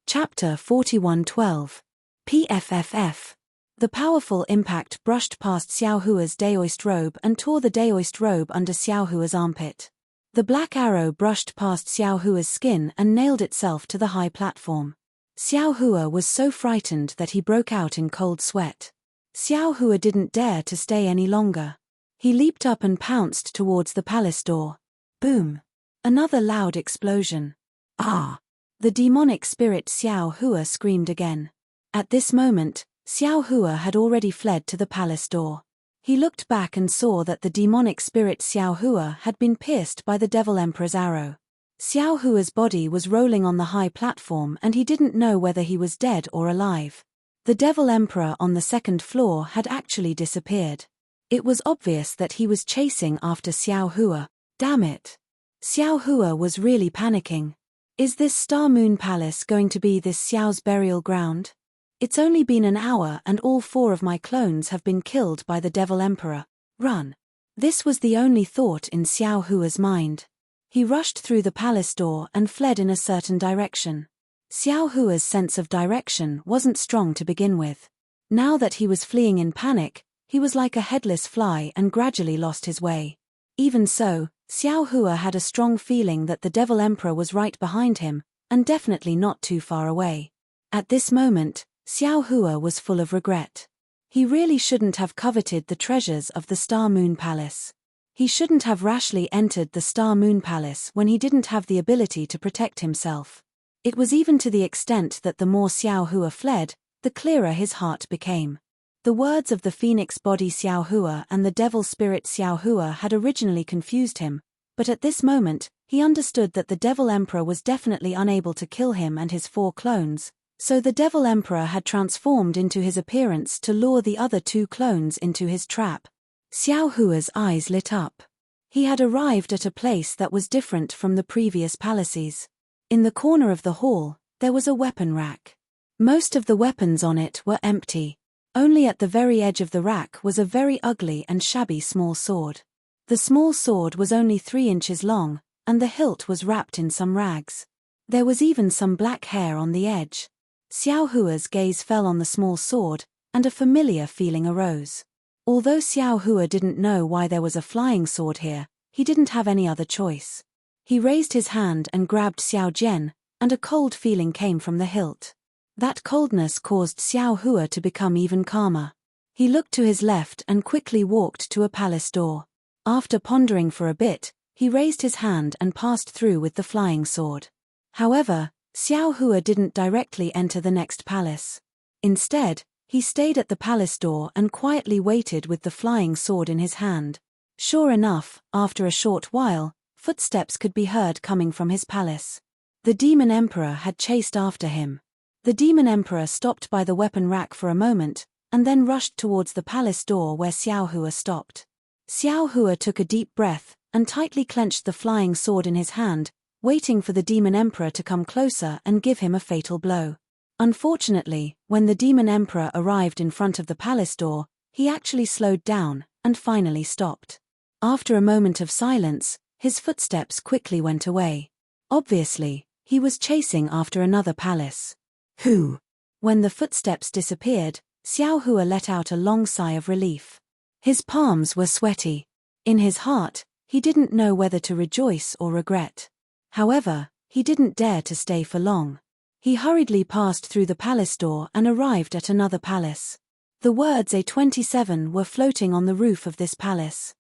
Chapter 41:12. PFFF. The powerful impact brushed past Xiao Hua's daoist robe and tore the daoist robe under Xiao Hua's armpit. The black arrow brushed past Xiao Hua's skin and nailed itself to the high platform. Xiao Hua was so frightened that he broke out in cold sweat. Xiao Hua didn't dare to stay any longer. He leaped up and pounced towards the palace door. Boom! Another loud explosion. Ah! The demonic spirit Xiao Hua screamed again. At this moment, Xiao Hua had already fled to the palace door. He looked back and saw that the demonic spirit Xiao Hua had been pierced by the Devil Emperor's arrow. Xiao Hua's body was rolling on the high platform and he didn't know whether he was dead or alive. The Devil Emperor on the second floor had actually disappeared. It was obvious that he was chasing after Xiao Hua. Damn it! Xiao Hua was really panicking. Is this Star Moon Palace going to be this Xiao's burial ground? It's only been an hour and all 4 of my clones have been killed by the Devil Emperor. Run! This was the only thought in Xiao Hua's mind. He rushed through the palace door and fled in a certain direction. Xiao Hua's sense of direction wasn't strong to begin with. Now that he was fleeing in panic, he was like a headless fly and gradually lost his way. Even so, Xiao Hua had a strong feeling that the Devil Emperor was right behind him, and definitely not too far away. At this moment, Xiao Hua was full of regret. He really shouldn't have coveted the treasures of the Star Moon Palace. He shouldn't have rashly entered the Star Moon Palace when he didn't have the ability to protect himself. It was even to the extent that the more Xiao Hua fled, the clearer his heart became. The words of the phoenix body Xiao Hua and the devil spirit Xiao Hua had originally confused him, but at this moment, he understood that the Devil Emperor was definitely unable to kill him and his 4 clones, so the Devil Emperor had transformed into his appearance to lure the other 2 clones into his trap. Xiao Hua's eyes lit up. He had arrived at a place that was different from the previous palaces. In the corner of the hall, there was a weapon rack. Most of the weapons on it were empty. Only at the very edge of the rack was a very ugly and shabby small sword. The small sword was only 3 inches long, and the hilt was wrapped in some rags. There was even some black hair on the edge. Xiao Hua's gaze fell on the small sword, and a familiar feeling arose. Although Xiao Hua didn't know why there was a flying sword here, he didn't have any other choice. He raised his hand and grabbed Xiao Jian, and a cold feeling came from the hilt. That coldness caused Xiao Hua to become even calmer. He looked to his left and quickly walked to a palace door. After pondering for a bit, he raised his hand and passed through with the flying sword. However, Xiao Hua didn't directly enter the next palace. Instead, he stayed at the palace door and quietly waited with the flying sword in his hand. Sure enough, after a short while, footsteps could be heard coming from his palace. The Demon Emperor had chased after him. The Demon Emperor stopped by the weapon rack for a moment, and then rushed towards the palace door where Xiao Hua stopped. Xiao Hua took a deep breath, and tightly clenched the flying sword in his hand, waiting for the Demon Emperor to come closer and give him a fatal blow. Unfortunately, when the Demon Emperor arrived in front of the palace door, he actually slowed down, and finally stopped. After a moment of silence, his footsteps quickly went away. Obviously, he was chasing after another palace. Who? When the footsteps disappeared, Xiao Hua let out a long sigh of relief. His palms were sweaty. In his heart, he didn't know whether to rejoice or regret. However, he didn't dare to stay for long. He hurriedly passed through the palace door and arrived at another palace. The words A27 were floating on the roof of this palace.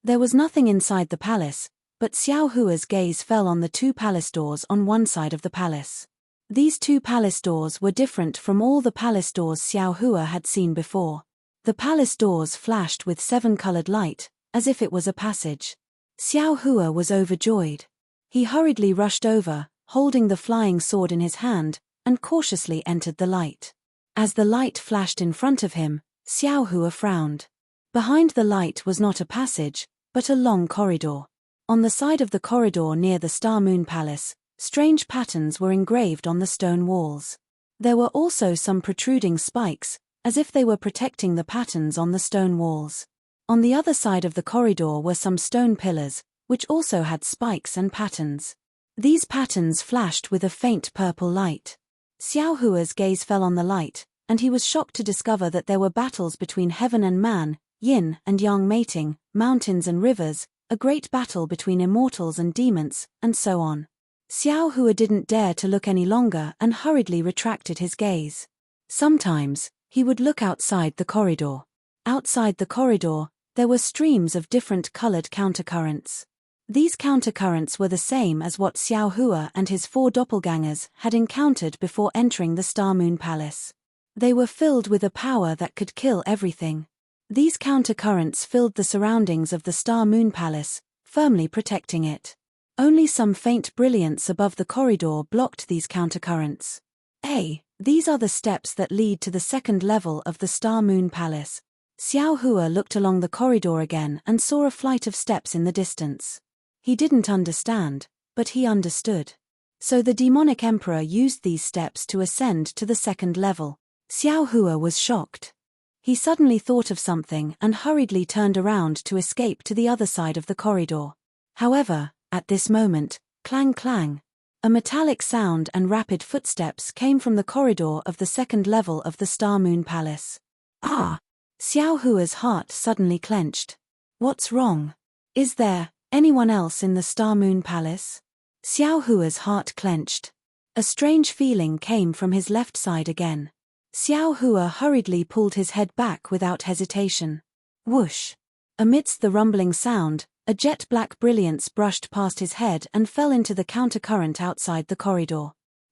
There was nothing inside the palace, but Xiao Hua's gaze fell on the 2 palace doors on one side of the palace. These 2 palace doors were different from all the palace doors Xiao Hua had seen before. The palace doors flashed with 7-colored light, as if it was a passage. Xiao Hua was overjoyed. He hurriedly rushed over, holding the flying sword in his hand, and cautiously entered the light. As the light flashed in front of him, Xiao Hua frowned. Behind the light was not a passage, but a long corridor. On the side of the corridor near the Star Moon Palace, strange patterns were engraved on the stone walls. There were also some protruding spikes, as if they were protecting the patterns on the stone walls. On the other side of the corridor were some stone pillars, which also had spikes and patterns. These patterns flashed with a faint purple light. Xiao Hua's gaze fell on the light, and he was shocked to discover that there were battles between heaven and man, yin and yang mating, mountains and rivers, a great battle between immortals and demons, and so on. Xiao Hua didn't dare to look any longer and hurriedly retracted his gaze. Sometimes, he would look outside the corridor. Outside the corridor, there were streams of different colored countercurrents. These countercurrents were the same as what Xiao Hua and his 4 doppelgangers had encountered before entering the Star Moon Palace. They were filled with a power that could kill everything. These countercurrents filled the surroundings of the Star Moon Palace, firmly protecting it. Only some faint brilliance above the corridor blocked these countercurrents. These are the steps that lead to the second level of the Star Moon Palace. Xiao Hua looked along the corridor again and saw a flight of steps in the distance. He didn't understand, but he understood. So the demonic emperor used these steps to ascend to the second level. Xiao Hua was shocked. He suddenly thought of something and hurriedly turned around to escape to the other side of the corridor. However, at this moment, clang clang, a metallic sound and rapid footsteps came from the corridor of the second level of the Star Moon Palace. Ah! Xiao Hua's heart suddenly clenched. What's wrong? Is there anyone else in the Star Moon Palace? Xiao Hua's heart clenched. A strange feeling came from his left side again. Xiao Hua hurriedly pulled his head back without hesitation. Whoosh! Amidst the rumbling sound, a jet-black brilliance brushed past his head and fell into the countercurrent outside the corridor.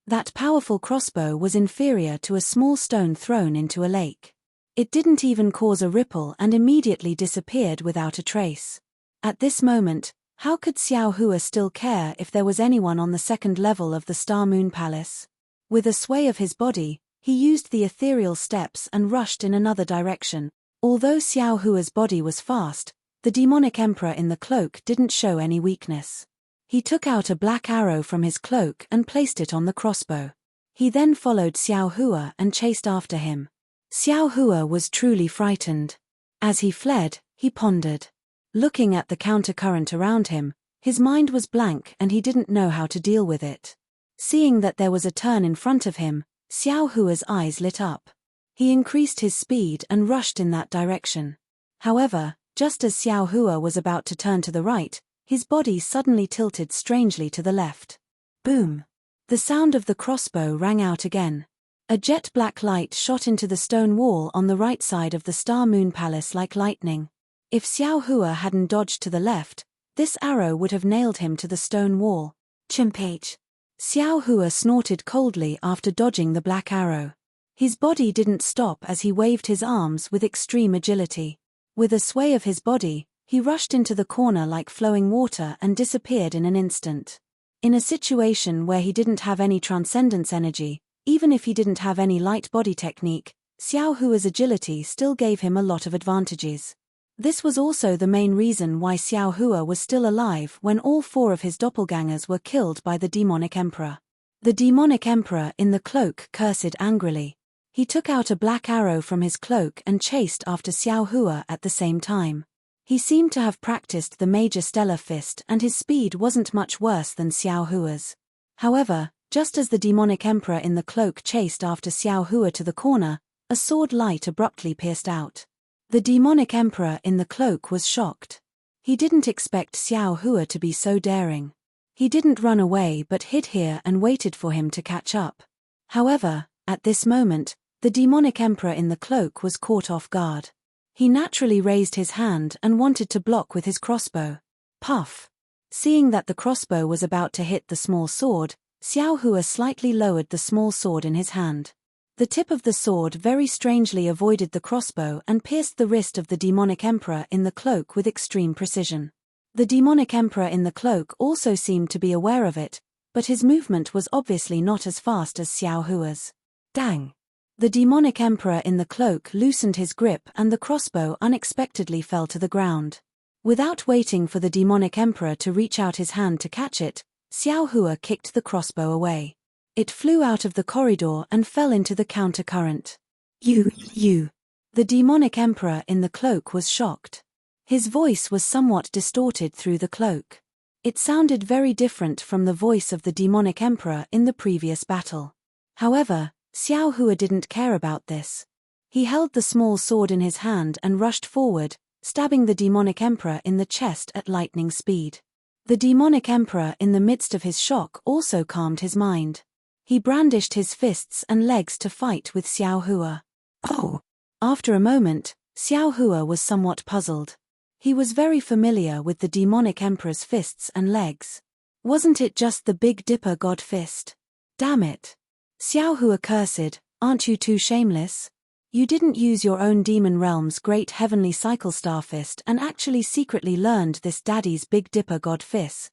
That powerful crossbow was inferior to a small stone thrown into a lake. It didn't even cause a ripple and immediately disappeared without a trace. At this moment, how could Xiao Hua still care if there was anyone on the second level of the Star Moon Palace? With a sway of his body, he used the ethereal steps and rushed in another direction. Although Xiao Hua's body was fast, the demonic emperor in the cloak didn't show any weakness. He took out a black arrow from his cloak and placed it on the crossbow. He then followed Xiao Hua and chased after him. Xiao Hua was truly frightened. As he fled, he pondered. Looking at the countercurrent around him, his mind was blank and he didn't know how to deal with it. Seeing that there was a turn in front of him, Xiao Hua's eyes lit up. He increased his speed and rushed in that direction. However, just as Xiao Hua was about to turn to the right, his body suddenly tilted strangely to the left. Boom! The sound of the crossbow rang out again. A jet-black light shot into the stone wall on the right side of the Star Moon Palace like lightning. If Xiao Hua hadn't dodged to the left, this arrow would have nailed him to the stone wall. Chimpage! Xiao Hua snorted coldly after dodging the black arrow. His body didn't stop as he waved his arms with extreme agility. With a sway of his body, he rushed into the corner like flowing water and disappeared in an instant. In a situation where he didn't have any transcendence energy, even if he didn't have any light body technique, Xiao Hua's agility still gave him a lot of advantages. This was also the main reason why Xiao Hua was still alive when all 4 of his doppelgangers were killed by the demonic emperor. The demonic emperor in the cloak cursed angrily. He took out a black arrow from his cloak and chased after Xiao Hua at the same time. He seemed to have practiced the major stellar fist and his speed wasn't much worse than Xiao Hua's. However, just as the demonic emperor in the cloak chased after Xiao Hua to the corner, a sword light abruptly pierced out. The demonic emperor in the cloak was shocked. He didn't expect Xiao Hua to be so daring. He didn't run away but hid here and waited for him to catch up. However, at this moment, the demonic emperor in the cloak was caught off guard. He naturally raised his hand and wanted to block with his crossbow. Puff! Seeing that the crossbow was about to hit the small sword, Xiao Hua slightly lowered the small sword in his hand. The tip of the sword very strangely avoided the crossbow and pierced the wrist of the demonic emperor in the cloak with extreme precision. The demonic emperor in the cloak also seemed to be aware of it, but his movement was obviously not as fast as Xiao Hua's. Dang! The demonic emperor in the cloak loosened his grip and the crossbow unexpectedly fell to the ground. Without waiting for the demonic emperor to reach out his hand to catch it, Xiao Hua kicked the crossbow away. It flew out of the corridor and fell into the countercurrent. You! The demonic emperor in the cloak was shocked. His voice was somewhat distorted through the cloak. It sounded very different from the voice of the demonic emperor in the previous battle. However, Xiao Hua didn't care about this. He held the small sword in his hand and rushed forward, stabbing the demonic emperor in the chest at lightning speed. The demonic emperor in the midst of his shock also calmed his mind. He brandished his fists and legs to fight with Xiao Hua. Oh! After a moment, Xiao Hua was somewhat puzzled. He was very familiar with the demonic emperor's fists and legs. Wasn't it just the Big Dipper god fist? Damn it! Xiao Hua cursed, aren't you too shameless? You didn't use your own demon realm's great heavenly cycle star fist and actually secretly learned this daddy's Big Dipper god fist.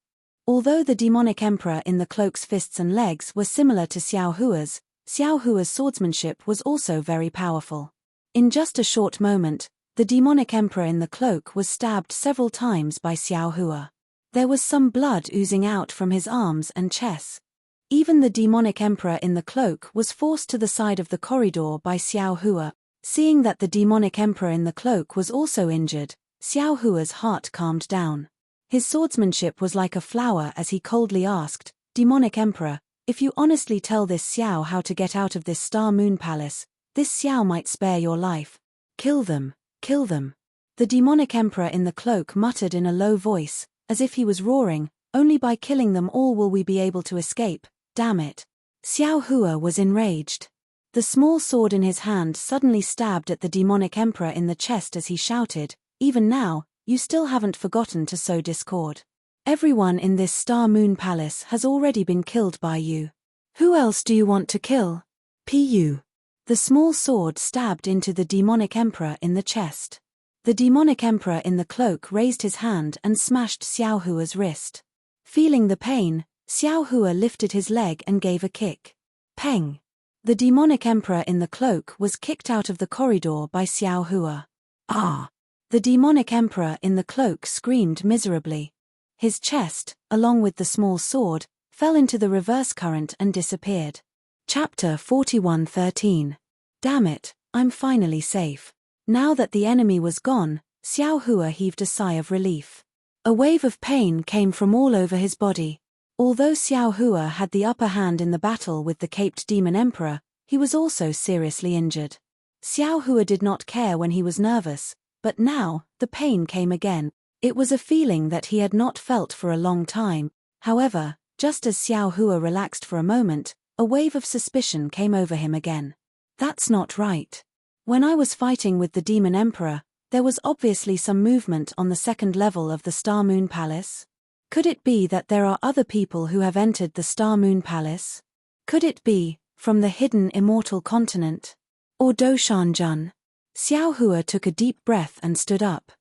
Although the demonic emperor in the cloak's fists and legs were similar to Xiao Hua's swordsmanship was also very powerful. In just a short moment, the demonic emperor in the cloak was stabbed several times by Xiao Hua. There was some blood oozing out from his arms and chest. Even the demonic emperor in the cloak was forced to the side of the corridor by Xiao Hua. Seeing that the demonic emperor in the cloak was also injured, Xiao Hua's heart calmed down. His swordsmanship was like a flower as he coldly asked, "Demonic emperor, if you honestly tell this Xiao how to get out of this Star Moon Palace, this Xiao might spare your life. Kill them, kill them." The demonic emperor in the cloak muttered in a low voice, as if he was roaring, "Only by killing them all will we be able to escape. Damn it." Xiao Hua was enraged. The small sword in his hand suddenly stabbed at the demonic emperor in the chest as he shouted, "Even now, you still haven't forgotten to sow discord. Everyone in this Star Moon Palace has already been killed by you. Who else do you want to kill? Pu." The small sword stabbed into the demonic emperor in the chest. The demonic emperor in the cloak raised his hand and smashed Xiao Hua's wrist. Feeling the pain, Xiao Hua lifted his leg and gave a kick. Peng! The demonic emperor in the cloak was kicked out of the corridor by Xiao Hua. Ah! The demonic emperor in the cloak screamed miserably. His chest, along with the small sword, fell into the reverse current and disappeared. Chapter 41:13. Damn it, I'm finally safe. Now that the enemy was gone, Xiao Hua heaved a sigh of relief. A wave of pain came from all over his body. Although Xiao Hua had the upper hand in the battle with the caped demon emperor, he was also seriously injured. Xiao Hua did not care when he was nervous, but now, the pain came again. It was a feeling that he had not felt for a long time. However, just as Xiao Hua relaxed for a moment, a wave of suspicion came over him again. That's not right. When I was fighting with the demon emperor, there was obviously some movement on the second level of the Star Moon Palace. Could it be that there are other people who have entered the Star Moon Palace? Could it be, from the hidden immortal continent? Or Doshanjun? Xiao Hua took a deep breath and stood up.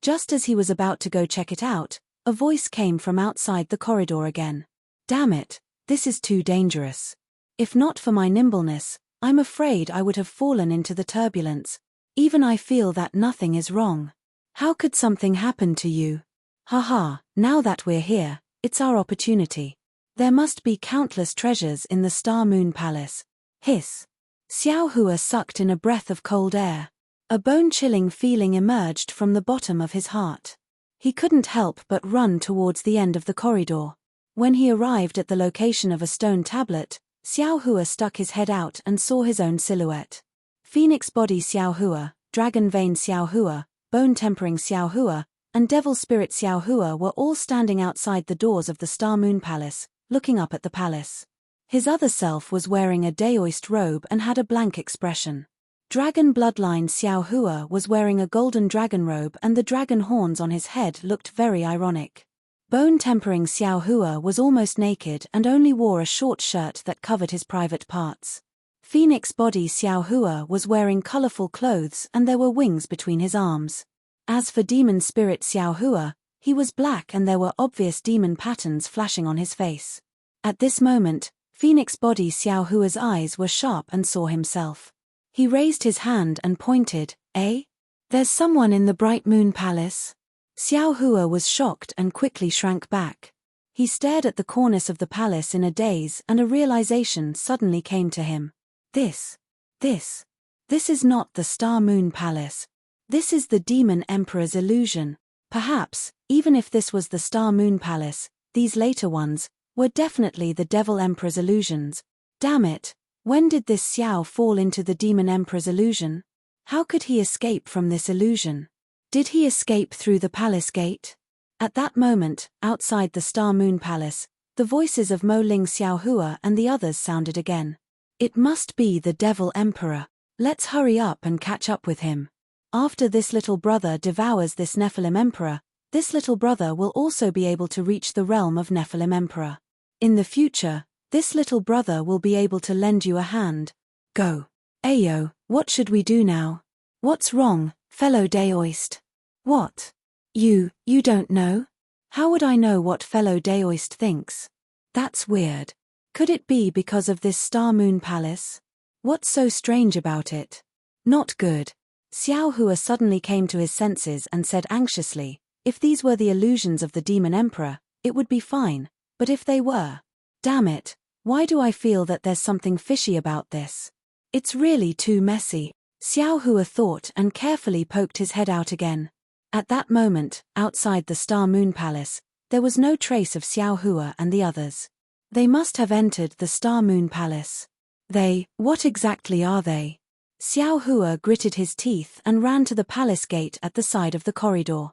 Just as he was about to go check it out, a voice came from outside the corridor again. Damn it, this is too dangerous. If not for my nimbleness, I'm afraid I would have fallen into the turbulence. Even I feel that nothing is wrong. How could something happen to you? Haha, now that we're here, it's our opportunity. There must be countless treasures in the Star Moon Palace. Hiss. Xiao Hua sucked in a breath of cold air. A bone-chilling feeling emerged from the bottom of his heart. He couldn't help but run towards the end of the corridor. When he arrived at the location of a stone tablet, Xiao Hua stuck his head out and saw his own silhouette. Phoenix Body Xiao Hua, Dragon Vein Xiao Hua, Bone Tempering Xiao Hua, and Devil Spirit Xiao Hua were all standing outside the doors of the Star Moon Palace, looking up at the palace. His other self was wearing a daoist robe and had a blank expression. Dragon Bloodline Xiao Hua was wearing a golden dragon robe and the dragon horns on his head looked very ironic. Bone Tempering Xiao Hua was almost naked and only wore a short shirt that covered his private parts. Phoenix Body Xiao Hua was wearing colorful clothes and there were wings between his arms. As for Demon Spirit Xiao Hua, he was black and there were obvious demon patterns flashing on his face. At this moment, Phoenix Body Xiao Hua's eyes were sharp and saw himself. He raised his hand and pointed, "Eh? There's someone in the Bright Moon Palace?" Xiao Hua was shocked and quickly shrank back. He stared at the cornice of the palace in a daze and a realization suddenly came to him. This is not the Star Moon Palace. This is the Demon Emperor's illusion. Perhaps, even if this was the Star Moon Palace, these later ones were definitely the Devil Emperor's illusions. Damn it, When did this Xiao fall into the Demon Emperor's illusion? How could he escape from this illusion? Did he escape through the palace gate? At that moment, outside the Star Moon Palace, the voices of Mo Ling Xiaohua and the others sounded again. It must be the Devil Emperor. Let's hurry up and catch up with him. After this little brother devours this Nephilim Emperor, this little brother will also be able to reach the realm of Nephilim Emperor. In the future, this little brother will be able to lend you a hand. Go. Ayo, what should we do now? What's wrong, fellow Daoist? What? You don't know? How would I know what fellow Daoist thinks? That's weird. Could it be because of this Star Moon Palace? What's so strange about it? Not good. Xiao Hua suddenly came to his senses and said anxiously, if these were the illusions of the Demon Emperor, it would be fine, but if they were... Damn it, why do I feel that there's something fishy about this? It's really too messy. Xiao Hua thought and carefully poked his head out again. At that moment, outside the Star Moon Palace, there was no trace of Xiao Hua and the others. They must have entered the Star Moon Palace. What exactly are they? Xiao Hua gritted his teeth and ran to the palace gate at the side of the corridor.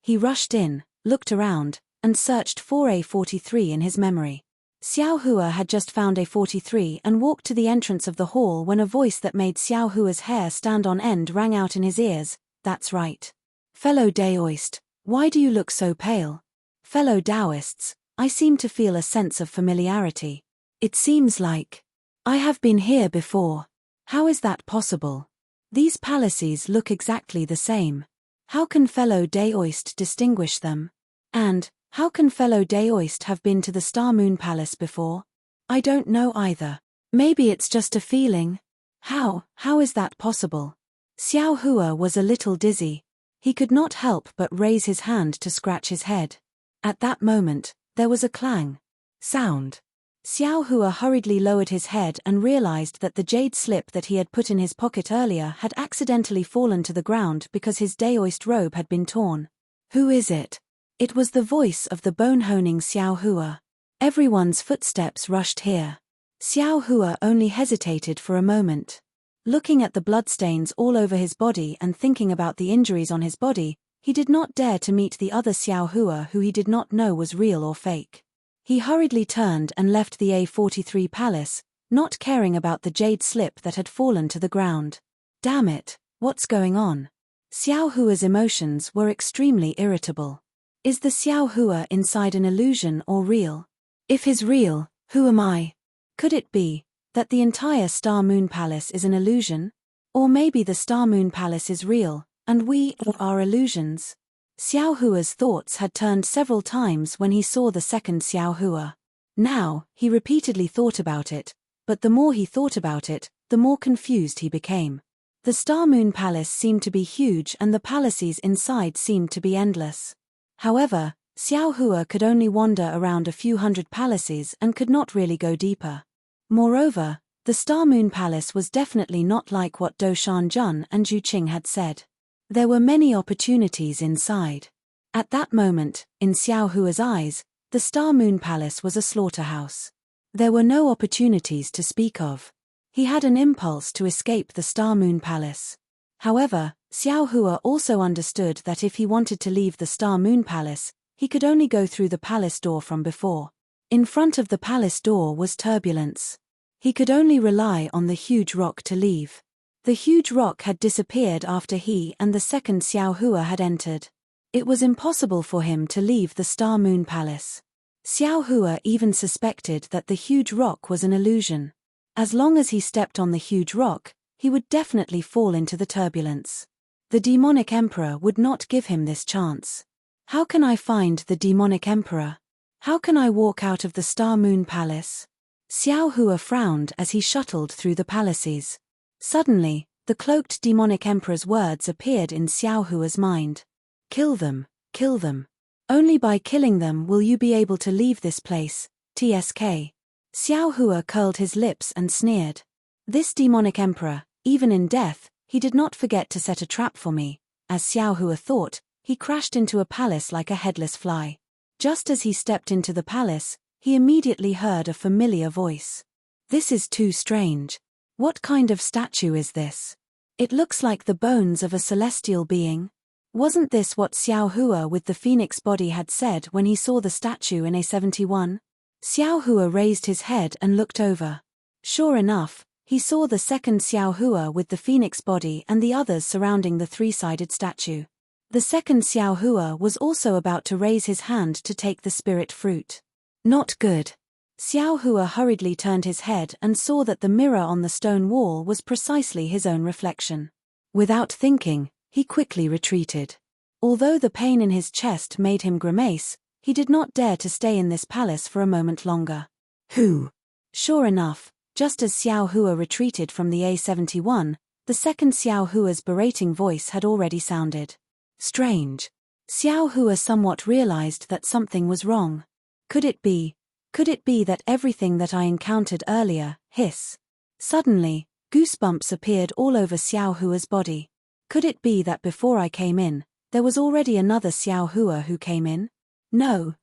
He rushed in, looked around, and searched for A43 in his memory. Xiao Hua had just found A43 and walked to the entrance of the hall when a voice that made Xiao Hua's hair stand on end rang out in his ears. That's right. Fellow Daoist, why do you look so pale? Fellow Daoists, I seem to feel a sense of familiarity. It seems like I have been here before. How is that possible? These palaces look exactly the same. How can fellow Daoist distinguish them? And, how can fellow Daoist have been to the Star Moon Palace before? I don't know either. Maybe it's just a feeling. How is that possible? Xiao Hua was a little dizzy. He could not help but raise his hand to scratch his head. At that moment, there was a clang. Sound. Xiao Hua hurriedly lowered his head and realized that the jade slip that he had put in his pocket earlier had accidentally fallen to the ground because his Daoist robe had been torn. Who is it? It was the voice of the bone-honing Xiao Hua. Everyone's footsteps rushed here. Xiao Hua only hesitated for a moment. Looking at the bloodstains all over his body and thinking about the injuries on his body, he did not dare to meet the other Xiao Hua who he did not know was real or fake. He hurriedly turned and left the A43 palace, not caring about the jade slip that had fallen to the ground. Damn it, what's going on? Xiao Hua's emotions were extremely irritable. Is the Xiao Hua inside an illusion or real? If he's real, who am I? Could it be that the entire Star Moon Palace is an illusion? Or maybe the Star Moon Palace is real, and we are illusions? Xiao Hua's thoughts had turned several times when he saw the second Xiao Hua. Now, he repeatedly thought about it, but the more he thought about it, the more confused he became. The Star Moon Palace seemed to be huge and the palaces inside seemed to be endless. However, Xiao Hua could only wander around a few hundred palaces and could not really go deeper. Moreover, the Star Moon Palace was definitely not like what Do Shanjun and Zhu Qing had said. There were many opportunities inside. At that moment, in Xiao Hua's eyes, the Star Moon Palace was a slaughterhouse. There were no opportunities to speak of. He had an impulse to escape the Star Moon Palace. However, Xiao Hua also understood that if he wanted to leave the Star Moon Palace, he could only go through the palace door from before. In front of the palace door was turbulence. He could only rely on the huge rock to leave. The huge rock had disappeared after he and the second Xiao Hua had entered. It was impossible for him to leave the Star Moon Palace. Xiao Hua even suspected that the huge rock was an illusion. As long as he stepped on the huge rock, he would definitely fall into the turbulence. The demonic emperor would not give him this chance. How can I find the demonic emperor? How can I walk out of the Star Moon Palace? Xiao Hua frowned as he shuttled through the palaces. Suddenly, the cloaked demonic emperor's words appeared in Xiao Hua's mind. Kill them, kill them. Only by killing them will you be able to leave this place, TSK. Xiao Hua curled his lips and sneered. This demonic emperor, even in death, he did not forget to set a trap for me. As Xiao Hua thought, he crashed into a palace like a headless fly. Just as he stepped into the palace, he immediately heard a familiar voice. This is too strange. What kind of statue is this? It looks like the bones of a celestial being. Wasn't this what Xiao Hua with the phoenix body had said when he saw the statue in A71? Xiao Hua raised his head and looked over. Sure enough, he saw the second Xiao Hua with the phoenix body and the others surrounding the three-sided statue. The second Xiao Hua was also about to raise his hand to take the spirit fruit. Not good. Xiao Hua hurriedly turned his head and saw that the mirror on the stone wall was precisely his own reflection. Without thinking, he quickly retreated. Although the pain in his chest made him grimace, he did not dare to stay in this palace for a moment longer. Who? Sure enough, just as Xiao Hua retreated from the A71, the second Xiao Hua's berating voice had already sounded. Strange. Xiao Hua somewhat realized that something was wrong. Could it be that everything that I encountered earlier, hiss? Suddenly, goosebumps appeared all over Xiao Hua's body. Could it be that before I came in, there was already another Xiao Hua who came in? No,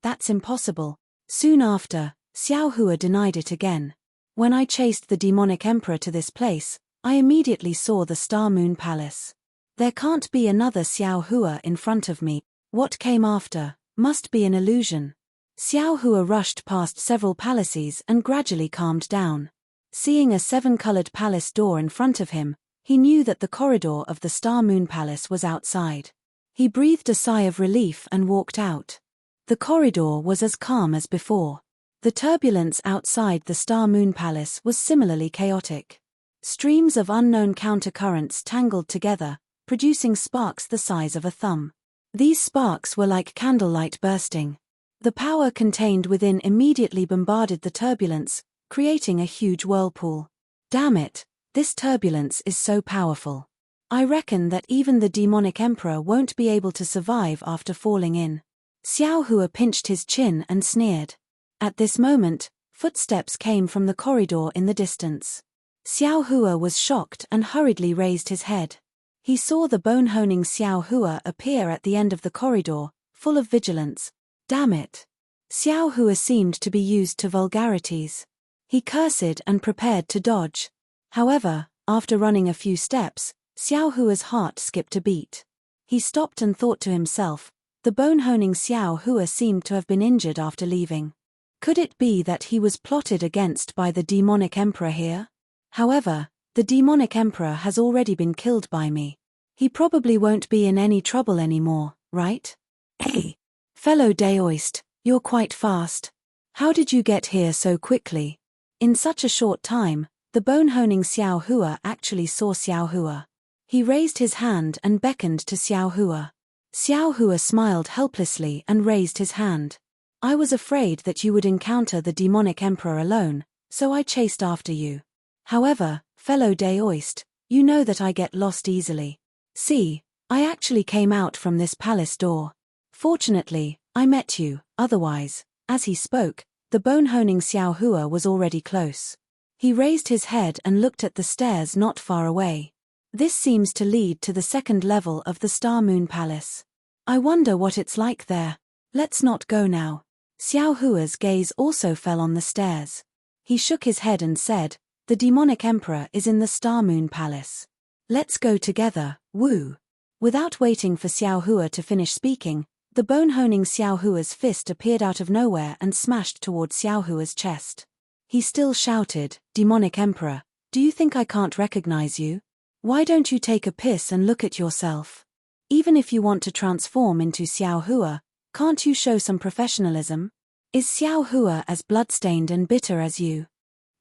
that's impossible. Soon after, Xiao Hua denied it again. When I chased the demonic emperor to this place, I immediately saw the Star Moon Palace. There can't be another Xiao Hua in front of me. What came after must be an illusion. Xiao Hua rushed past several palaces and gradually calmed down. Seeing a 7-colored palace door in front of him, he knew that the corridor of the Star Moon Palace was outside. He breathed a sigh of relief and walked out. The corridor was as calm as before. The turbulence outside the Star Moon Palace was similarly chaotic. Streams of unknown countercurrents tangled together, producing sparks the size of a thumb. These sparks were like candlelight bursting. The power contained within immediately bombarded the turbulence, creating a huge whirlpool. Damn it, this turbulence is so powerful. I reckon that even the demonic emperor won't be able to survive after falling in. Xiao Hua pinched his chin and sneered. At this moment, footsteps came from the corridor in the distance. Xiao Hua was shocked and hurriedly raised his head. He saw the bone-honing Xiao Hua appear at the end of the corridor, full of vigilance. Damn it. Xiao Hua seemed to be used to vulgarities. He cursed and prepared to dodge. However, after running a few steps, Xiao Hua's heart skipped a beat. He stopped and thought to himself, the bone-honing Xiao Hua seemed to have been injured after leaving. Could it be that he was plotted against by the demonic emperor here? However, the demonic emperor has already been killed by me. He probably won't be in any trouble anymore, right? Hey, fellow Daoist, you're quite fast. How did you get here so quickly? In such a short time, the bone-honing Xiao Hua actually saw Xiao Hua. He raised his hand and beckoned to Xiao Hua. Xiao Hua smiled helplessly and raised his hand. I was afraid that you would encounter the demonic emperor alone, so I chased after you. However, fellow Daoist, you know that I get lost easily. See, I actually came out from this palace door. Fortunately, I met you, otherwise, as he spoke, the bone-honing Xiao Hua was already close. He raised his head and looked at the stairs not far away. This seems to lead to the second level of the Star Moon Palace. I wonder what it's like there. Let's not go now. Xiao Hua's gaze also fell on the stairs. He shook his head and said, the demonic emperor is in the Star Moon Palace. Let's go together, woo. Without waiting for Xiao Hua to finish speaking, the bone-honing Xiao Hua's fist appeared out of nowhere and smashed toward Xiao Hua's chest. He still shouted, Demonic Emperor, do you think I can't recognize you? Why don't you take a piss and look at yourself? Even if you want to transform into Xiao Hua, can't you show some professionalism? Is Xiao Hua as bloodstained and bitter as you?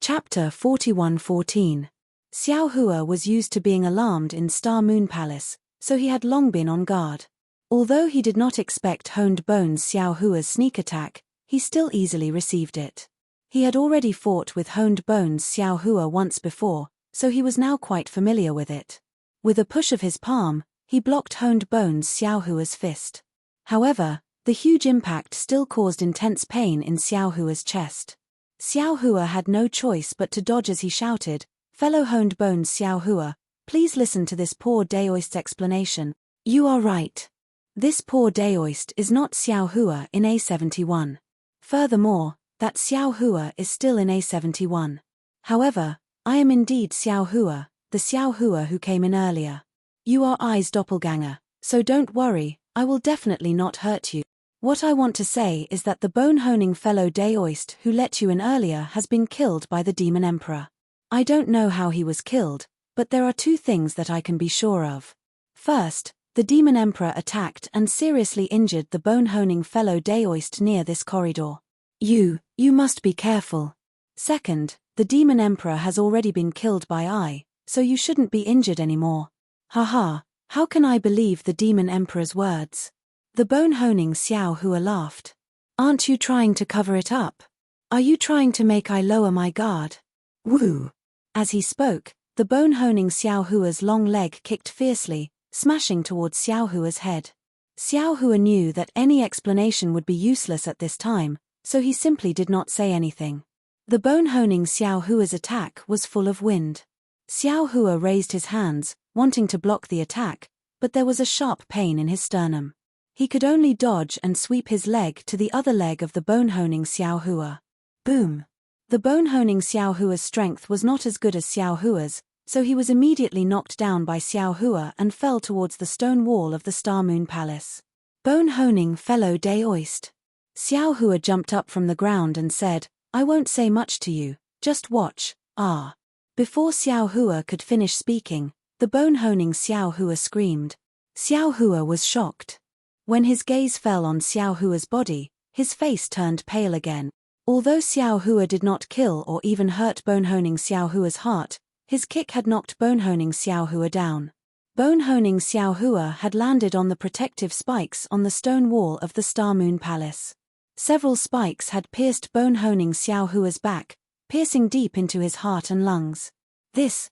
Chapter 41:14. Xiao Hua was used to being alarmed in Star Moon Palace, so he had long been on guard. Although he did not expect Honed Bones Xiao Hua's sneak attack, he still easily received it. He had already fought with Honed Bones Xiao Hua once before, so he was now quite familiar with it. With a push of his palm, he blocked Honed Bones Xiao Hua's fist. However, the huge impact still caused intense pain in Xiao Hua's chest. Xiao Hua had no choice but to dodge as he shouted, Fellow Honed Bones Xiao Hua, please listen to this poor Daoist's explanation. You are right. This poor Daoist is not Xiao Hua in A71. Furthermore, that Xiao Hua is still in A71. However, I am indeed Xiao Hua, the Xiao Hua who came in earlier. You are I's doppelganger, so don't worry, I will definitely not hurt you. What I want to say is that the bone-honing fellow Daoist who let you in earlier has been killed by the Demon Emperor. I don't know how he was killed, but there are two things that I can be sure of. First, the Demon Emperor attacked and seriously injured the bone-honing fellow Daoist near this corridor. You must be careful. Second, the Demon Emperor has already been killed by I, so you shouldn't be injured anymore. Haha, how can I believe the Demon Emperor's words? The bone-honing Xiao Hua laughed. Aren't you trying to cover it up? Are you trying to make I lower my guard? Woo! As he spoke, the bone-honing Xiao Hua's long leg kicked fiercely, smashing towards Xiao Hua's head. Xiao Hua knew that any explanation would be useless at this time, so he simply did not say anything. The bone-honing Xiao Hua's attack was full of wind. Xiao Hua raised his hands, wanting to block the attack, but there was a sharp pain in his sternum. He could only dodge and sweep his leg to the other leg of the bone-honing Xiao Hua. Boom! The bone-honing Xiao Hua's strength was not as good as Xiao Hua's, so he was immediately knocked down by Xiao Hua and fell towards the stone wall of the Star Moon Palace. Bone-honing fellow Daoist. Xiao Hua jumped up from the ground and said, I won't say much to you, just watch. Ah! Before Xiao Hua could finish speaking, the bone-honing Xiao Hua screamed. Xiao Hua was shocked. When his gaze fell on Xiao Hua's body, his face turned pale again. Although Xiao Hua did not kill or even hurt bone-honing Xiao Hua's heart, his kick had knocked bone-honing Xiao Hua down. Bone-honing Xiao Hua had landed on the protective spikes on the stone wall of the Star Moon Palace. Several spikes had pierced bone-honing Xiao Hua's back, piercing deep into his heart and lungs. This.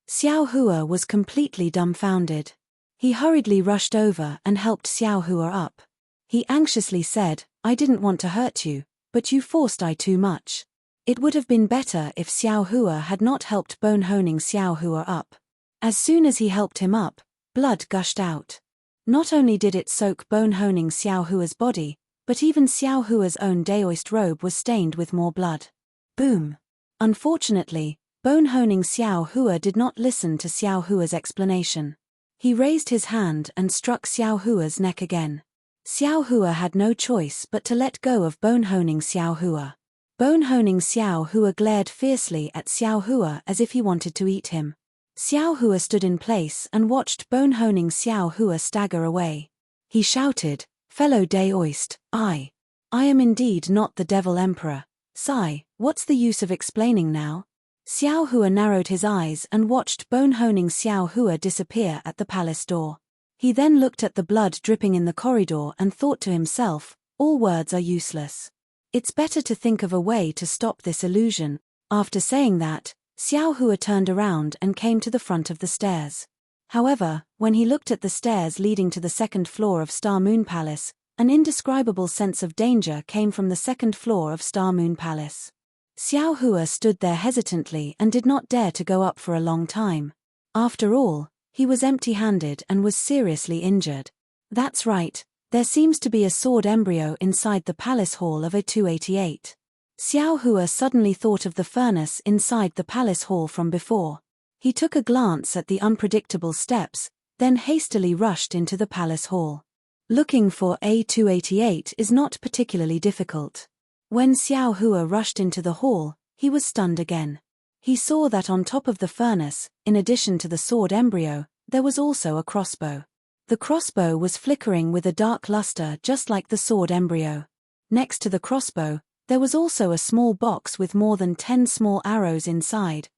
Xiao Hua was completely dumbfounded. He hurriedly rushed over and helped Xiao Hua up. He anxiously said, I didn't want to hurt you, but you forced I too much. It would have been better if Xiao Hua had not helped bone-honing Xiao Hua up. As soon as he helped him up, blood gushed out. Not only did it soak bone-honing Xiao Hua's body, but even Xiao Hua's own Daoist robe was stained with more blood. Boom! Unfortunately, bone-honing Xiao Hua did not listen to Xiao Hua's explanation. He raised his hand and struck Xiao Hua's neck again. Xiao Hua had no choice but to let go of bone-honing Xiao Hua. Bone-honing Xiao Hua glared fiercely at Xiao Hua as if he wanted to eat him. Xiao Hua stood in place and watched bone-honing Xiao Hua stagger away. He shouted, Fellow Daoist, I am indeed not the Devil Emperor. Sigh, what's the use of explaining now? Xiao Hua narrowed his eyes and watched bone-honing Xiao Hua disappear at the palace door. He then looked at the blood dripping in the corridor and thought to himself, all words are useless. It's better to think of a way to stop this illusion. After saying that, Xiao Hua turned around and came to the front of the stairs. However, when he looked at the stairs leading to the second floor of Star Moon Palace, an indescribable sense of danger came from the second floor of Star Moon Palace. Xiao Hua stood there hesitantly and did not dare to go up for a long time. After all, he was empty-handed and was seriously injured. That's right, there seems to be a sword embryo inside the palace hall of A288. Xiao Hua suddenly thought of the furnace inside the palace hall from before. He took a glance at the unpredictable steps, then hastily rushed into the palace hall. Looking for A288 is not particularly difficult. When Xiao Hua rushed into the hall, he was stunned again. He saw that on top of the furnace, in addition to the sword embryo, there was also a crossbow. The crossbow was flickering with a dark luster just like the sword embryo. Next to the crossbow, there was also a small box with more than 10 small arrows inside.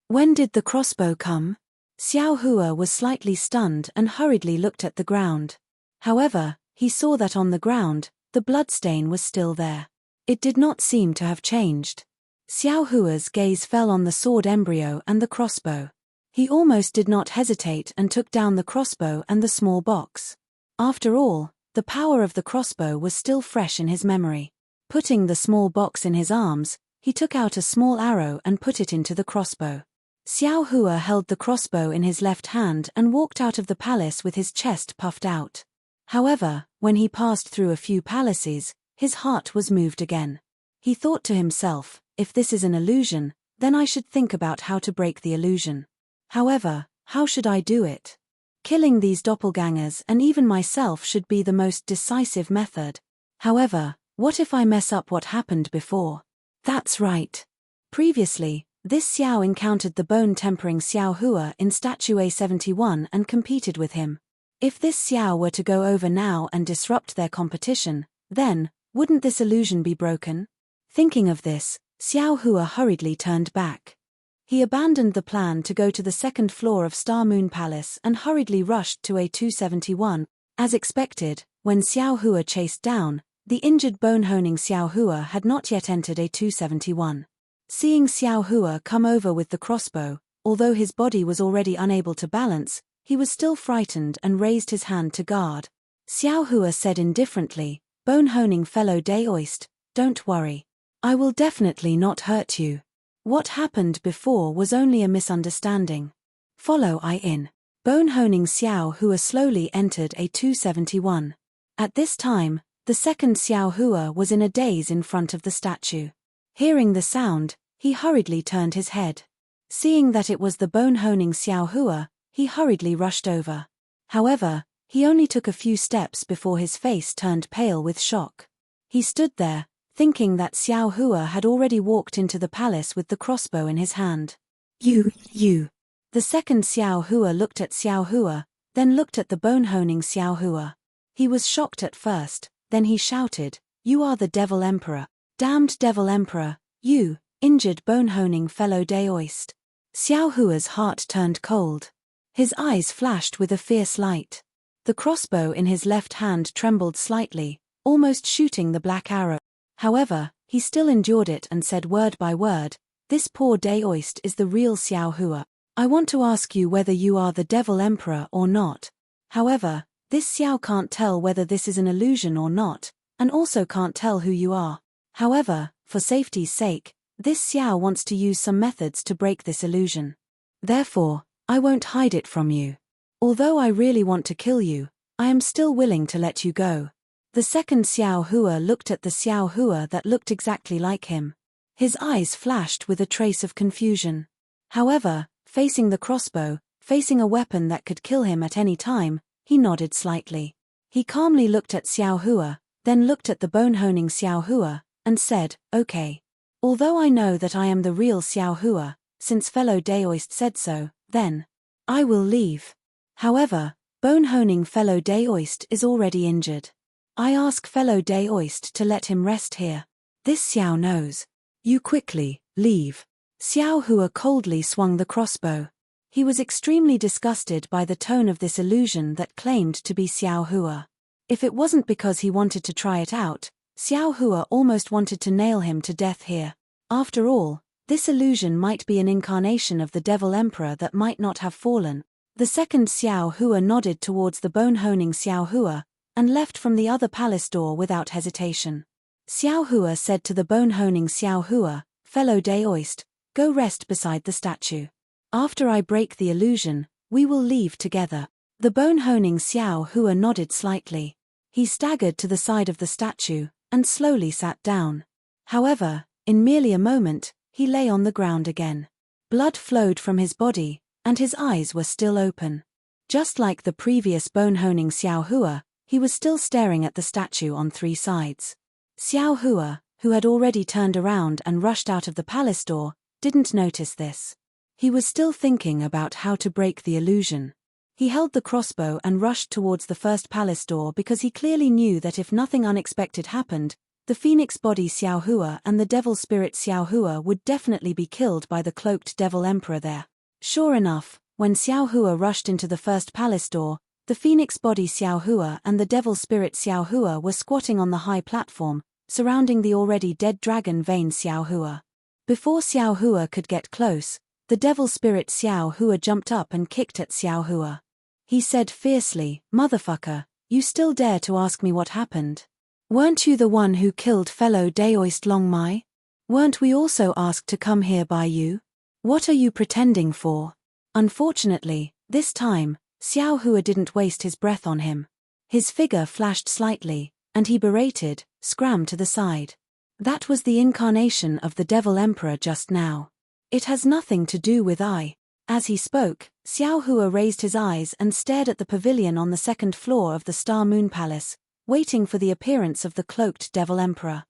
When did the crossbow come? Xiao Hua was slightly stunned and hurriedly looked at the ground. However, he saw that on the ground, the bloodstain was still there. It did not seem to have changed. Xiao Hua's gaze fell on the sword embryo and the crossbow. He almost did not hesitate and took down the crossbow and the small box. After all, the power of the crossbow was still fresh in his memory. Putting the small box in his arms, he took out a small arrow and put it into the crossbow. Xiao Hua held the crossbow in his left hand and walked out of the palace with his chest puffed out. However, when he passed through a few palaces, His heart was moved again. He thought to himself, if this is an illusion, then I should think about how to break the illusion. However, how should I do it? Killing these doppelgangers and even myself should be the most decisive method. However, what if I mess up what happened before? That's right. Previously, this Xiao encountered the bone-tempering Xiao Hua in statue A71 and competed with him. If this Xiao were to go over now and disrupt their competition, then, wouldn't this illusion be broken? Thinking of this, Xiao Hua hurriedly turned back. He abandoned the plan to go to the second floor of Star Moon Palace and hurriedly rushed to A271. As expected, when Xiao Hua chased down, the injured bone-honing Xiao Hua had not yet entered A271. Seeing Xiao Hua come over with the crossbow, although his body was already unable to balance, he was still frightened and raised his hand to guard. Xiao Hua said indifferently, "Bone-honing fellow Daoist, don't worry. I will definitely not hurt you. What happened before was only a misunderstanding. Follow I in." Bone-honing Xiao Hua slowly entered A271. At this time, the second Xiao Hua was in a daze in front of the statue. Hearing the sound, he hurriedly turned his head. Seeing that it was the bone-honing Xiao Hua, he hurriedly rushed over. However, he only took a few steps before his face turned pale with shock. He stood there, thinking that Xiao Hua had already walked into the palace with the crossbow in his hand. You. The second Xiao Hua looked at Xiao Hua, then looked at the bone-honing Xiao Hua. He was shocked at first, then he shouted, "You are the Devil Emperor. Damned Devil Emperor, you, injured bone-honing fellow Daoist." Xiao Hua's heart turned cold. His eyes flashed with a fierce light. The crossbow in his left hand trembled slightly, almost shooting the black arrow. However, he still endured it and said word by word, "This poor Daoist is the real Xiao Hua. I want to ask you whether you are the Devil Emperor or not. However, this Xiao can't tell whether this is an illusion or not, and also can't tell who you are. However, for safety's sake, this Xiao wants to use some methods to break this illusion. Therefore, I won't hide it from you. Although I really want to kill you, I am still willing to let you go." The second Xiao Hua looked at the Xiao Hua that looked exactly like him. His eyes flashed with a trace of confusion. However, facing the crossbow, facing a weapon that could kill him at any time, he nodded slightly. He calmly looked at Xiao Hua, then looked at the bone-honing Xiao Hua, and said, "Okay. Although I know that I am the real Xiao Hua, since fellow Daoist said so, then I will leave. However, bone-honing fellow Daoist is already injured. I ask fellow Daoist to let him rest here. This Xiao knows. You quickly, leave." Xiao Hua coldly swung the crossbow. He was extremely disgusted by the tone of this illusion that claimed to be Xiao Hua. If it wasn't because he wanted to try it out, Xiao Hua almost wanted to nail him to death here. After all, this illusion might be an incarnation of the Devil Emperor that might not have fallen. The second Xiao Hua nodded towards the bone-honing Xiao Hua, and left from the other palace door without hesitation. Xiao Hua said to the bone-honing Xiao Hua, "Fellow Daoist, go rest beside the statue. After I break the illusion, we will leave together." The bone-honing Xiao Hua nodded slightly. He staggered to the side of the statue, and slowly sat down. However, in merely a moment, he lay on the ground again. Blood flowed from his body, and his eyes were still open. Just like the previous bone-honing Xiao Hua, he was still staring at the statue on three sides. Xiao Hua, who had already turned around and rushed out of the palace door, didn't notice this. He was still thinking about how to break the illusion. He held the crossbow and rushed towards the first palace door because he clearly knew that if nothing unexpected happened, the phoenix body Xiao Hua and the devil spirit Xiao Hua would definitely be killed by the cloaked devil emperor there. Sure enough, when Xiao Hua rushed into the first palace door, the phoenix body Xiao Hua and the devil spirit Xiao Hua were squatting on the high platform, surrounding the already dead dragon vein Xiao Hua. Before Xiao Hua could get close, the devil spirit Xiao Hua jumped up and kicked at Xiao Hua. He said fiercely, "Motherfucker, you still dare to ask me what happened? Weren't you the one who killed fellow Daoist Long Mai? Weren't we also asked to come here by you? What are you pretending for?" Unfortunately, this time, Xiao Hua didn't waste his breath on him. His figure flashed slightly, and he berated, scram to the side. That was the incarnation of the Devil Emperor just now. It has nothing to do with I. As he spoke, Xiao Hua raised his eyes and stared at the pavilion on the second floor of the Star Moon Palace, waiting for the appearance of the cloaked Devil Emperor.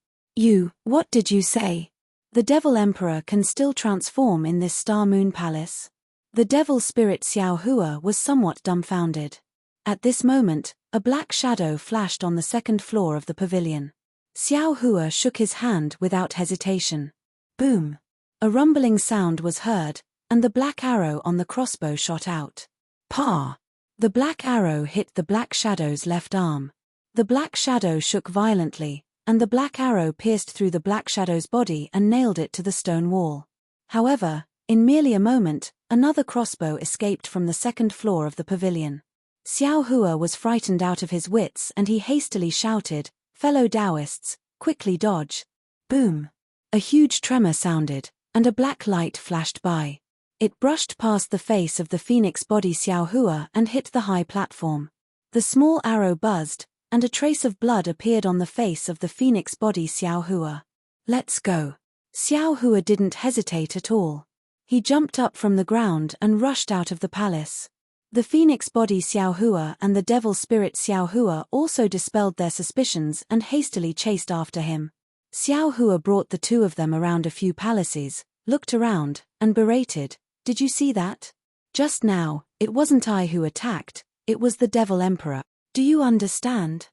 What did you say? The Devil Emperor can still transform in this Star Moon Palace? The Devil Spirit Xiao Hua was somewhat dumbfounded. At this moment, a black shadow flashed on the second floor of the pavilion. Xiao Hua shook his hand without hesitation. Boom! A rumbling sound was heard, and the black arrow on the crossbow shot out. Pa! The black arrow hit the black shadow's left arm. The black shadow shook violently, and the black arrow pierced through the black shadow's body and nailed it to the stone wall. However, in merely a moment, another crossbow escaped from the second floor of the pavilion. Xiao Hua was frightened out of his wits and he hastily shouted, "Fellow Taoists, quickly dodge." Boom! A huge tremor sounded, and a black light flashed by. It brushed past the face of the phoenix body Xiao Hua and hit the high platform. The small arrow buzzed, and a trace of blood appeared on the face of the phoenix body Xiao Hua. Let's go. Xiao Hua didn't hesitate at all. He jumped up from the ground and rushed out of the palace. The phoenix body Xiao Hua and the devil spirit Xiao Hua also dispelled their suspicions and hastily chased after him. Xiao Hua brought the two of them around a few palaces, looked around, and berated, "Did you see that? Just now, it wasn't I who attacked, it was the Devil Emperor. Do you understand?"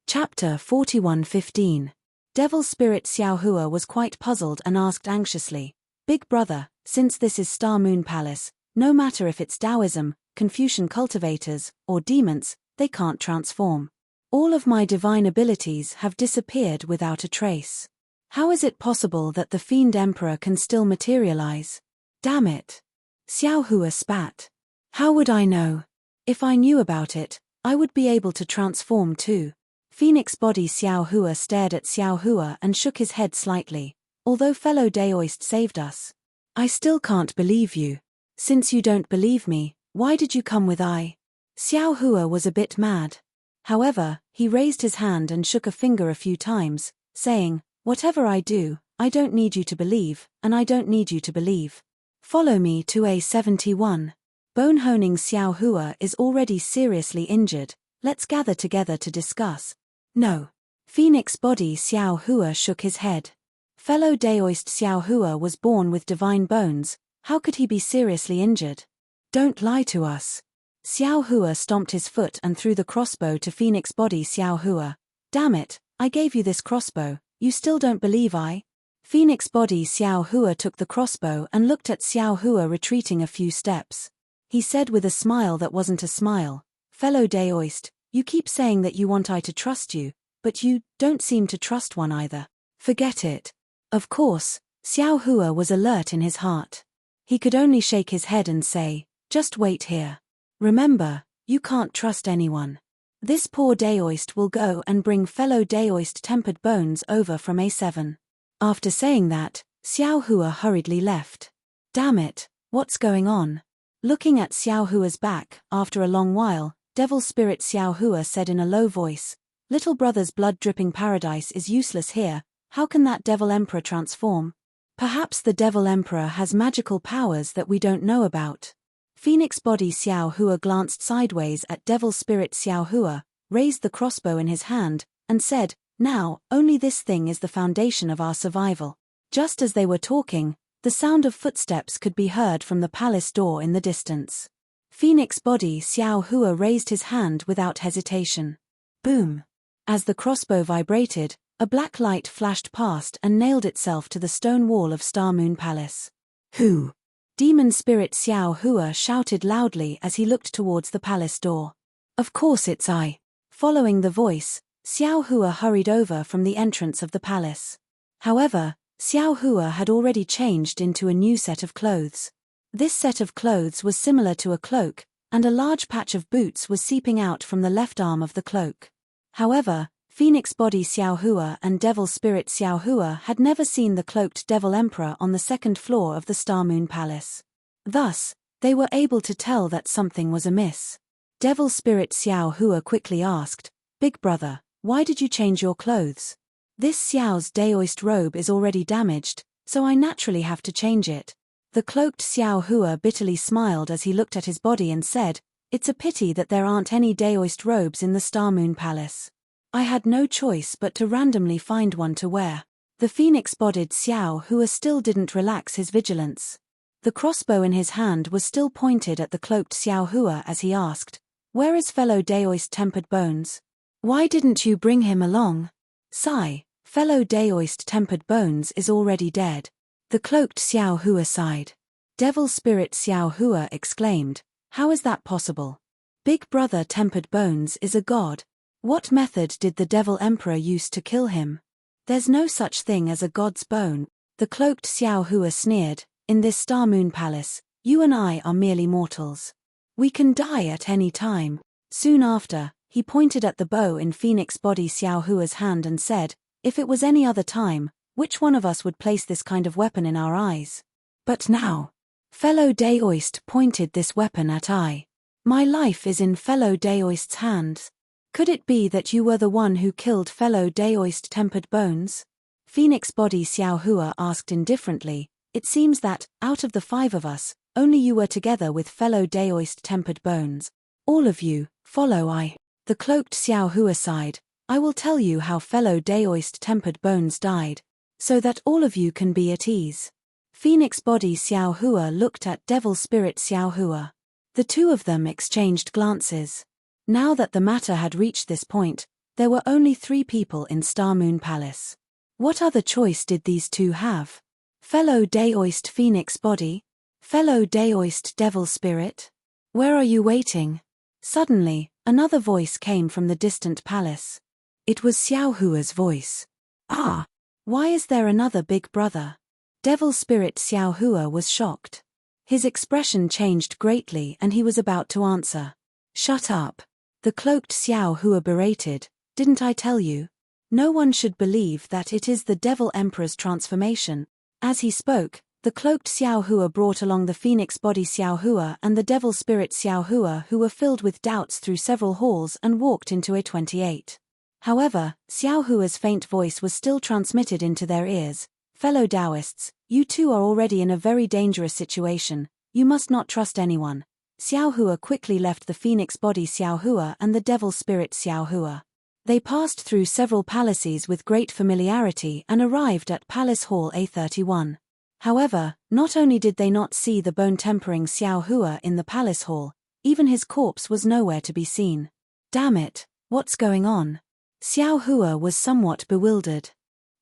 Chapter 41:15. Devil Spirit Xiao Hua was quite puzzled and asked anxiously, "Big brother, since this is Star Moon Palace, no matter if it's Taoism, Confucian cultivators, or demons, they can't transform. All of my divine abilities have disappeared without a trace. How is it possible that the Fiend Emperor can still materialize? Damn it." Xiao Hua spat. "How would I know? If I knew about it, I would be able to transform too." Phoenix body Xiao Hua stared at Xiao Hua and shook his head slightly. "Although fellow Daoist saved us, I still can't believe you. Since you don't believe me, why did you come with I?" Xiao Hua was a bit mad. However, he raised his hand and shook a finger a few times, saying, "Whatever I do, I don't need you to believe, and I don't need you to believe. Follow me to A71. Bone-honing Xiao Hua is already seriously injured, let's gather together to discuss." "No." Phoenix body Xiao Hua shook his head. Fellow Daoist Xiao Hua was born with divine bones, how could he be seriously injured? "Don't lie to us." Xiao Hua stomped his foot and threw the crossbow to Phoenix body Xiao Hua. "Damn it, I gave you this crossbow, you still don't believe I?" Phoenix body Xiao Hua took the crossbow and looked at Xiao Hua retreating a few steps. He said with a smile that wasn't a smile, "Fellow Daoist, you keep saying that you want I to trust you, but you don't seem to trust one either. Forget it." Of course, Xiao Hua was alert in his heart. He could only shake his head and say, "Just wait here. Remember, you can't trust anyone. This poor Daoist will go and bring fellow Daoist tempered bones over from A7. After saying that, Xiao Hua hurriedly left. Damn it, what's going on? Looking at Xiao Hua's back, after a long while, Devil Spirit Xiao Hua said in a low voice, "Little brother's blood-dripping paradise is useless here, how can that Devil Emperor transform? Perhaps the Devil Emperor has magical powers that we don't know about." Phoenix body Xiao Hua glanced sideways at Devil Spirit Xiao Hua, raised the crossbow in his hand, and said, "Now, only this thing is the foundation of our survival." Just as they were talking, the sound of footsteps could be heard from the palace door in the distance. Phoenix body Xiao Hua raised his hand without hesitation. Boom! As the crossbow vibrated, a black light flashed past and nailed itself to the stone wall of Star Moon Palace. "Who?" Demon Spirit Xiao Hua shouted loudly as he looked towards the palace door. "Of course it's I." Following the voice, Xiao Hua hurried over from the entrance of the palace. However, Xiao Hua had already changed into a new set of clothes. This set of clothes was similar to a cloak, and a large patch of boots was seeping out from the left arm of the cloak. However, Phoenix body Xiao Hua and Devil Spirit Xiao Hua had never seen the cloaked Devil Emperor on the second floor of the Star Moon Palace. Thus, they were able to tell that something was amiss. Devil Spirit Xiao Hua quickly asked, "Big brother, why did you change your clothes?" This Xiao's daoist robe is already damaged, so I naturally have to change it. The cloaked Xiao Hua bitterly smiled as he looked at his body and said, "It's a pity that there aren't any daoist robes in the Star Moon Palace. I had no choice but to randomly find one to wear." The phoenix-bodied Xiao Hua still didn't relax his vigilance. The crossbow in his hand was still pointed at the cloaked Xiao Hua as he asked, "Where is fellow daoist Tempered Bones? Why didn't you bring him along?" "Sigh, fellow daoist Tempered Bones is already dead." The cloaked Xiao Hua sighed. Devil Spirit Xiao Hua exclaimed, "How is that possible? Big Brother Tempered Bones is a god. What method did the Devil Emperor use to kill him? There's no such thing as a god's bone." The cloaked Xiao Hua sneered, "In this Star Moon Palace, you and I are merely mortals. We can die at any time." Soon after, he pointed at the bow in Phoenix Body Xiao Hua's hand and said, "If it was any other time, which one of us would place this kind of weapon in our eyes? But now, fellow daoist pointed this weapon at I. My life is in fellow daoist's hands. Could it be that you were the one who killed fellow daoist Tempered Bones?" Phoenix Body Xiao Hua asked indifferently, "It seems that, out of the 5 of us, only you were together with fellow daoist Tempered Bones. All of you, follow I." The cloaked Xiao Hua sighed, "I will tell you how fellow daoist Tempered Bones died, so that all of you can be at ease." Phoenix Body Xiao Hua looked at Devil Spirit Xiao Hua. The two of them exchanged glances. Now that the matter had reached this point, there were only 3 people in Star Moon Palace. What other choice did these two have? Fellow daoist Phoenix Body? Fellow daoist Devil Spirit? Where are you waiting? Suddenly, another voice came from the distant palace. It was Xiao Hua's voice. "Ah! Why is there another big brother?" Devil Spirit Xiao Hua was shocked. His expression changed greatly and he was about to answer. "Shut up." The cloaked Xiao Hua berated, "Didn't I tell you? No one should believe that it is the Devil Emperor's transformation." As he spoke, the cloaked Xiao Hua brought along the Phoenix Body Xiao Hua and the Devil Spirit Xiao Hua, who were filled with doubts through several halls and walked into A28. However, Xiao Hua's faint voice was still transmitted into their ears. "Fellow Taoists, you two are already in a very dangerous situation. You must not trust anyone." Xiao Hua quickly left the Phoenix Body Xiao Hua and the Devil Spirit Xiao Hua. They passed through several palaces with great familiarity and arrived at Palace Hall A31. However, not only did they not see the bone-tempering Xiao Hua in the Palace Hall, even his corpse was nowhere to be seen. "Damn it, what's going on?" Xiao Hua was somewhat bewildered.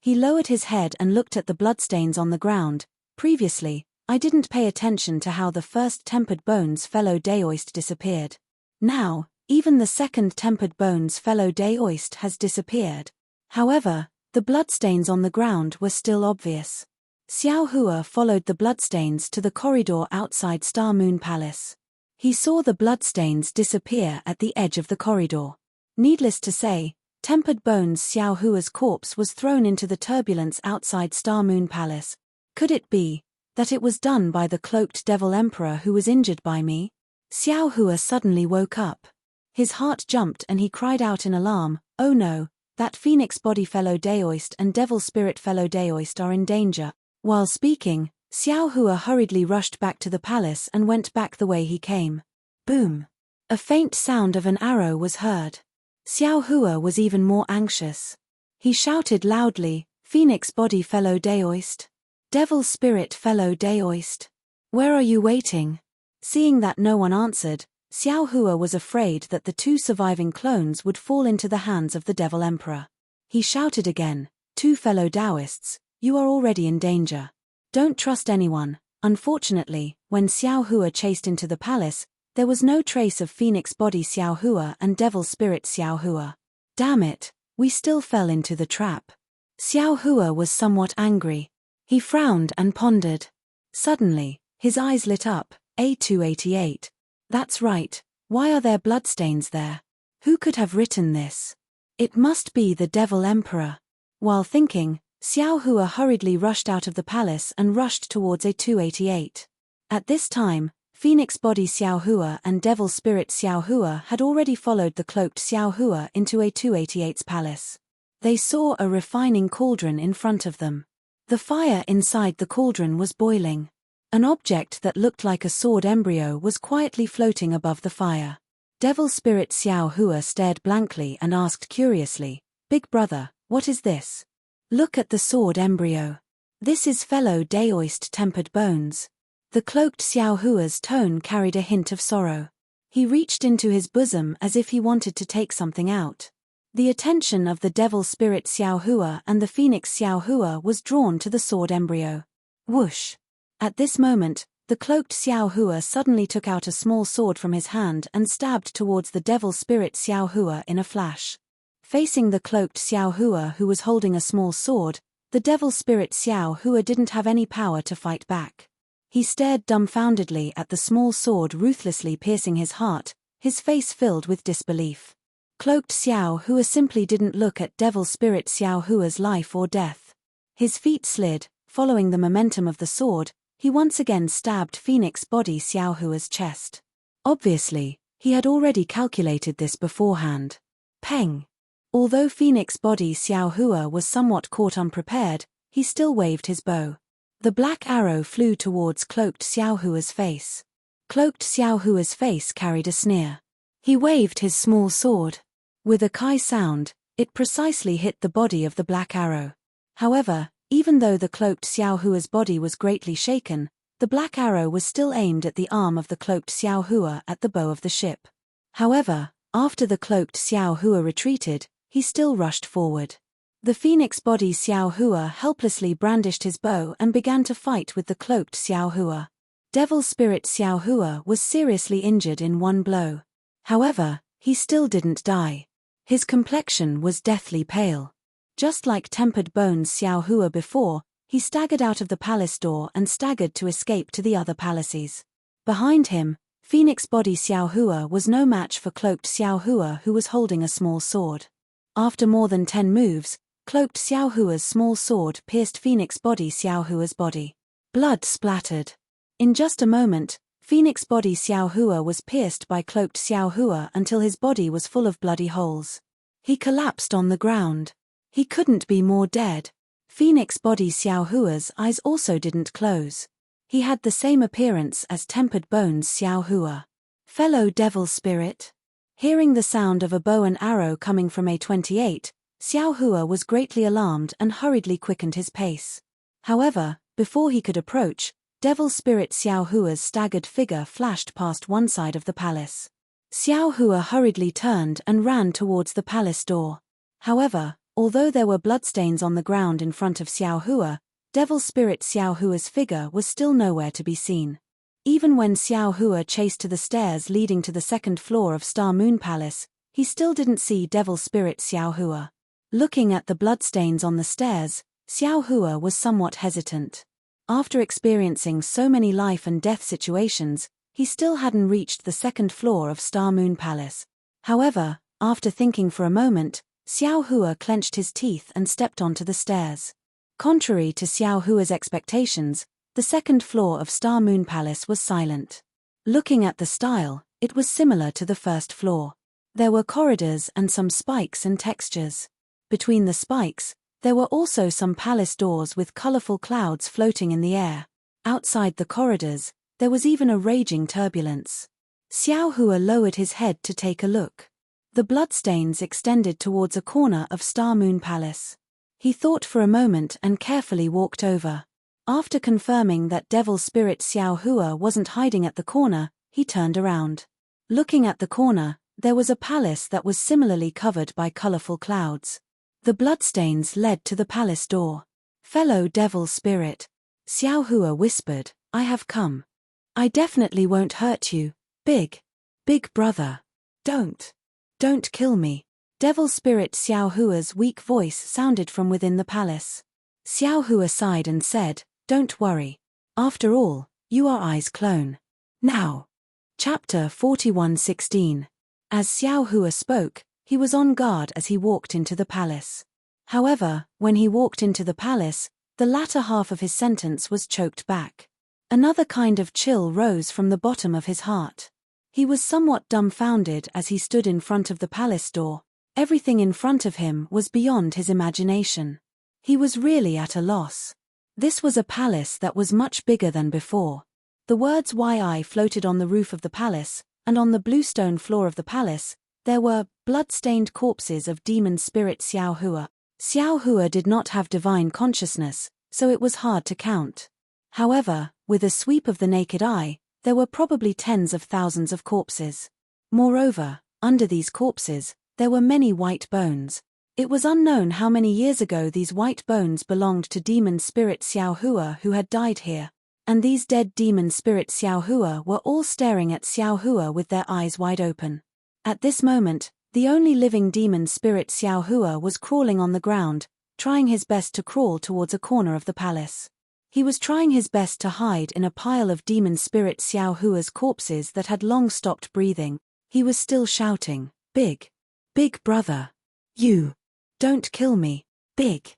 He lowered his head and looked at the bloodstains on the ground. "Previously, I didn't pay attention to how the first Tempered Bones fellow daoist disappeared. Now, even the second Tempered Bones fellow daoist has disappeared." However, the bloodstains on the ground were still obvious. Xiao Hua followed the bloodstains to the corridor outside Star Moon Palace. He saw the bloodstains disappear at the edge of the corridor. Needless to say, Tempered Bones Xiao Hua's corpse was thrown into the turbulence outside Star Moon Palace. Could it be that it was done by the cloaked Devil Emperor who was injured by me? Xiao Hua suddenly woke up. His heart jumped and he cried out in alarm, "Oh no, that Phoenix Body fellow daoist and Devil Spirit fellow daoist are in danger." While speaking, Xiao Hua hurriedly rushed back to the palace and went back the way he came. Boom! A faint sound of an arrow was heard. Xiao Hua was even more anxious. He shouted loudly, "Phoenix Body fellow daoist? Devil Spirit fellow daoist? Where are you waiting?" Seeing that no one answered, Xiao Hua was afraid that the 2 surviving clones would fall into the hands of the Devil Emperor. He shouted again, "Two fellow Taoists, you are already in danger. Don't trust anyone." Unfortunately, when Xiao Hua chased into the palace, there was no trace of Phoenix Body Xiao Hua and Devil Spirit Xiao Hua. "Damn it, we still fell into the trap." Xiao Hua was somewhat angry. He frowned and pondered. Suddenly, his eyes lit up. A288. "That's right, why are there bloodstains there? Who could have written this? It must be the Devil Emperor." While thinking, Xiao Hua hurriedly rushed out of the palace and rushed towards A288. At this time, Phoenix Body Xiao Hua and Devil Spirit Xiao Hua had already followed the cloaked Xiao Hua into A288's palace. They saw a refining cauldron in front of them. The fire inside the cauldron was boiling. An object that looked like a sword embryo was quietly floating above the fire. Devil Spirit Xiao Hua stared blankly and asked curiously, "Big brother, what is this?" "Look at the sword embryo. This is fellow Daoist tempered bones." The cloaked Xiao Hua's tone carried a hint of sorrow. He reached into his bosom as if he wanted to take something out. The attention of the Devil Spirit Xiao Hua and the Phoenix Xiao Hua was drawn to the sword embryo. Whoosh! At this moment, the cloaked Xiao Hua suddenly took out a small sword from his hand and stabbed towards the Devil Spirit Xiao Hua in a flash. Facing the cloaked Xiao Hua who was holding a small sword, the Devil Spirit Xiao Hua didn't have any power to fight back. He stared dumbfoundedly at the small sword ruthlessly piercing his heart, his face filled with disbelief. Cloaked Xiao Hua simply didn't look at Devil Spirit Xiao Hua's life or death. His feet slid, following the momentum of the sword. He once again stabbed Phoenix Body Xiao Hua's chest. Obviously, he had already calculated this beforehand. Peng! Although Phoenix Body Xiao Hua was somewhat caught unprepared, he still waved his bow. The black arrow flew towards cloaked Xiao Hua's face. Cloaked Xiao Hua's face carried a sneer. He waved his small sword. With a kai sound, it precisely hit the body of the black arrow. However, even though the cloaked Xiao Hua's body was greatly shaken, the black arrow was still aimed at the arm of the cloaked Xiao Hua at the bow of the ship. However, after the cloaked Xiao Hua retreated, he still rushed forward. The Phoenix Body Xiao Hua helplessly brandished his bow and began to fight with the cloaked Xiao Hua. Devil Spirit Xiao Hua was seriously injured in one blow. However, he still didn't die. His complexion was deathly pale. Just like Tempered Bones Xiao Hua before, he staggered out of the palace door and staggered to escape to the other palaces. Behind him, Phoenix Body Xiao Hua was no match for Cloaked Xiao Hua who was holding a small sword. After more than 10 moves, Cloaked Xiao Hua's small sword pierced Phoenix Body Xiao Hua's body. Blood splattered. In just a moment, Phoenix Body Xiao Hua was pierced by Cloaked Xiao Hua until his body was full of bloody holes. He collapsed on the ground. He couldn't be more dead. Phoenix Body Xiao Hua's eyes also didn't close. He had the same appearance as Tempered Bones Xiao Hua. Fellow Devil Spirit. Hearing the sound of a bow and arrow coming from A28, Xiao Hua was greatly alarmed and hurriedly quickened his pace. However, before he could approach, Devil Spirit Xiao Hua's staggered figure flashed past one side of the palace. Xiao Hua hurriedly turned and ran towards the palace door. However, although there were bloodstains on the ground in front of Xiao Hua, Devil Spirit Xiao Hua's figure was still nowhere to be seen. Even when Xiao Hua chased to the stairs leading to the second floor of Star Moon Palace, he still didn't see Devil Spirit Xiao Hua. Looking at the bloodstains on the stairs, Xiao Hua was somewhat hesitant. After experiencing so many life and death situations, he still hadn't reached the second floor of Star Moon Palace. However, after thinking for a moment, Xiao Hua clenched his teeth and stepped onto the stairs. Contrary to Xiao Hua's expectations, the second floor of Star Moon Palace was silent. Looking at the style, it was similar to the first floor. There were corridors and some spikes and textures. Between the spikes, there were also some palace doors with colorful clouds floating in the air. Outside the corridors, there was even a raging turbulence. Xiao Hua lowered his head to take a look. The bloodstains extended towards a corner of Star Moon Palace. He thought for a moment and carefully walked over. After confirming that Devil Spirit Xiao Hua wasn't hiding at the corner, he turned around. Looking at the corner, there was a palace that was similarly covered by colorful clouds. The bloodstains led to the palace door. "Fellow Devil Spirit," Xiao Hua whispered, "I have come. I definitely won't hurt you, big brother. Don't kill me." Devil Spirit Xiao Hua's weak voice sounded from within the palace. Xiao Hua sighed and said, "Don't worry. After all, you are I's clone. Now." Chapter 41:16. As Xiao Hua spoke, he was on guard as he walked into the palace. However, when he walked into the palace, the latter half of his sentence was choked back. Another kind of chill rose from the bottom of his heart. He was somewhat dumbfounded as he stood in front of the palace door. Everything in front of him was beyond his imagination. He was really at a loss. This was a palace that was much bigger than before. The words "YI" floated on the roof of the palace, and on the bluestone floor of the palace, there were blood-stained corpses of demon spirit Xiao Hua. Xiao Hua did not have divine consciousness, so it was hard to count. However, with a sweep of the naked eye, there were probably tens of thousands of corpses. Moreover, under these corpses, there were many white bones. It was unknown how many years ago these white bones belonged to demon spirit Xiao Hua who had died here. And these dead demon spirit Xiao Hua were all staring at Xiao Hua with their eyes wide open. At this moment, the only living demon spirit Xiao Hua was crawling on the ground, trying his best to crawl towards a corner of the palace. He was trying his best to hide in a pile of demon spirit Xiao Hua's corpses that had long stopped breathing. He was still shouting, "Big brother. You. Don't kill me. Big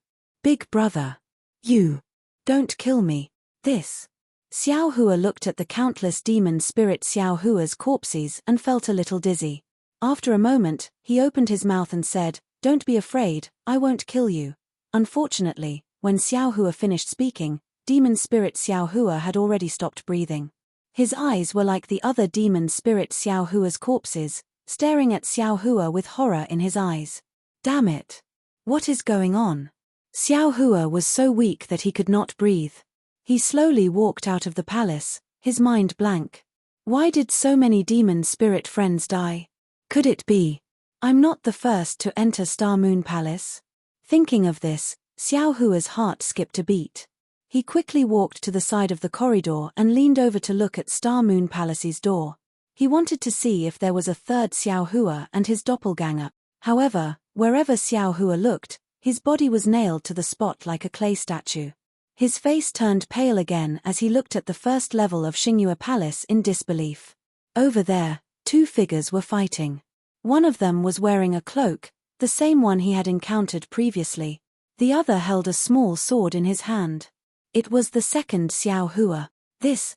brother. You. Don't kill me." This. Xiao Hua looked at the countless demon spirit Xiao Hua's corpses and felt a little dizzy. After a moment, he opened his mouth and said, "Don't be afraid, I won't kill you." Unfortunately, when Xiao Hua finished speaking, demon spirit Xiao Hua had already stopped breathing. His eyes were like the other demon spirit Xiao Hua's corpses, staring at Xiao Hua with horror in his eyes. Damn it! What is going on? Xiao Hua was so weak that he could not breathe. He slowly walked out of the palace, his mind blank. Why did so many demon spirit friends die? Could it be I'm not the first to enter Star Moon Palace? Thinking of this, Xiao Hua's heart skipped a beat. He quickly walked to the side of the corridor and leaned over to look at Star Moon Palace's door. He wanted to see if there was a third Xiao Hua and his doppelganger. However, wherever Xiao Hua looked, his body was nailed to the spot like a clay statue. His face turned pale again as he looked at the first level of Xingyue Palace in disbelief. Over there, two figures were fighting. One of them was wearing a cloak, the same one he had encountered previously. The other held a small sword in his hand. It was the second Xiao Hua. This.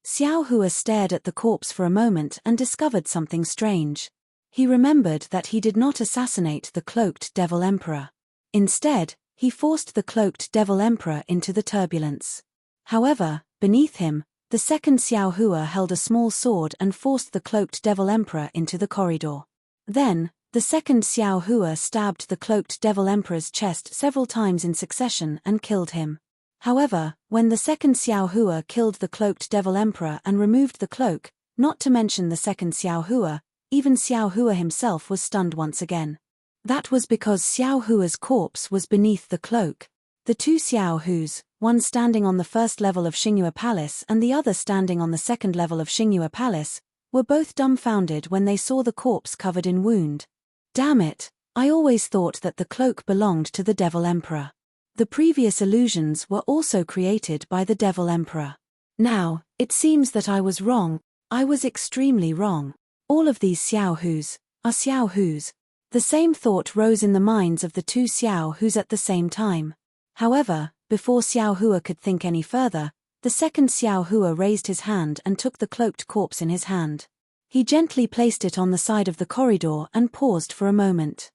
Xiao Hua stared at the corpse for a moment and discovered something strange. He remembered that he did not assassinate the cloaked Devil Emperor. Instead, he forced the cloaked Devil Emperor into the turbulence. However, beneath him, the second Xiao Hua held a small sword and forced the cloaked Devil Emperor into the corridor. Then, the second Xiao Hua stabbed the cloaked Devil Emperor's chest several times in succession and killed him. However, when the second Xiao Hua killed the cloaked Devil Emperor and removed the cloak, not to mention the second Xiao Hua, even Xiao Hua himself was stunned once again. That was because Xiao Hua's corpse was beneath the cloak. The two Xiao Huas, one standing on the first level of Xingyue Palace and the other standing on the second level of Xingyue Palace, were both dumbfounded when they saw the corpse covered in wound. Damn it, I always thought that the cloak belonged to the Devil Emperor. The previous illusions were also created by the Devil Emperor. Now, it seems that I was wrong. I was extremely wrong. All of these Xiao Huas are Xiao Huas. The same thought rose in the minds of the two Xiao Huas at the same time. However, before Xiao Hua could think any further, the second Xiao Hua raised his hand and took the cloaked corpse in his hand. He gently placed it on the side of the corridor and paused for a moment.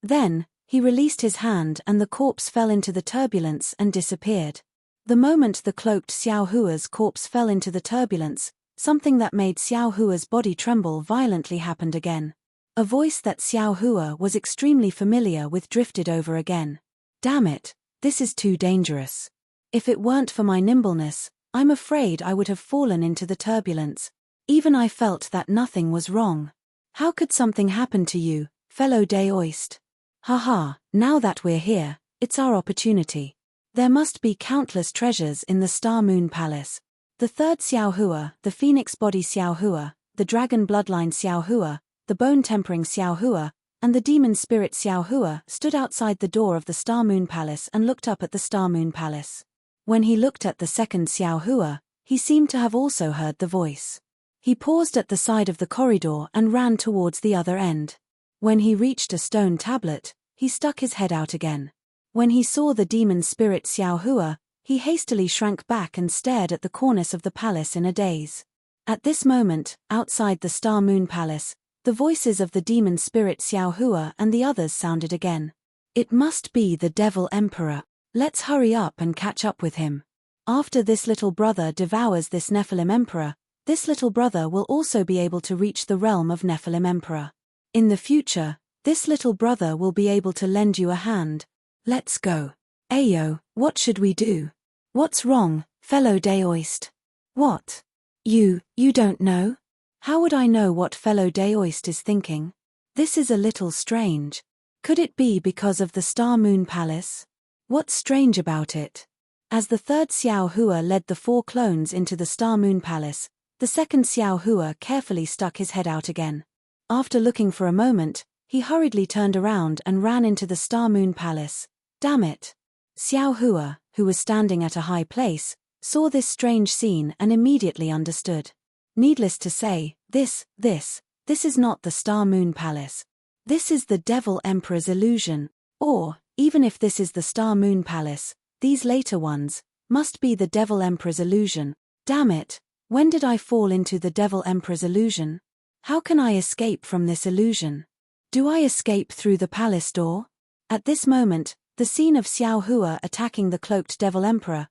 Then, he released his hand and the corpse fell into the turbulence and disappeared. The moment the cloaked Xiao Hua's corpse fell into the turbulence, something that made Xiao Hua's body tremble violently happened again. A voice that Xiao Hua was extremely familiar with drifted over again. Damn it, this is too dangerous. If it weren't for my nimbleness, I'm afraid I would have fallen into the turbulence. Even I felt that nothing was wrong. How could something happen to you, fellow Daoist? Haha, now that we're here, it's our opportunity. There must be countless treasures in the Star Moon Palace. The third Xiao Hua, the Phoenix Body Xiao Hua, the Dragon Bloodline Xiao Hua, the Bone Tempering Xiao Hua, and the Demon Spirit Xiao Hua stood outside the door of the Star Moon Palace and looked up at the Star Moon Palace. When he looked at the second Xiao Hua, he seemed to have also heard the voice. He paused at the side of the corridor and ran towards the other end. When he reached a stone tablet, he stuck his head out again. When he saw the Demon Spirit Xiao Hua, he hastily shrank back and stared at the cornice of the palace in a daze. At this moment, outside the Star Moon Palace, The voices of the demon spirit Xiao Hua and the others sounded again. It must be the Devil Emperor. Let's hurry up and catch up with him. After this little brother devours this Nephilim Emperor, this little brother will also be able to reach the realm of Nephilim Emperor. In the future, this little brother will be able to lend you a hand. Let's go. Ayo, what should we do? What's wrong, fellow Daoist? What? You don't know? How would I know what fellow Daoist is thinking? This is a little strange. Could it be because of the Star Moon Palace? What's strange about it? As the third Xiao Hua led the 4 clones into the Star Moon Palace, the second Xiao Hua carefully stuck his head out again. After looking for a moment, he hurriedly turned around and ran into the Star Moon Palace. Damn it! Xiao Hua, who was standing at a high place, saw this strange scene and immediately understood. Needless to say, this is not the Star Moon Palace. This is the Devil Emperor's illusion, or, even if this is the Star Moon Palace, these later ones must be the Devil Emperor's illusion. Damn it, when did I fall into the Devil Emperor's illusion? How can I escape from this illusion? Do I escape through the palace door? At this moment, the scene of Xiao Hua attacking the cloaked Devil Emperor,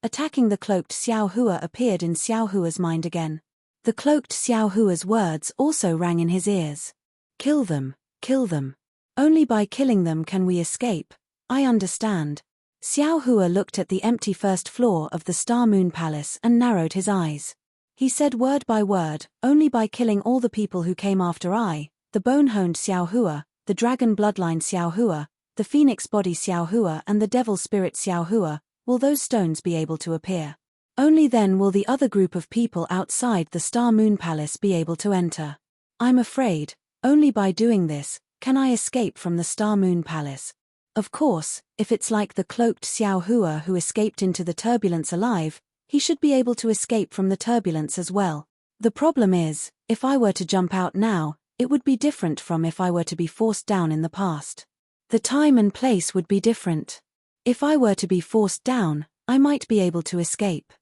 attacking the cloaked Xiao Hua appeared in Xiao Hua's mind again. The cloaked Xiao Hua's words also rang in his ears. Kill them, kill them. Only by killing them can we escape. I understand. Xiao Hua looked at the empty first floor of the Star Moon Palace and narrowed his eyes. He said word by word, only by killing all the people who came after I, the bone-honed Xiao Hua, the dragon bloodline Xiao Hua, the phoenix body Xiao Hua and the devil spirit Xiao Hua, will those stones be able to appear. Only then will the other group of people outside the Star Moon Palace be able to enter. I'm afraid, only by doing this, can I escape from the Star Moon Palace. Of course, if it's like the cloaked Xiao Hua who escaped into the turbulence alive, he should be able to escape from the turbulence as well. The problem is, if I were to jump out now, it would be different from if I were to be forced down in the past. The time and place would be different. If I were to be forced down, I might be able to escape.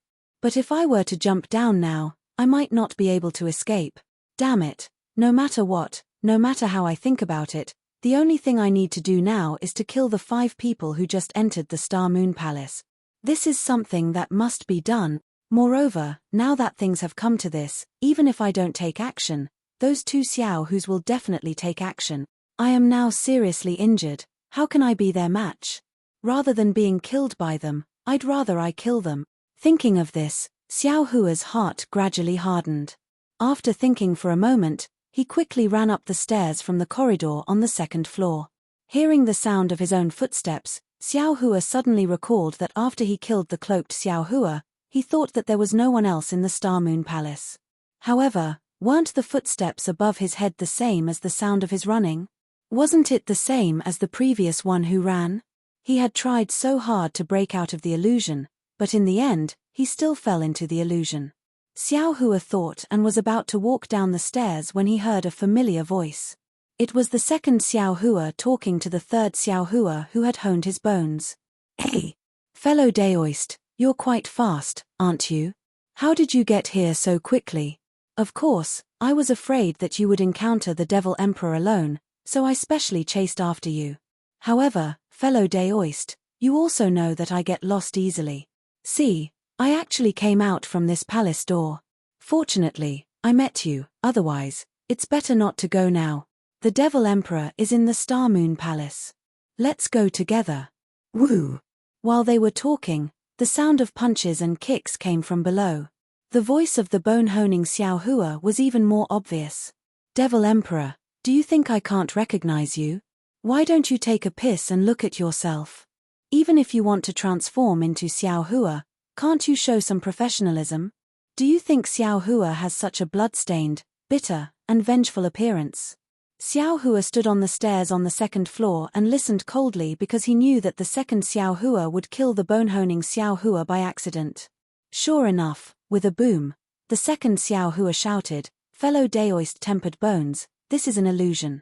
But if I were to jump down now, I might not be able to escape. Damn it, no matter what, no matter how I think about it, the only thing I need to do now is to kill the 5 people who just entered the Star Moon Palace. This is something that must be done. Moreover, now that things have come to this, even if I don't take action, those 2 Xiao Hus will definitely take action. I am now seriously injured. How can I be their match? Rather than being killed by them, I'd rather I kill them. Thinking of this, Xiao Hua's heart gradually hardened. After thinking for a moment, he quickly ran up the stairs from the corridor on the 2nd floor. Hearing the sound of his own footsteps, Xiao Hua suddenly recalled that after he killed the cloaked Xiao Hua, he thought that there was no one else in the Star Moon Palace. However, weren't the footsteps above his head the same as the sound of his running? Wasn't it the same as the previous one who ran? He had tried so hard to break out of the illusion, but in the end, he still fell into the illusion. Xiao Hua thought and was about to walk down the stairs when he heard a familiar voice. It was the 2nd Xiao Hua talking to the 3rd Xiao Hua who had honed his bones. Hey, fellow Daoist, you're quite fast, aren't you? How did you get here so quickly? Of course, I was afraid that you would encounter the Devil Emperor alone, so I specially chased after you. However, fellow Daoist, you also know that I get lost easily. See, I actually came out from this palace door. Fortunately, I met you, otherwise, it's better not to go now. The Devil Emperor is in the Star Moon Palace. Let's go together. Woo! While they were talking, the sound of punches and kicks came from below. The voice of the bone-honing Xiao Hua was even more obvious. Devil Emperor, do you think I can't recognize you? Why don't you take a piss and look at yourself? Even if you want to transform into Xiao Hua, can't you show some professionalism? Do you think Xiao Hua has such a blood-stained, bitter, and vengeful appearance? Xiao Hua stood on the stairs on the 2nd floor and listened coldly because he knew that the 2nd Xiao Hua would kill the bone-honing Xiao Hua by accident. Sure enough, with a boom, the 2nd Xiao Hua shouted, "Fellow Daoist tempered bones, this is an illusion.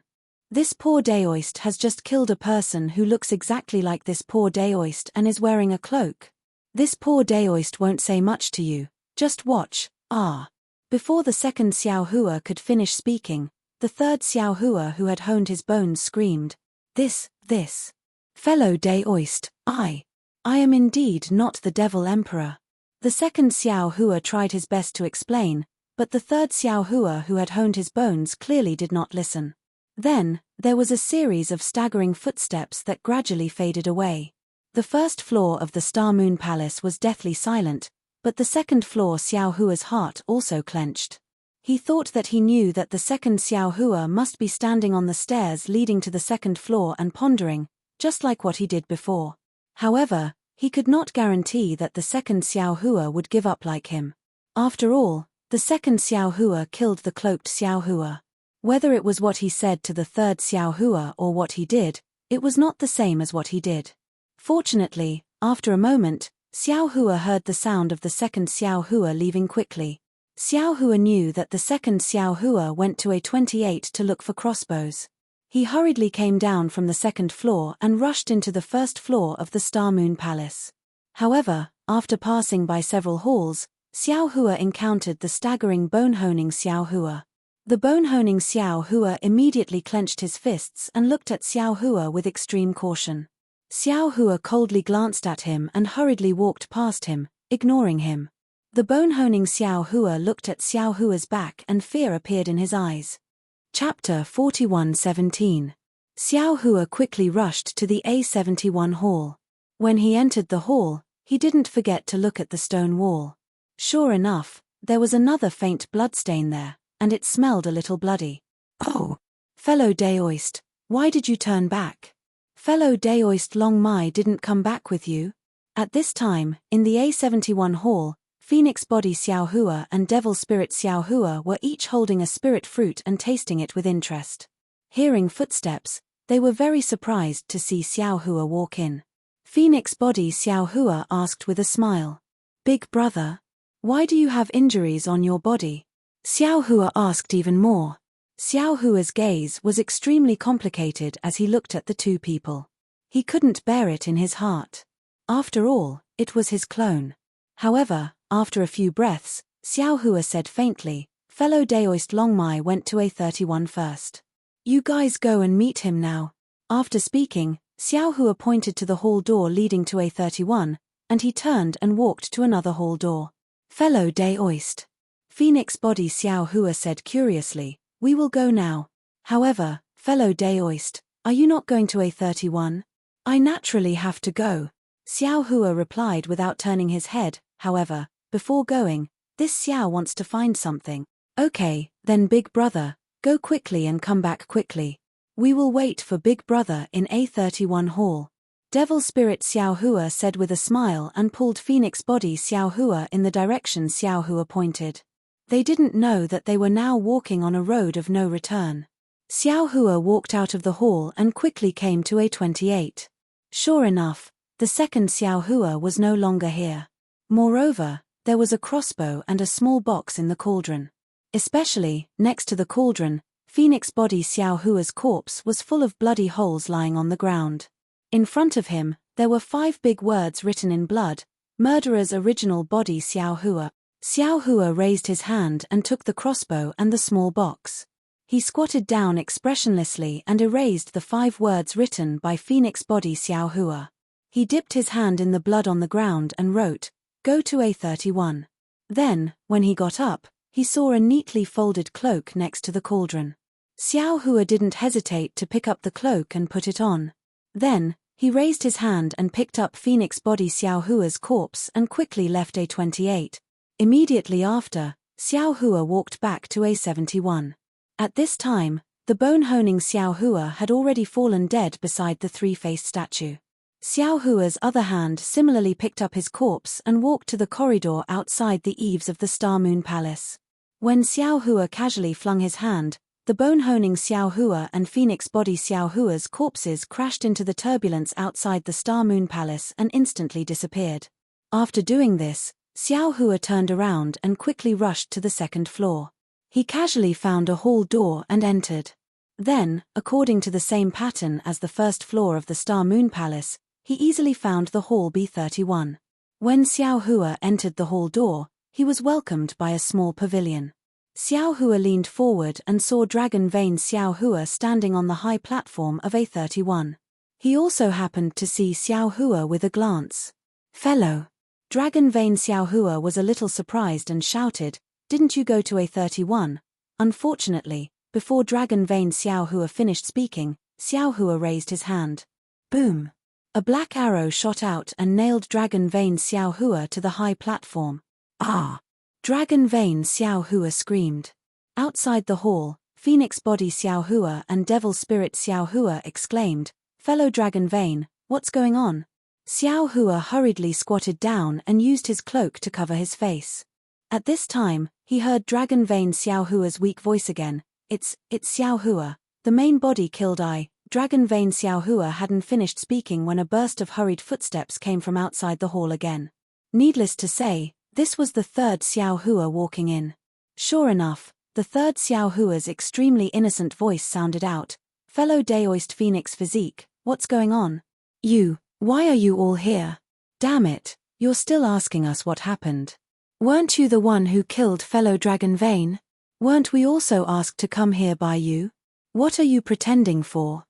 This poor Daoist has just killed a person who looks exactly like this poor Daoist and is wearing a cloak. This poor Daoist won't say much to you, just watch, ah." Before the 2nd Xiao Hua could finish speaking, The third Xiao Hua who had honed his bones screamed, This. Fellow Daoist, I am indeed not the Devil Emperor. The second Xiao Hua tried his best to explain, but the third Xiao Hua who had honed his bones clearly did not listen. Then, there was a series of staggering footsteps that gradually faded away. The first floor of the Star Moon Palace was deathly silent, but the second floor Xiao Hua's heart also clenched. He thought that he knew that the second Xiao Hua must be standing on the stairs leading to the second floor and pondering, just like what he did before. However, he could not guarantee that the second Xiao Hua would give up like him. After all, the second Xiao Hua killed the cloaked Xiao Hua. Whether it was what he said to the third Xiao Hua or what he did, it was not the same as what he did. Fortunately, after a moment, Xiao Hua heard the sound of the second Xiao Hua leaving quickly. Xiao Hua knew that the second Xiao Hua went to A28 to look for crossbows. He hurriedly came down from the second floor and rushed into the first floor of the Star Moon Palace. However, after passing by several halls, Xiao Hua encountered the staggering bone-honing Xiao Hua. The bone-honing Xiao Hua immediately clenched his fists and looked at Xiao Hua with extreme caution. Xiao Hua coldly glanced at him and hurriedly walked past him, ignoring him. The bone-honing Xiao Hua looked at Xiao Hua's back and fear appeared in his eyes. Chapter 41:17. Xiao Hua quickly rushed to the A71 hall. When he entered the hall, he didn't forget to look at the stone wall. Sure enough, there was another faint bloodstain there, and it smelled a little bloody. Oh! Fellow Daoist, why did you turn back? Fellow Daoist Long Mai didn't come back with you? At this time, in the A71 hall, Phoenix Body Xiao Hua and Devil Spirit Xiao Hua were each holding a spirit fruit and tasting it with interest. Hearing footsteps, they were very surprised to see Xiao Hua walk in. Phoenix Body Xiao Hua asked with a smile, Big brother, why do you have injuries on your body? Xiao Hua asked even more. Xiao Hua's gaze was extremely complicated as he looked at the two people. He couldn't bear it in his heart. After all, it was his clone. However, after a few breaths, Xiao Hua said faintly, Fellow Daoist Long Mai went to A31 first. You guys go and meet him now. After speaking, Xiao Hua pointed to the hall door leading to A31, and he turned and walked to another hall door. Fellow Daoist. Phoenix Body Xiao Hua said curiously, We will go now. However, fellow Daoist, are you not going to A31? I naturally have to go. Xiao Hua replied without turning his head. However, before going, this Xiao wants to find something. Okay, then Big Brother, go quickly and come back quickly. We will wait for Big Brother in A31 hall. Devil Spirit Xiao Hua said with a smile and pulled Phoenix Body Xiao Hua in the direction Xiao Hua pointed. They didn't know that they were now walking on a road of no return. Xiao Hua walked out of the hall and quickly came to A28. Sure enough, the second Xiao Hua was no longer here. Moreover, there was a crossbow and a small box in the cauldron. Especially, next to the cauldron, Phoenix Body Xiao Hua's corpse was full of bloody holes lying on the ground. In front of him, there were 5 big words written in blood, Murderer's Original Body Xiao Hua. Xiao Hua raised his hand and took the crossbow and the small box. He squatted down expressionlessly and erased the 5 words written by Phoenix Body Xiao Hua. He dipped his hand in the blood on the ground and wrote, Go to A31. Then, when he got up, he saw a neatly folded cloak next to the cauldron. Xiao Hua didn't hesitate to pick up the cloak and put it on. Then, he raised his hand and picked up Phoenix Body Xiao Hua's corpse and quickly left A28. Immediately after, Xiao Hua walked back to A71. At this time, the bone-honing Xiao Hua had already fallen dead beside the 3-faced statue. Xiao Hua's other hand similarly picked up his corpse and walked to the corridor outside the eaves of the Star Moon Palace. When Xiao Hua casually flung his hand, the bone-honing Xiao Hua and Phoenix Body Xiao Hua's corpses crashed into the turbulence outside the Star Moon Palace and instantly disappeared. After doing this, Xiao Hua turned around and quickly rushed to the second floor. He casually found a hall door and entered. Then, according to the same pattern as the first floor of the Star Moon Palace, he easily found the hall B31. When Xiao Hua entered the hall door, he was welcomed by a small pavilion. Xiao Hua leaned forward and saw Dragon Vein Xiao Hua standing on the high platform of A31. He also happened to see Xiao Hua with a glance. "Fellow." Dragon Vein Xiao Hua was a little surprised and shouted, "Didn't you go to A31? Unfortunately, before Dragon Vein Xiao Hua finished speaking, Xiao Hua raised his hand. Boom! A black arrow shot out and nailed Dragon Vein Xiao Hua to the high platform. Ah! Dragon Vein Xiao Hua screamed. Outside the hall, Phoenix Body Xiao Hua and Devil Spirit Xiao Hua exclaimed, "Fellow Dragon Vein, what's going on?" Xiao Hua hurriedly squatted down and used his cloak to cover his face. At this time, he heard Dragon Vein Xiao Hua's weak voice again. It's Xiao Hua. The main body killed I." Dragon Vein Xiao Hua hadn't finished speaking when a burst of hurried footsteps came from outside the hall again. Needless to say, this was the third Xiao Hua walking in. Sure enough, the third Xiao Hua's extremely innocent voice sounded out, "Fellow Daoist Phoenix Physique, what's going on? Why are you all here? Damn it, you're still asking us what happened. Weren't you the one who killed fellow Dragon Vein? Weren't we also asked to come here by you? What are you pretending for?"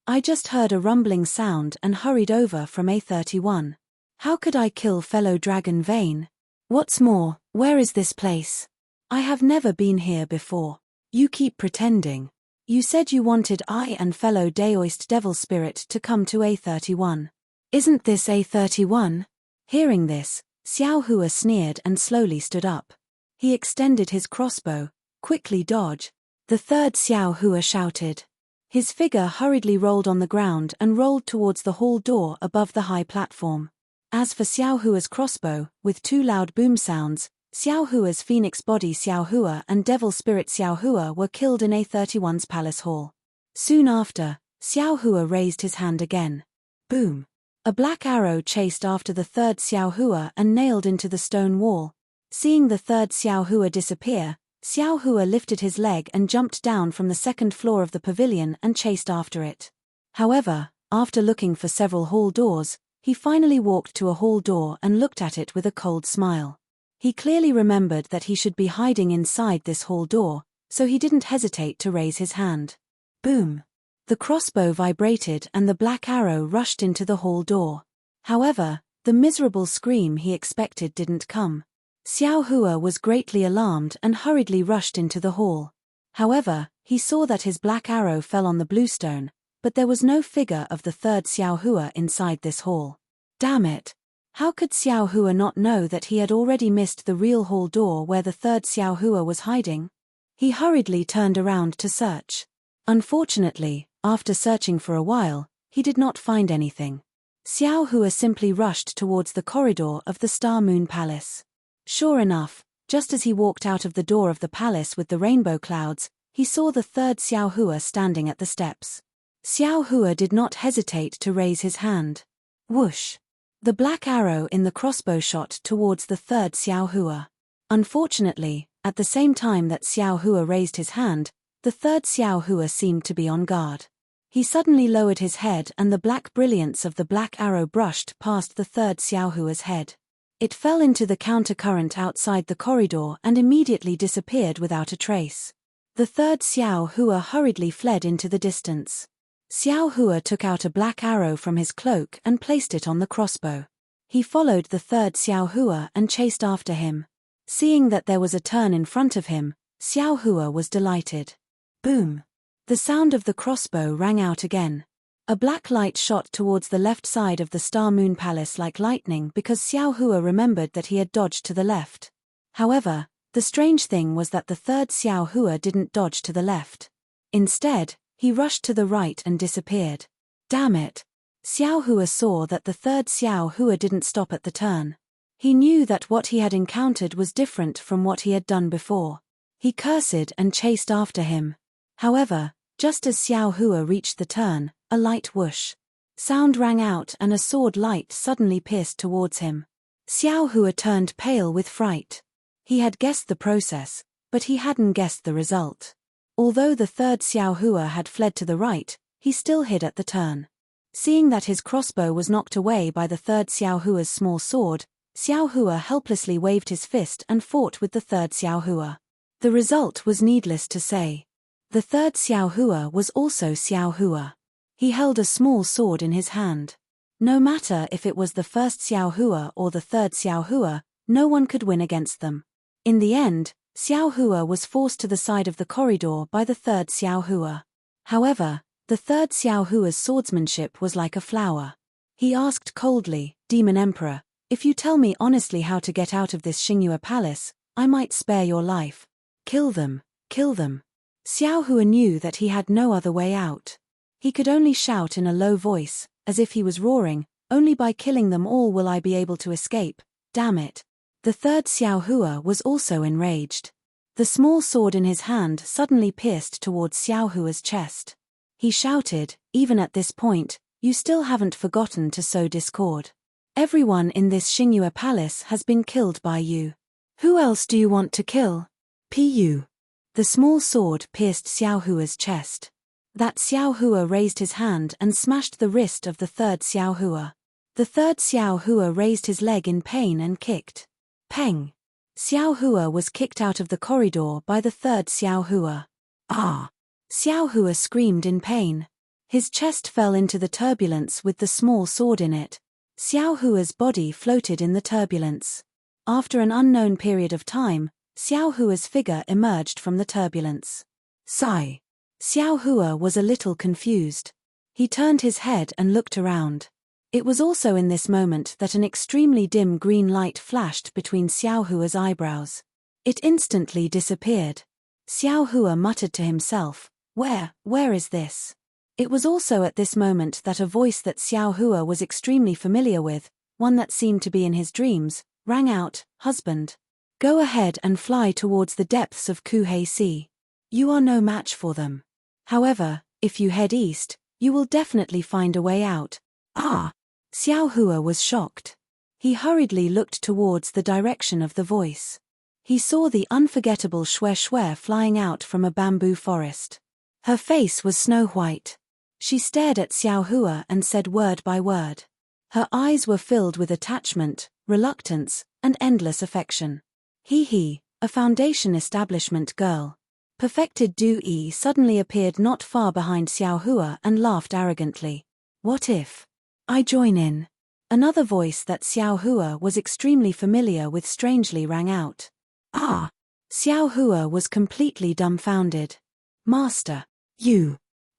I just heard a rumbling sound and hurried over from A31. How could I kill fellow Dragon Vein? What's more, where is this place? I have never been here before. You keep pretending. You said you wanted I and fellow Daoist Devil Spirit to come to A31. Isn't this A31? Hearing this, Xiao Hua sneered and slowly stood up. He extended his crossbow. "Quickly dodge!" the third Xiao Hua shouted. His figure hurriedly rolled on the ground and rolled towards the hall door above the high platform. As for Xiao Hua's crossbow, with two loud boom sounds, Xiao Hua's Phoenix Body Xiao Hua and Devil Spirit Xiao Hua were killed in A31's palace hall. Soon after, Xiao Hua raised his hand again. Boom! A black arrow chased after the third Xiao Hua and nailed into the stone wall. Seeing the third Xiao Hua disappear, Xiao Hua lifted his leg and jumped down from the second floor of the pavilion and chased after it. However, after looking for several hall doors, he finally walked to a hall door and looked at it with a cold smile. He clearly remembered that he should be hiding inside this hall door, so he didn't hesitate to raise his hand. Boom! The crossbow vibrated and the black arrow rushed into the hall door. However, the miserable scream he expected didn't come. Xiao Hua was greatly alarmed and hurriedly rushed into the hall. However, he saw that his black arrow fell on the bluestone, but there was no figure of the third Xiao Hua inside this hall. Damn it! How could Xiao Hua not know that he had already missed the real hall door where the third Xiao Hua was hiding? He hurriedly turned around to search. Unfortunately, after searching for a while, he did not find anything. Xiao Hua simply rushed towards the corridor of the Star Moon Palace. Sure enough, just as he walked out of the door of the palace with the rainbow clouds, he saw the third Xiao Hua standing at the steps. Xiao Hua did not hesitate to raise his hand. Whoosh! The black arrow in the crossbow shot towards the third Xiao Hua. Unfortunately, at the same time that Xiao Hua raised his hand, the third Xiao Hua seemed to be on guard. He suddenly lowered his head and the black brilliance of the black arrow brushed past the third Xiao Hua's head. It fell into the countercurrent outside the corridor and immediately disappeared without a trace. The third Xiao Hua hurriedly fled into the distance. Xiao Hua took out a black arrow from his cloak and placed it on the crossbow. He followed the third Xiao Hua and chased after him. Seeing that there was a turn in front of him, Xiao Hua was delighted. Boom! The sound of the crossbow rang out again. A black light shot towards the left side of the Star Moon Palace like lightning because Xiao Hua remembered that he had dodged to the left. However, the strange thing was that the third Xiao Hua didn't dodge to the left. Instead, he rushed to the right and disappeared. Damn it! Xiao Hua saw that the third Xiao Hua didn't stop at the turn. He knew that what he had encountered was different from what he had done before. He cursed and chased after him. However, just as Xiao Hua reached the turn, a light whoosh sound rang out and a sword light suddenly pierced towards him. Xiao Hua turned pale with fright. He had guessed the process, but he hadn't guessed the result. Although the third Xiao Hua had fled to the right, he still hid at the turn. Seeing that his crossbow was knocked away by the third Xiao Hua's small sword, Xiao Hua helplessly waved his fist and fought with the third Xiao Hua. The result was needless to say. The third Xiao Hua was also Xiao Hua. He held a small sword in his hand. No matter if it was the first Xiao Hua or the third Xiao Hua, no one could win against them. In the end, Xiao Hua was forced to the side of the corridor by the third Xiao Hua. However, the third Xiao Hua's swordsmanship was like a flower. He asked coldly, "Demon Emperor, if you tell me honestly how to get out of this Xingyue palace, I might spare your life. Kill them, kill them." Xiao Hua knew that he had no other way out. He could only shout in a low voice, as if he was roaring, "Only by killing them all will I be able to escape, damn it." The third Xiao Hua was also enraged. The small sword in his hand suddenly pierced towards Xiao Hua's chest. He shouted, "Even at this point, you still haven't forgotten to sow discord. Everyone in this Xingyue palace has been killed by you. Who else do you want to kill? Pu." The small sword pierced Xiao Hua's chest. That Xiao Hua raised his hand and smashed the wrist of the third Xiao Hua. The third Xiao Hua raised his leg in pain and kicked. Peng! Xiao Hua was kicked out of the corridor by the third Xiao Hua. Ah! Xiao Hua screamed in pain. His chest fell into the turbulence with the small sword in it. Xiao Hua's body floated in the turbulence. After an unknown period of time, Xiao Hua's figure emerged from the turbulence. Sigh. Xiao Hua was a little confused. He turned his head and looked around. It was also in this moment that an extremely dim green light flashed between Xiao Hua's eyebrows. It instantly disappeared. Xiao Hua muttered to himself, Where is this?" It was also at this moment that a voice that Xiao Hua was extremely familiar with, one that seemed to be in his dreams, rang out, "Husband. Go ahead and fly towards the depths of Kuhei Sea. You are no match for them. However, if you head east, you will definitely find a way out." Ah! Xiao Hua was shocked. He hurriedly looked towards the direction of the voice. He saw the unforgettable Xue flying out from a bamboo forest. Her face was snow-white. She stared at Xiao Hua and said word by word. Her eyes were filled with attachment, reluctance, and endless affection. He, a foundation establishment girl. Perfected Du Yi suddenly appeared not far behind Xiao Hua and laughed arrogantly. "What if I join in?" Another voice that Xiao Hua was extremely familiar with strangely rang out. Ah! Xiao Hua was completely dumbfounded. "Master,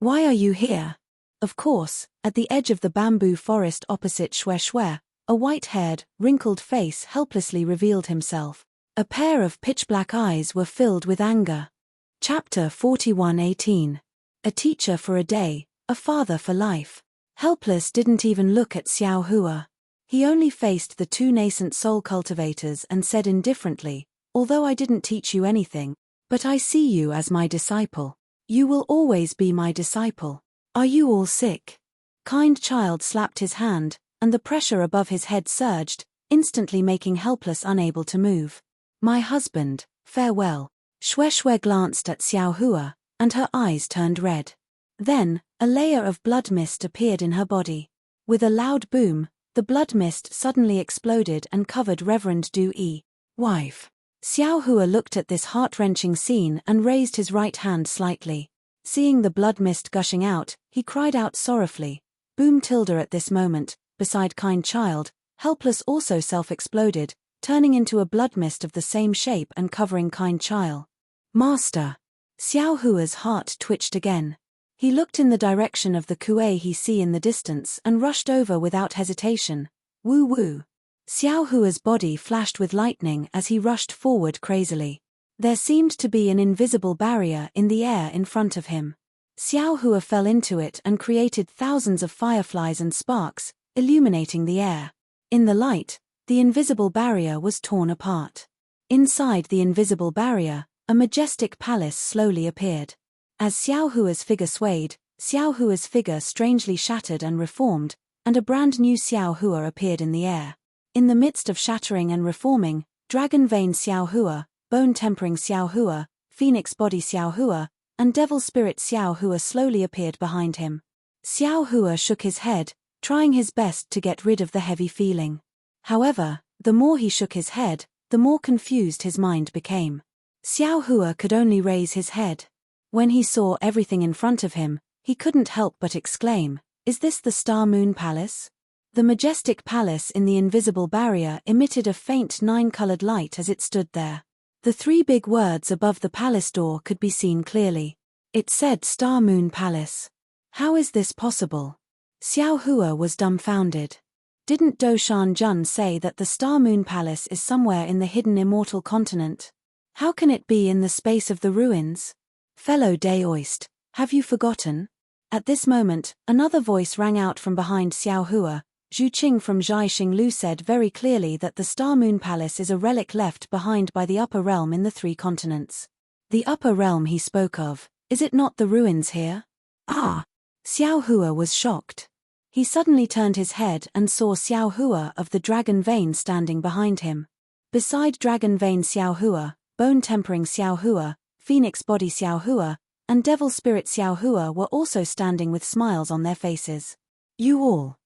why are you here?" Of course, at the edge of the bamboo forest opposite Xue, a white-haired, wrinkled face helplessly revealed himself. A pair of pitch-black eyes were filled with anger. Chapter 41:18. A teacher for a day, a father for life. Helpless didn't even look at Xiao Hua. He only faced the two nascent soul cultivators and said indifferently, "Although I didn't teach you anything, but I see you as my disciple. You will always be my disciple. Are you all sick?" Kind Child slapped his hand, and the pressure above his head surged, instantly making Helpless unable to move. "My husband, farewell." Xue glanced at Xiao Hua, and her eyes turned red. Then, a layer of blood mist appeared in her body. With a loud boom, the blood mist suddenly exploded and covered Reverend Du Yi. "Wife." Xiao Hua looked at this heart-wrenching scene and raised his right hand slightly. Seeing the blood mist gushing out, he cried out sorrowfully. Boom tilde at this moment, beside Kind Child, Helpless also self-exploded, turning into a blood mist of the same shape and covering Kind Child. "Master." Xiao Hua's heart twitched again. He looked in the direction of the Kuei he see in the distance and rushed over without hesitation. Woo woo. Xiao Hua's body flashed with lightning as he rushed forward crazily. There seemed to be an invisible barrier in the air in front of him. Xiao Hua fell into it and created thousands of fireflies and sparks, illuminating the air. In the light, the invisible barrier was torn apart. Inside the invisible barrier, a majestic palace slowly appeared. As Xiao Hua's figure swayed, Xiao Hua's figure strangely shattered and reformed, and a brand new Xiao Hua appeared in the air. In the midst of shattering and reforming, Dragon Vein Xiao Hua, Bone Tempering Xiao Hua, Phoenix Body Xiao Hua, and Devil Spirit Xiao Hua slowly appeared behind him. Xiao Hua shook his head, trying his best to get rid of the heavy feeling. However, The more he shook his head, the more confused his mind became. Xiao Hua could only raise his head. When he saw everything in front of him, he couldn't help but exclaim, "Is this the Star Moon Palace?" The majestic palace in the invisible barrier emitted a faint 9-colored light as it stood there. The 3 big words above the palace door could be seen clearly. It said Star Moon Palace. How is this possible? Xiao Hua was dumbfounded. Didn't Doshan Jun say that the Star Moon Palace is somewhere in the hidden immortal continent? How can it be in the space of the ruins? Fellow Daoist, have you forgotten? At this moment, another voice rang out from behind Xiao Hua. Zhu Qing from Zhaixing Lu said very clearly that the Star Moon Palace is a relic left behind by the upper realm in the 3 continents. The upper realm he spoke of, is it not the ruins here? Ah! Xiao Hua was shocked. He suddenly turned his head and saw Xiao Hua of the Dragon Vein standing behind him. Beside Dragon Vein Xiao Hua, Bone Tempering Xiao Hua, Phoenix Body Xiao Hua, and Devil Spirit Xiao Hua were also standing with smiles on their faces. You all.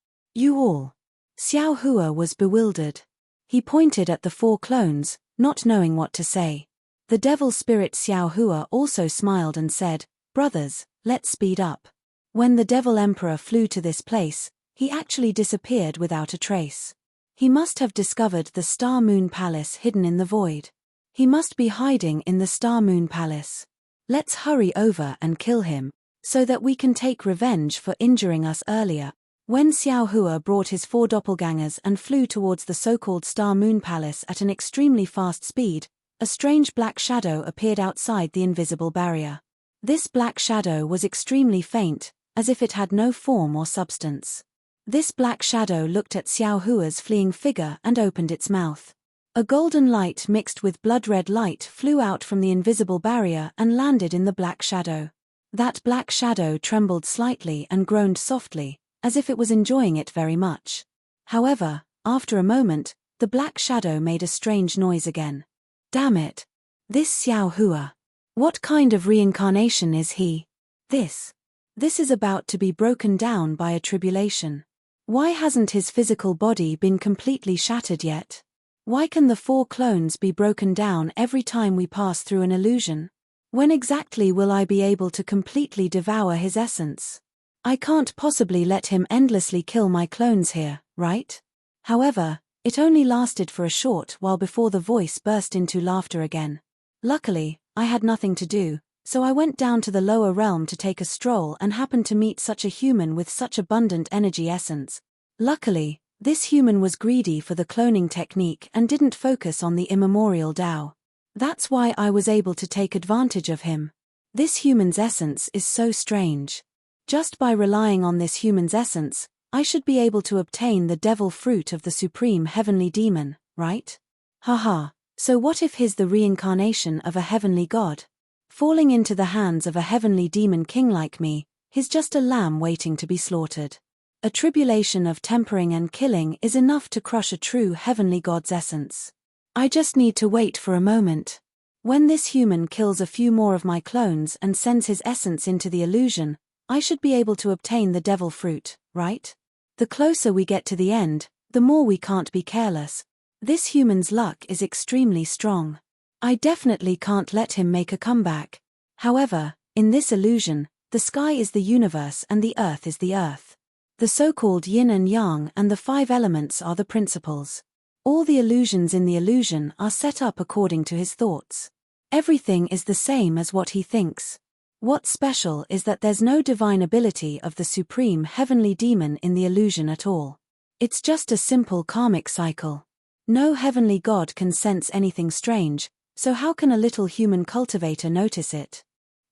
Xiao Hua was bewildered. He pointed at the 4 clones, not knowing what to say. The Devil Spirit Xiao Hua also smiled and said, "Brothers, let's speed up." When the Devil Emperor flew to this place, he actually disappeared without a trace. He must have discovered the Star Moon Palace hidden in the void. He must be hiding in the Star Moon Palace. Let's hurry over and kill him, so that we can take revenge for injuring us earlier. When Xiao Hua brought his 4 doppelgangers and flew towards the so-called Star Moon Palace at an extremely fast speed, a strange black shadow appeared outside the invisible barrier. This black shadow was extremely faint, as if it had no form or substance. This black shadow looked at Xiao Hua's fleeing figure and opened its mouth. A golden light mixed with blood-red light flew out from the invisible barrier and landed in the black shadow. That black shadow trembled slightly and groaned softly, as if it was enjoying it very much. However, after a moment, the black shadow made a strange noise again. Damn it! This Xiao Hua. What kind of reincarnation is he? This is about to be broken down by a tribulation. Why hasn't his physical body been completely shattered yet? Why can the 4 clones be broken down every time we pass through an illusion? When exactly will I be able to completely devour his essence? I can't possibly let him endlessly kill my clones here, right? However, it only lasted for a short while before the voice burst into laughter again. Luckily, I had nothing to do, so I went down to the lower realm to take a stroll and happened to meet such a human with such abundant energy essence. Luckily, this human was greedy for the cloning technique and didn't focus on the immemorial Tao. That's why I was able to take advantage of him. This human's essence is so strange. Just by relying on this human's essence, I should be able to obtain the devil fruit of the supreme heavenly demon, right? Haha, so what if he's the reincarnation of a heavenly god? Falling into the hands of a heavenly demon king like me, he's just a lamb waiting to be slaughtered. A tribulation of tempering and killing is enough to crush a true heavenly god's essence. I just need to wait for a moment. When this human kills a few more of my clones and sends his essence into the illusion, I should be able to obtain the devil fruit, right? The closer we get to the end, the more we can't be careless. This human's luck is extremely strong. I definitely can't let him make a comeback. However, in this illusion, the sky is the universe and the earth is the earth. The so-called yin and yang and the 5 elements are the principles. All the illusions in the illusion are set up according to his thoughts. Everything is the same as what he thinks. What's special is that there's no divine ability of the supreme heavenly demon in the illusion at all. It's just a simple karmic cycle. No heavenly god can sense anything strange, so how can a little human cultivator notice it?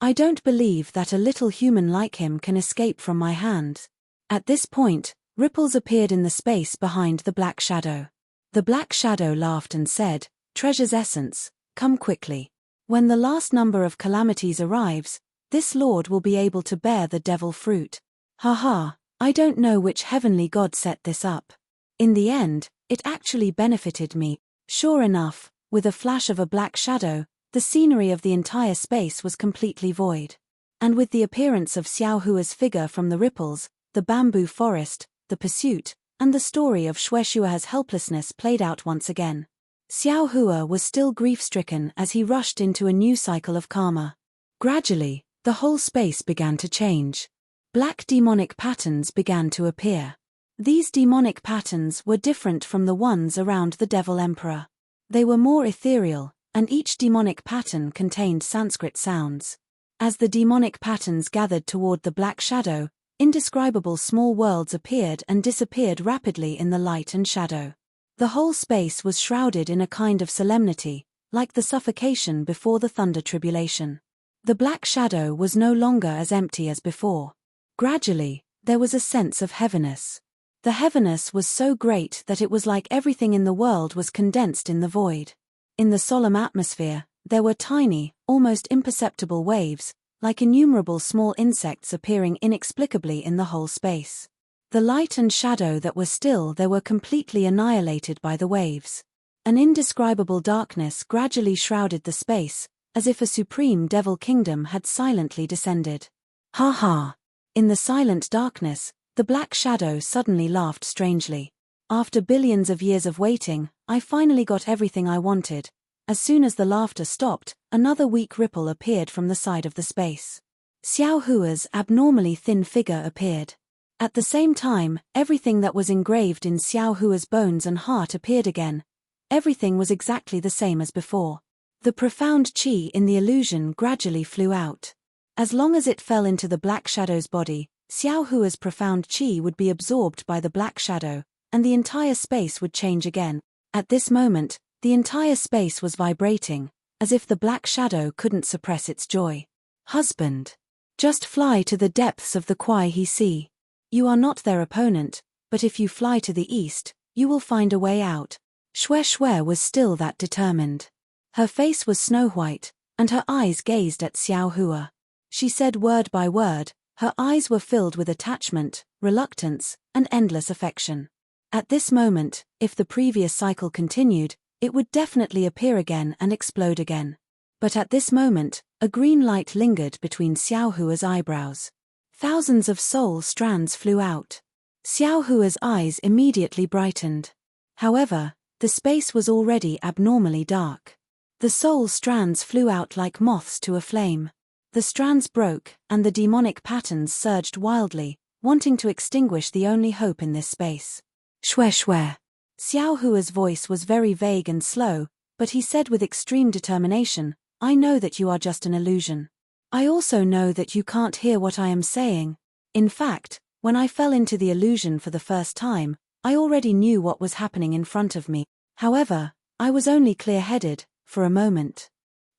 I don't believe that a little human like him can escape from my hand. At this point, ripples appeared in the space behind the black shadow. The black shadow laughed and said, "Treasure's essence, come quickly. When the last number of calamities arrives, this lord will be able to bear the devil fruit." Haha, I don't know which heavenly god set this up. In the end, it actually benefited me. Sure enough, with a flash of a black shadow, the scenery of the entire space was completely void. And with the appearance of Xiao Hua's figure from the ripples, the bamboo forest, the pursuit, and the story of Shueishua's helplessness played out once again. Xiao Hua was still grief-stricken as he rushed into a new cycle of karma. Gradually, the whole space began to change. Black demonic patterns began to appear. These demonic patterns were different from the ones around the Devil Emperor. They were more ethereal, and each demonic pattern contained Sanskrit sounds. As the demonic patterns gathered toward the black shadow, indescribable small worlds appeared and disappeared rapidly in the light and shadow. The whole space was shrouded in a kind of solemnity, like the suffocation before the thunder tribulation. The black shadow was no longer as empty as before. Gradually, there was a sense of heaviness. The heaviness was so great that it was like everything in the world was condensed in the void. In the solemn atmosphere, there were tiny, almost imperceptible waves, like innumerable small insects appearing inexplicably in the whole space. The light and shadow that were still there were completely annihilated by the waves. An indescribable darkness gradually shrouded the space, as if a supreme devil kingdom had silently descended. Ha ha! In the silent darkness, the black shadow suddenly laughed strangely. After billions of years of waiting, I finally got everything I wanted. As soon as the laughter stopped, another weak ripple appeared from the side of the space. Xiao Hua's abnormally thin figure appeared. At the same time, everything that was engraved in Xiao Hua's bones and heart appeared again. Everything was exactly the same as before. The profound qi in the illusion gradually flew out. As long as it fell into the black shadow's body, Xiao Hua's profound qi would be absorbed by the black shadow, and the entire space would change again. At this moment, the entire space was vibrating, as if the black shadow couldn't suppress its joy. Husband. Just fly to the depths of the Kuai He Sea. You are not their opponent, but if you fly to the east, you will find a way out. Shueishui was still that determined. Her face was snow-white, and her eyes gazed at Xiao Hua. She said word by word, her eyes were filled with attachment, reluctance, and endless affection. At this moment, if the previous cycle continued, it would definitely appear again and explode again. But at this moment, a green light lingered between Xiao Hua's eyebrows. Thousands of soul strands flew out. Xiao Hua's eyes immediately brightened. However, the space was already abnormally dark. The soul strands flew out like moths to a flame. The strands broke, and the demonic patterns surged wildly, wanting to extinguish the only hope in this space. Shueishui. Xiao Hua's voice was very vague and slow, but he said with extreme determination, I know that you are just an illusion. I also know that you can't hear what I am saying. In fact, when I fell into the illusion for the first time, I already knew what was happening in front of me. However, I was only clear-headed, for a moment.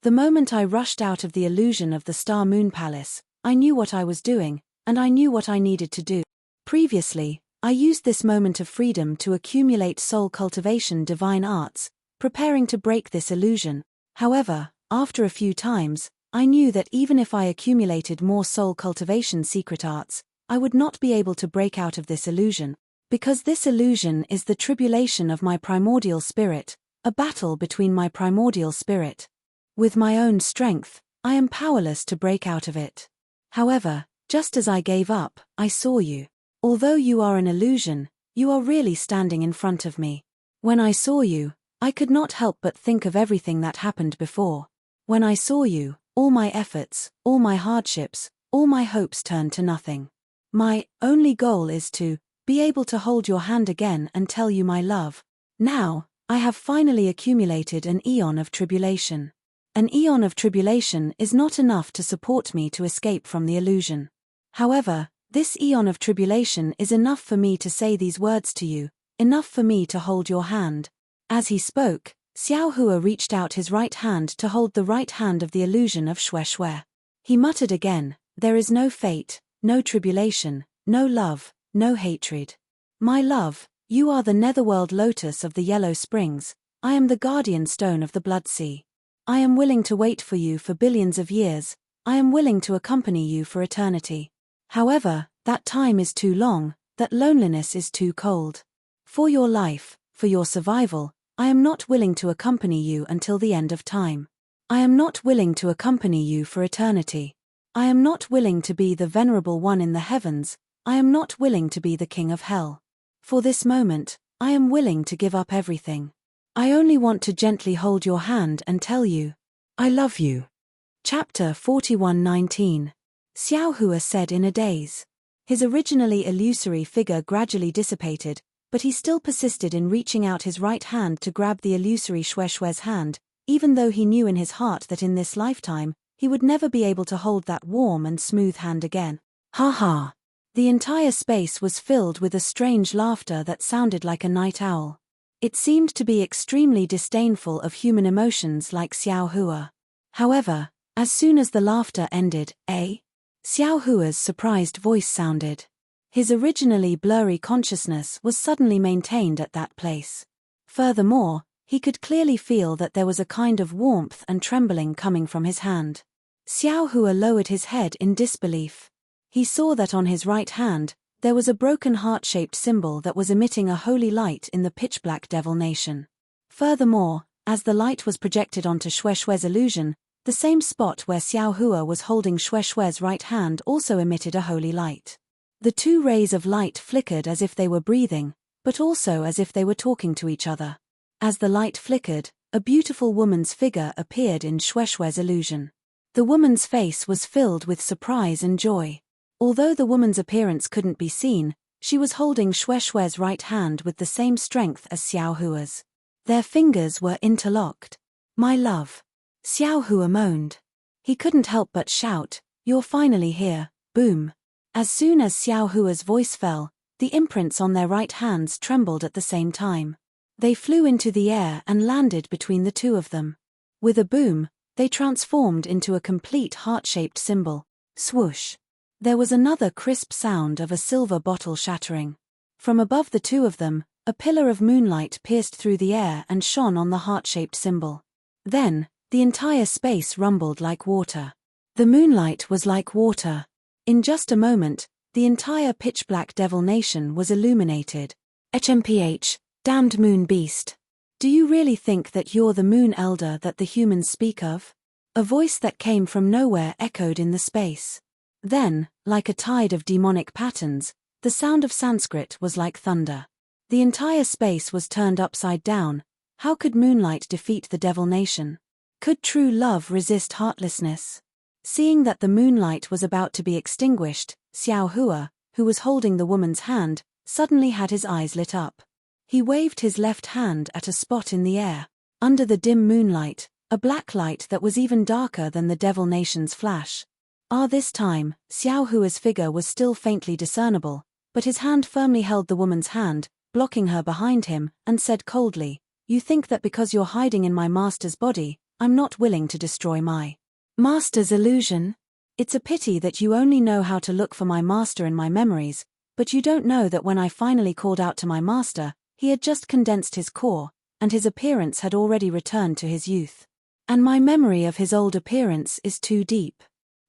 The moment I rushed out of the illusion of the Star Moon Palace, I knew what I was doing, and I knew what I needed to do. Previously, I used this moment of freedom to accumulate soul cultivation divine arts, preparing to break this illusion. However, after a few times, I knew that even if I accumulated more soul cultivation secret arts, I would not be able to break out of this illusion, because this illusion is the tribulation of my primordial spirit, a battle between my primordial spirit. With my own strength, I am powerless to break out of it. However, just as I gave up, I saw you. Although you are an illusion, you are really standing in front of me. When I saw you, I could not help but think of everything that happened before. When I saw you, all my efforts, all my hardships, all my hopes turned to nothing. My only goal is to be able to hold your hand again and tell you my love. Now, I have finally accumulated an eon of tribulation. An eon of tribulation is not enough to support me to escape from the illusion. However, this eon of tribulation is enough for me to say these words to you, enough for me to hold your hand. As he spoke, Xiao Hua reached out his right hand to hold the right hand of the illusion of Shueishui. He muttered again, there is no fate, no tribulation, no love, no hatred. My love, you are the netherworld lotus of the yellow springs, I am the guardian stone of the blood sea. I am willing to wait for you for billions of years, I am willing to accompany you for eternity. However, that time is too long, that loneliness is too cold. For your life, for your survival, I am not willing to accompany you until the end of time. I am not willing to accompany you for eternity. I am not willing to be the venerable one in the heavens, I am not willing to be the king of hell. For this moment, I am willing to give up everything. I only want to gently hold your hand and tell you, I love you. Chapter 41:19. Xiao Hua said in a daze. His originally illusory figure gradually dissipated, but he still persisted in reaching out his right hand to grab the illusory Shue's hand, even though he knew in his heart that in this lifetime, he would never be able to hold that warm and smooth hand again. Ha ha! The entire space was filled with a strange laughter that sounded like a night owl. It seemed to be extremely disdainful of human emotions like Xiao Hua. However, as soon as the laughter ended, Xiao Hua's surprised voice sounded. His originally blurry consciousness was suddenly maintained at that place. Furthermore, he could clearly feel that there was a kind of warmth and trembling coming from his hand. Xiao Hua lowered his head in disbelief. He saw that on his right hand, there was a broken heart-shaped symbol that was emitting a holy light in the pitch-black devil nation. Furthermore, as the light was projected onto Shue's illusion, the same spot where Xiao Hua was holding Shue's right hand also emitted a holy light. The two rays of light flickered as if they were breathing, but also as if they were talking to each other. As the light flickered, a beautiful woman's figure appeared in Shue's illusion. The woman's face was filled with surprise and joy. Although the woman's appearance couldn't be seen, she was holding Shue's right hand with the same strength as Xiao Hua's. Their fingers were interlocked. My love. Xiao Hua moaned. He couldn't help but shout, You're finally here, boom. As soon as Xiao Hua's voice fell, the imprints on their right hands trembled at the same time. They flew into the air and landed between the two of them. With a boom, they transformed into a complete heart-shaped symbol. Swoosh. There was another crisp sound of a silver bottle shattering. From above the two of them, a pillar of moonlight pierced through the air and shone on the heart-shaped symbol. Then, the entire space rumbled like water. The moonlight was like water. In just a moment, the entire pitch-black devil nation was illuminated. HMPH, damned moon beast. Do you really think that you're the moon elder that the humans speak of? A voice that came from nowhere echoed in the space. Then, like a tide of demonic patterns, the sound of Sanskrit was like thunder. The entire space was turned upside down. How could moonlight defeat the devil nation? Could true love resist heartlessness? Seeing that the moonlight was about to be extinguished, Xiao Hua, who was holding the woman's hand, suddenly had his eyes lit up. He waved his left hand at a spot in the air. Under the dim moonlight, a black light that was even darker than the devil nation's flash. This time, Xiao Hua's figure was still faintly discernible, but his hand firmly held the woman's hand, blocking her behind him, and said coldly, You think that because you're hiding in my master's body, I'm not willing to destroy my master's illusion? It's a pity that you only know how to look for my master in my memories, but you don't know that when I finally called out to my master, he had just condensed his core, and his appearance had already returned to his youth. And my memory of his old appearance is too deep.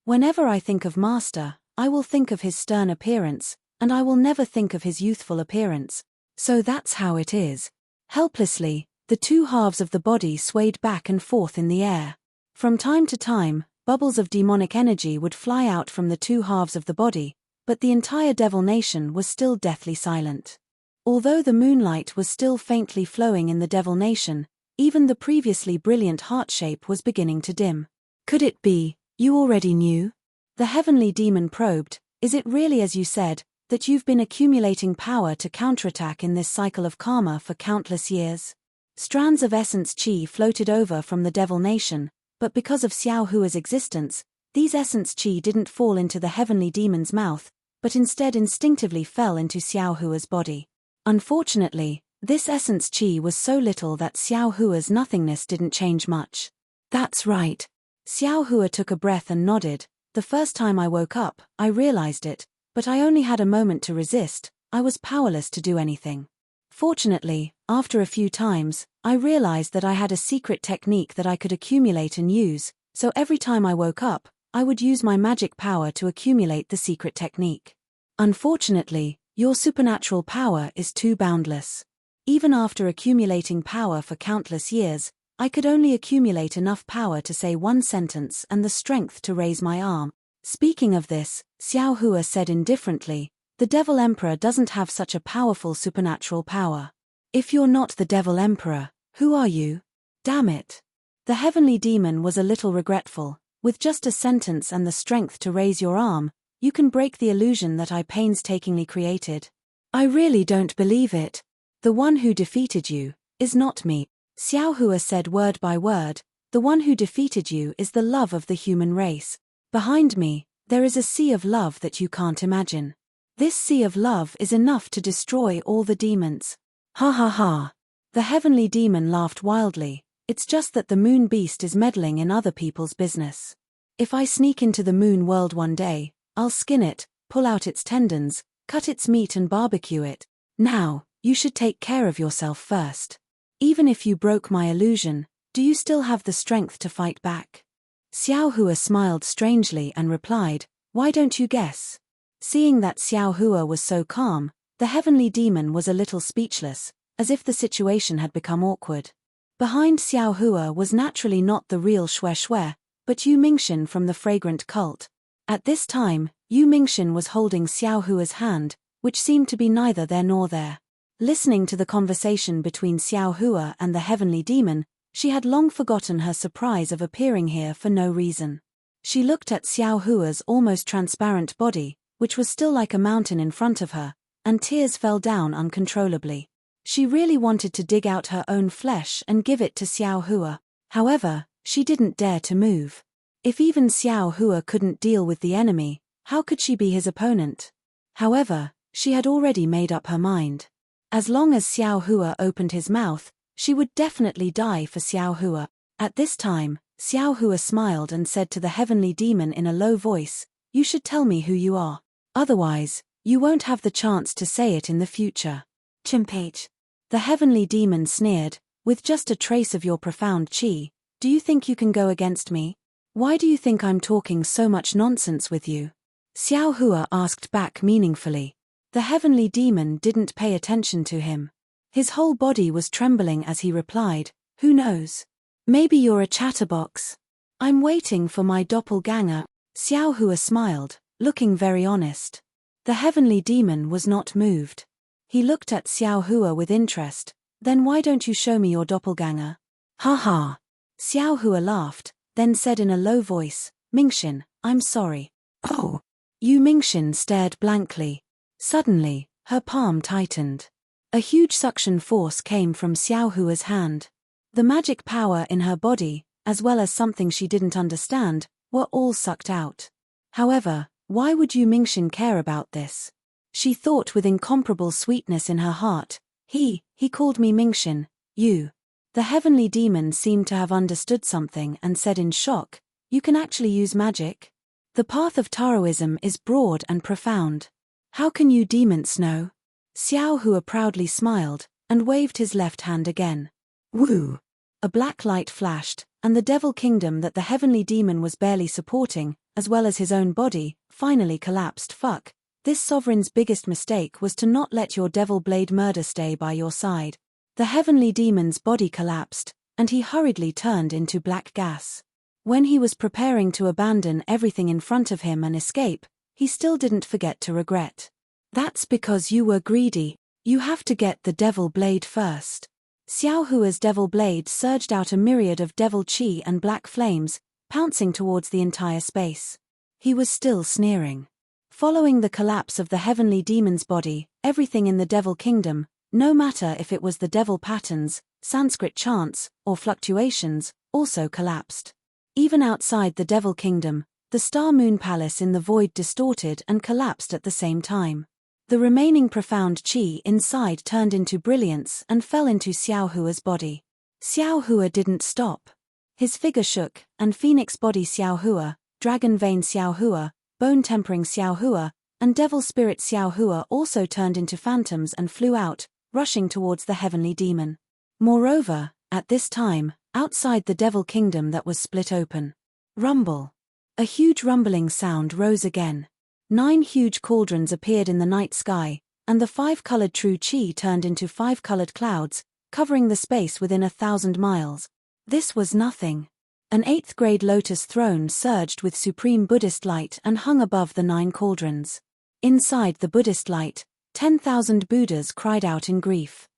Whenever I think of master, I will think of his stern appearance, and I will never think of his youthful appearance. So that's how it is. Helplessly, the two halves of the body swayed back and forth in the air. From time to time, bubbles of demonic energy would fly out from the two halves of the body, but the entire devil nation was still deathly silent. Although the moonlight was still faintly flowing in the devil nation, even the previously brilliant heart shape was beginning to dim. Could it be, you already knew? The heavenly demon probed, Is it really as you said, that you've been accumulating power to counterattack in this cycle of karma for countless years? Strands of essence chi floated over from the devil nation, but because of Xiao Hua's existence, these essence chi didn't fall into the heavenly demon's mouth, but instead instinctively fell into Xiao Hua's body. Unfortunately, this essence chi was so little that Xiao Hua's nothingness didn't change much. That's right. Xiao Hua took a breath and nodded. The first time I woke up, I realized it, but I only had a moment to resist. I was powerless to do anything. Fortunately, after a few times, I realized that I had a secret technique that I could accumulate and use, so every time I woke up, I would use my magic power to accumulate the secret technique. Unfortunately, your supernatural power is too boundless. Even after accumulating power for countless years, I could only accumulate enough power to say one sentence and the strength to raise my arm. Speaking of this, Xiao Hua said indifferently, The Devil Emperor doesn't have such a powerful supernatural power. If you're not the Devil Emperor, who are you? Damn it. The heavenly demon was a little regretful. With just a sentence and the strength to raise your arm, you can break the illusion that I painstakingly created. I really don't believe it. The one who defeated you is not me. Xiao Hua said word by word, the one who defeated you is the love of the human race. Behind me, there is a sea of love that you can't imagine. This sea of love is enough to destroy all the demons. Ha ha ha. The heavenly demon laughed wildly. It's just that the moon beast is meddling in other people's business. If I sneak into the moon world one day, I'll skin it, pull out its tendons, cut its meat and barbecue it. Now, you should take care of yourself first. Even if you broke my illusion, do you still have the strength to fight back? Xiao Hua smiled strangely and replied, why don't you guess? Seeing that Xiao Hua was so calm, the heavenly demon was a little speechless, as if the situation had become awkward. Behind Xiao Hua was naturally not the real Xue Xue, but Yu Mingxin from the fragrant cult. At this time, Yu Mingxin was holding Xiao Hua's hand, which seemed to be neither there nor there. Listening to the conversation between Xiao Hua and the heavenly demon, she had long forgotten her surprise of appearing here for no reason. She looked at Xiao Hua's almost transparent body, which was still like a mountain in front of her, and tears fell down uncontrollably. She really wanted to dig out her own flesh and give it to Xiao Hua. However, she didn't dare to move. If even Xiao Hua couldn't deal with the enemy, how could she be his opponent? However, she had already made up her mind. As long as Xiao Hua opened his mouth, she would definitely die for Xiao Hua. At this time, Xiao Hua smiled and said to the heavenly demon in a low voice, you should tell me who you are. Otherwise, you won't have the chance to say it in the future. Chimpage. The heavenly demon sneered, with just a trace of your profound chi, do you think you can go against me? Why do you think I'm talking so much nonsense with you? Xiao Hua asked back meaningfully. The heavenly demon didn't pay attention to him. His whole body was trembling as he replied, who knows? Maybe you're a chatterbox. I'm waiting for my doppelganger. Xiao Hua smiled, looking very honest. The heavenly demon was not moved. He looked at Xiao Hua with interest. Then why don't you show me your doppelganger? Ha ha. Xiao Hua laughed, then said in a low voice, Mingxin, I'm sorry. Oh. Yu Mingxin stared blankly. Suddenly, her palm tightened. A huge suction force came from Xiao Hua's hand. The magic power in her body, as well as something she didn't understand, were all sucked out. However, why would Yu Mingxin care about this? She thought with incomparable sweetness in her heart, he called me Mingxin, you. The heavenly demon seemed to have understood something and said in shock, you can actually use magic? The path of Taoism is broad and profound. How can you demons know? Xiao Hua proudly smiled, and waved his left hand again. Woo! A black light flashed, and the devil kingdom that the heavenly demon was barely supporting, as well as his own body, finally collapsed. Fuck. This sovereign's biggest mistake was to not let your devil blade murder stay by your side. The heavenly demon's body collapsed, and he hurriedly turned into black gas. When he was preparing to abandon everything in front of him and escape, he still didn't forget to regret. That's because you were greedy. You have to get the devil blade first. Xiao Hua's devil blade surged out a myriad of devil chi and black flames, pouncing towards the entire space. He was still sneering. Following the collapse of the heavenly demon's body, everything in the devil kingdom, no matter if it was the devil patterns, Sanskrit chants, or fluctuations, also collapsed. Even outside the devil kingdom, the star moon palace in the void distorted and collapsed at the same time. The remaining profound chi inside turned into brilliance and fell into Xiao Hua's body. Xiao Hua didn't stop. His figure shook, and phoenix body Xiao Hua, dragon vein Xiao Hua, bone-tempering Xiao Hua, and devil spirit Xiao Hua also turned into phantoms and flew out, rushing towards the heavenly demon. Moreover, at this time, outside the devil kingdom that was split open. Rumble. A huge rumbling sound rose again. 9 huge cauldrons appeared in the night sky, and the 5-colored true chi turned into 5-colored clouds, covering the space within 1,000 miles. This was nothing. An 8th-grade lotus throne surged with supreme Buddhist light and hung above the 9 cauldrons. Inside the Buddhist light, 10,000 Buddhas cried out in grief.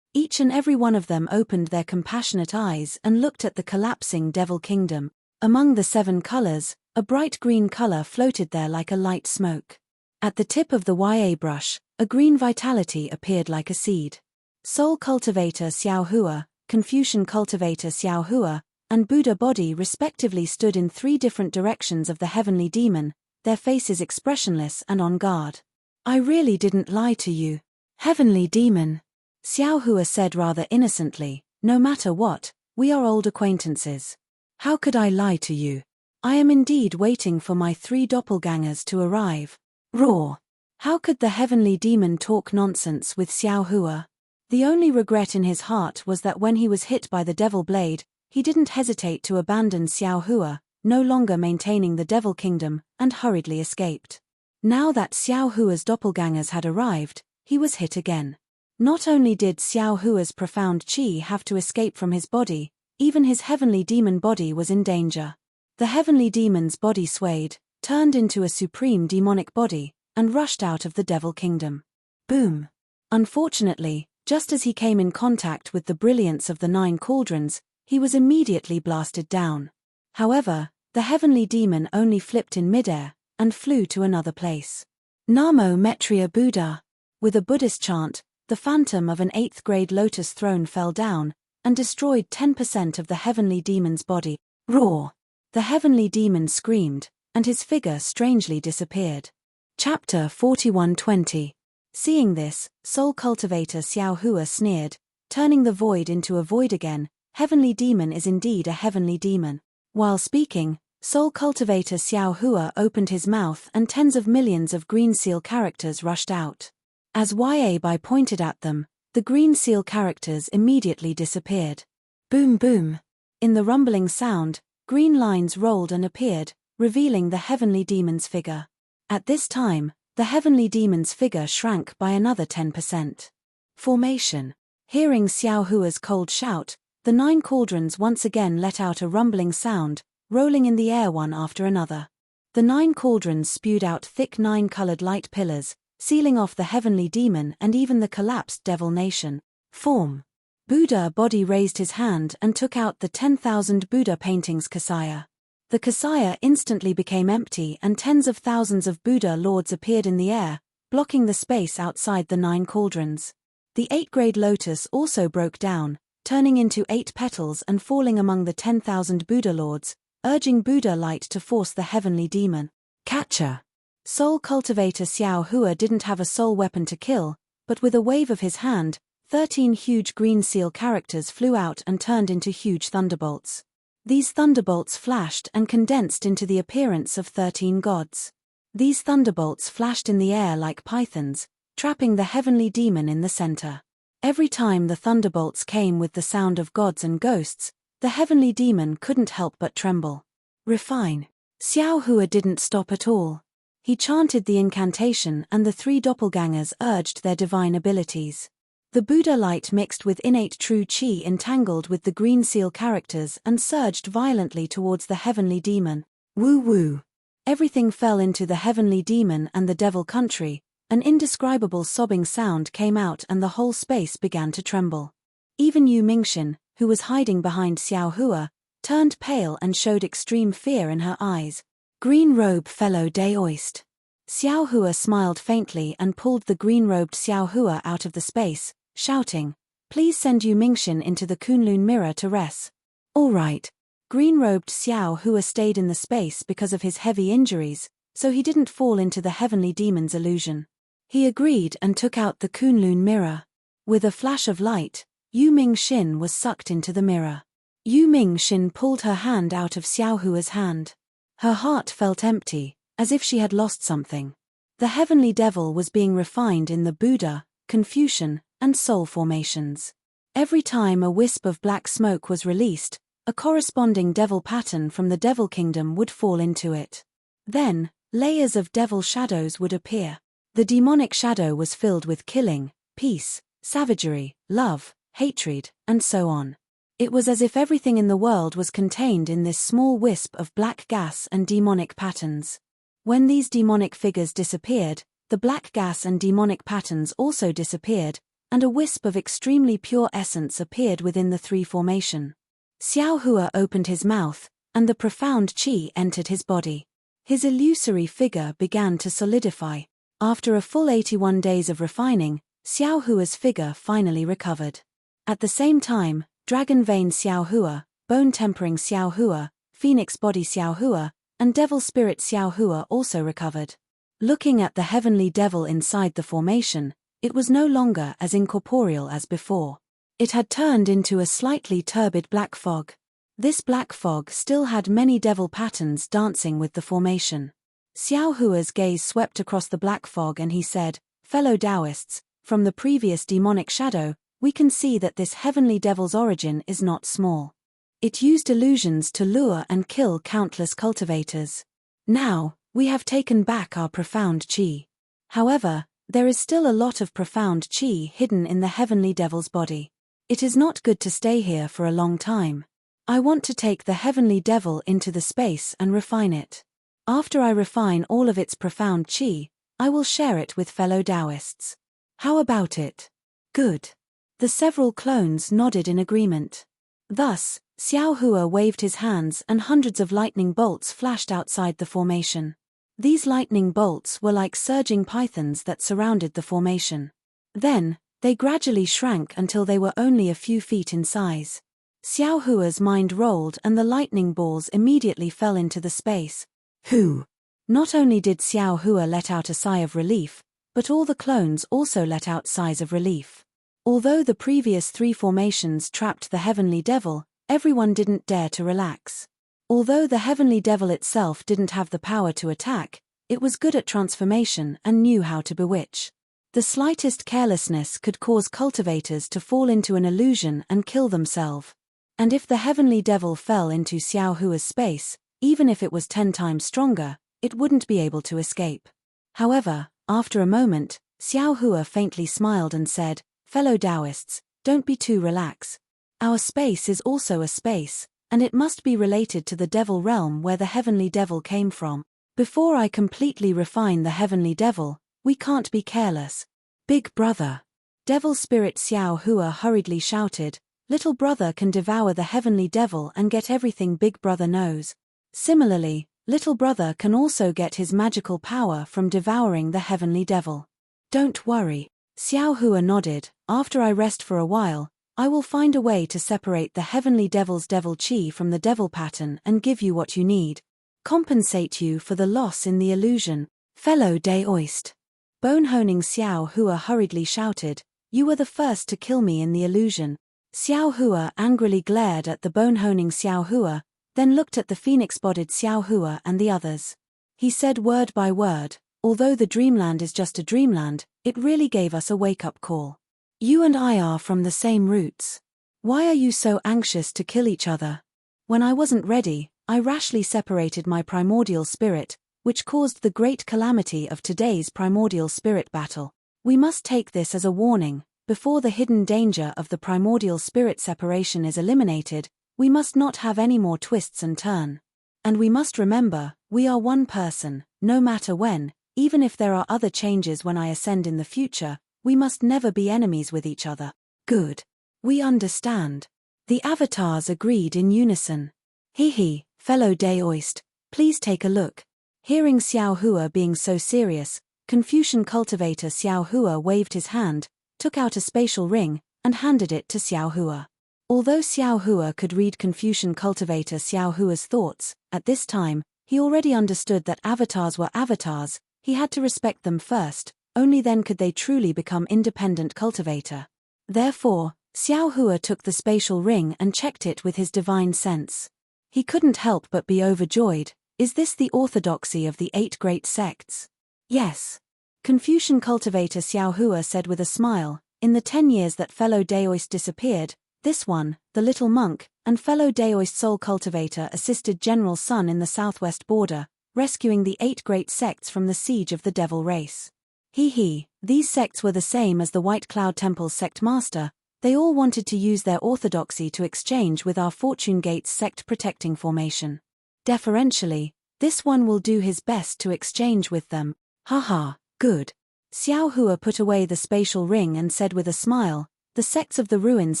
Each and every one of them opened their compassionate eyes and looked at the collapsing devil kingdom. Among the 7 colors, a bright green color floated there like a light smoke. At the tip of the YA brush, a green vitality appeared like a seed. Soul cultivator Xiaohua, Confucian cultivator Xiaohua, and Buddha body respectively stood in 3 different directions of the heavenly demon, their faces expressionless and on guard. "I really didn't lie to you, heavenly demon," Xiaohua said rather innocently. "No matter what, we are old acquaintances. How could I lie to you? I am indeed waiting for my 3 doppelgangers to arrive." Roar! How could the heavenly demon talk nonsense with Xiaohua? The only regret in his heart was that when he was hit by the devil blade, he didn't hesitate to abandon Xiaohua, no longer maintaining the devil kingdom, and hurriedly escaped. Now that Xiaohua's doppelgangers had arrived, he was hit again. Not only did Xiaohua's profound qi have to escape from his body, even his heavenly demon body was in danger. The heavenly demon's body swayed, turned into a supreme demonic body, and rushed out of the devil kingdom. Boom! Unfortunately, just as he came in contact with the brilliance of the 9 cauldrons, he was immediately blasted down. However, the heavenly demon only flipped in midair, and flew to another place. Namo Mettria Buddha! With a Buddhist chant, the phantom of an 8th grade lotus throne fell down, and destroyed 10% of the heavenly demon's body. Roar! The heavenly demon screamed, and his figure strangely disappeared. Chapter 41:20. Seeing this, soul cultivator Xiaohua sneered, turning the void into a void again. Heavenly demon is indeed a heavenly demon. While speaking, soul cultivator Xiaohua opened his mouth and tens of millions of green seal characters rushed out. As YA Bai pointed at them, the green seal characters immediately disappeared. Boom boom! In the rumbling sound, green lines rolled and appeared, revealing the heavenly demon's figure. At this time, the heavenly demon's figure shrank by another 10%. Formation. Hearing Xiaohua's cold shout, the 9 cauldrons once again let out a rumbling sound, rolling in the air one after another. The 9 cauldrons spewed out thick 9-colored light pillars, sealing off the heavenly demon and even the collapsed devil nation. Form. Buddha body raised his hand and took out the 10,000 Buddha paintings Kasaya. The Kasaya instantly became empty and tens of thousands of Buddha lords appeared in the air, blocking the space outside the 9 cauldrons. The 8th-grade lotus also broke down, turning into 8 petals and falling among the 10,000 Buddha lords, urging Buddha light to force the heavenly demon. Catcher. Soul cultivator Xiaohua didn't have a soul weapon to kill, but with a wave of his hand, 13 huge green seal characters flew out and turned into huge thunderbolts. These thunderbolts flashed and condensed into the appearance of 13 gods. These thunderbolts flashed in the air like pythons, trapping the heavenly demon in the center. Every time the thunderbolts came with the sound of gods and ghosts, the heavenly demon couldn't help but tremble. Refine. Xiaohua didn't stop at all. He chanted the incantation and the 3 doppelgangers urged their divine abilities. The Buddha light mixed with innate true qi entangled with the green seal characters and surged violently towards the heavenly demon. Woo woo! Everything fell into the heavenly demon and the devil country. An indescribable sobbing sound came out and the whole space began to tremble. Even Yu Mingxin, who was hiding behind Xiaohua, turned pale and showed extreme fear in her eyes. Green robe fellow Daoist. Xiaohua smiled faintly and pulled the green-robed Xiaohua out of the space, shouting, "Please send Yu Mingxin into the Kunlun mirror to rest." All right. Green-robed Xiaohua stayed in the space because of his heavy injuries, so he didn't fall into the heavenly demon's illusion. He agreed and took out the Kunlun mirror. With a flash of light, Yu Mingxin was sucked into the mirror. Yu Mingxin pulled her hand out of Xiaohua's hand. Her heart felt empty, as if she had lost something. The heavenly devil was being refined in the Buddha, Confucian, and soul formations. Every time a wisp of black smoke was released, a corresponding devil pattern from the devil kingdom would fall into it. Then, layers of devil shadows would appear. The demonic shadow was filled with killing, peace, savagery, love, hatred, and so on. It was as if everything in the world was contained in this small wisp of black gas and demonic patterns. When these demonic figures disappeared, the black gas and demonic patterns also disappeared, and a wisp of extremely pure essence appeared within the three formation. Xiao Hua opened his mouth, and the profound qi entered his body. His illusory figure began to solidify. After a full 81 days of refining, Xiao Hua's figure finally recovered. At the same time, Dragon Vein Xiao Hua, Bone Tempering Xiao Hua, Phoenix Body Xiao Hua, and Devil Spirit Xiao Hua also recovered. Looking at the heavenly devil inside the formation, it was no longer as incorporeal as before. It had turned into a slightly turbid black fog. This black fog still had many devil patterns dancing with the formation. Xiao Hua's gaze swept across the black fog and he said, "Fellow Taoists, from the previous demonic shadow, we can see that this heavenly devil's origin is not small. It used illusions to lure and kill countless cultivators. Now, we have taken back our profound qi. However, there is still a lot of profound qi hidden in the heavenly devil's body. It is not good to stay here for a long time. I want to take the heavenly devil into the space and refine it. After I refine all of its profound qi, I will share it with fellow Taoists. How about it?" "Good." The several clones nodded in agreement. Thus, Xiao Hua waved his hands and hundreds of lightning bolts flashed outside the formation. These lightning bolts were like surging pythons that surrounded the formation. Then, they gradually shrank until they were only a few feet in size. Xiao Hua's mind rolled and the lightning balls immediately fell into the space. "Who?" Not only did Xiao Hua let out a sigh of relief, but all the clones also let out sighs of relief. Although the previous three formations trapped the heavenly devil, everyone didn't dare to relax. Although the heavenly devil itself didn't have the power to attack, it was good at transformation and knew how to bewitch. The slightest carelessness could cause cultivators to fall into an illusion and kill themselves. And if the heavenly devil fell into Xiao Hua's space, even if it was 10 times stronger, it wouldn't be able to escape. However, after a moment, Xiao Hua faintly smiled and said, "Fellow Taoists, don't be too relaxed. Our space is also a space, and it must be related to the devil realm where the heavenly devil came from. Before I completely refine the heavenly devil, we can't be careless. Big brother." Devil Spirit Xiao Hua hurriedly shouted, "Little brother can devour the heavenly devil and get everything big brother knows. Similarly, little brother can also get his magical power from devouring the heavenly devil." "Don't worry." Xiao Hua nodded, "After I rest for a while, I will find a way to separate the heavenly devil's devil qi from the devil pattern and give you what you need. Compensate you for the loss in the illusion, fellow Daoist." Bone-honing Xiao Hua hurriedly shouted, "You were the first to kill me in the illusion." Xiao Hua angrily glared at the bone-honing Xiao Hua, then looked at the phoenix-bodied Xiao Hua and the others. He said word by word, "Although the dreamland is just a dreamland, it really gave us a wake-up call. You and I are from the same roots. Why are you so anxious to kill each other? When I wasn't ready, I rashly separated my primordial spirit, which caused the great calamity of today's primordial spirit battle. We must take this as a warning. Before the hidden danger of the primordial spirit separation is eliminated, we must not have any more twists and turns. And we must remember, we are one person, no matter when, even if there are other changes when I ascend in the future, we must never be enemies with each other." "Good. We understand." The avatars agreed in unison. "He, fellow Daoist, please take a look." Hearing Xiao Hua being so serious, Confucian cultivator Xiao Hua waved his hand, took out a spatial ring, and handed it to Xiao Hua. Although Xiao Hua could read Confucian cultivator Xiao Hua's thoughts, at this time, he already understood that avatars were avatars. He had to respect them first, only then could they truly become independent cultivator. Therefore, Xiao Hua took the spatial ring and checked it with his divine sense. He couldn't help but be overjoyed. Is this the orthodoxy of the 8 great sects? Yes. Confucian cultivator Xiao Hua said with a smile, "In the 10 years that fellow Daoist disappeared, this one, the little monk, and fellow Daoist soul cultivator assisted General Sun in the southwest border, rescuing the 8 great sects from the siege of the devil race. These sects were the same as the White Cloud Temple's sect master. They all wanted to use their orthodoxy to exchange with our Fortune Gates sect protecting formation. Deferentially, this one will do his best to exchange with them. Haha, Good. Xiao Hua put away the spatial ring and said with a smile, the sects of the ruins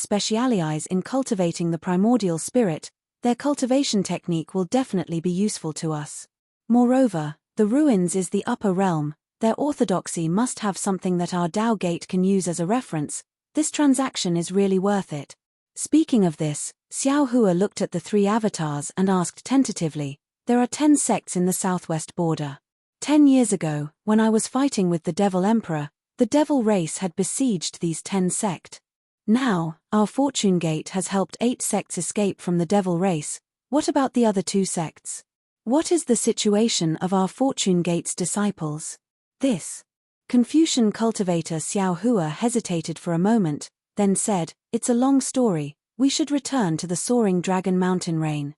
specialize in cultivating the primordial spirit. Their cultivation technique will definitely be useful to us. Moreover, the ruins is the upper realm, their orthodoxy must have something that our Tao Gate can use as a reference. This transaction is really worth it. Speaking of this, Xiao Hua looked at the 3 avatars and asked tentatively, there are 10 sects in the southwest border. 10 years ago, when I was fighting with the Devil Emperor, the Devil race had besieged these 10 sects. Now, our Fortune Gate has helped 8 sects escape from the Devil race. What about the other 2 sects? What is the situation of our Fortune Gate's disciples? This. Confucian cultivator Xiao Hua hesitated for a moment, then said, it's a long story, we should return to the Soaring Dragon Mountain Range.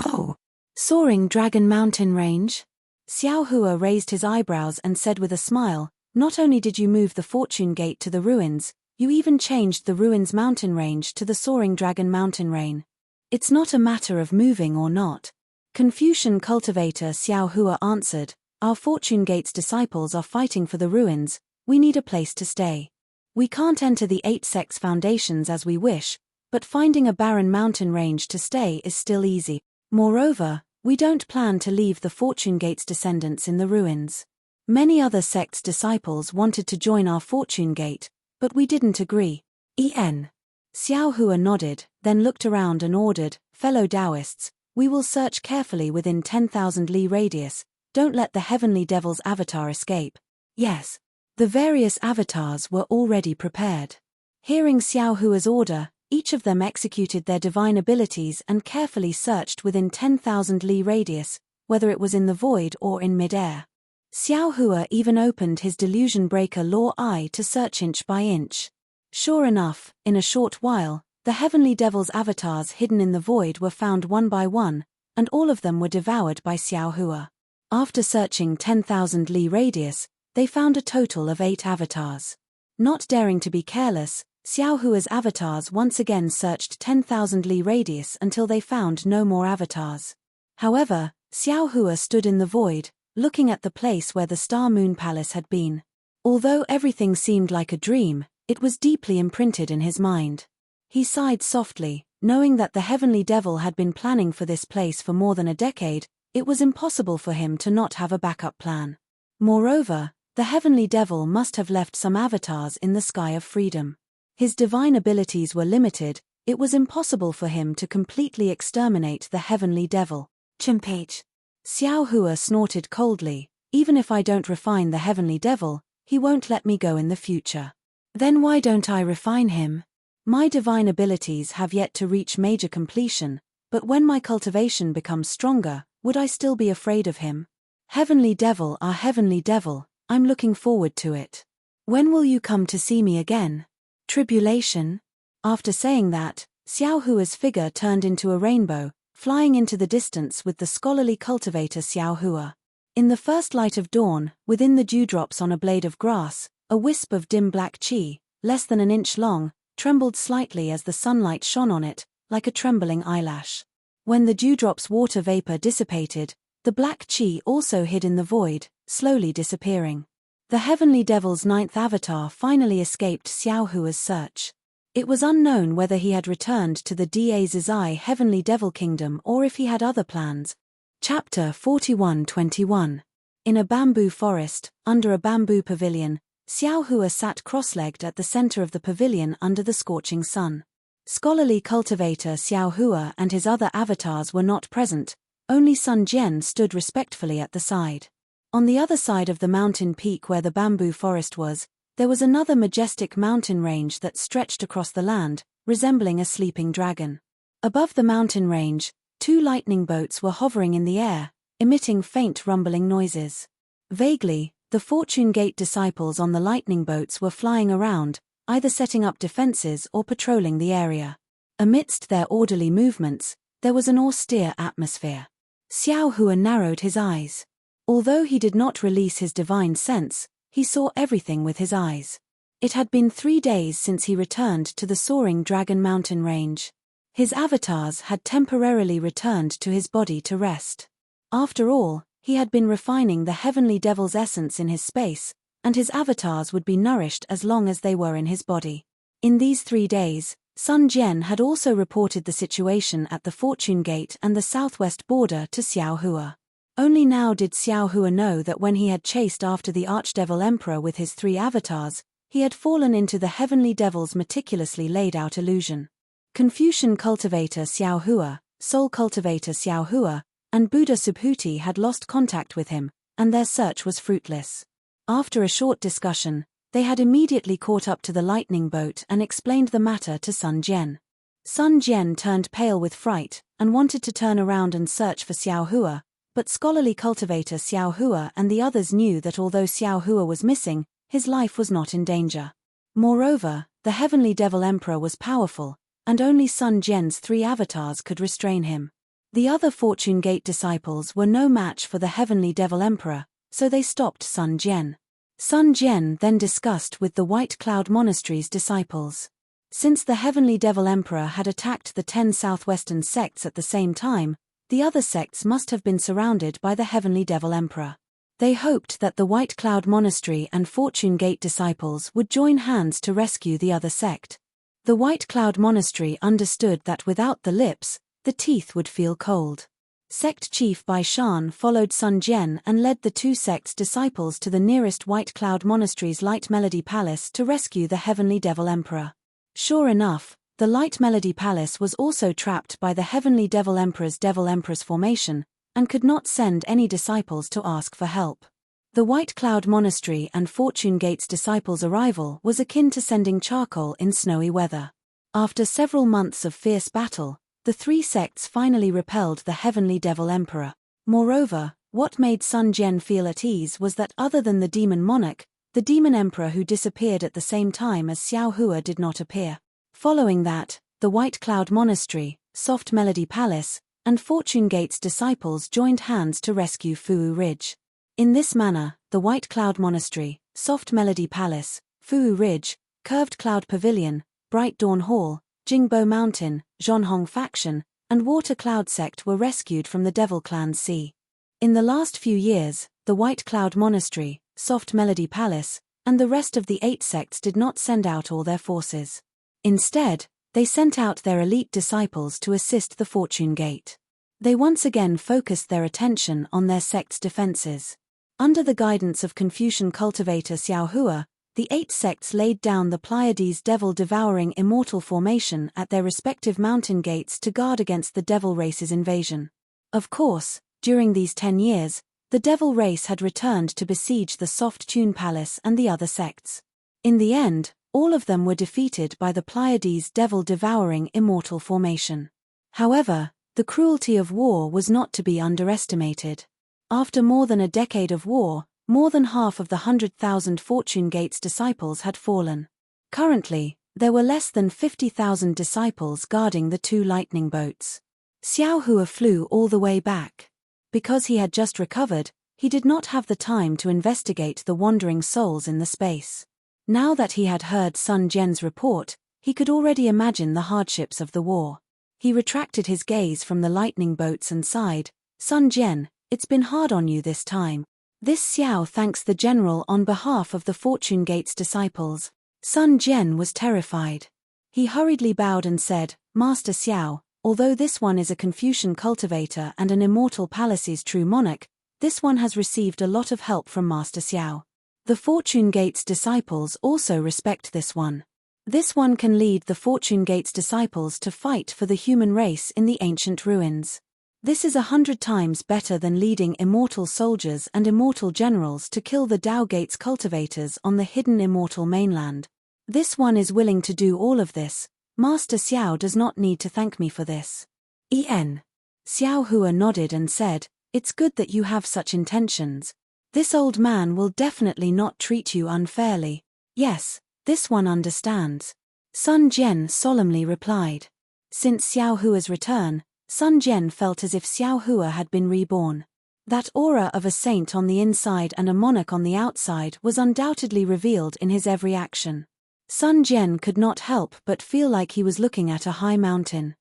Oh, Soaring Dragon Mountain Range? Xiao Hua raised his eyebrows and said with a smile, not only did you move the Fortune Gate to the ruins, you even changed the ruins mountain range to the Soaring Dragon Mountain Range. It's not a matter of moving or not. Confucian cultivator Xiao Hua answered, our Fortune Gate's disciples are fighting for the ruins, we need a place to stay. We can't enter the 8 sects foundations as we wish, but finding a barren mountain range to stay is still easy. Moreover, we don't plan to leave the Fortune Gate's descendants in the ruins. Many other sects' disciples wanted to join our Fortune Gate, but we didn't agree. Xiao Hua nodded, then looked around and ordered, fellow Taoists, we will search carefully within 10,000 li radius, don't let the Heavenly Devil's avatar escape. Yes. The various avatars were already prepared. Hearing Xiao Hua's order, each of them executed their divine abilities and carefully searched within 10,000 li radius, whether it was in the void or in mid-air. Xiao Hua even opened his delusion breaker law eye to search inch by inch. Sure enough, in a short while, the Heavenly Devil's avatars hidden in the void were found one by one, and all of them were devoured by Xiao Hua. After searching 10,000 li radius, they found a total of 8 avatars. Not daring to be careless, Xiao Hua's avatars once again searched 10,000 li radius until they found no more avatars. However, Xiao Hua stood in the void, looking at the place where the Star Moon Palace had been. Although everything seemed like a dream, it was deeply imprinted in his mind. He sighed softly, knowing that the Heavenly Devil had been planning for this place for more than a decade. It was impossible for him to not have a backup plan. Moreover, the Heavenly Devil must have left some avatars in the Sky of Freedom. His divine abilities were limited, it was impossible for him to completely exterminate the Heavenly Devil. Chimpage. Xiao Hua snorted coldly, even if I don't refine the Heavenly Devil, he won't let me go in the future. Then why don't I refine him? My divine abilities have yet to reach major completion, but when my cultivation becomes stronger, would I still be afraid of him? Heavenly Devil, our Heavenly Devil, I'm looking forward to it. When will you come to see me again? Tribulation? After saying that, Xiao Hua's figure turned into a rainbow, flying into the distance with the scholarly cultivator Xiao Hua. In the first light of dawn, within the dewdrops on a blade of grass, a wisp of dim black qi, less than an inch long, trembled slightly as the sunlight shone on it, like a trembling eyelash. When the dewdrop's water vapor dissipated, the black qi also hid in the void, slowly disappearing. The Heavenly Devil's 9th avatar finally escaped Xiao Hua's search. It was unknown whether he had returned to the Da Zizai Heavenly Devil Kingdom or if he had other plans. Chapter 41-21. In a bamboo forest, under a bamboo pavilion, Xiao Hua sat cross-legged at the center of the pavilion under the scorching sun. Scholarly cultivator Xiao Hua and his other avatars were not present, only Sun Jian stood respectfully at the side. On the other side of the mountain peak where the bamboo forest was, there was another majestic mountain range that stretched across the land, resembling a sleeping dragon. Above the mountain range, 2 lightning bolts were hovering in the air, emitting faint rumbling noises. Vaguely, the Fortune Gate disciples on the lightning bolts were flying around, either setting up defenses or patrolling the area. Amidst their orderly movements, there was an austere atmosphere. Xiao Hua narrowed his eyes. Although he did not release his divine sense, he saw everything with his eyes. It had been 3 days since he returned to the Soaring Dragon Mountain Range. His avatars had temporarily returned to his body to rest. After all, he had been refining the Heavenly Devil's essence in his space, and his avatars would be nourished as long as they were in his body. In these 3 days, Sun Jian had also reported the situation at the Fortune Gate and the southwest border to Xiao Hua. Only now did Xiao Hua know that when he had chased after the Archdevil Emperor with his 3 avatars, he had fallen into the Heavenly Devil's meticulously laid-out illusion. Confucian cultivator Xiao Hua, Soul cultivator Xiao Hua, and Buddha Subhuti had lost contact with him, and their search was fruitless. After a short discussion, they had immediately caught up to the lightning boat and explained the matter to Sun Jian. Sun Jian turned pale with fright, and wanted to turn around and search for Xiao Hua, but scholarly cultivator Xiao Hua and the others knew that although Xiao Hua was missing, his life was not in danger. Moreover, the Heavenly Devil Emperor was powerful, and only Sun Jian's 3 avatars could restrain him. The other Fortune Gate disciples were no match for the Heavenly Devil Emperor, so they stopped Sun Jian. Sun Jian then discussed with the White Cloud Monastery's disciples. Since the Heavenly Devil Emperor had attacked the 10 southwestern sects at the same time, the other sects must have been surrounded by the Heavenly Devil Emperor. They hoped that the White Cloud Monastery and Fortune Gate disciples would join hands to rescue the other sect. The White Cloud Monastery understood that without the lips, the teeth would feel cold. Sect Chief Bai Shan followed Sun Jian and led the 2 sects' disciples to the nearest White Cloud Monastery's Light Melody Palace to rescue the Heavenly Devil Emperor. Sure enough, the Light Melody Palace was also trapped by the Heavenly Devil Emperor's formation, and could not send any disciples to ask for help. The White Cloud Monastery and Fortune Gate's disciples' arrival was akin to sending charcoal in snowy weather. After several months of fierce battle, the 3 sects finally repelled the Heavenly Devil Emperor. Moreover, what made Sun Jian feel at ease was that other than the Demon Monarch, the Demon Emperor who disappeared at the same time as Xiao Hua did not appear. Following that, the White Cloud Monastery, Soft Melody Palace, and Fortune Gate's disciples joined hands to rescue Fuwu Ridge. In this manner, the White Cloud Monastery, Soft Melody Palace, Fuwu Ridge, Curved Cloud Pavilion, Bright Dawn Hall, Jingbo Mountain, Zhonhong Faction, and Water Cloud Sect were rescued from the Devil Clan's sea. In the last few years, the White Cloud Monastery, Soft Melody Palace, and the rest of the 8 sects did not send out all their forces. Instead, they sent out their elite disciples to assist the Fortune Gate. They once again focused their attention on their sect's defenses. Under the guidance of Confucian cultivator Xiao Hua, the 8 sects laid down the Pleiades devil-devouring immortal formation at their respective mountain gates to guard against the devil race's invasion. Of course, during these 10 years, the devil race had returned to besiege the Soft Tune Palace and the other sects. In the end, all of them were defeated by the Pleiades devil-devouring immortal formation. However, the cruelty of war was not to be underestimated. After more than a decade of war, more than half of the 100,000 Fortune Gate's disciples had fallen. Currently, there were less than 50,000 disciples guarding the 2 lightning boats. Xiao Hua flew all the way back. Because he had just recovered, he did not have the time to investigate the wandering souls in the space. Now that he had heard Sun Jian's report, he could already imagine the hardships of the war. He retracted his gaze from the lightning boats and sighed, "Sun Jian, it's been hard on you this time." This Xiao thanks the general on behalf of the Fortune Gate's disciples. Sun Jian was terrified. He hurriedly bowed and said, "Master Xiao, although this one is a Confucian cultivator and an immortal palace's true monarch, this one has received a lot of help from Master Xiao. The Fortune Gate's disciples also respect this one. This one can lead the Fortune Gate's disciples to fight for the human race in the ancient ruins. This is 100 times better than leading immortal soldiers and immortal generals to kill the Tao Gate's cultivators on the hidden immortal mainland. This one is willing to do all of this. Master Xiao does not need to thank me for this." Xiao Hua nodded and said, "It's good that you have such intentions. This old man will definitely not treat you unfairly." "Yes, this one understands," Sun Jian solemnly replied. Since Xiao Hua's return, Sun Jian felt as if Xiao Hua had been reborn. That aura of a saint on the inside and a monarch on the outside was undoubtedly revealed in his every action. Sun Jian could not help but feel like he was looking at a high mountain.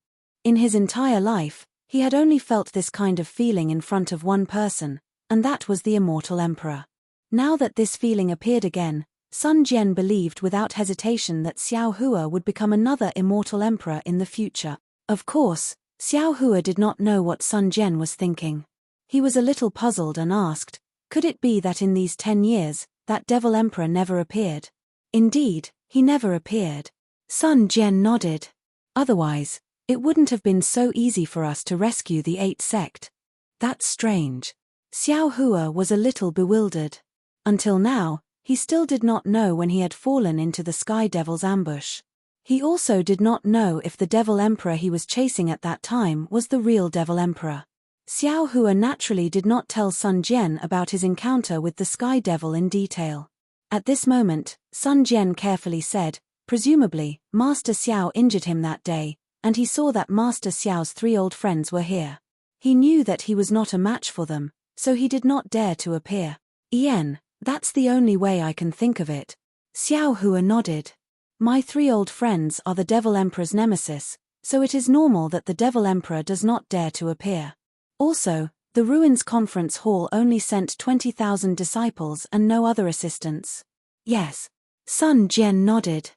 In his entire life, he had only felt this kind of feeling in front of one person, and that was the immortal emperor. Now that this feeling appeared again, Sun Jian believed without hesitation that Xiao Hua would become another immortal emperor in the future. Of course, Xiao Hua did not know what Sun Jian was thinking. He was a little puzzled and asked, could it be that in these 10 years, that devil emperor never appeared? Indeed, he never appeared. Sun Jian nodded. Otherwise, it wouldn't have been so easy for us to rescue the 8th sect. That's strange. Xiao Hua was a little bewildered. Until now, he still did not know when he had fallen into the Sky Devil's ambush. He also did not know if the Devil Emperor he was chasing at that time was the real Devil Emperor. Xiao Hua naturally did not tell Sun Jian about his encounter with the Sky Devil in detail. At this moment, Sun Jian carefully said, presumably, Master Xiao injured him that day, and he saw that Master Xiao's 3 old friends were here. He knew that he was not a match for them, so he did not dare to appear. That's the only way I can think of it. Xiao Hua nodded. My 3 old friends are the Devil Emperor's nemesis, so it is normal that the Devil Emperor does not dare to appear. Also, the Ruins Conference Hall only sent 20,000 disciples and no other assistants. Yes. Sun Jian nodded.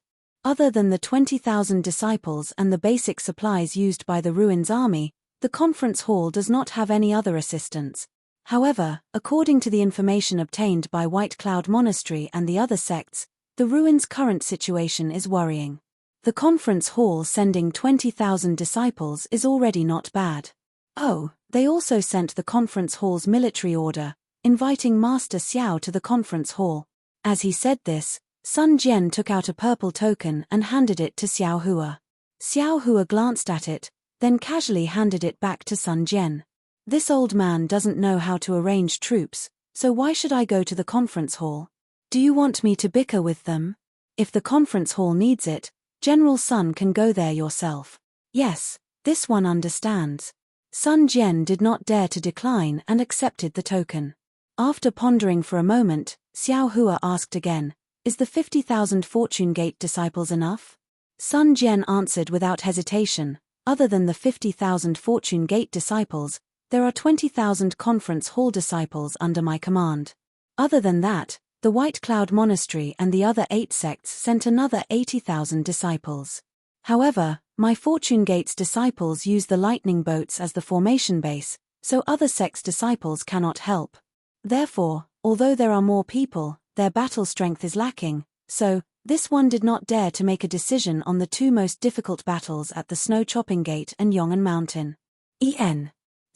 Other than the 20,000 disciples and the basic supplies used by the Ruins army, the conference hall does not have any other assistants. However, according to the information obtained by White Cloud Monastery and the other sects, the Ruins' current situation is worrying. The conference hall sending 20,000 disciples is already not bad. Oh, they also sent the conference hall's military order, inviting Master Xiao to the conference hall. As he said this, Sun Jian took out a purple token and handed it to Xiao Hua. Xiao Hua glanced at it, then casually handed it back to Sun Jian. This old man doesn't know how to arrange troops, so why should I go to the conference hall? Do you want me to bicker with them? If the conference hall needs it, General Sun can go there yourself. Yes, this one understands. Sun Jian did not dare to decline and accepted the token. After pondering for a moment, Xiao Hua asked again, is the 50,000 Fortune Gate disciples enough? Sun Jian answered without hesitation, other than the 50,000 Fortune Gate disciples, there are 20,000 Conference Hall disciples under my command. Other than that, the White Cloud Monastery and the other 8 sects sent another 80,000 disciples. However, my Fortune Gate's disciples use the lightning boats as the formation base, so other sects' disciples cannot help. Therefore, although there are more people, their battle strength is lacking, so, this one did not dare to make a decision on the 2 most difficult battles at the Snow Chopping Gate and Yong'an Mountain.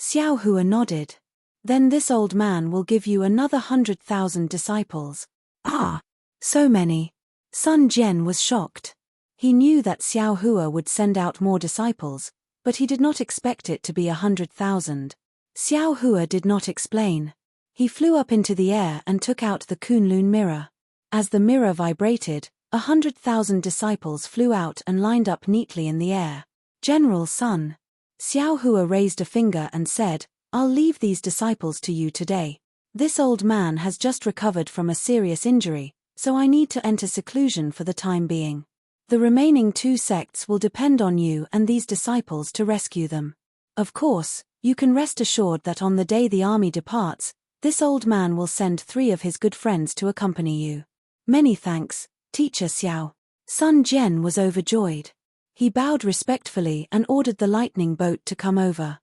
Xiao Hua nodded. Then this old man will give you another 100,000 disciples. Ah! So many. Sun Jian was shocked. He knew that Xiao Hua would send out more disciples, but he did not expect it to be 100,000. Xiao Hua did not explain. He flew up into the air and took out the Kunlun mirror. As the mirror vibrated, 100,000 disciples flew out and lined up neatly in the air. General Sun. Xiao Hua raised a finger and said, I'll leave these disciples to you today. This old man has just recovered from a serious injury, so I need to enter seclusion for the time being. The remaining 2 sects will depend on you and these disciples to rescue them. Of course, you can rest assured that on the day the army departs, this old man will send 3 of his good friends to accompany you. Many thanks, Teacher Xiao. Sun Jian was overjoyed. He bowed respectfully and ordered the lightning boat to come over.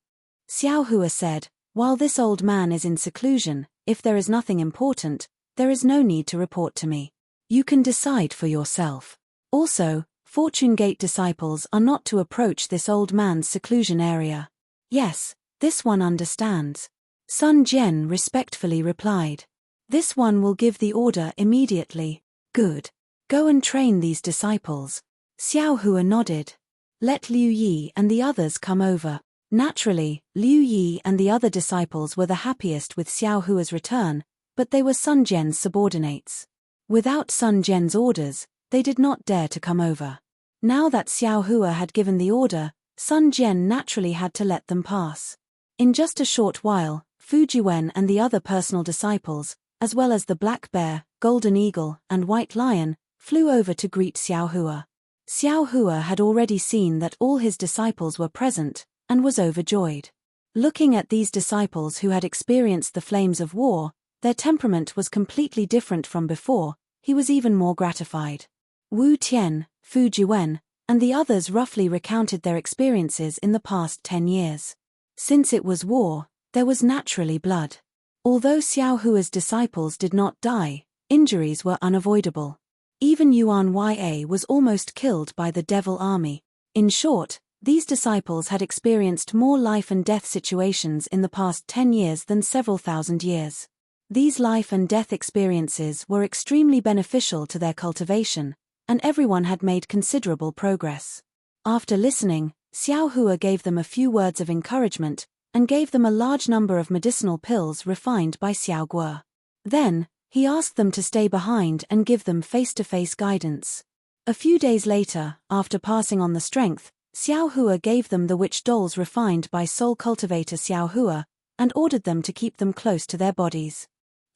Xiao Hua said, while this old man is in seclusion, if there is nothing important, there is no need to report to me. You can decide for yourself. Also, Fortune Gate disciples are not to approach this old man's seclusion area. Yes, this one understands. Sun Jian respectfully replied. This one will give the order immediately. Good. Go and train these disciples. Xiao Hua nodded. Let Liu Yi and the others come over. Naturally, Liu Yi and the other disciples were the happiest with Xiao Hua's return, but they were Sun Jian's subordinates. Without Sun Jian's orders, they did not dare to come over. Now that Xiao Hua had given the order, Sun Jian naturally had to let them pass. In just a short while, Fu Jiwen and the other personal disciples, as well as the Black Bear, Golden Eagle, and White Lion, flew over to greet Xiao Hua. Xiao Hua had already seen that all his disciples were present, and was overjoyed. Looking at these disciples who had experienced the flames of war, Their temperament was completely different from before. He was even more gratified. Wu Tian, Fu Jiwen, and the others roughly recounted their experiences in the past 10 years. Since it was war, there was naturally blood. Although Xiao Hua's disciples did not die, injuries were unavoidable. Even Yuan Ya was almost killed by the Devil Army. In short, these disciples had experienced more life and death situations in the past 10 years than several thousand years. These life and death experiences were extremely beneficial to their cultivation, and everyone had made considerable progress. After listening, Xiao Hua gave them a few words of encouragement, and gave them a large number of medicinal pills refined by Xiao Guo. Then, he asked them to stay behind and give them face-to-face guidance. A few days later, after passing on the strength, Xiao Hua gave them the witch dolls refined by soul cultivator Xiao Hua, and ordered them to keep them close to their bodies.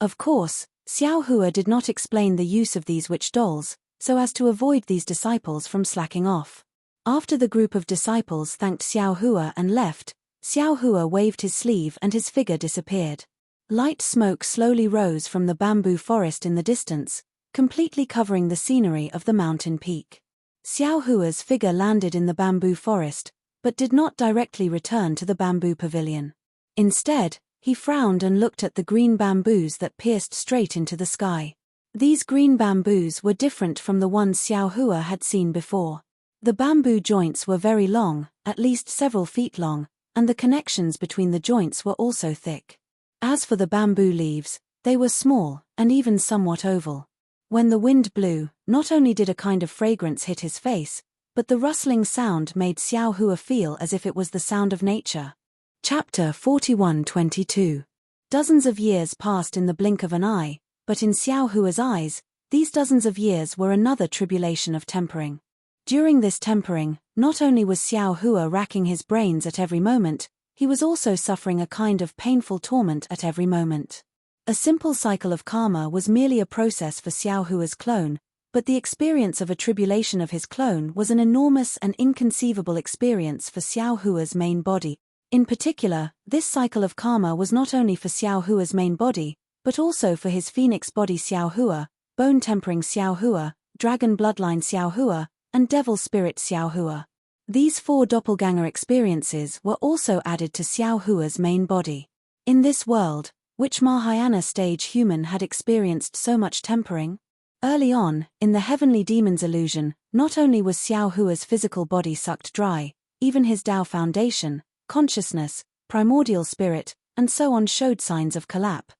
Of course, Xiao Hua did not explain the use of these witch dolls, so as to avoid these disciples from slacking off. After the group of disciples thanked Xiao Hua and left, Xiao Hua waved his sleeve and his figure disappeared. Light smoke slowly rose from the bamboo forest in the distance, completely covering the scenery of the mountain peak. Xiao Hua's figure landed in the bamboo forest, but did not directly return to the bamboo pavilion. Instead, he frowned and looked at the green bamboos that pierced straight into the sky. These green bamboos were different from the ones Xiao Hua had seen before. The bamboo joints were very long, at least several feet long, and the connections between the joints were also thick. As for the bamboo leaves, they were small, and even somewhat oval. When the wind blew, not only did a kind of fragrance hit his face, but the rustling sound made Xiao Hua feel as if it was the sound of nature. Chapter 41-22. Dozens of years passed in the blink of an eye, but in Xiao Hua's eyes, these dozens of years were another tribulation of tempering. During this tempering, not only was Xiao Hua racking his brains at every moment, he was also suffering a kind of painful torment at every moment. A simple cycle of karma was merely a process for Xiao Hua's clone, but the experience of a tribulation of his clone was an enormous and inconceivable experience for Xiao Hua's main body. In particular, this cycle of karma was not only for Xiao Hua's main body, but also for his phoenix body Xiao Hua, bone-tempering Xiao Hua, dragon bloodline Xiao Hua, and devil spirit Xiao Hua. These 4 doppelganger experiences were also added to Xiao Hua's main body. In this world, which Mahayana stage human had experienced so much tempering? Early on, in the heavenly demon's illusion, not only was Xiao Hua's physical body sucked dry, even his Tao foundation, consciousness, primordial spirit, and so on showed signs of collapse.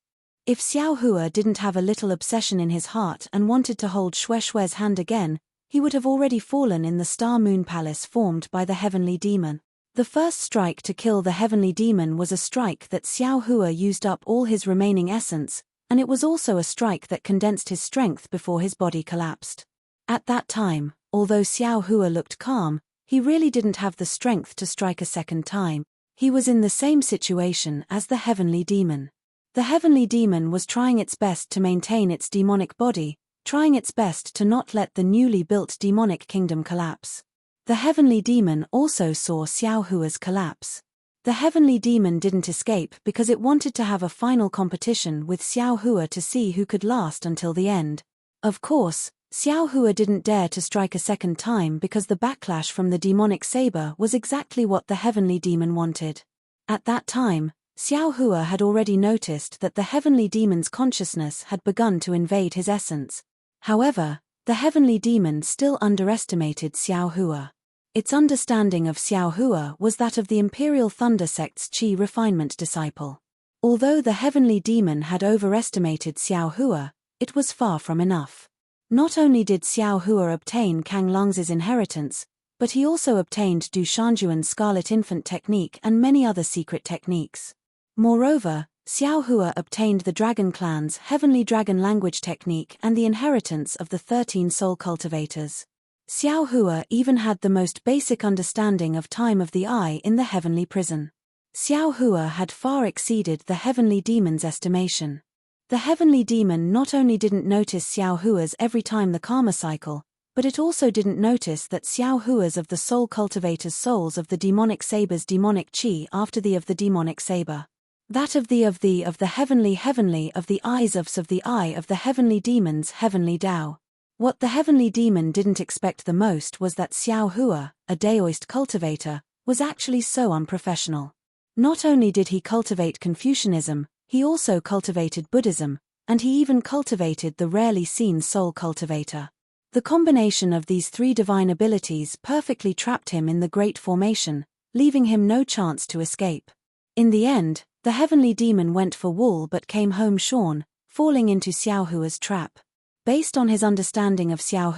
If Xiao Hua didn't have a little obsession in his heart and wanted to hold Xue Xue's hand again, he would have already fallen in the Star Moon Palace formed by the heavenly demon. The first strike to kill the heavenly demon was a strike that Xiao Hua used up all his remaining essence, and it was also a strike that condensed his strength before his body collapsed. At that time, although Xiao Hua looked calm, he really didn't have the strength to strike a second time. He was in the same situation as the heavenly demon. The heavenly demon was trying its best to maintain its demonic body, trying its best to not let the newly built demonic kingdom collapse. The heavenly demon also saw Xiao Hua's collapse. The heavenly demon didn't escape because it wanted to have a final competition with Xiao Hua to see who could last until the end. Of course, Xiao Hua didn't dare to strike a second time because the backlash from the demonic saber was exactly what the heavenly demon wanted. At that time, Xiao Hua had already noticed that the heavenly demon's consciousness had begun to invade his essence. However, the heavenly demon still underestimated Xiao Hua. Its understanding of Xiao Hua was that of the Imperial Thunder Sect's Qi refinement disciple. Although the heavenly demon had overestimated Xiao Hua, it was far from enough. Not only did Xiao Hua obtain Kang Lung's inheritance, but he also obtained Du Shanjuan's Scarlet Infant technique and many other secret techniques. Moreover, Xiao Hua obtained the Dragon Clan's Heavenly Dragon Language technique and the inheritance of the 13 soul cultivators. Xiao Hua even had the most basic understanding of time of the eye in the heavenly prison. Xiao Hua had far exceeded the heavenly demon's estimation. The heavenly demon not only didn't notice Xiao Hua's every time the karma cycle, but it also didn't notice that Xiao Hua's of the soul cultivator's souls of the demonic saber's demonic qi after the of the demonic saber. That of the heavenly of the eyes of the eye of the heavenly demon's heavenly Tao. What the heavenly demon didn't expect the most was that Xiao Hua, a Daoist cultivator, was actually so unprofessional. Not only did he cultivate Confucianism, he also cultivated Buddhism, and he even cultivated the rarely seen soul cultivator. The combination of these three divine abilities perfectly trapped him in the Great Formation, leaving him no chance to escape. In the end, the heavenly demon went for wool but came home shorn, falling into Xiao Hua's trap. Based on his understanding of Xiao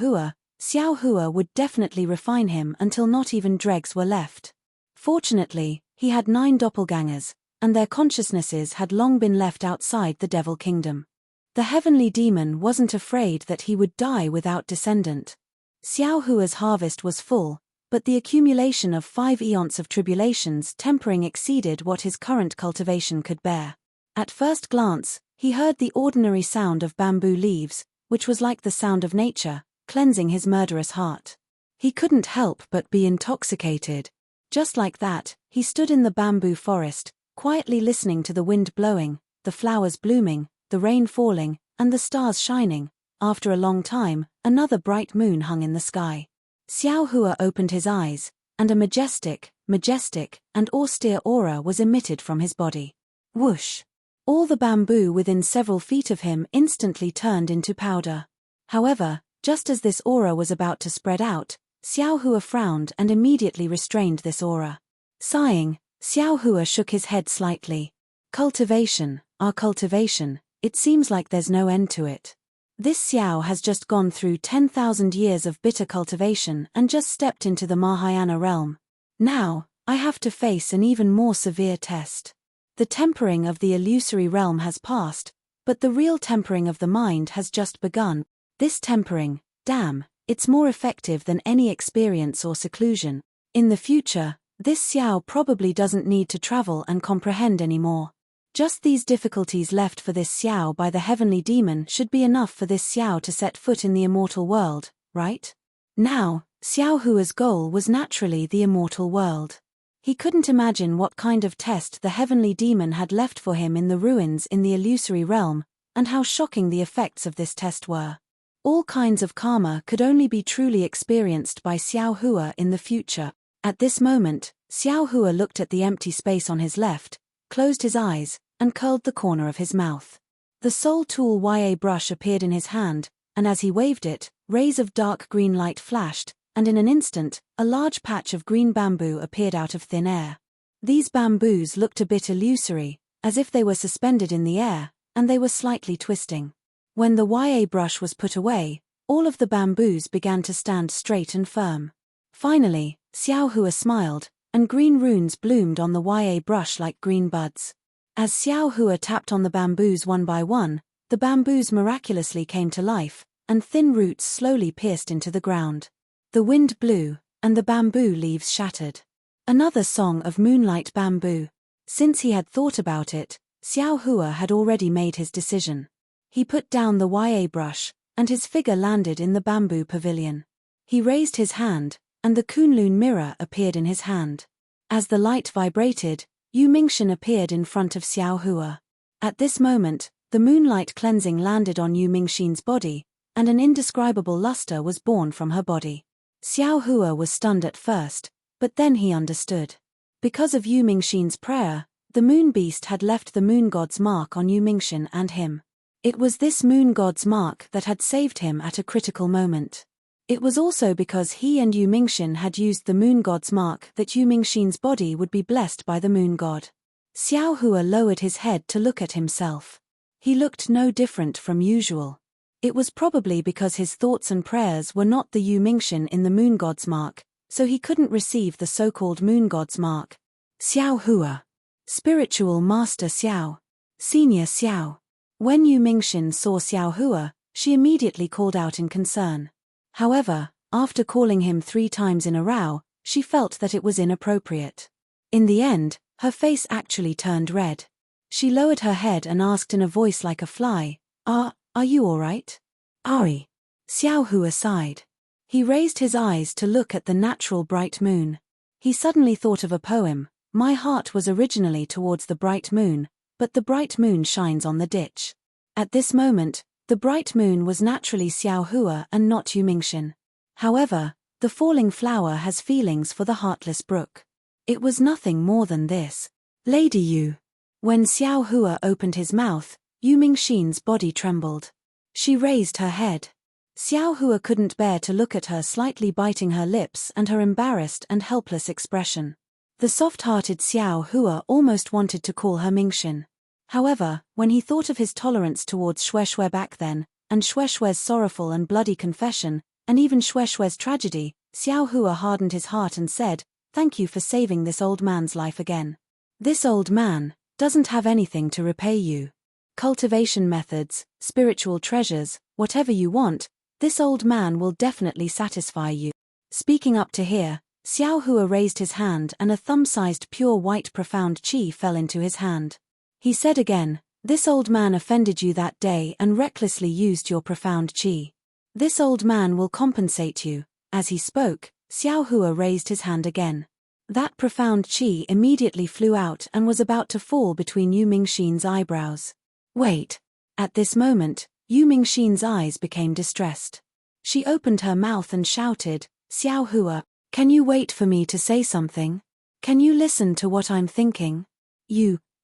Hua would definitely refine him until not even dregs were left. Fortunately, he had 9 doppelgangers, and their consciousnesses had long been left outside the Devil Kingdom. The heavenly demon wasn't afraid that he would die without descendant. Xiao Hua's harvest was full, but the accumulation of 5 eons of tribulations tempering exceeded what his current cultivation could bear. At first glance, he heard the ordinary sound of bamboo leaves, which was like the sound of nature, cleansing his murderous heart. He couldn't help but be intoxicated. Just like that, he stood in the bamboo forest, quietly listening to the wind blowing, the flowers blooming, the rain falling, and the stars shining. After a long time, another bright moon hung in the sky. Xiao Hua opened his eyes, and a majestic, and austere aura was emitted from his body. Whoosh! All the bamboo within several feet of him instantly turned into powder. However, just as this aura was about to spread out, Xiao Hua frowned and immediately restrained this aura. Sighing, Xiao Hua shook his head slightly. Cultivation, our cultivation, it seems like there's no end to it. This Xiao has just gone through 10,000 years of bitter cultivation and just stepped into the Mahayana realm. Now, I have to face an even more severe test. The tempering of the illusory realm has passed, but the real tempering of the mind has just begun. This tempering, damn, it's more effective than any experience or seclusion. In the future, this Xiao probably doesn't need to travel and comprehend anymore. Just these difficulties left for this Xiao by the heavenly demon should be enough for this Xiao to set foot in the immortal world, right? Now, Xiao Hua's goal was naturally the immortal world. He couldn't imagine what kind of test the heavenly demon had left for him in the ruins in the illusory realm, and how shocking the effects of this test were. All kinds of karma could only be truly experienced by Xiao Hua in the future. At this moment, Xiao Hua looked at the empty space on his left, closed his eyes, and curled the corner of his mouth. The soul tool YA brush appeared in his hand, and as he waved it, rays of dark green light flashed, and in an instant, a large patch of green bamboo appeared out of thin air. These bamboos looked a bit illusory, as if they were suspended in the air, and they were slightly twisting. When the YA brush was put away, all of the bamboos began to stand straight and firm. Finally, Xiao Hua smiled, and green runes bloomed on the YA brush like green buds. As Xiao Hua tapped on the bamboos one by one, the bamboos miraculously came to life, and thin roots slowly pierced into the ground. The wind blew, and the bamboo leaves shattered. Another song of moonlight bamboo. Since he had thought about it, Xiao Hua had already made his decision. He put down the YA brush, and his figure landed in the bamboo pavilion. He raised his hand, and the Kunlun mirror appeared in his hand. As the light vibrated, Yu Mingxian appeared in front of Xiao Hua. At this moment, the moonlight cleansing landed on Yu Mingxian's body, and an indescribable luster was born from her body. Xiao Hua was stunned at first, but then he understood. Because of Yu Mingxian's prayer, the moon beast had left the moon god's mark on Yu Mingxian and him. It was this moon god's mark that had saved him at a critical moment. It was also because he and Yu Mingxian had used the moon god's mark that Yu Mingxian's body would be blessed by the moon god. Xiao Hua lowered his head to look at himself. He looked no different from usual. It was probably because his thoughts and prayers were not the Yu Mingxian in the moon god's mark, so he couldn't receive the so-called moon god's mark. Xiao Hua. Spiritual Master Xiao. Senior Xiao. When Yu Mingxian saw Xiao Hua, she immediately called out in concern. However, after calling him 3 times in a row, she felt that it was inappropriate. In the end, her face actually turned red. She lowered her head and asked in a voice like a fly, Are you all right? Ari. Xiao Hua sighed. He raised his eyes to look at the natural bright moon. He suddenly thought of a poem. My heart was originally towards the bright moon, but the bright moon shines on the ditch. At this moment, the bright moon was naturally Xiao Hua and not Yu Mingxin. However, the falling flower has feelings for the heartless brook. It was nothing more than this. Lady Yu. When Xiao Hua opened his mouth, Yu Mingxin's body trembled. She raised her head. Xiao Hua couldn't bear to look at her, slightly biting her lips and her embarrassed and helpless expression. The soft-hearted Xiao Hua almost wanted to call her Mingxin. However, when he thought of his tolerance towards Shueishui back then, and Shueishui's sorrowful and bloody confession, and even Shueishui's tragedy, Xiao Hua hardened his heart and said, "Thank you for saving this old man's life again. This old man doesn't have anything to repay you. Cultivation methods, spiritual treasures, whatever you want, this old man will definitely satisfy you." Speaking up to here, Xiao Hua raised his hand and a thumb-sized pure white profound qi fell into his hand. He said again, "This old man offended you that day and recklessly used your profound qi. This old man will compensate you." As he spoke, Xiao Hua raised his hand again. That profound qi immediately flew out and was about to fall between Yu Mingxin's eyebrows. Wait. At this moment, Yu Mingxin's eyes became distressed. She opened her mouth and shouted, "Xiao Hua, can you wait for me to say something? Can you listen to what I'm thinking?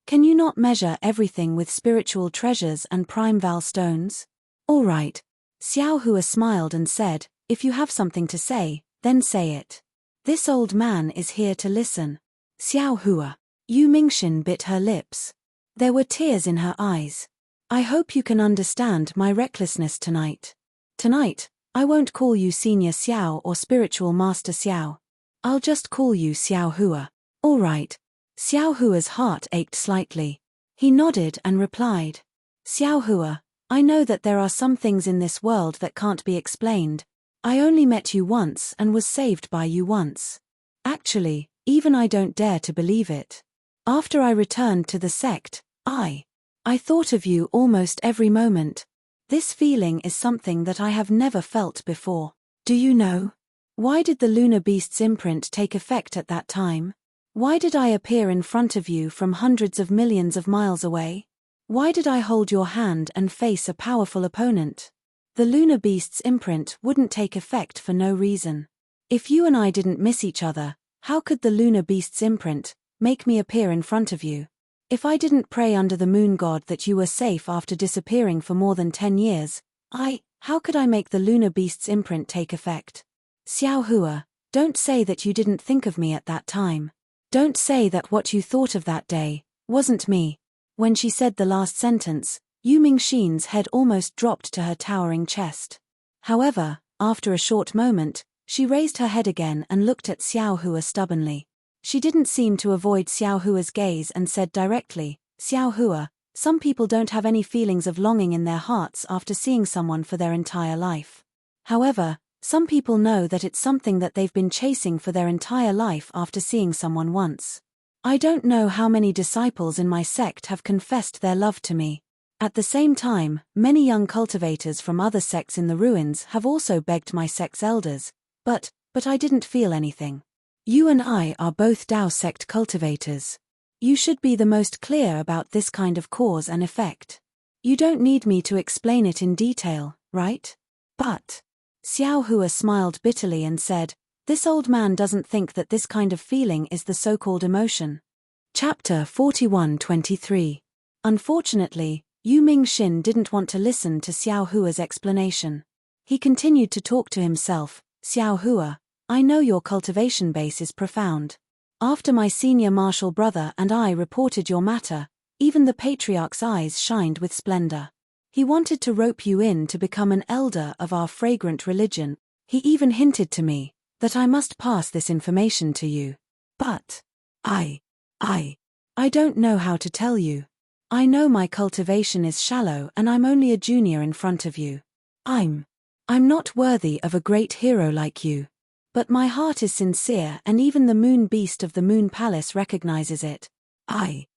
Can you not measure everything with spiritual treasures and prime val stones?" "All right." Xiao Hua smiled and said, "If you have something to say, then say it. This old man is here to listen." Xiao Hua. Yu Mingxin bit her lips. There were tears in her eyes. "I hope you can understand my recklessness tonight. Tonight, I won't call you Senior Xiao or Spiritual Master Xiao. I'll just call you Xiao Hua." "All right." Xiao Hua's heart ached slightly. He nodded and replied, "Xiao Hua, I know that there are some things in this world that can't be explained. I only met you once and was saved by you once. Actually, even I don't dare to believe it. After I returned to the sect, I thought of you almost every moment. This feeling is something that I have never felt before. Do you know? Why did the lunar beast's imprint take effect at that time? Why did I appear in front of you from hundreds of millions of miles away? Why did I hold your hand and face a powerful opponent? The lunar beast's imprint wouldn't take effect for no reason. If you and I didn't miss each other, how could the lunar beast's imprint make me appear in front of you? If I didn't pray under the moon god that you were safe after disappearing for more than 10 years, how could I make the lunar beast's imprint take effect? Xiao Hua, don't say that you didn't think of me at that time. Don't say that what you thought of that day wasn't me." When she said the last sentence, Yu Mingxin's head almost dropped to her towering chest. However, after a short moment, she raised her head again and looked at Xiao Hua stubbornly. She didn't seem to avoid Xiao Hua's gaze and said directly, "Xiao Hua, some people don't have any feelings of longing in their hearts after seeing someone for their entire life. However, some people know that it's something that they've been chasing for their entire life after seeing someone once. I don't know how many disciples in my sect have confessed their love to me. At the same time, many young cultivators from other sects in the ruins have also begged my sect's elders, but I didn't feel anything. You and I are both Dao sect cultivators. You should be the most clear about this kind of cause and effect. You don't need me to explain it in detail, right? But..." Xiao Hua smiled bitterly and said, "This old man doesn't think that this kind of feeling is the so-called emotion." Chapter 41-23. Unfortunately, Yu Mingxin didn't want to listen to Xiao Hua's explanation. He continued to talk to himself, "Xiao Hua, I know your cultivation base is profound. After my senior martial brother and I reported your matter, even the patriarch's eyes shined with splendor. He wanted to rope you in to become an elder of our fragrant religion. He even hinted to me that I must pass this information to you. But I don't know how to tell you. I know my cultivation is shallow and I'm only a junior in front of you. I'm not worthy of a great hero like you. But my heart is sincere and even the moon beast of the moon palace recognizes it. I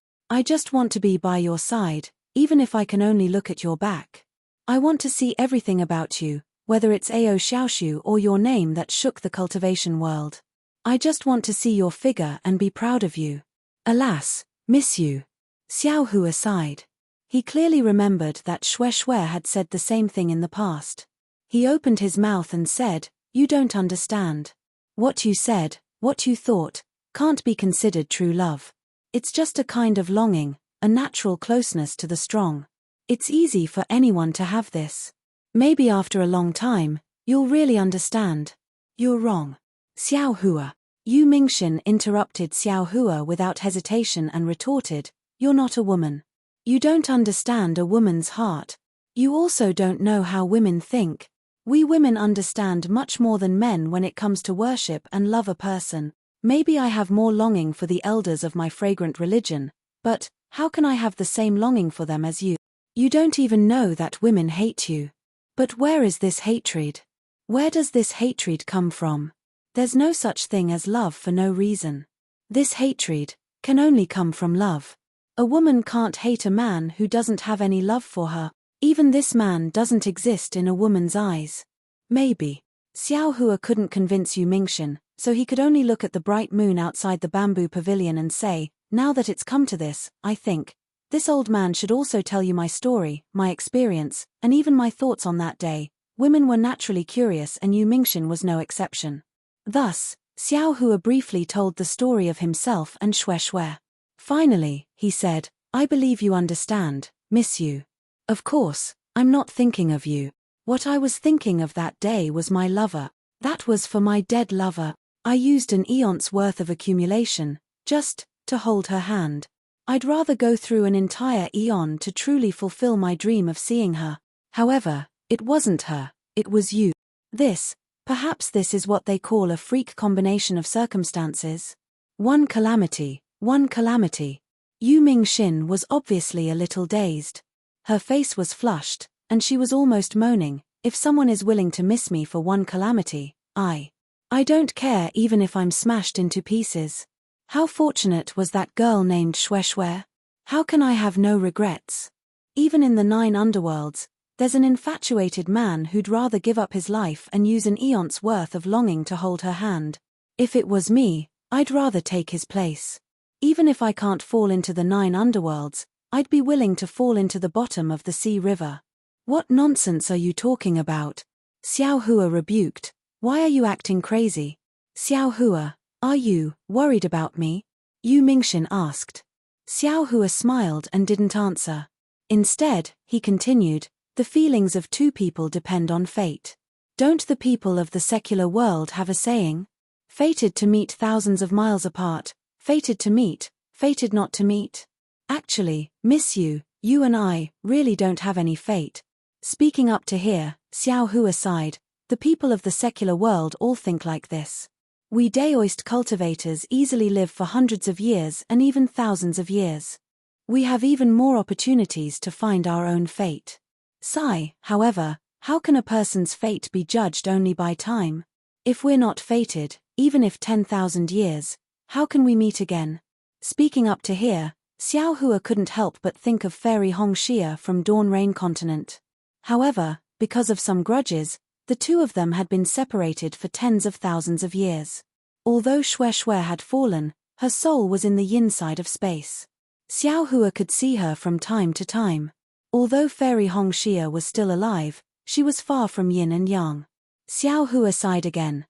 just want to be by your side, even if I can only look at your back. I want to see everything about you, whether it's Ao Xiaoshu or your name that shook the cultivation world. I just want to see your figure and be proud of you. Alas, miss you." Xiao Hua sighed. He clearly remembered that Xue Xue had said the same thing in the past. He opened his mouth and said, "You don't understand. What you said, what you thought, can't be considered true love. It's just a kind of longing, a natural closeness to the strong. It's easy for anyone to have this. Maybe after a long time, you'll really understand." "You're wrong." Xiao Hua. Yu Mingxin interrupted Xiao Hua without hesitation and retorted, "You're not a woman. You don't understand a woman's heart. You also don't know how women think. We women understand much more than men when it comes to worship and love a person. Maybe I have more longing for the elders of my fragrant religion, but how can I have the same longing for them as you? You don't even know that women hate you. But where is this hatred? Where does this hatred come from? There's no such thing as love for no reason. This hatred can only come from love. A woman can't hate a man who doesn't have any love for her. Even this man doesn't exist in a woman's eyes." Maybe. Xiao Hua couldn't convince Yu Mingxin, so he could only look at the bright moon outside the bamboo pavilion and say, "Now that it's come to this, I think this old man should also tell you my story, my experience, and even my thoughts on that day." Women were naturally curious and Yu Mingxin was no exception. Thus, Xiao Hua briefly told the story of himself and Xue Xue. Finally, he said, "I believe you understand, Miss Yu. Of course, I'm not thinking of you. What I was thinking of that day was my lover. That was for my dead lover. I used an eon's worth of accumulation, just to hold her hand. I'd rather go through an entire eon to truly fulfill my dream of seeing her. However, it wasn't her, it was you. Perhaps this is what they call a freak combination of circumstances. One calamity. Yu Mingxin was obviously a little dazed. Her face was flushed, and she was almost moaning, "If someone is willing to miss me for one calamity, I don't care even if I'm smashed into pieces. How fortunate was that girl named Xue Xue? How can I have no regrets? Even in the 9 underworlds, there's an infatuated man who'd rather give up his life and use an eon's worth of longing to hold her hand. If it was me, I'd rather take his place. Even if I can't fall into the 9 underworlds, I'd be willing to fall into the bottom of the sea river." "What nonsense are you talking about?" Xiao Hua rebuked. "Why are you acting crazy?" "Xiao Hua, are you worried about me?" Yu Mingxin asked. Xiao Hua smiled and didn't answer. Instead, he continued, "The feelings of 2 people depend on fate. Don't the people of the secular world have a saying? Fated to meet thousands of miles apart, fated to meet, fated not to meet. Actually, Miss Yu, you and I really don't have any fate." Speaking up to here, Xiao Hua sighed, "The people of the secular world all think like this. We Daoist cultivators easily live for hundreds of years and even thousands of years. We have even more opportunities to find our own fate. However, how can a person's fate be judged only by time? If we're not fated, even if 10,000 years, how can we meet again?" Speaking up to here, Xiao Hua couldn't help but think of Fairy Hongxia from Dawn Rain Continent. However, because of some grudges, the 2 of them had been separated for tens of thousands of years. Although Xue Xue had fallen, her soul was in the yin side of space. Xiao Hua could see her from time to time. Although Fairy Hongxia was still alive, she was far from yin and yang. Xiao Hua sighed again.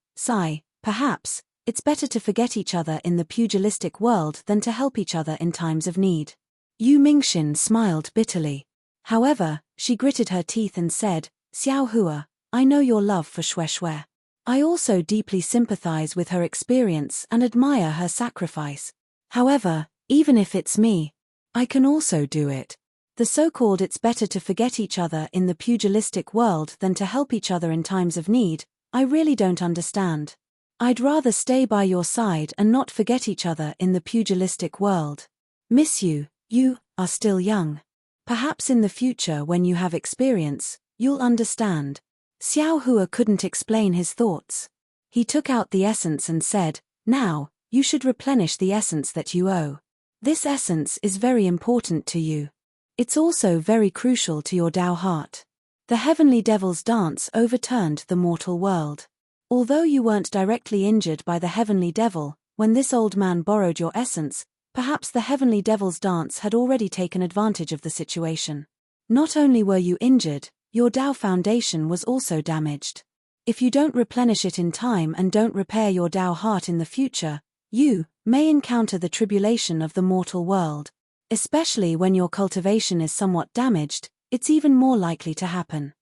Perhaps it's better to forget each other in the pugilistic world than to help each other in times of need." Yu Mingxin smiled bitterly. However, she gritted her teeth and said, "Xiao Hua, I know your love for Xue Xue. I also deeply sympathize with her experience and admire her sacrifice. However, even if it's me, I can also do it. The so-called it's better to forget each other in the pugilistic world than to help each other in times of need, I really don't understand. I'd rather stay by your side and not forget each other in the pugilistic world. Miss Yu, you are still young. Perhaps in the future when you have experience, you'll understand." Xiao Hua couldn't explain his thoughts. He took out the essence and said, "Now, you should replenish the essence that you owe. This essence is very important to you. It's also very crucial to your Tao heart. The heavenly devil's dance overturned the mortal world. Although you weren't directly injured by the heavenly devil, when this old man borrowed your essence, Perhaps the heavenly devil's dance had already taken advantage of the situation. Not only were you injured, your Tao foundation was also damaged. If you don't replenish it in time and don't repair your Tao heart in the future, you may encounter the tribulation of the mortal world. Especially when your cultivation is somewhat damaged, it's even more likely to happen.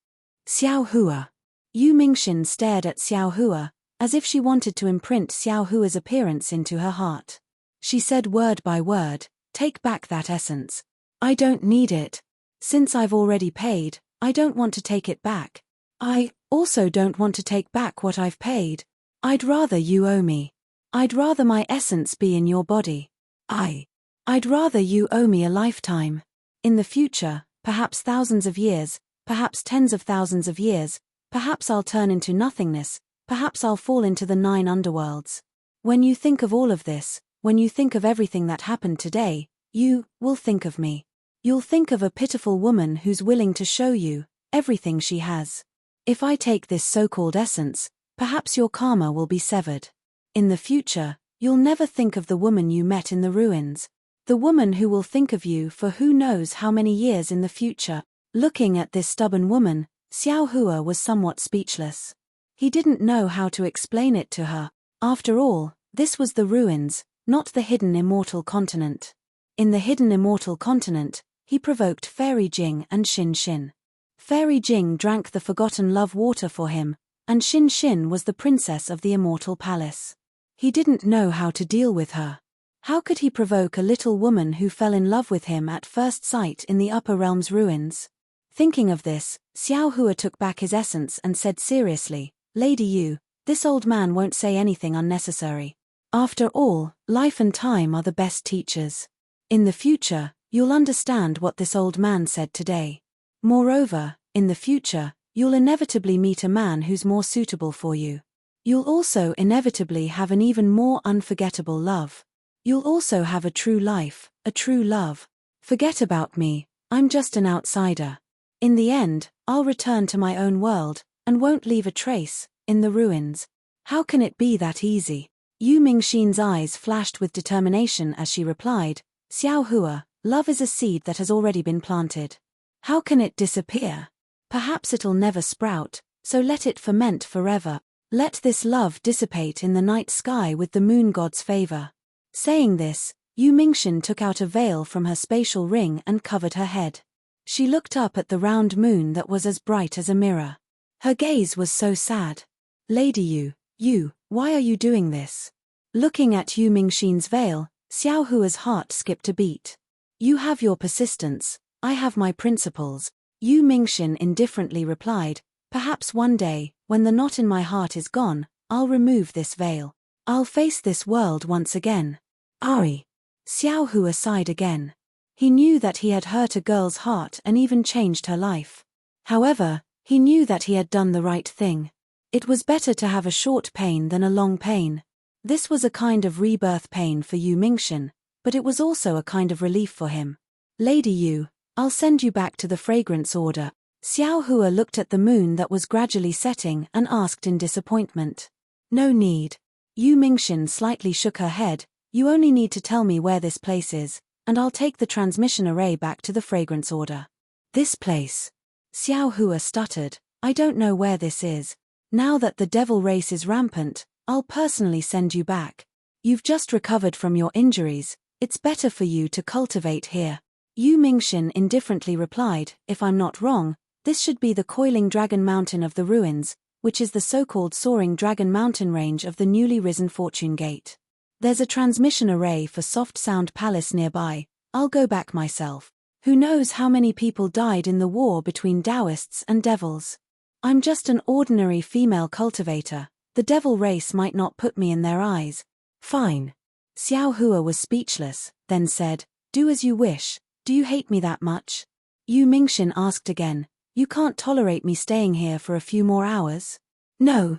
Xiao Hua. Yu Mingxin stared at Xiao Hua, as if she wanted to imprint Xiao Hua's appearance into her heart. She said word by word, "Take back that essence. I don't need it. Since I've already paid, I don't want to take it back. I also don't want to take back what I've paid. I'd rather you owe me. I'd rather my essence be in your body. I'd rather you owe me a lifetime. In the future, perhaps thousands of years, perhaps tens of thousands of years, perhaps I'll turn into nothingness, perhaps I'll fall into the 9 underworlds. When you think of all of this, when you think of everything that happened today, you will think of me. You'll think of a pitiful woman who's willing to show you everything she has. If I take this so-called essence, perhaps your karma will be severed. In the future, you'll never think of the woman you met in the ruins. The woman who will think of you for who knows how many years in the future." Looking at this stubborn woman, Xiao Hua was somewhat speechless. He didn't know how to explain it to her. After all, this was the ruins, not the hidden immortal continent. In the hidden immortal continent, he provoked Fairy Jing and Xin Xin. Fairy Jing drank the forgotten love water for him, and Xin Xin was the princess of the immortal palace. He didn't know how to deal with her. How could he provoke a little woman who fell in love with him at first sight in the Upper Realms ruins? Thinking of this, Xiao Hua took back his essence and said seriously, "Lady Yu, this old man won't say anything unnecessary. After all, life and time are the best teachers. In the future, you'll understand what this old man said today. Moreover, in the future, you'll inevitably meet a man who's more suitable for you. You'll also inevitably have an even more unforgettable love. You'll also have a true life, a true love. Forget about me, I'm just an outsider. In the end, I'll return to my own world, and won't leave a trace, in the ruins. How can it be that easy?" Yu Mingxin's eyes flashed with determination as she replied, "Xiao Hua, love is a seed that has already been planted. How can it disappear? Perhaps it'll never sprout, so let it ferment forever. Let this love dissipate in the night sky with the moon god's favor." Saying this, Yu Mingxin took out a veil from her spatial ring and covered her head. She looked up at the round moon that was as bright as a mirror. Her gaze was so sad. "Lady Yu, why are you doing this?" Looking at Yu Mingxin's veil, Xiao Hua's heart skipped a beat. "You have your persistence, I have my principles," Yu Mingxin indifferently replied. "Perhaps one day, when the knot in my heart is gone, I'll remove this veil. I'll face this world once again." "Ari." Xiao Hua sighed again. He knew that he had hurt a girl's heart and even changed her life. However, he knew that he had done the right thing. It was better to have a short pain than a long pain. This was a kind of rebirth pain for Yu Mingxin, but it was also a kind of relief for him. "Lady Yu, I'll send you back to the fragrance order." Xiao Hua looked at the moon that was gradually setting and asked in disappointment. "No need." Yu Mingxin slightly shook her head. "You only need to tell me where this place is, and I'll take the transmission array back to the fragrance order." "This place?" Xiao Hua stuttered. "I don't know where this is. Now that the devil race is rampant, I'll personally send you back. You've just recovered from your injuries, it's better for you to cultivate here." Yu Mingxin indifferently replied, "If I'm not wrong, this should be the Coiling Dragon Mountain of the ruins, which is the so-called Soaring Dragon Mountain range of the newly risen Fortune Gate. There's a transmission array for Soft Sound Palace nearby. I'll go back myself. Who knows how many people died in the war between Taoists and devils? I'm just an ordinary female cultivator. The devil race might not put me in their eyes." "Fine." Xiao Hua was speechless, then said, "Do as you wish. Do you hate me that much?" Yu Mingxin asked again, "You can't tolerate me staying here for a few more hours?" No.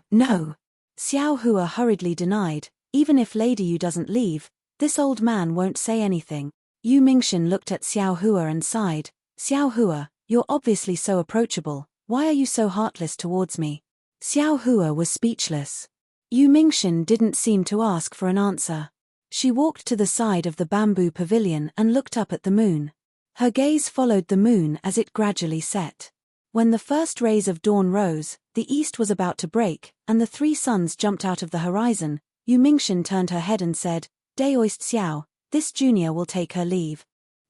Xiao Hua hurriedly denied, "Even if Lady Yu doesn't leave, this old man won't say anything." Yu Mingxin looked at Xiao Hua and sighed. "Xiao Hua, you're obviously so approachable, why are you so heartless towards me?" Xiao Hua was speechless. Yu Mingxin didn't seem to ask for an answer. She walked to the side of the bamboo pavilion and looked up at the moon. Her gaze followed the moon as it gradually set. When the first rays of dawn rose, the east was about to break, and the three suns jumped out of the horizon. Yu Mingxin turned her head and said, "Daoist Xiao, this junior will take her leave."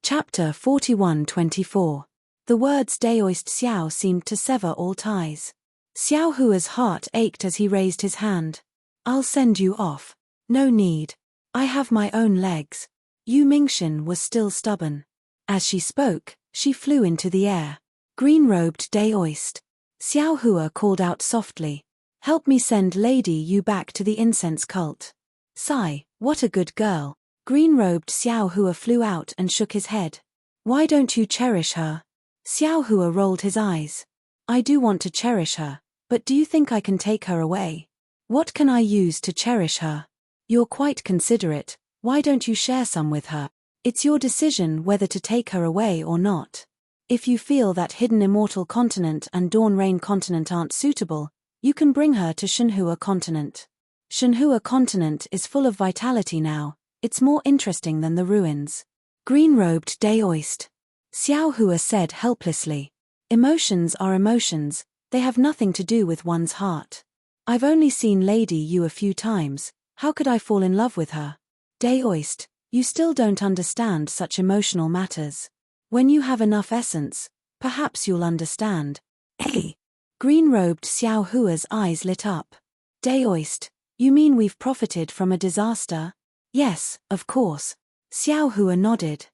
Chapter 41-24. The words Daoist Xiao seemed to sever all ties. Xiao Hua's heart ached as he raised his hand. "I'll send you off. No need. I have my own legs." Yu Mingxin was still stubborn. As she spoke, she flew into the air. "Green-robed Daoist." Xiao Hua called out softly. "Help me send Lady Yu back to the incense cult." "Sigh, what a good girl." Green-robed Xiao Hua flew out and shook his head. "Why don't you cherish her?" Xiao Hua rolled his eyes. "I do want to cherish her, but do you think I can take her away? What can I use to cherish her?" "You're quite considerate, why don't you share some with her? It's your decision whether to take her away or not. If you feel that Hidden Immortal Continent and Dawn Rain Continent aren't suitable, you can bring her to Shenhua Continent. Shenhua Continent is full of vitality now, it's more interesting than the ruins." "Green-robed Daoist," Xiao Hua said helplessly. "Emotions are emotions, they have nothing to do with one's heart. I've only seen Lady Yu a few times, how could I fall in love with her? Daoist, you still don't understand such emotional matters. When you have enough essence, perhaps you'll understand." "Hey!" Green-robed Xiao Hua's eyes lit up. "Daoist, you mean we've profited from a disaster?" "Yes, of course." Xiao Hua nodded.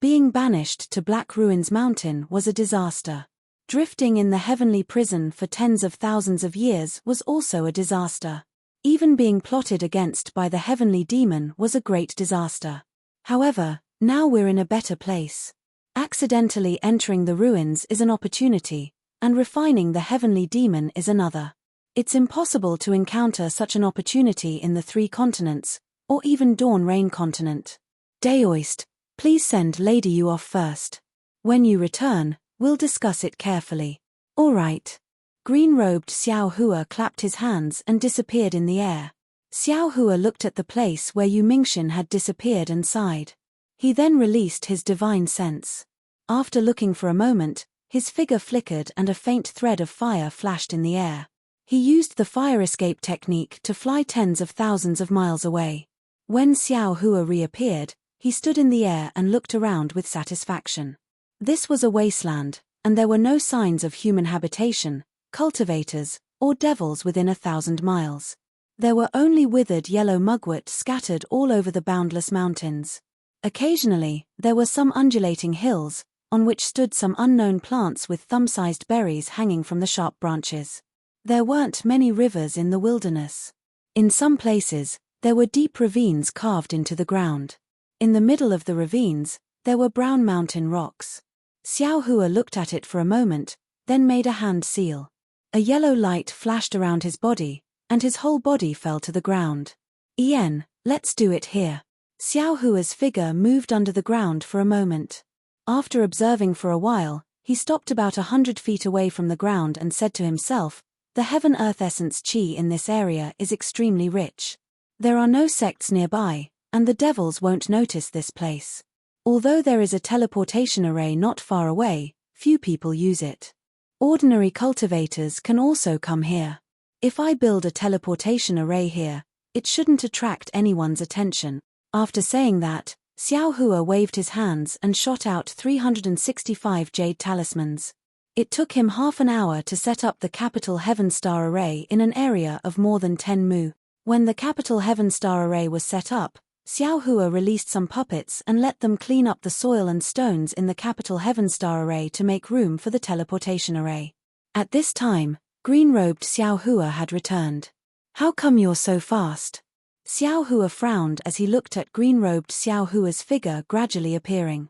Being banished to Black Ruins Mountain was a disaster. Drifting in the heavenly prison for tens of thousands of years was also a disaster. Even being plotted against by the heavenly demon was a great disaster. However, now we're in a better place. Accidentally entering the ruins is an opportunity, and refining the heavenly demon is another. It's impossible to encounter such an opportunity in the three continents, or even Dawn Rain Continent. "Daoist, please send Lady Yu off first. When you return, we'll discuss it carefully." "All right." Green-robed Xiao Hua clapped his hands and disappeared in the air. Xiao Hua looked at the place where Yu Mingxin had disappeared and sighed. He then released his divine sense. After looking for a moment, his figure flickered and a faint thread of fire flashed in the air. He used the fire escape technique to fly tens of thousands of miles away. When Xiao Hua reappeared, he stood in the air and looked around with satisfaction. This was a wasteland, and there were no signs of human habitation, cultivators, or devils within 1,000 miles. There were only withered yellow mugwort scattered all over the boundless mountains. Occasionally, there were some undulating hills, on which stood some unknown plants with thumb-sized berries hanging from the sharp branches. There weren't many rivers in the wilderness. In some places, there were deep ravines carved into the ground. In the middle of the ravines, there were brown mountain rocks. Xiao Hua looked at it for a moment, then made a hand seal. A yellow light flashed around his body, and his whole body fell to the ground. "Ian, let's do it here." Xiao Hua's figure moved under the ground for a moment. After observing for a while, he stopped about 100 feet away from the ground and said to himself, "The heaven-earth essence qi in this area is extremely rich. There are no sects nearby, and the devils won't notice this place. Although there is a teleportation array not far away, few people use it. Ordinary cultivators can also come here. If I build a teleportation array here, it shouldn't attract anyone's attention." After saying that, Xiao Hua waved his hands and shot out 365 jade talismans. It took him half an hour to set up the Capital Heaven Star Array in an area of more than 10 mu. When the Capital Heaven Star Array was set up, Xiao Hua released some puppets and let them clean up the soil and stones in the Capital Heaven Star Array to make room for the teleportation array. At this time, green-robed Xiao Hua had returned. "How come you're so fast?" Xiao Hua frowned as he looked at green-robed Xiao Hua's figure gradually appearing.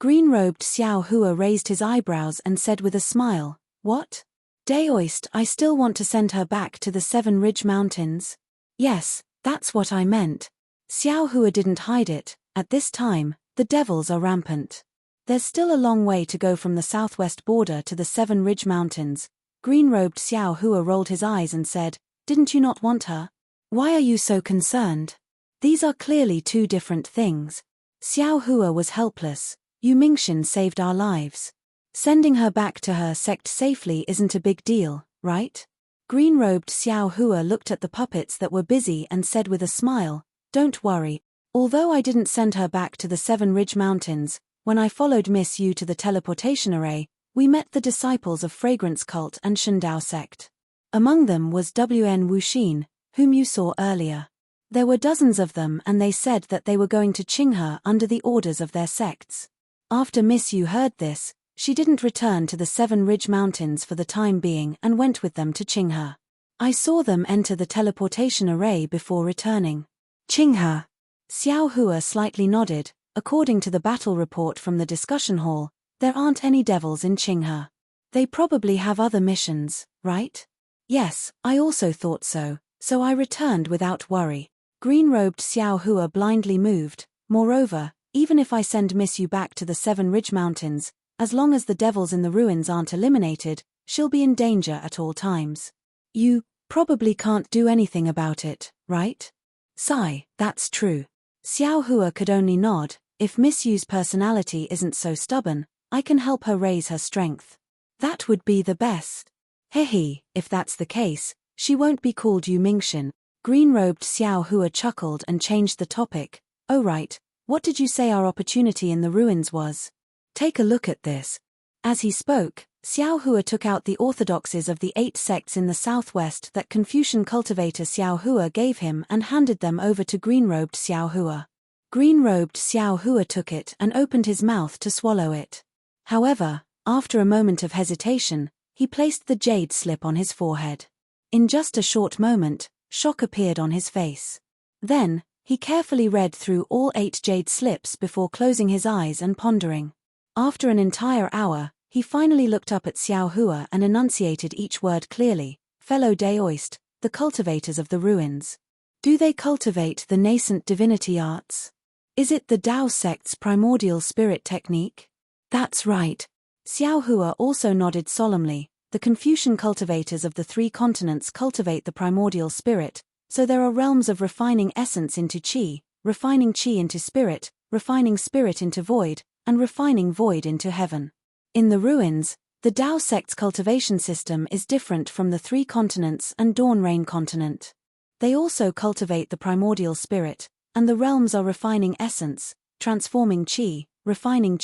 Green-robed Xiao Hua raised his eyebrows and said with a smile, "What? Daoist, I still want to send her back to the Seven Ridge Mountains?" "Yes, that's what I meant." Xiao Hua didn't hide it. At this time, the devils are rampant. There's still a long way to go from the southwest border to the Seven Ridge Mountains. Green-robed Xiao Hua rolled his eyes and said, "Didn't you not want her? Why are you so concerned?" These are clearly two different things. Xiao Hua was helpless. Yu Mingxin saved our lives. Sending her back to her sect safely isn't a big deal, right? Green-robed Xiao Hua looked at the puppets that were busy and said with a smile, "Don't worry. Although I didn't send her back to the Seven Ridge Mountains, when I followed Miss Yu to the teleportation array, we met the disciples of Fragrance Cult and Shendao sect. Among them was WN Wuxin, whom you saw earlier. There were dozens of them and they said that they were going to Qinghe under the orders of their sects. After Miss Yu heard this, she didn't return to the Seven Ridge Mountains for the time being and went with them to Qinghe. I saw them enter the teleportation array before returning." Qinghe. Xiao Hua slightly nodded. According to the battle report from the discussion hall, there aren't any devils in Qinghe. They probably have other missions, right? Yes, I also thought so I returned without worry. Green-robed Xiao Hua blindly moved. Moreover, even if I send Miss Yu back to the Seven Ridge Mountains, as long as the devils in the ruins aren't eliminated, she'll be in danger at all times. You probably can't do anything about it, right? Sigh, that's true. Xiao Hua could only nod. If Miss Yu's personality isn't so stubborn, I can help her raise her strength. That would be the best. Hehe, if that's the case, she won't be called Yu Mingxin. Green-robed Xiao Hua chuckled and changed the topic. Oh right, what did you say our opportunity in the ruins was? Take a look at this. As he spoke, Xiao Hua took out the orthodoxies of the 8 sects in the southwest that Confucian cultivator Xiao Hua gave him and handed them over to green-robed Xiao Hua. Green-robed Xiao Hua took it and opened his mouth to swallow it. However, after a moment of hesitation, he placed the jade slip on his forehead. In just a short moment, shock appeared on his face. Then, he carefully read through all 8 jade slips before closing his eyes and pondering. After an entire hour, he finally looked up at Xiao Hua and enunciated each word clearly. Fellow Daoist, the cultivators of the ruins. Do they cultivate the nascent divinity arts? Is it the Dao sect's primordial spirit technique? That's right. Xiao Hua also nodded solemnly. The Confucian cultivators of the 3 continents cultivate the primordial spirit, so there are realms of refining essence into qi, refining qi into spirit, refining spirit into void, and refining void into heaven. In the ruins, the Dao sect's cultivation system is different from the 3 continents and Dawn Rain continent. They also cultivate the primordial spirit, and the realms are refining essence, transforming qi, returning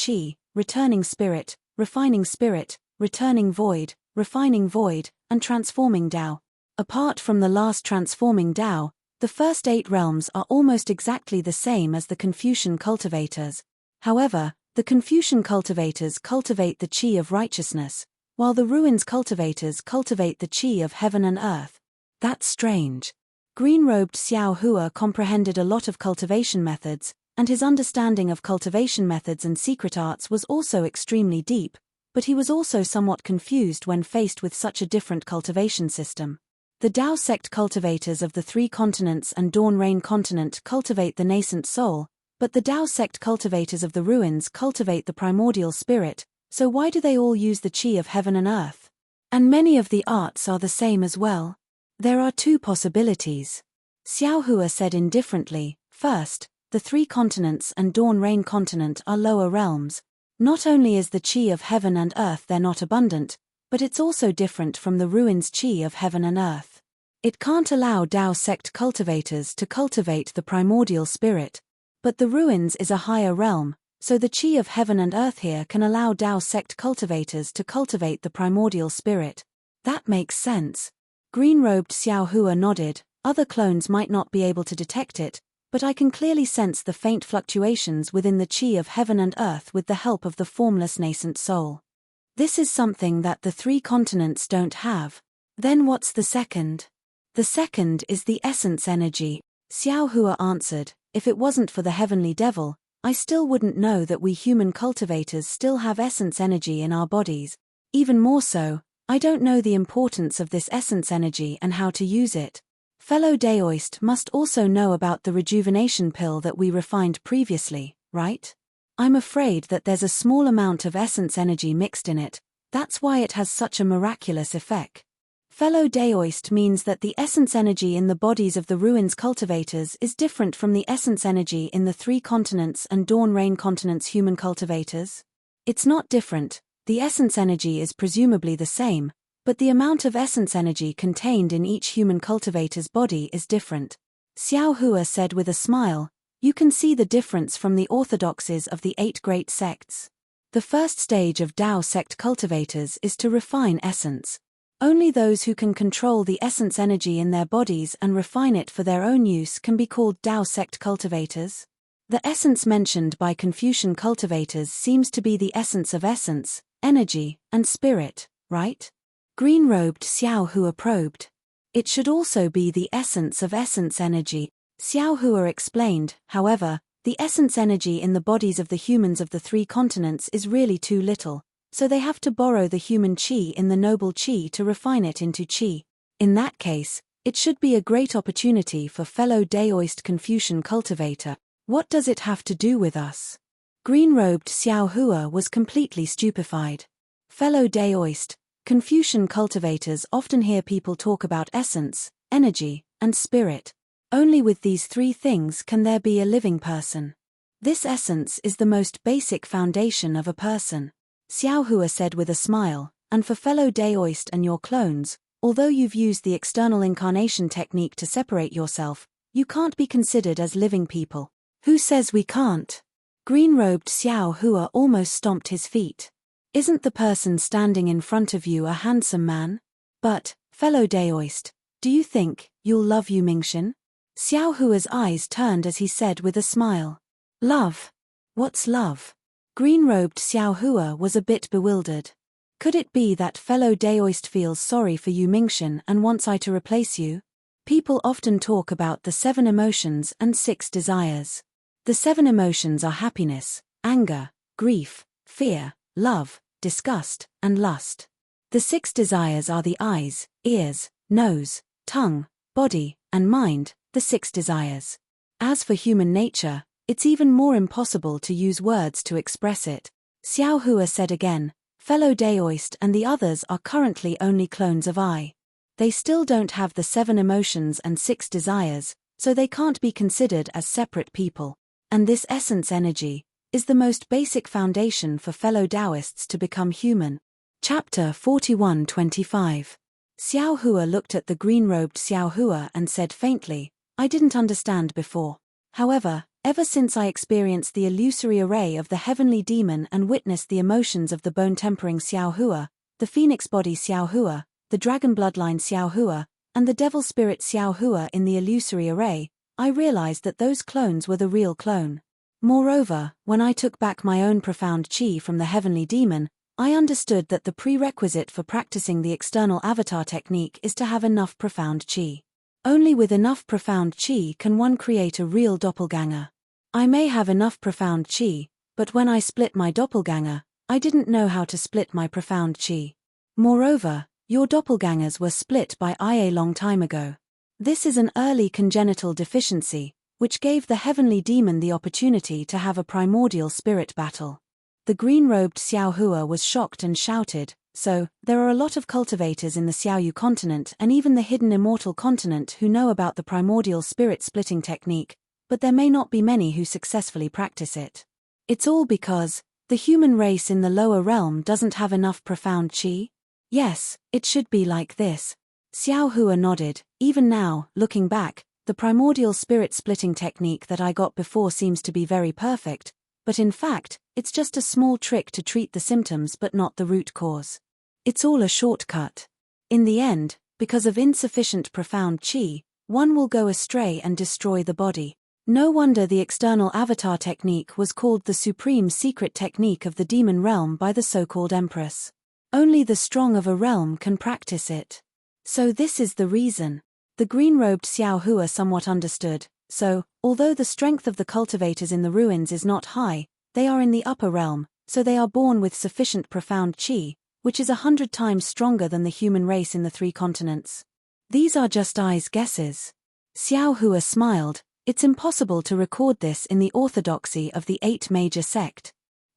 spirit, returning void, refining void, and transforming Dao. Apart from the last transforming Dao, the first 8 realms are almost exactly the same as the Confucian cultivators. However, the Confucian cultivators cultivate the qi of righteousness, while the ruins cultivators cultivate the qi of heaven and earth. That's strange. Green-robed Xiao Hua comprehended a lot of cultivation methods, and his understanding of cultivation methods and secret arts was also extremely deep, but he was also somewhat confused when faced with such a different cultivation system. The Dao sect cultivators of the 3 continents and Dawn Rain continent cultivate the nascent soul, but the Dao sect cultivators of the ruins cultivate the primordial spirit, so why do they all use the qi of heaven and earth? And many of the arts are the same as well. There are 2 possibilities. Xiao Hua said indifferently. First, the 3 continents and Dawn Rain continent are lower realms. Not only is the qi of heaven and earth there not abundant, but it's also different from the ruins' qi of heaven and earth. It can't allow Dao sect cultivators to cultivate the primordial spirit, but the ruins is a higher realm, so the qi of heaven and earth here can allow Dao sect cultivators to cultivate the primordial spirit. That makes sense. Green-robed Xiao Hua nodded. Other clones might not be able to detect it, but I can clearly sense the faint fluctuations within the qi of heaven and earth with the help of the formless nascent soul. This is something that the 3 continents don't have. Then what's the second? The second is the essence energy. Xiao Hua answered. If it wasn't for the heavenly devil, I still wouldn't know that we human cultivators still have essence energy in our bodies. Even more so, I don't know the importance of this essence energy and how to use it. Fellow Daoist must also know about the rejuvenation pill that we refined previously, right? I'm afraid that there's a small amount of essence energy mixed in it, that's why it has such a miraculous effect. Fellow Daoist means that the essence energy in the bodies of the ruins cultivators is different from the essence energy in the 3 continents and Dawn Rain continents human cultivators. It's not different, the essence energy is presumably the same, but the amount of essence energy contained in each human cultivator's body is different. Xiao Hua said with a smile, "You can see the difference from the orthodoxies of the 8 great sects. The first stage of Dao sect cultivators is to refine essence. Only those who can control the essence energy in their bodies and refine it for their own use can be called Dao sect cultivators. The essence mentioned by Confucian cultivators seems to be the essence of essence, energy, and spirit, right?" Green-robed Xiao Hua probed. "It should also be the essence of essence energy," Xiao Hua explained. "However, the essence energy in the bodies of the humans of the 3 continents is really too little, so they have to borrow the human qi in the noble qi to refine it into qi. In that case, it should be a great opportunity for fellow Daoist Confucian cultivator. What does it have to do with us?" Green-robed Xiao Hua was completely stupefied. Fellow Daoist, Confucian cultivators often hear people talk about essence, energy, and spirit. Only with these 3 things can there be a living person. This essence is the most basic foundation of a person. Xiao Hua said with a smile, "And for fellow Daoist and your clones, although you've used the external incarnation technique to separate yourself, you can't be considered as living people." "Who says we can't?" Green-robed Xiao Hua almost stomped his feet. "Isn't the person standing in front of you a handsome man? But, fellow Daoist, do you think you'll love Yu Mingxin?" Xiao Hua's eyes turned as he said with a smile, "Love? What's love?" Green-robed Xiao Hua was a bit bewildered. "Could it be that fellow Daoist feels sorry for Yu Mingxin and wants I to replace you? People often talk about the 7 emotions and 6 desires. The 7 emotions are happiness, anger, grief, fear, love, disgust, and lust. The 6 desires are the eyes, ears, nose, tongue, body, and mind, the 6 desires. As for human nature, it's even more impossible to use words to express it." Xiao Hua said again, "Fellow Daoist and the others are currently only clones of I. They still don't have the 7 emotions and 6 desires, so they can't be considered as separate people. And this essence energy is the most basic foundation for fellow Taoists to become human." Chapter 41-25. Xiao Hua looked at the green-robed Xiao Hua and said faintly, "I didn't understand before. However, ever since I experienced the illusory array of the heavenly demon and witnessed the emotions of the bone-tempering Xiao Hua, the phoenix body Xiao Hua, the dragon bloodline Xiao Hua, and the devil spirit Xiao Hua in the illusory array, I realized that those clones were the real clone. Moreover, when I took back my own profound qi from the heavenly demon, I understood that the prerequisite for practicing the external avatar technique is to have enough profound qi. Only with enough profound qi can one create a real doppelganger. I may have enough profound qi, but when I split my doppelganger, I didn't know how to split my profound qi. Moreover, your doppelgangers were split by I a long time ago. This is an early congenital deficiency, which gave the heavenly demon the opportunity to have a primordial spirit battle." The green-robed Xiao Hua was shocked and shouted, "So, there are a lot of cultivators in the Xiaoyu continent and even the hidden immortal continent who know about the primordial spirit-splitting technique, but there may not be many who successfully practice it. It's all because the human race in the lower realm doesn't have enough profound qi? Yes, it should be like this." Xiao Hua nodded. "Even now, looking back, the primordial spirit-splitting technique that I got before seems to be very perfect, but in fact, it's just a small trick to treat the symptoms but not the root cause. It's all a shortcut. In the end, because of insufficient profound qi, one will go astray and destroy the body. No wonder the external avatar technique was called the supreme secret technique of the demon realm by the so-called empress. Only the strong of a realm can practice it. So this is the reason." The green-robed Xiao Hua somewhat understood. "So, although the strength of the cultivators in the ruins is not high, they are in the upper realm, so they are born with sufficient profound qi, which is 100 times stronger than the human race in the 3 continents. These are just I's guesses." Xiao Hua smiled. "It's impossible to record this in the orthodoxy of the 8 major sect.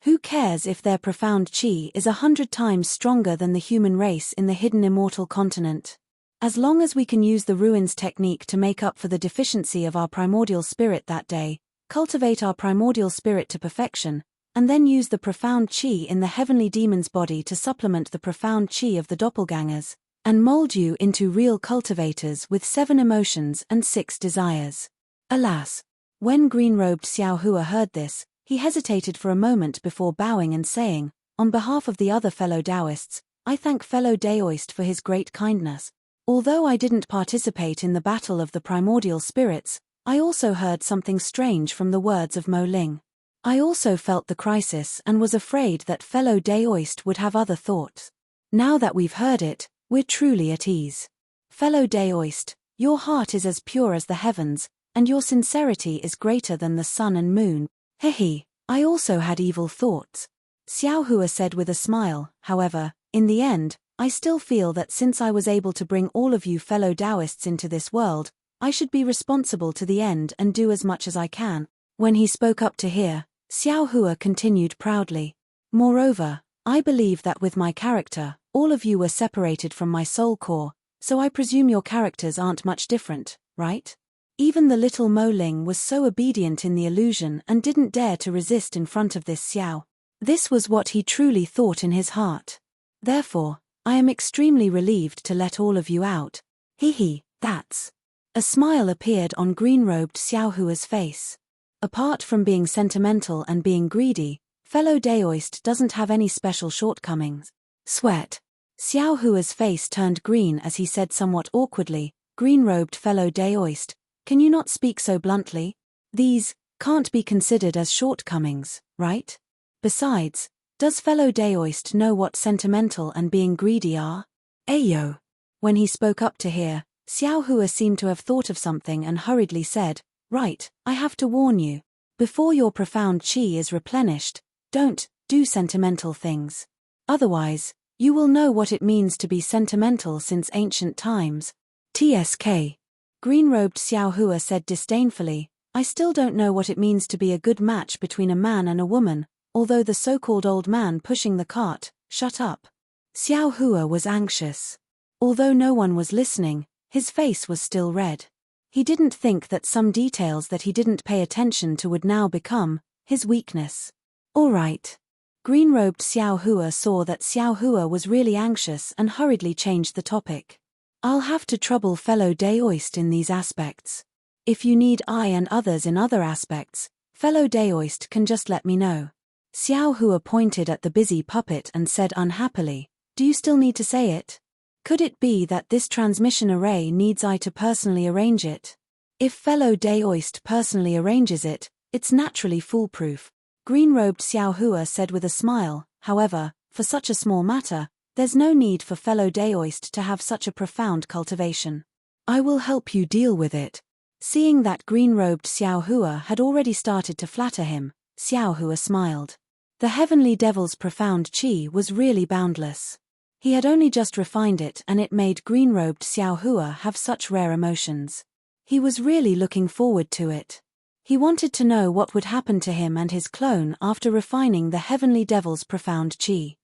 Who cares if their profound qi is 100 times stronger than the human race in the hidden immortal continent? As long as we can use the ruins technique to make up for the deficiency of our primordial spirit that day, cultivate our primordial spirit to perfection, and then use the profound chi in the heavenly demon's body to supplement the profound chi of the doppelgangers, and mold you into real cultivators with 7 emotions and 6 desires. Alas! When green-robed Xiao Hua heard this, he hesitated for a moment before bowing and saying, "On behalf of the other fellow Taoists, I thank fellow Daoist for his great kindness. Although I didn't participate in the battle of the primordial spirits, I also heard something strange from the words of Mo Ling. I also felt the crisis and was afraid that fellow Daoist would have other thoughts. Now that we've heard it, we're truly at ease. Fellow Daoist, your heart is as pure as the heavens, and your sincerity is greater than the sun and moon. Hehe, I also had evil thoughts." Xiao Hua said with a smile. "However, in the end, I still feel that since I was able to bring all of you fellow Taoists into this world, I should be responsible to the end and do as much as I can." When he spoke up to hear, Xiao Hua continued proudly. "Moreover, I believe that with my character, all of you were separated from my soul core, so I presume your characters aren't much different, right? Even the little Mo Ling was so obedient in the illusion and didn't dare to resist in front of this Xiao. This was what he truly thought in his heart. Therefore, I am extremely relieved to let all of you out. Hehe, that's..." A smile appeared on green-robed Xiao Hua's face. Apart from being sentimental and being greedy, fellow Daoist doesn't have any special shortcomings. Sweat. Xiao Hua's face turned green as he said somewhat awkwardly, "Green-robed fellow Daoist, can you not speak so bluntly? These can't be considered as shortcomings, right? Besides, does fellow Daoist know what sentimental and being greedy are?" Ayo. When he spoke up to hear, Xiao Hua seemed to have thought of something and hurriedly said, "Right, I have to warn you. Before your profound chi is replenished, don't do sentimental things. Otherwise, you will know what it means to be sentimental since ancient times." TSK. Green-robed Xiao Hua said disdainfully, "I still don't know what it means to be a good match between a man and a woman, although the so-called old man pushing the cart, shut up." Xiao Hua was anxious. Although no one was listening, his face was still red. He didn't think that some details that he didn't pay attention to would now become his weakness. "All right." Green-robed Xiao Hua saw that Xiao Hua was really anxious and hurriedly changed the topic. "I'll have to trouble fellow Daoist in these aspects. If you need I and others in other aspects, fellow Daoist can just let me know." Xiao Hua pointed at the busy puppet and said unhappily, "Do you still need to say it? Could it be that this transmission array needs I to personally arrange it? If fellow Daoist personally arranges it, it's naturally foolproof." Green-robed Xiao Hua said with a smile, "However, for such a small matter, there's no need for fellow Daoist to have such a profound cultivation. I will help you deal with it." Seeing that green-robed Xiao Hua had already started to flatter him, Xiao Hua smiled. The heavenly devil's profound chi was really boundless. He had only just refined it and it made green-robed Xiao Hua have such rare emotions. He was really looking forward to it. He wanted to know what would happen to him and his clone after refining the heavenly devil's profound chi.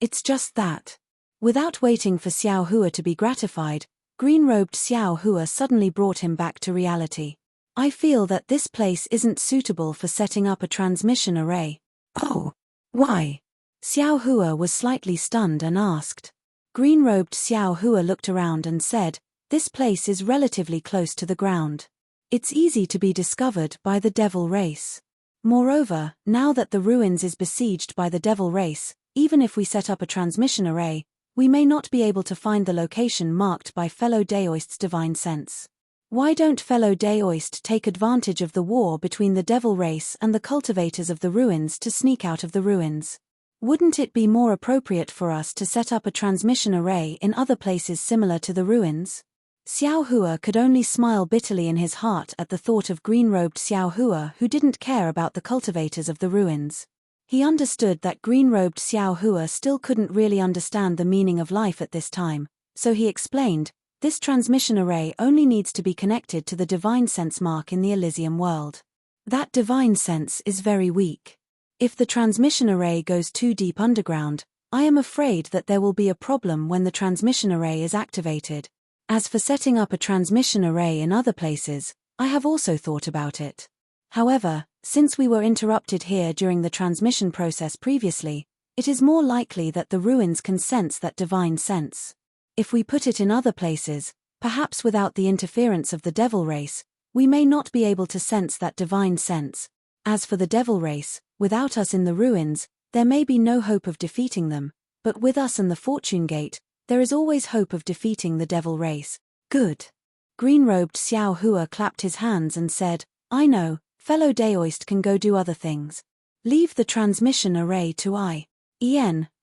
It's just that. Without waiting for Xiao Hua to be gratified, green-robed Xiao Hua suddenly brought him back to reality. "I feel that this place isn't suitable for setting up a transmission array." "Oh, why?" Xiao Hua was slightly stunned and asked. Green-robed Xiao Hua looked around and said, "This place is relatively close to the ground. It's easy to be discovered by the devil race. Moreover, now that the ruins is besieged by the devil race, even if we set up a transmission array, we may not be able to find the location marked by fellow Daoist's divine sense. Why don't fellow Daoist take advantage of the war between the devil race and the cultivators of the ruins to sneak out of the ruins? Wouldn't it be more appropriate for us to set up a transmission array in other places similar to the ruins?" Xiao Hua could only smile bitterly in his heart at the thought of green-robed Xiao Hua who didn't care about the cultivators of the ruins. He understood that green-robed Xiao Hua still couldn't really understand the meaning of life at this time, so he explained, "This transmission array only needs to be connected to the divine sense mark in the Elysium world. That divine sense is very weak. If the transmission array goes too deep underground, I am afraid that there will be a problem when the transmission array is activated. As for setting up a transmission array in other places, I have also thought about it. However, since we were interrupted here during the transmission process previously, it is more likely that the ruins can sense that divine sense. If we put it in other places, perhaps without the interference of the devil race, we may not be able to sense that divine sense. As for the devil race, without us in the ruins, there may be no hope of defeating them, but with us and the fortune gate, there is always hope of defeating the devil race. Good. Green-robed Xiao Hua clapped his hands and said, I know, fellow Daoist can go do other things. Leave the transmission array to I.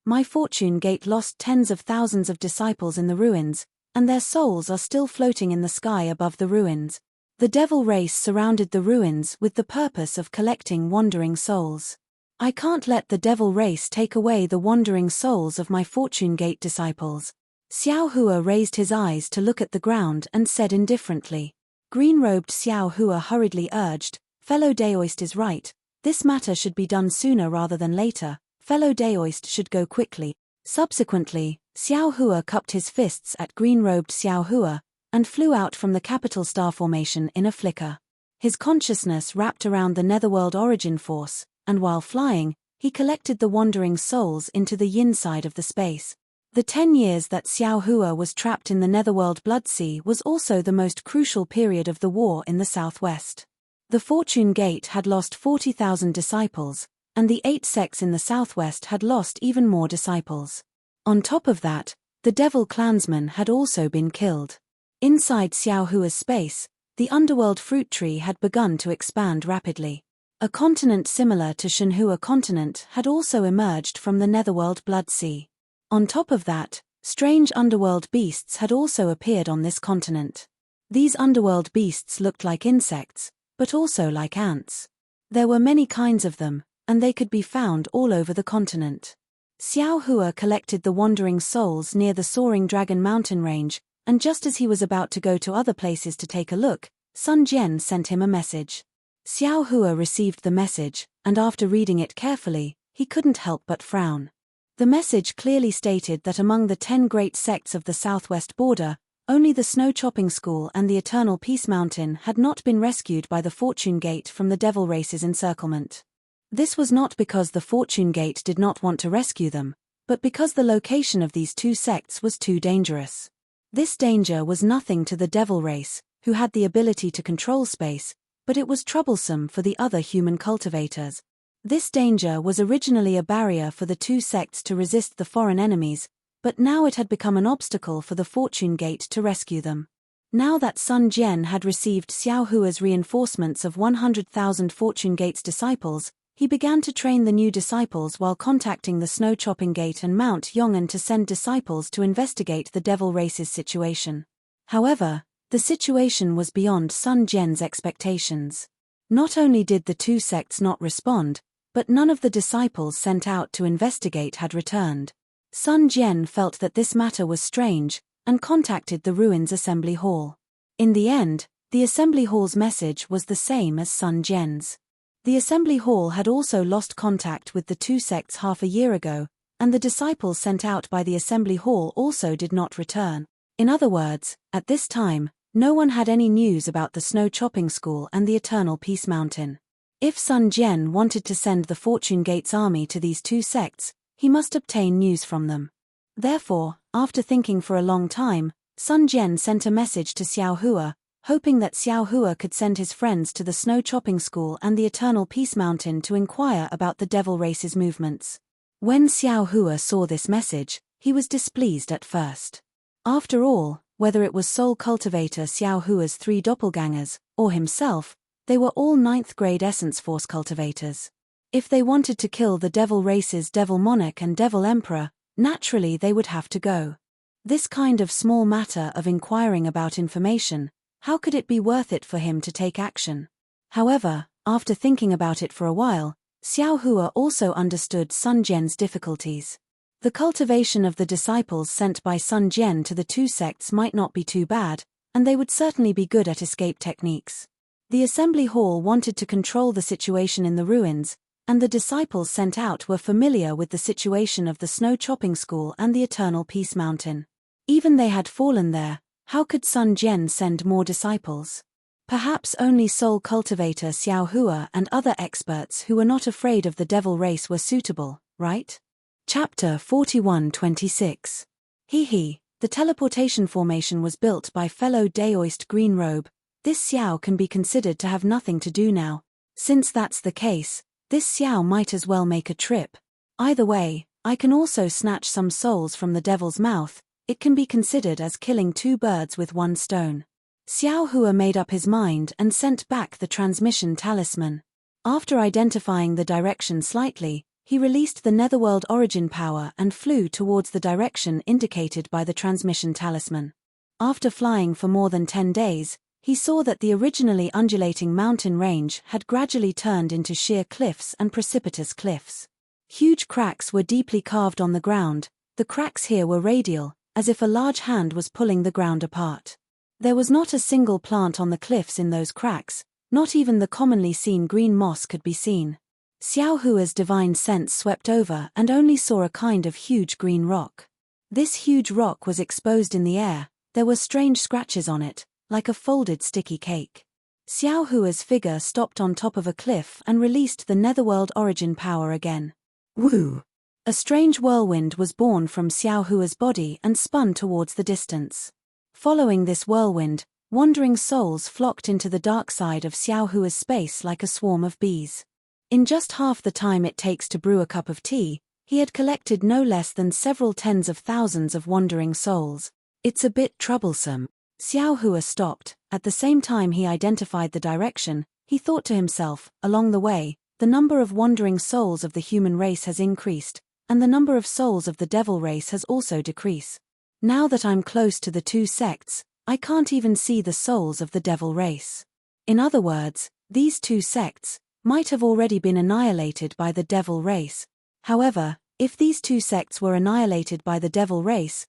My fortune gate lost tens of thousands of disciples in the ruins, and their souls are still floating in the sky above the ruins. The devil race surrounded the ruins with the purpose of collecting wandering souls. I can't let the devil race take away the wandering souls of my fortune gate disciples. Xiao Hua raised his eyes to look at the ground and said indifferently. Green-robed Xiao Hua hurriedly urged, fellow Daoist is right, this matter should be done sooner rather than later, fellow Daoist should go quickly. Subsequently, Xiao Hua cupped his fists at green-robed Xiao Hua, and flew out from the capital star formation in a flicker. His consciousness wrapped around the netherworld origin force, and while flying, he collected the wandering souls into the yin side of the space. The 10 years that Xiao Hua was trapped in the netherworld blood sea was also the most crucial period of the war in the southwest. The Fortune Gate had lost 40,000 disciples, and the 8 sects in the southwest had lost even more disciples. On top of that, the devil clansmen had also been killed. Inside Xiao Hua's space, the underworld fruit tree had begun to expand rapidly. A continent similar to Shenhua continent had also emerged from the netherworld blood sea. On top of that, strange underworld beasts had also appeared on this continent. These underworld beasts looked like insects, but also like ants. There were many kinds of them, and they could be found all over the continent. Xiao Hua collected the wandering souls near the soaring Dragon Mountain range, and just as he was about to go to other places to take a look, Sun Jian sent him a message. Xiao Hua received the message, and after reading it carefully, he couldn't help but frown. The message clearly stated that among the 10 great sects of the southwest border, only the Snow Chopping School and the Eternal Peace Mountain had not been rescued by the Fortune Gate from the Devil Race's encirclement. This was not because the Fortune Gate did not want to rescue them, but because the location of these 2 sects was too dangerous. This danger was nothing to the Devil Race, who had the ability to control space, but it was troublesome for the other human cultivators. This danger was originally a barrier for the 2 sects to resist the foreign enemies, but now it had become an obstacle for the Fortune Gate to rescue them. Now that Sun Jian had received Xiao Hua's reinforcements of 100,000 Fortune Gate's disciples, he began to train the new disciples while contacting the Snow Chopping Gate and Mount Yong'an to send disciples to investigate the Devil Race's situation. However, the situation was beyond Sun Jian's expectations. Not only did the 2 sects not respond, but none of the disciples sent out to investigate had returned. Sun Jian felt that this matter was strange, and contacted the Ruins Assembly Hall. In the end, the Assembly Hall's message was the same as Sun Jian's. The Assembly Hall had also lost contact with the 2 sects half a year ago, and the disciples sent out by the Assembly Hall also did not return. In other words, at this time, no one had any news about the Snow Chopping School and the Eternal Peace Mountain. If Sun Jian wanted to send the Fortune Gate's army to these 2 sects, he must obtain news from them. Therefore, after thinking for a long time, Sun Jian sent a message to Xiao Hua, hoping that Xiao Hua could send his friends to the Snow Chopping School and the Eternal Peace Mountain to inquire about the Devil Race's movements. When Xiao Hua saw this message, he was displeased at first. After all, whether it was Soul Cultivator Xiao Hua's 3 doppelgangers, or himself, they were all 9th grade Essence Force cultivators. If they wanted to kill the Devil Race's Devil Monarch and Devil Emperor, naturally they would have to go. This kind of small matter of inquiring about information, how could it be worth it for him to take action? However, after thinking about it for a while, Xiao Hua also understood Sun Jian's difficulties. The cultivation of the disciples sent by Sun Jian to the 2 sects might not be too bad, and they would certainly be good at escape techniques. The Assembly Hall wanted to control the situation in the ruins, and the disciples sent out were familiar with the situation of the Snow Chopping School and the Eternal Peace Mountain. Even they had fallen there, How could Sun Jian send more disciples? Perhaps only soul cultivator Xiao Hua and other experts who were not afraid of the devil race were suitable, right? Chapter 41-26. The teleportation formation was built by fellow Daoist Green Robe. This Xiao can be considered to have nothing to do now. Since that's the case, this Xiao might as well make a trip. Either way, I can also snatch some souls from the devil's mouth. It can be considered as killing two birds with one stone. Xiao Hua made up his mind and sent back the transmission talisman. After identifying the direction slightly, he released the netherworld origin power and flew towards the direction indicated by the transmission talisman. After flying for more than 10 days, he saw that the originally undulating mountain range had gradually turned into sheer cliffs and precipitous cliffs. Huge cracks were deeply carved on the ground. The cracks here were radial, as if a large hand was pulling the ground apart. There was not a single plant on the cliffs in those cracks, not even the commonly seen green moss could be seen. Xiao Hua's divine sense swept over and only saw a kind of huge green rock. This huge rock was exposed in the air. There were strange scratches on it, like a folded sticky cake. Xiao Hua's figure stopped on top of a cliff and released the netherworld origin power again. Woo! A strange whirlwind was born from Xiao Hua's body and spun towards the distance. Following this whirlwind, wandering souls flocked into the dark side of Xiao Hua's space like a swarm of bees. In just half the time it takes to brew a cup of tea, he had collected no less than several tens of thousands of wandering souls. It's a bit troublesome. Xiao Hua stopped. At the same time he identified the direction, he thought to himself, along the way, the number of wandering souls of the human race has increased, and the number of souls of the devil race has also decreased. Now that I'm close to the two sects, I can't even see the souls of the devil race. In other words, these two sects might have already been annihilated by the devil race. However, if these two sects were annihilated by the devil race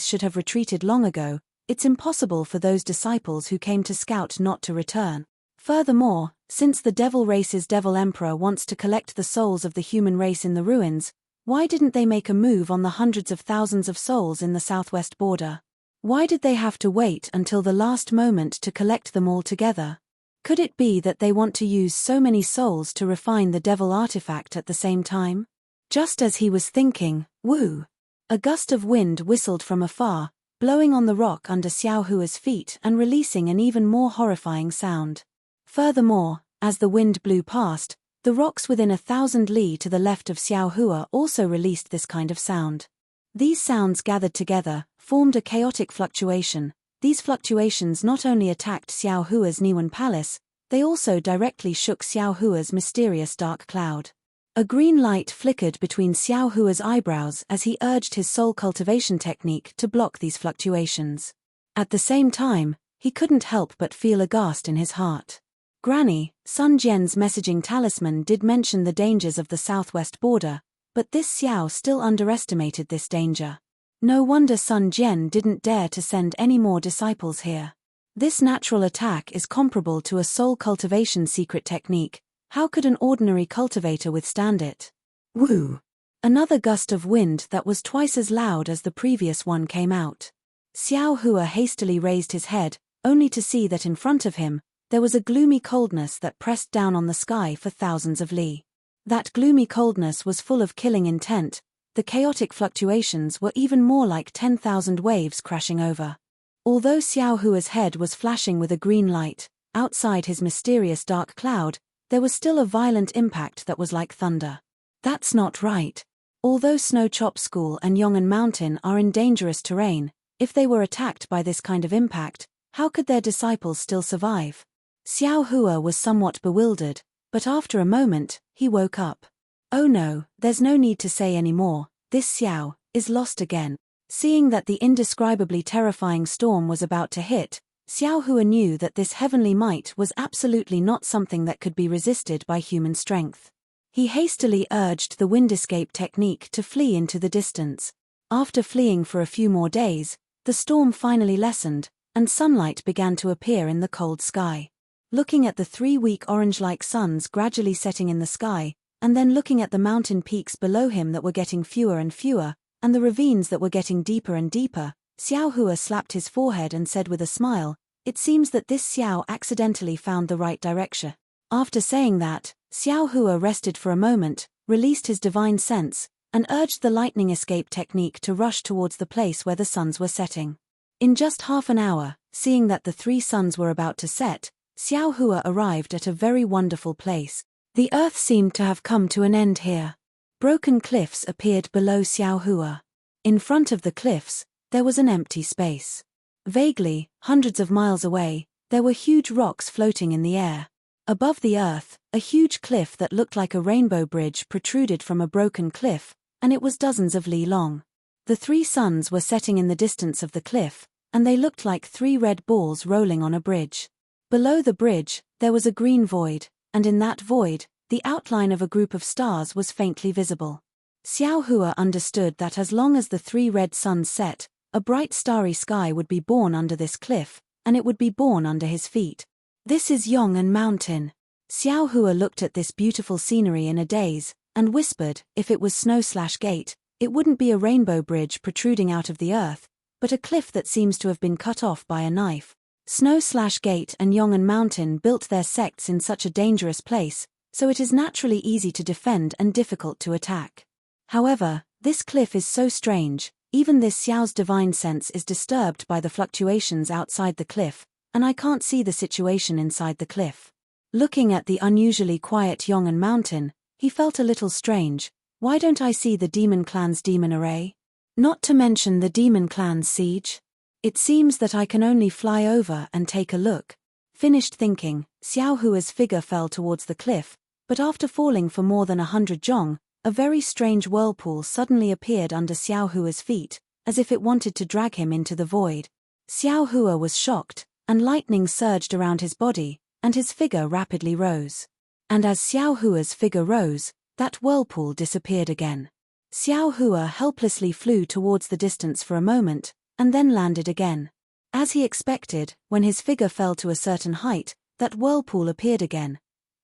should have retreated long ago. It's impossible for those disciples who came to scout not to return. Furthermore, since the devil race's devil emperor wants to collect the souls of the human race in the ruins, why didn't they make a move on the hundreds of thousands of souls in the southwest border? Why did they have to wait until the last moment to collect them all together? Could it be that they want to use so many souls to refine the devil artifact at the same time? Just as he was thinking, woo! A gust of wind whistled from afar, blowing on the rock under Xiao Hua's feet and releasing an even more horrifying sound. Furthermore, as the wind blew past, the rocks within 1,000 li to the left of Xiao Hua also released this kind of sound. These sounds gathered together, formed a chaotic fluctuation. These fluctuations not only attacked Xiao Hua's Niwen Palace, they also directly shook Xiao Hua's mysterious dark cloud. A green light flickered between Xiao Hua's eyebrows as he urged his soul cultivation technique to block these fluctuations. At the same time, he couldn't help but feel aghast in his heart. Granny, Sun Jian's messaging talisman did mention the dangers of the southwest border, but this Xiao still underestimated this danger. No wonder Sun Jian didn't dare to send any more disciples here. This natural attack is comparable to a soul cultivation secret technique. How could an ordinary cultivator withstand it? Woo! Another gust of wind that was twice as loud as the previous one came out. Xiao Hua hastily raised his head, only to see that in front of him, there was a gloomy coldness that pressed down on the sky for thousands of li. That gloomy coldness was full of killing intent. The chaotic fluctuations were even more like 10,000 waves crashing over. Although Xiao Hua's head was flashing with a green light, outside his mysterious dark cloud, there was still a violent impact that was like thunder. That's not right. Although Snow Chop School and Yong'an Mountain are in dangerous terrain, if they were attacked by this kind of impact, how could their disciples still survive? Xiao Hua was somewhat bewildered, but after a moment, he woke up. Oh no, there's no need to say any more. This Xiao is lost again. Seeing that the indescribably terrifying storm was about to hit, Xiao Hua knew that this heavenly might was absolutely not something that could be resisted by human strength. He hastily urged the wind escape technique to flee into the distance. After fleeing for a few more days, the storm finally lessened, and sunlight began to appear in the cold sky. Looking at the 3 weak orange-like suns gradually setting in the sky, and then looking at the mountain peaks below him that were getting fewer and fewer, and the ravines that were getting deeper and deeper, Xiao Hua slapped his forehead and said with a smile, "It seems that this Xiao accidentally found the right direction." After saying that, Xiao Hua rested for a moment, released his divine sense, and urged the lightning escape technique to rush towards the place where the suns were setting. In just half an hour, seeing that the 3 suns were about to set, Xiao Hua arrived at a very wonderful place. The earth seemed to have come to an end here. Broken cliffs appeared below Xiao Hua. In front of the cliffs, there was an empty space. Vaguely, hundreds of miles away, there were huge rocks floating in the air. Above the earth, a huge cliff that looked like a rainbow bridge protruded from a broken cliff, and it was dozens of li long. The 3 suns were setting in the distance of the cliff, and they looked like 3 red balls rolling on a bridge. Below the bridge, there was a green void, and in that void, the outline of a group of stars was faintly visible. Xiao Hua understood that as long as the 3 red suns set, a bright starry sky would be born under this cliff, and it would be born under his feet. This is Yong'an Mountain. Xiao Hua looked at this beautiful scenery in a daze, and whispered, if it was Snow/Gate, it wouldn't be a rainbow bridge protruding out of the earth, but a cliff that seems to have been cut off by a knife. Snow/Gate and Yong'an Mountain built their sects in such a dangerous place, so it is naturally easy to defend and difficult to attack. However, this cliff is so strange, even this Xiao's divine sense is disturbed by the fluctuations outside the cliff, and I can't see the situation inside the cliff. Looking at the unusually quiet Yong'an Mountain, he felt a little strange. Why don't I see the demon clan's demon array? Not to mention the demon clan's siege? It seems that I can only fly over and take a look. Finished thinking, Xiao Hua's figure fell towards the cliff, but after falling for more than 100 zhong, a very strange whirlpool suddenly appeared under Xiao Hua's feet, as if it wanted to drag him into the void. Xiao Hua was shocked, and lightning surged around his body, and his figure rapidly rose. And as Xiao Hua's figure rose, that whirlpool disappeared again. Xiao Hua helplessly flew towards the distance for a moment, and then landed again. As he expected, when his figure fell to a certain height, that whirlpool appeared again.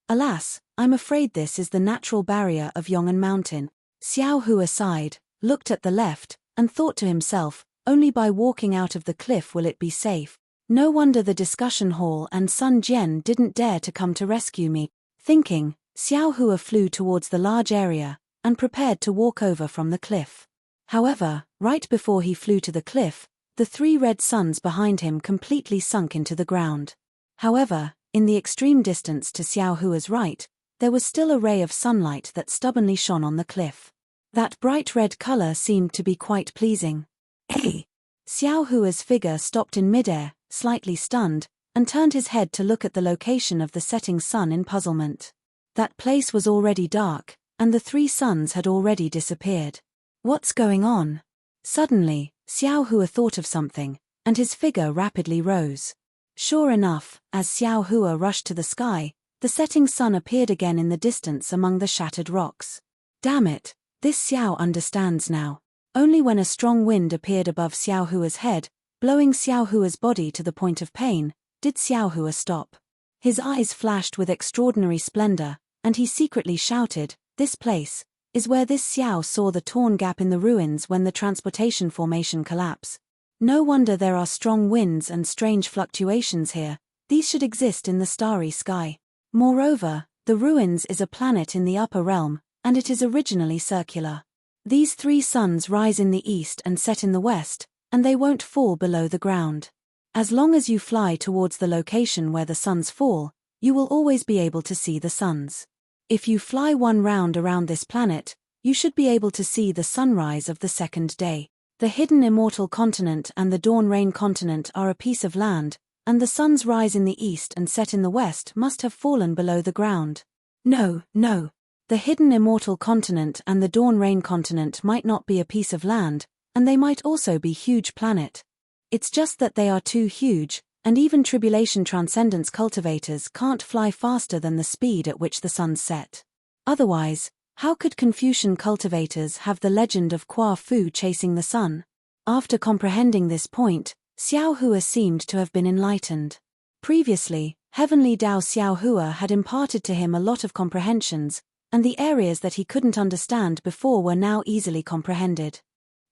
Alas, I'm afraid this is the natural barrier of Yong'an Mountain. Xiao Hua sighed, looked at the left, and thought to himself, only by walking out of the cliff will it be safe. No wonder the discussion hall and Sun Jian didn't dare to come to rescue me. Thinking, Xiao Hua flew towards the large area, and prepared to walk over from the cliff. However, right before he flew to the cliff, the 3 red suns behind him completely sunk into the ground. However, in the extreme distance to Xiao Hua's right, there was still a ray of sunlight that stubbornly shone on the cliff. That bright red color seemed to be quite pleasing. Hey! Xiao Hua's figure stopped in midair, slightly stunned, and turned his head to look at the location of the setting sun in puzzlement. That place was already dark, and the 3 suns had already disappeared. What's going on? Suddenly, Xiao Hua thought of something, and his figure rapidly rose. Sure enough, as Xiao Hua rushed to the sky, the setting sun appeared again in the distance among the shattered rocks. Damn it, this Xiao understands now. Only when a strong wind appeared above Xiao Hua's head, blowing Xiao Hua's body to the point of pain, did Xiao Hua stop. His eyes flashed with extraordinary splendor, and he secretly shouted, "This place is where this Xiao saw the torn gap in the ruins when the transportation formation collapsed. No wonder there are strong winds and strange fluctuations here. These should exist in the starry sky. Moreover, the ruins is a planet in the upper realm, and it is originally circular. These 3 suns rise in the east and set in the west, and they won't fall below the ground. As long as you fly towards the location where the suns fall, you will always be able to see the suns. If you fly 1 round around this planet, you should be able to see the sunrise of the 2nd day. The hidden immortal continent and the dawn rain continent are a piece of land, and the suns rise in the east and set in the west must have fallen below the ground." No. The hidden immortal continent and the dawn rain continent might not be a piece of land, and they might also be huge planet. It's just that they are too huge, and even tribulation transcendence cultivators can't fly faster than the speed at which the suns set. Otherwise, how could Confucian cultivators have the legend of Kwa Fu chasing the sun? After comprehending this point, Xiao Hua seemed to have been enlightened. Previously, Heavenly Dao Xiao Hua had imparted to him a lot of comprehensions, and the areas that he couldn't understand before were now easily comprehended.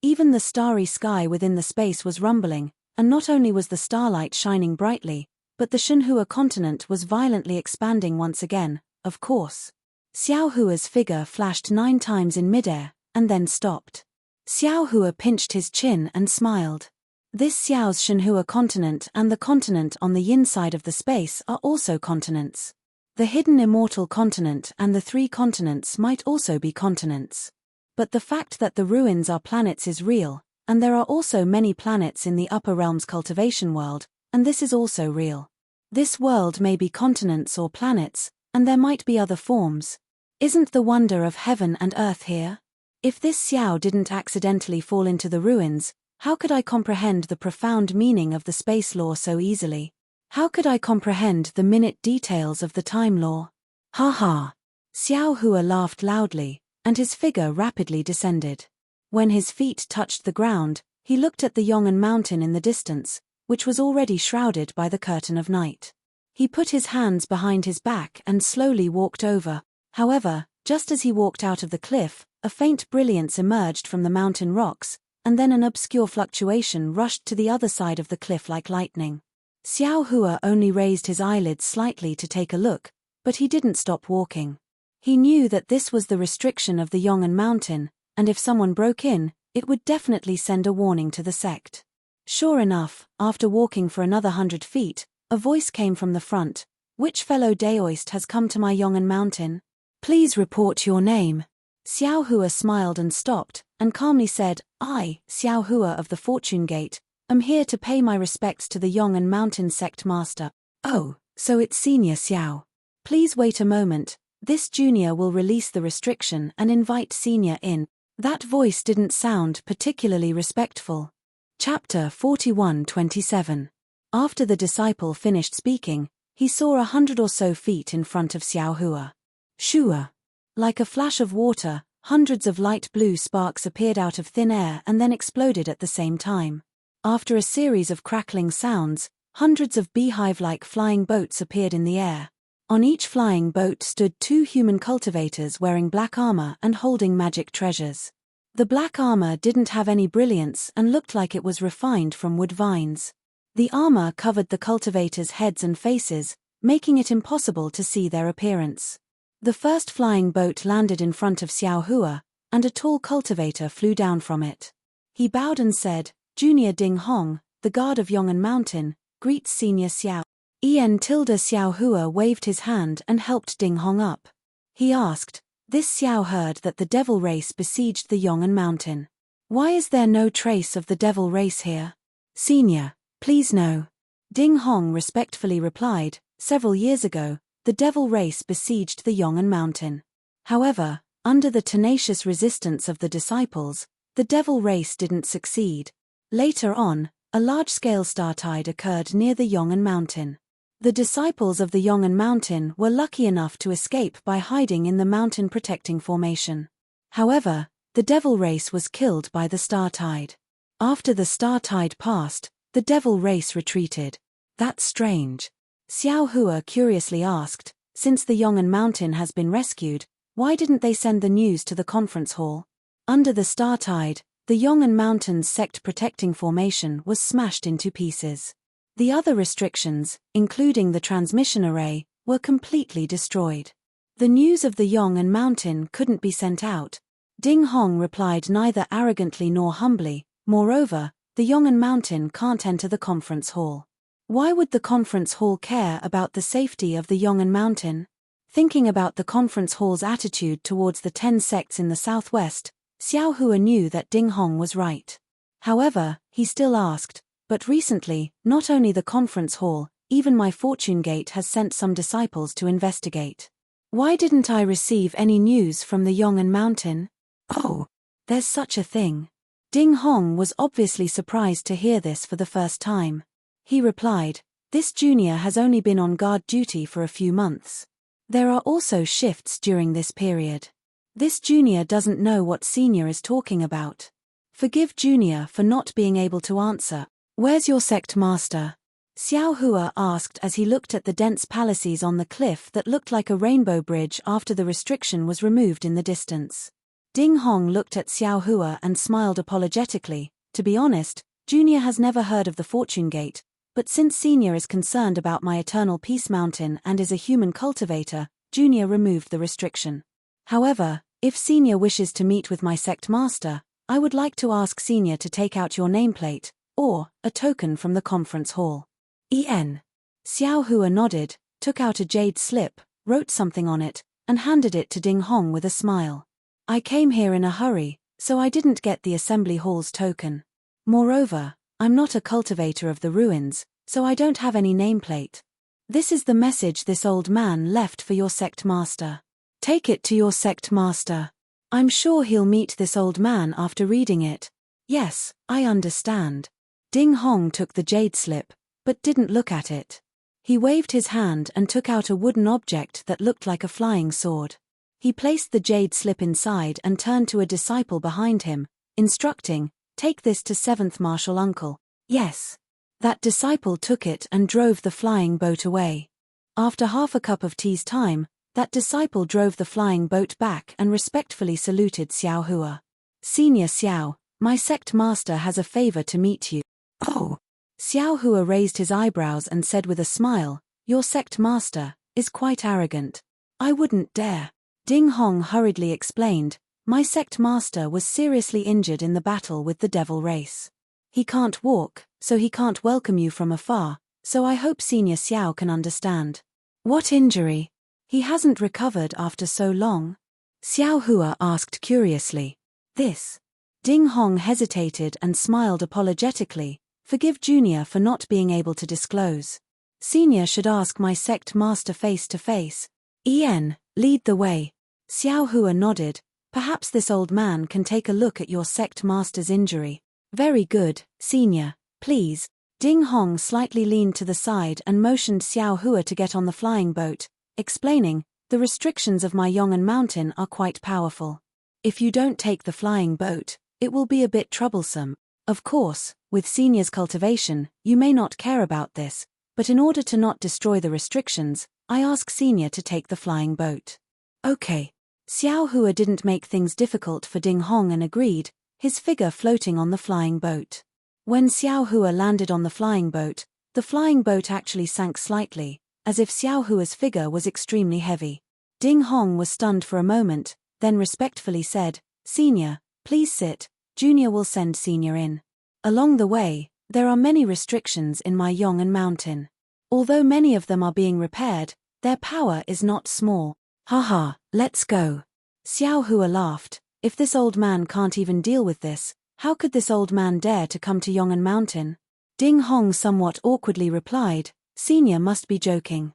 Even the starry sky within the space was rumbling, and not only was the starlight shining brightly, but the Shenhua continent was violently expanding once again, of course. Xiao Hua's figure flashed 9 times in midair, and then stopped. Xiao Hua pinched his chin and smiled. This Xiao's Shenhua continent and the continent on the yin side of the space are also continents. The hidden immortal continent and the 3 continents might also be continents. But the fact that the ruins are planets is real, and there are also many planets in the upper realms cultivation world, and this is also real. This world may be continents or planets, and there might be other forms. Isn't the wonder of heaven and earth here? If this Xiao didn't accidentally fall into the ruins, how could I comprehend the profound meaning of the space law so easily? How could I comprehend the minute details of the time law? Ha ha! Xiao Hua laughed loudly, and his figure rapidly descended. When his feet touched the ground, he looked at the Yong'an mountain in the distance, which was already shrouded by the curtain of night. He put his hands behind his back and slowly walked over. However, just as he walked out of the cliff, a faint brilliance emerged from the mountain rocks, and then an obscure fluctuation rushed to the other side of the cliff like lightning. Xiao Hua only raised his eyelids slightly to take a look, but he didn't stop walking. He knew that this was the restriction of the Yong'an mountain, and if someone broke in, it would definitely send a warning to the sect. Sure enough, after walking for another 100 feet, a voice came from the front. Which fellow Daoist has come to my Yong'an mountain? Please report your name. Xiao Hua smiled and stopped, and calmly said, I, Xiao Hua of the Fortune Gate, am here to pay my respects to the Yong'an mountain sect master. Oh, so it's Senior Xiao. Please wait a moment. This junior will release the restriction and invite Senior in. That voice didn't sound particularly respectful. Chapter 41-27. After the disciple finished speaking, he saw 100 or so feet in front of Xiao Hua. Shua. Like a flash of water, hundreds of light blue sparks appeared out of thin air and then exploded at the same time. After a series of crackling sounds, hundreds of beehive-like flying boats appeared in the air. On each flying boat stood 2 human cultivators wearing black armor and holding magic treasures. The black armor didn't have any brilliance and looked like it was refined from wood vines. The armor covered the cultivators' heads and faces, making it impossible to see their appearance. The first flying boat landed in front of Xiao Hua, and a tall cultivator flew down from it. He bowed and said, Junior Ding Hong, the guard of Yong'an Mountain, greets Senior Xiao. Xiao Hua waved his hand and helped Ding Hong up. He asked, this Xiao heard that the devil race besieged the Yong'an Mountain. Why is there no trace of the devil race here? Senior, please no. Ding Hong respectfully replied, several years ago, the devil race besieged the Yong'an Mountain. However, under the tenacious resistance of the disciples, the devil race didn't succeed. Later on, a large-scale star tide occurred near the Yong'an Mountain. The disciples of the Yong'an Mountain were lucky enough to escape by hiding in the mountain protecting formation. However, the devil race was killed by the star tide. After the star tide passed, the devil race retreated. That's strange. Xiao Hua curiously asked, since the Yong'an Mountain has been rescued, why didn't they send the news to the conference hall? Under the star tide, the Yong'an Mountain's sect protecting formation was smashed into pieces. The other restrictions, including the transmission array, were completely destroyed. The news of the Yong'an Mountain couldn't be sent out. Ding Hong replied neither arrogantly nor humbly. Moreover, the Yong'an Mountain can't enter the conference hall. Why would the conference hall care about the safety of the Yong'an Mountain? Thinking about the conference hall's attitude towards the 10 sects in the southwest, Xiao Hua knew that Ding Hong was right. However, he still asked, but recently, not only the conference hall, even my Fortune Gate has sent some disciples to investigate. Why didn't I receive any news from the Yong'an Mountain? Oh, there's such a thing. Ding Hong was obviously surprised to hear this for the first time. He replied, this junior has only been on guard duty for a few months. There are also shifts during this period. This junior doesn't know what senior is talking about. Forgive junior for not being able to answer. Where's your sect master? Xiao Hua asked as he looked at the dense palaces on the cliff that looked like a rainbow bridge after the restriction was removed in the distance. Ding Hong looked at Xiao Hua and smiled apologetically. To be honest, Junior has never heard of the Fortune Gate, but since Senior is concerned about my Eternal Peace Mountain and is a human cultivator, Junior removed the restriction. However, if Senior wishes to meet with my sect master, I would like to ask Senior to take out your nameplate, or a token from the conference hall. Xiao Hua nodded, took out a jade slip, wrote something on it, and handed it to Ding Hong with a smile. I came here in a hurry, so I didn't get the assembly hall's token. Moreover, I'm not a cultivator of the ruins, so I don't have any nameplate. This is the message this old man left for your sect master. Take it to your sect master. I'm sure he'll meet this old man after reading it. Yes, I understand. Ding Hong took the jade slip, but didn't look at it. He waved his hand and took out a wooden object that looked like a flying sword. He placed the jade slip inside and turned to a disciple behind him, instructing, "Take this to 7th Marshal Uncle." Yes. That disciple took it and drove the flying boat away. After half a cup of tea's time, that disciple drove the flying boat back and respectfully saluted Xiao Hua. "Senior Xiao, my sect master has a favor to meet you." "Oh." Xiao Hua raised his eyebrows and said with a smile, "Your sect master is quite arrogant. I wouldn't dare." Ding Hong hurriedly explained, "My sect master was seriously injured in the battle with the devil race. He can't walk, so he can't welcome you from afar, so I hope Senior Xiao can understand." "What injury? He hasn't recovered after so long?" Xiao Hua asked curiously. "This." Ding Hong hesitated and smiled apologetically. "Forgive Junior for not being able to disclose. Senior should ask my sect master face to face. Lead the way." Xiao Hua nodded. "Perhaps this old man can take a look at your sect master's injury." "Very good, Senior, please." Ding Hong slightly leaned to the side and motioned Xiao Hua to get on the flying boat, explaining, "The restrictions of my Yong'an Mountain are quite powerful. If you don't take the flying boat, it will be a bit troublesome. Of course, with Senior's cultivation, you may not care about this, but in order to not destroy the restrictions, I ask Senior to take the flying boat." "Okay." Xiao Hua didn't make things difficult for Ding Hong and agreed, his figure floating on the flying boat. When Xiao Hua landed on the flying boat actually sank slightly, as if Xiao Hua's figure was extremely heavy. Ding Hong was stunned for a moment, then respectfully said, "Senior, please sit, Junior will send Senior in. Along the way, there are many restrictions in my Yong'an Mountain. Although many of them are being repaired, their power is not small." "Haha, let's go." Xiao Hua laughed. If this old man can't even deal with this, how could this old man dare to come to Yong'an Mountain? Ding Hong somewhat awkwardly replied, "Senior must be joking.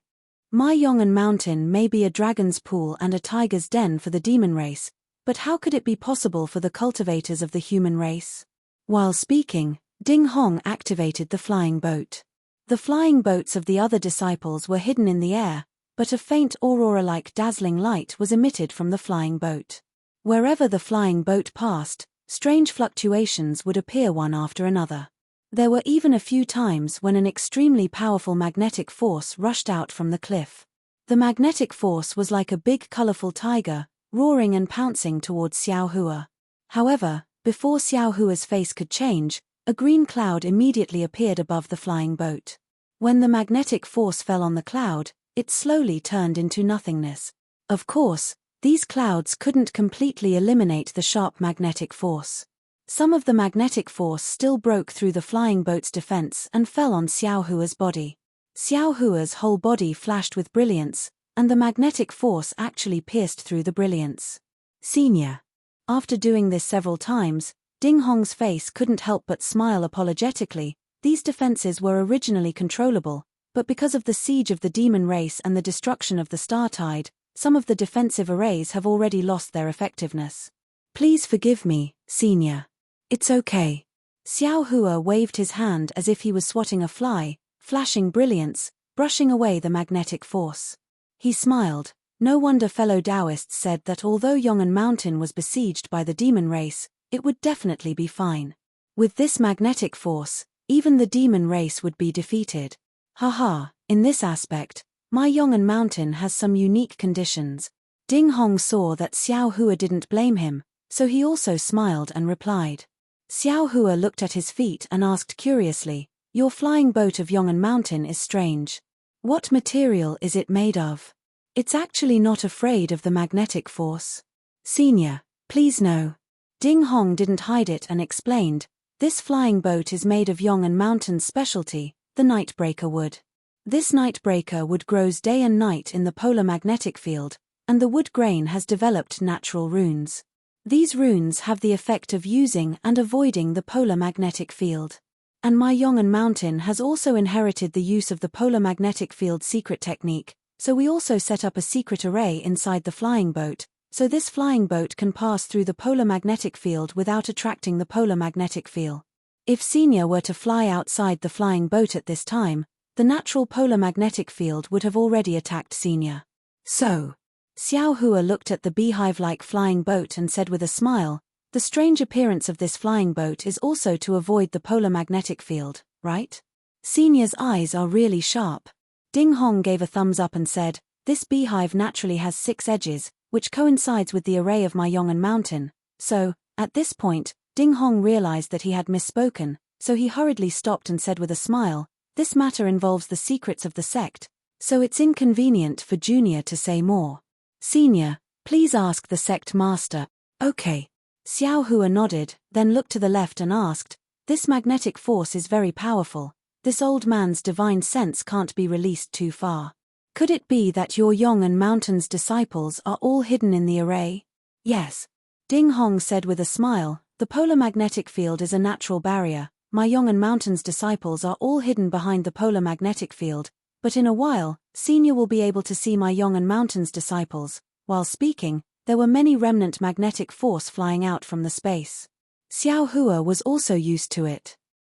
My Yong'an Mountain may be a dragon's pool and a tiger's den for the demon race, but how could it be possible for the cultivators of the human race?" While speaking, Ding Hong activated the flying boat. The flying boats of the other disciples were hidden in the air, but a faint aurora-like dazzling light was emitted from the flying boat. Wherever the flying boat passed, strange fluctuations would appear one after another. There were even a few times when an extremely powerful magnetic force rushed out from the cliff. The magnetic force was like a big colorful tiger, roaring and pouncing towards Xiao Hua. However, before Xiao Hua's face could change, a green cloud immediately appeared above the flying boat. When the magnetic force fell on the cloud, it slowly turned into nothingness. Of course, these clouds couldn't completely eliminate the sharp magnetic force. Some of the magnetic force still broke through the flying boat's defense and fell on Xiao Hua's body. Xiao Hua's whole body flashed with brilliance, and the magnetic force actually pierced through the brilliance. "Senior." After doing this several times, Ding Hong's face couldn't help but smile apologetically. These defenses were originally controllable, but because of the siege of the demon race and the destruction of the star tide, some of the defensive arrays have already lost their effectiveness. "Please forgive me, Senior. It's okay." Xiao Hua waved his hand as if he was swatting a fly, flashing brilliance, brushing away the magnetic force. He smiled. No wonder fellow Taoists said that although Yong'an Mountain was besieged by the demon race, it would definitely be fine. With this magnetic force, even the demon race would be defeated. Haha, in this aspect, my Yong'an Mountain has some unique conditions. Ding Hong saw that Xiao Hua didn't blame him, so he also smiled and replied. Xiao Hua looked at his feet and asked curiously, "Your flying boat of Yong'an Mountain is strange. What material is it made of? It's actually not afraid of the magnetic force." "Senior, please no." Ding Hong didn't hide it and explained, "This flying boat is made of Yong'an Mountain's specialty, the nightbreaker wood. This nightbreaker wood grows day and night in the polar magnetic field, and the wood grain has developed natural runes. These runes have the effect of using and avoiding the polar magnetic field. And my Yong'an Mountain has also inherited the use of the polar magnetic field secret technique, so we also set up a secret array inside the flying boat, so this flying boat can pass through the polar magnetic field without attracting the polar magnetic field. If Senior were to fly outside the flying boat at this time, the natural polar magnetic field would have already attacked Senior." "So?" Xiao Hua looked at the beehive-like flying boat and said with a smile, "The strange appearance of this flying boat is also to avoid the polar magnetic field, right?" Senior's eyes are really sharp. Ding Hong gave a thumbs up and said, "This beehive naturally has 6 edges, which coincides with the array of my Yong'an Mountain, so," at this point, Ding Hong realized that he had misspoken, so he hurriedly stopped and said with a smile, "This matter involves the secrets of the sect, so it's inconvenient for Junior to say more. Senior, please ask the sect master." "Okay." Xiao Hua nodded, then looked to the left and asked, "This magnetic force is very powerful. This old man's divine sense can't be released too far. Could it be that your Yong'an Mountain's disciples are all hidden in the array?" "Yes." Ding Hong said with a smile, "The polar magnetic field is a natural barrier. My Yong'an Mountain's disciples are all hidden behind the polar magnetic field, but in a while, Senior will be able to see my Yong'an Mountain's disciples." While speaking, there were many remnant magnetic force flying out from the space. Xiao Hua was also used to it.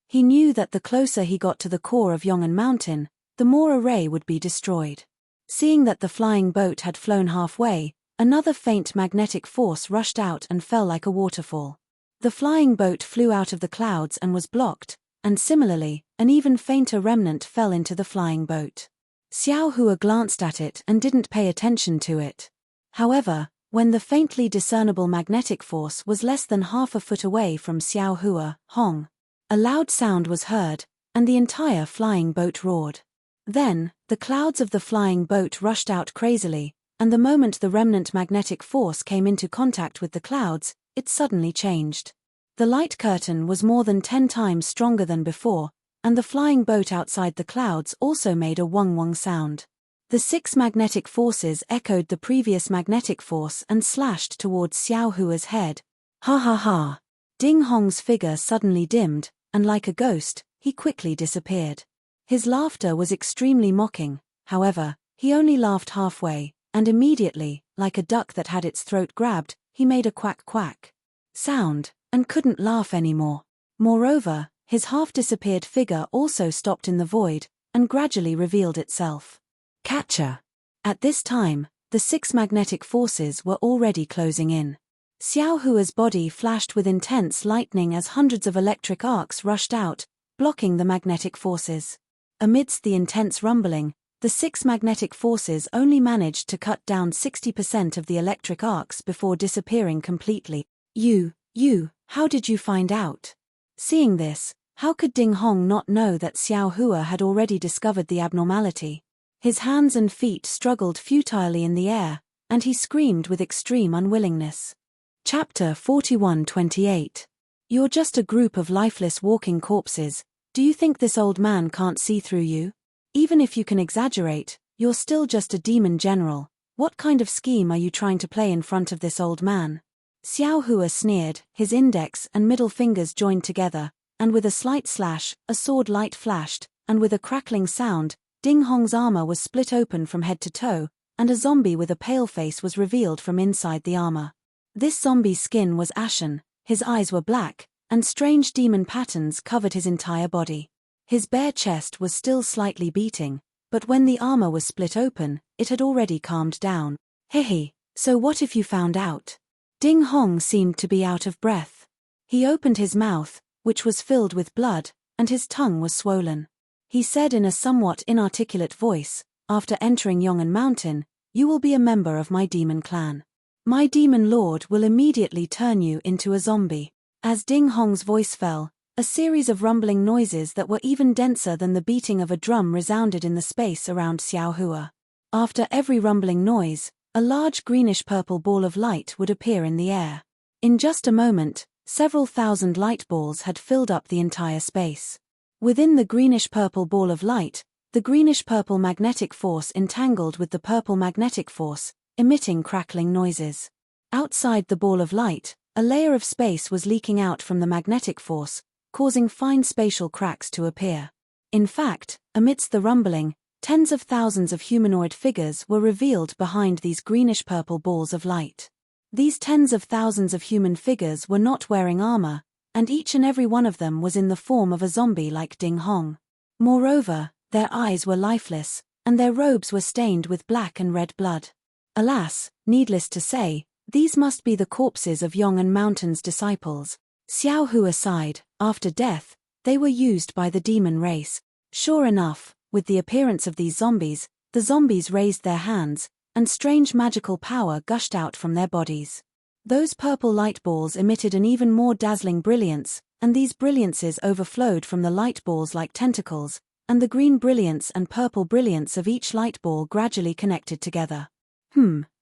He knew that the closer he got to the core of Yong'an Mountain, the more array would be destroyed. Seeing that the flying boat had flown halfway, another faint magnetic force rushed out and fell like a waterfall. The flying boat flew out of the clouds and was blocked, and similarly, an even fainter remnant fell into the flying boat. Xiao Hua glanced at it and didn't pay attention to it. However, when the faintly discernible magnetic force was less than half a foot away from Xiao Hua, Hong, a loud sound was heard, and the entire flying boat roared. Then, the clouds of the flying boat rushed out crazily, and the moment the remnant magnetic force came into contact with the clouds, it suddenly changed. The light curtain was more than 10 times stronger than before, and the flying boat outside the clouds also made a wong-wong sound. The 6 magnetic forces echoed the previous magnetic force and slashed towards Xiao Hua's head. "Ha ha ha!" Ding Hong's figure suddenly dimmed, and like a ghost, he quickly disappeared. His laughter was extremely mocking, however, he only laughed halfway, and immediately, like a duck that had its throat grabbed, he made a quack-quack sound, and couldn't laugh anymore. Moreover, his half-disappeared figure also stopped in the void, and gradually revealed itself. Catcher! At this time, the 6 magnetic forces were already closing in. Xiao Hua's body flashed with intense lightning as hundreds of electric arcs rushed out, blocking the magnetic forces. Amidst the intense rumbling, the 6 magnetic forces only managed to cut down 60% of the electric arcs before disappearing completely. You, how did you find out?" Seeing this, how could Ding Hong not know that Xiao Hua had already discovered the abnormality? His hands and feet struggled futilely in the air, and he screamed with extreme unwillingness. Chapter 41-28. "You're just a group of lifeless walking corpses. Do you think this old man can't see through you? Even if you can exaggerate, you're still just a demon general. What kind of scheme are you trying to play in front of this old man?" Xiao Hua sneered, his index and middle fingers joined together, and with a slight slash, a sword light flashed, and with a crackling sound, Ding Hong's armor was split open from head to toe, and a zombie with a pale face was revealed from inside the armor. This zombie's skin was ashen, his eyes were black, and strange demon patterns covered his entire body. His bare chest was still slightly beating, but when the armor was split open, it had already calmed down. "Hehe, so what if you found out?" Ding Hong seemed to be out of breath. He opened his mouth, which was filled with blood, and his tongue was swollen. He said in a somewhat inarticulate voice, "After entering Yong'an Mountain, you will be a member of my demon clan." My demon lord will immediately turn you into a zombie. As Ding Hong's voice fell, a series of rumbling noises that were even denser than the beating of a drum resounded in the space around Xiao Hua. After every rumbling noise, a large greenish-purple ball of light would appear in the air. In just a moment, several thousand light balls had filled up the entire space. Within the greenish-purple ball of light, the greenish-purple magnetic force entangled with the purple magnetic force, emitting crackling noises. Outside the ball of light, a layer of space was leaking out from the magnetic force, causing fine spatial cracks to appear. In fact, amidst the rumbling, tens of thousands of humanoid figures were revealed behind these greenish-purple balls of light. These tens of thousands of human figures were not wearing armor, and each and every one of them was in the form of a zombie like Ding Hong. Moreover, their eyes were lifeless, and their robes were stained with black and red blood. Alas, needless to say, these must be the corpses of Yong and Mountain's disciples. Xiao Hua sighed. After death, they were used by the demon race. Sure enough, with the appearance of these zombies, the zombies raised their hands, and strange magical power gushed out from their bodies. Those purple light balls emitted an even more dazzling brilliance, and these brilliances overflowed from the light balls like tentacles, and the green brilliance and purple brilliance of each light ball gradually connected together.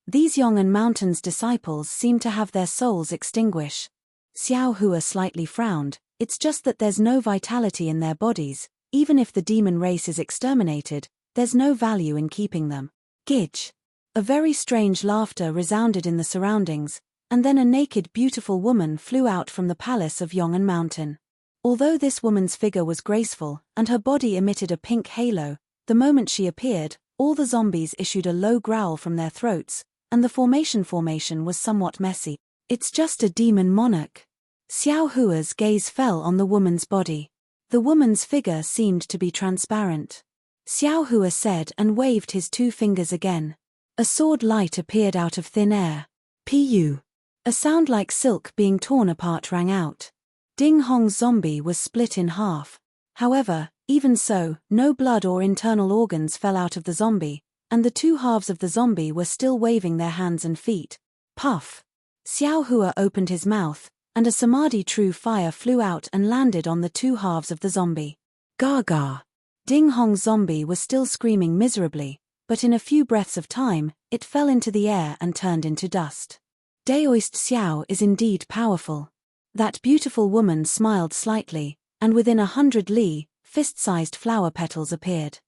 These Yong and Mountain's disciples seem to have their souls extinguish. Xiao Hua slightly frowned. It's just that there's no vitality in their bodies. Even if the demon race is exterminated, there's no value in keeping them. Gidge. A very strange laughter resounded in the surroundings, and then a naked beautiful woman flew out from the palace of Yong and Mountain. Although this woman's figure was graceful, and her body emitted a pink halo, the moment she appeared, all the zombies issued a low growl from their throats, and the formation was somewhat messy. It's just a demon monarch. Xiao Hua's gaze fell on the woman's body. The woman's figure seemed to be transparent. Xiao Hua said and waved his two fingers again. A sword light appeared out of thin air. Pu. A sound like silk being torn apart rang out. Ding Hong's zombie was split in half. However, even so, no blood or internal organs fell out of the zombie, and the two halves of the zombie were still waving their hands and feet. Puff. Xiao Hua opened his mouth, and a samadhi true fire flew out and landed on the two halves of the zombie. Gaga. Ding Hong's zombie was still screaming miserably, but in a few breaths of time, it fell into the air and turned into dust. Daoist Xiao is indeed powerful. That beautiful woman smiled slightly, and within 100 li, fist-sized flower petals appeared.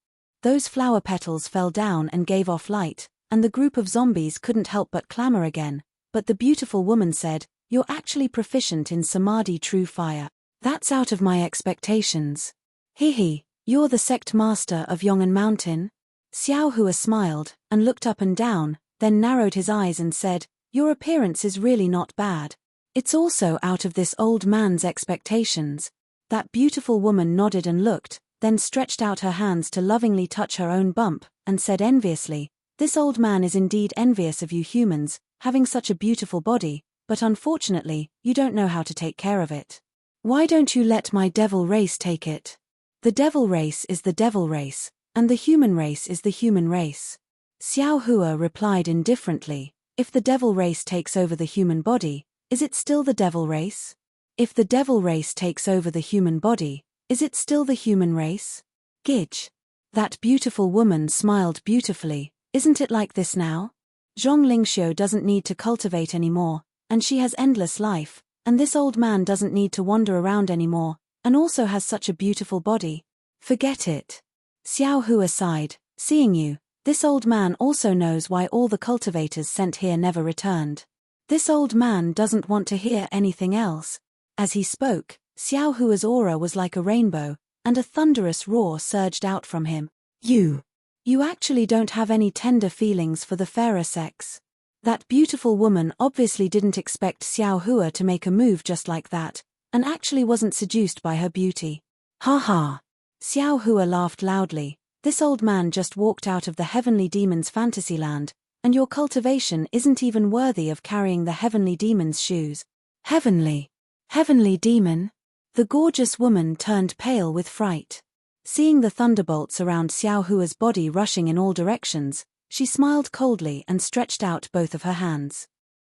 Those flower petals fell down and gave off light, and the group of zombies couldn't help but clamor again, but the beautiful woman said, "You're actually proficient in Samadhi True Fire. That's out of my expectations." Hehe, you're the sect master of Yong'an Mountain? Xiao Hua smiled, and looked up and down, then narrowed his eyes and said, "Your appearance is really not bad. It's also out of this old man's expectations." That beautiful woman nodded and looked, then stretched out her hands to lovingly touch her own bump, and said enviously, "This old man is indeed envious of you humans, having such a beautiful body, but unfortunately, you don't know how to take care of it. Why don't you let my devil race take it? The devil race is the devil race, and the human race is the human race." Xiao Hua replied indifferently, "If the devil race takes over the human body, is it still the devil race? If the devil race takes over the human body, is it still the human race?" Gidge. That beautiful woman smiled beautifully. "Isn't it like this now? Zhong Lingxiu doesn't need to cultivate anymore, and she has endless life, and this old man doesn't need to wander around anymore, and also has such a beautiful body. Forget it." Xiao Hua sighed, "Seeing you, this old man also knows why all the cultivators sent here never returned. This old man doesn't want to hear anything else." As he spoke, Xiao Hua's aura was like a rainbow, and a thunderous roar surged out from him. You actually don't have any tender feelings for the fairer sex." That beautiful woman obviously didn't expect Xiao Hua to make a move just like that, and actually wasn't seduced by her beauty. "Ha ha." Xiao Hua laughed loudly. "This old man just walked out of the heavenly demon's fantasyland, and your cultivation isn't even worthy of carrying the heavenly demon's shoes." Heavenly demon? The gorgeous woman turned pale with fright. Seeing the thunderbolts around Xiao Hua's body rushing in all directions, she smiled coldly and stretched out both of her hands.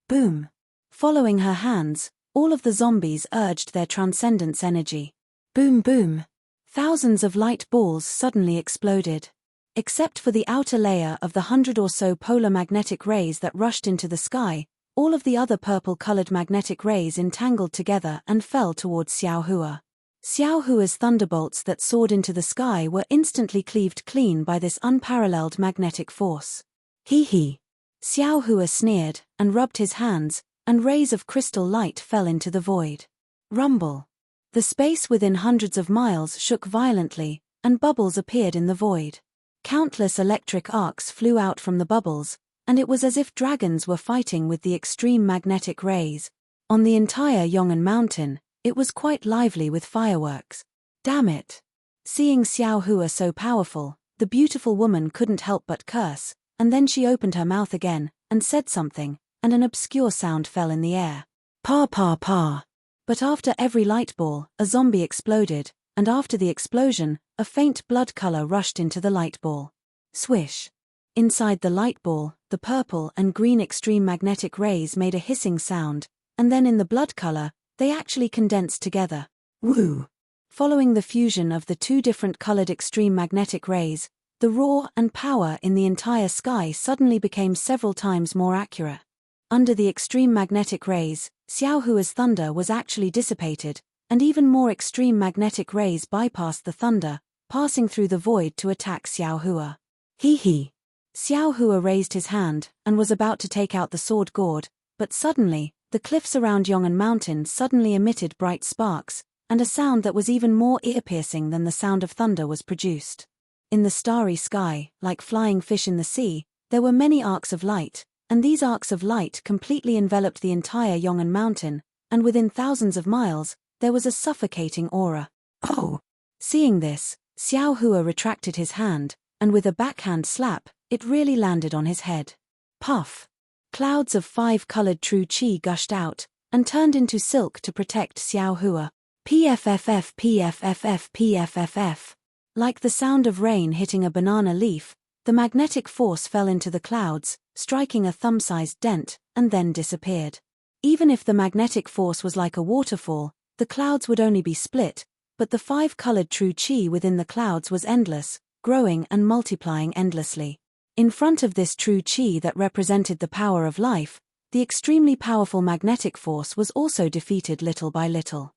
Boom. Following her hands, all of the zombies urged their transcendence energy. Boom boom. Thousands of light balls suddenly exploded. Except for the outer layer of the 100 or so polar magnetic rays that rushed into the sky, all of the other purple-colored magnetic rays entangled together and fell towards Xiao Hua. Xiao Hua's thunderbolts that soared into the sky were instantly cleaved clean by this unparalleled magnetic force. Hee hee. Xiao Hua sneered and rubbed his hands, and rays of crystal light fell into the void. Rumble. The space within hundreds of miles shook violently, and bubbles appeared in the void. Countless electric arcs flew out from the bubbles, and it was as if dragons were fighting with the extreme magnetic rays. On the entire Yong'an Mountain, it was quite lively with fireworks. Damn it! Seeing Xiao Hua so powerful, the beautiful woman couldn't help but curse, and then she opened her mouth again, and said something, and an obscure sound fell in the air. Pa pa pa. But after every light ball, a zombie exploded, and after the explosion, a faint blood color rushed into the light ball. Swish. Inside the light ball, the purple and green extreme magnetic rays made a hissing sound, and then in the blood color, they actually condensed together. Woo! Following the fusion of the two different colored extreme magnetic rays, the roar and power in the entire sky suddenly became several times more accurate. Under the extreme magnetic rays, Xiao Hua's thunder was actually dissipated, and even more extreme magnetic rays bypassed the thunder, passing through the void to attack Xiao Hua. Hee hee. Xiao Hua raised his hand, and was about to take out the sword gourd, but suddenly, the cliffs around Yong'an Mountain suddenly emitted bright sparks, and a sound that was even more ear-piercing than the sound of thunder was produced. In the starry sky, like flying fish in the sea, there were many arcs of light, and these arcs of light completely enveloped the entire Yong'an Mountain, and within thousands of miles, there was a suffocating aura. Oh! Seeing this, Xiao Hua retracted his hand, and with a backhand slap, it really landed on his head. Puff! Clouds of 5-colored true qi gushed out, and turned into silk to protect Xiao Hua. PFFF PFFF PFFF. Like the sound of rain hitting a banana leaf, the magnetic force fell into the clouds, striking a thumb-sized dent, and then disappeared. Even if the magnetic force was like a waterfall, the clouds would only be split, but the 5-colored true qi within the clouds was endless, growing and multiplying endlessly. In front of this true qi that represented the power of life, the extremely powerful magnetic force was also defeated little by little.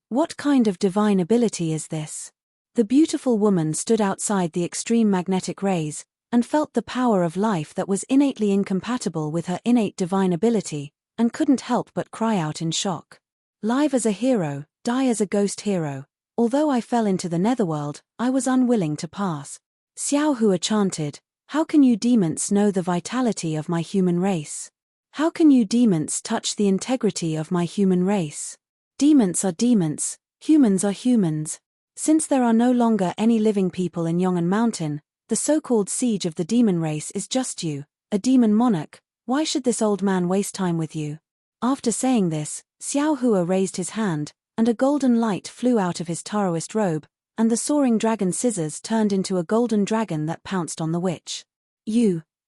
What kind of divine ability is this? The beautiful woman stood outside the extreme magnetic rays, and felt the power of life that was innately incompatible with her innate divine ability, and couldn't help but cry out in shock. Live as a hero, die as a ghost hero. Although I fell into the netherworld, I was unwilling to pass. Xiao Hua chanted, "How can you demons know the vitality of my human race? How can you demons touch the integrity of my human race? Demons are demons, humans are humans. Since there are no longer any living people in Yong'an Mountain, the so-called siege of the demon race is just you, a demon monarch. Why should this old man waste time with you?" After saying this, Xiao Hua raised his hand, and a golden light flew out of his Taoist robe, and the soaring dragon scissors turned into a golden dragon that pounced on the witch.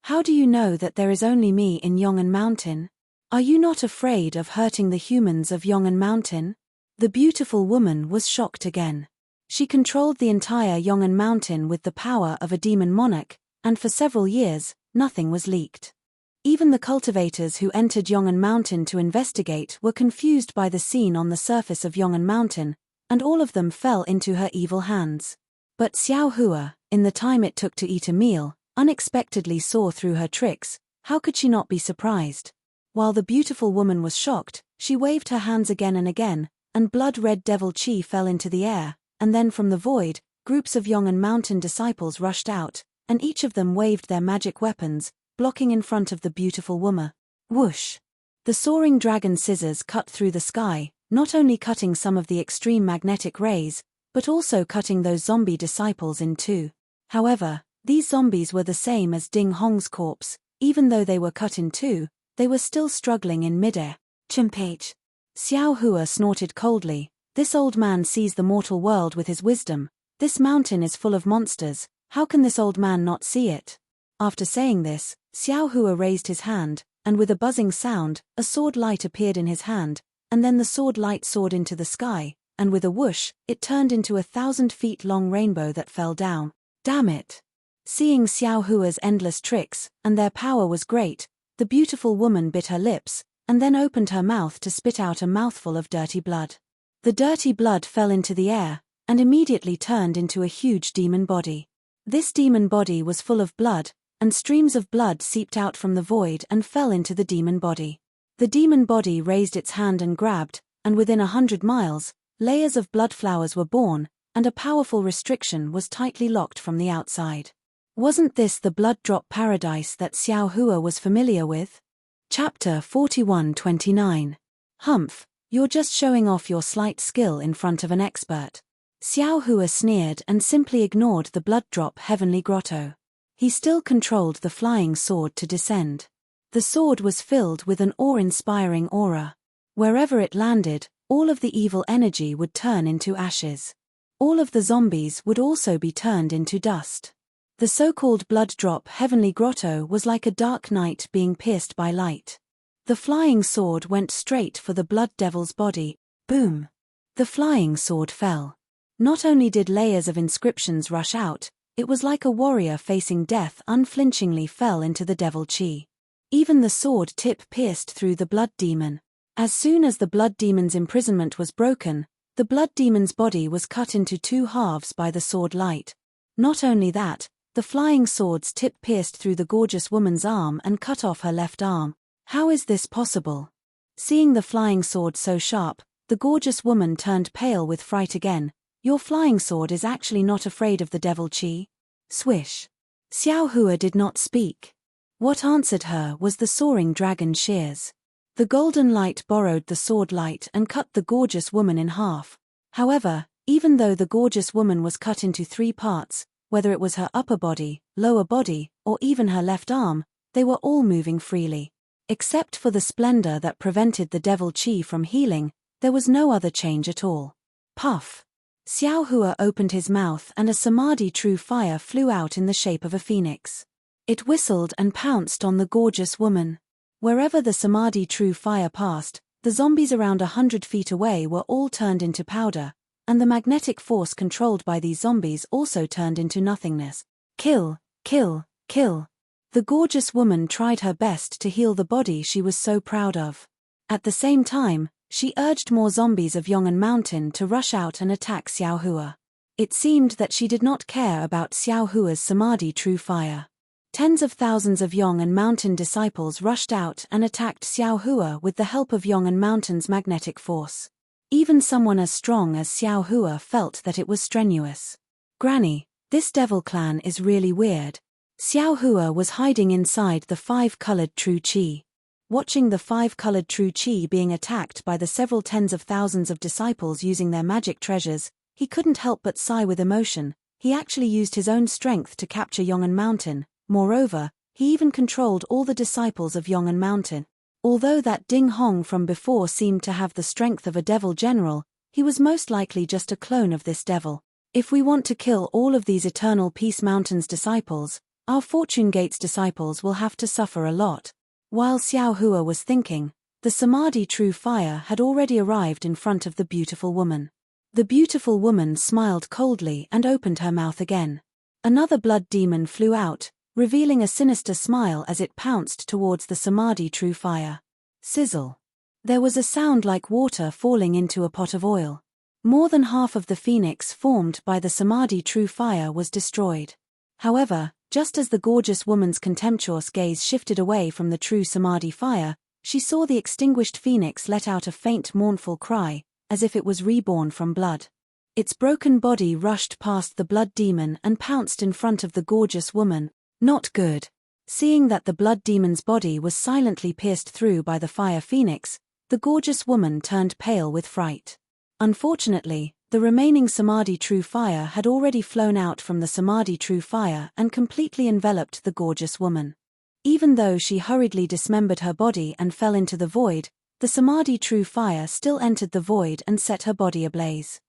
How do you know that there is only me in Yong'an Mountain? Are you not afraid of hurting the humans of Yong'an Mountain? The beautiful woman was shocked again. She controlled the entire Yong'an Mountain with the power of a demon monarch, and for several years, nothing was leaked. Even the cultivators who entered Yong'an Mountain to investigate were confused by the scene on the surface of Yong'an Mountain, and all of them fell into her evil hands. But Xiao Hua, in the time it took to eat a meal, unexpectedly saw through her tricks. How could she not be surprised? While the beautiful woman was shocked, she waved her hands again and again, and blood-red devil chi fell into the air, and then from the void, groups of Yong'an Mountain disciples rushed out, and each of them waved their magic weapons, blocking in front of the beautiful woman. Whoosh! The soaring dragon scissors cut through the sky, not only cutting some of the extreme magnetic rays, but also cutting those zombie disciples in two. However, these zombies were the same as Ding Hong's corpse. Even though they were cut in two, they were still struggling in midair. Chimpage. Xiao Hua snorted coldly. This old man sees the mortal world with his wisdom. This mountain is full of monsters. How can this old man not see it? After saying this, Xiao Hua raised his hand, and with a buzzing sound, a sword light appeared in his hand, and then the sword light soared into the sky, and with a whoosh, it turned into 1,000 feet long rainbow that fell down. Damn it! Seeing Xiao Hua's endless tricks, and their power was great, the beautiful woman bit her lips, and then opened her mouth to spit out a mouthful of dirty blood. The dirty blood fell into the air, and immediately turned into a huge demon body. This demon body was full of blood, and streams of blood seeped out from the void and fell into the demon body. The demon body raised its hand and grabbed, and within 100 miles, layers of blood flowers were born, and a powerful restriction was tightly locked from the outside. Wasn't this the blood drop paradise that Xiao Hua was familiar with? Chapter 41:29. Humph, you're just showing off your slight skill in front of an expert. Xiao Hua sneered and simply ignored the blood drop heavenly grotto. He still controlled the flying sword to descend. The sword was filled with an awe-inspiring aura. Wherever it landed, all of the evil energy would turn into ashes. All of the zombies would also be turned into dust. The so-called blood drop heavenly grotto was like a dark night being pierced by light. The flying sword went straight for the blood devil's body. Boom! The flying sword fell. Not only did layers of inscriptions rush out, it was like a warrior facing death unflinchingly fell into the devil chi. Even the sword tip pierced through the blood demon. As soon as the blood demon's imprisonment was broken, the blood demon's body was cut into 2 halves by the sword light. Not only that, the flying sword's tip pierced through the gorgeous woman's arm and cut off her left arm. How is this possible? Seeing the flying sword so sharp, the gorgeous woman turned pale with fright again. Your flying sword is actually not afraid of the devil chi? Swish. Xiao Hua did not speak. What answered her was the soaring dragon shears. The golden light borrowed the sword light and cut the gorgeous woman in half. However, even though the gorgeous woman was cut into 3 parts, whether it was her upper body, lower body, or even her left arm, they were all moving freely. Except for the splendor that prevented the devil chi from healing, there was no other change at all. Puff! Xiao Hua opened his mouth and a samadhi true fire flew out in the shape of a phoenix. It whistled and pounced on the gorgeous woman. Wherever the samadhi true fire passed, the zombies around 100 feet away were all turned into powder, and the magnetic force controlled by these zombies also turned into nothingness. Kill, kill, kill. The gorgeous woman tried her best to heal the body she was so proud of. At the same time, she urged more zombies of Yong'an Mountain to rush out and attack Xiao Hua. It seemed that she did not care about Xiao Hua's samadhi true fire. Tens of thousands of Yong'an Mountain disciples rushed out and attacked Xiao Hua with the help of Yong'an Mountain's magnetic force. Even someone as strong as Xiao Hua felt that it was strenuous. Granny, this devil clan is really weird. Xiao Hua was hiding inside the 5-colored true chi. Watching the 5-colored true chi being attacked by the several tens of thousands of disciples using their magic treasures, he couldn't help but sigh with emotion. He actually used his own strength to capture Yong'an Mountain. Moreover, he even controlled all the disciples of Yong'an Mountain. Although that Ding Hong from before seemed to have the strength of a devil general, he was most likely just a clone of this devil. If we want to kill all of these Eternal Peace Mountain's disciples, our Fortune Gate's disciples will have to suffer a lot. While Xiao Hua was thinking, the Samadhi true fire had already arrived in front of the beautiful woman. The beautiful woman smiled coldly and opened her mouth again. Another blood demon flew out, revealing a sinister smile as it pounced towards the Samadhi true fire. Sizzle. There was a sound like water falling into a pot of oil. More than half of the phoenix formed by the Samadhi true fire was destroyed. However, just as the gorgeous woman's contemptuous gaze shifted away from the true Samadhi fire, she saw the extinguished phoenix let out a faint mournful cry, as if it was reborn from blood. Its broken body rushed past the blood demon and pounced in front of the gorgeous woman. Not good. Seeing that the blood demon's body was silently pierced through by the fire phoenix, the gorgeous woman turned pale with fright. Unfortunately, the remaining Samadhi true fire had already flown out from the Samadhi true fire and completely enveloped the gorgeous woman. Even though she hurriedly dismembered her body and fell into the void, the Samadhi true fire still entered the void and set her body ablaze.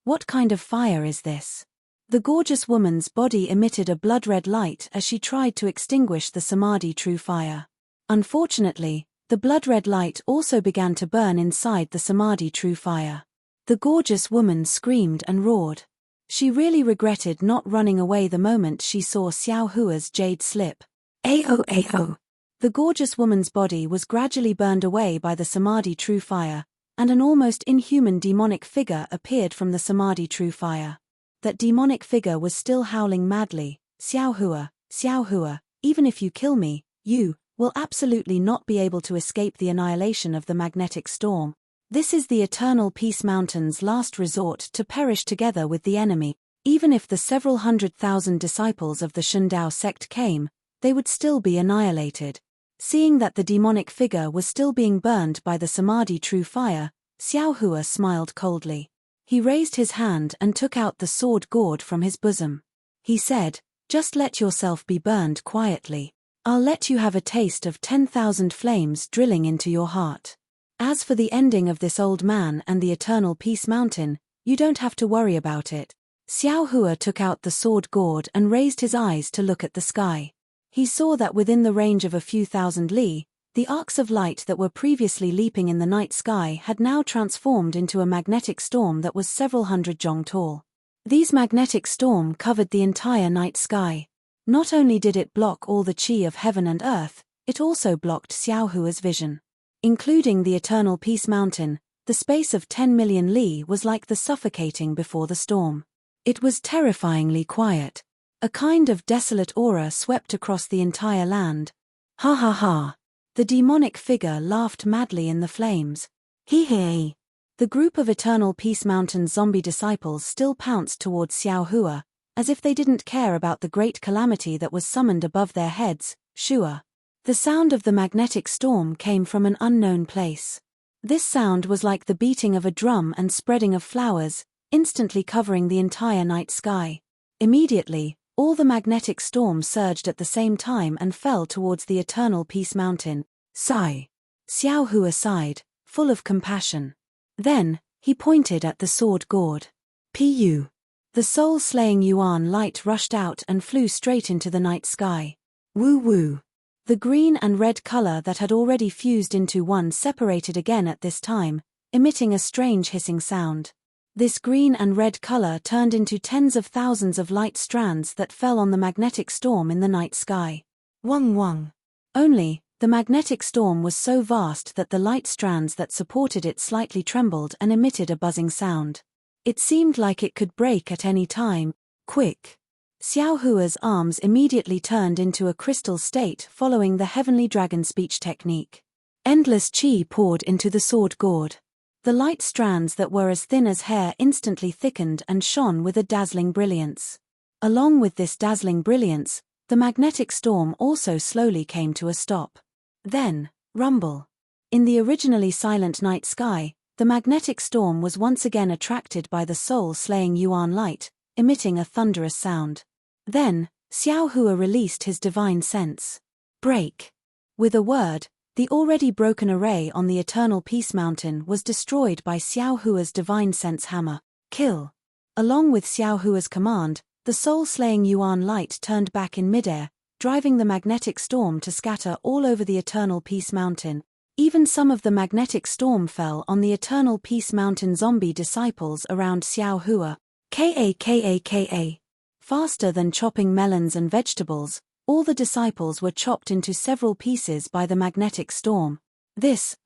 What kind of fire is this? The gorgeous woman's body emitted a blood-red light as she tried to extinguish the Samadhi true fire. Unfortunately, the blood-red light also began to burn inside the Samadhi true fire. The gorgeous woman screamed and roared. She really regretted not running away the moment she saw Xiao Hua's jade slip. Ao ao. The gorgeous woman's body was gradually burned away by the Samadhi true fire, and an almost inhuman demonic figure appeared from the Samadhi true fire. That demonic figure was still howling madly, Xiao Hua, even if you kill me, you will absolutely not be able to escape the annihilation of the magnetic storm. This is the Eternal Peace Mountain's last resort to perish together with the enemy. Even if the several 100,000 disciples of the Shundao sect came, they would still be annihilated. Seeing that the demonic figure was still being burned by the Samadhi true fire, Xiao Hua smiled coldly. He raised his hand and took out the sword gourd from his bosom. He said, "Just let yourself be burned quietly. I'll let you have a taste of 10,000 flames drilling into your heart. As for the ending of this old man and the Eternal Peace Mountain, you don't have to worry about it." Xiao Hua took out the sword gourd and raised his eyes to look at the sky. He saw that within the range of a few thousand li, the arcs of light that were previously leaping in the night sky had now transformed into a magnetic storm that was several hundred zhong tall. These magnetic storm covered the entire night sky. Not only did it block all the chi of heaven and earth, it also blocked Xiao Hua's vision. Including the Eternal Peace Mountain, the space of 10 million li was like the suffocating before the storm. It was terrifyingly quiet. A kind of desolate aura swept across the entire land. Ha ha ha. The demonic figure laughed madly in the flames. Hee hee. The group of Eternal Peace Mountain zombie disciples still pounced towards Xiao Hua, as if they didn't care about the great calamity that was summoned above their heads, Shua. The sound of the magnetic storm came from an unknown place. This sound was like the beating of a drum and spreading of flowers, instantly covering the entire night sky. Immediately, all the magnetic storm surged at the same time and fell towards the Eternal Peace Mountain. Sigh. Xiao Hua sighed, full of compassion. Then, he pointed at the sword gourd. Pu. The soul-slaying Yuan light rushed out and flew straight into the night sky. Woo woo. The green and red color that had already fused into one separated again at this time, emitting a strange hissing sound. This green and red color turned into tens of thousands of light strands that fell on the magnetic storm in the night sky. Wang wang. Only, the magnetic storm was so vast that the light strands that supported it slightly trembled and emitted a buzzing sound. It seemed like it could break at any time. Quick. Xiao Hua's arms immediately turned into a crystal state following the heavenly dragon speech technique. Endless chi poured into the sword gourd. The light strands that were as thin as hair instantly thickened and shone with a dazzling brilliance. Along with this dazzling brilliance, the magnetic storm also slowly came to a stop. Then, rumble. In the originally silent night sky, the magnetic storm was once again attracted by the soul-slaying Yuan light, emitting a thunderous sound. Then, Xiao Hua released his divine sense. Break. With a word, the already broken array on the Eternal Peace Mountain was destroyed by Xiao Hua's divine sense hammer. Kill. Along with Xiao Hua's command, the soul-slaying Yuan light turned back in midair, driving the magnetic storm to scatter all over the Eternal Peace Mountain. Even some of the magnetic storm fell on the Eternal Peace Mountain zombie disciples around Xiao Hua. Ka. Faster than chopping melons and vegetables, all the disciples were chopped into several pieces by the magnetic storm.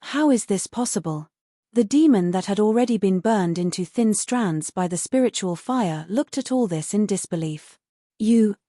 How is this possible? The demon that had already been burned into thin strands by the spiritual fire looked at all this in disbelief.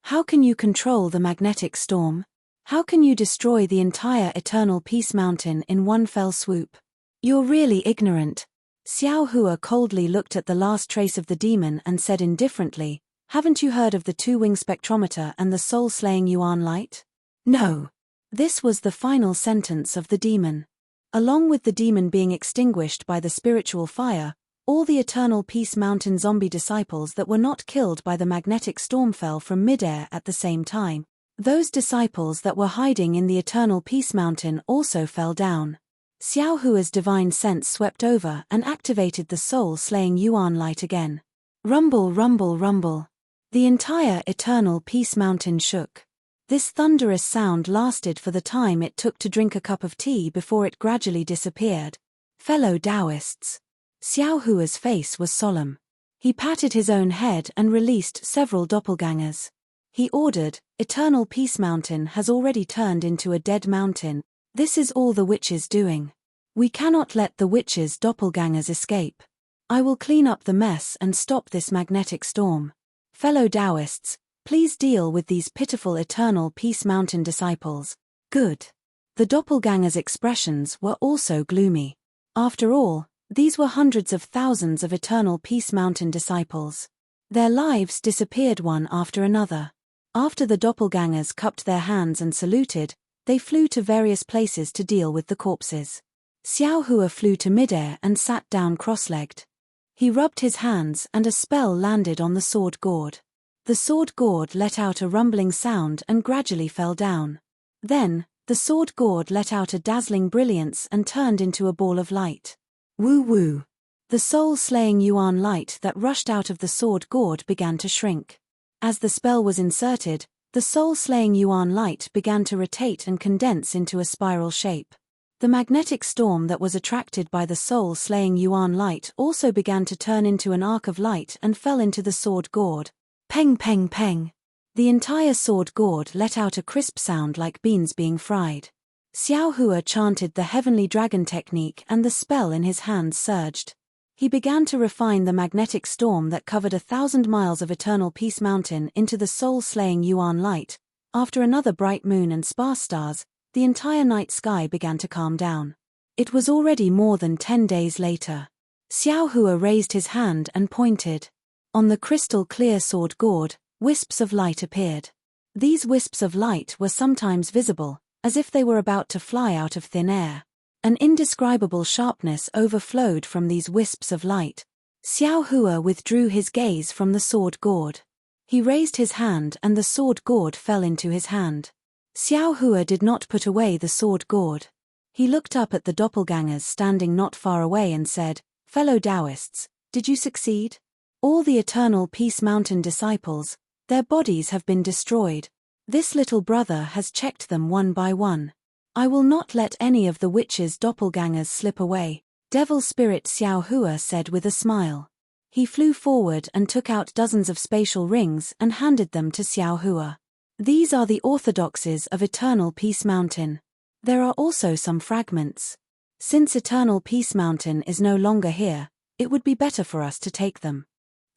How can you control the magnetic storm? How can you destroy the entire Eternal Peace Mountain in one fell swoop? You're really ignorant. Xiao Hua coldly looked at the last trace of the demon and said indifferently, "Haven't you heard of the two-wing spectrometer and the soul-slaying Yuan light?" No. This was the final sentence of the demon. Along with the demon being extinguished by the spiritual fire, all the Eternal Peace Mountain zombie disciples that were not killed by the magnetic storm fell from midair at the same time. Those disciples that were hiding in the Eternal Peace Mountain also fell down. Xiao Hua's divine sense swept over and activated the soul-slaying Yuan light again. Rumble, rumble, rumble. The entire Eternal Peace Mountain shook. This thunderous sound lasted for the time it took to drink a cup of tea before it gradually disappeared. Fellow Taoists. Xiao Hua's face was solemn. He patted his own head and released several doppelgangers. He ordered, Eternal Peace Mountain has already turned into a dead mountain. This is all the witches doing. We cannot let the witches' doppelgangers escape. I will clean up the mess and stop this magnetic storm. Fellow Taoists, please deal with these pitiful Eternal Peace Mountain disciples. Good. The doppelgangers' expressions were also gloomy. After all, these were hundreds of thousands of Eternal Peace Mountain disciples. Their lives disappeared one after another. After the doppelgangers cupped their hands and saluted, they flew to various places to deal with the corpses. Xiao Hua flew to midair and sat down cross-legged. He rubbed his hands and a spell landed on the sword gourd. The sword gourd let out a rumbling sound and gradually fell down. Then, the sword gourd let out a dazzling brilliance and turned into a ball of light. Woo-woo. The soul-slaying Yuan light that rushed out of the sword gourd began to shrink. As the spell was inserted, the soul-slaying Yuan light began to rotate and condense into a spiral shape. The magnetic storm that was attracted by the soul-slaying Yuan light also began to turn into an arc of light and fell into the sword gourd. Peng peng peng. The entire sword gourd let out a crisp sound like beans being fried. Xiao Hua chanted the heavenly dragon technique and the spell in his hands surged. He began to refine the magnetic storm that covered 1,000 miles of Eternal Peace Mountain into the soul-slaying Yuan light. After another bright moon and sparse stars, the entire night sky began to calm down. It was already more than 10 days later. Xiao Hua raised his hand and pointed. On the crystal-clear sword gourd, wisps of light appeared. These wisps of light were sometimes visible, as if they were about to fly out of thin air. An indescribable sharpness overflowed from these wisps of light. Xiao Hua withdrew his gaze from the sword gourd. He raised his hand and the sword gourd fell into his hand. Xiao Hua did not put away the sword gourd. He looked up at the doppelgangers standing not far away and said, Fellow Taoists, did you succeed? All the Eternal Peace Mountain disciples, their bodies have been destroyed. This little brother has checked them one by one. I will not let any of the witches' doppelgangers slip away, Devil Spirit Xiao Hua said with a smile. He flew forward and took out dozens of spatial rings and handed them to Xiao Hua. These are the orthodoxies of Eternal Peace Mountain. There are also some fragments. Since Eternal Peace Mountain is no longer here, it would be better for us to take them.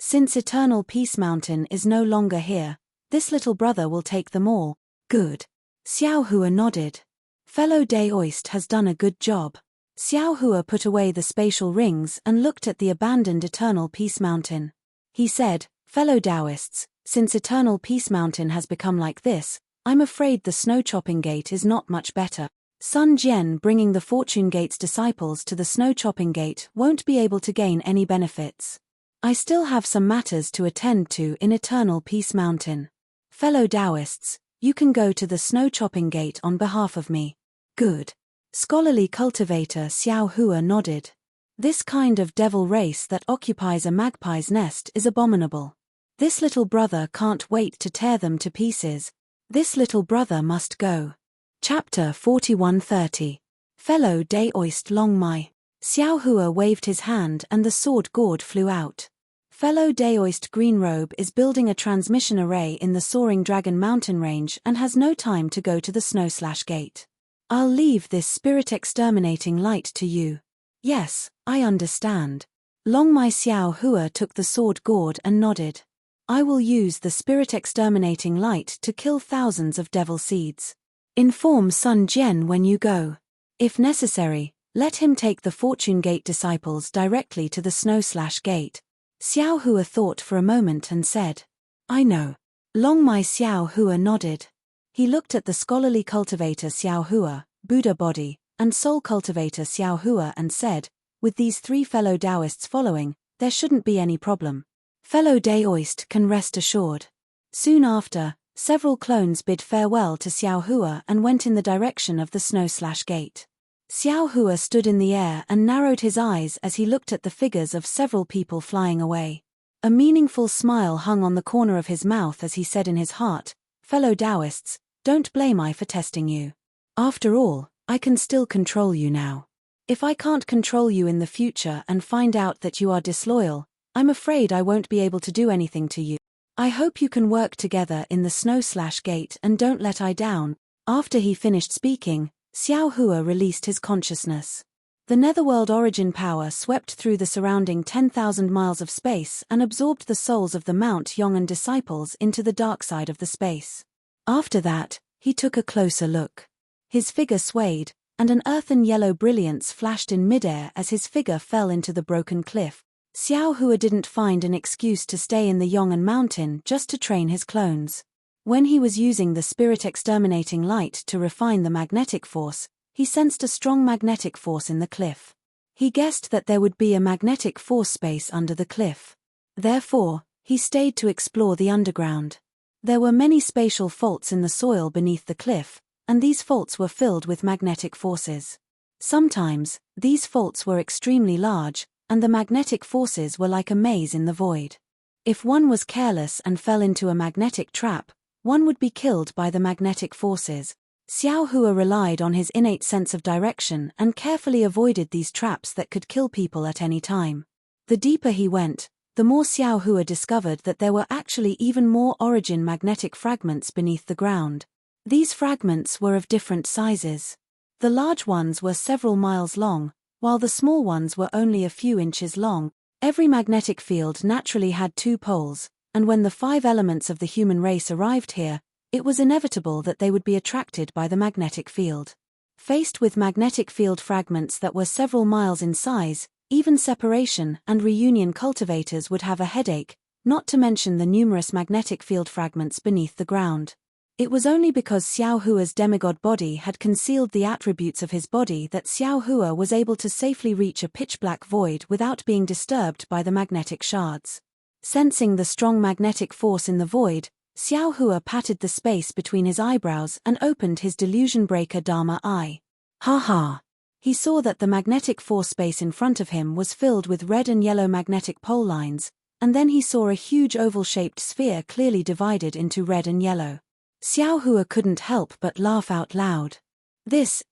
Since Eternal Peace Mountain is no longer here, this little brother will take them all. Good. Xiao Hua nodded. Fellow Daoist has done a good job. Xiao Hua put away the spatial rings and looked at the abandoned Eternal Peace Mountain. He said, Fellow Taoists, since Eternal Peace Mountain has become like this, I'm afraid the Snow Chopping Gate is not much better. Sun Jian bringing the Fortune Gate's disciples to the Snow Chopping Gate won't be able to gain any benefits. I still have some matters to attend to in Eternal Peace Mountain. Fellow Taoists, you can go to the Snow Chopping Gate on behalf of me. Good. Scholarly cultivator Xiao Hua nodded. This kind of devil race that occupies a magpie's nest is abominable. This little brother can't wait to tear them to pieces. This little brother must go. Chapter 4130. Fellow Daoist Long Mai. Xiao Hua waved his hand and the sword gourd flew out. Fellow Daoist Greenrobe is building a transmission array in the Soaring Dragon mountain range and has no time to go to the Snow/Gate. I'll leave this spirit exterminating light to you. Yes, I understand. Long Mai Xiao Hua took the sword gourd and nodded. I will use the spirit exterminating light to kill thousands of devil seeds. Inform Sun Jian when you go. If necessary, let him take the Fortune Gate disciples directly to the Snow/Gate. Xiao Hua thought for a moment and said, I know. Long Mai Xiao Hua nodded. He looked at the scholarly cultivator Xiao Hua, Buddha body, and soul cultivator Xiao Hua and said, with these three fellow Taoists following, there shouldn't be any problem. Fellow Daoist can rest assured. Soon after, several clones bid farewell to Xiao Hua and went in the direction of the Snow/Gate. Xiao Hua stood in the air and narrowed his eyes as he looked at the figures of several people flying away. A meaningful smile hung on the corner of his mouth as he said in his heart, Fellow Taoists, Don't blame I for testing you. After all, I can still control you now. If I can't control you in the future and find out that you are disloyal, I'm afraid I won't be able to do anything to you. I hope you can work together in the snow/gate and don't let I down." After he finished speaking, Xiao Hua released his consciousness. The netherworld origin power swept through the surrounding 10,000 miles of space and absorbed the souls of the Mount Yong'an disciples into the dark side of the space. After that, he took a closer look. His figure swayed, and an earthen yellow brilliance flashed in midair as his figure fell into the broken cliff. Xiao Hua didn't find an excuse to stay in the Yong'an mountain just to train his clones. When he was using the spirit exterminating light to refine the magnetic force, he sensed a strong magnetic force in the cliff. He guessed that there would be a magnetic force space under the cliff. Therefore, he stayed to explore the underground. There were many spatial faults in the soil beneath the cliff, and these faults were filled with magnetic forces. Sometimes, these faults were extremely large, and the magnetic forces were like a maze in the void. If one was careless and fell into a magnetic trap, one would be killed by the magnetic forces. Xiao Hua relied on his innate sense of direction and carefully avoided these traps that could kill people at any time. The deeper he went, the more Xiao Hua discovered that there were actually even more origin magnetic fragments beneath the ground. These fragments were of different sizes. The large ones were several miles long, while the small ones were only a few inches long. Every magnetic field naturally had two poles, and when the 5 elements of the human race arrived here, it was inevitable that they would be attracted by the magnetic field. Faced with magnetic field fragments that were several miles in size, even separation and reunion cultivators would have a headache, not to mention the numerous magnetic field fragments beneath the ground. It was only because Xiao Hua's demigod body had concealed the attributes of his body that Xiao Hua was able to safely reach a pitch-black void without being disturbed by the magnetic shards. Sensing the strong magnetic force in the void, Xiao Hua patted the space between his eyebrows and opened his delusion breaker Dharma eye. Ha ha! He saw that the magnetic force space in front of him was filled with red and yellow magnetic pole lines, and then he saw a huge oval-shaped sphere clearly divided into red and yellow. Xiao Hua couldn't help but laugh out loud.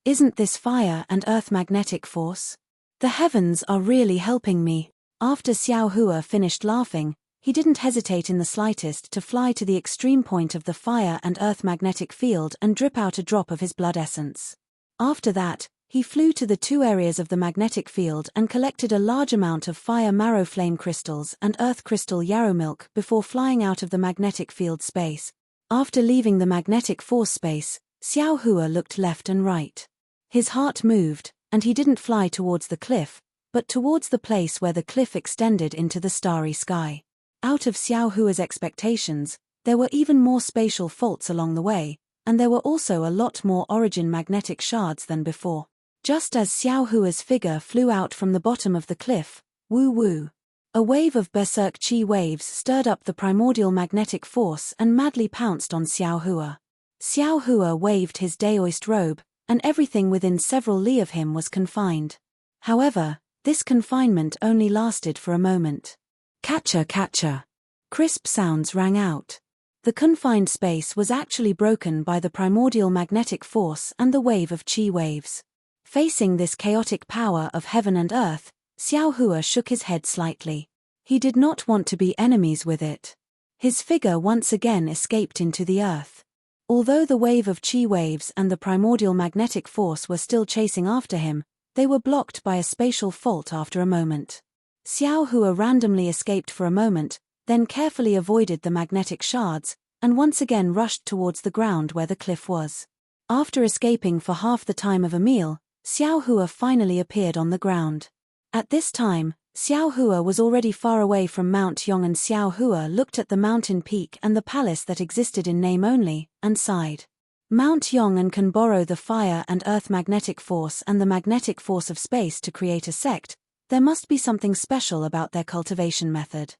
Isn't this fire and earth magnetic force? The heavens are really helping me. After Xiao Hua finished laughing, he didn't hesitate in the slightest to fly to the extreme point of the fire and earth magnetic field and drip out a drop of his blood essence. After that, he flew to the 2 areas of the magnetic field and collected a large amount of fire marrow flame crystals and earth crystal yarrow milk before flying out of the magnetic field space. After leaving the magnetic force space, Xiao Hua looked left and right. His heart moved, and he didn't fly towards the cliff, but towards the place where the cliff extended into the starry sky. Out of Xiao Hua's expectations, there were even more spatial faults along the way, and there were also a lot more origin magnetic shards than before. Just as Xiao Hua's figure flew out from the bottom of the cliff, woo-woo, a wave of berserk chi waves stirred up the primordial magnetic force and madly pounced on Xiao Hua. Xiao Hua waved his daoist robe, and everything within several li of him was confined. However, this confinement only lasted for a moment. Catcha catcha. Crisp sounds rang out. The confined space was actually broken by the primordial magnetic force and the wave of chi waves. Facing this chaotic power of heaven and earth, Xiao Hua shook his head slightly. He did not want to be enemies with it. His figure once again escaped into the earth. Although the wave of chi waves and the primordial magnetic force were still chasing after him, they were blocked by a spatial fault after a moment. Xiao Hua randomly escaped for a moment, then carefully avoided the magnetic shards, and once again rushed towards the ground where the cliff was. After escaping for half the time of a meal, Xiao Hua finally appeared on the ground. At this time, Xiao Hua was already far away from Mount Yong'an. Xiao Hua looked at the mountain peak and the palace that existed in name only, and sighed. Mount Yong'an can borrow the fire and earth magnetic force and the magnetic force of space to create a sect. There must be something special about their cultivation method.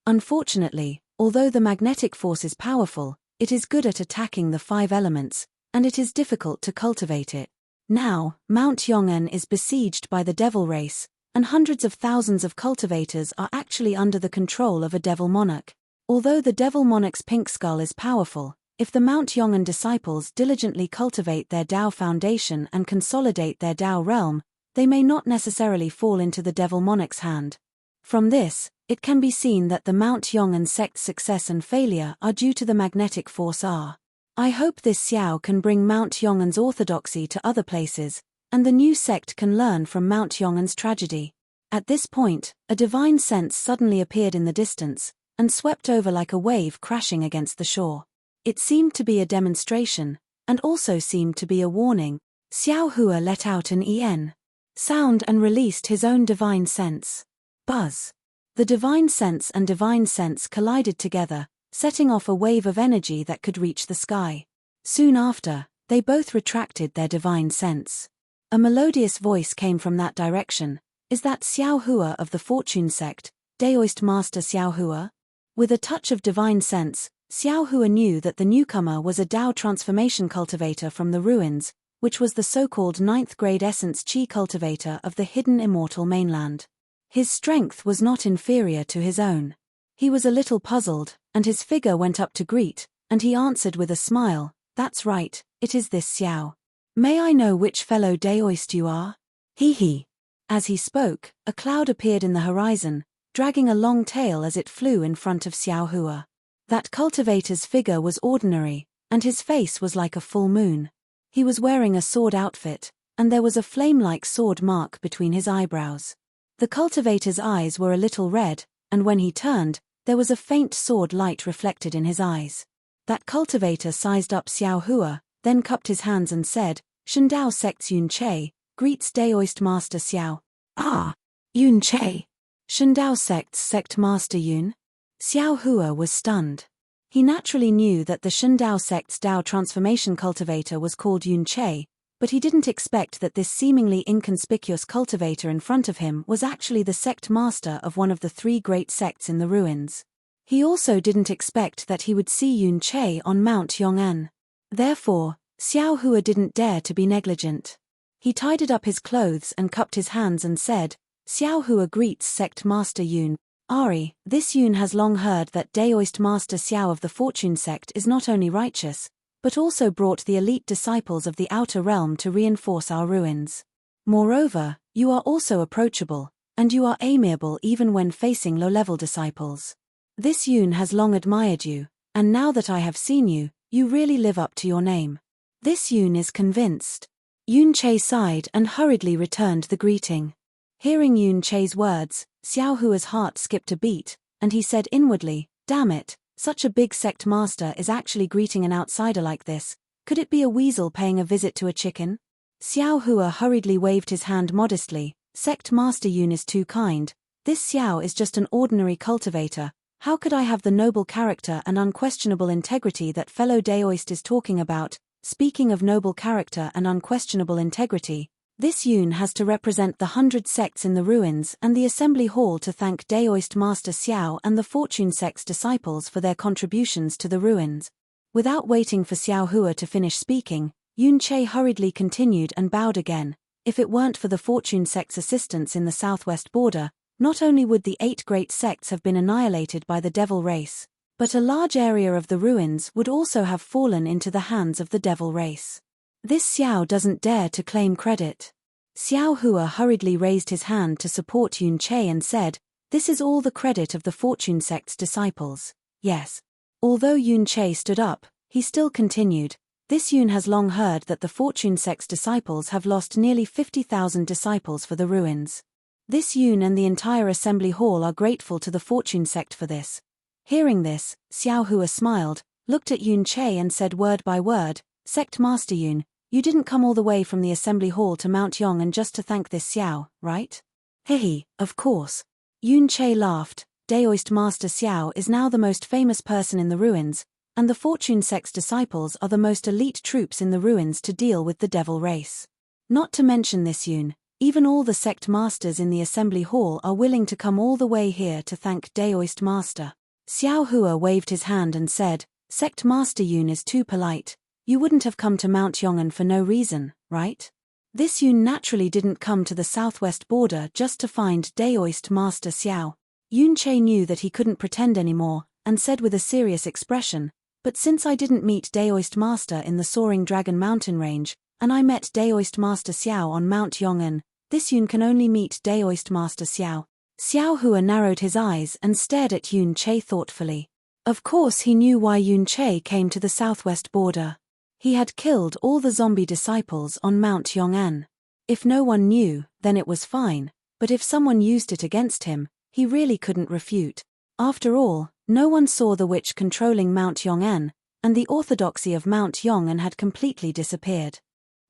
Unfortunately, although the magnetic force is powerful, it is good at attacking the 5 elements, and it is difficult to cultivate it. Now, Mount Yong'an is besieged by the devil race, and hundreds of thousands of cultivators are actually under the control of a devil monarch. Although the devil monarch's pink skull is powerful, If the Mount Yong'an disciples diligently cultivate their Tao foundation and consolidate their Tao realm, they may not necessarily fall into the devil monarch's hand. From this, it can be seen that the Mount Yong'an sect's success and failure are due to the magnetic force R. I hope this Xiao can bring Mount Yong'an's orthodoxy to other places, and the new sect can learn from Mount Yong'an's tragedy. At this point, a divine sense suddenly appeared in the distance, and swept over like a wave crashing against the shore. It seemed to be a demonstration, and also seemed to be a warning. Xiao Hua let out an en sound and released his own divine sense. Buzz. The divine sense and divine sense collided together, setting off a wave of energy that could reach the sky. Soon after, they both retracted their divine sense. A melodious voice came from that direction. Is that Xiao Hua of the Fortune sect, Daoist Master Xiao Hua? With a touch of divine sense, Xiao Hua knew that the newcomer was a Tao transformation cultivator from the ruins, which was the so-called 9th grade essence Qi cultivator of the hidden immortal mainland. His strength was not inferior to his own. He was a little puzzled, and his figure went up to greet, and he answered with a smile, "That's right, it is this Xiao. May I know which fellow Daoist you are?" He. As he spoke, a cloud appeared in the horizon, dragging a long tail as it flew in front of Xiao Hua. That cultivator's figure was ordinary, and his face was like a full moon. He was wearing a sword outfit, and there was a flame-like sword mark between his eyebrows. The cultivator's eyes were a little red, and when he turned, there was a faint sword light reflected in his eyes. That cultivator sized up Xiao Hua, then cupped his hands and said, "Shandao sect's Yun Che, greets Daoist Master Xiao." "Ah, Yun Che. Shandao sect's sect Master Yun?" Xiao Hua was stunned. He naturally knew that the Shandao sect's Tao transformation cultivator was called Yun Che, but he didn't expect that this seemingly inconspicuous cultivator in front of him was actually the sect master of one of the 3 great sects in the ruins. He also didn't expect that he would see Yun Che on Mount Yong'an. Therefore, Xiao Hua didn't dare to be negligent. He tidied up his clothes and cupped his hands and said, "Xiao Hua greets sect master Yun. Ari, this Yun has long heard that Daoist Master Xiao of the Fortune sect is not only righteous, but also brought the elite disciples of the outer realm to reinforce our ruins. Moreover, you are also approachable, and you are amiable even when facing low-level disciples. This Yun has long admired you, and now that I have seen you, you really live up to your name." This Yun is convinced. Yun Che sighed and hurriedly returned the greeting. Hearing Yun Che's words, Xiao Hua's heart skipped a beat, and he said inwardly, "Damn it, such a big sect master is actually greeting an outsider like this. Could it be a weasel paying a visit to a chicken?" Xiao Hua hurriedly waved his hand modestly. "Sect Master Yun is too kind. This Xiao is just an ordinary cultivator. How could I have the noble character and unquestionable integrity that fellow Daoist is talking about?" Speaking of noble character and unquestionable integrity, this Yun has to represent the 100 sects in the ruins and the assembly hall to thank Daoist Master Xiao and the Fortune sect's disciples for their contributions to the ruins. Without waiting for Xiao Hua to finish speaking, Yun Che hurriedly continued and bowed again. If it weren't for the Fortune sect's assistance in the southwest border, not only would the 8 great sects have been annihilated by the devil race, but a large area of the ruins would also have fallen into the hands of the devil race. This Xiao doesn't dare to claim credit. Xiao Hua hurriedly raised his hand to support Yun Che and said, "This is all the credit of the Fortune sect's disciples." Yes. Although Yun Che stood up, he still continued, "This Yun has long heard that the Fortune sect's disciples have lost nearly 50,000 disciples for the ruins. This Yun and the entire assembly hall are grateful to the Fortune sect for this." Hearing this, Xiao Hua smiled, looked at Yun Che and said word by word, "Sect Master Yun, you didn't come all the way from the assembly hall to Mount Yong'an just to thank this Xiao, right?" "Hehe, of course." Yun Che laughed. "Daoist Master Xiao is now the most famous person in the ruins, and the Fortune sect's disciples are the most elite troops in the ruins to deal with the devil race. Not to mention this Yun, even all the sect masters in the assembly hall are willing to come all the way here to thank Daoist Master." Xiao Hua waved his hand and said, "Sect Master Yun is too polite. You wouldn't have come to Mount Yong'an for no reason, right? This Yun naturally didn't come to the southwest border just to find Daoist Master Xiao." Yun Che knew that he couldn't pretend anymore, and said with a serious expression, But since I didn't meet Daoist Master in the Soaring Dragon Mountain Range, and I met Daoist Master Xiao on Mount Yong'an, this Yun can only meet Daoist Master Xiao. Xiao Hua narrowed his eyes and stared at Yun Che thoughtfully. Of course he knew why Yun Che came to the southwest border. He had killed all the zombie disciples on Mount Yong'an. If no one knew, then it was fine, but if someone used it against him, he really couldn't refute. After all, no one saw the witch controlling Mount Yong'an, and the orthodoxy of Mount Yong'an had completely disappeared.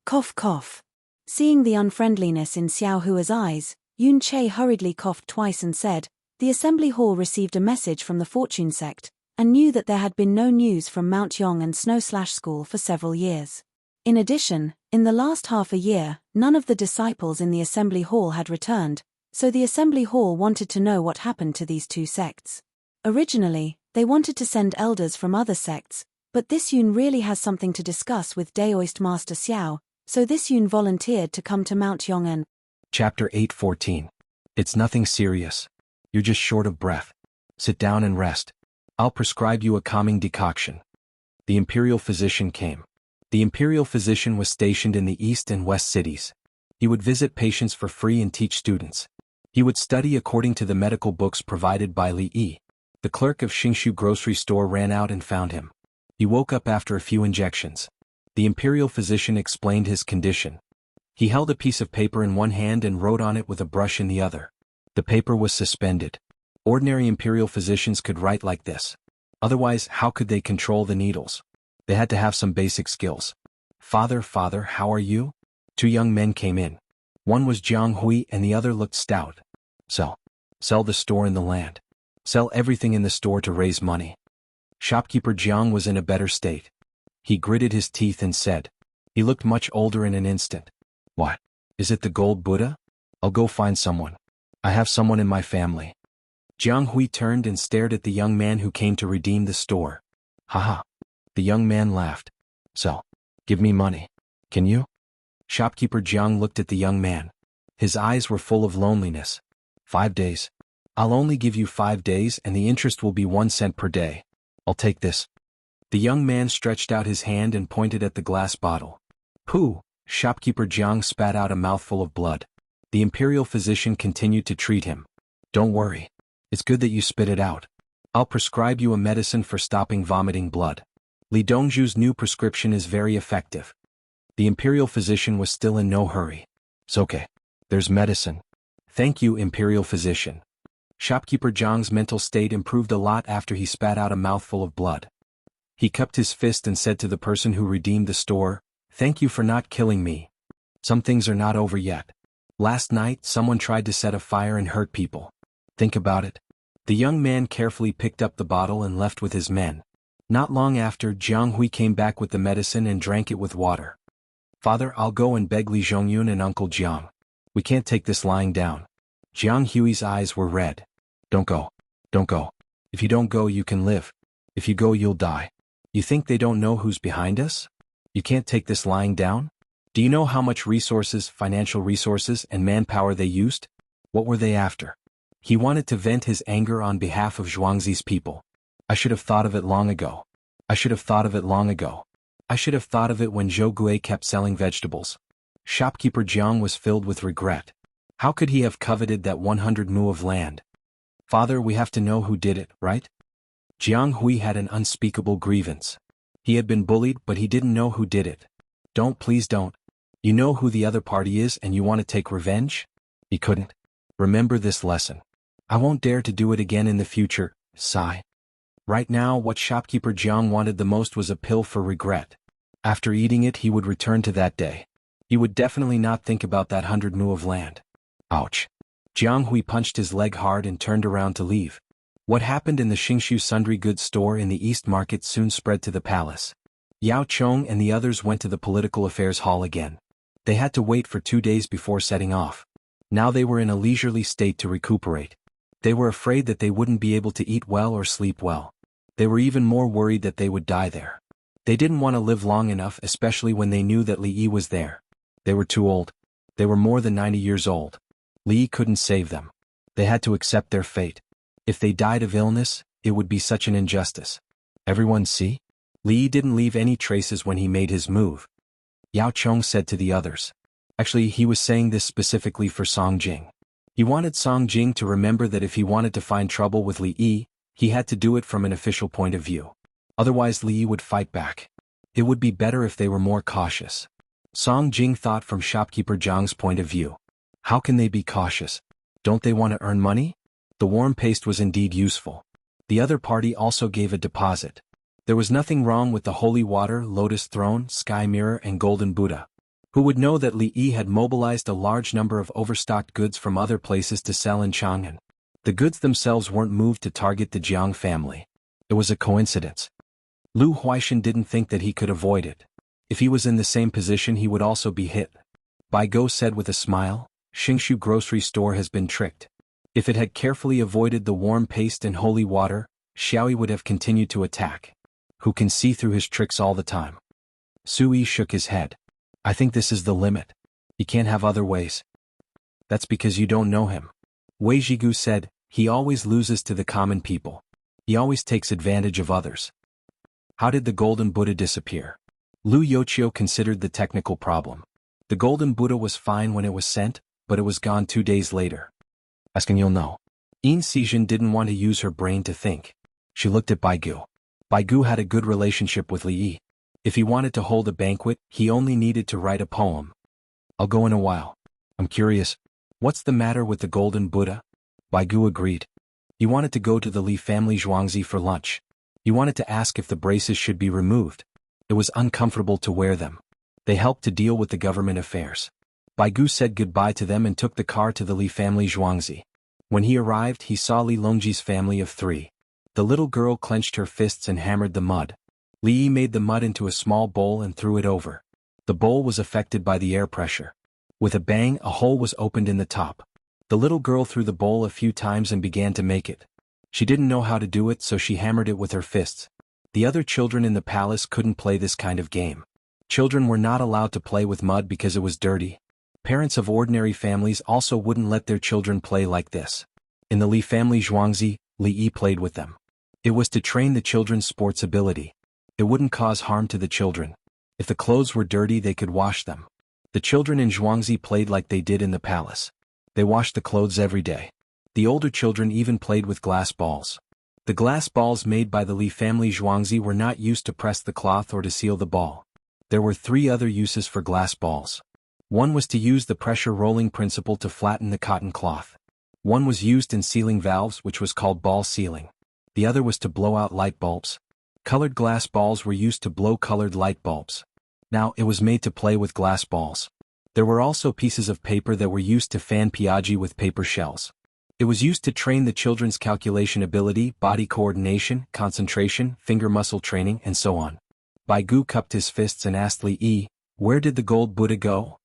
Cough cough. Seeing the unfriendliness in Xiao Hua's eyes, Yun Che hurriedly coughed twice and said, "The assembly hall received a message from the Fortune sect, and knew that there had been no news from Mount Yong'an Snow/School for several years. In addition, in the last half a year, none of the disciples in the assembly hall had returned, so the assembly hall wanted to know what happened to these two sects. Originally, they wanted to send elders from other sects, but this Yun really has something to discuss with Daoist Master Xiao, so this Yun volunteered to come to Mount Yong'an." Chapter 8:14. It's nothing serious. You're just short of breath. Sit down and rest. I'll prescribe you a calming decoction. The imperial physician came. The imperial physician was stationed in the east and west cities. He would visit patients for free and teach students. He would study according to the medical books provided by Li Yi. The clerk of Xingshu grocery store ran out and found him. He woke up after a few injections. The imperial physician explained his condition. He held a piece of paper in one hand and wrote on it with a brush in the other. The paper was suspended. Ordinary imperial physicians could write like this. Otherwise, how could they control the needles? They had to have some basic skills. "Father, how are you?" Two young men came in. One was Jiang Hui and the other looked stout. Sell the store and the land. Sell everything in the store to raise money." Shopkeeper Jiang was in a better state. He gritted his teeth and said. He looked much older in an instant. "What? Is it the gold Buddha? I'll go find someone. I have someone in my family." Jiang Hui turned and stared at the young man who came to redeem the store. "Haha." The young man laughed. "So, give me money. Can you?" Shopkeeper Jiang looked at the young man. His eyes were full of loneliness. 5 days. I'll only give you 5 days and the interest will be 1 cent per day. I'll take this." The young man stretched out his hand and pointed at the glass bottle. "Pooh!" Shopkeeper Jiang spat out a mouthful of blood. The imperial physician continued to treat him. "Don't worry. It's good that you spit it out. I'll prescribe you a medicine for stopping vomiting blood. Li Dongzhu's new prescription is very effective." The imperial physician was still in no hurry. "It's okay. There's medicine. Thank you, imperial physician." Shopkeeper Jiang's mental state improved a lot after he spat out a mouthful of blood. He cupped his fist and said to the person who redeemed the store, "Thank you for not killing me. Some things are not over yet. Last night, someone tried to set a fire and hurt people. Think about it." The young man carefully picked up the bottle and left with his men. Not long after, Jiang Hui came back with the medicine and drank it with water. "Father, I'll go and beg Li Zhongyun and Uncle Jiang. We can't take this lying down." Jiang Hui's eyes were red. Don't go. If you don't go, you can live. If you go, you'll die. You think they don't know who's behind us? You can't take this lying down? Do you know how much resources, financial resources, and manpower they used? What were they after?" He wanted to vent his anger on behalf of Zhuangzi's people. "I should have thought of it long ago. I should have thought of it when Zhou Gui kept selling vegetables." Shopkeeper Jiang was filled with regret. How could he have coveted that 100 mu of land? "Father, we have to know who did it, right?" Jiang Hui had an unspeakable grievance. He had been bullied, but he didn't know who did it. Please don't. You know who the other party is and you want to take revenge?" He couldn't. "Remember this lesson. I won't dare to do it again in the future." Sigh. Right now, what Shopkeeper Jiang wanted the most was a pill for regret. After eating it, he would return to that day. He would definitely not think about that 100 mu of land. Ouch. Jiang Hui punched his leg hard and turned around to leave. What happened in the Xingshu sundry goods store in the East Market soon spread to the palace. Yao Chong and the others went to the political affairs hall again. They had to wait for 2 days before setting off. Now they were in a leisurely state to recuperate. They were afraid that they wouldn't be able to eat well or sleep well. They were even more worried that they would die there. They didn't want to live long enough, especially when they knew that Li Yi was there. They were too old. They were more than 90 years old. Li Yi couldn't save them. They had to accept their fate. If they died of illness, it would be such an injustice. Everyone see? Li didn't leave any traces when he made his move. Yao Chong said to the others. Actually, he was saying this specifically for Song Jing. He wanted Song Jing to remember that if he wanted to find trouble with Li Yi, he had to do it from an official point of view. Otherwise Li Yi would fight back. It would be better if they were more cautious. Song Jing thought from shopkeeper Jiang's point of view. How can they be cautious? Don't they want to earn money? The warm paste was indeed useful. The other party also gave a deposit. There was nothing wrong with the holy water, lotus throne, sky mirror and golden Buddha. Who would know that Li Yi had mobilized a large number of overstocked goods from other places to sell in Chang'an? The goods themselves weren't moved to target the Jiang family. It was a coincidence. Lu Huaishan didn't think that he could avoid it. If he was in the same position he would also be hit. Bai Go said with a smile, Xingshu grocery store has been tricked. If it had carefully avoided the warm paste and holy water, Xiaoyi would have continued to attack. Who can see through his tricks all the time? Sui shook his head. I think this is the limit. He can't have other ways. That's because you don't know him. Wei Jigu said, he always loses to the common people. He always takes advantage of others. How did the golden Buddha disappear? Lu Yochio considered the technical problem. The golden Buddha was fine when it was sent, but it was gone 2 days later. Asking you'll know. Yin Xijin didn't want to use her brain to think. She looked at Baigu. Baigu had a good relationship with Li Yi. If he wanted to hold a banquet, he only needed to write a poem. I'll go in a while. I'm curious. What's the matter with the golden Buddha? Baigu agreed. He wanted to go to the Li family Zhuangzi for lunch. He wanted to ask if the braces should be removed. It was uncomfortable to wear them. They helped to deal with the government affairs. Baigu said goodbye to them and took the car to the Li family Zhuangzi. When he arrived he saw Li Longji's family of 3. The little girl clenched her fists and hammered the mud. Li Yi made the mud into a small bowl and threw it over. The bowl was affected by the air pressure. With a bang, a hole was opened in the top. The little girl threw the bowl a few times and began to make it. She didn't know how to do it, so she hammered it with her fists. The other children in the palace couldn't play this kind of game. Children were not allowed to play with mud because it was dirty. Parents of ordinary families also wouldn't let their children play like this. In the Li family Zhuangzi, Li Yi played with them. It was to train the children's sports ability. It wouldn't cause harm to the children. If the clothes were dirty they could wash them. The children in Zhuangzi played like they did in the palace. They washed the clothes every day. The older children even played with glass balls. The glass balls made by the Li family Zhuangzi were not used to press the cloth or to seal the ball. There were 3 other uses for glass balls. One was to use the pressure rolling principle to flatten the cotton cloth. One was used in sealing valves, which was called ball sealing. The other was to blow out light bulbs. Colored glass balls were used to blow colored light bulbs. Now, it was made to play with glass balls. There were also pieces of paper that were used to fan piaggi with paper shells. It was used to train the children's calculation ability, body coordination, concentration, finger muscle training, and so on. Baigu cupped his fists and asked Li Yi, where did the gold Buddha go?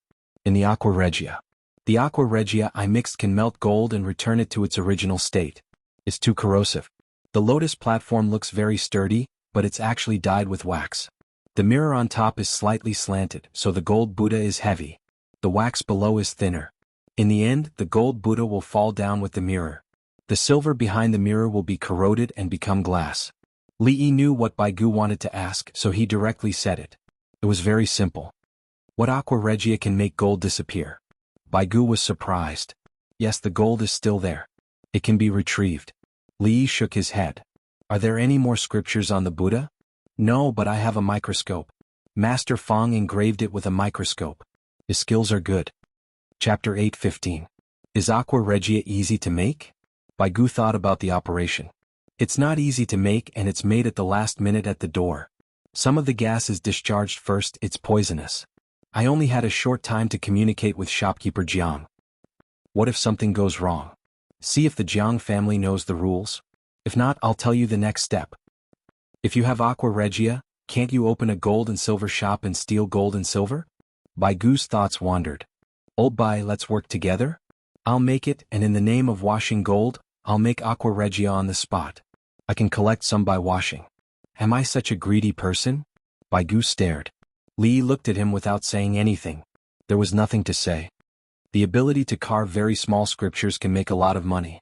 In the Aqua Regia. The Aqua Regia I mixed can melt gold and return it to its original state. It's too corrosive. The lotus platform looks very sturdy, but it's actually dyed with wax. The mirror on top is slightly slanted, so the gold Buddha is heavy. The wax below is thinner. In the end, the gold Buddha will fall down with the mirror. The silver behind the mirror will be corroded and become glass. Li Yi knew what Baigu wanted to ask, so he directly said it. It was very simple. What Aqua Regia can make gold disappear? Baigu was surprised. Yes, the gold is still there. It can be retrieved. Li Yi shook his head. Are there any more scriptures on the Buddha? No, but I have a microscope. Master Fong engraved it with a microscope. His skills are good. Chapter 8:15. Is Aqua Regia easy to make? Baigu thought about the operation. It's not easy to make and it's made at the last minute at the door. Some of the gas is discharged first, it's poisonous. I only had a short time to communicate with shopkeeper Jiang. What if something goes wrong? See if the Jiang family knows the rules. If not, I'll tell you the next step. If you have Aqua Regia, can't you open a gold and silver shop and steal gold and silver? Baigu's thoughts wandered. Old Bai, let's work together? I'll make it, and in the name of washing gold, I'll make Aqua Regia on the spot. I can collect some by washing. Am I such a greedy person? Baigu stared. Li looked at him without saying anything. There was nothing to say. The ability to carve very small scriptures can make a lot of money.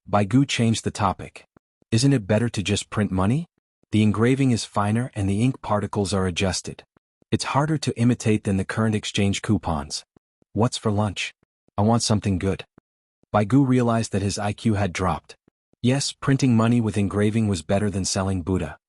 Baigu changed the topic. Isn't it better to just print money? The engraving is finer and the ink particles are adjusted. It's harder to imitate than the current exchange coupons. What's for lunch? I want something good. Baigu realized that his IQ had dropped. Yes, printing money with engraving was better than selling Buddha.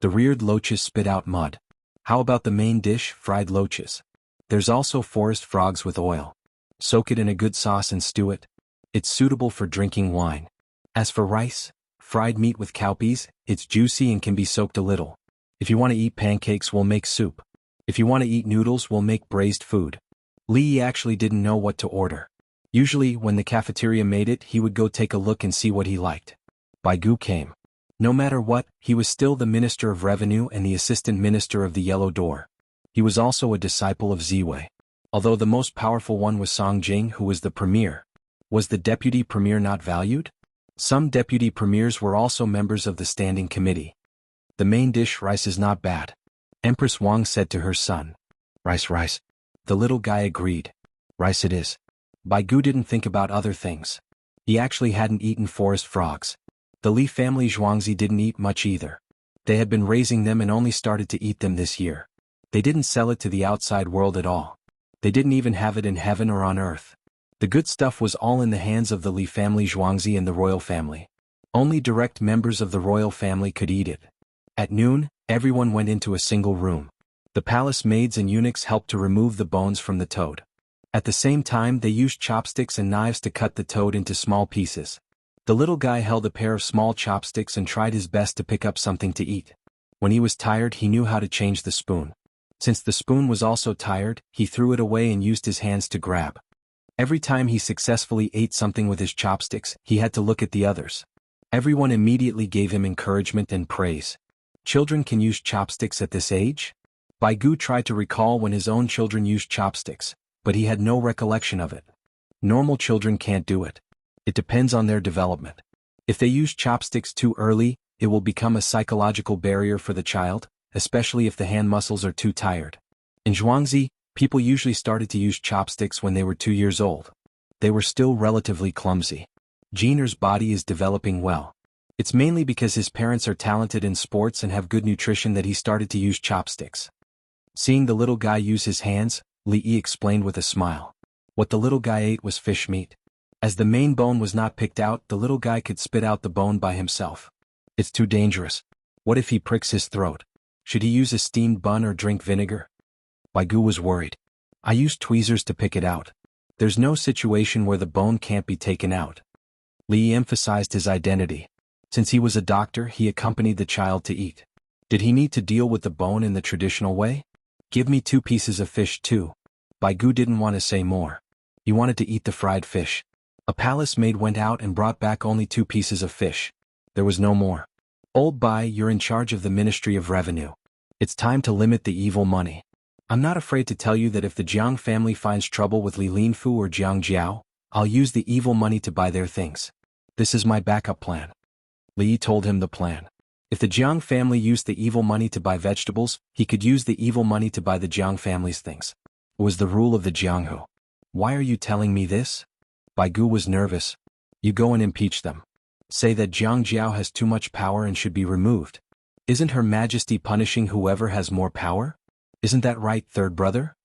The reared loaches spit out mud. How about the main dish, fried loaches? There's also forest frogs with oil. Soak it in a good sauce and stew it. It's suitable for drinking wine. As for rice, fried meat with cowpeas, it's juicy and can be soaked a little. If you want to eat pancakes, we'll make soup. If you want to eat noodles, we'll make braised food. Li actually didn't know what to order. Usually, when the cafeteria made it, he would go take a look and see what he liked. Baigu came. No matter what, he was still the Minister of Revenue and the Assistant Minister of the Yellow Door. He was also a disciple of Ziwei. Although the most powerful one was Song Jing, who was the premier. Was the deputy premier not valued? Some deputy premiers were also members of the standing committee. The main dish, rice, is not bad. Empress Wang said to her son. Rice. The little guy agreed. Rice it is. Baigu didn't think about other things. He actually hadn't eaten forest frogs. The Li family Zhuangzi didn't eat much either. They had been raising them and only started to eat them this year. They didn't sell it to the outside world at all. They didn't even have it in heaven or on earth. The good stuff was all in the hands of the Li family Zhuangzi and the royal family. Only direct members of the royal family could eat it. At noon, everyone went into a single room. The palace maids and eunuchs helped to remove the bones from the toad. At the same time, they used chopsticks and knives to cut the toad into small pieces. The little guy held a pair of small chopsticks and tried his best to pick up something to eat. When he was tired, he knew how to change the spoon. Since the spoon was also tired, he threw it away and used his hands to grab. Every time he successfully ate something with his chopsticks, he had to look at the others. Everyone immediately gave him encouragement and praise. Children can use chopsticks at this age? Baigu tried to recall when his own children used chopsticks, but he had no recollection of it. Normal children can't do it. It depends on their development. If they use chopsticks too early, it will become a psychological barrier for the child, especially if the hand muscles are too tired. In Zhuangzi, people usually started to use chopsticks when they were 2 years old. They were still relatively clumsy. Jiner's body is developing well. It's mainly because his parents are talented in sports and have good nutrition that he started to use chopsticks. Seeing the little guy use his hands, Li Yi explained with a smile. What the little guy ate was fish meat. As the main bone was not picked out, the little guy could spit out the bone by himself. It's too dangerous. What if he pricks his throat? Should he use a steamed bun or drink vinegar? Baigu was worried. I used tweezers to pick it out. There's no situation where the bone can't be taken out. Li emphasized his identity. Since he was a doctor, he accompanied the child to eat. Did he need to deal with the bone in the traditional way? Give me 2 pieces of fish too. Baigu didn't want to say more. He wanted to eat the fried fish. A palace maid went out and brought back only 2 pieces of fish. There was no more. Old Bai, you're in charge of the Ministry of Revenue. It's time to limit the evil money. I'm not afraid to tell you that if the Jiang family finds trouble with Li Linfu or Jiang Jiao, I'll use the evil money to buy their things. This is my backup plan. Li told him the plan. If the Jiang family used the evil money to buy vegetables, he could use the evil money to buy the Jiang family's things. It was the rule of the Jianghu. Why are you telling me this? Baigu was nervous. You go and impeach them. Say that Jiang Jiao has too much power and should be removed. Isn't Her Majesty punishing whoever has more power? Isn't that right, third brother?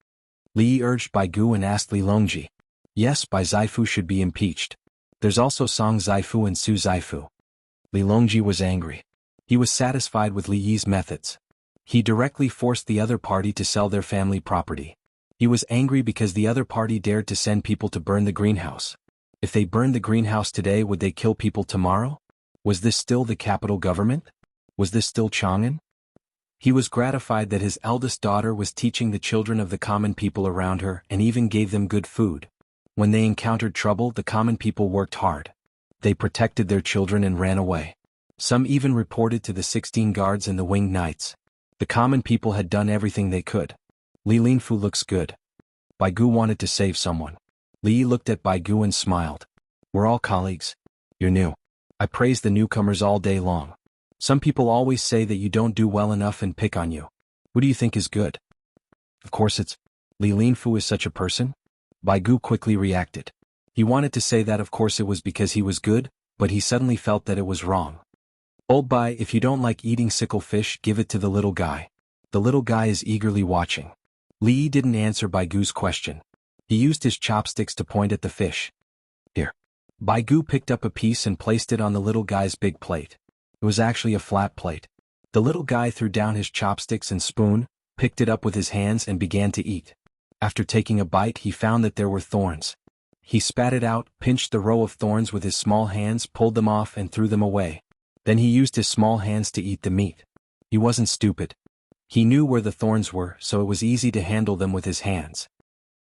Li urged Baigu and asked Li Longji. Yes, Bai Zaifu should be impeached. There's also Song Zaifu and Su Zaifu. Li Longji was angry. He was satisfied with Li Yi's methods. He directly forced the other party to sell their family property. He was angry because the other party dared to send people to burn the greenhouse. If they burned the greenhouse today, would they kill people tomorrow? Was this still the capital government? Was this still Chang'an? He was gratified that his eldest daughter was teaching the children of the common people around her and even gave them good food. When they encountered trouble, the common people worked hard. They protected their children and ran away. Some even reported to the 16 guards and the winged knights. The common people had done everything they could. Li Linfu looks good. Baigu wanted to save someone. Li looked at Baigu and smiled. We're all colleagues. You're new. I praise the newcomers all day long. Some people always say that you don't do well enough and pick on you. Who do you think is good? Of course it's Li Linfu is such a person? Baigu quickly reacted. He wanted to say that of course it was because he was good, but he suddenly felt that it was wrong. Old Bai, if you don't like eating sickle fish, give it to the little guy. The little guy is eagerly watching. Li Yi didn't answer Bai Gu's question. He used his chopsticks to point at the fish. Here. Bai Gu picked up a piece and placed it on the little guy's big plate. It was actually a flat plate. The little guy threw down his chopsticks and spoon, picked it up with his hands and began to eat. After taking a bite, he found that there were thorns. He spat it out, pinched the row of thorns with his small hands, pulled them off and threw them away. Then he used his small hands to eat the meat. He wasn't stupid. He knew where the thorns were, so it was easy to handle them with his hands.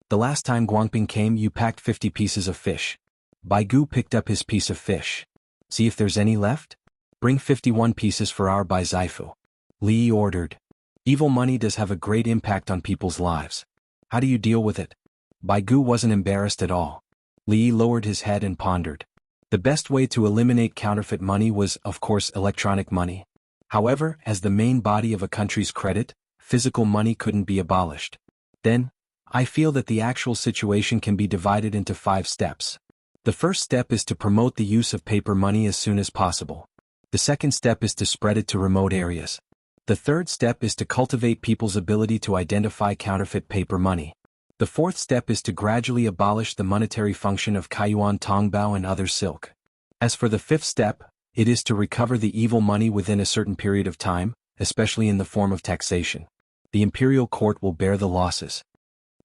The last time Guangping came, you packed 50 pieces of fish. Bai Gu picked up his piece of fish. See if there's any left? Bring 51 pieces for our Bai Zaifu. Li Yi ordered. Evil money does have a great impact on people's lives. How do you deal with it? Bai Gu wasn't embarrassed at all. Li Yi lowered his head and pondered. The best way to eliminate counterfeit money was, of course, electronic money. However, as the main body of a country's credit, physical money couldn't be abolished. Then, I feel that the actual situation can be divided into 5 steps. The first step is to promote the use of paper money as soon as possible. The second step is to spread it to remote areas. The third step is to cultivate people's ability to identify counterfeit paper money. The fourth step is to gradually abolish the monetary function of Kaiyuan Tongbao and other silk. As for the fifth step, it is to recover the evil money within a certain period of time, especially in the form of taxation. The imperial court will bear the losses.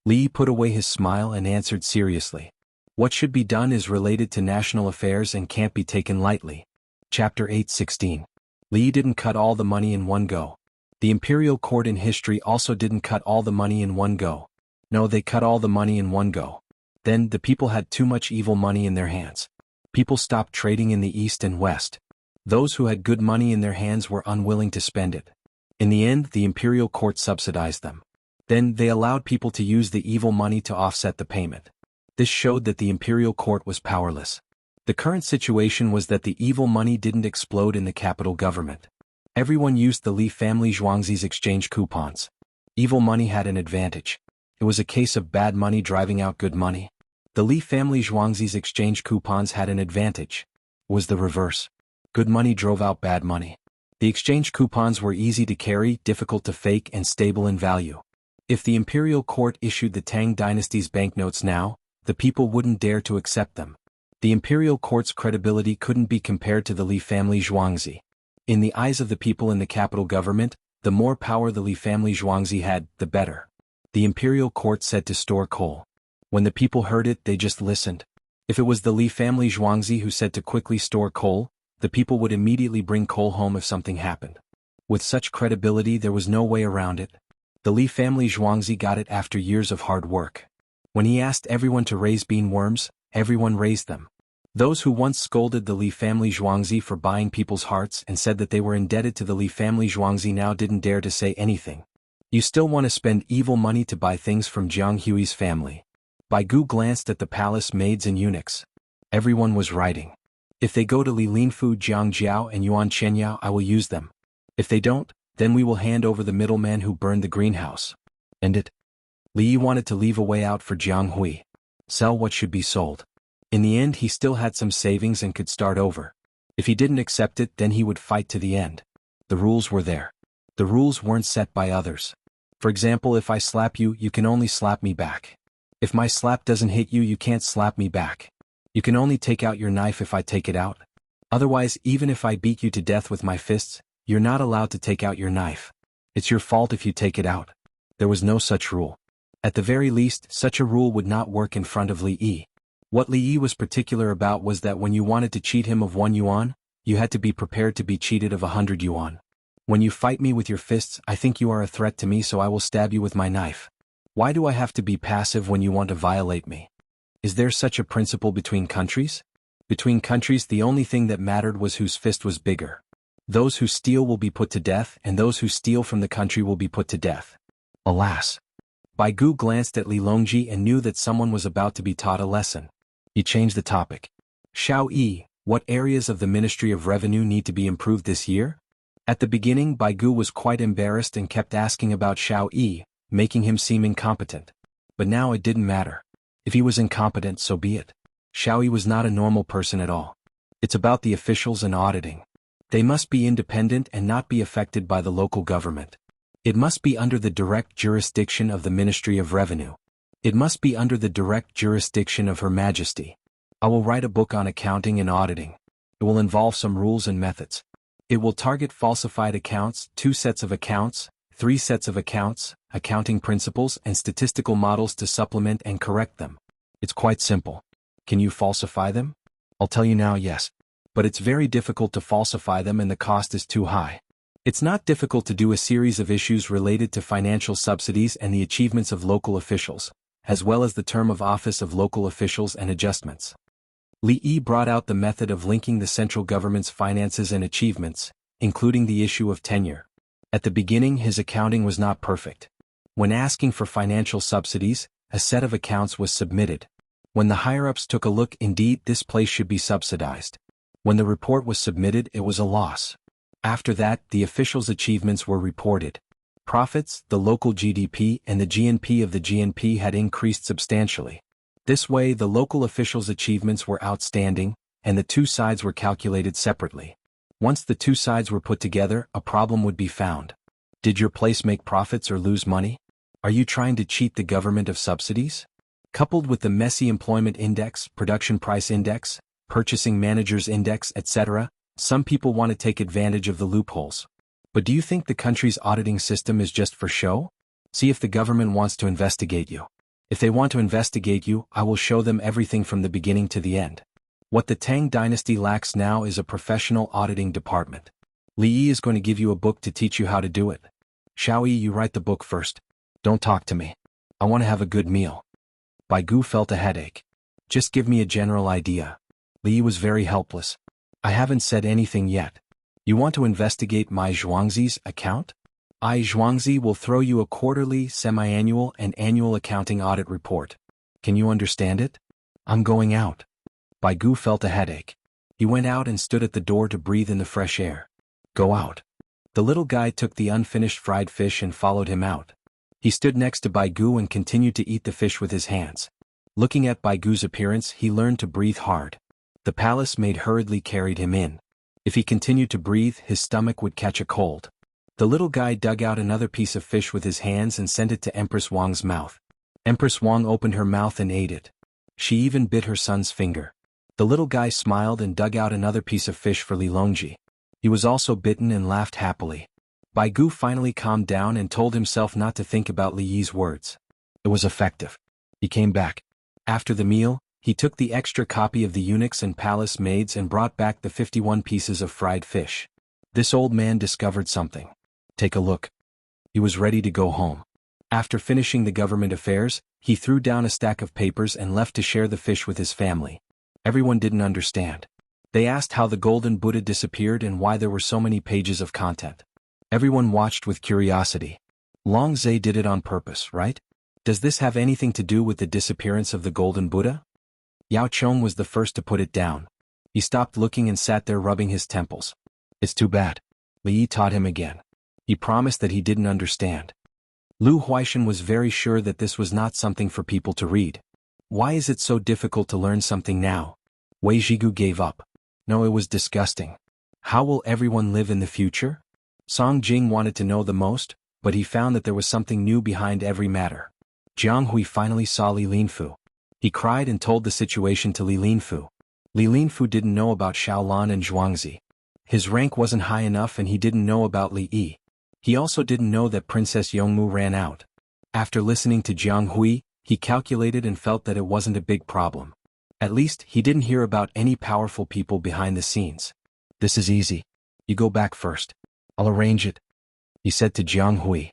Li Yi put away his smile and answered seriously. What should be done is related to national affairs and can't be taken lightly. Chapter 8:16. Li Yi didn't cut all the money in one go. The imperial court in history also didn't cut all the money in one go. No, they cut all the money in one go. Then, the people had too much evil money in their hands. People stopped trading in the east and west. Those who had good money in their hands were unwilling to spend it. In the end, the imperial court subsidized them. Then, they allowed people to use the evil money to offset the payment. This showed that the imperial court was powerless. The current situation was that the evil money didn't explode in the capital government. Everyone used the Li family Zhuangzi's exchange coupons. Evil money had an advantage. It was a case of bad money driving out good money. The Li family Zhuangzi's exchange coupons had an advantage. It was the reverse. Good money drove out bad money. The exchange coupons were easy to carry, difficult to fake, and stable in value. If the imperial court issued the Tang dynasty's banknotes now, the people wouldn't dare to accept them. The imperial court's credibility couldn't be compared to the Li family Zhuangzi. In the eyes of the people in the capital government, the more power the Li family Zhuangzi had, the better. The imperial court said to store coal. When the people heard it, they just listened. If it was the Li family Zhuangzi who said to quickly store coal, the people would immediately bring coal home if something happened. With such credibility, there was no way around it. The Li family Zhuangzi got it after years of hard work. When he asked everyone to raise bean worms, everyone raised them. Those who once scolded the Li family Zhuangzi for buying people's hearts and said that they were indebted to the Li family Zhuangzi now didn't dare to say anything. You still want to spend evil money to buy things from Jiang Hui's family. Bai Gu glanced at the palace maids and eunuchs. Everyone was writing. If they go to Li Linfu, Jiang Jiao and Yuan Chenyao, I will use them. If they don't, then we will hand over the middleman who burned the greenhouse. And it. Li Yi wanted to leave a way out for Jiang Hui. Sell what should be sold. In the end, he still had some savings and could start over. If he didn't accept it, then he would fight to the end. The rules were there. The rules weren't set by others. For example, if I slap you, you can only slap me back. If my slap doesn't hit you, you can't slap me back. You can only take out your knife if I take it out. Otherwise, even if I beat you to death with my fists, you're not allowed to take out your knife. It's your fault if you take it out. There was no such rule. At the very least, such a rule would not work in front of Li Yi. What Li Yi was particular about was that when you wanted to cheat him of 1 yuan, you had to be prepared to be cheated of 100 yuan. When you fight me with your fists, I think you are a threat to me, so I will stab you with my knife. Why do I have to be passive when you want to violate me? Is there such a principle between countries? Between countries, the only thing that mattered was whose fist was bigger. Those who steal will be put to death, and those who steal from the country will be put to death. Alas! Bai Gu glanced at Li Longji and knew that someone was about to be taught a lesson. He changed the topic. Xiao Yi, what areas of the Ministry of Revenue need to be improved this year? At the beginning, Bai Gu was quite embarrassed and kept asking about Xiao Yi, making him seem incompetent. But now it didn't matter. If he was incompetent, so be it. Xiao Yi was not a normal person at all. It's about the officials and auditing. They must be independent and not be affected by the local government. It must be under the direct jurisdiction of the Ministry of Revenue. It must be under the direct jurisdiction of Her Majesty. I will write a book on accounting and auditing. It will involve some rules and methods. It will target falsified accounts, 2 sets of accounts, 3 sets of accounts, accounting principles and statistical models to supplement and correct them. It's quite simple. Can you falsify them? I'll tell you now, yes. But it's very difficult to falsify them and the cost is too high. It's not difficult to do a series of issues related to financial subsidies and the achievements of local officials, as well as the term of office of local officials and adjustments. Li Yi brought out the method of linking the central government's finances and achievements, including the issue of tenure. At the beginning, his accounting was not perfect. When asking for financial subsidies, a set of accounts was submitted. When the higher-ups took a look, indeed, this place should be subsidized. When the report was submitted, it was a loss. After that, the officials' achievements were reported. Profits, the local GDP, and the GNP of the GNP had increased substantially. This way, the local officials' achievements were outstanding, and the 2 sides were calculated separately. Once the 2 sides were put together, a problem would be found. Did your place make profits or lose money? Are you trying to cheat the government of subsidies? Coupled with the messy employment index, production price index, purchasing managers index, etc., some people want to take advantage of the loopholes. But do you think the country's auditing system is just for show? See if the government wants to investigate you. If they want to investigate you, I will show them everything from the beginning to the end. What the Tang dynasty lacks now is a professional auditing department. Li Yi is going to give you a book to teach you how to do it. Xiaoyi, you write the book first. Don't talk to me. I want to have a good meal. Bai Gu felt a headache. Just give me a general idea. Li Yi was very helpless. I haven't said anything yet. You want to investigate my Zhuangzi's account? Zhuangzi will throw you a quarterly, semi-annual, and annual accounting audit report. Can you understand it? I'm going out. Bai Gu felt a headache. He went out and stood at the door to breathe in the fresh air. Go out. The little guy took the unfinished fried fish and followed him out. He stood next to Bai Gu and continued to eat the fish with his hands. Looking at Bai Gu's appearance, he learned to breathe hard. The palace maid hurriedly carried him in. If he continued to breathe, his stomach would catch a cold. The little guy dug out another piece of fish with his hands and sent it to Empress Wang's mouth. Empress Wang opened her mouth and ate it. She even bit her son's finger. The little guy smiled and dug out another piece of fish for Li Longji. He was also bitten and laughed happily. Bai Gu finally calmed down and told himself not to think about Li Yi's words. It was effective. He came back. After the meal, he took the extra copy of the eunuchs and palace maids and brought back the 51 pieces of fried fish. This old man discovered something. Take a look. He was ready to go home. After finishing the government affairs, he threw down a stack of papers and left to share the fish with his family. Everyone didn't understand. They asked how the golden Buddha disappeared and why there were so many pages of content. Everyone watched with curiosity. Long Zhe did it on purpose, right? Does this have anything to do with the disappearance of the golden Buddha? Yao Chong was the first to put it down. He stopped looking and sat there rubbing his temples. It's too bad. Li Yi taught him again. He promised that he didn't understand. Lu Huaishan was very sure that this was not something for people to read. Why is it so difficult to learn something now? Wei Zhigu gave up. No, it was disgusting. How will everyone live in the future? Song Jing wanted to know the most, but he found that there was something new behind every matter. Jiang Hui finally saw Li Linfu. He cried and told the situation to Li Linfu. Li Linfu didn't know about Xiaolan and Zhuangzi. His rank wasn't high enough and he didn't know about Li Yi. He also didn't know that Princess Yongmu ran out. After listening to Jiang Hui, he calculated and felt that it wasn't a big problem. At least, he didn't hear about any powerful people behind the scenes. This is easy. You go back first. I'll arrange it, he said to Jiang Hui.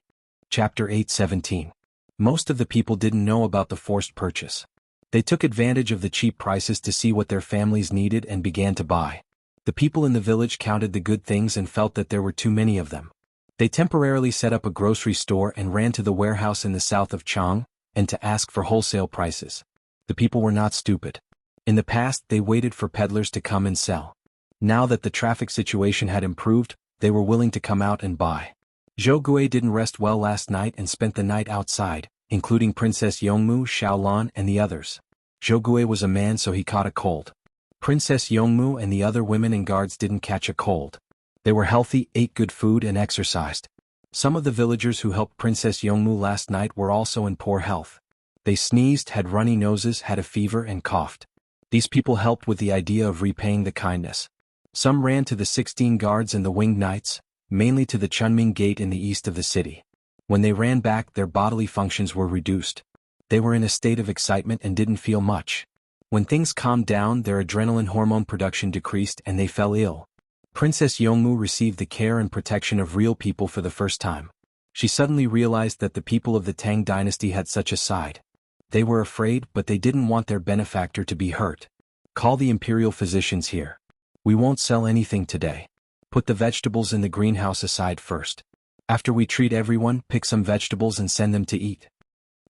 Chapter 8:17. Most of the people didn't know about the forced purchase. They took advantage of the cheap prices to see what their families needed and began to buy. The people in the village counted the good things and felt that there were too many of them. They temporarily set up a grocery store and ran to the warehouse in the south of Chang, and to ask for wholesale prices. The people were not stupid. In the past, they waited for peddlers to come and sell. Now that the traffic situation had improved, they were willing to come out and buy. Zhou Gui didn't rest well last night and spent the night outside, including Princess Yongmu, Xiaolan, and the others. Zhou Gui was a man, so he caught a cold. Princess Yongmu and the other women and guards didn't catch a cold. They were healthy, ate good food and exercised. Some of the villagers who helped Princess Yongmu last night were also in poor health. They sneezed, had runny noses, had a fever and coughed. These people helped with the idea of repaying the kindness. Some ran to the 16 guards and the winged knights, mainly to the Chunming Gate in the east of the city. When they ran back, their bodily functions were reduced. They were in a state of excitement and didn't feel much. When things calmed down, their adrenaline hormone production decreased and they fell ill. Princess Yongmu received the care and protection of real people for the first time. She suddenly realized that the people of the Tang dynasty had such a side. They were afraid, but they didn't want their benefactor to be hurt. Call the imperial physicians here. We won't sell anything today. Put the vegetables in the greenhouse aside first. After we treat everyone, pick some vegetables and send them to eat.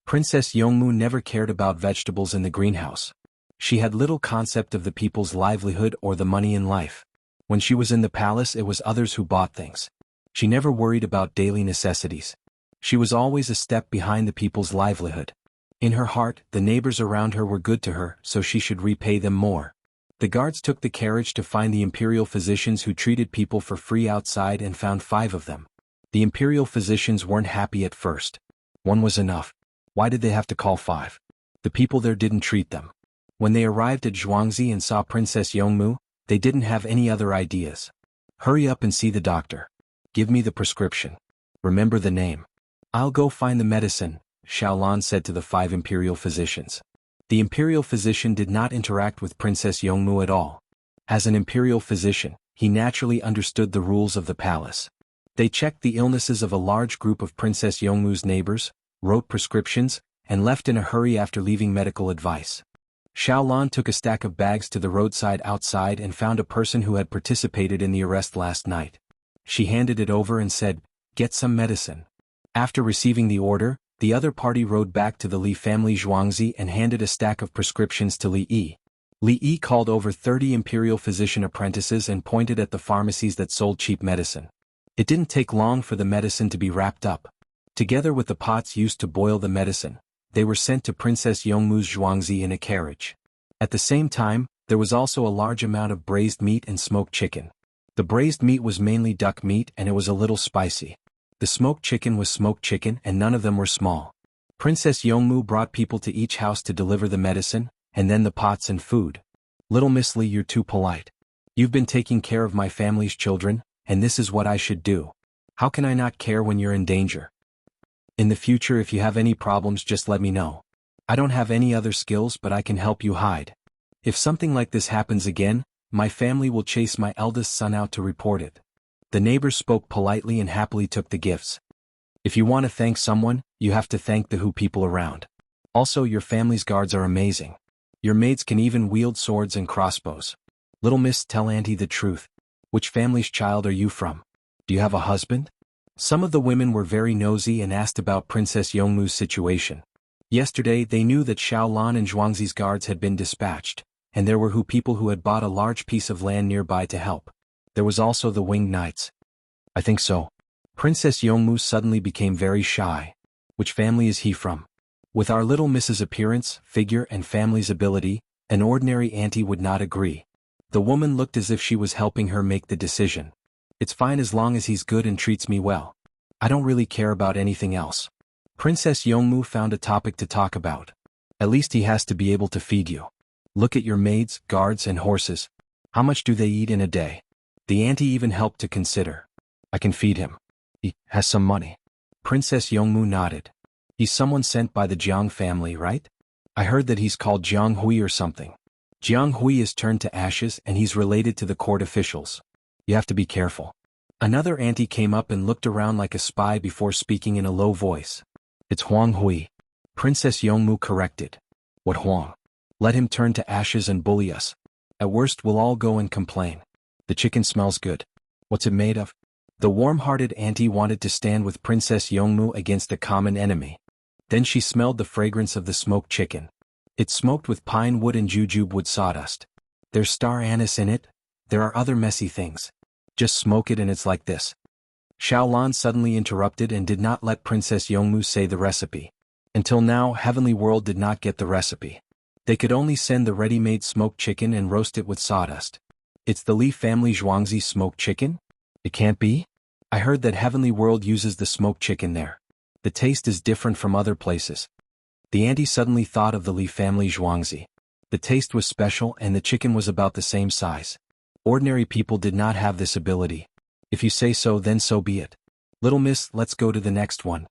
Princess Yongmu never cared about vegetables in the greenhouse. She had little concept of the people's livelihood or the money in life. When she was in the palace, it was others who bought things. She never worried about daily necessities. She was always a step behind the people's livelihood. In her heart, the neighbors around her were good to her, so she should repay them more. The guards took the carriage to find the imperial physicians who treated people for free outside and found 5 of them. The imperial physicians weren't happy at first. 1 was enough. Why did they have to call 5? The people there didn't treat them. When they arrived at Zhuangzi and saw Princess Yongmu, they didn't have any other ideas. Hurry up and see the doctor. Give me the prescription. Remember the name. I'll go find the medicine, Xiaolan said to the 5 imperial physicians. The imperial physician did not interact with Princess Yongmu at all. As an imperial physician, he naturally understood the rules of the palace. They checked the illnesses of a large group of Princess Yongmu's neighbors, wrote prescriptions, and left in a hurry after leaving medical advice. Xiaolan took a stack of bags to the roadside outside and found a person who had participated in the arrest last night. She handed it over and said, "Get some medicine." After receiving the order, the other party rode back to the Li family Zhuangzi and handed a stack of prescriptions to Li Yi. Li Yi called over 30 imperial physician apprentices and pointed at the pharmacies that sold cheap medicine. It didn't take long for the medicine to be wrapped up. Together with the pots used to boil the medicine, they were sent to Princess Yongmu's Zhuangzi in a carriage. At the same time, there was also a large amount of braised meat and smoked chicken. The braised meat was mainly duck meat and it was a little spicy. The smoked chicken was smoked chicken and none of them were small. Princess Yongmu brought people to each house to deliver the medicine, and then the pots and food. "Little Miss Li, you're too polite. You've been taking care of my family's children, and this is what I should do. How can I not care when you're in danger? In the future, if you have any problems, just let me know. I don't have any other skills, but I can help you hide. If something like this happens again, my family will chase my eldest son out to report it." The neighbors spoke politely and happily took the gifts. If you want to thank someone, you have to thank the Hu people around. Also, your family's guards are amazing. Your maids can even wield swords and crossbows. "Little Miss, tell Auntie the truth. Which family's child are you from? Do you have a husband?" Some of the women were very nosy and asked about Princess Yongmu's situation. Yesterday they knew that Xiaolan and Zhuangzi's guards had been dispatched, and there were Hu people who had bought a large piece of land nearby to help. There was also the winged knights. "I think so." Princess Yongmu suddenly became very shy. "Which family is he from?" With our little Miss's appearance, figure and family's ability, an ordinary auntie would not agree. The woman looked as if she was helping her make the decision. "It's fine as long as he's good and treats me well. I don't really care about anything else." Princess Yongmu found a topic to talk about. "At least he has to be able to feed you. Look at your maids, guards and horses. How much do they eat in a day?" The auntie even helped to consider. "I can feed him. He has some money." Princess Yongmu nodded. "He's someone sent by the Jiang family, right? I heard that he's called Jiang Hui or something. Jiang Hui is turned to ashes and he's related to the court officials. You have to be careful." Another auntie came up and looked around like a spy before speaking in a low voice. "It's Huang Hui." Princess Yongmu corrected. "What Huang? Let him turn to ashes and bully us. At worst we'll all go and complain. The chicken smells good. What's it made of?" The warm-hearted auntie wanted to stand with Princess Yongmu against the common enemy. Then she smelled the fragrance of the smoked chicken. It's smoked with pine wood and jujube wood sawdust. There's star anise in it. There are other messy things. Just smoke it and it's like this. Xiaolan suddenly interrupted and did not let Princess Yongmu say the recipe. Until now, Heavenly World did not get the recipe. They could only send the ready-made smoked chicken and roast it with sawdust. "It's the Li family Zhuangzi smoked chicken? It can't be? I heard that Heavenly World uses the smoked chicken there. The taste is different from other places. The auntie suddenly thought of the Li family zhuangzi. The taste was special and the chicken was about the same size. Ordinary people did not have this ability. If you say so, then so be it. Little miss, let's go to the next one.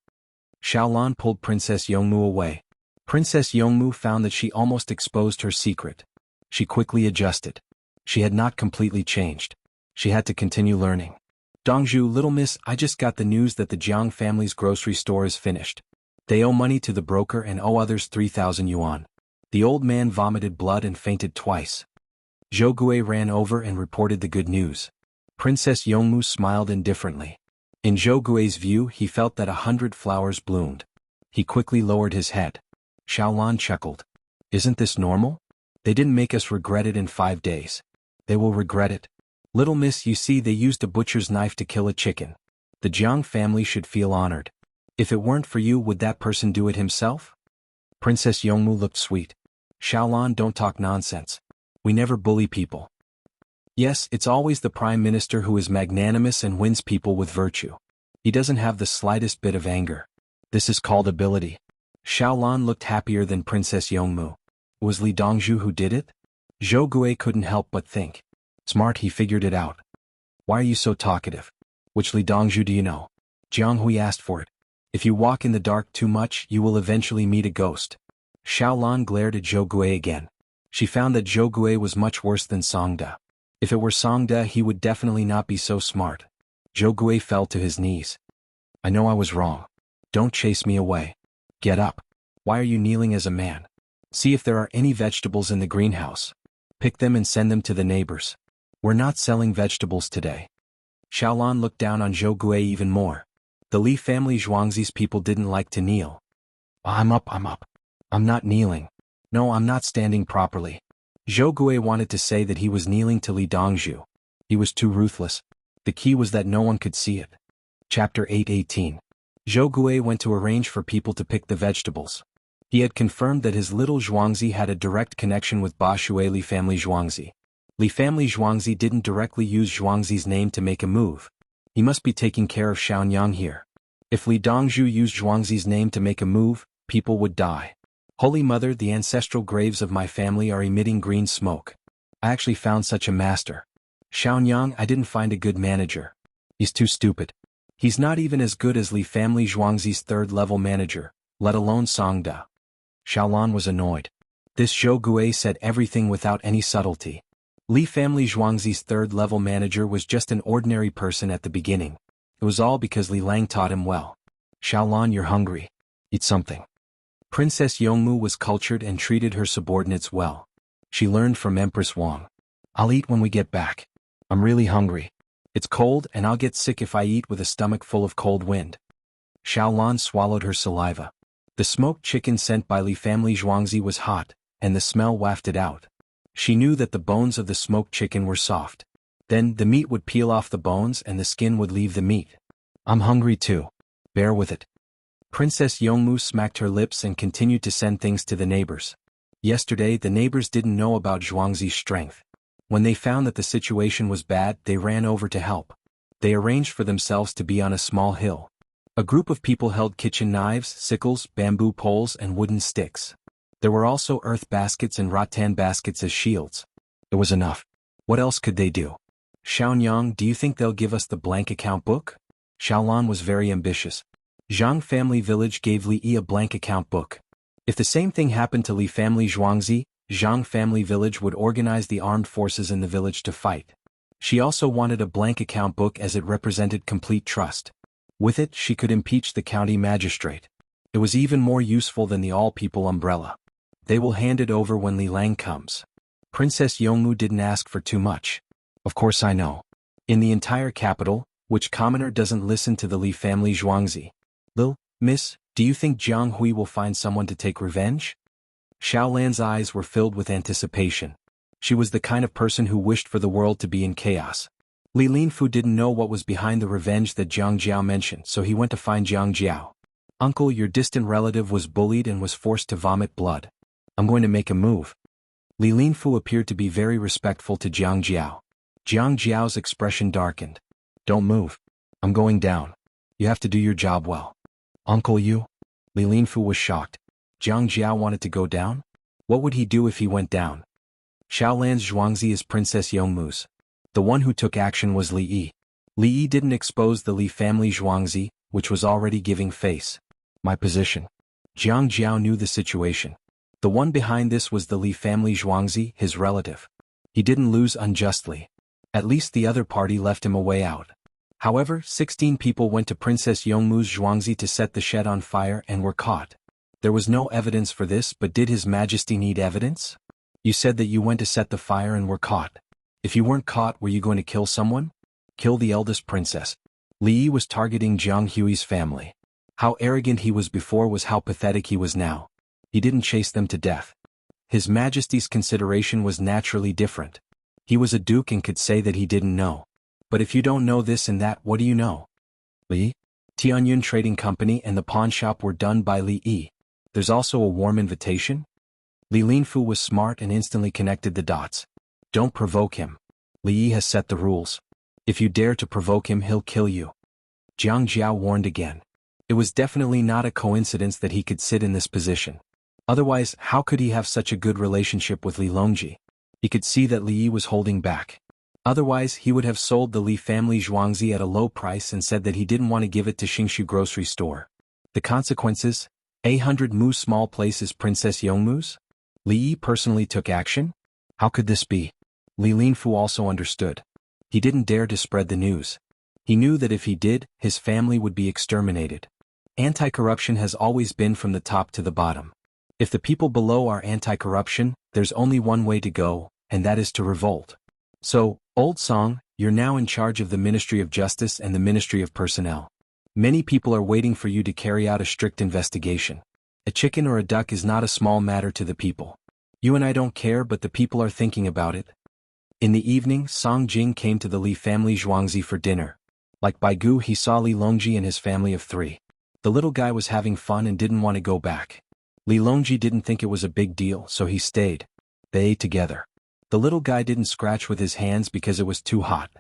Xiaolan pulled Princess Yongmu away. Princess Yongmu found that she almost exposed her secret. She quickly adjusted. She had not completely changed. She had to continue learning. Dongzhu, little miss, I just got the news that the Jiang family's grocery store is finished. They owe money to the broker and owe others 3,000 yuan. The old man vomited blood and fainted twice. Zhou Gui ran over and reported the good news. Princess Yongmu smiled indifferently. In Zhou Gui's view, he felt that 100 flowers bloomed. He quickly lowered his head. Xiaolan chuckled. Isn't this normal? They didn't make us regret it in 5 days. They will regret it. Little miss, you see, they used a butcher's knife to kill a chicken. The Jiang family should feel honored. If it weren't for you, would that person do it himself? Princess Yongmu looked sweet. Xiaolan, don't talk nonsense. We never bully people. Yes, it's always the Prime Minister who is magnanimous and wins people with virtue. He doesn't have the slightest bit of anger. This is called ability. Xiaolan looked happier than Princess Yongmu. It was Li Dongzhu who did it? Zhou Gui couldn't help but think. Smart, he figured it out. Why are you so talkative? Which Li Dongzhu do you know? Jiang Hui asked for it. If you walk in the dark too much, you will eventually meet a ghost. Xiaolan glared at Zhou Gui again. She found that Zhou Gui was much worse than Songda. If it were Songda, he would definitely not be so smart. Zhou Gui fell to his knees. I know I was wrong. Don't chase me away. Get up. Why are you kneeling as a man? See if there are any vegetables in the greenhouse. Pick them and send them to the neighbors. We're not selling vegetables today. Xiaolan looked down on Zhou Gui even more. The Li family zhuangzi's people didn't like to kneel. I'm up. I'm not kneeling. No, I'm not standing properly. Zhou Gui wanted to say that he was kneeling to Li Dongzhu. He was too ruthless. The key was that no one could see it. Chapter 8:18. Zhou Gui went to arrange for people to pick the vegetables. He had confirmed that his little zhuangzi had a direct connection with Ba Shui Li family zhuangzi. Li family zhuangzi didn't directly use zhuangzi's name to make a move. He must be taking care of Xiaonyang here. If Li Dongzhu used zhuangzi's name to make a move, people would die. Holy Mother, the ancestral graves of my family are emitting green smoke. I actually found such a master. Xiaonyang, I didn't find a good manager. He's too stupid. He's not even as good as Li family zhuangzi's third-level manager, let alone Songda. Xiaolan was annoyed. This Zhou Gui said everything without any subtlety. Li family zhuangzi's third-level manager was just an ordinary person at the beginning. It was all because Li Lang taught him well. Xiaolan, you're hungry. Eat something. Princess Yongmu was cultured and treated her subordinates well. She learned from Empress Wang. I'll eat when we get back. I'm really hungry. It's cold and I'll get sick if I eat with a stomach full of cold wind. Xiaolan swallowed her saliva. The smoked chicken sent by Li family zhuangzi was hot, and the smell wafted out. She knew that the bones of the smoked chicken were soft. Then the meat would peel off the bones and the skin would leave the meat. I'm hungry too. Bear with it. Princess Yongmu smacked her lips and continued to send things to the neighbors. Yesterday, the neighbors didn't know about Zhuangzi's strength. When they found that the situation was bad, they ran over to help. They arranged for themselves to be on a small hill. A group of people held kitchen knives, sickles, bamboo poles, and wooden sticks. There were also earth baskets and rattan baskets as shields. It was enough. What else could they do? Xiaonyang, do you think they'll give us the blank account book? Xiaolan was very ambitious. Zhang family village gave Li Yi a blank account book. If the same thing happened to Li family zhuangzi, Zhang family village would organize the armed forces in the village to fight. She also wanted a blank account book as it represented complete trust. With it, she could impeach the county magistrate. It was even more useful than the all-people umbrella. They will hand it over when Li Lang comes. Princess Yongmu didn't ask for too much. Of course I know. In the entire capital, which commoner doesn't listen to the Li family zhuangzi? Lil, miss, do you think Jiang Hui will find someone to take revenge? Xiaolan's eyes were filled with anticipation. She was the kind of person who wished for the world to be in chaos. Li Linfu didn't know what was behind the revenge that Jiang Jiao mentioned, so he went to find Jiang Jiao. Uncle, your distant relative was bullied and was forced to vomit blood. I'm going to make a move. Li Linfu appeared to be very respectful to Jiang Jiao. Jiang Jiao's expression darkened. Don't move. I'm going down. You have to do your job well. Uncle you? Li Linfu was shocked. Jiang Jiao wanted to go down? What would he do if he went down? Xiaolan's Zhuangzi is Princess Yongmu's. The one who took action was Li Yi. Li Yi didn't expose the Li family Zhuangzi, which was already giving face. My position. Jiang Jiao knew the situation. The one behind this was the Li family Zhuangzi, his relative. He didn't lose unjustly. At least the other party left him a way out. However, 16 people went to Princess Yongmu's Zhuangzi to set the shed on fire and were caught. There was no evidence for this, but did His Majesty need evidence? You said that you went to set the fire and were caught. If you weren't caught, were you going to kill someone? Kill the eldest princess. Li Yi was targeting Jiang Hui's family. How arrogant he was before was how pathetic he was now. He didn't chase them to death. His Majesty's consideration was naturally different. He was a duke and could say that he didn't know. But if you don't know this and that, what do you know? Li? Tianyun Trading Company and the pawn shop were done by Li Yi. There's also a warm invitation? Li Linfu was smart and instantly connected the dots. Don't provoke him. Li Yi has set the rules. If you dare to provoke him, he'll kill you. Jiang Jiao warned again. It was definitely not a coincidence that he could sit in this position. Otherwise, how could he have such a good relationship with Li Longji? He could see that Li Yi was holding back. Otherwise, he would have sold the Li family Zhuangzi at a low price and said that he didn't want to give it to Xingshu grocery store. The consequences? 100 mu small places Princess Yongmu's? Li Yi personally took action? How could this be? Li Linfu also understood. He didn't dare to spread the news. He knew that if he did, his family would be exterminated. Anti-corruption has always been from the top to the bottom. If the people below are anti-corruption, there's only one way to go, and that is to revolt. So, Old Song, you're now in charge of the Ministry of Justice and the Ministry of Personnel. Many people are waiting for you to carry out a strict investigation. A chicken or a duck is not a small matter to the people. You and I don't care, but the people are thinking about it. In the evening, Song Jing came to the Li family Zhuangzi for dinner. Like Baigu, he saw Li Longji and his family of 3. The little guy was having fun and didn't want to go back. Li Longji didn't think it was a big deal, so he stayed. They ate together. The little guy didn't scratch with his hands because it was too hot.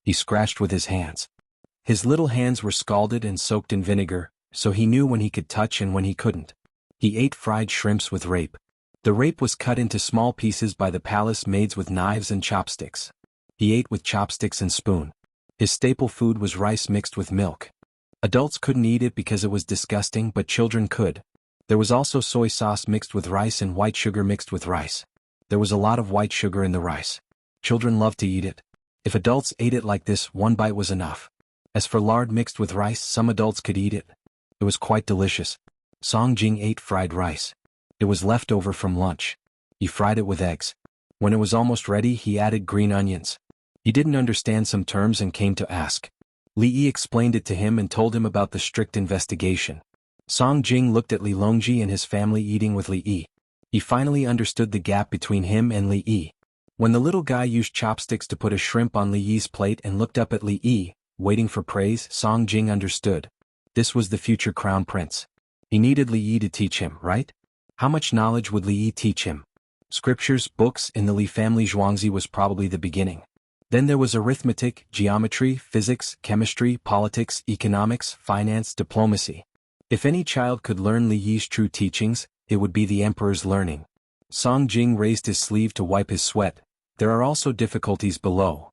He scratched with his hands. His little hands were scalded and soaked in vinegar, so he knew when he could touch and when he couldn't. He ate fried shrimps with rape. The rape was cut into small pieces by the palace maids with knives and chopsticks. He ate with chopsticks and spoon. His staple food was rice mixed with milk. Adults couldn't eat it because it was disgusting, but children could. There was also soy sauce mixed with rice and white sugar mixed with rice. There was a lot of white sugar in the rice. Children loved to eat it. If adults ate it like this, one bite was enough. As for lard mixed with rice, some adults could eat it. It was quite delicious. Song Jing ate fried rice. It was left over from lunch. He fried it with eggs. When it was almost ready, he added green onions. He didn't understand some terms and came to ask. Li Yi explained it to him and told him about the strict investigation. Song Jing looked at Li Longji and his family eating with Li Yi. He finally understood the gap between him and Li Yi. When the little guy used chopsticks to put a shrimp on Li Yi's plate and looked up at Li Yi, waiting for praise, Song Jing understood. This was the future crown prince. He needed Li Yi to teach him, right? How much knowledge would Li Yi teach him? Scriptures, books in the Li family Zhuangzi was probably the beginning. Then there was arithmetic, geometry, physics, chemistry, politics, economics, finance, diplomacy. If any child could learn Li Yi's true teachings, it would be the emperor's learning. Song Jing raised his sleeve to wipe his sweat. There are also difficulties below.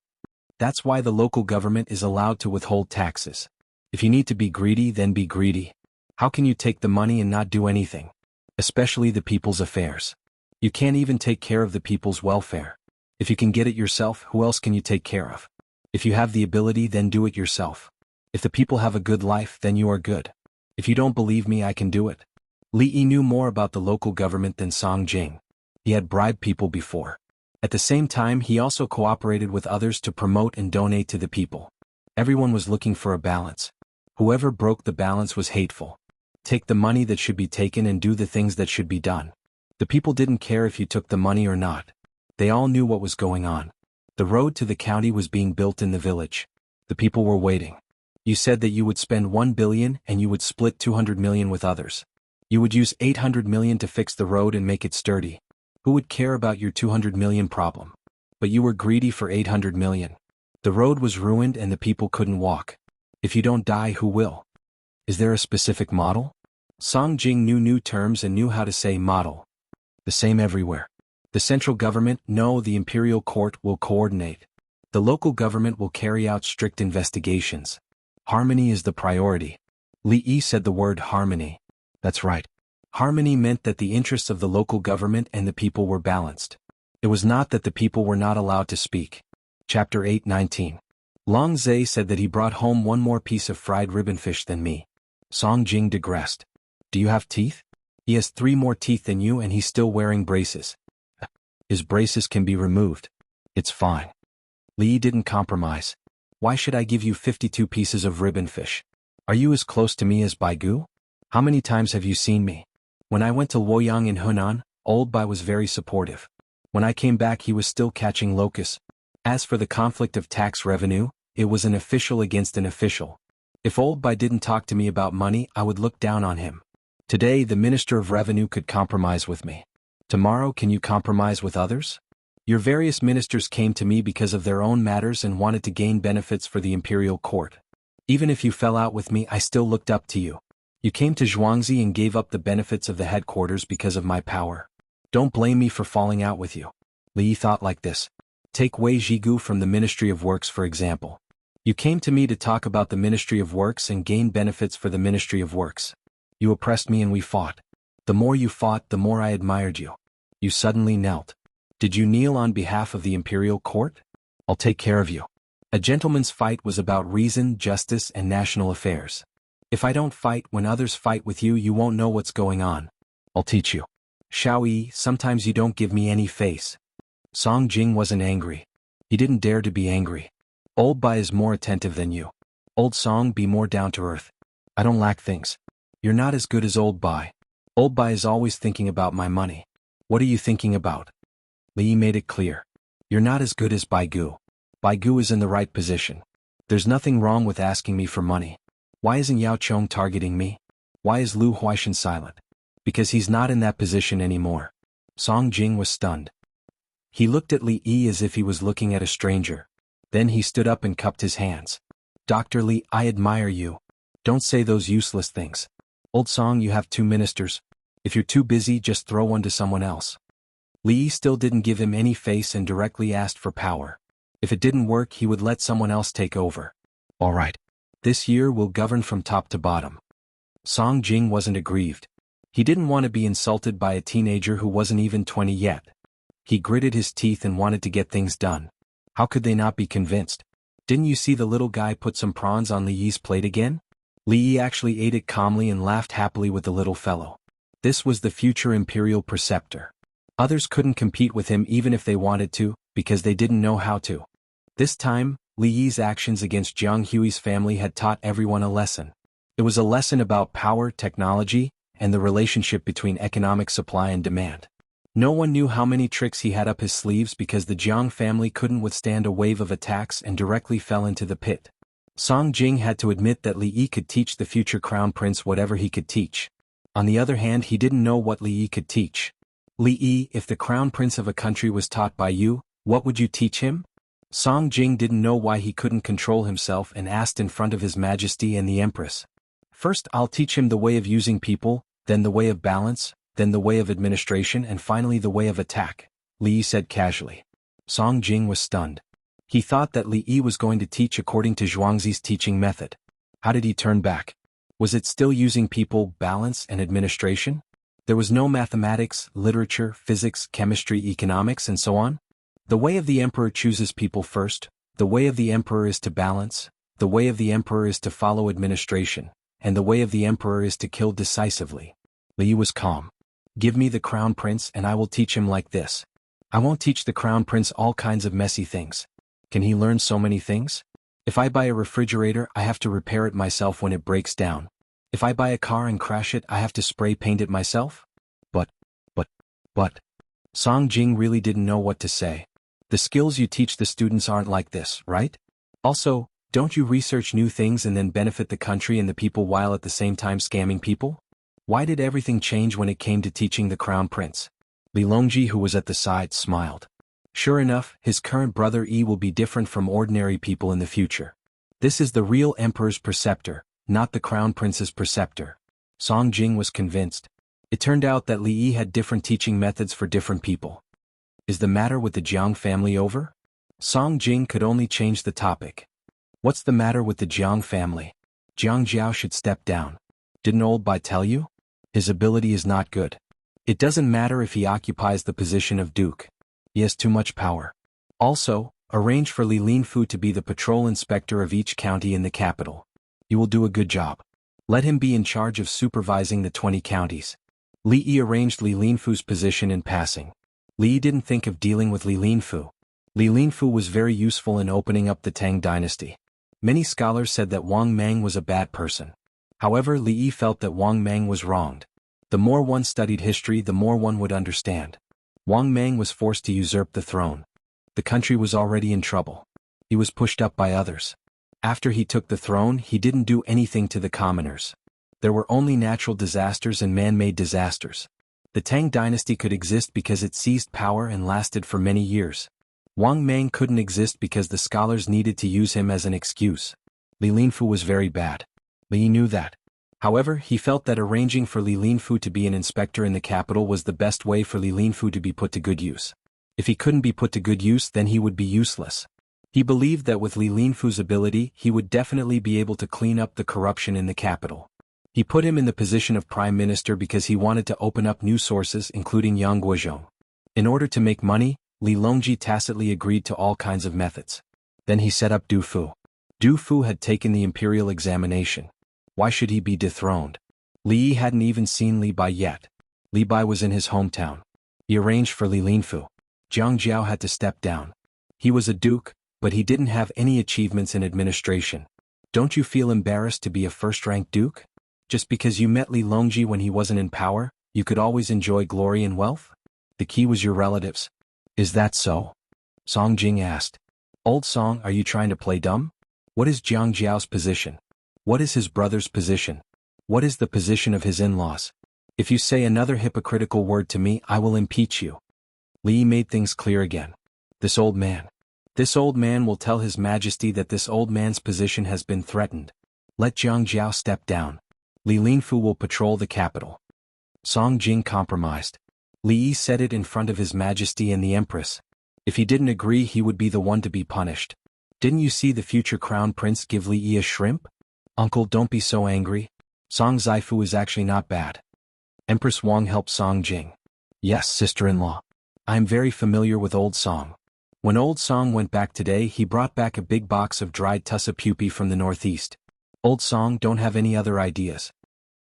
That's why the local government is allowed to withhold taxes. If you need to be greedy, then be greedy. How can you take the money and not do anything? Especially the people's affairs. You can't even take care of the people's welfare. If you can get it yourself, who else can you take care of? If you have the ability, then do it yourself. If the people have a good life, then you are good. If you don't believe me, I can do it. Li Yi knew more about the local government than Song Jing. He had bribed people before. At the same time, he also cooperated with others to promote and donate to the people. Everyone was looking for a balance. Whoever broke the balance was hateful. Take the money that should be taken and do the things that should be done. The people didn't care if you took the money or not. They all knew what was going on. The road to the county was being built in the village. The people were waiting. You said that you would spend 1 billion and you would split 200 million with others. You would use 800 million to fix the road and make it sturdy. Who would care about your 200 million problem? But you were greedy for 800 million. The road was ruined and the people couldn't walk. If you don't die, who will? Is there a specific model? Song Jing knew new terms and knew how to say model. The same everywhere. The central government, no, the imperial court will coordinate. The local government will carry out strict investigations. Harmony is the priority. Li Yi said the word harmony. That's right. Harmony meant that the interests of the local government and the people were balanced. It was not that the people were not allowed to speak. Chapter 8:19. Long Zhe said that he brought home one more piece of fried ribbon fish than me. Song Jing digressed. Do you have teeth? He has 3 more teeth than you and he's still wearing braces. His braces can be removed. It's fine. Li didn't compromise. Why should I give you 52 pieces of ribbon fish? Are you as close to me as Baigu? How many times have you seen me? When I went to Luoyang in Hunan, Old Bai was very supportive. When I came back he was still catching locusts. As for the conflict of tax revenue, it was an official against an official. If Old Bai didn't talk to me about money, I would look down on him. Today the Minister of Revenue could compromise with me. Tomorrow can you compromise with others? Your various ministers came to me because of their own matters and wanted to gain benefits for the imperial court. Even if you fell out with me, I still looked up to you. You came to Zhuangzi and gave up the benefits of the headquarters because of my power. Don't blame me for falling out with you. Li thought like this. Take Wei Zhigu from the Ministry of Works for example. You came to me to talk about the Ministry of Works and gain benefits for the Ministry of Works. You oppressed me and we fought. The more you fought, the more I admired you. You suddenly knelt. Did you kneel on behalf of the imperial court? I'll take care of you. A gentleman's fight was about reason, justice, and national affairs. If I don't fight when others fight with you, you won't know what's going on. I'll teach you. Xiao Yi, sometimes you don't give me any face. Song Jing wasn't angry. He didn't dare to be angry. Old Bai is more attentive than you. Old Song, be more down to earth. I don't lack things. You're not as good as Old Bai. Old Bai is always thinking about my money. What are you thinking about? Li made it clear. You're not as good as Baigu. Baigu is in the right position. There's nothing wrong with asking me for money. Why isn't Yao Chong targeting me? Why is Lu Huaishan silent? Because he's not in that position anymore. Song Jing was stunned. He looked at Li Yi as if he was looking at a stranger. Then he stood up and cupped his hands. Dr. Li, I admire you. Don't say those useless things. Old Song, you have 2 ministers. If you're too busy, just throw one to someone else. Li Yi still didn't give him any face and directly asked for power. If it didn't work, he would let someone else take over. All right. This year we'll govern from top to bottom. Song Jing wasn't aggrieved. He didn't want to be insulted by a teenager who wasn't even 20 yet. He gritted his teeth and wanted to get things done. How could they not be convinced? Didn't you see the little guy put some prawns on Li Yi's plate again? Li Yi actually ate it calmly and laughed happily with the little fellow. This was the future imperial preceptor. Others couldn't compete with him even if they wanted to, because they didn't know how to. This time, Li Yi's actions against Jiang Hui's family had taught everyone a lesson. It was a lesson about power, technology, and the relationship between economic supply and demand. No one knew how many tricks he had up his sleeves because the Jiang family couldn't withstand a wave of attacks and directly fell into the pit. Song Jing had to admit that Li Yi could teach the future crown prince whatever he could teach. On the other hand, he didn't know what Li Yi could teach. Li Yi, if the crown prince of a country was taught by you, what would you teach him? Song Jing didn't know why he couldn't control himself and asked in front of His Majesty and the Empress. First, I'll teach him the way of using people, then the way of balance, then the way of administration, and finally the way of attack, Li Yi said casually. Song Jing was stunned. He thought that Li Yi was going to teach according to Zhuangzi's teaching method. How did he turn back? Was it still using people, balance, and administration? There was no mathematics, literature, physics, chemistry, economics, and so on? The way of the emperor chooses people first, the way of the emperor is to balance, the way of the emperor is to follow administration, and the way of the emperor is to kill decisively. Li Yi was calm. Give me the crown prince and I will teach him like this. I won't teach the crown prince all kinds of messy things. Can he learn so many things? If I buy a refrigerator, I have to repair it myself when it breaks down. If I buy a car and crash it, I have to spray paint it myself? But. Song Jing really didn't know what to say. The skills you teach the students aren't like this, right? Also, don't you research new things and then benefit the country and the people while at the same time scamming people? Why did everything change when it came to teaching the crown prince? Li Longji, who was at the side, smiled. Sure enough, his current brother Yi will be different from ordinary people in the future. This is the real emperor's preceptor, not the crown prince's preceptor. Song Jing was convinced. It turned out that Li Yi had different teaching methods for different people. Is the matter with the Jiang family over? Song Jing could only change the topic. What's the matter with the Jiang family? Jiang Jiao should step down. Didn't old Bai tell you? His ability is not good. It doesn't matter if he occupies the position of duke. He has too much power. Also, arrange for Li Linfu to be the patrol inspector of each county in the capital. He will do a good job. Let him be in charge of supervising the 20 counties. Li Yi arranged Li Linfu's position in passing. Li Yi didn't think of dealing with Li Linfu. Li Linfu was very useful in opening up the Tang dynasty. Many scholars said that Wang Mang was a bad person. However, Li Yi felt that Wang Mang was wronged. The more one studied history, the more one would understand. Wang Mang was forced to usurp the throne. The country was already in trouble. He was pushed up by others. After he took the throne, he didn't do anything to the commoners. There were only natural disasters and man-made disasters. The Tang dynasty could exist because it seized power and lasted for many years. Wang Mang couldn't exist because the scholars needed to use him as an excuse. Li Linfu was very bad. Li knew that. However, he felt that arranging for Li Linfu to be an inspector in the capital was the best way for Li Linfu to be put to good use. If he couldn't be put to good use, then he would be useless. He believed that with Li Linfu's ability, he would definitely be able to clean up the corruption in the capital. He put him in the position of prime minister because he wanted to open up new sources, including Yangguozhong. In order to make money, Li Longji tacitly agreed to all kinds of methods. Then he set up Du Fu. Du Fu had taken the imperial examination. Why should he be dethroned? Li Yi hadn't even seen Li Bai yet. Li Bai was in his hometown. He arranged for Li Linfu. Jiang Jiao had to step down. He was a duke, but he didn't have any achievements in administration. Don't you feel embarrassed to be a first-rank duke? Just because you met Li Longji when he wasn't in power, you could always enjoy glory and wealth? The key was your relatives. Is that so? Song Jing asked. Old Song, are you trying to play dumb? What is Jiang Jiao's position? What is his brother's position? What is the position of his in-laws? If you say another hypocritical word to me, I will impeach you. Li Yi made things clear again. This old man will tell His Majesty that this old man's position has been threatened. Let Jiang Jiao step down. Li Linfu will patrol the capital. Song Jing compromised. Li Yi said it in front of His Majesty and the Empress. If he didn't agree, he would be the one to be punished. Didn't you see the future crown prince give Li Yi a shrimp? Uncle, don't be so angry. Song Zaifu is actually not bad. Empress Wang helped Song Jing. Yes, sister-in-law. I am very familiar with Old Song. When Old Song went back today, he brought back a big box of dried tussa pupae from the northeast. Old Song don't have any other ideas.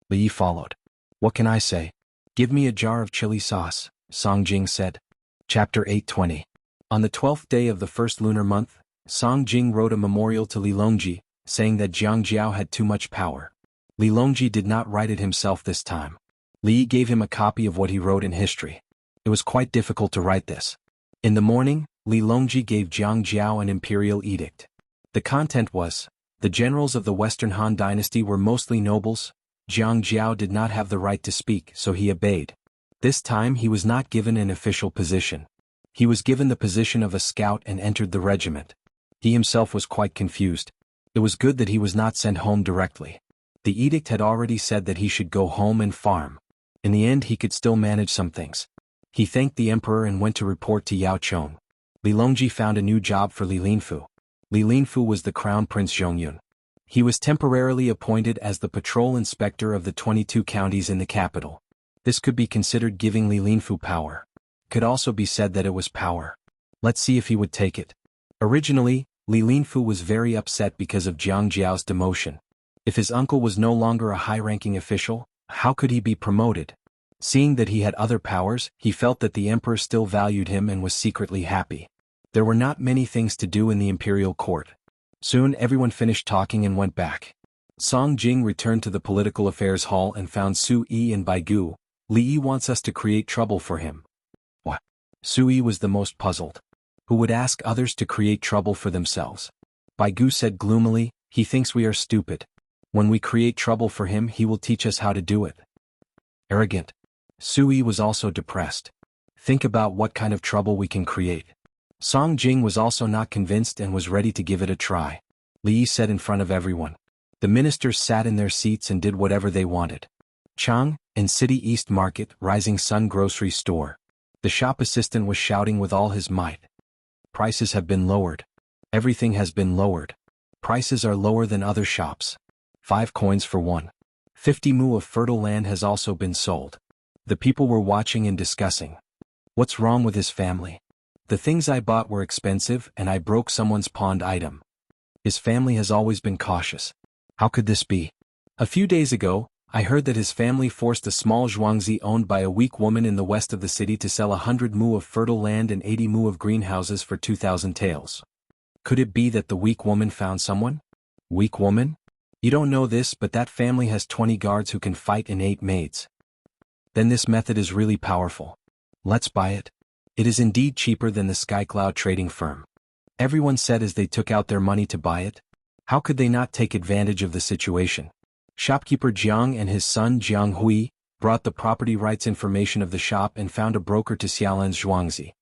Li Yi followed. What can I say? Give me a jar of chili sauce, Song Jing said. Chapter 820. On the 12th day of the first lunar month, Song Jing wrote a memorial to Li Longji, saying that Jiang Jiao had too much power. Li Longji did not write it himself this time. Li Yi gave him a copy of what he wrote in history. It was quite difficult to write this. In the morning, Li Longji gave Jiang Jiao an imperial edict. The content was, the generals of the Western Han dynasty were mostly nobles. Jiang Jiao did not have the right to speak, so he obeyed. This time he was not given an official position. He was given the position of a scout and entered the regiment. He himself was quite confused. It was good that he was not sent home directly. The edict had already said that he should go home and farm. In the end, he could still manage some things. He thanked the emperor and went to report to Yao Chong. Li Longji found a new job for Li Linfu. Li Linfu was the crown prince Zhongyun. He was temporarily appointed as the patrol inspector of the 22 counties in the capital. This could be considered giving Li Linfu power. Could also be said that it was power. Let's see if he would take it. Originally, Li Linfu was very upset because of Jiang Jiao's demotion. If his uncle was no longer a high-ranking official, how could he be promoted? Seeing that he had other powers, he felt that the emperor still valued him and was secretly happy. There were not many things to do in the imperial court. Soon everyone finished talking and went back. Song Jing returned to the political affairs hall and found Su Yi and Baigu. Li Yi wants us to create trouble for him. What? Su Yi was the most puzzled. Who would ask others to create trouble for themselves? Baigu said gloomily, he thinks we are stupid. When we create trouble for him, he will teach us how to do it. Arrogant. Su Yi was also depressed. Think about what kind of trouble we can create. Song Jing was also not convinced and was ready to give it a try. Li Yi said in front of everyone. The ministers sat in their seats and did whatever they wanted. Chang, in City East Market, Rising Sun Grocery Store. The shop assistant was shouting with all his might. Prices have been lowered. Everything has been lowered. Prices are lower than other shops. 5 coins for 1. 50 mu of fertile land has also been sold. The people were watching and discussing. What's wrong with his family? The things I bought were expensive and I broke someone's pawned item. His family has always been cautious. How could this be? A few days ago, I heard that his family forced a small zhuangzi owned by a weak woman in the west of the city to sell 100 mu of fertile land and 80 mu of greenhouses for 2,000 taels. Could it be that the weak woman found someone? Weak woman? You don't know this, but that family has 20 guards who can fight and 8 maids. Then this method is really powerful. Let's buy it. It is indeed cheaper than the Skycloud trading firm. Everyone said as they took out their money to buy it. How could they not take advantage of the situation? Shopkeeper Jiang and his son Jiang Hui brought the property rights information of the shop and found a broker to Xiaolan's zhuangzi.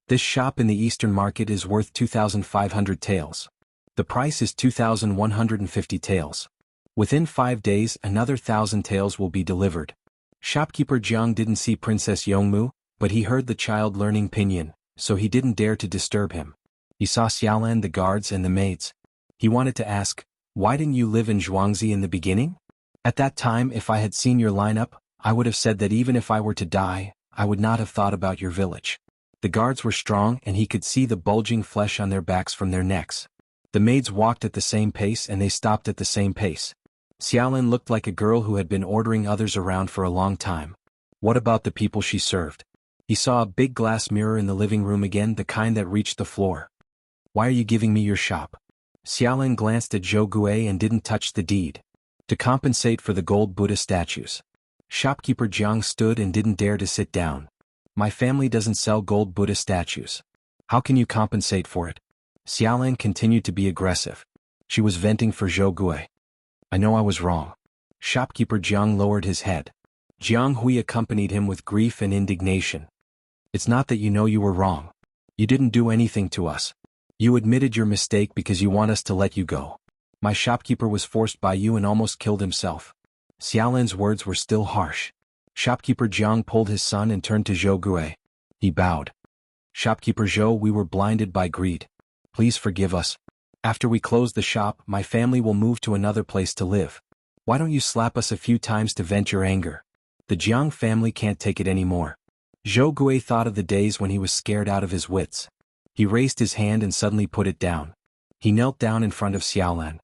This shop in the eastern market is worth 2,500 taels. The price is 2,150 taels. Within 5 days another 1,000 taels will be delivered. Shopkeeper Jiang didn't see Princess Yongmu, but he heard the child learning pinyin, so he didn't dare to disturb him. He saw Xiaolan, the guards and the maids. He wanted to ask, why didn't you live in Zhuangzi in the beginning? At that time if I had seen your lineup, I would have said that even if I were to die, I would not have thought about your village. The guards were strong and he could see the bulging flesh on their backs from their necks. The maids walked at the same pace and they stopped at the same pace. Xiaolan looked like a girl who had been ordering others around for a long time. What about the people she served? He saw a big glass mirror in the living room again, the kind that reached the floor. Why are you giving me your shop? Xiaolan glanced at Zhou Gui and didn't touch the deed. To compensate for the gold Buddha statues. Shopkeeper Jiang stood and didn't dare to sit down. My family doesn't sell gold Buddha statues. How can you compensate for it? Xiaolan continued to be aggressive. She was venting for Zhou Gui. I know I was wrong. Shopkeeper Jiang lowered his head. Jiang Hui accompanied him with grief and indignation. It's not that you know you were wrong. You didn't do anything to us. You admitted your mistake because you want us to let you go. My shopkeeper was forced by you and almost killed himself. Xiaolan's words were still harsh. Shopkeeper Jiang pulled his son and turned to Zhou Gui. He bowed. Shopkeeper Zhou, we were blinded by greed. Please forgive us. After we close the shop, my family will move to another place to live. Why don't you slap us a few times to vent your anger? The Jiang family can't take it anymore. Zhou Gui thought of the days when he was scared out of his wits. He raised his hand and suddenly put it down. He knelt down in front of Xiaolan.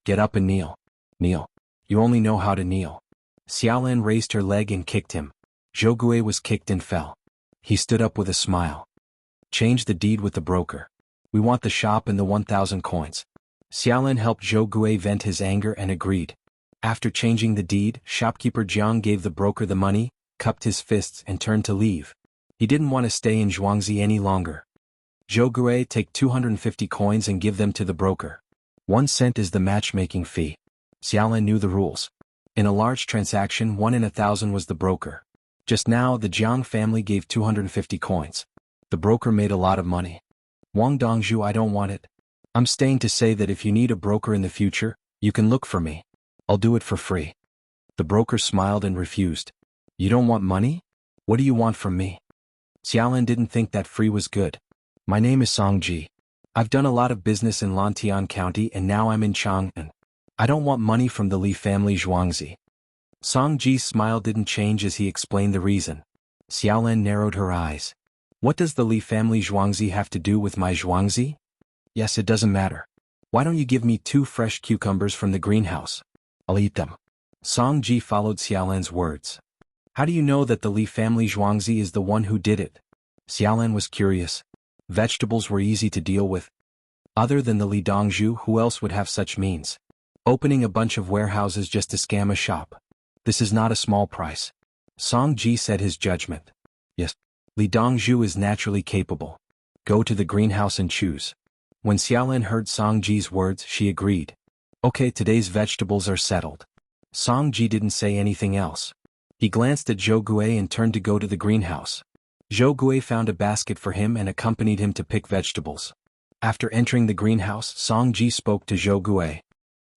Get up and kneel. Kneel. You only know how to kneel. Xiaolan raised her leg and kicked him. Zhou Gui was kicked and fell. He stood up with a smile. Change the deed with the broker. We want the shop and the 1,000 coins. Xiaolan helped Zhou Gui vent his anger and agreed. After changing the deed, shopkeeper Jiang gave the broker the money, cupped his fists and turned to leave. He didn't want to stay in Zhuangzi any longer. Zhou Gui, take 250 coins and give them to the broker. 1 cent is the matchmaking fee. Xiaolan knew the rules. In a large transaction, 1 in 1,000 was the broker. Just now, the Jiang family gave 250 coins. The broker made a lot of money. Wang Dongzhu, I don't want it. I'm staying to say that if you need a broker in the future, you can look for me. I'll do it for free. The broker smiled and refused. You don't want money? What do you want from me? Xiaolan didn't think that free was good. My name is Song Ji. I've done a lot of business in Lantian County and now I'm in Chang'an. I don't want money from the Li family Zhuangzi. Song Ji's smile didn't change as he explained the reason. Xiaolan narrowed her eyes. What does the Li family Zhuangzi have to do with my Zhuangzi? Yes, it doesn't matter. Why don't you give me 2 fresh cucumbers from the greenhouse? I'll eat them. Song Ji followed Xiaolan's words. How do you know that the Li family Zhuangzi is the one who did it? Xiaolan was curious. Vegetables were easy to deal with. Other than the Li Dongzhu, who else would have such means? Opening a bunch of warehouses just to scam a shop. This is not a small price. Song Ji said his judgment. Yes, Li Dongzhu is naturally capable. Go to the greenhouse and choose. When Xiaolan heard Song Ji's words, she agreed. Okay, today's vegetables are settled. Song Ji didn't say anything else. He glanced at Zhou Gui and turned to go to the greenhouse. Zhou Gui found a basket for him and accompanied him to pick vegetables. After entering the greenhouse, Song Ji spoke to Zhou Gui.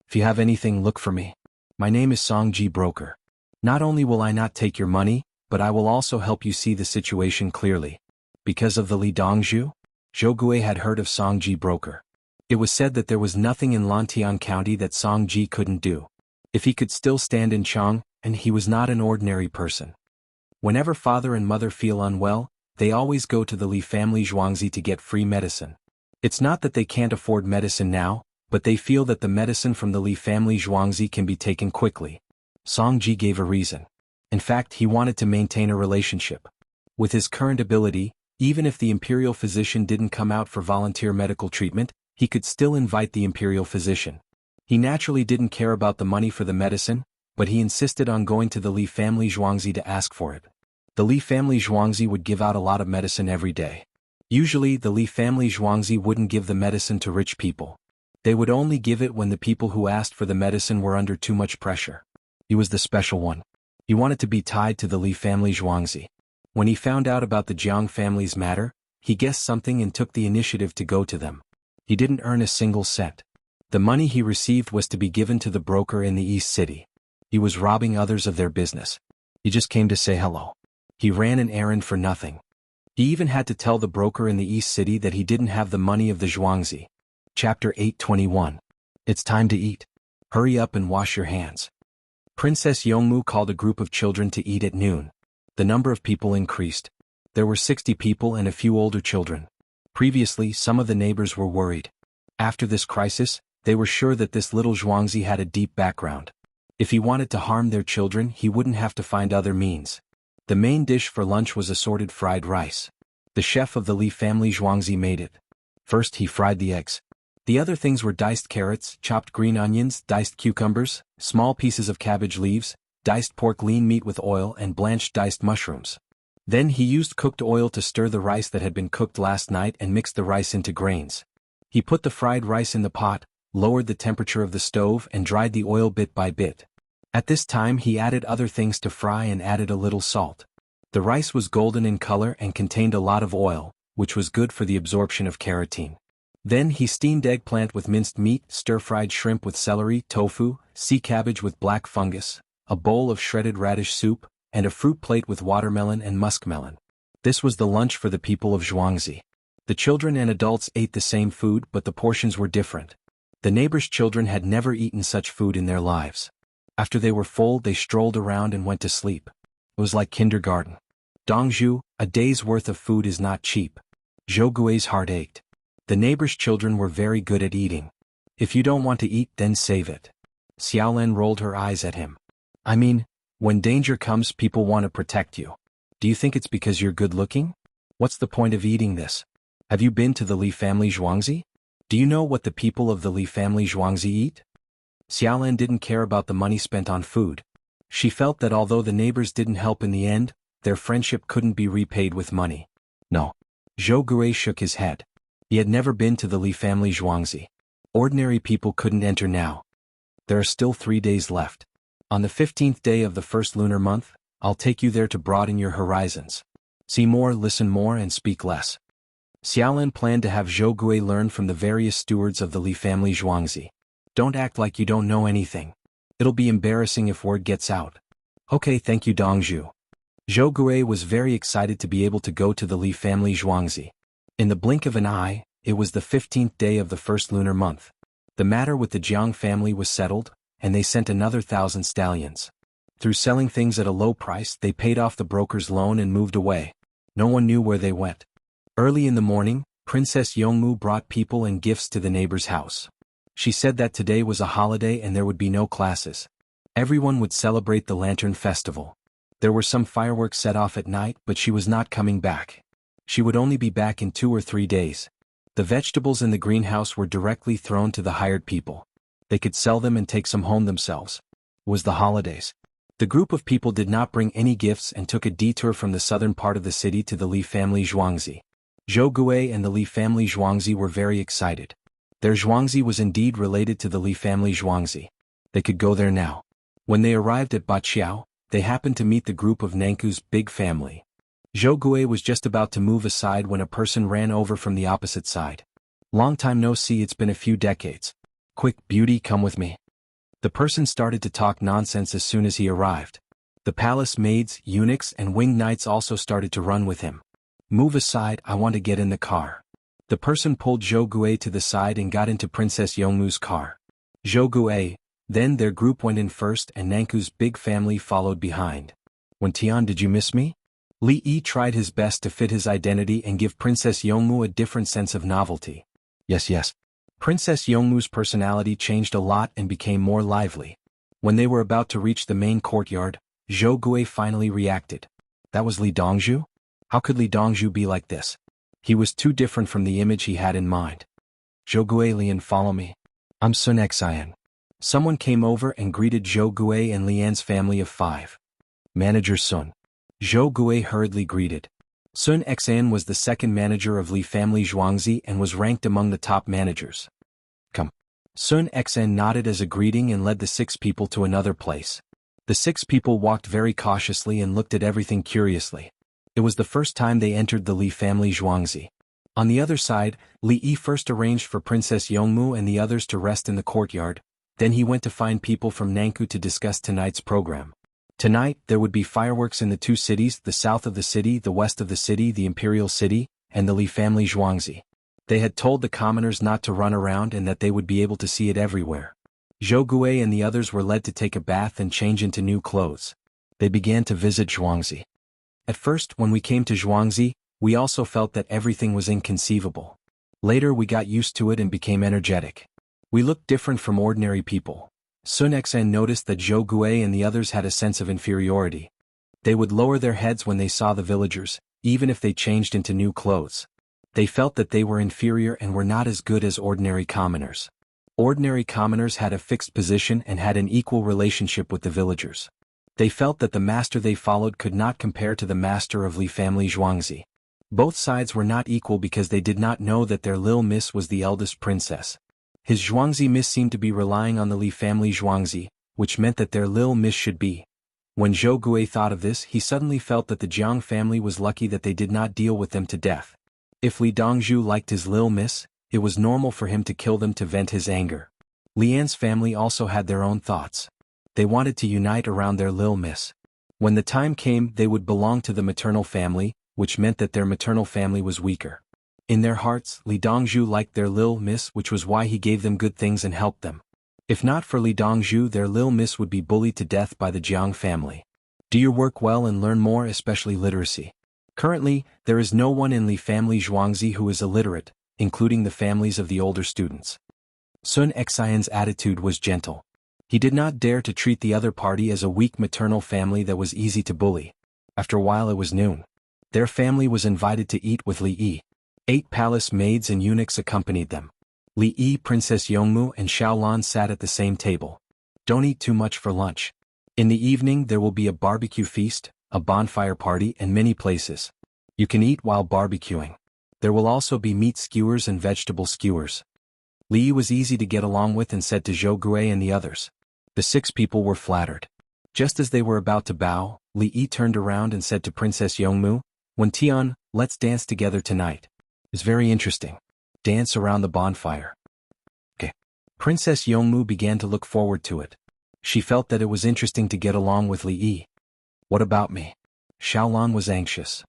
If you have anything, look for me. My name is Song Ji Broker. Not only will I not take your money, but I will also help you see the situation clearly. Because of the Li Dongzhu? Zhou Gui had heard of Song Ji Broker. It was said that there was nothing in Lantian County that Song Ji couldn't do. If he could still stand in Chang, and he was not an ordinary person. Whenever father and mother feel unwell, they always go to the Li family Zhuangzi to get free medicine. It's not that they can't afford medicine now, but they feel that the medicine from the Li family Zhuangzi can be taken quickly. Song Ji gave a reason. In fact, he wanted to maintain a relationship. With his current ability, even if the imperial physician didn't come out for volunteer medical treatment, he could still invite the imperial physician. He naturally didn't care about the money for the medicine, but he insisted on going to the Li family Zhuangzi to ask for it. The Li family Zhuangzi would give out a lot of medicine every day. Usually, the Li family Zhuangzi wouldn't give the medicine to rich people. They would only give it when the people who asked for the medicine were under too much pressure. He was the special one. He wanted to be tied to the Li family Zhuangzi. When he found out about the Jiang family's matter, he guessed something and took the initiative to go to them. He didn't earn a single cent. The money he received was to be given to the broker in the East City. He was robbing others of their business. He just came to say hello. He ran an errand for nothing. He even had to tell the broker in the East City that he didn't have the money of the Zhuangzi. Chapter 821. It's time to eat. Hurry up and wash your hands. Princess Yongmu called a group of children to eat at noon. The number of people increased. There were 60 people and a few older children. Previously, some of the neighbors were worried. After this crisis, they were sure that this little Zhuangzi had a deep background. If he wanted to harm their children, he wouldn't have to find other means. The main dish for lunch was assorted fried rice. The chef of the Li family Zhuangzi made it. First he fried the eggs. The other things were diced carrots, chopped green onions, diced cucumbers, small pieces of cabbage leaves, diced pork lean meat with oil and blanched diced mushrooms. Then he used cooked oil to stir the rice that had been cooked last night and mixed the rice into grains. He put the fried rice in the pot, lowered the temperature of the stove and dried the oil bit by bit. At this time he added other things to fry and added a little salt. The rice was golden in color and contained a lot of oil, which was good for the absorption of carotene. Then he steamed eggplant with minced meat, stir-fried shrimp with celery, tofu, sea cabbage with black fungus, a bowl of shredded radish soup, and a fruit plate with watermelon and muskmelon. This was the lunch for the people of Zhuangzi. The children and adults ate the same food, but the portions were different. The neighbors' children had never eaten such food in their lives. After they were full, they strolled around and went to sleep. It was like kindergarten. Dongzhu, a day's worth of food is not cheap. Zhou Gui's heart ached. The neighbors' children were very good at eating. If you don't want to eat, then save it. Xiaolan rolled her eyes at him. I mean, when danger comes, people want to protect you. Do you think it's because you're good looking? What's the point of eating this? Have you been to the Li family Zhuangzi? Do you know what the people of the Li family Zhuangzi eat? Xiaolan didn't care about the money spent on food. She felt that although the neighbors didn't help in the end, their friendship couldn't be repaid with money. No. Zhou Gui shook his head. He had never been to the Li family Zhuangzi. Ordinary people couldn't enter now. There are still 3 days left. On the 15th day of the first lunar month, I'll take you there to broaden your horizons. See more, listen more, and speak less. Xiaolan planned to have Zhou Gui learn from the various stewards of the Li family Zhuangzi. Don't act like you don't know anything. It'll be embarrassing if word gets out. Okay, thank you, Dongzhu. Zhou Gui was very excited to be able to go to the Li family Zhuangzi. In the blink of an eye, it was the 15th day of the first lunar month. The matter with the Jiang family was settled, and they sent another 1,000 stallions. Through selling things at a low price, they paid off the broker's loan and moved away. No one knew where they went. Early in the morning, Princess Yongmu brought people and gifts to the neighbor's house. She said that today was a holiday and there would be no classes. Everyone would celebrate the Lantern Festival. There were some fireworks set off at night, but she was not coming back. She would only be back in 2 or 3 days. The vegetables in the greenhouse were directly thrown to the hired people. They could sell them and take some home themselves. It was the holidays. The group of people did not bring any gifts and took a detour from the southern part of the city to the Li family Zhuangzi. Zhou Gui and the Li family Zhuangzi were very excited. Their Zhuangzi was indeed related to the Li family Zhuangzi. They could go there now. When they arrived at Baqiao, they happened to meet the group of Nanku's big family. Zhou Gui was just about to move aside when a person ran over from the opposite side. Long time no see, it's been a few decades. Quick, beauty, come with me. The person started to talk nonsense as soon as he arrived. The palace maids, eunuchs, and winged knights also started to run with him. Move aside, I want to get in the car. The person pulled Zhou Gui to the side and got into Princess Yongmu's car. Zhou Gui, then their group went in first and Nanku's big family followed behind. When Tian, did you miss me? Li Yi tried his best to fit his identity and give Princess Yongmu a different sense of novelty. Yes. Princess Yongmu's personality changed a lot and became more lively. When they were about to reach the main courtyard, Zhou Gui finally reacted. That was Li Dongzhu? How could Li Dongzhu be like this? He was too different from the image he had in mind. Zhou Gui, Lian, follow me. I'm Sun Xian. Someone came over and greeted Zhou Gui and Lian's family of 5. Manager Sun. Zhou Gui hurriedly greeted. Sun Xian was the second manager of Li family Zhuangzi and was ranked among the top managers. Come. Sun Xian nodded as a greeting and led the 6 people to another place. The 6 people walked very cautiously and looked at everything curiously. It was the first time they entered the Li family Zhuangzi. On the other side, Li Yi first arranged for Princess Yongmu and the others to rest in the courtyard, then he went to find people from Nanku to discuss tonight's program. Tonight, there would be fireworks in the 2 cities, the south of the city, the west of the city, the imperial city, and the Li family Zhuangzi. They had told the commoners not to run around and that they would be able to see it everywhere. Zhou Gui and the others were led to take a bath and change into new clothes. They began to visit Zhuangzi. At first, when we came to Zhuangzi, we also felt that everything was inconceivable. Later we got used to it and became energetic. We looked different from ordinary people. Sun Xian noticed that Zhou Gui and the others had a sense of inferiority. They would lower their heads when they saw the villagers, even if they changed into new clothes. They felt that they were inferior and were not as good as ordinary commoners. Ordinary commoners had a fixed position and had an equal relationship with the villagers. They felt that the master they followed could not compare to the master of Li family Zhuangzi. Both sides were not equal because they did not know that their Lil Miss was the eldest princess. His Zhuangzi Miss seemed to be relying on the Li family Zhuangzi, which meant that their Lil Miss should be. When Zhou Gui thought of this, he suddenly felt that the Jiang family was lucky that they did not deal with them to death. If Li Dongzhu liked his Lil Miss, it was normal for him to kill them to vent his anger. Lian's family also had their own thoughts. They wanted to unite around their Lil Miss. When the time came, they would belong to the maternal family, which meant that their maternal family was weaker. In their hearts, Li Dongzhu liked their Lil Miss, which was why he gave them good things and helped them. If not for Li Dongzhu, their Lil Miss would be bullied to death by the Jiang family. Do your work well and learn more, especially literacy. Currently, there is no one in Li family Zhuangzi who is illiterate, including the families of the older students. Sun Xian's attitude was gentle. He did not dare to treat the other party as a weak maternal family that was easy to bully. After a while it was noon. Their family was invited to eat with Li Yi. 8 palace maids and eunuchs accompanied them. Li Yi, Princess Yongmu, and Xiaolan sat at the same table. Don't eat too much for lunch. In the evening there will be a barbecue feast, a bonfire party, and many places. You can eat while barbecuing. There will also be meat skewers and vegetable skewers. Li Yi was easy to get along with and said to Zhou Gui and the others. The 6 people were flattered. Just as they were about to bow, Li Yi turned around and said to Princess Yongmu, "When Tian, let's dance together tonight. It's very interesting. Dance around the bonfire." Okay. Princess Yongmu began to look forward to it. She felt that it was interesting to get along with Li Yi. What about me? Xiaolan was anxious.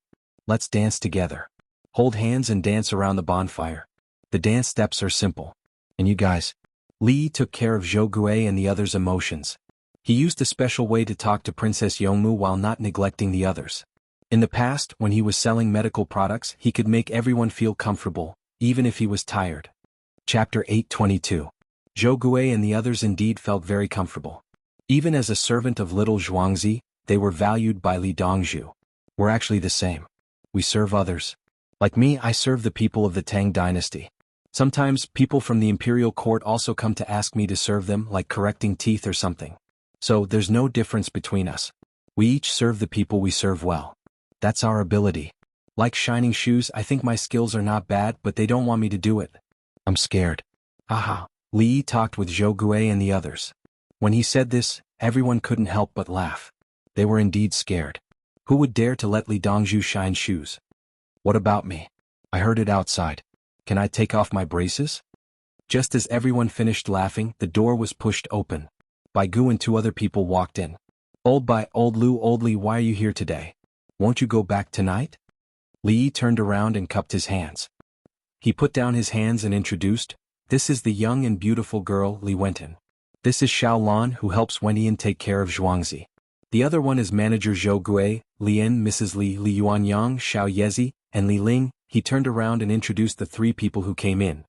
Let's dance together. Hold hands and dance around the bonfire. The dance steps are simple. And you guys? Li Yi took care of Zhou Gui and the others' emotions. He used a special way to talk to Princess Yongmu while not neglecting the others. In the past, when he was selling medical products, he could make everyone feel comfortable, even if he was tired. Chapter 822. Zhou Gui and the others indeed felt very comfortable. Even as a servant of little Zhuangzi, they were valued by Li Dongzhu. We're actually the same. We serve others. Like me, I serve the people of the Tang dynasty. Sometimes, people from the imperial court also come to ask me to serve them, like correcting teeth or something. So, there's no difference between us. We each serve the people we serve well. That's our ability. Like shining shoes, I think my skills are not bad, but they don't want me to do it. I'm scared. Haha. Li Yi talked with Zhou Gui and the others. When he said this, everyone couldn't help but laugh. They were indeed scared. Who would dare to let Li Dongzhu shine shoes? What about me? I heard it outside. Can I take off my braces? Just as everyone finished laughing, the door was pushed open. Bai Gu and 2 other people walked in. Old Bai, Old Lu, Old Li, why are you here today? Won't you go back tonight? Li Yi turned around and cupped his hands. He put down his hands and introduced, this is the young and beautiful girl, Li Wenton. This is Xiao Lan, who helps Wenyan take care of Zhuangzi. The other one is manager Zhou Gui, Lian, Mrs. Li, Li Yuanyang, Xiao Yezi, and Li Ling. He turned around and introduced the 3 people who came in.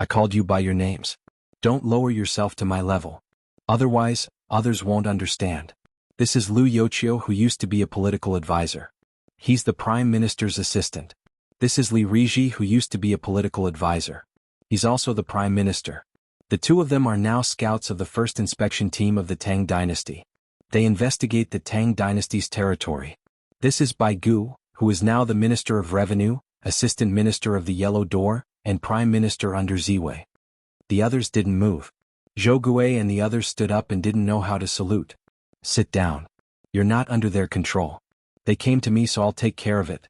I called you by your names. Don't lower yourself to my level. Otherwise, others won't understand. This is Liu Youqiu, who used to be a political advisor. He's the Prime Minister's assistant. This is Li Riji, who used to be a political advisor. He's also the Prime Minister. The 2 of them are now scouts of the first inspection team of the Tang Dynasty. They investigate the Tang Dynasty's territory. This is Bai Gu, who is now the Minister of Revenue, Assistant Minister of the Yellow Door, and Prime Minister under Ziwei. The others didn't move. Zhou Gui and the others stood up and didn't know how to salute. Sit down. You're not under their control. They came to me, so I'll take care of it.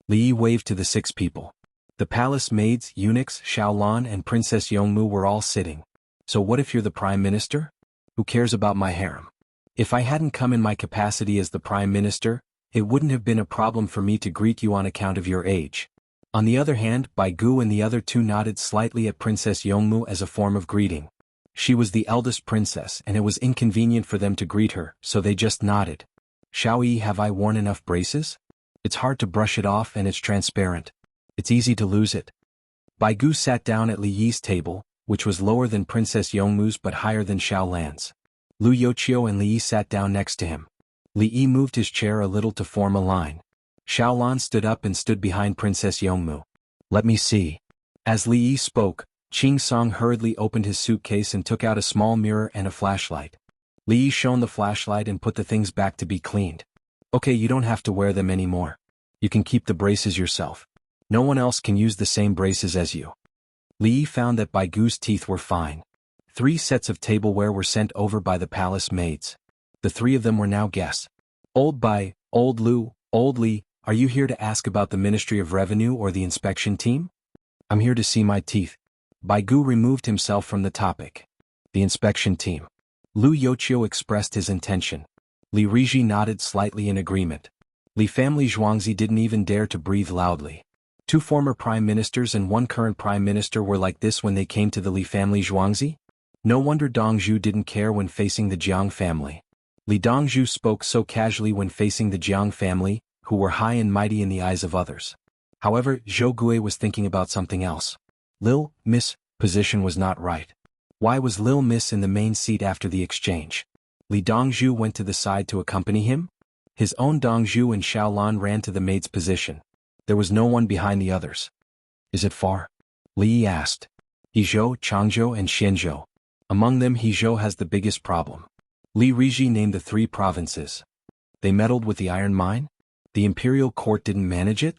Li Yi waved to the 6 people. The palace maids, eunuchs, Xiaolan and Princess Yongmu were all sitting. So what if you're the Prime Minister? Who cares about my harem? If I hadn't come in my capacity as the Prime Minister, it wouldn't have been a problem for me to greet you on account of your age. On the other hand, Bai Gu and the other 2 nodded slightly at Princess Yongmu as a form of greeting. She was the eldest princess and it was inconvenient for them to greet her, so they just nodded. Xiao Yi, have I worn enough braces? It's hard to brush it off and it's transparent. It's easy to lose it. Bai Gu sat down at Li Yi's table, which was lower than Princess Yongmu's but higher than Xiao Lan's. Liu Youqiu and Li Yi sat down next to him. Li Yi moved his chair a little to form a line. Xiao Lan stood up and stood behind Princess Yongmu. Let me see. As Li Yi spoke, Qing Song hurriedly opened his suitcase and took out a small mirror and a flashlight. Li Yi shone the flashlight and put the things back to be cleaned. Okay, you don't have to wear them anymore. You can keep the braces yourself. No one else can use the same braces as you. Li Yi found that Bai Gu's teeth were fine. 3 sets of tableware were sent over by the palace maids. The 3 of them were now guests. Old Bai, Old Lu, Old Li, are you here to ask about the Ministry of Revenue or the inspection team? I'm here to see my teeth. Bai Gu removed himself from the topic. The inspection team. Liu Youqiu expressed his intention. Li Riji nodded slightly in agreement. Li family Zhuangzi didn't even dare to breathe loudly. 2 former prime ministers and 1 current prime minister were like this when they came to the Li family Zhuangzi? No wonder Dongzhu didn't care when facing the Jiang family. Li Dongzhu spoke so casually when facing the Jiang family, who were high and mighty in the eyes of others. However, Zhou Gui was thinking about something else. Lil, Miss, position was not right. Why was Lil Miss in the main seat after the exchange? Li Dongzhu went to the side to accompany him? His own Dongzhu and Xiaolan ran to the maid's position. There was no one behind the others. Is it far? Li Yi asked. Hezhou, Changzhou and Xianzhou. Among them Hezhou has the biggest problem. Li Riji named the 3 provinces. They meddled with the iron mine? The imperial court didn't manage it?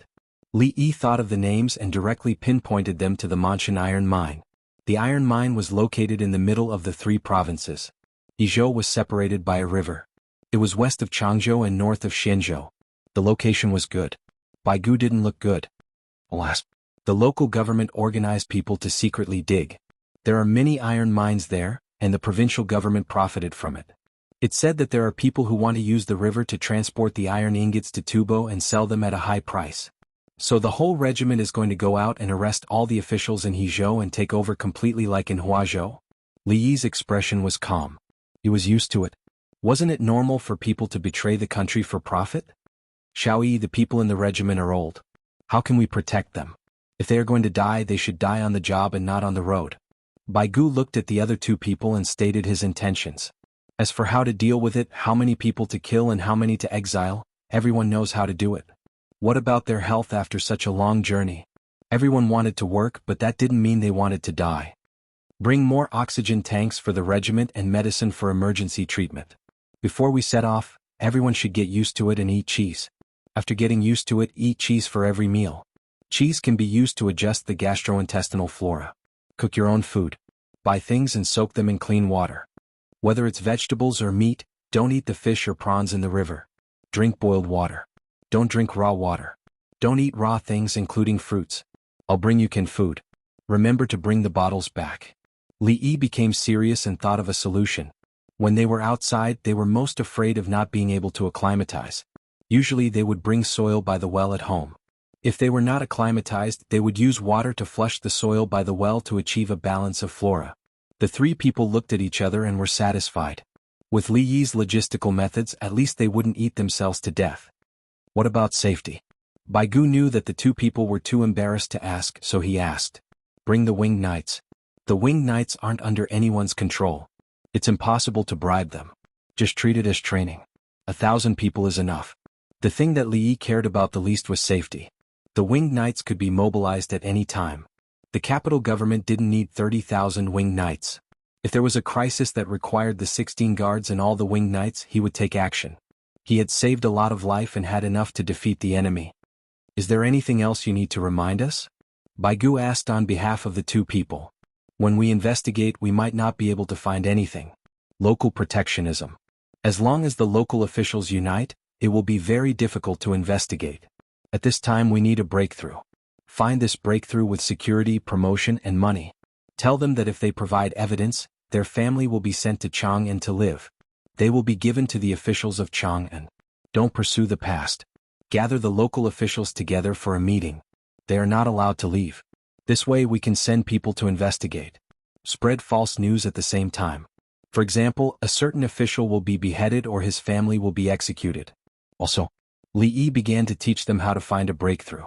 Li Yi thought of the names and directly pinpointed them to the Manshan iron mine. The iron mine was located in the middle of the 3 provinces. Hezhou was separated by a river. It was west of Changzhou and north of Xianzhou. The location was good. Bai Gu didn't look good. Alas, the local government organized people to secretly dig. There are many iron mines there, and the provincial government profited from it. It said that there are people who want to use the river to transport the iron ingots to Tubo and sell them at a high price. So the whole regiment is going to go out and arrest all the officials in Hezhou and take over completely like in Huazhou? Li Yi's expression was calm. He was used to it. Wasn't it normal for people to betray the country for profit? Xiao Yi, the people in the regiment are old. How can we protect them? If they are going to die, they should die on the job and not on the road. Bai Gu looked at the other 2 people and stated his intentions. As for how to deal with it, how many people to kill and how many to exile, everyone knows how to do it. What about their health after such a long journey? Everyone wanted to work, but that didn't mean they wanted to die. Bring more oxygen tanks for the regiment and medicine for emergency treatment. Before we set off, everyone should get used to it and eat cheese. After getting used to it, eat cheese for every meal. Cheese can be used to adjust the gastrointestinal flora. Cook your own food. Buy things and soak them in clean water. Whether it's vegetables or meat, don't eat the fish or prawns in the river. Drink boiled water. Don't drink raw water. Don't eat raw things including fruits. I'll bring you canned food. Remember to bring the bottles back. Li Yi became serious and thought of a solution. When they were outside, they were most afraid of not being able to acclimatize. Usually they would bring soil by the well at home. If they were not acclimatized, they would use water to flush the soil by the well to achieve a balance of flora. The three people looked at each other and were satisfied. With Li Yi's logistical methods, at least they wouldn't eat themselves to death. What about safety? Baigu knew that the two people were too embarrassed to ask, so he asked. Bring the winged knights. The winged knights aren't under anyone's control. It's impossible to bribe them. Just treat it as training. 1,000 people is enough. The thing that Li Yi cared about the least was safety. The winged knights could be mobilized at any time. The capital government didn't need 30,000 winged knights. If there was a crisis that required the 16 guards and all the winged knights, he would take action. He had saved a lot of life and had enough to defeat the enemy. Is there anything else you need to remind us? Baigu asked on behalf of the two people. When we investigate, we might not be able to find anything. Local protectionism. As long as the local officials unite, it will be very difficult to investigate. At this time we need a breakthrough. Find this breakthrough with security, promotion, and money. Tell them that if they provide evidence, their family will be sent to Chang'an to live. They will be given to the officials of Chang'an. Don't pursue the past. Gather the local officials together for a meeting. They are not allowed to leave. This way we can send people to investigate. Spread false news at the same time. For example, a certain official will be beheaded or his family will be executed. Also, Li Yi began to teach them how to find a breakthrough.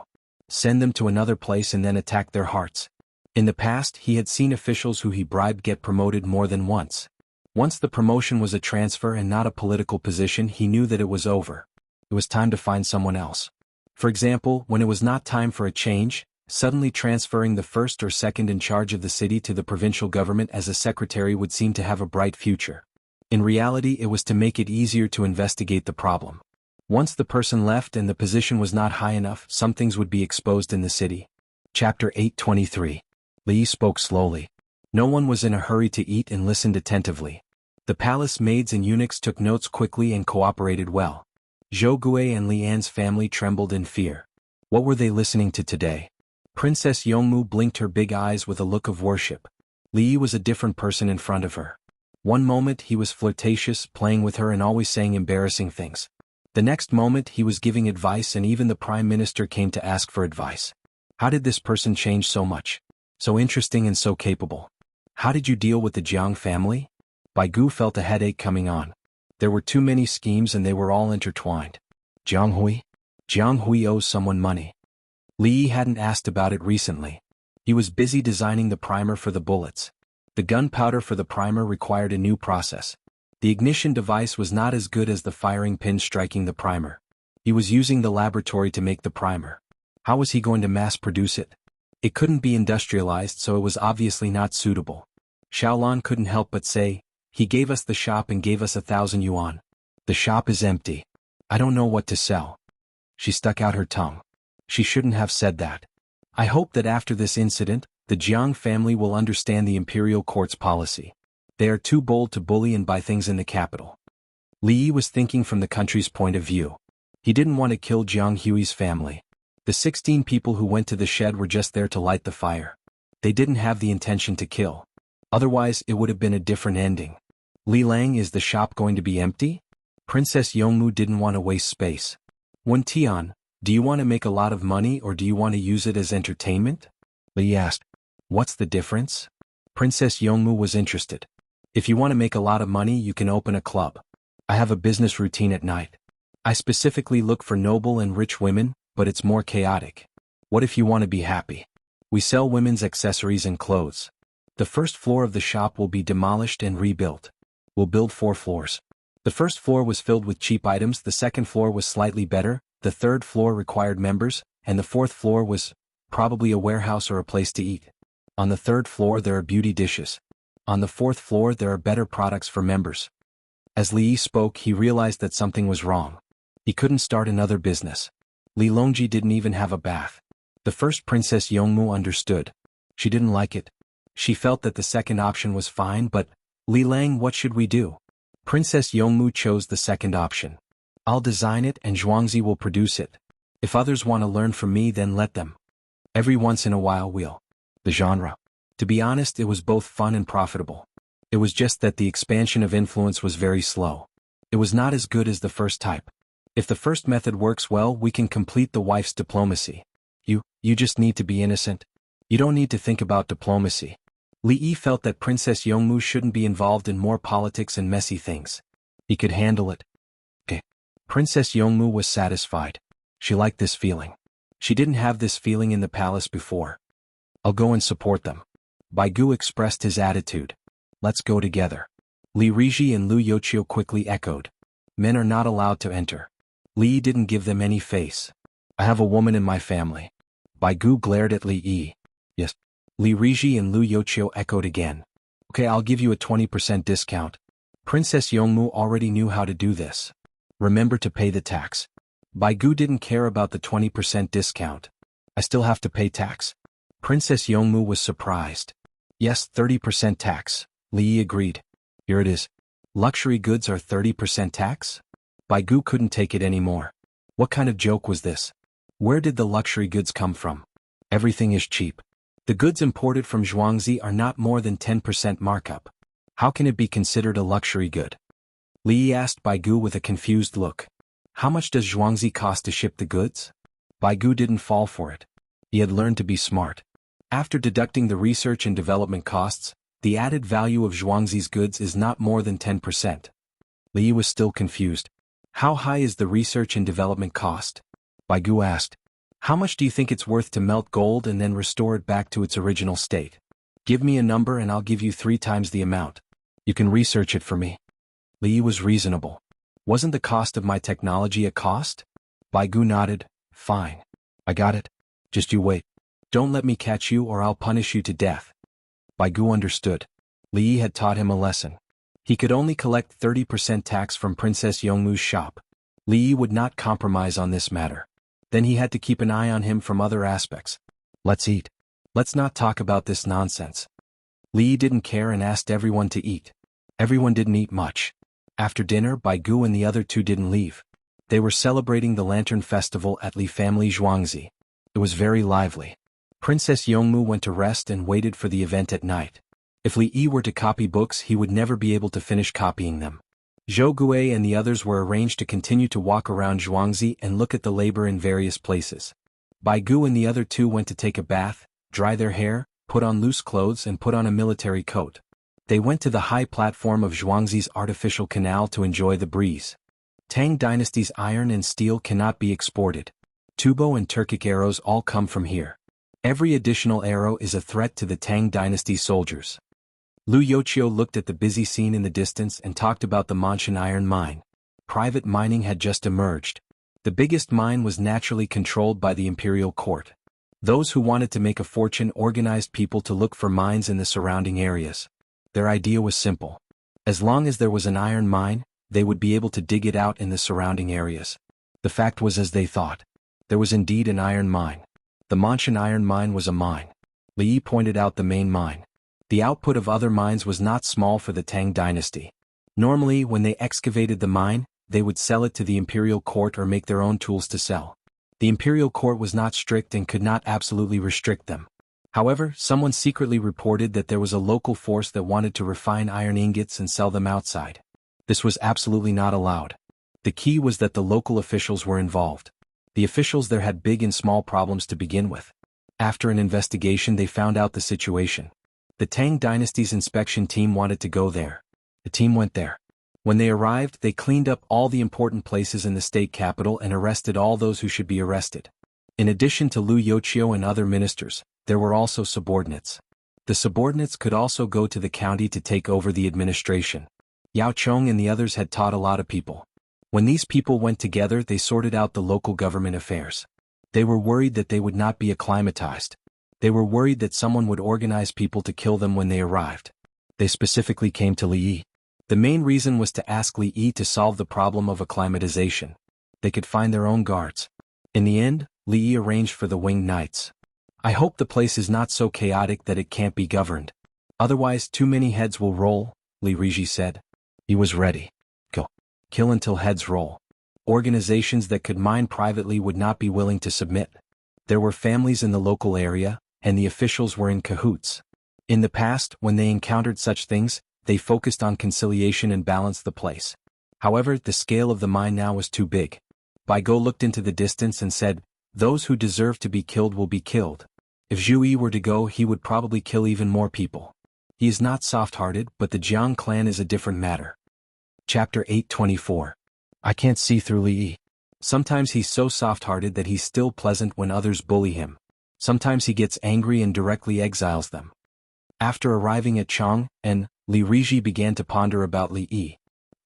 Send them to another place and then attack their hearts. In the past, he had seen officials who he bribed get promoted more than once. Once the promotion was a transfer and not a political position, he knew that it was over. It was time to find someone else. For example, when it was not time for a change, suddenly transferring the first or second in charge of the city to the provincial government as a secretary would seem to have a bright future. In reality, it was to make it easier to investigate the problem. Once the person left and the position was not high enough, some things would be exposed in the city. Chapter 8:23. Li Yi spoke slowly. No one was in a hurry to eat and listened attentively. The palace maids and eunuchs took notes quickly and cooperated well. Zhou Gui and Li An's family trembled in fear. What were they listening to today? Princess Yongmu blinked her big eyes with a look of worship. Li Yi was a different person in front of her. One moment he was flirtatious, playing with her and always saying embarrassing things. The next moment he was giving advice and even the prime minister came to ask for advice. How did this person change so much? So interesting and so capable. How did you deal with the Jiang family? Baigu felt a headache coming on. There were too many schemes and they were all intertwined. Jiang Hui? Jiang Hui owes someone money. Li Yi hadn't asked about it recently. He was busy designing the primer for the bullets. The gunpowder for the primer required a new process. The ignition device was not as good as the firing pin striking the primer. He was using the laboratory to make the primer. How was he going to mass produce it? It couldn't be industrialized, so it was obviously not suitable. Xiaolan couldn't help but say, he gave us the shop and gave us 1,000 yuan. The shop is empty. I don't know what to sell. She stuck out her tongue. She shouldn't have said that. I hope that after this incident, the Jiang family will understand the imperial court's policy. They are too bold to bully and buy things in the capital. Li Yi was thinking from the country's point of view. He didn't want to kill Jiang Hui's family. The 16 people who went to the shed were just there to light the fire. They didn't have the intention to kill. Otherwise, it would have been a different ending. Li Lang, is the shop going to be empty? Princess Yongmu didn't want to waste space. Wen Tian, do you want to make a lot of money or do you want to use it as entertainment? Li asked. What's the difference? Princess Yongmu was interested. If you want to make a lot of money, you can open a club. I have a business routine at night. I specifically look for noble and rich women, but it's more chaotic. What if you want to be happy? We sell women's accessories and clothes. The first floor of the shop will be demolished and rebuilt. We'll build 4 floors. The first floor was filled with cheap items, the second floor was slightly better, the third floor required members, and the fourth floor was probably a warehouse or a place to eat. On the third floor there are beauty dishes. On the fourth floor there are better products for members. As Li Yi spoke, he realized that something was wrong. He couldn't start another business. Li Longji didn't even have a bath. The first Princess Yongmu understood. She didn't like it. She felt that the second option was fine, but, Li Lang, what should we do? Princess Yongmu chose the second option. I'll design it and Zhuangzi will produce it. If others want to learn from me, then let them. Every once in a while we'll. The genre. To be honest, it was both fun and profitable. It was just that the expansion of influence was very slow. It was not as good as the first type. If the first method works well, we can complete the wife's diplomacy. You just need to be innocent. You don't need to think about diplomacy. Li Yi felt that Princess Yongmu shouldn't be involved in more politics and messy things. He could handle it. Okay. Princess Yongmu was satisfied. She liked this feeling. She didn't have this feeling in the palace before. I'll go and support them. Bai Gu expressed his attitude. Let's go together. Li Riji and Lu Yochio quickly echoed. Men are not allowed to enter. Li Yi didn't give them any face. I have a woman in my family. Bai Gu glared at Li Yi. Yes. Li Riji and Lu Yochio echoed again. Okay, I'll give you a 20% discount. Princess Yongmu already knew how to do this. Remember to pay the tax. Bai Gu didn't care about the 20% discount. I still have to pay tax. Princess Yongmu was surprised. Yes, 30% tax. Li Yi agreed. Here it is. Luxury goods are 30% tax? Bai Gu couldn't take it anymore. What kind of joke was this? Where did the luxury goods come from? Everything is cheap. The goods imported from Zhuangzi are not more than 10% markup. How can it be considered a luxury good? Li Yi asked Bai Gu with a confused look. How much does Zhuangzi cost to ship the goods? Bai Gu didn't fall for it. He had learned to be smart. After deducting the research and development costs, the added value of Zhuangzi's goods is not more than 10%. Li Yi was still confused. How high is the research and development cost? Bai Gu asked. How much do you think it's worth to melt gold and then restore it back to its original state? Give me a number and I'll give you 3 times the amount. You can research it for me. Li Yi was reasonable. Wasn't the cost of my technology a cost? Bai Gu nodded. Fine. I got it. Just you wait. Don't let me catch you or I'll punish you to death. Bai Gu understood. Li Yi had taught him a lesson. He could only collect 30% tax from Princess Yongmu's shop. Li Yi would not compromise on this matter. Then he had to keep an eye on him from other aspects. Let's eat. Let's not talk about this nonsense. Li Yi didn't care and asked everyone to eat. Everyone didn't eat much. After dinner, Bai Gu and the other 2 didn't leave. They were celebrating the Lantern Festival at Li family Zhuangzi. It was very lively. Princess Yongmu went to rest and waited for the event at night. If Li Yi were to copy books, he would never be able to finish copying them. Zhou Gui and the others were arranged to continue to walk around Zhuangzi and look at the labor in various places. Bai Gu and the other 2 went to take a bath, dry their hair, put on loose clothes and put on a military coat. They went to the high platform of Zhuangzi's artificial canal to enjoy the breeze. Tang Dynasty's iron and steel cannot be exported. Tubo and Turkic arrows all come from here. Every additional arrow is a threat to the Tang Dynasty soldiers. Lu Yochio looked at the busy scene in the distance and talked about the Manshan iron mine. Private mining had just emerged. The biggest mine was naturally controlled by the imperial court. Those who wanted to make a fortune organized people to look for mines in the surrounding areas. Their idea was simple. As long as there was an iron mine, they would be able to dig it out in the surrounding areas. The fact was as they thought. There was indeed an iron mine. The Manshan iron mine was a mine. Li Yi pointed out the main mine. The output of other mines was not small for the Tang dynasty. Normally, when they excavated the mine, they would sell it to the imperial court or make their own tools to sell. The imperial court was not strict and could not absolutely restrict them. However, someone secretly reported that there was a local force that wanted to refine iron ingots and sell them outside. This was absolutely not allowed. The key was that the local officials were involved. The officials there had big and small problems to begin with. After an investigation, they found out the situation. The Tang dynasty's inspection team wanted to go there. The team went there. When they arrived, they cleaned up all the important places in the state capital and arrested all those who should be arrested. In addition to Lu Yochio and other ministers, there were also subordinates. The subordinates could also go to the county to take over the administration. Yao Chong and the others had taught a lot of people. When these people went together, they sorted out the local government affairs. They were worried that they would not be acclimatized. They were worried that someone would organize people to kill them when they arrived. They specifically came to Li Yi. The main reason was to ask Li Yi to solve the problem of acclimatization. They could find their own guards. In the end, Li Yi arranged for the winged knights. I hope the place is not so chaotic that it can't be governed. Otherwise, too many heads will roll, Li Riji said. He was ready. Go. Kill until heads roll. Organizations that could mine privately would not be willing to submit. There were families in the local area, and the officials were in cahoots. In the past, when they encountered such things, they focused on conciliation and balanced the place. However, the scale of the mine now was too big. Baigo looked into the distance and said, "Those who deserve to be killed will be killed." If Zhu Yi were to go, he would probably kill even more people. He is not soft-hearted, but the Jiang clan is a different matter. Chapter 824. I can't see through Li Yi. Sometimes he's so soft-hearted that he's still pleasant when others bully him. Sometimes he gets angry and directly exiles them. After arriving at Chang, Li Riji began to ponder about Li Yi.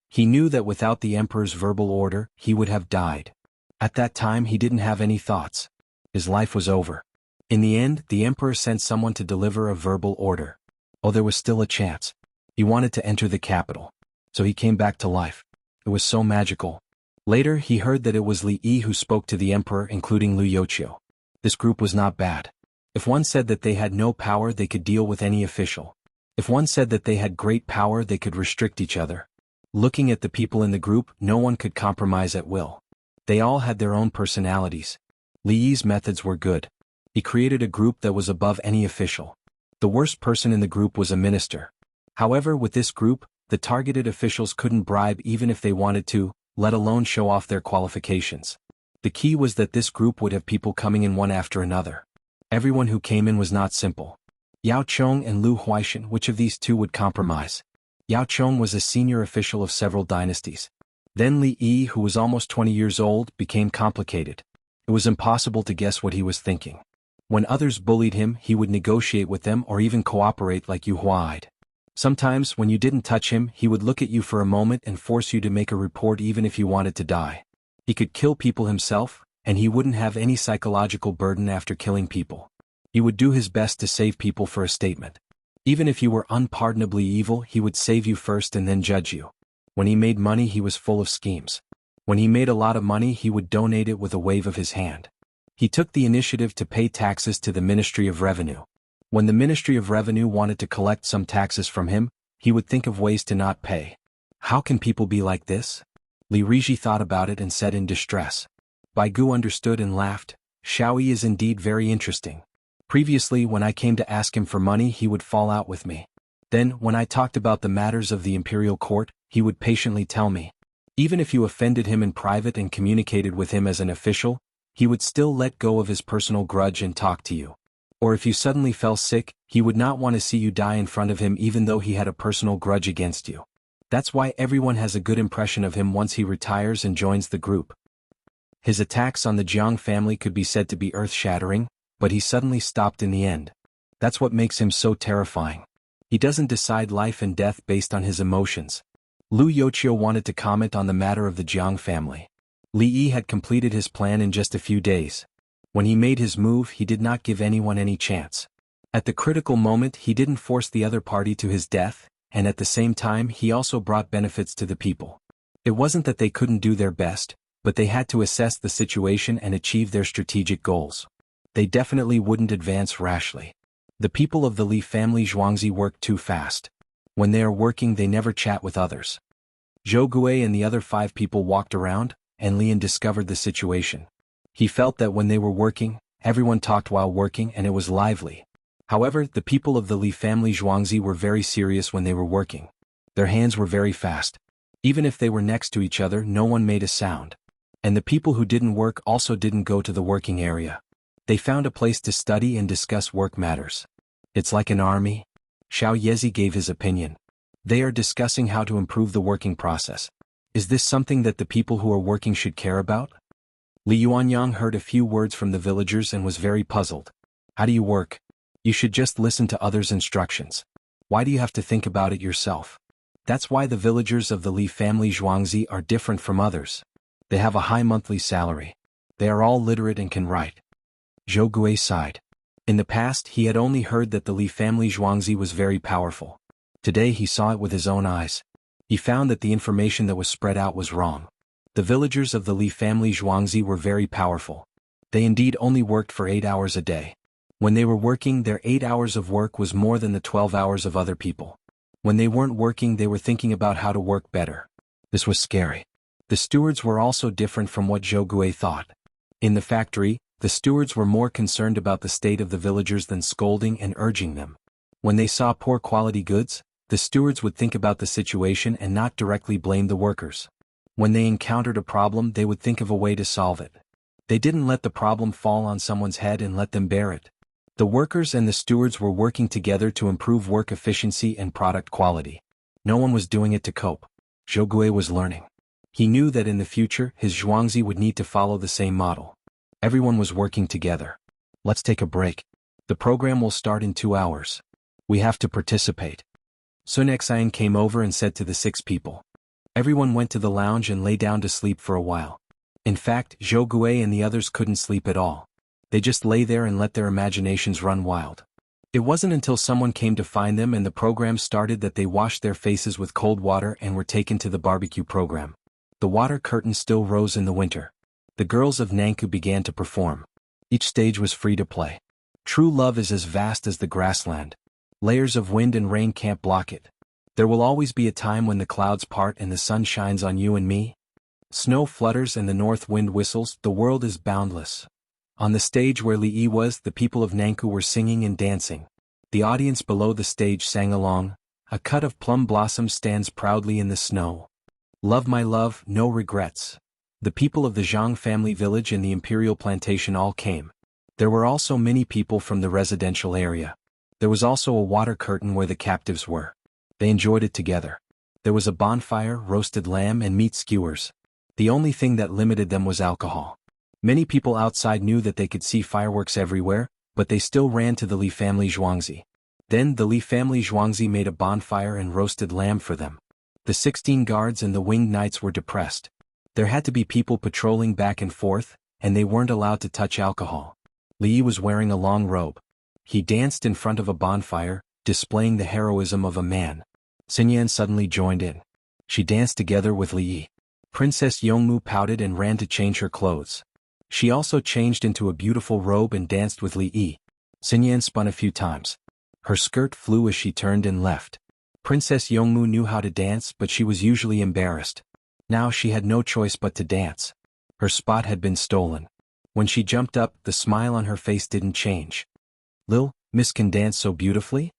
He knew that without the emperor's verbal order, he would have died. At that time he didn't have any thoughts. His life was over. In the end, the emperor sent someone to deliver a verbal order. Oh, there was still a chance. He wanted to enter the capital. So he came back to life. It was so magical. Later he heard that it was Li Yi who spoke to the emperor, including Lu Yoqiu. This group was not bad. If one said that they had no power, they could deal with any official. If one said that they had great power, they could restrict each other. Looking at the people in the group, no one could compromise at will. They all had their own personalities. Li Yi's methods were good. He created a group that was above any official. The worst person in the group was a minister. However, with this group, the targeted officials couldn't bribe even if they wanted to, let alone show off their qualifications. The key was that this group would have people coming in one after another. Everyone who came in was not simple. Yao Chong and Lu Huaishan, which of these two would compromise? Yao Chong was a senior official of several dynasties. Then Li Yi, who was almost 20 years old, became complicated. It was impossible to guess what he was thinking. When others bullied him, he would negotiate with them or even cooperate like Yu Huaid. Sometimes, when you didn't touch him, he would look at you for a moment and force you to make a report even if you wanted to die. He could kill people himself, and he wouldn't have any psychological burden after killing people. He would do his best to save people for a statement. Even if you were unpardonably evil, he would save you first and then judge you. When he made money, he was full of schemes. When he made a lot of money, he would donate it with a wave of his hand. He took the initiative to pay taxes to the Ministry of Revenue. When the Ministry of Revenue wanted to collect some taxes from him, he would think of ways to not pay. How can people be like this? Li Riji thought about it and said in distress. Baigu understood and laughed. Xiaoyi is indeed very interesting. Previously, when I came to ask him for money, he would fall out with me. Then, when I talked about the matters of the imperial court, he would patiently tell me. Even if you offended him in private and communicated with him as an official, he would still let go of his personal grudge and talk to you. Or if you suddenly fell sick, he would not want to see you die in front of him even though he had a personal grudge against you. That's why everyone has a good impression of him once he retires and joins the group. His attacks on the Jiang family could be said to be earth-shattering, but he suddenly stopped in the end. That's what makes him so terrifying. He doesn't decide life and death based on his emotions. Lu Yoqiu wanted to comment on the matter of the Jiang family. Li Yi had completed his plan in just a few days. When he made his move, he did not give anyone any chance. At the critical moment, he didn't force the other party to his death, and at the same time he also brought benefits to the people. It wasn't that they couldn't do their best, but they had to assess the situation and achieve their strategic goals. They definitely wouldn't advance rashly. The people of the Li family Zhuangzi work too fast. When they are working, they never chat with others. Zhou Gui and the other 5 people walked around, and Lian discovered the situation. He felt that when they were working, everyone talked while working and it was lively. However, the people of the Li family Zhuangzi were very serious when they were working. Their hands were very fast. Even if they were next to each other, no one made a sound. And the people who didn't work also didn't go to the working area. They found a place to study and discuss work matters. It's like an army. Xiao Yezi gave his opinion. They are discussing how to improve the working process. Is this something that the people who are working should care about? Li Yuanyang heard a few words from the villagers and was very puzzled. How do you work? You should just listen to others' instructions. Why do you have to think about it yourself? That's why the villagers of the Li family Zhuangzi are different from others. They have a high monthly salary. They are all literate and can write. Zhou Gui sighed. In the past, he had only heard that the Li family Zhuangzi was very powerful. Today he saw it with his own eyes. He found that the information that was spread out was wrong. The villagers of the Li family Zhuangzi were very powerful. They indeed only worked for 8 hours a day. When they were working, their 8 hours of work was more than the 12 hours of other people. When they weren't working, they were thinking about how to work better. This was scary. The stewards were also different from what Zhou Gui thought. In the factory, the stewards were more concerned about the state of the villagers than scolding and urging them. When they saw poor quality goods, the stewards would think about the situation and not directly blame the workers. When they encountered a problem, they would think of a way to solve it. They didn't let the problem fall on someone's head and let them bear it. The workers and the stewards were working together to improve work efficiency and product quality. No one was doing it to cope. Zhou Gui was learning. He knew that in the future, his Zhuangzi would need to follow the same model. Everyone was working together. Let's take a break. The program will start in 2 hours. We have to participate. Sun Xian came over and said to the 6 people. Everyone went to the lounge and lay down to sleep for a while. In fact, Zhou Gui and the others couldn't sleep at all. They just lay there and let their imaginations run wild. It wasn't until someone came to find them and the program started that they washed their faces with cold water and were taken to the barbecue program. The water curtain still rose in the winter. The girls of Nankou began to perform. Each stage was free to play. True love is as vast as the grassland. Layers of wind and rain can't block it. There will always be a time when the clouds part and the sun shines on you and me. Snow flutters and the north wind whistles, the world is boundless. On the stage where Li Yi was, the people of Nankou were singing and dancing. The audience below the stage sang along. A cut of plum blossom stands proudly in the snow. Love my love, no regrets. The people of the Zhang family village and the imperial plantation all came. There were also many people from the residential area. There was also a water curtain where the captives were. They enjoyed it together. There was a bonfire, roasted lamb and meat skewers. The only thing that limited them was alcohol. Many people outside knew that they could see fireworks everywhere, but they still ran to the Li family Zhuangzi. Then the Li family Zhuangzi made a bonfire and roasted lamb for them. The 16 guards and the winged knights were depressed. There had to be people patrolling back and forth, and they weren't allowed to touch alcohol. Li Yi was wearing a long robe. He danced in front of a bonfire, displaying the heroism of a man. Xinyan suddenly joined in. She danced together with Li Yi. Princess Yongmu pouted and ran to change her clothes. She also changed into a beautiful robe and danced with Li Yi. Xinyan spun a few times. Her skirt flew as she turned and left. Princess Yongmu knew how to dance, but she was usually embarrassed. Now she had no choice but to dance. Her spot had been stolen. When she jumped up, the smile on her face didn't change. Lil, Miss can dance so beautifully?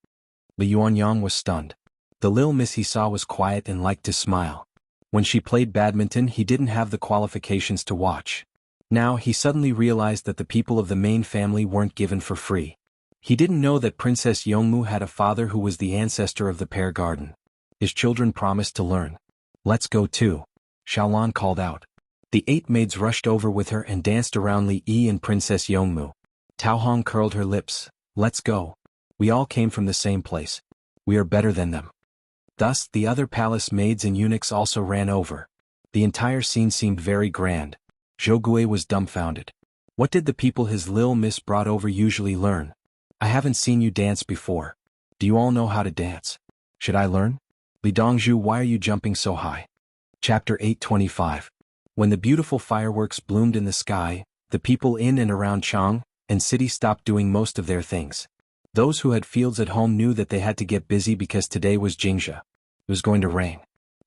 Li Yuanyang was stunned. The Lil Miss he saw was quiet and liked to smile. When she played badminton, he didn't have the qualifications to watch. Now he suddenly realized that the people of the main family weren't given for free. He didn't know that Princess Yongmu had a father who was the ancestor of the pear garden. His children promised to learn. Let's go too, Xiaolan called out. The 8 maids rushed over with her and danced around Li Yi and Princess Yongmu. Tao Hong curled her lips. Let's go. We all came from the same place. We are better than them. Thus, the other palace maids and eunuchs also ran over. The entire scene seemed very grand. Zhou Gui was dumbfounded. What did the people his Lil Miss brought over usually learn? I haven't seen you dance before. Do you all know how to dance? Should I learn? Li Dongzhu, why are you jumping so high? Chapter 825. When the beautiful fireworks bloomed in the sky, the people in and around Chang and city stopped doing most of their things. Those who had fields at home knew that they had to get busy because today was Jingxia. It was going to rain.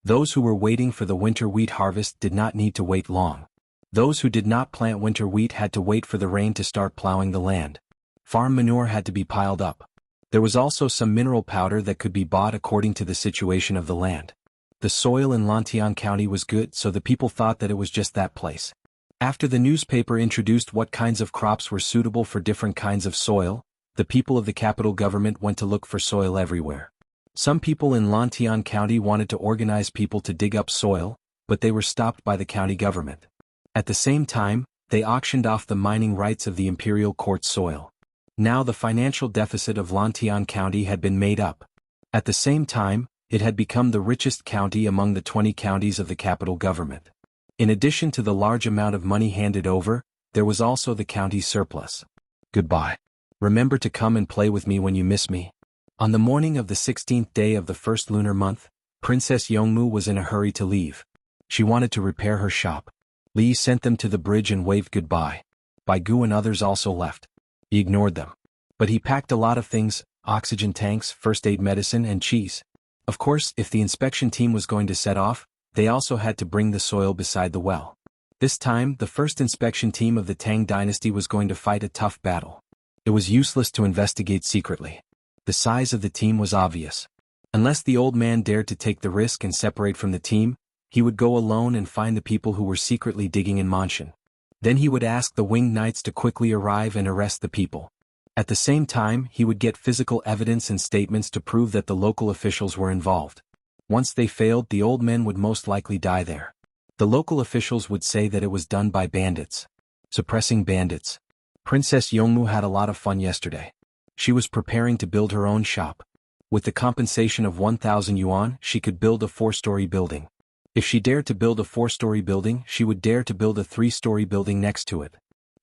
Those who were waiting for the winter wheat harvest did not need to wait long. Those who did not plant winter wheat had to wait for the rain to start plowing the land. Farm manure had to be piled up. There was also some mineral powder that could be bought according to the situation of the land. The soil in Lantian County was good, so the people thought that it was just that place. After the newspaper introduced what kinds of crops were suitable for different kinds of soil, the people of the capital government went to look for soil everywhere. Some people in Lantian County wanted to organize people to dig up soil, but they were stopped by the county government. At the same time, they auctioned off the mining rights of the imperial court soil. Now the financial deficit of Lantian County had been made up. At the same time, it had become the richest county among the 20 counties of the capital government. In addition to the large amount of money handed over, there was also the county surplus. Goodbye. Remember to come and play with me when you miss me. On the morning of the 16th day of the first lunar month, Princess Yongmu was in a hurry to leave. She wanted to repair her shop. Li sent them to the bridge and waved goodbye. Bai Gu and others also left. He ignored them. But he packed a lot of things: oxygen tanks, first aid medicine and cheese. Of course, if the inspection team was going to set off, They also had to bring the soil beside the well. This time, the first inspection team of the Tang dynasty was going to fight a tough battle. It was useless to investigate secretly. The size of the team was obvious. Unless the old man dared to take the risk and separate from the team, he would go alone and find the people who were secretly digging in Manshan. Then he would ask the winged knights to quickly arrive and arrest the people. At the same time, he would get physical evidence and statements to prove that the local officials were involved. Once they failed, the old men would most likely die there. The local officials would say that it was done by bandits. Suppressing bandits. Princess Yongmu had a lot of fun yesterday. She was preparing to build her own shop. With the compensation of 1,000 yuan, she could build a 4-story building. If she dared to build a 4-story building, she would dare to build a 3-story building next to it.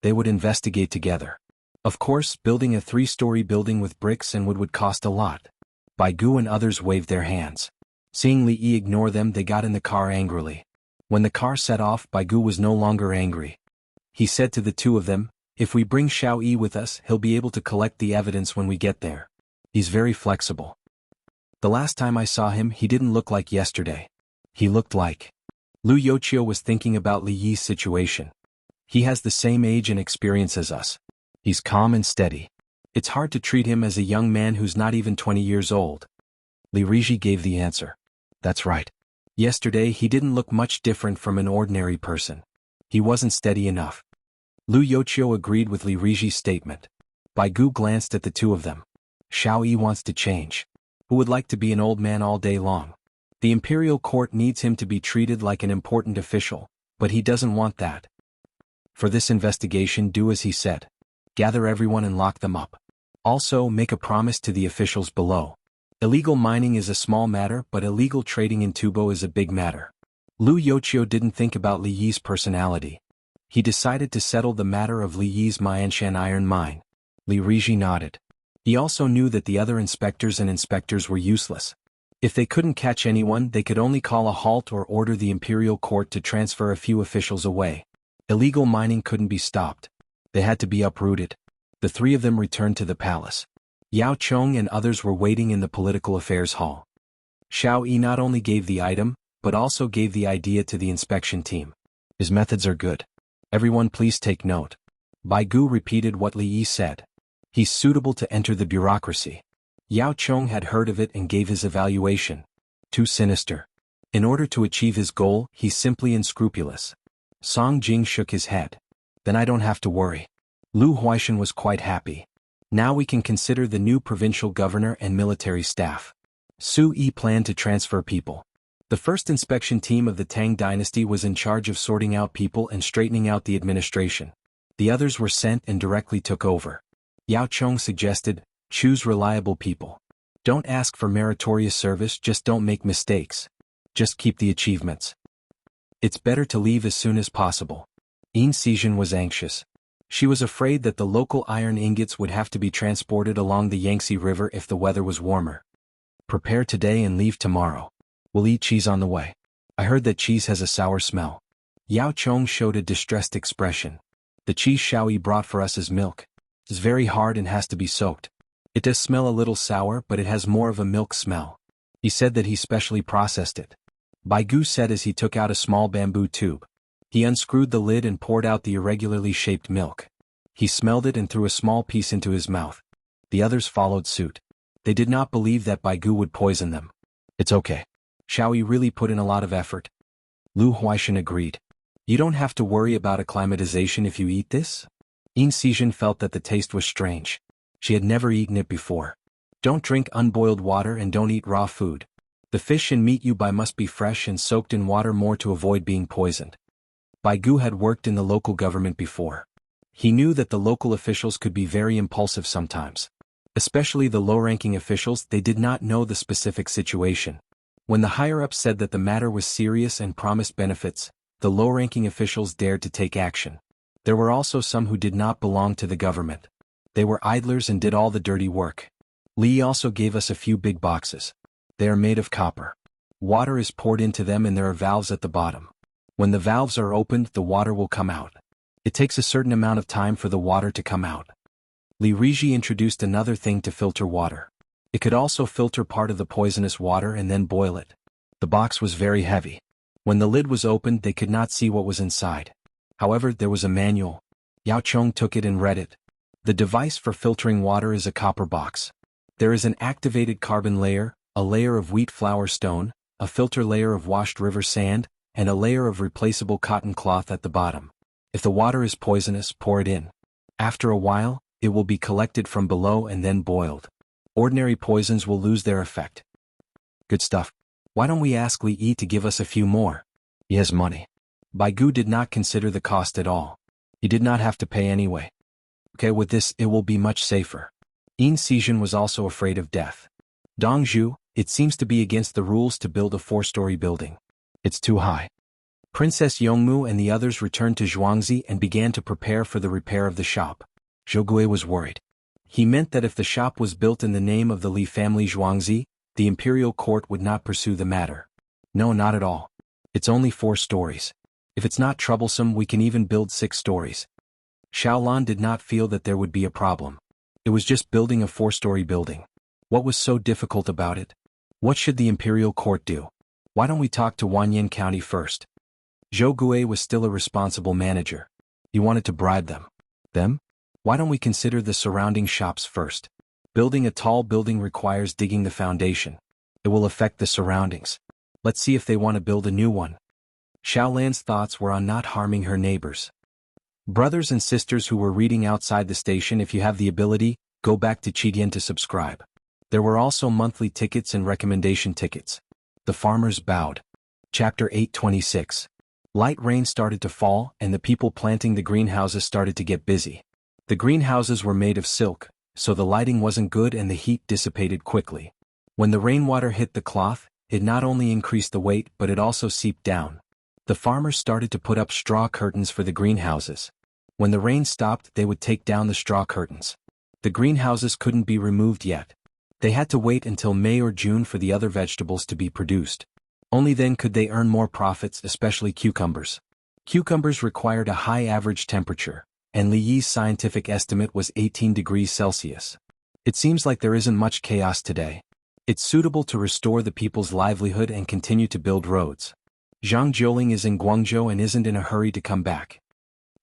They would investigate together. Of course, building a 3-story building with bricks and wood would cost a lot. Baigu and others waved their hands. Seeing Li Yi ignore them, they got in the car angrily. When the car set off, Baigu was no longer angry. He said to the two of them, "If we bring Xiao Yi with us, he'll be able to collect the evidence when we get there. He's very flexible. The last time I saw him, he didn't look like yesterday. He looked like..." Lu Yochio was thinking about Li Yi's situation. He has the same age and experience as us. He's calm and steady. It's hard to treat him as a young man who's not even 20 years old. Li Riji gave the answer. That's right. Yesterday he didn't look much different from an ordinary person. He wasn't steady enough. Lu Yochio agreed with Li Riji's statement. Baigu glanced at the two of them. Xiao Yi wants to change. Who would like to be an old man all day long? The imperial court needs him to be treated like an important official, but he doesn't want that. For this investigation, do as he said. Gather everyone and lock them up. Also, make a promise to the officials below. Illegal mining is a small matter, but illegal trading in Tubo is a big matter. Lu Yochio didn't think about Li Yi's personality. He decided to settle the matter of Li Yi's Mianshan iron mine. Li Riji nodded. He also knew that the other inspectors were useless. If they couldn't catch anyone, they could only call a halt or order the imperial court to transfer a few officials away. Illegal mining couldn't be stopped. They had to be uprooted. The three of them returned to the palace. Yao Chong and others were waiting in the political affairs hall. Xiao Yi not only gave the item, but also gave the idea to the inspection team. His methods are good. Everyone please take note. Baigu repeated what Li Yi said. He's suitable to enter the bureaucracy. Yao Chong had heard of it and gave his evaluation. Too sinister. In order to achieve his goal, he's simply unscrupulous. Song Jing shook his head. Then I don't have to worry. Lu Huaishan was quite happy. Now we can consider the new provincial governor and military staff. Su Yi planned to transfer people. The first inspection team of the Tang dynasty was in charge of sorting out people and straightening out the administration. The others were sent and directly took over. Yao Chong suggested, choose reliable people. Don't ask for meritorious service, just don't make mistakes. Just keep the achievements. It's better to leave as soon as possible. Yin Xijin was anxious. She was afraid that the local iron ingots would have to be transported along the Yangtze River if the weather was warmer. Prepare today and leave tomorrow. We'll eat cheese on the way. I heard that cheese has a sour smell. Yao Chong showed a distressed expression. The cheese Xiao Yi brought for us is milk. It's very hard and has to be soaked. It does smell a little sour, but it has more of a milk smell. He said that he specially processed it. Baigu said as he took out a small bamboo tube. He unscrewed the lid and poured out the irregularly shaped milk. He smelled it and threw a small piece into his mouth. The others followed suit. They did not believe that Baigu would poison them. It's okay. Xiao Yi really put in a lot of effort. Lu Huaishan agreed. You don't have to worry about acclimatization if you eat this? Yin Xijin felt that the taste was strange. She had never eaten it before. Don't drink unboiled water and don't eat raw food. The fish and meat you buy must be fresh and soaked in water more to avoid being poisoned. Baigu had worked in the local government before. He knew that the local officials could be very impulsive sometimes. Especially the low-ranking officials, they did not know the specific situation. When the higher-ups said that the matter was serious and promised benefits, the low-ranking officials dared to take action. There were also some who did not belong to the government. They were idlers and did all the dirty work. Li also gave us a few big boxes. They are made of copper. Water is poured into them and there are valves at the bottom. When the valves are opened, the water will come out. It takes a certain amount of time for the water to come out. Li Riji introduced another thing to filter water. It could also filter part of the poisonous water and then boil it. The box was very heavy. When the lid was opened, they could not see what was inside. However, there was a manual. Yao Chong took it and read it. The device for filtering water is a copper box. There is an activated carbon layer, a layer of wheat flour stone, a filter layer of washed river sand, and a layer of replaceable cotton cloth at the bottom. If the water is poisonous, pour it in. After a while, it will be collected from below and then boiled. Ordinary poisons will lose their effect. Good stuff. Why don't we ask Li Yi to give us a few more? He has money. Baigu did not consider the cost at all. He did not have to pay anyway. Okay, with this it will be much safer. Yin Xijun was also afraid of death. Dongzhu, it seems to be against the rules to build a 4-story building. It's too high. Princess Yongmu and the others returned to Zhuangzi and began to prepare for the repair of the shop. Zhou was worried. He meant that if the shop was built in the name of the Li family Zhuangzi, the imperial court would not pursue the matter. No, not at all. It's only 4 stories. If it's not troublesome, we can even build 6 stories. Xiaolan did not feel that there would be a problem. It was just building a 4-story building. What was so difficult about it? What should the imperial court do? Why don't we talk to Wanyan County first? Zhou Gui was still a responsible manager. He wanted to bribe them. Them? Why don't we consider the surrounding shops first? Building a tall building requires digging the foundation. It will affect the surroundings. Let's see if they want to build a new one. Xiaolan's thoughts were on not harming her neighbors. Brothers and sisters who were reading outside the station, if you have the ability, go back to Qidian to subscribe. There were also monthly tickets and recommendation tickets. The farmers bowed. Chapter 826. Light rain started to fall, and the people planting the greenhouses started to get busy. The greenhouses were made of silk, so the lighting wasn't good and the heat dissipated quickly. When the rainwater hit the cloth, it not only increased the weight but it also seeped down. The farmers started to put up straw curtains for the greenhouses. When the rain stopped, they would take down the straw curtains. The greenhouses couldn't be removed yet. They had to wait until May or June for the other vegetables to be produced. Only then could they earn more profits, especially cucumbers. Cucumbers required a high average temperature, and Li Yi's scientific estimate was 18 degrees Celsius. It seems like there isn't much chaos today. It's suitable to restore the people's livelihood and continue to build roads. Zhang Jiuling is in Guangzhou and isn't in a hurry to come back.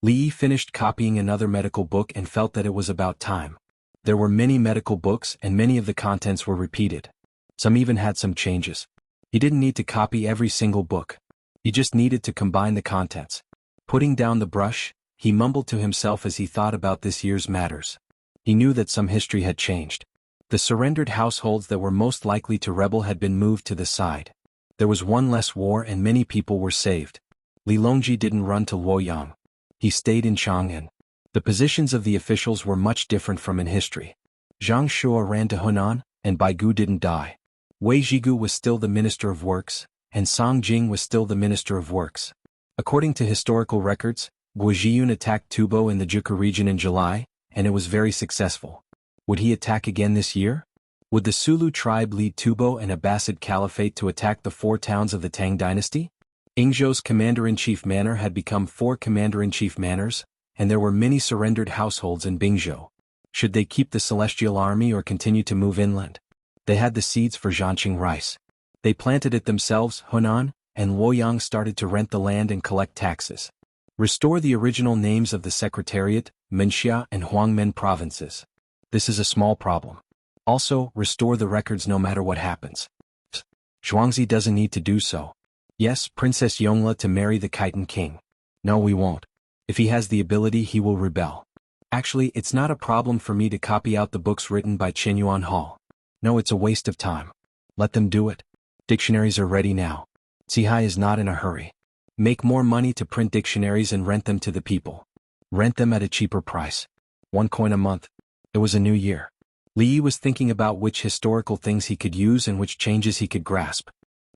Li Yi finished copying another medical book and felt that it was about time. There were many medical books and many of the contents were repeated. Some even had some changes. He didn't need to copy every single book. He just needed to combine the contents. Putting down the brush, he mumbled to himself as he thought about this year's matters. He knew that some history had changed. The surrendered households that were most likely to rebel had been moved to the side. There was one less war and many people were saved. Li Longji didn't run to Luoyang. He stayed in Chang'an. The positions of the officials were much different from in history. Zhang Shua ran to Hunan, and Baigu didn't die. Wei Zhigu was still the Minister of Works, and Song Jing was still the Minister of Works. According to historical records, Guozhiyun attacked Tubo in the Jukka region in July, and it was very successful. Would he attack again this year? Would the Sulu tribe lead Tubo and Abbasid Caliphate to attack the 4 towns of the Tang dynasty? Ingzhou's commander-in-chief manor had become 4 commander-in-chief manors, and there were many surrendered households in Bingzhou. Should they keep the Celestial Army or continue to move inland? They had the seeds for Zhanqing rice. They planted it themselves. Hunan and Luoyang started to rent the land and collect taxes. Restore the original names of the Secretariat, Menxia and Huangmen provinces. This is a small problem. Also, restore the records no matter what happens. Zhuangzi doesn't need to do so. Yes, Princess Yongla to marry the Khitan king. No, we won't. If he has the ability, he will rebel. Actually, it's not a problem for me to copy out the books written by Qinyuan Hall. No, it's a waste of time. Let them do it. Dictionaries are ready now. Zihai is not in a hurry. Make more money to print dictionaries and rent them to the people. Rent them at a cheaper price. 1 coin a month. It was a new year. Li Yi was thinking about which historical things he could use and which changes he could grasp.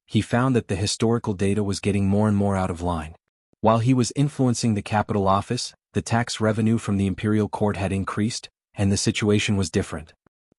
He found that the historical data was getting more and more out of line. While he was influencing the capital office, the tax revenue from the imperial court had increased, and the situation was different.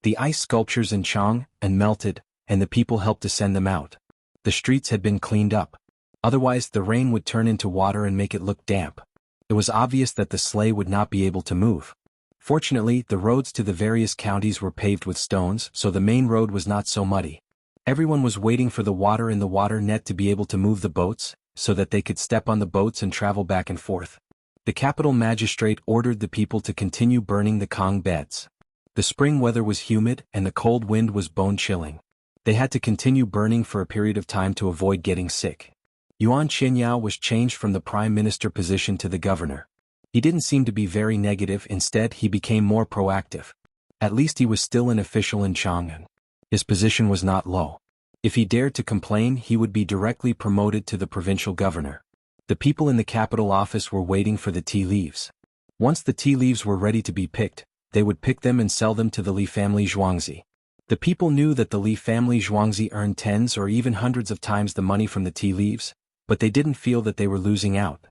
The ice sculptures in Chang'an melted, and the people helped to send them out. The streets had been cleaned up. Otherwise, the rain would turn into water and make it look damp. It was obvious that the sleigh would not be able to move. Fortunately, the roads to the various counties were paved with stones, so the main road was not so muddy. Everyone was waiting for the water in the water net to be able to move the boats, so that they could step on the boats and travel back and forth. The capital magistrate ordered the people to continue burning the Kong beds. The spring weather was humid and the cold wind was bone-chilling. They had to continue burning for a period of time to avoid getting sick. Yuan Qianyao was changed from the prime minister position to the governor. He didn't seem to be very negative, instead he became more proactive. At least he was still an official in Chang'an. His position was not low. If he dared to complain, he would be directly promoted to the provincial governor. The people in the capital office were waiting for the tea leaves. Once the tea leaves were ready to be picked, they would pick them and sell them to the Li family Zhuangzi. The people knew that the Li family Zhuangzi earned tens or even hundreds of times the money from the tea leaves, but they didn't feel that they were losing out.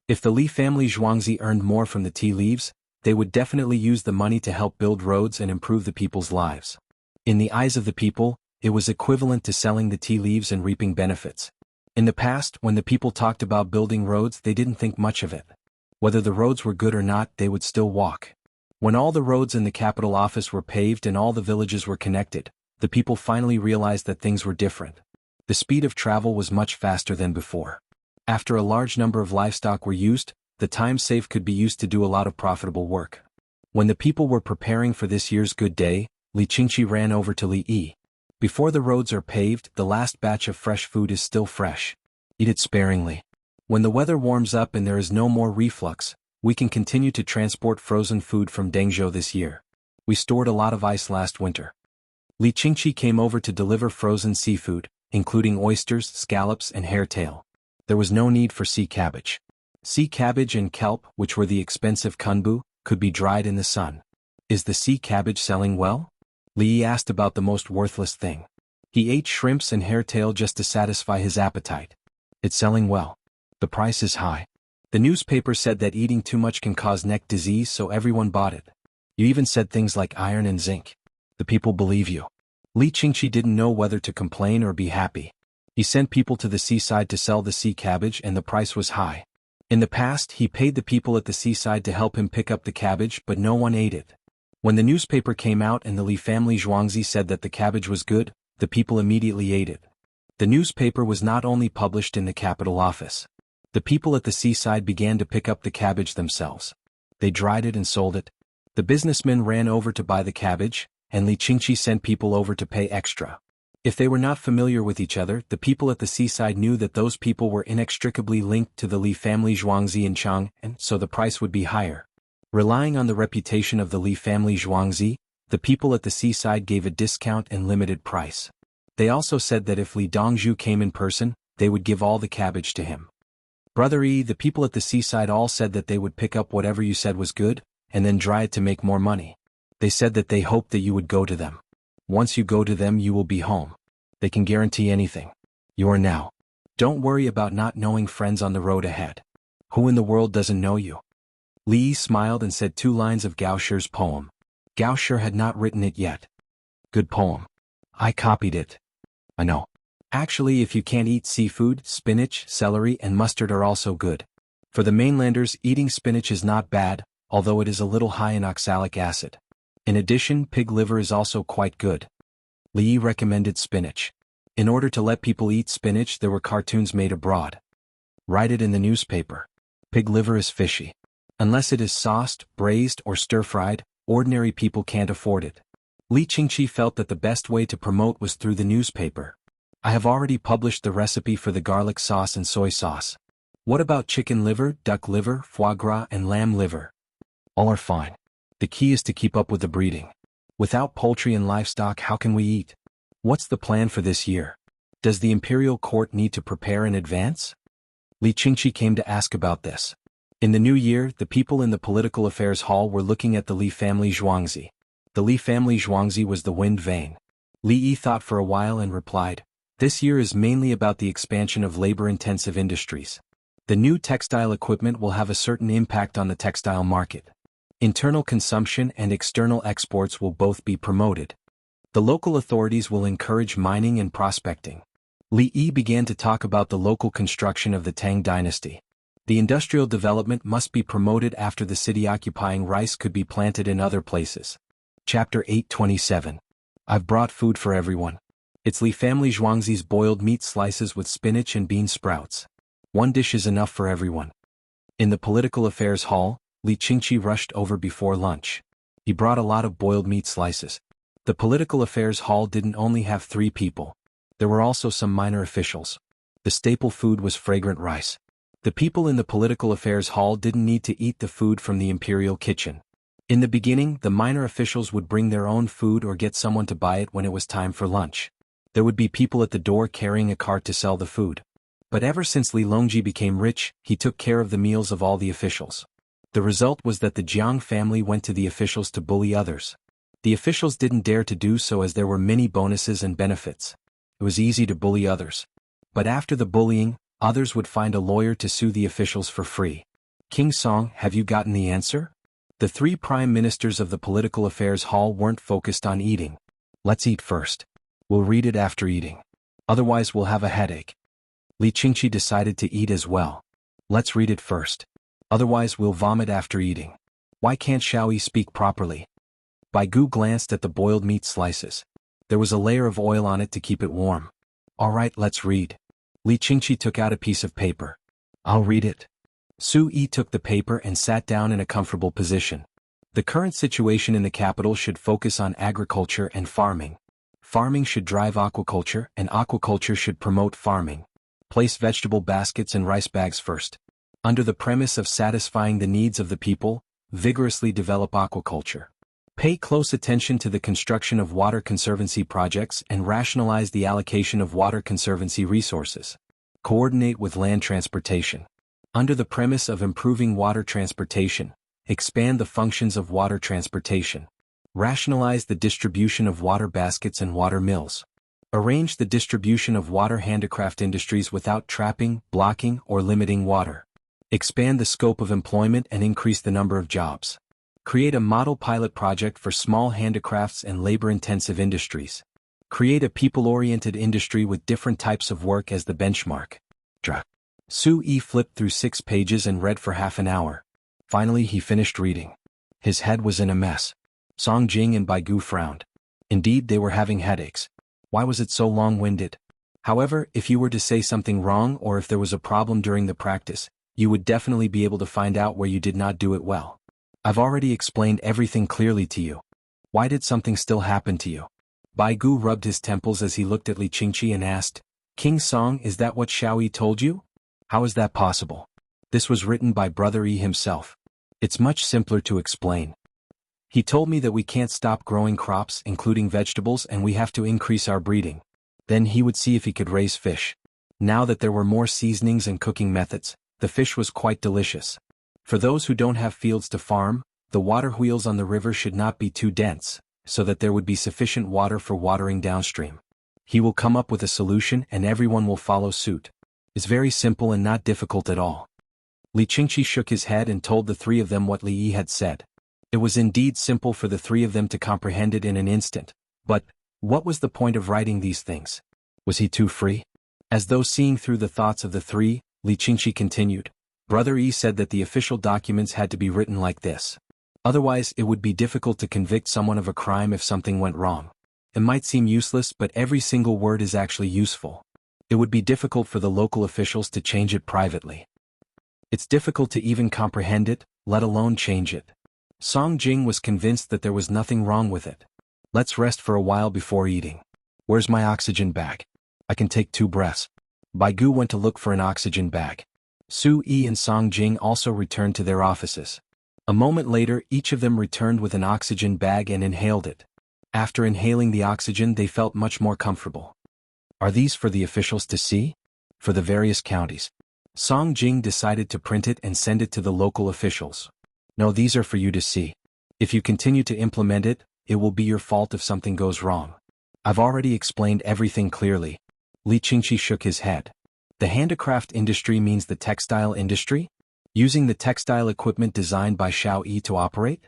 If the Li family Zhuangzi earned more from the tea leaves, they would definitely use the money to help build roads and improve the people's lives. In the eyes of the people, it was equivalent to selling the tea leaves and reaping benefits. In the past, when the people talked about building roads, they didn't think much of it. Whether the roads were good or not, they would still walk. When all the roads in the capital office were paved and all the villages were connected, the people finally realized that things were different. The speed of travel was much faster than before. After a large number of livestock were used, the time saved could be used to do a lot of profitable work. When the people were preparing for this year's good day, Li Qingqi ran over to Li Yi. Before the roads are paved, the last batch of fresh food is still fresh. Eat it sparingly. When the weather warms up and there is no more reflux, we can continue to transport frozen food from Dengzhou this year. We stored a lot of ice last winter. Li Qingqi came over to deliver frozen seafood, including oysters, scallops, and hairtail. There was no need for sea cabbage. Sea cabbage and kelp, which were the expensive kunbu, could be dried in the sun. Is the sea cabbage selling well? Li Yi asked about the most worthless thing. He ate shrimps and hairtail just to satisfy his appetite. It's selling well. The price is high. The newspaper said that eating too much can cause neck disease, so everyone bought it. You even said things like iron and zinc. The people believe you. Li Qingqi didn't know whether to complain or be happy. He sent people to the seaside to sell the sea cabbage and the price was high. In the past, he paid the people at the seaside to help him pick up the cabbage, but no one ate it. When the newspaper came out and the Li family Zhuangzi said that the cabbage was good, the people immediately ate it. The newspaper was not only published in the capital office. The people at the seaside began to pick up the cabbage themselves. They dried it and sold it. The businessmen ran over to buy the cabbage, and Li Qingqi sent people over to pay extra. If they were not familiar with each other, the people at the seaside knew that those people were inextricably linked to the Li family Zhuangzi in Chang, and so the price would be higher. Relying on the reputation of the Li family Zhuangzi, the people at the seaside gave a discount and limited price. They also said that if Li Dongzhu came in person, they would give all the cabbage to him. Brother Yi, the people at the seaside all said that they would pick up whatever you said was good, and then dry it to make more money. They said that they hoped that you would go to them. Once you go to them, you will be home. They can guarantee anything. You are now. Don't worry about not knowing friends on the road ahead. Who in the world doesn't know you? Li Yi smiled and said 2 lines of Gao Shi's poem. Gao Shi had not written it yet. Good poem. I copied it. I know. Actually, if you can't eat seafood, spinach, celery, and mustard are also good. For the mainlanders, eating spinach is not bad, although it is a little high in oxalic acid. In addition, pig liver is also quite good. Li Yi recommended spinach. In order to let people eat spinach, there were cartoons made abroad. Write it in the newspaper. Pig liver is fishy. Unless it is sauced, braised, or stir-fried, ordinary people can't afford it. Li Qingqi felt that the best way to promote was through the newspaper. I have already published the recipe for the garlic sauce and soy sauce. What about chicken liver, duck liver, foie gras, and lamb liver? All are fine. The key is to keep up with the breeding. Without poultry and livestock, how can we eat? What's the plan for this year? Does the imperial court need to prepare in advance? Li Qingqi came to ask about this. In the new year, the people in the political affairs hall were looking at the Li family Zhuangzi. The Li family Zhuangzi was the wind vane. Li Yi thought for a while and replied, "This year is mainly about the expansion of labor-intensive industries. The new textile equipment will have a certain impact on the textile market. Internal consumption and external exports will both be promoted. The local authorities will encourage mining and prospecting." Li Yi began to talk about the local construction of the Tang dynasty. The industrial development must be promoted after the city occupying rice could be planted in other places. Chapter 827. I've brought food for everyone. It's Li family Zhuangzi's boiled meat slices with spinach and bean sprouts. One dish is enough for everyone. In the political affairs hall, Li Qingqi rushed over before lunch. He brought a lot of boiled meat slices. The political affairs hall didn't only have 3 people. There were also some minor officials. The staple food was fragrant rice. The people in the political affairs hall didn't need to eat the food from the imperial kitchen. In the beginning, the minor officials would bring their own food or get someone to buy it when it was time for lunch. There would be people at the door carrying a cart to sell the food. But ever since Li Longji became rich, he took care of the meals of all the officials. The result was that the Jiang family went to the officials to bully others. The officials didn't dare to do so as there were many bonuses and benefits. It was easy to bully others. But after the bullying, others would find a lawyer to sue the officials for free. King Song, have you gotten the answer? The 3 prime ministers of the political affairs hall weren't focused on eating. Let's eat first. We'll read it after eating. Otherwise we'll have a headache. Li Qingqi decided to eat as well. Let's read it first. Otherwise we'll vomit after eating. Why can't Xiaoyi speak properly? Bai Gu glanced at the boiled meat slices. There was a layer of oil on it to keep it warm. All right, let's read. Li Qingqi took out a piece of paper. I'll read it. Su Yi took the paper and sat down in a comfortable position. The current situation in the capital should focus on agriculture and farming. Farming should drive aquaculture, and aquaculture should promote farming. Place vegetable baskets and rice bags first. Under the premise of satisfying the needs of the people, vigorously develop aquaculture. Pay close attention to the construction of water conservancy projects and rationalize the allocation of water conservancy resources. Coordinate with land transportation. Under the premise of improving water transportation, expand the functions of water transportation. Rationalize the distribution of water baskets and water mills. Arrange the distribution of water handicraft industries without trapping, blocking, or limiting water. Expand the scope of employment and increase the number of jobs. Create a model pilot project for small handicrafts and labor-intensive industries. Create a people-oriented industry with different types of work as the benchmark. Su Yi flipped through 6 pages and read for half an hour. Finally he finished reading. His head was in a mess. Song Jing and Bai Gu frowned. Indeed, they were having headaches. Why was it so long-winded? However, if you were to say something wrong or if there was a problem during the practice, you would definitely be able to find out where you did not do it well. I've already explained everything clearly to you. Why did something still happen to you? Bai Gu rubbed his temples as he looked at Li Qingqi and asked, King Song, is that what Xiaoyi told you? How is that possible? This was written by Brother Yi himself. It's much simpler to explain. He told me that we can't stop growing crops, including vegetables, and we have to increase our breeding. Then he would see if he could raise fish. Now that there were more seasonings and cooking methods, the fish was quite delicious. For those who don't have fields to farm, the water wheels on the river should not be too dense, so that there would be sufficient water for watering downstream. He will come up with a solution and everyone will follow suit. It's very simple and not difficult at all. Li Qingqi shook his head and told the 3 of them what Li Yi had said. It was indeed simple for the 3 of them to comprehend it in an instant, but what was the point of writing these things? Was he too free? As though seeing through the thoughts of the 3, Li Qingqi continued. Brother Yi said that the official documents had to be written like this. Otherwise, it would be difficult to convict someone of a crime if something went wrong. It might seem useless, but every single word is actually useful. It would be difficult for the local officials to change it privately. It's difficult to even comprehend it, let alone change it. Song Jing was convinced that there was nothing wrong with it. Let's rest for a while before eating. Where's my oxygen bag? I can take 2 breaths. Bai Gu went to look for an oxygen bag. Su Yi and Song Jing also returned to their offices. A moment later, each of them returned with an oxygen bag and inhaled it. After inhaling the oxygen, they felt much more comfortable. Are these for the officials to see? For the various counties. Song Jing decided to print it and send it to the local officials. No, these are for you to see. If you continue to implement it, it will be your fault if something goes wrong. I've already explained everything clearly. Li Qingqi shook his head. The handicraft industry means the textile industry? Using the textile equipment designed by Xiao Yi to operate?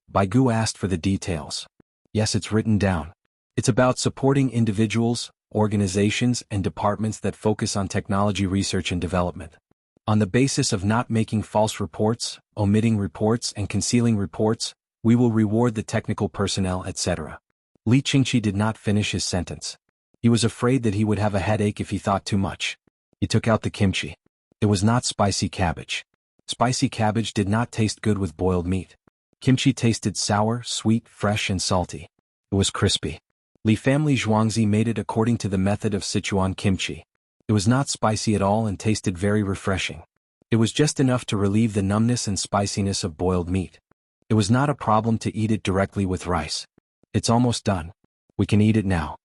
Bai Gu asked for the details. Yes, it's written down. It's about supporting individuals, organizations, and departments that focus on technology research and development. On the basis of not making false reports, omitting reports, and concealing reports, we will reward the technical personnel, etc. Li Qingqi did not finish his sentence. He was afraid that he would have a headache if he thought too much. He took out the kimchi. It was not spicy cabbage. Spicy cabbage did not taste good with boiled meat. Kimchi tasted sour, sweet, fresh and salty. It was crispy. Li family Zhuangzi made it according to the method of Sichuan kimchi. It was not spicy at all and tasted very refreshing. It was just enough to relieve the numbness and spiciness of boiled meat. It was not a problem to eat it directly with rice. It's almost done. We can eat it now.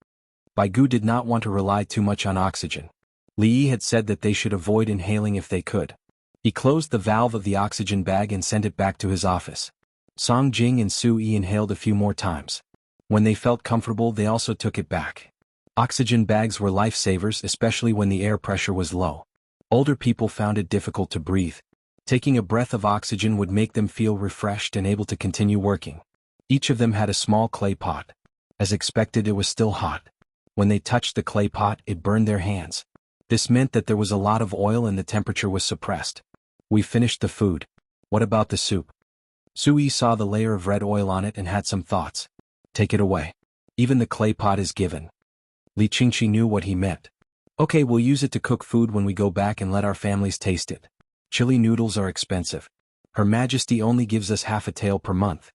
Bai Gu did not want to rely too much on oxygen. Li Yi had said that they should avoid inhaling if they could. He closed the valve of the oxygen bag and sent it back to his office. Song Jing and Su Yi inhaled a few more times. When they felt comfortable, they also took it back. Oxygen bags were lifesavers, especially when the air pressure was low. Older people found it difficult to breathe. Taking a breath of oxygen would make them feel refreshed and able to continue working. Each of them had a small clay pot. As expected, it was still hot. When they touched the clay pot, it burned their hands. This meant that there was a lot of oil and the temperature was suppressed. We finished the food. What about the soup? Su Yi saw the layer of red oil on it and had some thoughts. Take it away. Even the clay pot is given. Li Qingqi knew what he meant. Okay, we'll use it to cook food when we go back and let our families taste it. Chili noodles are expensive. Her Majesty only gives us half a tael per month.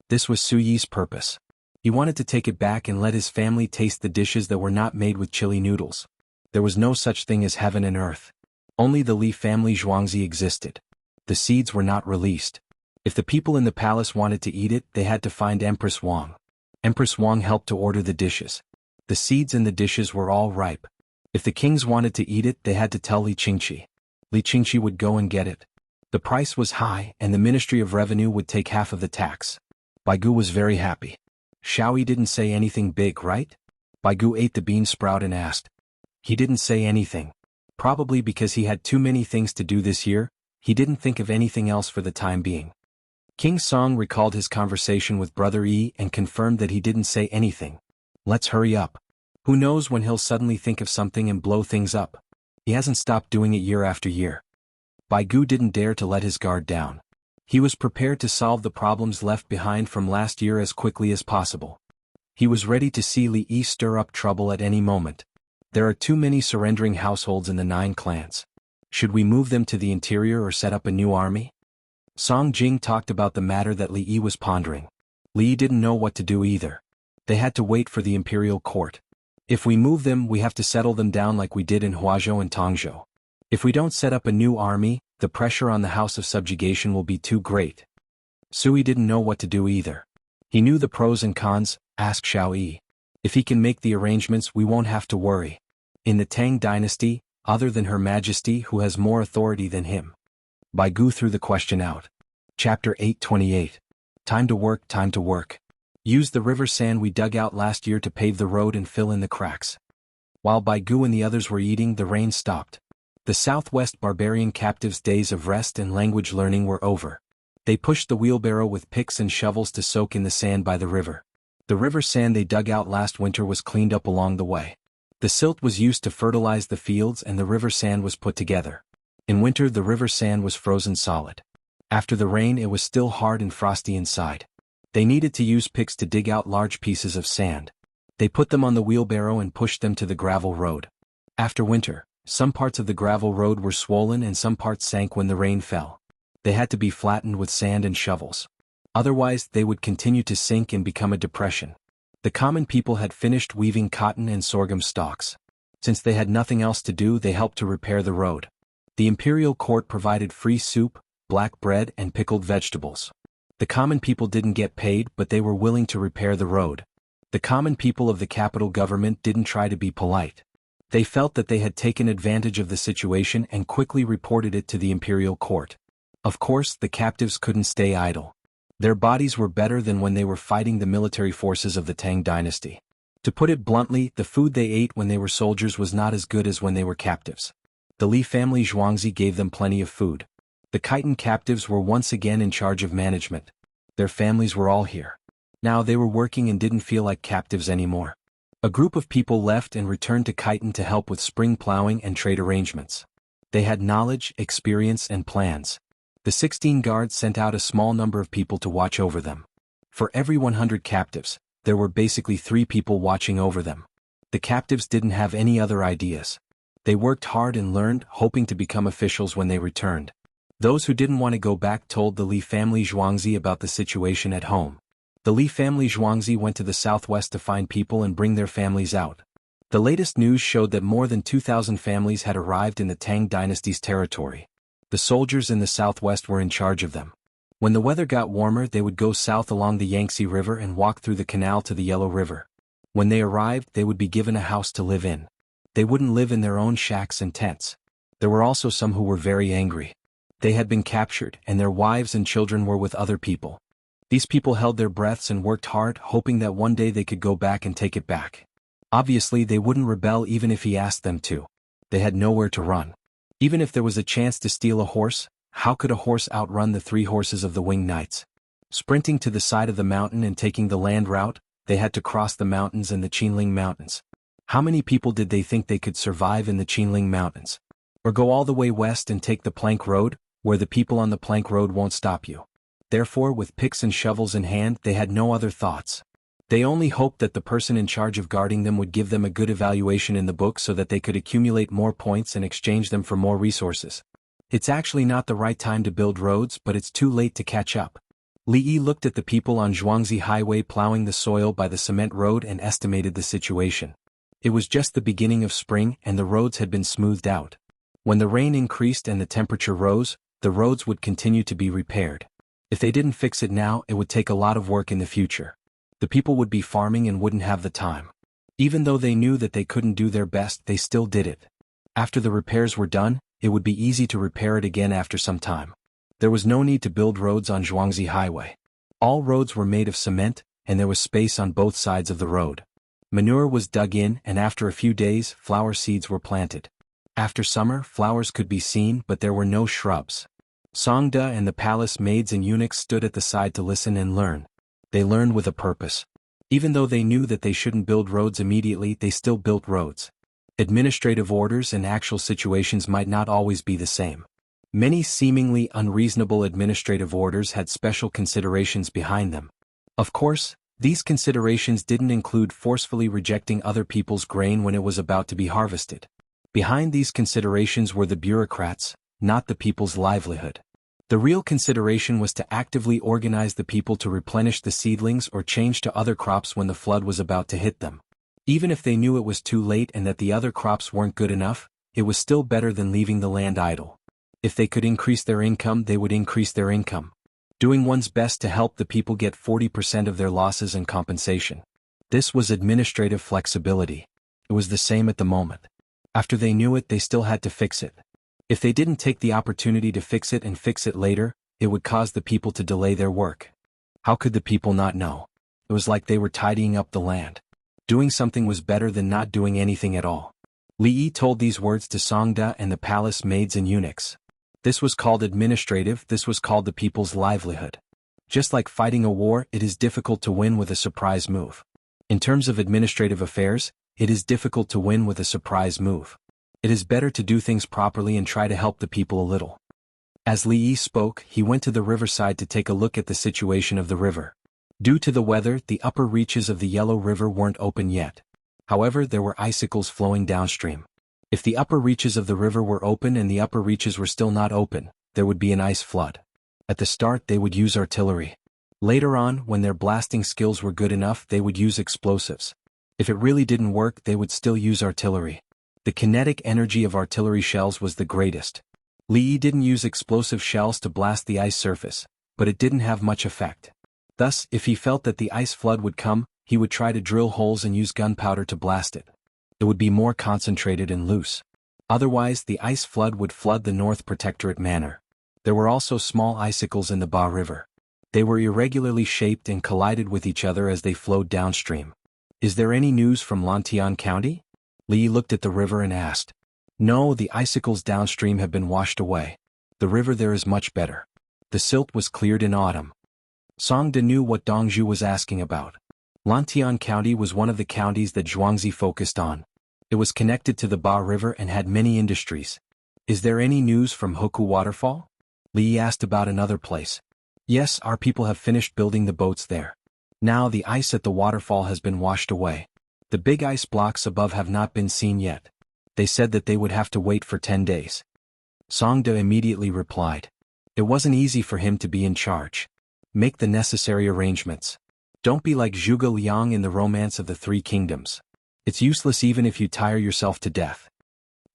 This was Su Yi's purpose. He wanted to take it back and let his family taste the dishes that were not made with chili noodles. There was no such thing as heaven and earth. Only the Li family Zhuangzi existed. The seeds were not released. If the people in the palace wanted to eat it, they had to find Empress Wang. Empress Wang helped to order the dishes. The seeds in the dishes were all ripe. If the kings wanted to eat it, they had to tell Li Qingqi. Li Qingqi would go and get it. The price was high, and the Ministry of Revenue would take half of the tax. Bai Gu was very happy. Xiaoyi didn't say anything big, right? Bai Gu ate the bean sprout and asked. He didn't say anything. Probably because he had too many things to do this year, he didn't think of anything else for the time being. King Song recalled his conversation with Brother Yi and confirmed that he didn't say anything. Let's hurry up. Who knows when he'll suddenly think of something and blow things up. He hasn't stopped doing it year after year. Bai Gu didn't dare to let his guard down. He was prepared to solve the problems left behind from last year as quickly as possible. He was ready to see Li Yi stir up trouble at any moment. There are too many surrendering households in the 9 clans. Should we move them to the interior or set up a new army? Song Jing talked about the matter that Li Yi was pondering. Li Yi didn't know what to do either. They had to wait for the imperial court. If we move them, we have to settle them down like we did in Huazhou and Tongzhou. If we don't set up a new army, the pressure on the House of Subjugation will be too great. Sui didn't know what to do either. He knew the pros and cons, asked Xiaoyi. If he can make the arrangements, we won't have to worry. In the Tang dynasty, other than Her Majesty who has more authority than him? Bai Gu threw the question out. Chapter 828. Time to work, time to work. Use the river sand we dug out last year to pave the road and fill in the cracks. While Bai Gu and the others were eating, the rain stopped. The Southwest barbarian captives' days of rest and language learning were over. They pushed the wheelbarrow with picks and shovels to soak in the sand by the river. The river sand they dug out last winter was cleaned up along the way. The silt was used to fertilize the fields and the river sand was put together. In winter the river sand was frozen solid. After the rain it was still hard and frosty inside. They needed to use picks to dig out large pieces of sand. They put them on the wheelbarrow and pushed them to the gravel road. After winter, some parts of the gravel road were swollen and some parts sank when the rain fell. They had to be flattened with sand and shovels. Otherwise they would continue to sink and become a depression. The common people had finished weaving cotton and sorghum stalks. Since they had nothing else to do, they helped to repair the road. The imperial court provided free soup, black bread and pickled vegetables. The common people didn't get paid, but they were willing to repair the road. The common people of the capital government didn't try to be polite. They felt that they had taken advantage of the situation and quickly reported it to the imperial court. Of course, the captives couldn't stay idle. Their bodies were better than when they were fighting the military forces of the Tang dynasty. To put it bluntly, the food they ate when they were soldiers was not as good as when they were captives. The Li family Zhuangzi gave them plenty of food. The Khitan captives were once again in charge of management. Their families were all here. Now they were working and didn't feel like captives anymore. A group of people left and returned to Khitan to help with spring plowing and trade arrangements. They had knowledge, experience and plans. The 16 guards sent out a small number of people to watch over them. For every 100 captives, there were basically 3 people watching over them. The captives didn't have any other ideas. They worked hard and learned, hoping to become officials when they returned. Those who didn't want to go back told the Li family Zhuangzi about the situation at home. The Li family Zhuangzi went to the southwest to find people and bring their families out. The latest news showed that more than 2,000 families had arrived in the Tang dynasty's territory. The soldiers in the southwest were in charge of them. When the weather got warmer, they would go south along the Yangtze River and walk through the canal to the Yellow River. When they arrived, they would be given a house to live in. They wouldn't live in their own shacks and tents. There were also some who were very angry. They had been captured, and their wives and children were with other people. These people held their breaths and worked hard, hoping that one day they could go back and take it back. Obviously, they wouldn't rebel even if he asked them to. They had nowhere to run. Even if there was a chance to steal a horse, how could a horse outrun the 3 horses of the winged knights? Sprinting to the side of the mountain and taking the land route, they had to cross the mountains and the Qinling Mountains. How many people did they think they could survive in the Qinling Mountains? Or go all the way west and take the plank road, where the people on the plank road won't stop you? Therefore, with picks and shovels in hand, they had no other thoughts. They only hoped that the person in charge of guarding them would give them a good evaluation in the book so that they could accumulate more points and exchange them for more resources. It's actually not the right time to build roads, but it's too late to catch up. Li Yi looked at the people on Zhuangzi Highway plowing the soil by the cement road and estimated the situation. It was just the beginning of spring and the roads had been smoothed out. When the rain increased and the temperature rose, the roads would continue to be repaired. If they didn't fix it now, it would take a lot of work in the future. The people would be farming and wouldn't have the time. Even though they knew that they couldn't do their best, they still did it. After the repairs were done, it would be easy to repair it again after some time. There was no need to build roads on Zhuangzi Highway. All roads were made of cement, and there was space on both sides of the road. Manure was dug in, and after a few days, flower seeds were planted. After summer, flowers could be seen, but there were no shrubs. Songda and the palace maids and eunuchs stood at the side to listen and learn. They learned with a purpose. Even though they knew that they shouldn't build roads immediately, they still built roads. Administrative orders and actual situations might not always be the same. Many seemingly unreasonable administrative orders had special considerations behind them. Of course, these considerations didn't include forcefully rejecting other people's grain when it was about to be harvested. Behind these considerations were the bureaucrats, not the people's livelihood. The real consideration was to actively organize the people to replenish the seedlings or change to other crops when the flood was about to hit them. Even if they knew it was too late and that the other crops weren't good enough, it was still better than leaving the land idle. If they could increase their income, they would increase their income. Doing one's best to help the people get 40% of their losses and compensation. This was administrative flexibility. It was the same at the moment. After they knew it, they still had to fix it. If they didn't take the opportunity to fix it and fix it later, it would cause the people to delay their work. How could the people not know? It was like they were tidying up the land. Doing something was better than not doing anything at all. Li Yi told these words to Songda and the palace maids and eunuchs. This was called administrative, this was called the people's livelihood. Just like fighting a war, it is difficult to win with a surprise move. In terms of administrative affairs, it is difficult to win with a surprise move. It is better to do things properly and try to help the people a little. As Li Yi spoke, he went to the riverside to take a look at the situation of the river. Due to the weather, the upper reaches of the Yellow River weren't open yet. However, there were icicles flowing downstream. If the upper reaches of the river were open and the upper reaches were still not open, there would be an ice flood. At the start, they would use artillery. Later on, when their blasting skills were good enough, they would use explosives. If it really didn't work, they would still use artillery. The kinetic energy of artillery shells was the greatest. Li Yi didn't use explosive shells to blast the ice surface, but it didn't have much effect. Thus, if he felt that the ice flood would come, he would try to drill holes and use gunpowder to blast it. It would be more concentrated and loose. Otherwise, the ice flood would flood the North Protectorate Manor. There were also small icicles in the Ba River. They were irregularly shaped and collided with each other as they flowed downstream. Is there any news from Lantian County? Li Yi looked at the river and asked. No, the icicles downstream have been washed away. The river there is much better. The silt was cleared in autumn. Songda knew what Dongzhu was asking about. Lantian County was one of the counties that Zhuangzi focused on. It was connected to the Ba River and had many industries. Is there any news from Hoku Waterfall? Li Yi asked about another place. Yes, our people have finished building the boats there. Now the ice at the waterfall has been washed away. The big ice blocks above have not been seen yet. They said that they would have to wait for 10 days. Songda immediately replied. It wasn't easy for him to be in charge. Make the necessary arrangements. Don't be like Zhuge Liang in the Romance of the Three Kingdoms. It's useless even if you tire yourself to death.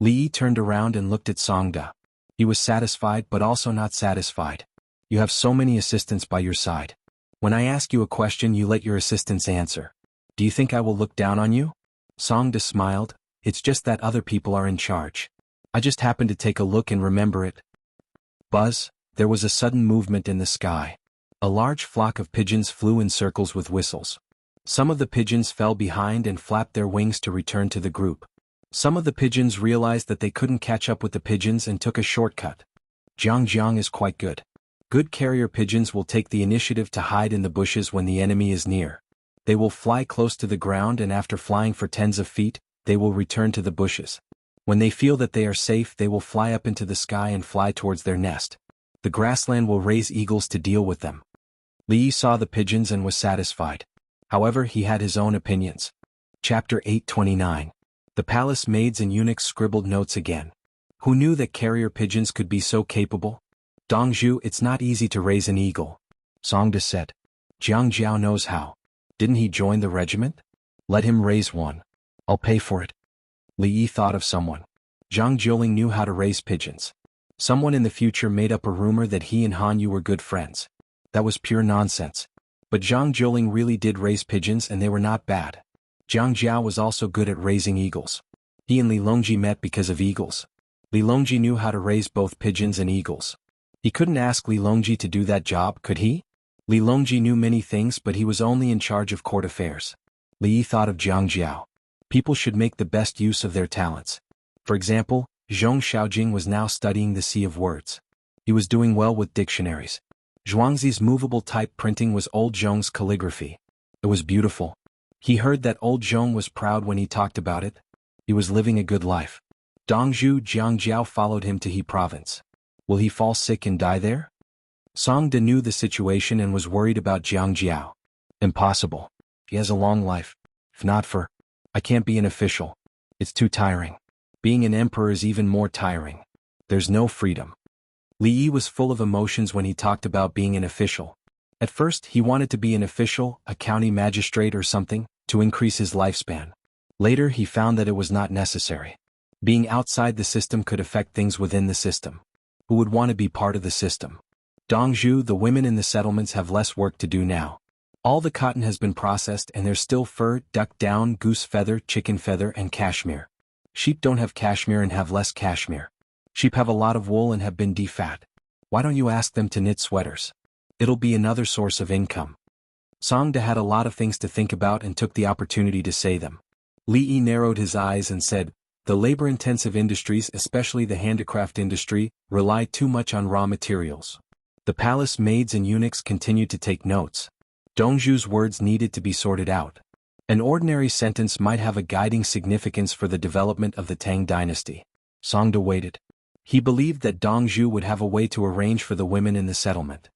Li Yi turned around and looked at Songda. He was satisfied but also not satisfied. You have so many assistants by your side. When I ask you a question you let your assistants answer. Do you think I will look down on you? Songda smiled. It's just that other people are in charge. I just happened to take a look and remember it. Buzz, there was a sudden movement in the sky. A large flock of pigeons flew in circles with whistles. Some of the pigeons fell behind and flapped their wings to return to the group. Some of the pigeons realized that they couldn't catch up with the pigeons and took a shortcut. Jiang is quite good. Good carrier pigeons will take the initiative to hide in the bushes when the enemy is near. They will fly close to the ground and after flying for tens of feet, they will return to the bushes. When they feel that they are safe they will fly up into the sky and fly towards their nest. The grassland will raise eagles to deal with them. Li Yi saw the pigeons and was satisfied. However, he had his own opinions. Chapter 829. The palace maids and eunuchs scribbled notes again. Who knew that carrier pigeons could be so capable? Dongzhu, it's not easy to raise an eagle. Songda said. Jiang Jiao knows how. Didn't he join the regiment? Let him raise one. I'll pay for it. Li Yi thought of someone. Zhang Jiuling knew how to raise pigeons. Someone in the future made up a rumor that he and Han Yu were good friends. That was pure nonsense. But Zhang Jiuling really did raise pigeons and they were not bad. Jiang Jiao was also good at raising eagles. He and Li Longji met because of eagles. Li Longji knew how to raise both pigeons and eagles. He couldn't ask Li Longji to do that job, could he? Li Longji knew many things but he was only in charge of court affairs. Li Yi thought of Jiang Jiao. People should make the best use of their talents. For example, Zhong Xiaojing was now studying the Sea of Words. He was doing well with dictionaries. Zhuangzi's movable type printing was old Zhong's calligraphy. It was beautiful. He heard that old Zhong was proud when he talked about it. He was living a good life. Dongzhu Jiangjiao followed him to He province. Will he fall sick and die there? Songda knew the situation and was worried about Jiangjiao. Impossible. He has a long life. If not for, I can't be an official. It's too tiring. Being an emperor is even more tiring. There's no freedom. Li Yi was full of emotions when he talked about being an official. At first, he wanted to be an official, a county magistrate or something, to increase his lifespan. Later, he found that it was not necessary. Being outside the system could affect things within the system. Who would want to be part of the system? Dongzhu, the women in the settlements have less work to do now. All the cotton has been processed and there's still fur, duck down, goose feather, chicken feather, and cashmere. Sheep don't have cashmere and have less cashmere. Sheep have a lot of wool and have been defat. Why don't you ask them to knit sweaters? It'll be another source of income. Songda had a lot of things to think about and took the opportunity to say them. Li Yi narrowed his eyes and said, the labor-intensive industries, especially the handicraft industry, rely too much on raw materials. The palace maids and eunuchs continued to take notes. Dongzhu's words needed to be sorted out. An ordinary sentence might have a guiding significance for the development of the Tang dynasty. Songda waited. He believed that Dongzhu would have a way to arrange for the women in the settlement.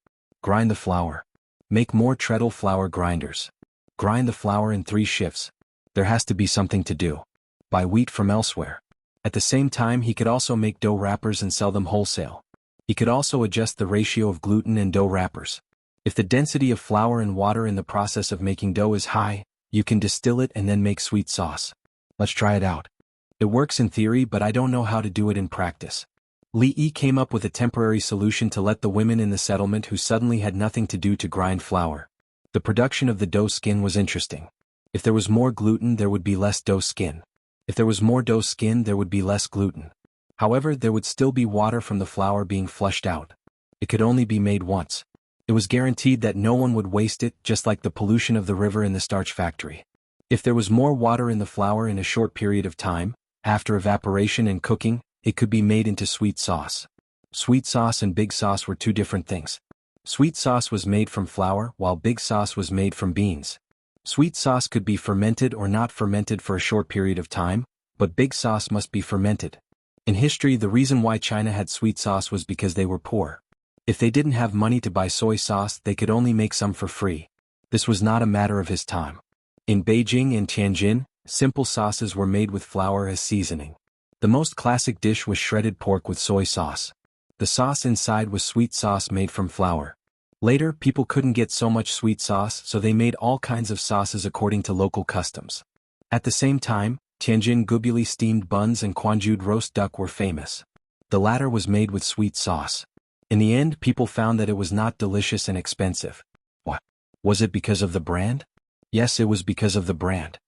Grind the flour. Make more treadle flour grinders. Grind the flour in 3 shifts. There has to be something to do. Buy wheat from elsewhere. At the same time he could also make dough wrappers and sell them wholesale. He could also adjust the ratio of gluten and dough wrappers. If the density of flour and water in the process of making dough is high, you can distill it and then make sweet sauce. Let's try it out. It works in theory but I don't know how to do it in practice. Li Yi came up with a temporary solution to let the women in the settlement who suddenly had nothing to do to grind flour. The production of the dough skin was interesting. If there was more gluten there would be less dough skin. If there was more dough skin there would be less gluten. However, there would still be water from the flour being flushed out. It could only be made once. It was guaranteed that no one would waste it, just like the pollution of the river in the starch factory. If there was more water in the flour in a short period of time, after evaporation and cooking, it could be made into sweet sauce. Sweet sauce and big sauce were 2 different things. Sweet sauce was made from flour, while big sauce was made from beans. Sweet sauce could be fermented or not fermented for a short period of time, but big sauce must be fermented. In history, the reason why China had sweet sauce was because they were poor. If they didn't have money to buy soy sauce, they could only make some for free. This was not a matter of his time. In Beijing and Tianjin, simple sauces were made with flour as seasoning. The most classic dish was shredded pork with soy sauce. The sauce inside was sweet sauce made from flour. Later, people couldn't get so much sweet sauce, so they made all kinds of sauces according to local customs. At the same time, Tianjin gubuli steamed buns and Quanjued roast duck were famous. The latter was made with sweet sauce. In the end, people found that it was not delicious and expensive. What? Was it because of the brand? Yes, it was because of the brand.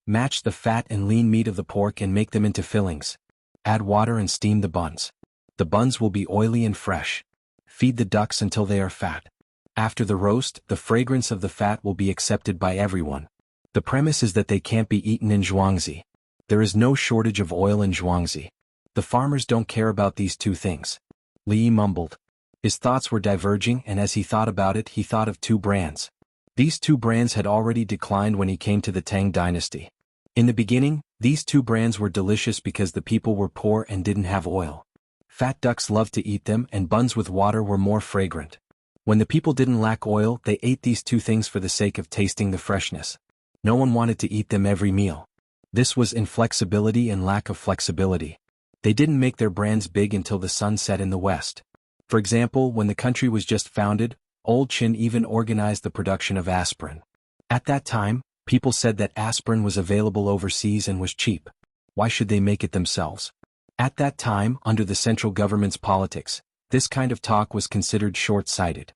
Match the fat and lean meat of the pork and make them into fillings. Add water and steam the buns. The buns will be oily and fresh. Feed the ducks until they are fat. After the roast, the fragrance of the fat will be accepted by everyone. The premise is that they can't be eaten in Zhuangzi. There is no shortage of oil in Zhuangzi. The farmers don't care about these two things. Li mumbled. His thoughts were diverging, and as he thought about it, he thought of two brands. These two brands had already declined when he came to the Tang dynasty. In the beginning, these two brands were delicious because the people were poor and didn't have oil. Fat ducks loved to eat them, and buns with water were more fragrant. When the people didn't lack oil, they ate these two things for the sake of tasting the freshness. No one wanted to eat them every meal. This was inflexibility and lack of flexibility. They didn't make their brands big until the sun set in the west. For example, when the country was just founded, Old Qin even organized the production of aspirin. At that time, people said that aspirin was available overseas and was cheap. Why should they make it themselves? At that time, under the central government's politics, this kind of talk was considered short-sighted.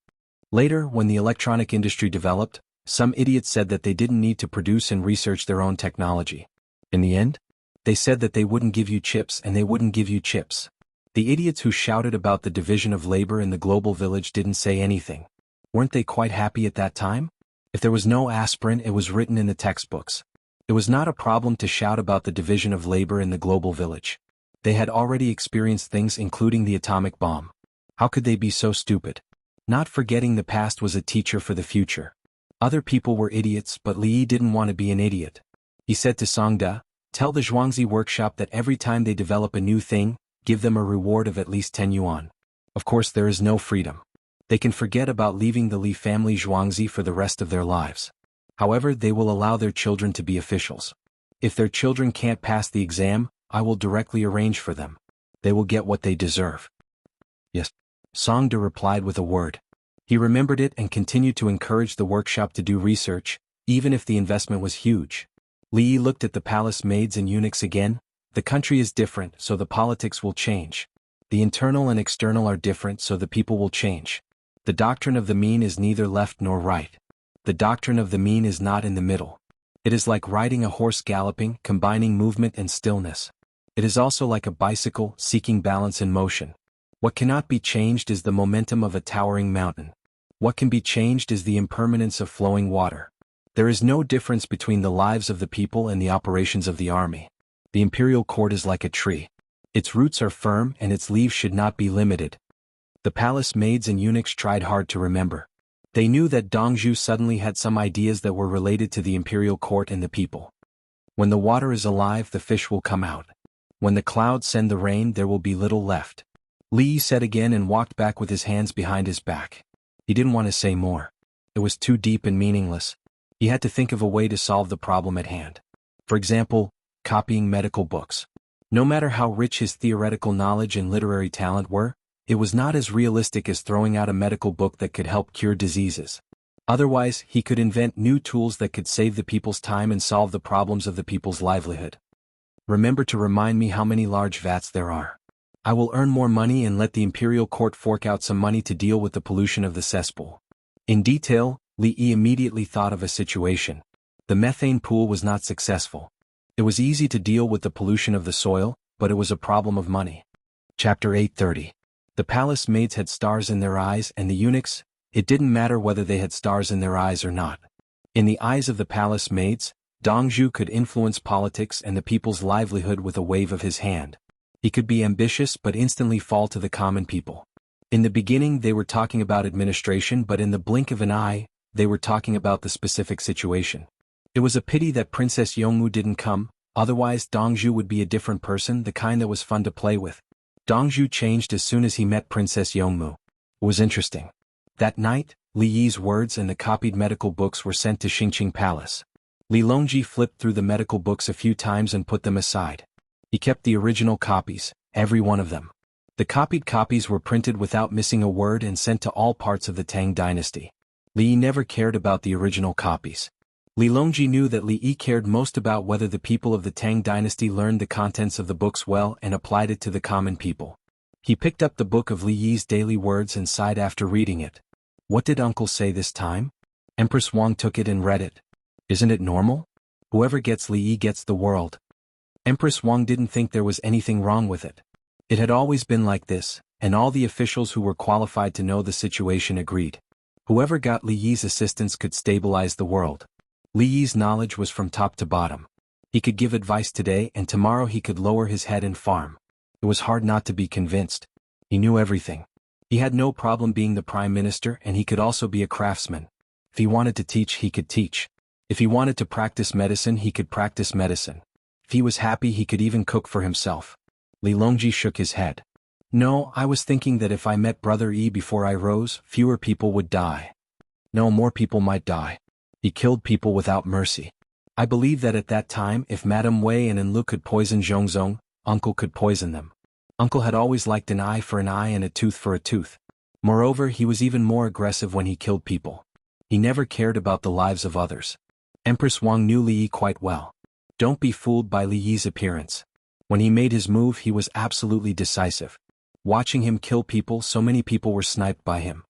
Later, when the electronic industry developed, some idiots said that they didn't need to produce and research their own technology. In the end, they said that they wouldn't give you chips and they wouldn't give you chips. The idiots who shouted about the division of labor in the global village didn't say anything. Weren't they quite happy at that time? If there was no aspirin, it was written in the textbooks. It was not a problem to shout about the division of labor in the global village. They had already experienced things including the atomic bomb. How could they be so stupid? Not forgetting the past was a teacher for the future. Other people were idiots, but Li didn't want to be an idiot. He said to Songda, "Tell the Zhuangzi workshop that every time they develop a new thing, give them a reward of at least 10 yuan. Of course, there is no freedom. They can forget about leaving the Li family Zhuangzi for the rest of their lives. However, they will allow their children to be officials. If their children can't pass the exam, I will directly arrange for them. They will get what they deserve." Yes. Songda replied with a word. He remembered it and continued to encourage the workshop to do research, even if the investment was huge. Li looked at the palace maids and eunuchs again. The country is different, so the politics will change. The internal and external are different, so the people will change. The doctrine of the mean is neither left nor right. The doctrine of the mean is not in the middle. It is like riding a horse galloping, combining movement and stillness. It is also like a bicycle, seeking balance in motion. What cannot be changed is the momentum of a towering mountain. What can be changed is the impermanence of flowing water. There is no difference between the lives of the people and the operations of the army. The imperial court is like a tree. Its roots are firm and its leaves should not be limited. The palace maids and eunuchs tried hard to remember. They knew that Dongzhu suddenly had some ideas that were related to the imperial court and the people. When the water is alive, the fish will come out. When the clouds send the rain, there will be little left. Li said again and walked back with his hands behind his back. He didn't want to say more. It was too deep and meaningless. He had to think of a way to solve the problem at hand. For example, copying medical books. No matter how rich his theoretical knowledge and literary talent were, it was not as realistic as throwing out a medical book that could help cure diseases. Otherwise, he could invent new tools that could save the people's time and solve the problems of the people's livelihood. Remember to remind me how many large vats there are. I will earn more money and let the imperial court fork out some money to deal with the pollution of the cesspool. In detail, Li immediately thought of a situation. The methane pool was not successful. It was easy to deal with the pollution of the soil, but it was a problem of money. Chapter 830. The palace maids had stars in their eyes, and the eunuchs, it didn't matter whether they had stars in their eyes or not. In the eyes of the palace maids, Dongzhu could influence politics and the people's livelihood with a wave of his hand. He could be ambitious but instantly fall to the common people. In the beginning they were talking about administration, but in the blink of an eye, they were talking about the specific situation. It was a pity that Princess Yongmu didn't come, otherwise Dongzhu would be a different person, the kind that was fun to play with. Dongzhu changed as soon as he met Princess Yongmu. It was interesting. That night, Li Yi's words and the copied medical books were sent to Xingqing Palace. Li Longji flipped through the medical books a few times and put them aside. He kept the original copies, every one of them. The copied copies were printed without missing a word and sent to all parts of the Tang dynasty. Li Yi never cared about the original copies. Li Longji knew that Li Yi cared most about whether the people of the Tang dynasty learned the contents of the books well and applied it to the common people. He picked up the book of Li Yi's daily words and sighed after reading it. What did Uncle say this time? Empress Wang took it and read it. Isn't it normal? Whoever gets Li Yi gets the world. Empress Wang didn't think there was anything wrong with it. It had always been like this, and all the officials who were qualified to know the situation agreed. Whoever got Li Yi's assistance could stabilize the world. Li Yi's knowledge was from top to bottom. He could give advice today and tomorrow he could lower his head and farm. It was hard not to be convinced. He knew everything. He had no problem being the prime minister and he could also be a craftsman. If he wanted to teach, he could teach. If he wanted to practice medicine, he could practice medicine. If he was happy, he could even cook for himself. Li Longji shook his head. No, I was thinking that if I met Brother Yi before I rose, fewer people would die. No, more people might die. He killed people without mercy. I believe that at that time, if Madame Wei and Enlu could poison Zhongzong, Uncle could poison them. Uncle had always liked an eye for an eye and a tooth for a tooth. Moreover, he was even more aggressive when he killed people. He never cared about the lives of others. Empress Wang knew Li Yi quite well. Don't be fooled by Li Yi's appearance. When he made his move, he was absolutely decisive. Watching him kill people, so many people were sniped by him.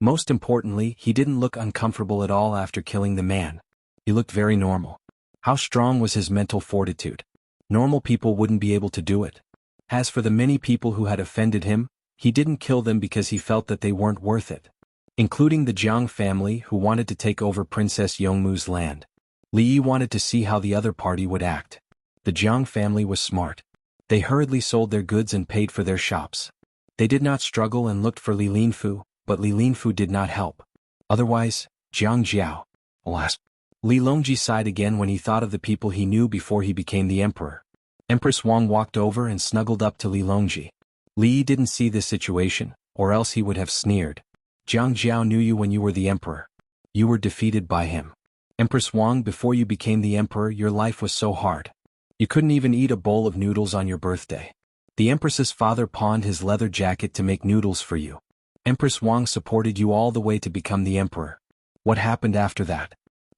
Most importantly, he didn't look uncomfortable at all after killing the man. He looked very normal. How strong was his mental fortitude? Normal people wouldn't be able to do it. As for the many people who had offended him, he didn't kill them because he felt that they weren't worth it. Including the Jiang family who wanted to take over Princess Yongmu's land. Li Yi wanted to see how the other party would act. The Jiang family was smart. They hurriedly sold their goods and paid for their shops. They did not struggle and looked for Li Linfu, but Li Linfu did not help. Otherwise, Jiang Jiao. Alas. Li Longji sighed again when he thought of the people he knew before he became the emperor. Empress Wang walked over and snuggled up to Li Longji. Li Yi didn't see this situation, or else he would have sneered. Jiang Jiao knew you when you were the emperor. You were defeated by him. Empress Wang, before you became the emperor, your life was so hard. You couldn't even eat a bowl of noodles on your birthday. The empress's father pawned his leather jacket to make noodles for you. Empress Wang supported you all the way to become the emperor. What happened after that?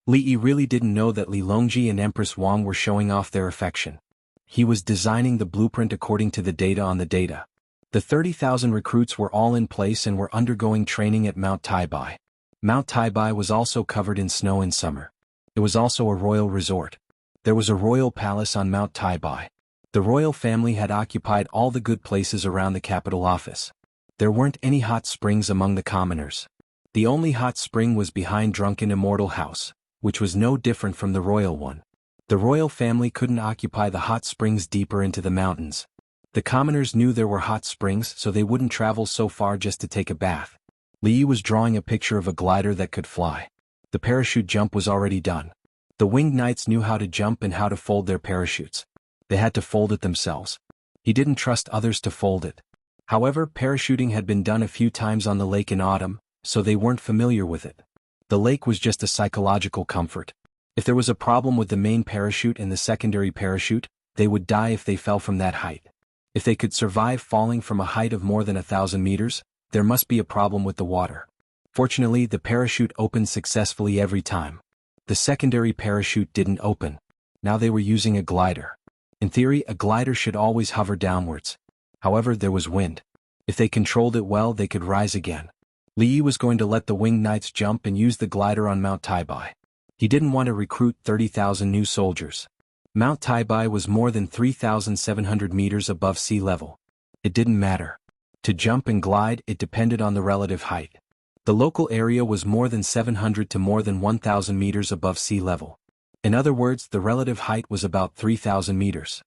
Li Yi really didn't know that Li Longji and Empress Wang were showing off their affection. He was designing the blueprint according to the data on the data. The 30,000 recruits were all in place and were undergoing training at Mount Taibai. Mount Taibai was also covered in snow in summer. It was also a royal resort. There was a royal palace on Mount Taibai. The royal family had occupied all the good places around the capital office. There weren't any hot springs among the commoners. The only hot spring was behind Drunken Immortal House, which was no different from the royal one. The royal family couldn't occupy the hot springs deeper into the mountains. The commoners knew there were hot springs, so they wouldn't travel so far just to take a bath. Li Yi was drawing a picture of a glider that could fly. The parachute jump was already done. The winged knights knew how to jump and how to fold their parachutes. They had to fold it themselves. He didn't trust others to fold it. However, parachuting had been done a few times on the lake in autumn, so they weren't familiar with it. The lake was just a psychological comfort. If there was a problem with the main parachute and the secondary parachute, they would die if they fell from that height. If they could survive falling from a height of more than 1,000 meters, there must be a problem with the water. Fortunately, the parachute opened successfully every time. The secondary parachute didn't open. Now they were using a glider. In theory, a glider should always hover downwards. However, there was wind. If they controlled it well, they could rise again. Li Yi was going to let the winged knights jump and use the glider on Mount Taibai. He didn't want to recruit 30,000 new soldiers. Mount Taibai was more than 3,700 meters above sea level. It didn't matter. To jump and glide, it depended on the relative height. The local area was more than 700 to more than 1,000 meters above sea level. In other words, the relative height was about 3,000 meters.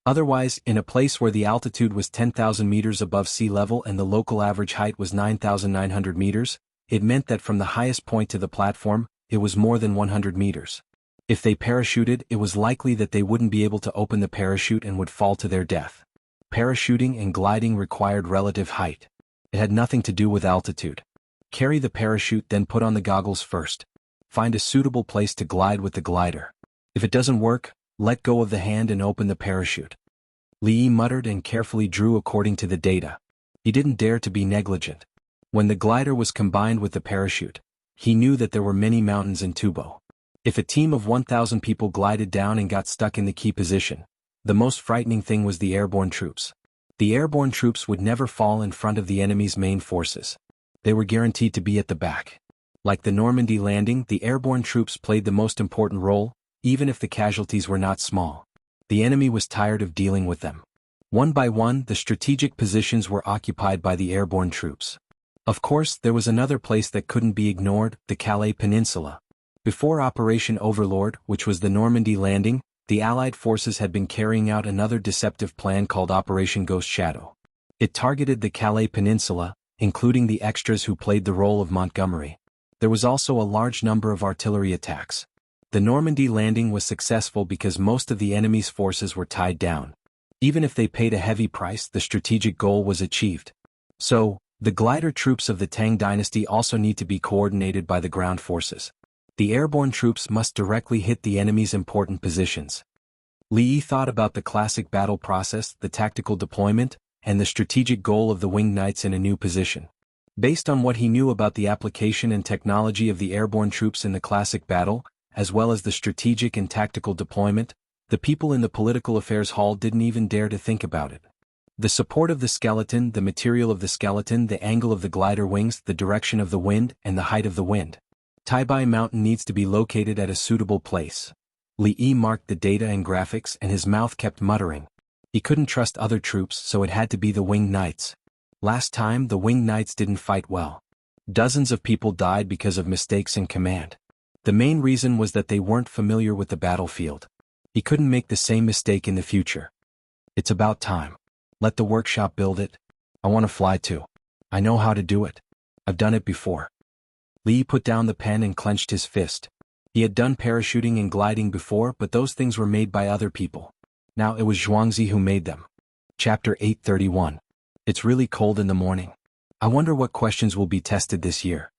Otherwise, in a place where the altitude was 10,000 meters above sea level and the local average height was 9,900 meters, it meant that from the highest point to the platform, it was more than 100 meters. If they parachuted, it was likely that they wouldn't be able to open the parachute and would fall to their death. Parachuting and gliding required relative height. It had nothing to do with altitude. Carry the parachute, then put on the goggles first. Find a suitable place to glide with the glider. If it doesn't work, let go of the hand and open the parachute. Li Yi muttered and carefully drew according to the data. He didn't dare to be negligent. When the glider was combined with the parachute, he knew that there were many mountains in Tubo. If a team of 1,000 people glided down and got stuck in the key position, the most frightening thing was the airborne troops. The airborne troops would never fall in front of the enemy's main forces. They were guaranteed to be at the back. Like the Normandy landing, the airborne troops played the most important role, even if the casualties were not small. The enemy was tired of dealing with them. One by one, the strategic positions were occupied by the airborne troops. Of course, there was another place that couldn't be ignored, the Calais Peninsula. Before Operation Overlord, which was the Normandy landing, the Allied forces had been carrying out another deceptive plan called Operation Ghost Shadow. It targeted the Calais Peninsula, including the extras who played the role of Montgomery. There was also a large number of artillery attacks. The Normandy landing was successful because most of the enemy's forces were tied down. Even if they paid a heavy price, the strategic goal was achieved. So, the glider troops of the Tang dynasty also need to be coordinated by the ground forces. The airborne troops must directly hit the enemy's important positions. Li Yi thought about the classic battle process, the tactical deployment, and the strategic goal of the winged knights in a new position. Based on what he knew about the application and technology of the airborne troops in the classic battle, as well as the strategic and tactical deployment, the people in the political affairs hall didn't even dare to think about it. The support of the skeleton, the material of the skeleton, the angle of the glider wings, the direction of the wind, and the height of the wind. Taibai Mountain needs to be located at a suitable place. Li Yi marked the data and graphics and his mouth kept muttering. He couldn't trust other troops, so it had to be the winged knights. Last time, the winged knights didn't fight well. Dozens of people died because of mistakes in command. The main reason was that they weren't familiar with the battlefield. He couldn't make the same mistake in the future. It's about time. Let the workshop build it. I want to fly too. I know how to do it. I've done it before. Li put down the pen and clenched his fist. He had done parachuting and gliding before, but those things were made by other people. Now it was Zhuangzi who made them. Chapter 831. It's really cold in the morning. I wonder what questions will be tested this year.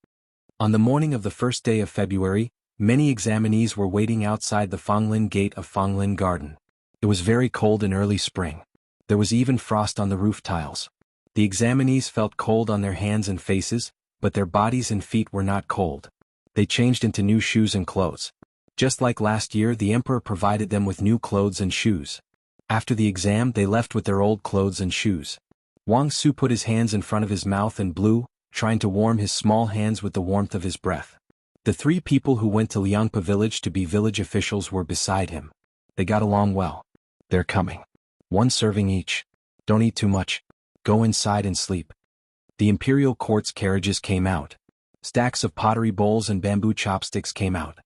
On the morning of the first day of February, many examinees were waiting outside the Fonglin Gate of Fonglin Garden. It was very cold in early spring. There was even frost on the roof tiles. The examinees felt cold on their hands and faces, but their bodies and feet were not cold. They changed into new shoes and clothes. Just like last year, the emperor provided them with new clothes and shoes. After the exam, they left with their old clothes and shoes. Wang Su put his hands in front of his mouth and blew, trying to warm his small hands with the warmth of his breath. The three people who went to Liangpa village to be village officials were beside him. They got along well. They're coming. One serving each. Don't eat too much. Go inside and sleep. The imperial court's carriages came out. Stacks of pottery bowls and bamboo chopsticks came out.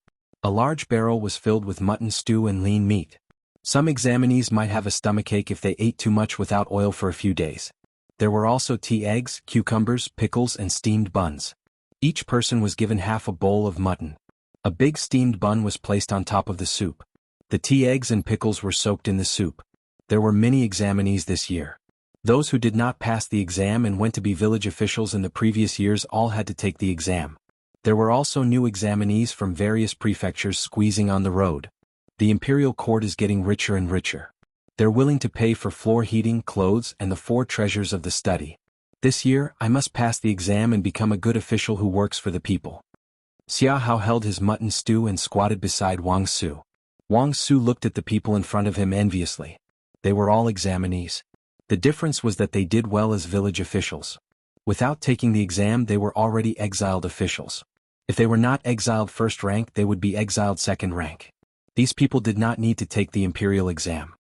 A large barrel was filled with mutton stew and lean meat. Some examinees might have a stomachache if they ate too much without oil for a few days. There were also tea eggs, cucumbers, pickles, and steamed buns. Each person was given half a bowl of mutton. A big steamed bun was placed on top of the soup. The tea eggs and pickles were soaked in the soup. There were many examinees this year. Those who did not pass the exam and went to be village officials in the previous years all had to take the exam. There were also new examinees from various prefectures squeezing on the road. The imperial court is getting richer and richer. They're willing to pay for floor heating, clothes, and the 4 treasures of the study. This year, I must pass the exam and become a good official who works for the people. Xia Hao held his mutton stew and squatted beside Wang Su. Wang Su looked at the people in front of him enviously. They were all examinees. The difference was that they did well as village officials. Without taking the exam, they were already exiled officials. If they were not exiled first rank, they would be exiled second rank. These people did not need to take the imperial exam.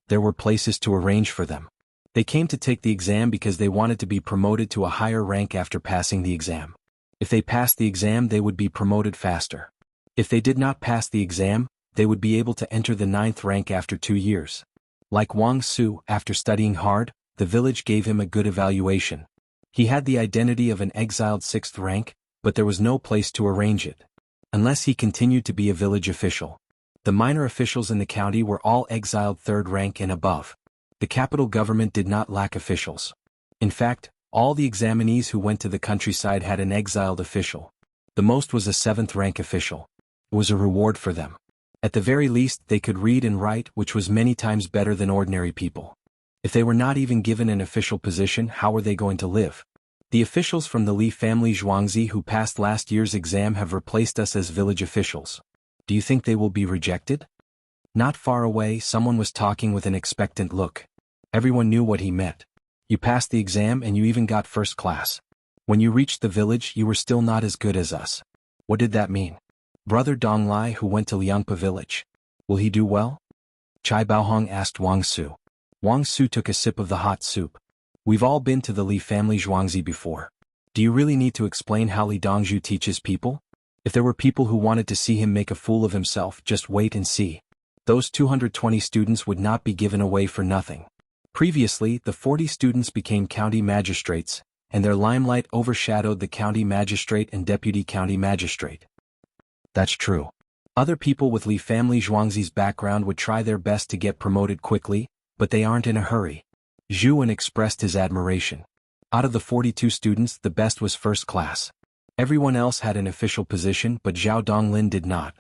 There were places to arrange for them. They came to take the exam because they wanted to be promoted to a higher rank after passing the exam. If they passed the exam, they would be promoted faster. If they did not pass the exam, they would be able to enter the 9th rank after 2 years. Like Wang Su, after studying hard, the village gave him a good evaluation. He had the identity of an exiled 6th rank, but there was no place to arrange it. Unless he continued to be a village official. The minor officials in the county were all exiled 3rd rank and above. The capital government did not lack officials. In fact, all the examinees who went to the countryside had an exiled official. The most was a 7th rank official. It was a reward for them. At the very least, they could read and write, which was many times better than ordinary people. If they were not even given an official position, how were they going to live? The officials from the Li family Zhuangzi who passed last year's exam have replaced us as village officials. Do you think they will be rejected? Not far away, someone was talking with an expectant look. Everyone knew what he meant. You passed the exam and you even got first class. When you reached the village, you were still not as good as us. What did that mean? Brother Donglai, who went to Liangpa village. Will he do well? Chai Baohong asked Wang Su. Wang Su took a sip of the hot soup. We've all been to the Li family Zhuangzi before. Do you really need to explain how Li Dongzhu teaches people? If there were people who wanted to see him make a fool of himself, just wait and see. Those 220 students would not be given away for nothing. Previously, the 40 students became county magistrates, and their limelight overshadowed the county magistrate and deputy county magistrate. That's true. Other people with Li family Zhuangzi's background would try their best to get promoted quickly, but they aren't in a hurry. Zhu Wen expressed his admiration. Out of the 42 students, the best was first class. Everyone else had an official position, but Zhao Donglin did not.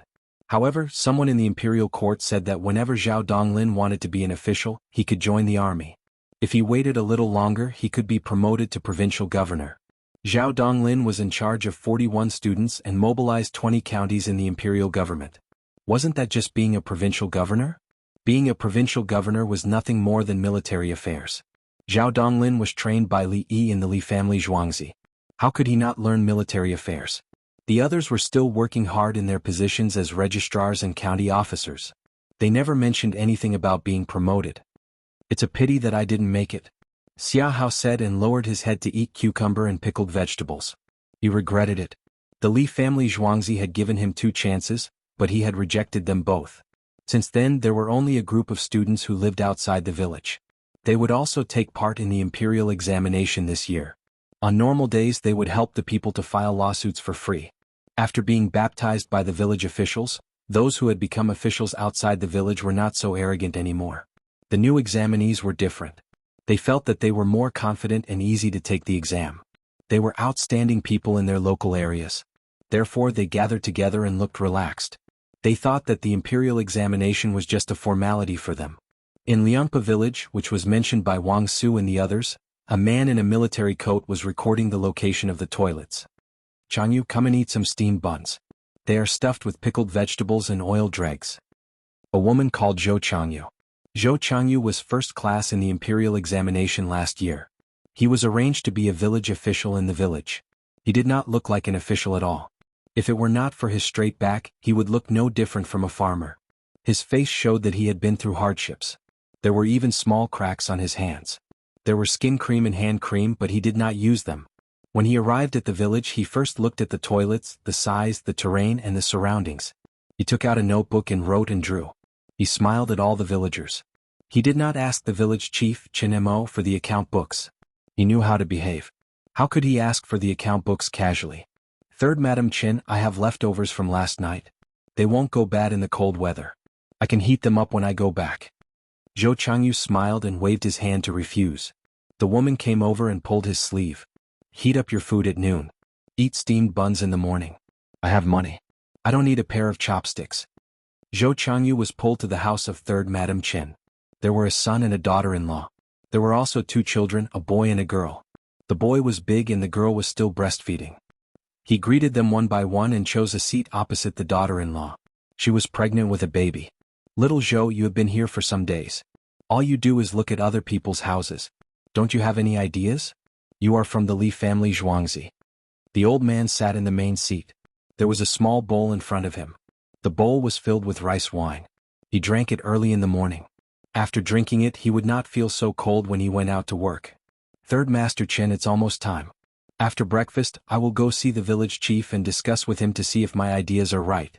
However, someone in the imperial court said that whenever Zhao Donglin wanted to be an official, he could join the army. If he waited a little longer, he could be promoted to provincial governor. Zhao Donglin was in charge of 41 students and mobilized 20 counties in the imperial government. Wasn't that just being a provincial governor? Being a provincial governor was nothing more than military affairs. Zhao Donglin was trained by Li Yi in the Li family Zhuangzi. How could he not learn military affairs? The others were still working hard in their positions as registrars and county officers. They never mentioned anything about being promoted. It's a pity that I didn't make it, Xia Hao said and lowered his head to eat cucumber and pickled vegetables. He regretted it. The Li family Zhuangzi had given him 2 chances, but he had rejected them both. Since then, there were only a group of students who lived outside the village. They would also take part in the imperial examination this year. On normal days, they would help the people to file lawsuits for free. After being baptized by the village officials, those who had become officials outside the village were not so arrogant anymore. The new examinees were different. They felt that they were more confident and easy to take the exam. They were outstanding people in their local areas. Therefore, they gathered together and looked relaxed. They thought that the imperial examination was just a formality for them. In Liangpa village, which was mentioned by Wang Su and the others, a man in a military coat was recording the location of the toilets. Changyu, come and eat some steamed buns. They are stuffed with pickled vegetables and oil dregs. A woman called Zhou Changyu. Zhou Changyu was first class in the imperial examination last year. He was arranged to be a village official in the village. He did not look like an official at all. If it were not for his straight back, he would look no different from a farmer. His face showed that he had been through hardships. There were even small cracks on his hands. There were skin cream and hand cream, but he did not use them. When he arrived at the village, he first looked at the toilets, the size, the terrain, and the surroundings. He took out a notebook and wrote and drew. He smiled at all the villagers. He did not ask the village chief, Chen Mo, for the account books. He knew how to behave. How could he ask for the account books casually? Third Madam Chen, I have leftovers from last night. They won't go bad in the cold weather. I can heat them up when I go back. Zhou Changyu smiled and waved his hand to refuse. The woman came over and pulled his sleeve. Heat up your food at noon. Eat steamed buns in the morning. I have money. I don't need a pair of chopsticks. Zhou Changyu was pulled to the house of Third Madam Chen. There were a son and a daughter-in-law. There were also 2 children, a boy and a girl. The boy was big and the girl was still breastfeeding. He greeted them one by one and chose a seat opposite the daughter-in-law. She was pregnant with a baby. Little Zhou, you have been here for some days. All you do is look at other people's houses. Don't you have any ideas? You are from the Li family Zhuangzi. The old man sat in the main seat. There was a small bowl in front of him. The bowl was filled with rice wine. He drank it early in the morning. After drinking it, he would not feel so cold when he went out to work. Third Master Chen, it's almost time. After breakfast, I will go see the village chief and discuss with him to see if my ideas are right.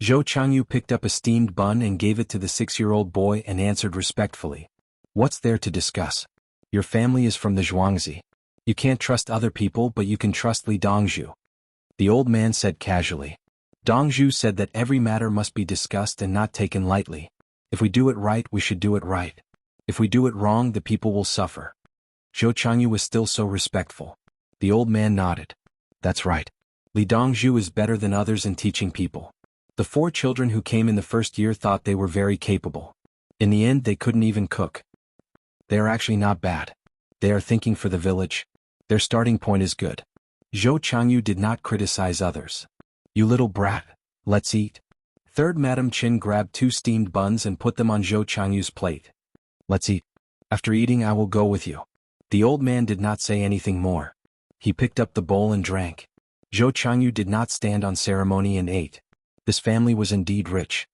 Zhou Changyu picked up a steamed bun and gave it to the 6-year-old boy and answered respectfully. What's there to discuss? Your family is from the Zhuangzi. You can't trust other people, but you can trust Li Dongzhu. The old man said casually. Dongzhu said that every matter must be discussed and not taken lightly. If we do it right, we should do it right. If we do it wrong, the people will suffer. Zhou Changyu was still so respectful. The old man nodded. That's right. Li Dongzhu is better than others in teaching people. The 4 children who came in the first year thought they were very capable. In the end, they couldn't even cook. They are actually not bad. They are thinking for the village. Their starting point is good. Zhou Changyu did not criticize others. You little brat, let's eat. Third Madam Qin grabbed 2 steamed buns and put them on Zhou Changyu's plate. Let's eat. After eating I will go with you. The old man did not say anything more. He picked up the bowl and drank. Zhou Changyu did not stand on ceremony and ate. This family was indeed rich.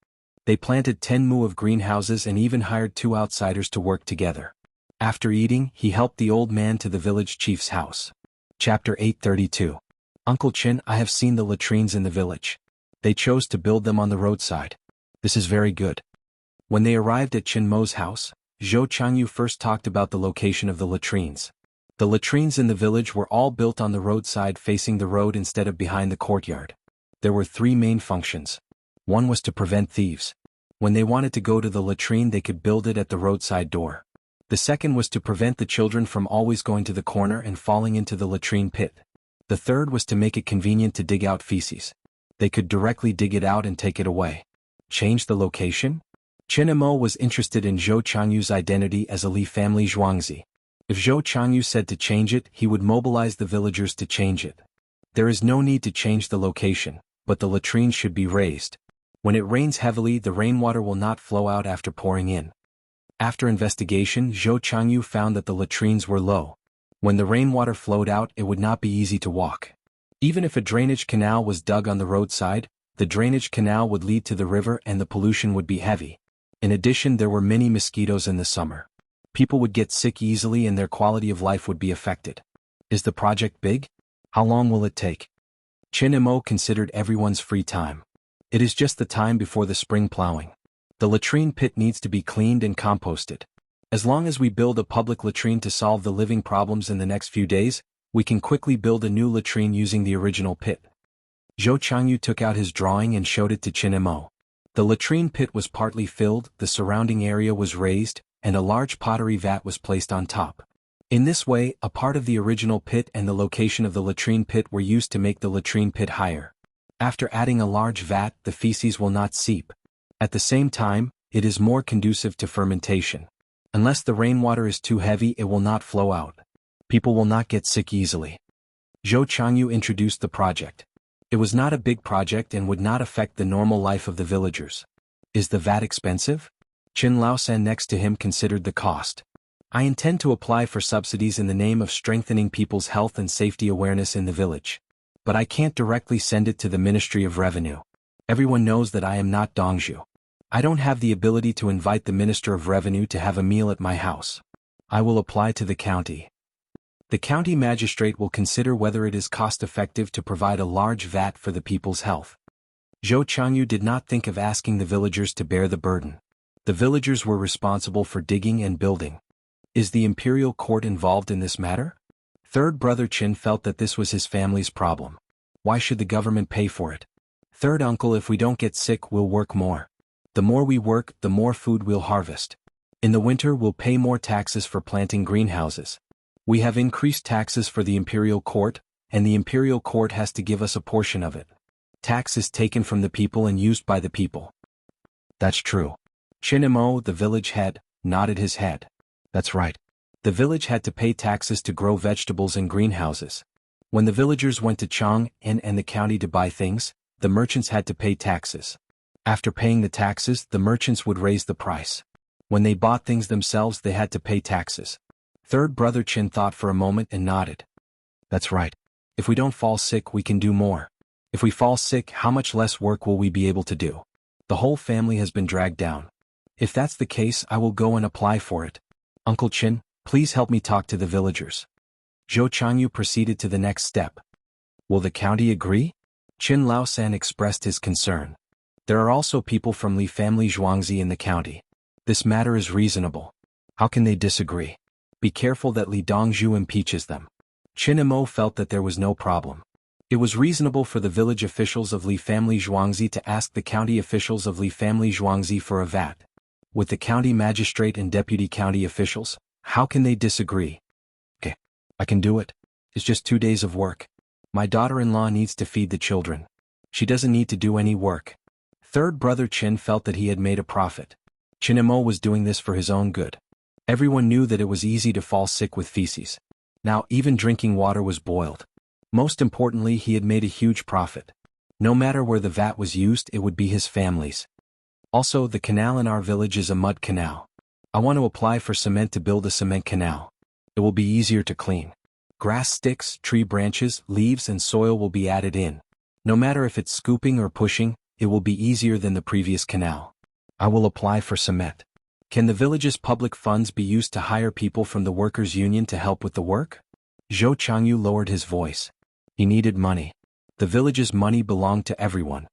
They planted 10 mu of greenhouses and even hired 2 outsiders to work together. After eating, he helped the old man to the village chief's house. Chapter 832. Uncle Qin, I have seen the latrines in the village. They chose to build them on the roadside. This is very good. When they arrived at Qin Mo's house, Zhou Changyu first talked about the location of the latrines. The latrines in the village were all built on the roadside facing the road instead of behind the courtyard. There were 3 main functions. One was to prevent thieves. When they wanted to go to the latrine they could build it at the roadside door. The second was to prevent the children from always going to the corner and falling into the latrine pit. The third was to make it convenient to dig out feces. They could directly dig it out and take it away. Change the location? Qin Mo was interested in Zhou Changyu's identity as a Li family Zhuangzi. If Zhou Changyu said to change it, he would mobilize the villagers to change it. There is no need to change the location, but the latrines should be raised. When it rains heavily, the rainwater will not flow out after pouring in. After investigation, Zhou Changyu found that the latrines were low. When the rainwater flowed out, it would not be easy to walk. Even if a drainage canal was dug on the roadside, the drainage canal would lead to the river and the pollution would be heavy. In addition, there were many mosquitoes in the summer. People would get sick easily and their quality of life would be affected. Is the project big? How long will it take? Qin Mo considered everyone's free time. It is just the time before the spring plowing. The latrine pit needs to be cleaned and composted. As long as we build a public latrine to solve the living problems in the next few days, we can quickly build a new latrine using the original pit. Zhou Changyu took out his drawing and showed it to Qin Mo. The latrine pit was partly filled, the surrounding area was raised, and a large pottery vat was placed on top. In this way, a part of the original pit and the location of the latrine pit were used to make the latrine pit higher. After adding a large vat, the feces will not seep. At the same time, it is more conducive to fermentation. Unless the rainwater is too heavy, it will not flow out. People will not get sick easily. Zhou Changyu introduced the project. It was not a big project and would not affect the normal life of the villagers. Is the vat expensive? Qin Laosan next to him considered the cost. I intend to apply for subsidies in the name of strengthening people's health and safety awareness in the village. But I can't directly send it to the Ministry of Revenue. Everyone knows that I am not Dongzhu. I don't have the ability to invite the Minister of Revenue to have a meal at my house. I will apply to the county. The county magistrate will consider whether it is cost-effective to provide a large vat for the people's health. Zhou Changyu did not think of asking the villagers to bear the burden. The villagers were responsible for digging and building. Is the imperial court involved in this matter? Third brother Qin felt that this was his family's problem. Why should the government pay for it? Third uncle, if we don't get sick, we'll work more. The more we work, the more food we'll harvest. In the winter, we'll pay more taxes for planting greenhouses. We have increased taxes for the imperial court, and the imperial court has to give us a portion of it. Tax is taken from the people and used by the people. That's true. Qin Mo, the village head, nodded his head. That's right. The village had to pay taxes to grow vegetables in greenhouses. When the villagers went to Chang'an and the county to buy things, the merchants had to pay taxes. After paying the taxes, the merchants would raise the price. When they bought things themselves, they had to pay taxes. Third brother Qin thought for a moment and nodded. That's right. If we don't fall sick, we can do more. If we fall sick, how much less work will we be able to do? The whole family has been dragged down. If that's the case, I will go and apply for it. Uncle Qin, please help me talk to the villagers. Zhou Changyu proceeded to the next step. Will the county agree? Qin Laosan expressed his concern. There are also people from Li family Zhuangzi in the county. This matter is reasonable. How can they disagree? Be careful that Li Dongzhu impeaches them. Qin Mo felt that there was no problem. It was reasonable for the village officials of Li family Zhuangzi to ask the county officials of Li family Zhuangzi for a vat. With the county magistrate and deputy county officials, how can they disagree? Okay, I can do it. It's just 2 days of work. My daughter-in-law needs to feed the children. She doesn't need to do any work. Third brother Qin felt that he had made a profit. Qin Mo was doing this for his own good. Everyone knew that it was easy to fall sick with feces. Now even drinking water was boiled. Most importantly, he had made a huge profit. No matter where the vat was used, it would be his family's. Also, the canal in our village is a mud canal. I want to apply for cement to build a cement canal. It will be easier to clean. Grass sticks, tree branches, leaves and soil will be added in. No matter if it's scooping or pushing, it will be easier than the previous canal. I will apply for cement. Can the village's public funds be used to hire people from the workers' union to help with the work? Zhou Changyu lowered his voice. He needed money. The village's money belonged to everyone.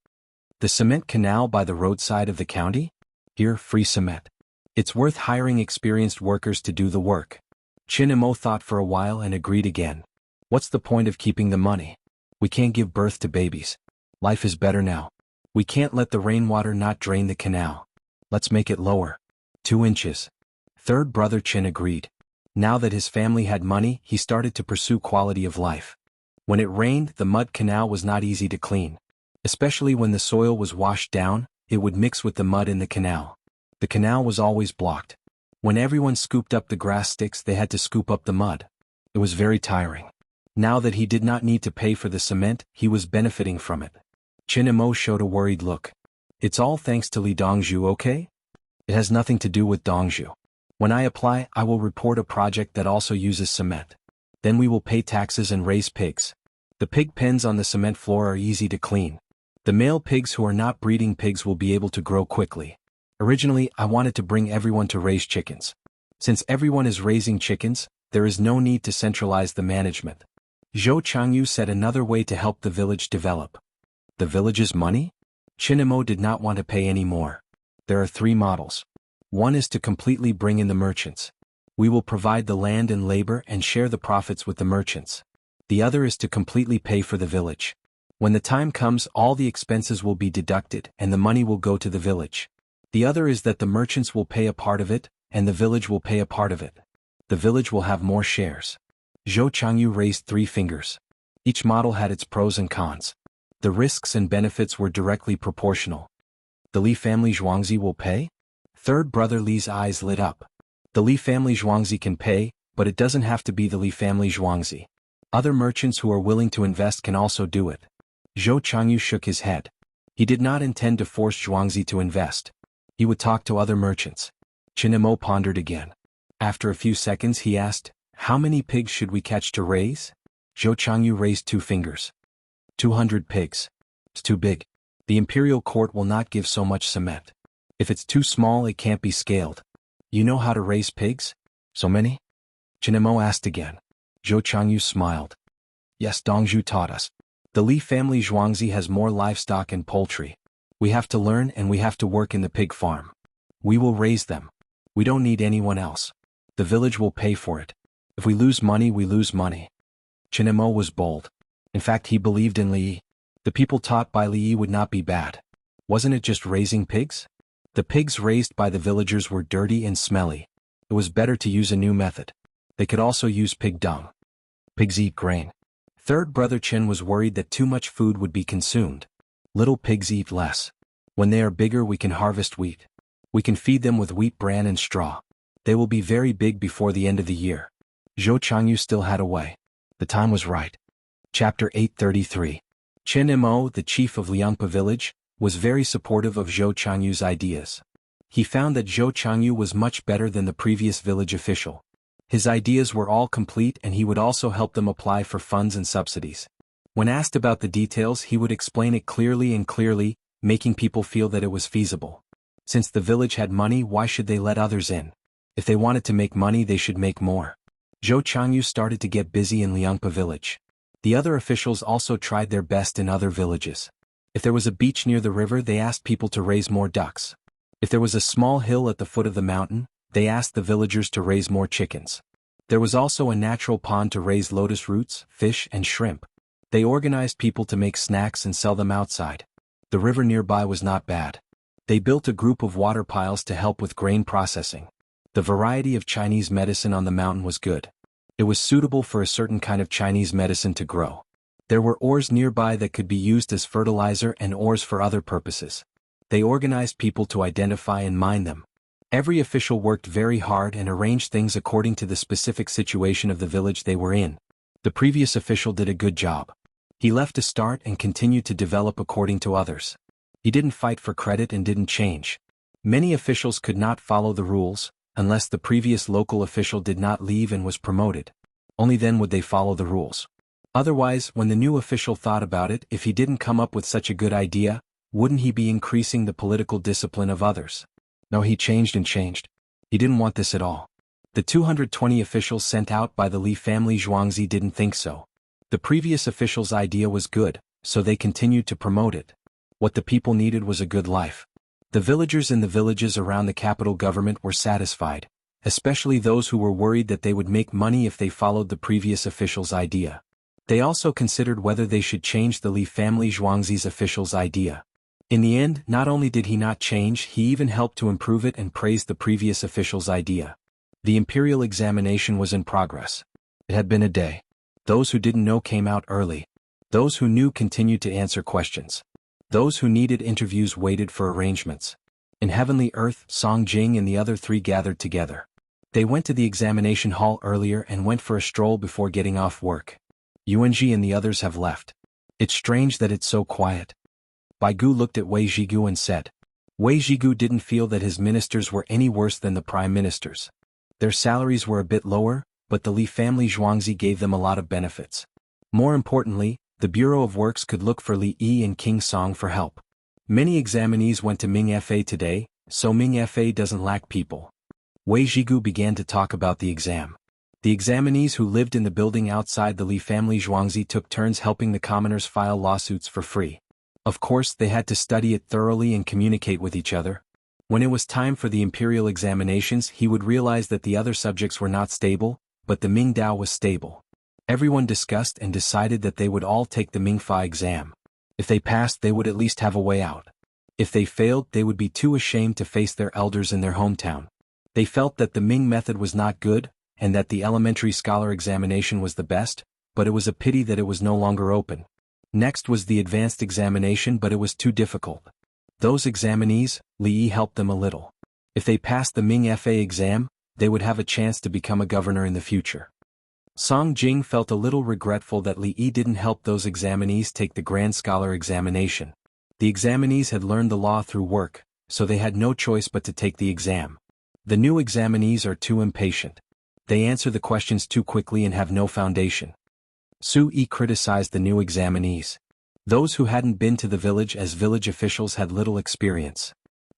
The cement canal by the roadside of the county? Here, free cement. It's worth hiring experienced workers to do the work. Qin Mo thought for a while and agreed again. What's the point of keeping the money? We can't give birth to babies. Life is better now. We can't let the rainwater not drain the canal. Let's make it lower. 2 inches. Third brother Qin agreed. Now that his family had money, he started to pursue quality of life. When it rained, the mud canal was not easy to clean. Especially when the soil was washed down, it would mix with the mud in the canal. The canal was always blocked. When everyone scooped up the grass sticks, they had to scoop up the mud. It was very tiring. Now that he did not need to pay for the cement, he was benefiting from it. Qin Mo showed a worried look. It's all thanks to Li Dongzhu, okay? It has nothing to do with Dongzhu. When I apply, I will report a project that also uses cement. Then we will pay taxes and raise pigs. The pig pens on the cement floor are easy to clean. The male pigs who are not breeding pigs will be able to grow quickly. Originally, I wanted to bring everyone to raise chickens. Since everyone is raising chickens, there is no need to centralize the management. Zhou Changyu said another way to help the village develop. The village's money? Qin Mo did not want to pay any more. There are 3 models. One is to completely bring in the merchants. We will provide the land and labor and share the profits with the merchants. The other is to completely pay for the village. When the time comes, all the expenses will be deducted and the money will go to the village. The other is that the merchants will pay a part of it, and the village will pay a part of it. The village will have more shares. Zhou Changyu raised 3 fingers. Each model had its pros and cons. The risks and benefits were directly proportional. The Li family Zhuangzi will pay? Third brother Li's eyes lit up. The Li family Zhuangzi can pay, but it doesn't have to be the Li family Zhuangzi. Other merchants who are willing to invest can also do it. Zhou Changyu shook his head. He did not intend to force Zhuangzi to invest. He would talk to other merchants. Qin Mo pondered again. After a few seconds he asked, how many pigs should we catch to raise? Zhou Changyu raised 2 fingers. 200 pigs. It's too big. The imperial court will not give so much cement. If it's too small, it can't be scaled. You know how to raise pigs? So many? Qin Mo asked again. Zhou Changyu smiled. Yes, Dongzhu taught us. The Li family Zhuangzi has more livestock and poultry. We have to learn and we have to work in the pig farm. We will raise them. We don't need anyone else. The village will pay for it. If we lose money, we lose money. Qin Mo was bold. In fact, he believed in Li. The people taught by Li would not be bad. Wasn't it just raising pigs? The pigs raised by the villagers were dirty and smelly. It was better to use a new method. They could also use pig dung. Pigs eat grain. Third brother Qin was worried that too much food would be consumed. Little pigs eat less. When they are bigger, we can harvest wheat. We can feed them with wheat bran and straw. They will be very big before the end of the year. Zhou Changyu still had a way. The time was right. Chapter 833. Qin Mo, the chief of Liangpa village, was very supportive of Zhou Changyu's ideas. He found that Zhou Changyu was much better than the previous village official. His ideas were all complete and he would also help them apply for funds and subsidies. When asked about the details, he would explain it clearly, making people feel that it was feasible. Since the village had money, why should they let others in? If they wanted to make money, they should make more. Zhou Changyu started to get busy in Liangpa village. The other officials also tried their best in other villages. If there was a beach near the river, they asked people to raise more ducks. If there was a small hill at the foot of the mountain, they asked the villagers to raise more chickens. There was also a natural pond to raise lotus roots, fish, and shrimp. They organized people to make snacks and sell them outside. The river nearby was not bad. They built a group of water piles to help with grain processing. The variety of Chinese medicine on the mountain was good. It was suitable for a certain kind of Chinese medicine to grow. There were ores nearby that could be used as fertilizer and ores for other purposes. They organized people to identify and mine them. Every official worked very hard and arranged things according to the specific situation of the village they were in. The previous official did a good job. He left to start and continued to develop according to others. He didn't fight for credit and didn't change. Many officials could not follow the rules, unless the previous local official did not leave and was promoted. Only then would they follow the rules. Otherwise, when the new official thought about it, if he didn't come up with such a good idea, wouldn't he be increasing the political discipline of others? No, he changed and changed. He didn't want this at all. The 220 officials sent out by the Li family Zhuangzi didn't think so. The previous official's idea was good, so they continued to promote it. What the people needed was a good life. The villagers in the villages around the capital government were satisfied, especially those who were worried that they would make money if they followed the previous official's idea. They also considered whether they should change the Li family Zhuangzi's official's idea. In the end, not only did he not change, he even helped to improve it and praised the previous official's idea. The imperial examination was in progress. It had been a day. Those who didn't know came out early. Those who knew continued to answer questions. Those who needed interviews waited for arrangements. In Heavenly Earth, Song Jing and the other three gathered together. They went to the examination hall earlier and went for a stroll before getting off work. Yuanji and the others have left. It's strange that it's so quiet. Bai Gu looked at Wei Zhigu and said. Wei Zhigu didn't feel that his ministers were any worse than the prime ministers. Their salaries were a bit lower, but the Li family Zhuangzi gave them a lot of benefits. More importantly, the Bureau of Works could look for Li Yi and King Song for help. Many examinees went to Ming Fa today, so Ming Fa doesn't lack people. Wei Zhigu began to talk about the exam. The examinees who lived in the building outside the Li family Zhuangzi took turns helping the commoners file lawsuits for free. Of course, they had to study it thoroughly and communicate with each other. When it was time for the imperial examinations, he would realize that the other subjects were not stable, but the Ming Dao was stable. Everyone discussed and decided that they would all take the Ming Fa exam. If they passed, they would at least have a way out. If they failed, they would be too ashamed to face their elders in their hometown. They felt that the Ming method was not good, and that the elementary scholar examination was the best, but it was a pity that it was no longer open. Next was the advanced examination, but it was too difficult. Those examinees, Li Yi helped them a little. If they passed the Ming Fa exam, they would have a chance to become a governor in the future. Song Jing felt a little regretful that Li Yi didn't help those examinees take the Grand Scholar examination. The examinees had learned the law through work, so they had no choice but to take the exam. The new examinees are too impatient. They answer the questions too quickly and have no foundation. Su Yi criticized the new examinees. Those who hadn't been to the village as village officials had little experience.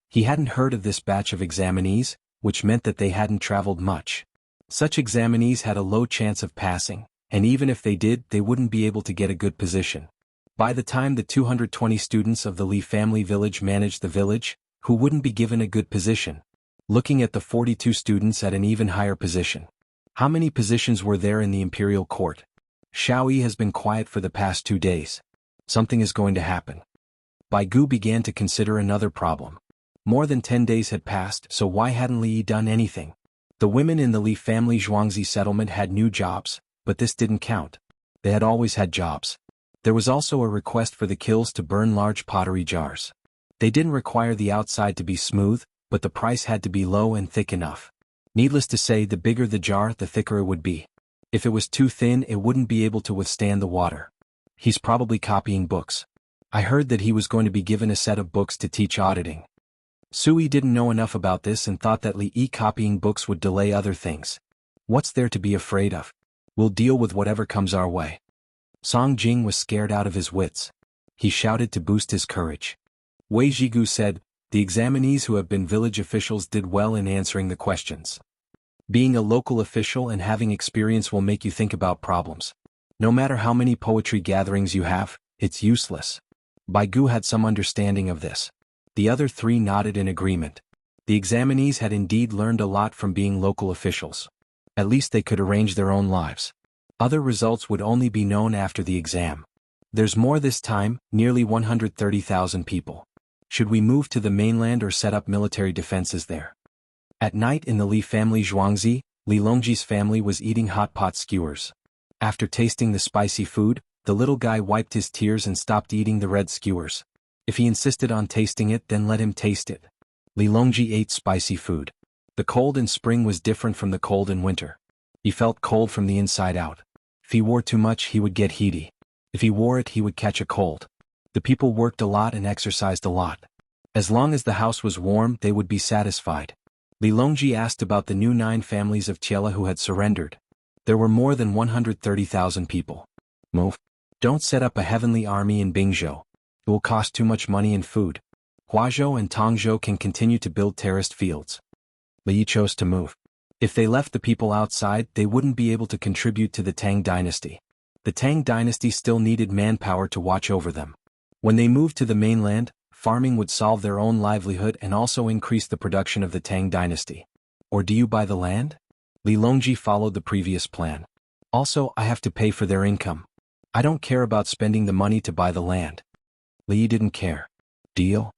He hadn't heard of this batch of examinees, which meant that they hadn't traveled much. Such examinees had a low chance of passing, and even if they did, they wouldn't be able to get a good position. By the time the 220 students of the Li family village managed the village, who wouldn't be given a good position? Looking at the 42 students at an even higher position. How many positions were there in the imperial court? Xiao Yi has been quiet for the past 2 days. Something is going to happen. Bai Gu began to consider another problem. More than 10 days had passed, so why hadn't Li Yi done anything? The women in the Li family Zhuangzi settlement had new jobs, but this didn't count. They had always had jobs. There was also a request for the kills to burn large pottery jars. They didn't require the outside to be smooth, but the price had to be low and thick enough. Needless to say, the bigger the jar, the thicker it would be. If it was too thin, it wouldn't be able to withstand the water. He's probably copying books. I heard that he was going to be given a set of books to teach auditing. Sui didn't know enough about this and thought that Li Yi copying books would delay other things. What's there to be afraid of? We'll deal with whatever comes our way. Song Jing was scared out of his wits. He shouted to boost his courage. Wei Zhigu said, the examinees who have been village officials did well in answering the questions. Being a local official and having experience will make you think about problems. No matter how many poetry gatherings you have, it's useless. Bai Gu had some understanding of this. The other three nodded in agreement. The examinees had indeed learned a lot from being local officials. At least they could arrange their own lives. Other results would only be known after the exam. There's more this time, nearly 130,000 people. Should we move to the mainland or set up military defenses there? At night in the Li family Zhuangzi, Li Longji's family was eating hot pot skewers. After tasting the spicy food, the little guy wiped his tears and stopped eating the red skewers. If he insisted on tasting it, then let him taste it. Li Longji ate spicy food. The cold in spring was different from the cold in winter. He felt cold from the inside out. If he wore too much, he would get heaty. If he wore it, he would catch a cold. The people worked a lot and exercised a lot. As long as the house was warm, they would be satisfied. Li Longji asked about the new 9 families of Tiela who had surrendered. There were more than 130,000 people. Move. Don't set up a heavenly army in Bingzhou. It will cost too much money and food. Huazhou and Tongzhou can continue to build terraced fields. Li chose to move. If they left the people outside, they wouldn't be able to contribute to the Tang dynasty. The Tang dynasty still needed manpower to watch over them. When they moved to the mainland, farming would solve their own livelihood and also increase the production of the Tang dynasty. Or do you buy the land? Li Longji followed the previous plan. Also, I have to pay for their income. I don't care about spending the money to buy the land. Li didn't care. Deal?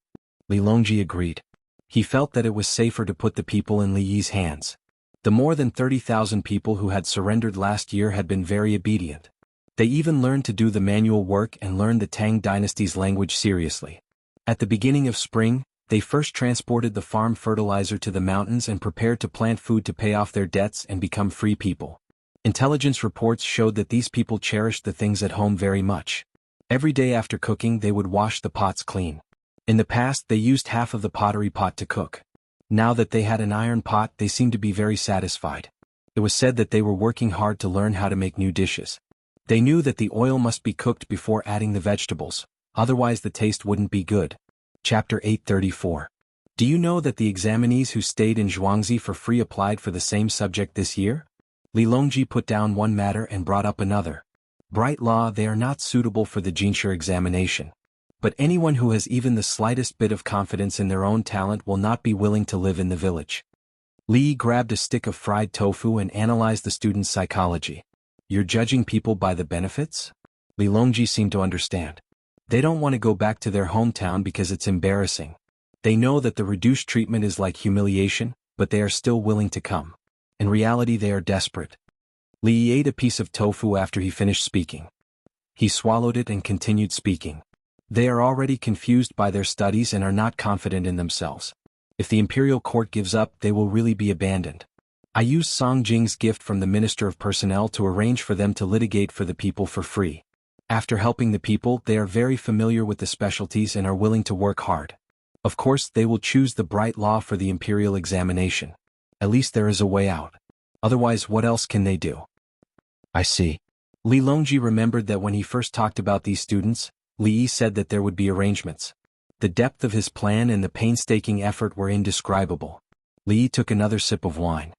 Li Longji agreed. He felt that it was safer to put the people in Li Yi's hands. The more than 30,000 people who had surrendered last year had been very obedient. They even learned to do the manual work and learned the Tang dynasty's language seriously. At the beginning of spring, they first transported the farm fertilizer to the mountains and prepared to plant food to pay off their debts and become free people. Intelligence reports showed that these people cherished the things at home very much. Every day after cooking, they would wash the pots clean. In the past, they used half of the pottery pot to cook. Now that they had an iron pot, they seemed to be very satisfied. It was said that they were working hard to learn how to make new dishes. They knew that the oil must be cooked before adding the vegetables, otherwise the taste wouldn't be good. Chapter 834. Do you know that the examinees who stayed in Zhuangzi for free applied for the same subject this year? Li Longji put down one matter and brought up another. Bright Law, they are not suitable for the Jinshi examination. But anyone who has even the slightest bit of confidence in their own talent will not be willing to live in the village. Li grabbed a stick of fried tofu and analyzed the student's psychology. You're judging people by the benefits? Li Longji seemed to understand. They don't want to go back to their hometown because it's embarrassing. They know that the reduced treatment is like humiliation, but they are still willing to come. In reality, they are desperate. Li ate a piece of tofu after he finished speaking. He swallowed it and continued speaking. They are already confused by their studies and are not confident in themselves. If the imperial court gives up, they will really be abandoned. I used Song Jing's gift from the Minister of Personnel to arrange for them to litigate for the people for free. After helping the people, they are very familiar with the specialties and are willing to work hard. Of course, they will choose the Bright Law for the imperial examination. At least there is a way out. Otherwise, what else can they do? I see. Li Longji remembered that when he first talked about these students, Li Yi said that there would be arrangements. The depth of his plan and the painstaking effort were indescribable. Li Yi took another sip of wine.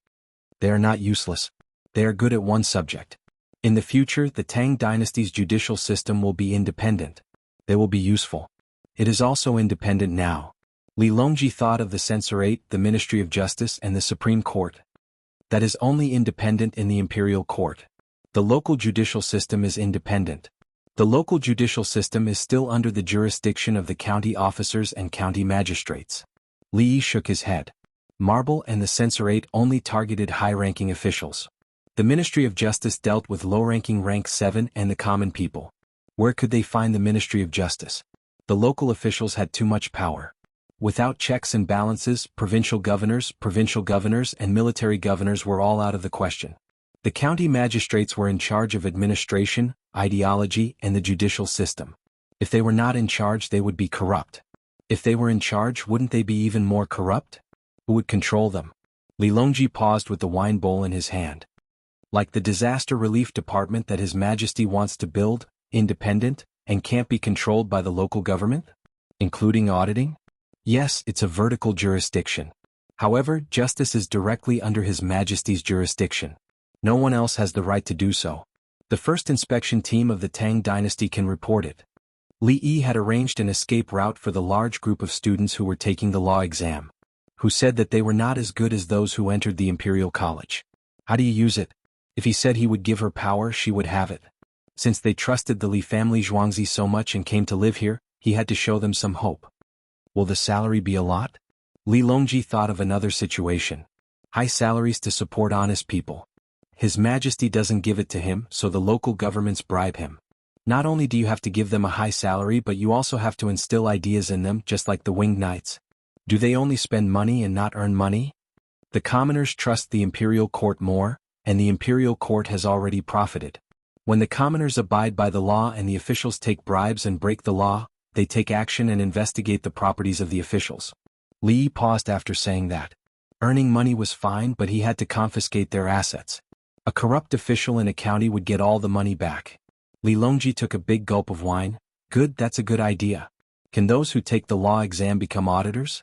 They are not useless. They are good at one subject. In the future, the Tang dynasty's judicial system will be independent. They will be useful. It is also independent now. Li Longji thought of the censorate, the Ministry of Justice, and the Supreme Court. That is only independent in the imperial court. The local judicial system is independent. The local judicial system is still under the jurisdiction of the county officers and county magistrates. Li Yi shook his head. Marble and the censorate only targeted high-ranking officials. The Ministry of Justice dealt with low-ranking rank 7 and the common people. Where could they find the Ministry of Justice? The local officials had too much power. Without checks and balances, provincial governors, and military governors were all out of the question. The county magistrates were in charge of administration, ideology, and the judicial system. If they were not in charge, they would be corrupt. If they were in charge, wouldn't they be even more corrupt? Who would control them? Li Longji paused with the wine bowl in his hand. Like the disaster relief department that His Majesty wants to build, independent, and can't be controlled by the local government? Including auditing? Yes, it's a vertical jurisdiction. However, justice is directly under His Majesty's jurisdiction. No one else has the right to do so. The first inspection team of the Tang dynasty can report it. Li Yi had arranged an escape route for the large group of students who were taking the law exam, who said that they were not as good as those who entered the Imperial College. How do you use it? If he said he would give her power, she would have it. Since they trusted the Li family Zhuangzi so much and came to live here, he had to show them some hope. Will the salary be a lot? Li Longji thought of another situation. High salaries to support honest people. His Majesty doesn't give it to him, so the local governments bribe him. Not only do you have to give them a high salary, but you also have to instill ideas in them, just like the Winged Knights. Do they only spend money and not earn money? The commoners trust the imperial court more, and the imperial court has already profited. When the commoners abide by the law and the officials take bribes and break the law, they take action and investigate the properties of the officials. Li paused after saying that. Earning money was fine, but he had to confiscate their assets. A corrupt official in a county would get all the money back. Li Longji took a big gulp of wine. Good, that's a good idea. Can those who take the law exam become auditors?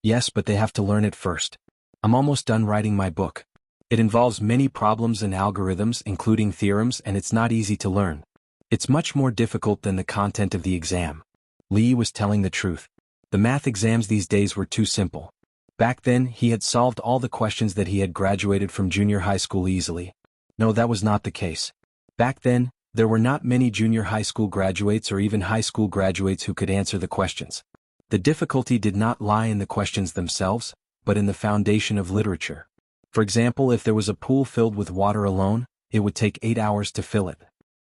Yes, but they have to learn it first. I'm almost done writing my book. It involves many problems and algorithms, including theorems, and it's not easy to learn. It's much more difficult than the content of the exam. Li was telling the truth. The math exams these days were too simple. Back then, he had solved all the questions that he had graduated from junior high school easily. No, that was not the case. Back then, there were not many junior high school graduates or even high school graduates who could answer the questions. The difficulty did not lie in the questions themselves, but in the foundation of literature. For example, if there was a pool filled with water alone, it would take 8 hours to fill it.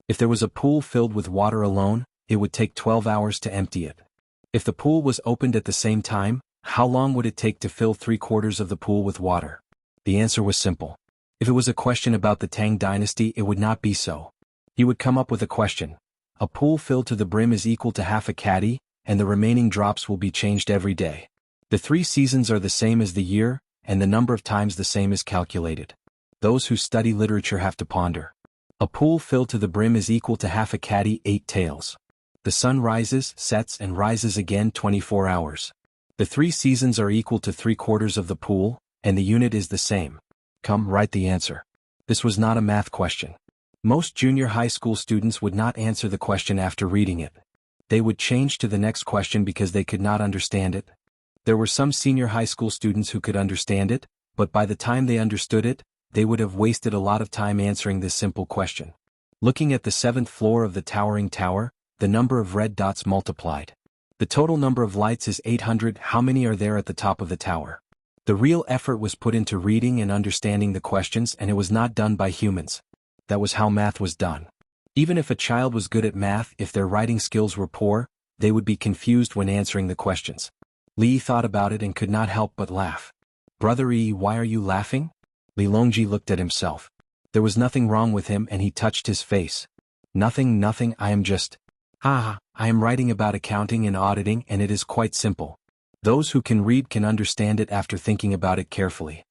If there was a pool filled with water alone, it would take 12 hours to empty it. If the pool was opened at the same time, how long would it take to fill 3/4 of the pool with water? The answer was simple. If it was a question about the Tang dynasty, it would not be so. He would come up with a question. A pool filled to the brim is equal to half a caddy, and the remaining drops will be changed every day. The 3 seasons are the same as the year, and the number of times the same is calculated. Those who study literature have to ponder. A pool filled to the brim is equal to half a caddy, 8 taels. The sun rises, sets, and rises again 24 hours. The 3 seasons are equal to 3/4 of the pool, and the unit is the same. Come, write the answer. This was not a math question. Most junior high school students would not answer the question after reading it. They would change to the next question because they could not understand it. There were some senior high school students who could understand it, but by the time they understood it, they would have wasted a lot of time answering this simple question. Looking at the 7th floor of the towering tower, the number of red dots multiplied. The total number of lights is 800. How many are there at the top of the tower? The real effort was put into reading and understanding the questions, and it was not done by humans. That was how math was done. Even if a child was good at math, if their writing skills were poor, they would be confused when answering the questions. Li thought about it and could not help but laugh. Brother Yi, why are you laughing? Li Longji looked at himself. There was nothing wrong with him, and he touched his face. Nothing, I am just... I am writing about accounting and auditing, and it is quite simple. Those who can read can understand it after thinking about it carefully.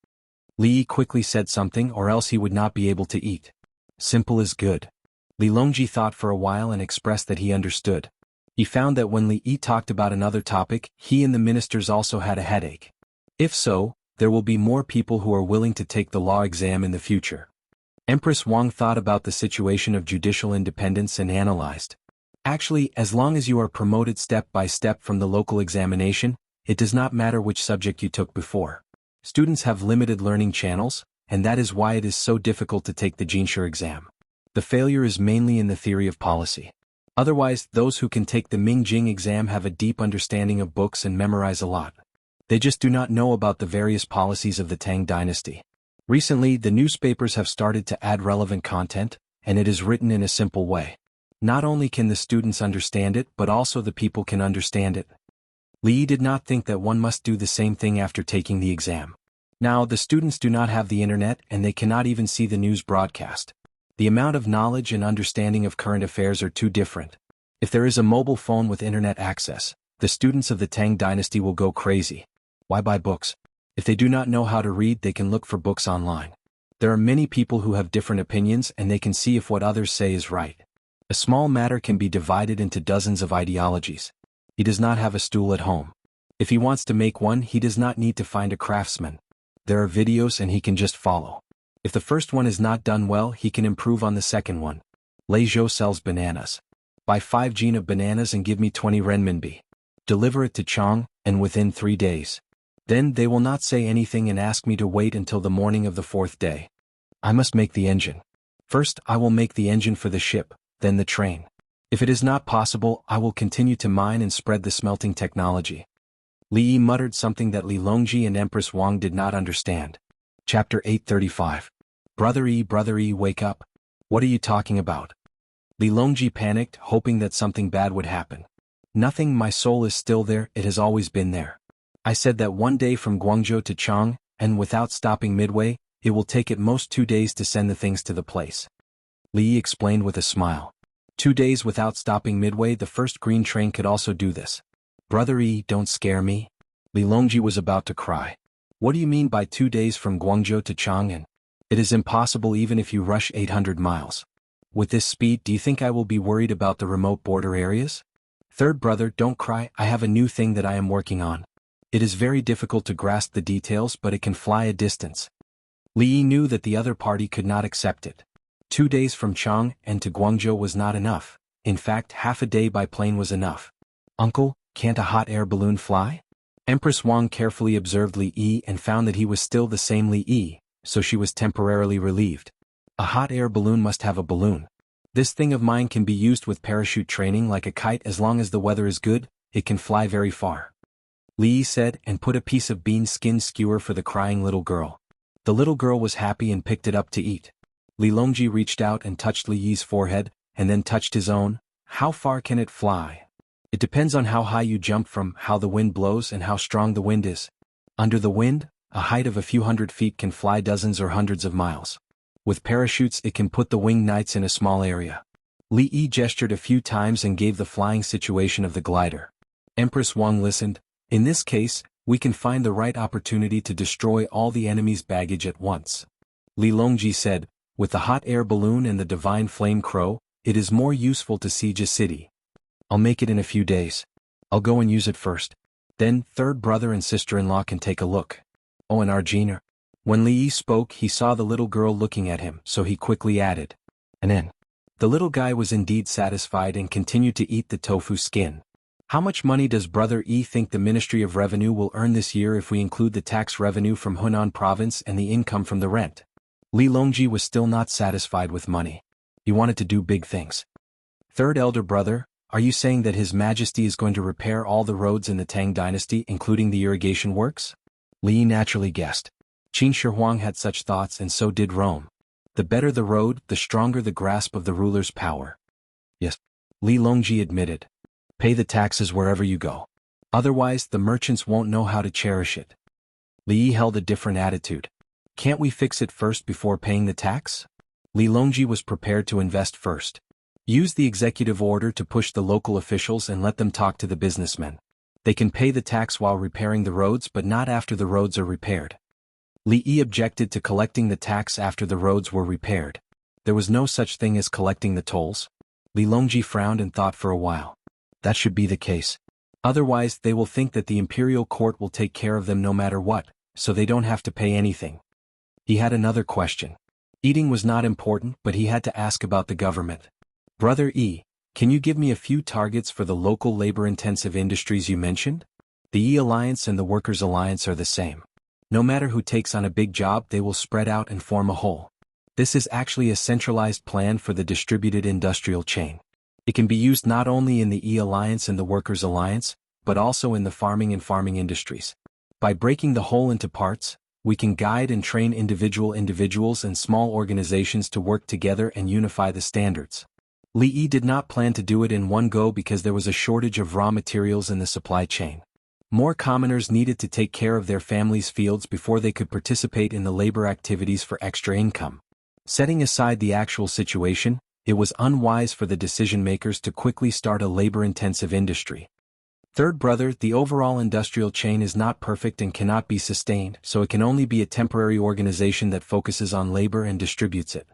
Li quickly said something, or else he would not be able to eat. Simple is good. Li Longji thought for a while and expressed that he understood. He found that when Li Yi talked about another topic, he and the ministers also had a headache. If so, there will be more people who are willing to take the law exam in the future. Empress Wang thought about the situation of judicial independence and analyzed. Actually, as long as you are promoted step by step from the local examination, it does not matter which subject you took before. Students have limited learning channels, and that is why it is so difficult to take the Jinshe exam. The failure is mainly in the theory of policy. Otherwise, those who can take the Mingjing exam have a deep understanding of books and memorize a lot. They just do not know about the various policies of the Tang dynasty. Recently, the newspapers have started to add relevant content, and it is written in a simple way. Not only can the students understand it, but also the people can understand it. Li did not think that one must do the same thing after taking the exam. Now, the students do not have the internet, and they cannot even see the news broadcast. The amount of knowledge and understanding of current affairs are too different. If there is a mobile phone with internet access, the students of the Tang dynasty will go crazy. Why buy books? If they do not know how to read, they can look for books online. There are many people who have different opinions, and they can see if what others say is right. A small matter can be divided into dozens of ideologies. He does not have a stool at home. If he wants to make one, he does not need to find a craftsman. There are videos and he can just follow. If the first one is not done well, he can improve on the second one. Lei Zhou sells bananas. Buy 5 gen of bananas and give me 20 renminbi. Deliver it to Chang, and within 3 days. Then they will not say anything and ask me to wait until the morning of the 4th day. I must make the engine. First, I will make the engine for the ship, then the train. If it is not possible, I will continue to mine and spread the smelting technology. Li Yi muttered something that Li Longji and Empress Wang did not understand. Chapter 835. Brother Yi, wake up. What are you talking about? Li Longji panicked, hoping that something bad would happen. Nothing, my soul is still there, it has always been there. I said that one day from Guangzhou to Chang, and without stopping midway, it will take at most 2 days to send the things to the place. Li explained with a smile. 2 days without stopping midway, the first green train could also do this. Brother E, don't scare me. Li Longji was about to cry. What do you mean by 2 days from Guangzhou to Chang'an? It is impossible even if you rush 800 miles. With this speed, do you think I will be worried about the remote border areas? Third brother, don't cry, I have a new thing that I am working on. It is very difficult to grasp the details, but it can fly a distance. Li Yi knew that the other party could not accept it. 2 days from Chang'an to Guangzhou was not enough. In fact, half a day by plane was enough. Uncle, can't a hot air balloon fly? Empress Wang carefully observed Li Yi and found that he was still the same Li Yi, so she was temporarily relieved. A hot air balloon must have a balloon. This thing of mine can be used with parachute training like a kite. As long as the weather is good, it can fly very far. Li Yi said and put a piece of bean skin skewer for the crying little girl. The little girl was happy and picked it up to eat. Li Longji reached out and touched Li Yi's forehead, and then touched his own. How far can it fly? It depends on how high you jump from, how the wind blows and how strong the wind is. Under the wind, a height of a few hundred feet can fly dozens or hundreds of miles. With parachutes it can put the winged knights in a small area. Li Yi gestured a few times and gave the flying situation of the glider. Empress Wang listened. In this case, we can find the right opportunity to destroy all the enemy's baggage at once. Li Longji said, with the hot air balloon and the divine flame crow, it is more useful to siege a city. I'll make it in a few days. I'll go and use it first. Then, third brother and sister-in-law can take a look. Oh, and Arjuna. When Li Yi spoke, he saw the little girl looking at him, so he quickly added. And then. The little guy was indeed satisfied and continued to eat the tofu skin. How much money does Brother E think the Ministry of Revenue will earn this year if we include the tax revenue from Hunan Province and the income from the rent? Li Longji was still not satisfied with money. He wanted to do big things. Third elder brother, are you saying that His Majesty is going to repair all the roads in the Tang dynasty, including the irrigation works? Li Yi naturally guessed. Qin Shi Huang had such thoughts, and so did Rome. The better the road, the stronger the grasp of the ruler's power. Yes, Li Longji admitted. Pay the taxes wherever you go. Otherwise, the merchants won't know how to cherish it. Li Yi held a different attitude. Can't we fix it first before paying the tax? Li Longji was prepared to invest first. Use the executive order to push the local officials and let them talk to the businessmen. They can pay the tax while repairing the roads, but not after the roads are repaired. Li Yi objected to collecting the tax after the roads were repaired. There was no such thing as collecting the tolls. Li Longji frowned and thought for a while. That should be the case. Otherwise, they will think that the imperial court will take care of them no matter what, so they don't have to pay anything. He had another question. Eating was not important, but he had to ask about the government. Brother E, can you give me a few targets for the local labor-intensive industries you mentioned? The E Alliance and the Workers' Alliance are the same. No matter who takes on a big job, they will spread out and form a whole. This is actually a centralized plan for the distributed industrial chain. It can be used not only in the E Alliance and the Workers' Alliance, but also in the farming and farming industries. By breaking the whole into parts, we can guide and train individuals and small organizations to work together and unify the standards. Li Yi did not plan to do it in one go because there was a shortage of raw materials in the supply chain. More commoners needed to take care of their families' fields before they could participate in the labor activities for extra income. Setting aside the actual situation, it was unwise for the decision-makers to quickly start a labor-intensive industry. Third brother, the overall industrial chain is not perfect and cannot be sustained, so it can only be a temporary organization that focuses on labor and distributes it.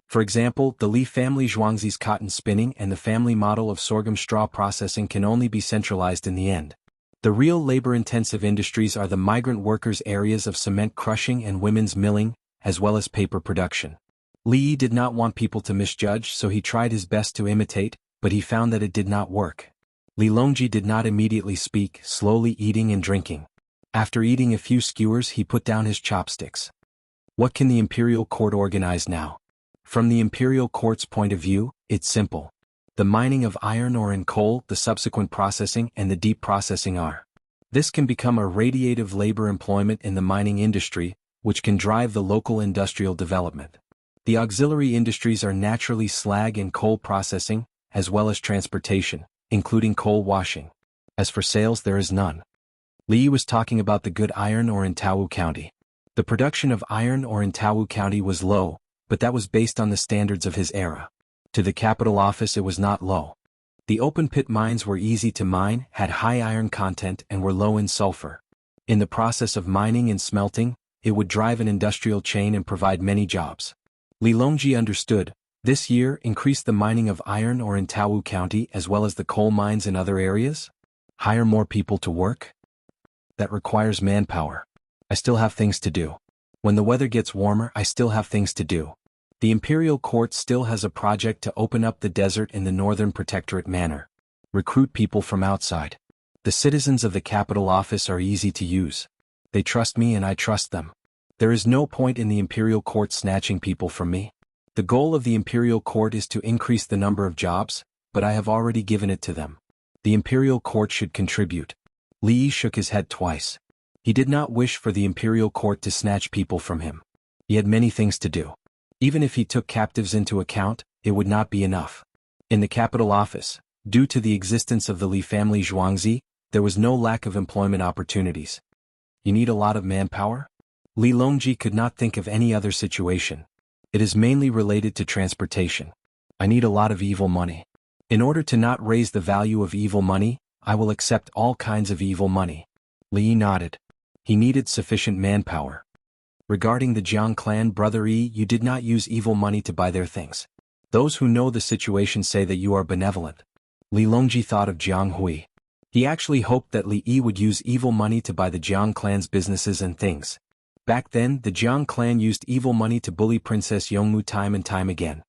For example, the Li family Zhuangzi's cotton spinning and the family model of sorghum straw processing can only be centralized in the end. The real labor-intensive industries are the migrant workers' areas of cement crushing and women's milling, as well as paper production. Li Yi did not want people to misjudge, so he tried his best to imitate, but he found that it did not work. Li Longji did not immediately speak, slowly eating and drinking. After eating a few skewers, he put down his chopsticks. What can the imperial court organize now? From the imperial court's point of view, it's simple. The mining of iron ore and coal, the subsequent processing, and the deep processing are. This can become a radiative labor employment in the mining industry, which can drive the local industrial development. The auxiliary industries are naturally slag and coal processing, as well as transportation, including coal washing. As for sales, there is none. Li was talking about the good iron ore in Taowu County. The production of iron ore in Tawu County was low, but that was based on the standards of his era. To the capital office it was not low. The open-pit mines were easy to mine, had high iron content and were low in sulfur. In the process of mining and smelting, it would drive an industrial chain and provide many jobs. Li Longji understood. This year increase the mining of iron ore in Tawu County as well as the coal mines in other areas? Hire more people to work? That requires manpower. I still have things to do. When the weather gets warmer, I still have things to do. The Imperial Court still has a project to open up the desert in the Northern Protectorate manner. Recruit people from outside. The citizens of the capital office are easy to use. They trust me and I trust them. There is no point in the Imperial Court snatching people from me. The goal of the Imperial Court is to increase the number of jobs, but I have already given it to them. The Imperial Court should contribute. Li Yi shook his head twice. He did not wish for the Imperial Court to snatch people from him. He had many things to do. Even if he took captives into account, it would not be enough. In the capital office, due to the existence of the Li family Zhuangzi, there was no lack of employment opportunities. You need a lot of manpower? Li Longji could not think of any other situation. It is mainly related to transportation. I need a lot of evil money. In order to not raise the value of evil money, I will accept all kinds of evil money. Li Yi nodded. He needed sufficient manpower. Regarding the Jiang clan, Brother Yi, you did not use evil money to buy their things. Those who know the situation say that you are benevolent. Li Longji thought of Jiang Hui. He actually hoped that Li Yi would use evil money to buy the Jiang clan's businesses and things. Back then, the Jiang clan used evil money to bully Princess Yongmu time and time again.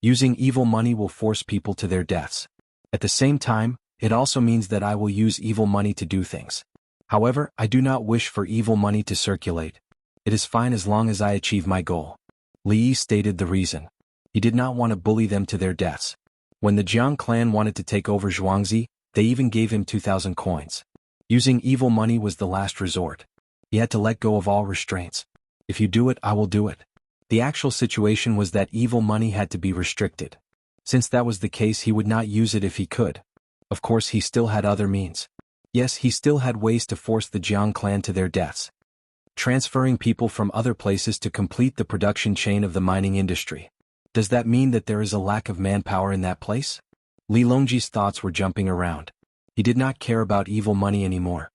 Using evil money will force people to their deaths. At the same time, it also means that I will use evil money to do things. However, I do not wish for evil money to circulate. It is fine as long as I achieve my goal. Li Yi stated the reason. He did not want to bully them to their deaths. When the Jiang clan wanted to take over Zhuangzi, they even gave him 2,000 coins. Using evil money was the last resort. He had to let go of all restraints. If you do it, I will do it. The actual situation was that evil money had to be restricted. Since that was the case, he would not use it if he could. Of course, he still had other means. Yes, he still had ways to force the Jiang clan to their deaths. Transferring people from other places to complete the production chain of the mining industry. Does that mean that there is a lack of manpower in that place? Li Longji's thoughts were jumping around. He did not care about evil money anymore.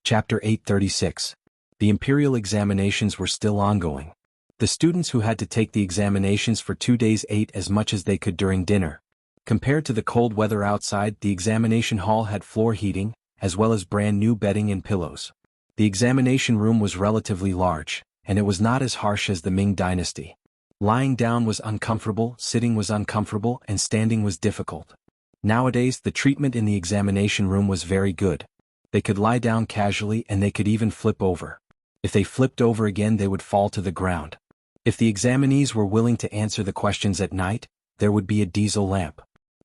Chapter 836. The imperial examinations were still ongoing. The students who had to take the examinations for 2 days ate as much as they could during dinner. Compared to the cold weather outside, the examination hall had floor heating, as well as brand new bedding and pillows. The examination room was relatively large, and it was not as harsh as the Ming dynasty. Lying down was uncomfortable, sitting was uncomfortable, and standing was difficult. Nowadays, the treatment in the examination room was very good. They could lie down casually and they could even flip over. If they flipped over again, they would fall to the ground. If the examinees were willing to answer the questions at night, there would be a diesel lamp.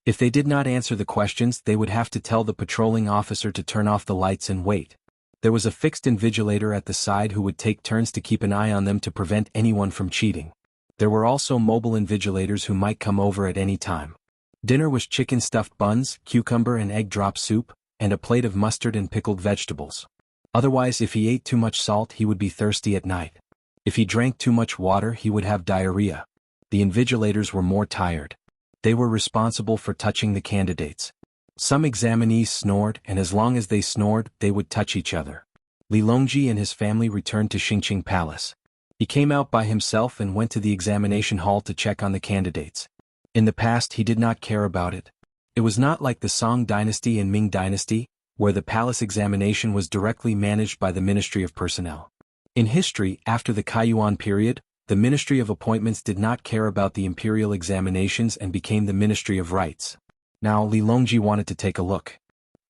If they did not answer the questions, they would have to tell the patrolling officer to turn off the lights and wait. There was a fixed invigilator at the side who would take turns to keep an eye on them to prevent anyone from cheating. There were also mobile invigilators who might come over at any time. Dinner was chicken stuffed buns, cucumber and egg drop soup, and a plate of mustard and pickled vegetables. Otherwise, if he ate too much salt, he would be thirsty at night. If he drank too much water, he would have diarrhea. The invigilators were more tired. They were responsible for touching the candidates. Some examinees snored, and as long as they snored, they would touch each other. Li Longji and his family returned to Xingqing Palace. He came out by himself and went to the examination hall to check on the candidates. In the past, he did not care about it. It was not like the Song dynasty and Ming dynasty, where the palace examination was directly managed by the Ministry of Personnel. In history, after the Kaiyuan period, the Ministry of Appointments did not care about the imperial examinations and became the Ministry of Rights. Now Li Longji wanted to take a look.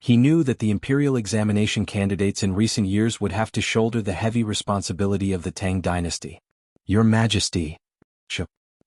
He knew that the imperial examination candidates in recent years would have to shoulder the heavy responsibility of the Tang dynasty. Your Majesty.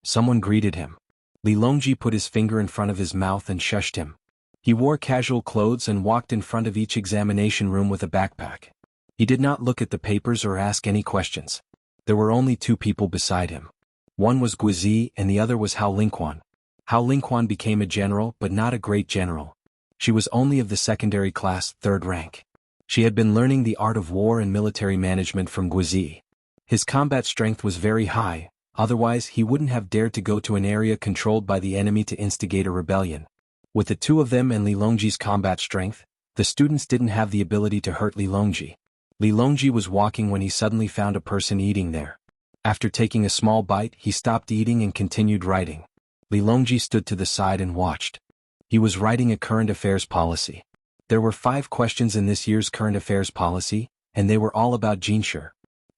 Someone greeted him. Li Longji put his finger in front of his mouth and shushed him. He wore casual clothes and walked in front of each examination room with a backpack. He did not look at the papers or ask any questions. There were only 2 people beside him. One was Guizi and the other was Hao Lingquan. Hao Lingquan became a general but not a great general. She was only of the secondary class, 3rd rank. She had been learning the art of war and military management from Guizi. His combat strength was very high, otherwise he wouldn't have dared to go to an area controlled by the enemy to instigate a rebellion. With the two of them and Li Longji's combat strength, the students didn't have the ability to hurt Li Longji. Li Longji was walking when he suddenly found a person eating there. After taking a small bite, he stopped eating and continued writing. Li Longji stood to the side and watched. He was writing a current affairs policy. There were 5 questions in this year's current affairs policy, and they were all about Jinshi.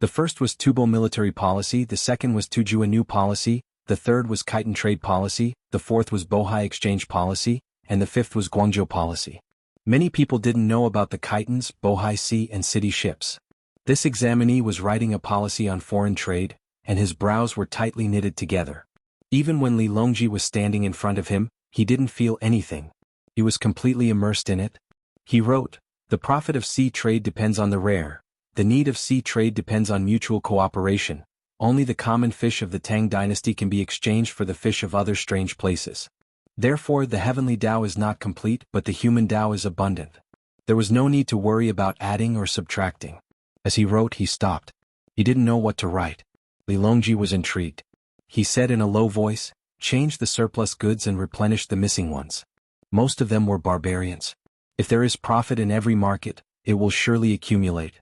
The first was Tubo military policy, the second was Tujua new policy, the third was Chitin trade policy, the fourth was Bohai exchange policy, and the fifth was Guangzhou policy. Many people didn't know about the Chitins, Bohai Sea and city ships. This examinee was writing a policy on foreign trade, and his brows were tightly knitted together. Even when Li Longji was standing in front of him, he didn't feel anything. He was completely immersed in it. He wrote, "The profit of sea trade depends on the rare. The need of sea trade depends on mutual cooperation. Only the common fish of the Tang dynasty can be exchanged for the fish of other strange places. Therefore the heavenly Tao is not complete, but the human Tao is abundant." There was no need to worry about adding or subtracting. As he wrote, he stopped. He didn't know what to write. Li Longji was intrigued. He said in a low voice, "Change the surplus goods and replenish the missing ones. Most of them were barbarians. If there is profit in every market, it will surely accumulate."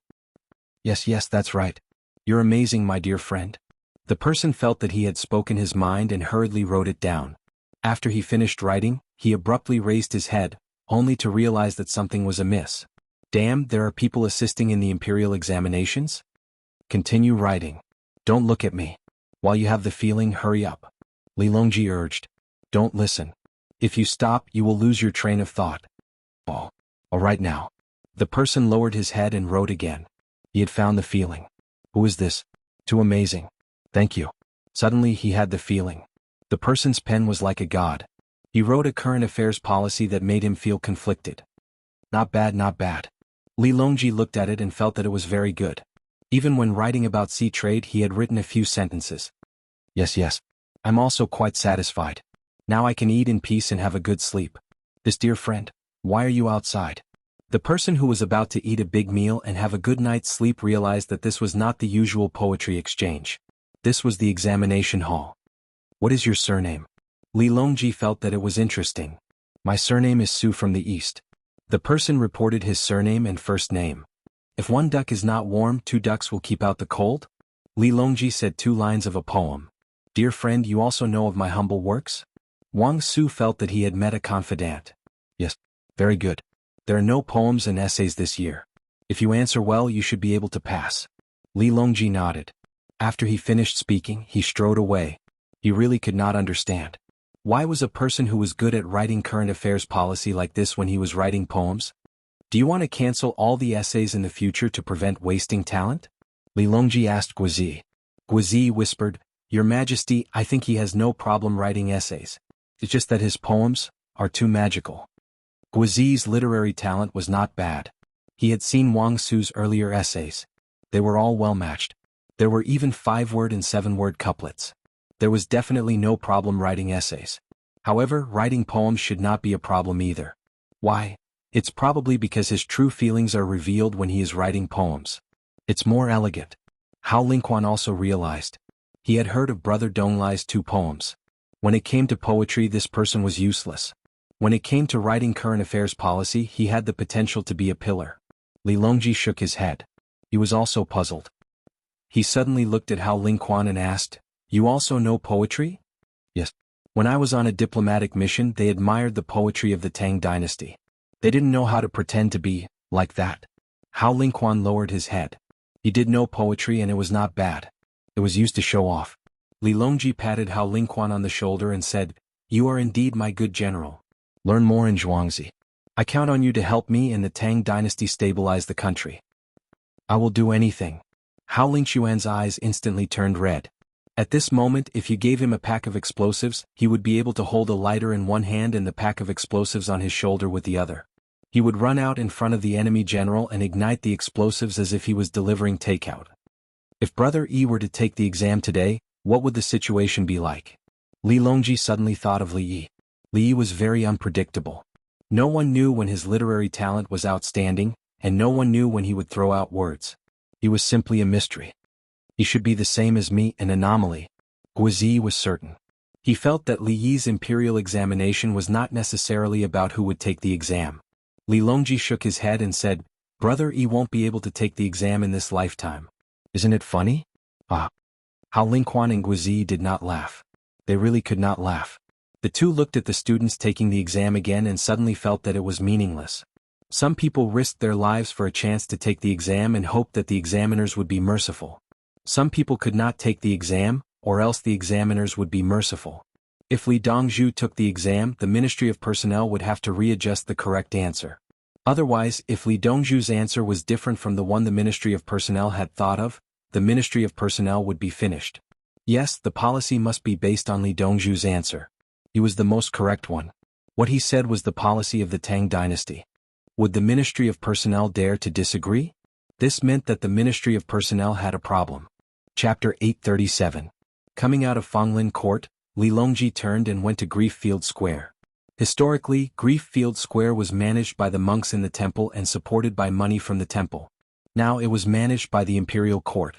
Yes, that's right. You're amazing, my dear friend." The person felt that he had spoken his mind and hurriedly wrote it down. After he finished writing, he abruptly raised his head, only to realize that something was amiss. "Damn, there are people assisting in the imperial examinations?" "Continue writing. Don't look at me. While you have the feeling, hurry up," Li Longji urged. "Don't listen. If you stop, you will lose your train of thought." "Oh, all right now." The person lowered his head and wrote again. He had found the feeling. "Who is this? Too amazing. Thank you." Suddenly he had the feeling. The person's pen was like a god. He wrote a current affairs policy that made him feel conflicted. Not bad, not bad. Li Longji looked at it and felt that it was very good. Even when writing about sea trade, he had written a few sentences. Yes. I'm also quite satisfied. Now I can eat in peace and have a good sleep." "This dear friend, why are you outside?" The person who was about to eat a big meal and have a good night's sleep realized that this was not the usual poetry exchange. This was the examination hall. "What is your surname?" Li Longji felt that it was interesting. "My surname is Su from the East." The person reported his surname and first name. "If one duck is not warm, 2 ducks will keep out the cold?" Li Longji said 2 lines of a poem. "Dear friend, you also know of my humble works?" Wang Su felt that he had met a confidant. "Yes, very good. There are no poems and essays this year. If you answer well, you should be able to pass." Li Longji nodded. After he finished speaking, he strode away. He really could not understand. Why was a person who was good at writing current affairs policy like this when he was writing poems? "Do you want to cancel all the essays in the future to prevent wasting talent?" Li Longji asked Guizi. Guizi whispered, "Your Majesty, I think he has no problem writing essays. It's just that his poems are too magical." Guizi's literary talent was not bad. He had seen Wang Su's earlier essays. They were all well matched. There were even 5-word and 7-word couplets. There was definitely no problem writing essays. However, writing poems should not be a problem either. Why? It's probably because his true feelings are revealed when he is writing poems. It's more elegant. Hao Lingquan also realized. He had heard of Brother Donglai's 2 poems. When it came to poetry, this person was useless. When it came to writing current affairs policy, he had the potential to be a pillar. Li Longji shook his head. He was also puzzled. He suddenly looked at Hao Lingquan and asked, "You also know poetry?" "Yes. When I was on a diplomatic mission, they admired the poetry of the Tang dynasty. They didn't know how to pretend to be like that." Hao Lingquan lowered his head. He did know poetry and it was not bad. It was used to show off. Li Longji patted Hao Lingquan on the shoulder and said, "You are indeed my good general. Learn more in Zhuangzi. I count on you to help me and the Tang dynasty stabilize the country." "I will do anything." Hao Lingquan's eyes instantly turned red. At this moment, if you gave him a pack of explosives, he would be able to hold a lighter in one hand and the pack of explosives on his shoulder with the other. He would run out in front of the enemy general and ignite the explosives as if he was delivering takeout. If Brother Yi were to take the exam today, what would the situation be like? Li Longji suddenly thought of Li Yi. Li Yi was very unpredictable. No one knew when his literary talent was outstanding, and no one knew when he would throw out words. He was simply a mystery. He should be the same as me, an anomaly. Guizi was certain. He felt that Li Yi's imperial examination was not necessarily about who would take the exam. Li Longji shook his head and said, "Brother Yi won't be able to take the exam in this lifetime." Isn't it funny? Ah. How Lingquan and Guizi did not laugh. They really could not laugh. The two looked at the students taking the exam again and suddenly felt that it was meaningless. Some people risked their lives for a chance to take the exam and hoped that the examiners would be merciful. Some people could not take the exam, or else the examiners would be merciful. If Li Dongzhu took the exam, the Ministry of Personnel would have to readjust the correct answer. Otherwise, if Li Dongzhu's answer was different from the one the Ministry of Personnel had thought of, the Ministry of Personnel would be finished. Yes, the policy must be based on Li Dongzhu's answer. He was the most correct one. What he said was the policy of the Tang dynasty. Would the Ministry of Personnel dare to disagree? This meant that the Ministry of Personnel had a problem. Chapter 837. Coming out of Fonglin Court, Li Longji turned and went to Grief Field Square. Historically, Grief Field Square was managed by the monks in the temple and supported by money from the temple. Now it was managed by the imperial court.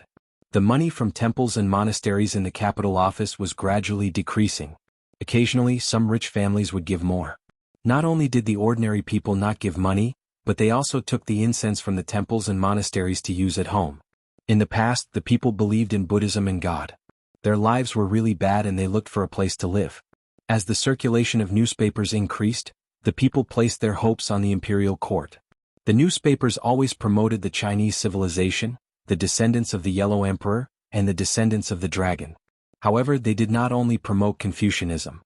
The money from temples and monasteries in the capital office was gradually decreasing. Occasionally, some rich families would give more. Not only did the ordinary people not give money, but they also took the incense from the temples and monasteries to use at home. In the past, the people believed in Buddhism and God. Their lives were really bad and they looked for a place to live. As the circulation of newspapers increased, the people placed their hopes on the imperial court. The newspapers always promoted the Chinese civilization, the descendants of the Yellow Emperor, and the descendants of the Dragon. However, they did not only promote Confucianism.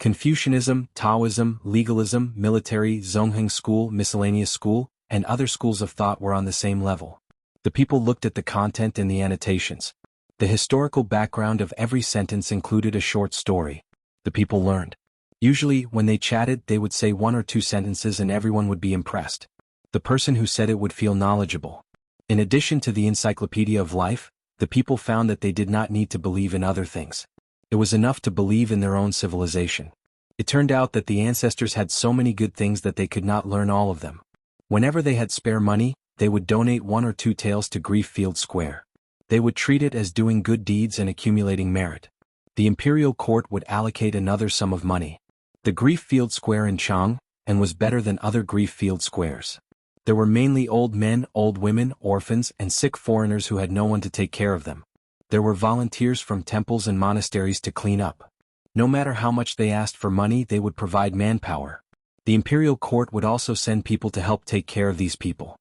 Confucianism, Taoism, legalism, military, Zongheng school, miscellaneous school, and other schools of thought were on the same level. The people looked at the content and the annotations. The historical background of every sentence included a short story. The people learned. Usually, when they chatted, they would say one or two sentences and everyone would be impressed. The person who said it would feel knowledgeable. In addition to the encyclopedia of life, the people found that they did not need to believe in other things. It was enough to believe in their own civilization. It turned out that the ancestors had so many good things that they could not learn all of them. Whenever they had spare money, they would donate one or two taels to Grief Field Square. They would treat it as doing good deeds and accumulating merit. The imperial court would allocate another sum of money. The Grief Field Square in Chang, and was better than other Grief Field Squares. There were mainly old men, old women, orphans, and sick foreigners who had no one to take care of them. There were volunteers from temples and monasteries to clean up. No matter how much they asked for money, they would provide manpower. The imperial court would also send people to help take care of these people.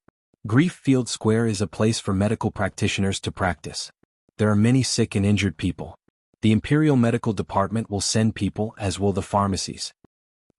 Grief Field Square is a place for medical practitioners to practice. There are many sick and injured people. The imperial medical department will send people, as will the pharmacies.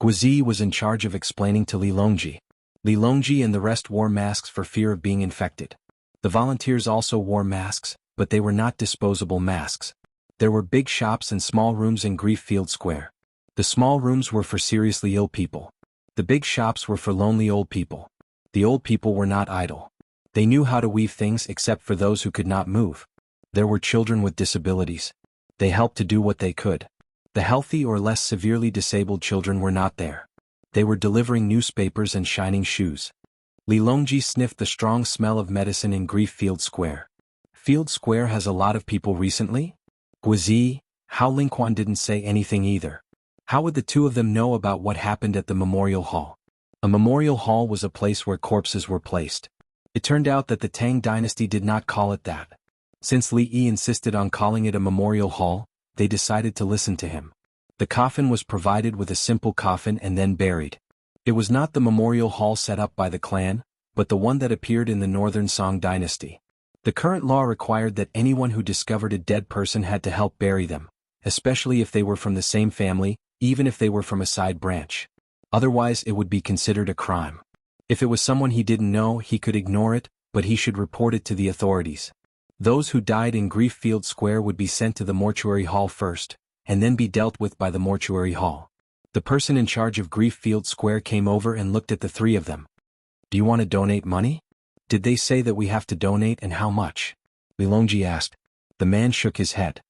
Guizi was in charge of explaining to Li Longji. Li Longji and the rest wore masks for fear of being infected. The volunteers also wore masks, but they were not disposable masks. There were big shops and small rooms in Grief Field Square. The small rooms were for seriously ill people. The big shops were for lonely old people. The old people were not idle. They knew how to weave things except for those who could not move. There were children with disabilities. They helped to do what they could. The healthy or less severely disabled children were not there. They were delivering newspapers and shining shoes. Li Longji sniffed the strong smell of medicine in Grief Field Square. Field Square has a lot of people recently? Guizi, Hao Lingquan didn't say anything either. How would the two of them know about what happened at the memorial hall? A memorial hall was a place where corpses were placed. It turned out that the Tang dynasty did not call it that. Since Li Yi insisted on calling it a memorial hall, they decided to listen to him. The coffin was provided with a simple coffin and then buried. It was not the memorial hall set up by the clan, but the one that appeared in the northern Song dynasty. The current law required that anyone who discovered a dead person had to help bury them, especially if they were from the same family, even if they were from a side branch. Otherwise, it would be considered a crime. If it was someone he didn't know, he could ignore it, but he should report it to the authorities. Those who died in Grief Field Square would be sent to the mortuary hall first, and then be dealt with by the mortuary hall. The person in charge of Grief Field Square came over and looked at the three of them. Do you want to donate money? Did they say that we have to donate and how much? Li Longji asked. The man shook his head.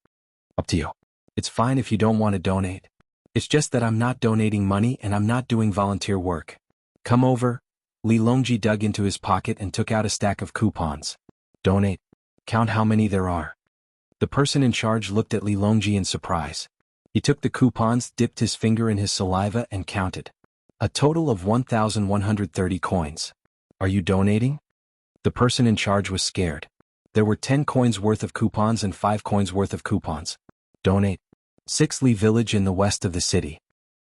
Up to you. It's fine if you don't want to donate. It's just that I'm not donating money and I'm not doing volunteer work. Come over. Li Longji dug into his pocket and took out a stack of coupons. Donate. Count how many there are. The person in charge looked at Li Longji in surprise. He took the coupons, dipped his finger in his saliva and counted. A total of 1,130 coins. Are you donating? The person in charge was scared. There were 10 coins worth of coupons and 5 coins worth of coupons. Donate. 6 Li village in the west of the city.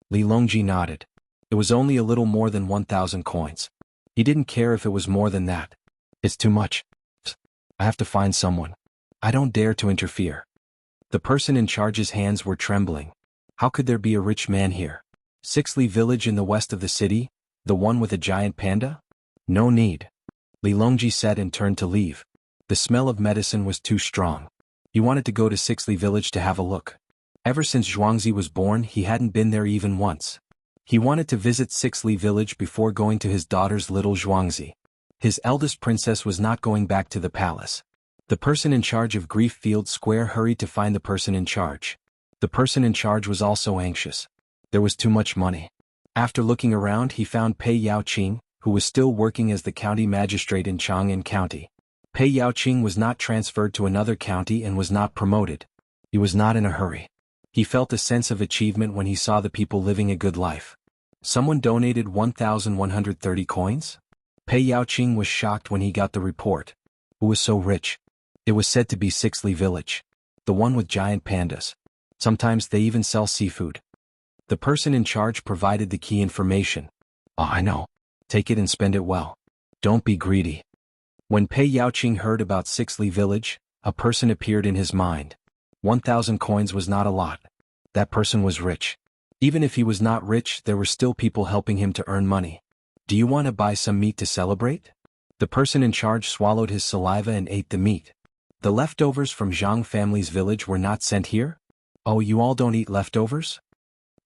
Li Longji nodded. It was only a little more than 1,000 coins. He didn't care if it was more than that. It's too much. I have to find someone. I don't dare to interfere. The person in charge's hands were trembling. How could there be a rich man here? 6 Li village in the west of the city, the one with a giant panda? No need. Li Longji said and turned to leave. The smell of medicine was too strong. He wanted to go to 6 Li village to have a look. Ever since Zhuangzi was born, he hadn't been there even once. He wanted to visit 6 Li village before going to his daughter's little Zhuangzi. His eldest princess was not going back to the palace. The person in charge of Grief Field Square hurried to find the person in charge. The person in charge was also anxious. There was too much money. After looking around, he found Pei Yaoqing, who was still working as the county magistrate in Chang'an County. Pei Yaoqing was not transferred to another county and was not promoted. He was not in a hurry. He felt a sense of achievement when he saw the people living a good life. Someone donated 1,130 coins? Pei Yaoqing was shocked when he got the report. Who was so rich? It was said to be 6 Li village. The one with giant pandas. Sometimes they even sell seafood. The person in charge provided the key information. Oh, I know. Take it and spend it well. Don't be greedy. When Pei Yaoqing heard about 6 Li village, a person appeared in his mind. 1,000 coins was not a lot. That person was rich. Even if he was not rich, there were still people helping him to earn money. Do you want to buy some meat to celebrate? The person in charge swallowed his saliva and ate the meat. The leftovers from Zhang family's village were not sent here? Oh, you all don't eat leftovers?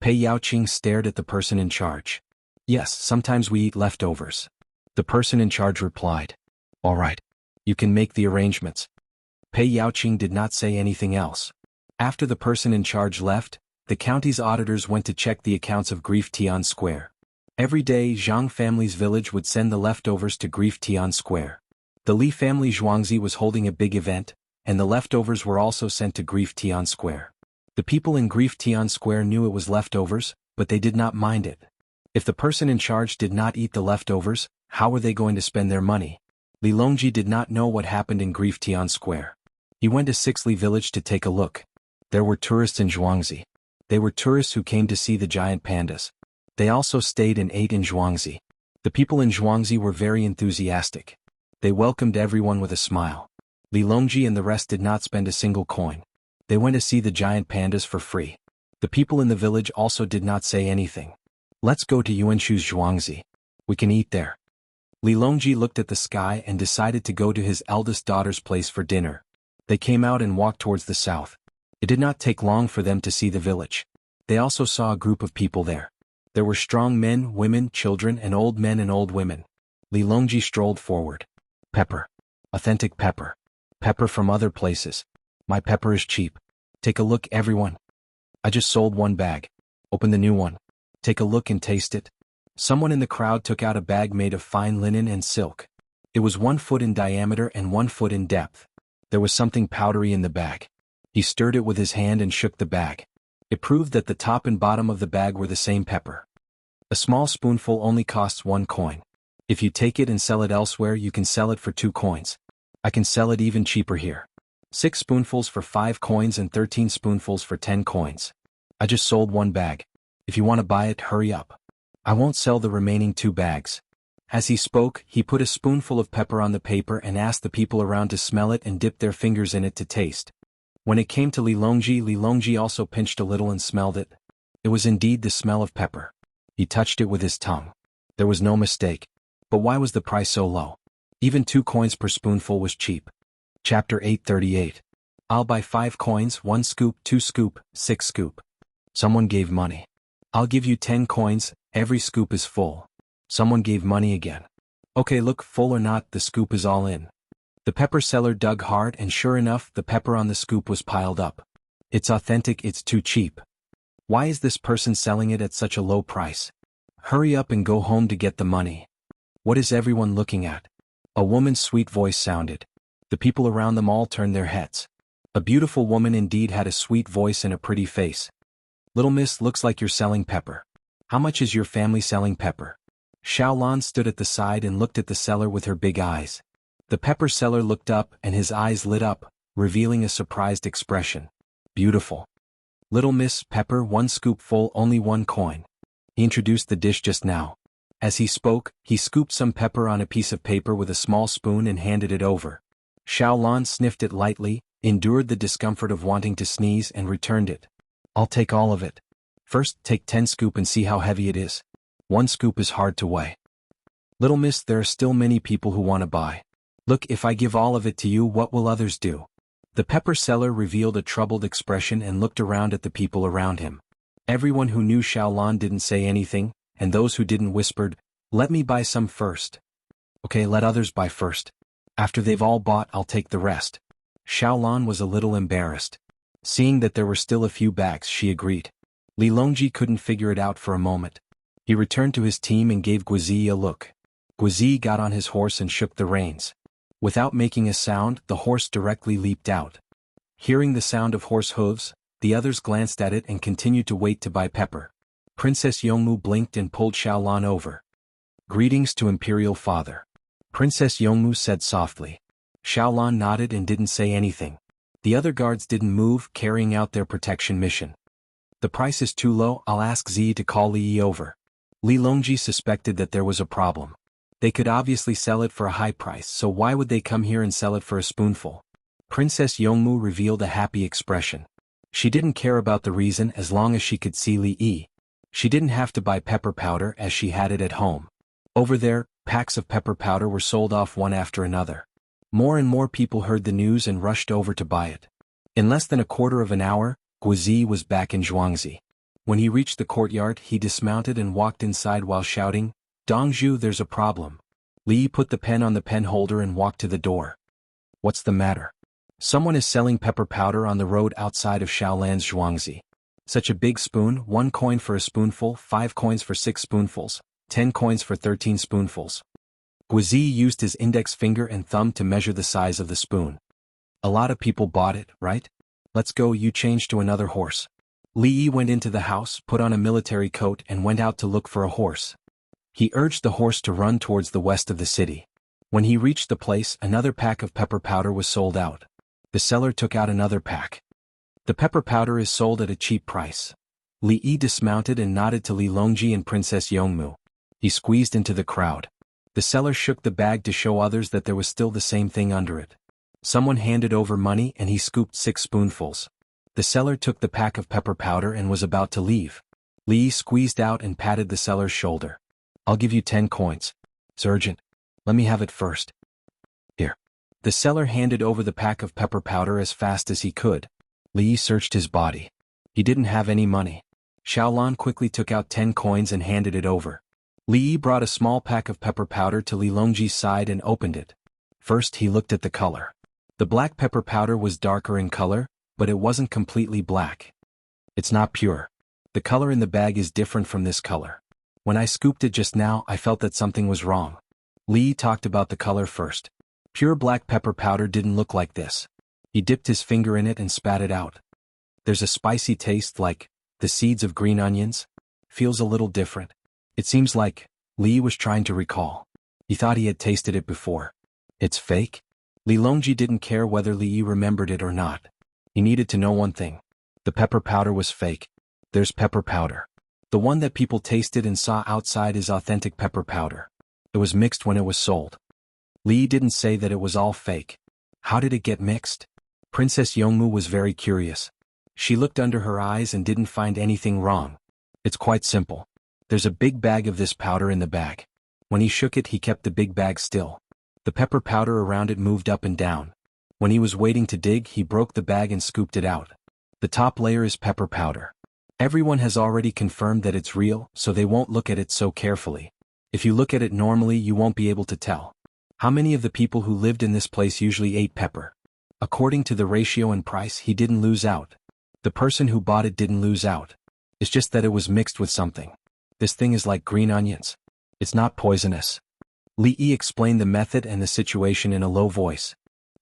Pei Yaoqing stared at the person in charge. Yes, sometimes we eat leftovers. The person in charge replied. All right. You can make the arrangements. Pei Yaoqing did not say anything else. After the person in charge left, the county's auditors went to check the accounts of Grief Tian Square. Every day, Zhang family's village would send the leftovers to Grief Tian Square. The Li family Zhuangzi was holding a big event, and the leftovers were also sent to Grief Tian Square. The people in Grief Tian Square knew it was leftovers, but they did not mind it. If the person in charge did not eat the leftovers, how were they going to spend their money? Li Longji did not know what happened in Grief Tian Square. He went to 6 Li village to take a look. There were tourists in Zhuangzi. They were tourists who came to see the giant pandas. They also stayed and ate in Zhuangzi. The people in Zhuangzi were very enthusiastic. They welcomed everyone with a smile. Li Longji and the rest did not spend a single coin. They went to see the giant pandas for free. The people in the village also did not say anything. Let's go to Yuanshu's Zhuangzi. We can eat there. Li Longji looked at the sky and decided to go to his eldest daughter's place for dinner. They came out and walked towards the south. It did not take long for them to see the village. They also saw a group of people there. There were strong men, women, children, and old men and old women. Li Longji strolled forward. Pepper. Authentic pepper. Pepper from other places. My pepper is cheap. Take a look, everyone. I just sold one bag. Open the new one. Take a look and taste it. Someone in the crowd took out a bag made of fine linen and silk. It was 1 foot in diameter and 1 foot in depth. There was something powdery in the bag. He stirred it with his hand and shook the bag. It proved that the top and bottom of the bag were the same pepper. A small spoonful only costs 1 coin. If you take it and sell it elsewhere, you can sell it for 2 coins. I can sell it even cheaper here. 6 spoonfuls for 5 coins and 13 spoonfuls for 10 coins. I just sold 1 bag. If you want to buy it, hurry up. I won't sell the remaining 2 bags. As he spoke, he put a spoonful of pepper on the paper and asked the people around to smell it and dip their fingers in it to taste. When it came to Li Longji also pinched a little and smelled it. It was indeed the smell of pepper. He touched it with his tongue. There was no mistake. But why was the price so low? Even 2 coins per spoonful was cheap. Chapter 838. I'll buy 5 coins, 1 scoop, 2 scoop, 6 scoop. Someone gave money. I'll give you 10 coins, every scoop is full. Someone gave money again. Okay, look, full or not, the scoop is all in. The pepper seller dug hard and sure enough, the pepper on the scoop was piled up. It's authentic, it's too cheap. Why is this person selling it at such a low price? Hurry up and go home to get the money. What is everyone looking at? A woman's sweet voice sounded. The people around them all turned their heads. A beautiful woman indeed had a sweet voice and a pretty face. "Little miss, looks like you're selling pepper. How much is your family selling pepper?" Xiaolan stood at the side and looked at the seller with her big eyes. The pepper seller looked up and his eyes lit up, revealing a surprised expression. "Beautiful. Little miss, pepper, 1 scoopful, only 1 coin. He introduced the dish just now. As he spoke, he scooped some pepper on a piece of paper with a small spoon and handed it over. Xiaolan sniffed it lightly, endured the discomfort of wanting to sneeze and returned it. "I'll take all of it. First, take 10 scoop and see how heavy it is. 1 scoop is hard to weigh. Little miss, there are still many people who want to buy. Look, if I give all of it to you, what will others do?" The pepper seller revealed a troubled expression and looked around at the people around him. Everyone who knew Xiaolan didn't say anything, and those who didn't whispered, "Let me buy some first." "Okay, let others buy first. After they've all bought, I'll take the rest." Xiaolan was a little embarrassed. Seeing that there were still a few bags, she agreed. Li Longji couldn't figure it out for a moment. He returned to his team and gave Guizi a look. Guizi got on his horse and shook the reins. Without making a sound, the horse directly leaped out. Hearing the sound of horse hooves, the others glanced at it and continued to wait to buy pepper. Princess Yongmu blinked and pulled Xiaolan over. "Greetings to Imperial Father," Princess Yongmu said softly. Xiaolan nodded and didn't say anything. The other guards didn't move, carrying out their protection mission. "The price is too low, I'll ask Zi to call Li over." Li Longji suspected that there was a problem. They could obviously sell it for a high price, so why would they come here and sell it for a spoonful? Princess Yongmu revealed a happy expression. She didn't care about the reason as long as she could see Li Yi. She didn't have to buy pepper powder as she had it at home. Over there, packs of pepper powder were sold off one after another. More and more people heard the news and rushed over to buy it. In less than a quarter of an hour, Guizi was back in Zhuangzi. When he reached the courtyard, he dismounted and walked inside while shouting, "Dongzhu, there's a problem." Li put the pen on the pen holder and walked to the door. "What's the matter?" "Someone is selling pepper powder on the road outside of Shaolan's Zhuangzi. Such a big spoon, 1 coin for a spoonful, 5 coins for 6 spoonfuls, 10 coins for 13 spoonfuls. Guizi used his index finger and thumb to measure the size of the spoon. "A lot of people bought it, right? Let's go, you change to another horse." Li Yi went into the house, put on a military coat and went out to look for a horse. He urged the horse to run towards the west of the city. When he reached the place, another pack of pepper powder was sold out. The seller took out another pack. "The pepper powder is sold at a cheap price." Li Yi dismounted and nodded to Li Longji and Princess Yongmu. He squeezed into the crowd. The seller shook the bag to show others that there was still the same thing under it. Someone handed over money and he scooped 6 spoonfuls. The seller took the pack of pepper powder and was about to leave. Li Yi squeezed out and patted the seller's shoulder. "I'll give you 10 coins. It's urgent. Let me have it first." "Here." The seller handed over the pack of pepper powder as fast as he could. Li Yi searched his body. He didn't have any money. Xiaolan quickly took out 10 coins and handed it over. Li Yi brought a small pack of pepper powder to Li Longji's side and opened it. First he looked at the color. The black pepper powder was darker in color, but it wasn't completely black. "It's not pure. The color in the bag is different from this color. When I scooped it just now, I felt that something was wrong." Li Yi talked about the color first. Pure black pepper powder didn't look like this. He dipped his finger in it and spat it out. "There's a spicy taste like the seeds of green onions. Feels a little different. It seems like," Li was trying to recall. He thought he had tasted it before. "It's fake?" Li Longji didn't care whether Li Yi remembered it or not. He needed to know one thing. The pepper powder was fake. There's pepper powder. The one that people tasted and saw outside is authentic pepper powder. It was mixed when it was sold. Li didn't say that it was all fake. How did it get mixed? Princess Yongmu was very curious. She looked under her eyes and didn't find anything wrong. "It's quite simple. There's a big bag of this powder in the bag." When he shook it, he kept the big bag still. The pepper powder around it moved up and down. When he was waiting to dig, he broke the bag and scooped it out. The top layer is pepper powder. Everyone has already confirmed that it's real, so they won't look at it so carefully. If you look at it normally, you won't be able to tell. How many of the people who lived in this place usually ate pepper? According to the ratio and price, he didn't lose out. The person who bought it didn't lose out. It's just that it was mixed with something. This thing is like green onions. It's not poisonous. Li Yi explained the method and the situation in a low voice.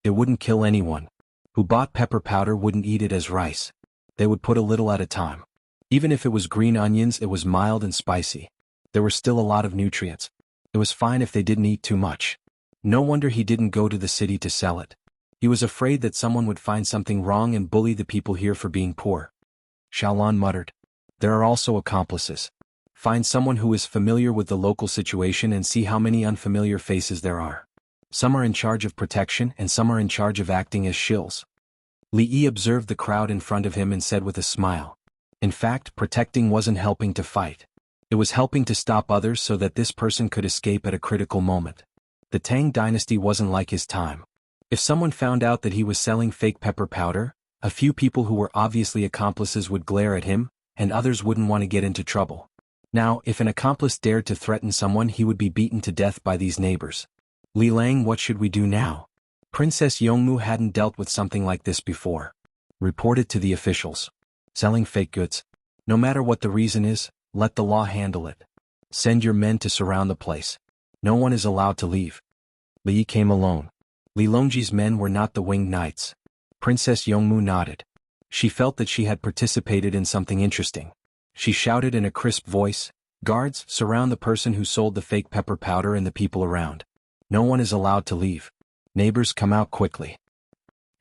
It wouldn't kill anyone. who bought pepper powder wouldn't eat it as rice. They would put a little at a time. Even if it was green onions, it was mild and spicy. There were still a lot of nutrients. It was fine if they didn't eat too much. No wonder he didn't go to the city to sell it. He was afraid that someone would find something wrong and bully the people here for being poor. Xiaolan muttered. There are also accomplices. Find someone who is familiar with the local situation and see how many unfamiliar faces there are. Some are in charge of protection and some are in charge of acting as shills. Li Yi observed the crowd in front of him and said with a smile. In fact, protecting wasn't helping to fight. It was helping to stop others so that this person could escape at a critical moment. The Tang dynasty wasn't like his time. If someone found out that he was selling fake pepper powder, a few people who were obviously accomplices would glare at him, and others wouldn't want to get into trouble. Now, if an accomplice dared to threaten someone, he would be beaten to death by these neighbors. Li Lang, what should we do now? Princess Yongmu hadn't dealt with something like this before. Report it to the officials. Selling fake goods. No matter what the reason is, let the law handle it. Send your men to surround the place. No one is allowed to leave. Li Yi came alone. Li Longji's men were not the winged knights. Princess Yongmu nodded. She felt that she had participated in something interesting. She shouted in a crisp voice, "Guards, surround the person who sold the fake pepper powder and the people around. No one is allowed to leave. Neighbors, come out quickly."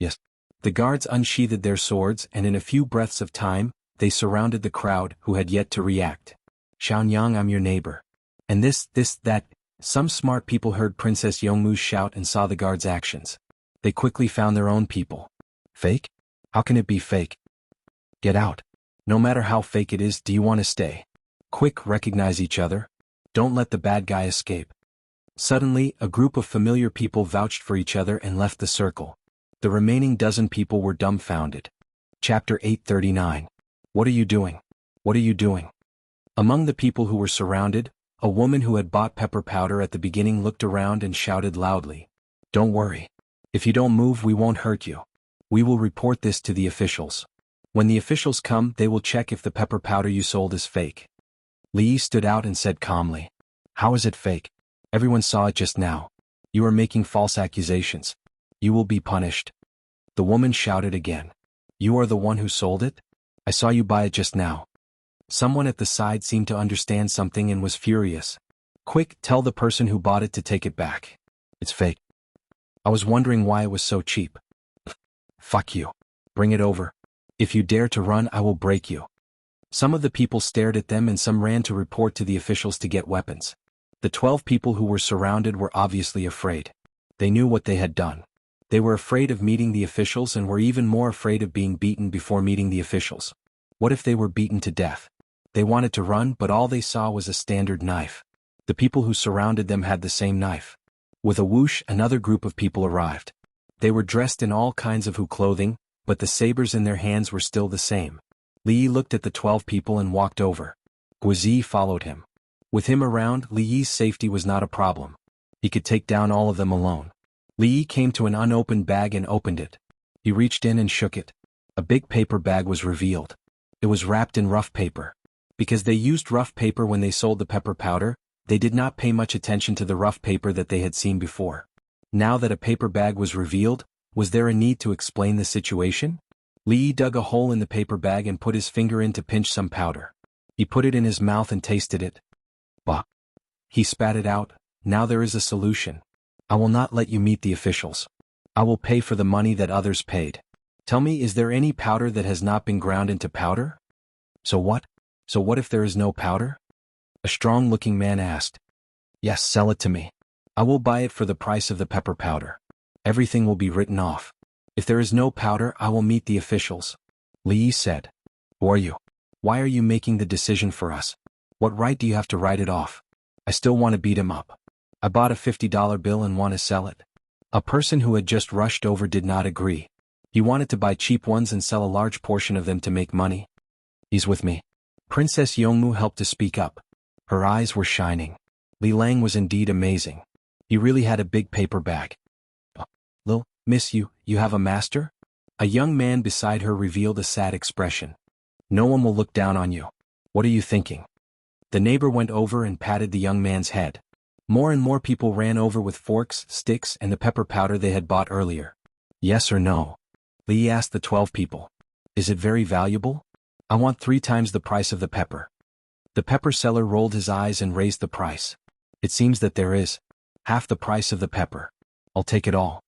Yes. The guards unsheathed their swords and in a few breaths of time, they surrounded the crowd who had yet to react. "Xiaonyang, I'm your neighbor." And this, that. Some smart people heard Princess Yongmu's shout and saw the guards' actions. They quickly found their own people. Fake? How can it be fake? Get out. No matter how fake it is, do you want to stay? Quick, recognize each other. Don't let the bad guy escape. Suddenly, a group of familiar people vouched for each other and left the circle. The remaining dozen people were dumbfounded. Chapter 839. What are you doing? What are you doing? Among the people who were surrounded, a woman who had bought pepper powder at the beginning looked around and shouted loudly. Don't worry. If you don't move, we won't hurt you. We will report this to the officials. When the officials come, they will check if the pepper powder you sold is fake. Li Yi stood out and said calmly. How is it fake? Everyone saw it just now. You are making false accusations. You will be punished. The woman shouted again. You are the one who sold it? I saw you buy it just now. Someone at the side seemed to understand something and was furious. Quick, tell the person who bought it to take it back. It's fake. I was wondering why it was so cheap. Fuck you. Bring it over. If you dare to run, I will break you. Some of the people stared at them and some ran to report to the officials to get weapons. The 12 people who were surrounded were obviously afraid. They knew what they had done. They were afraid of meeting the officials and were even more afraid of being beaten before meeting the officials. What if they were beaten to death? They wanted to run, but all they saw was a standard knife. The people who surrounded them had the same knife. With a whoosh, another group of people arrived. They were dressed in all kinds of clothing, but the sabers in their hands were still the same. Li Yi looked at the 12 people and walked over. Guizi followed him. With him around, Li Yi's safety was not a problem. He could take down all of them alone. Li Yi came to an unopened bag and opened it. He reached in and shook it. A big paper bag was revealed. It was wrapped in rough paper. Because they used rough paper when they sold the pepper powder, they did not pay much attention to the rough paper that they had seen before. Now that a paper bag was revealed, was there a need to explain the situation? Li Yi dug a hole in the paper bag and put his finger in to pinch some powder. He put it in his mouth and tasted it. Bah! He spat it out. Now there is a solution. I will not let you meet the officials. I will pay for the money that others paid. Tell me, is there any powder that has not been ground into powder? So what? So what if there is no powder? A strong-looking man asked. Yes, sell it to me. I will buy it for the price of the pepper powder. Everything will be written off. If there is no powder, I will meet the officials. Li Yi said. Who are you? Why are you making the decision for us? What right do you have to write it off? I still want to beat him up. I bought a $50 bill and want to sell it. A person who had just rushed over did not agree. He wanted to buy cheap ones and sell a large portion of them to make money. He's with me. Princess Yongmu helped to speak up. Her eyes were shining. Li Lang was indeed amazing. He really had a big paper bag. Lil, miss you have a master? A young man beside her revealed a sad expression. No one will look down on you. What are you thinking? The neighbor went over and patted the young man's head. More and more people ran over with forks, sticks, and the pepper powder they had bought earlier. Yes or no? Li asked the 12 people. Is it very valuable? I want 3 times the price of the pepper. The pepper seller rolled his eyes and raised the price. It seems that there is half the price of the pepper. I'll take it all.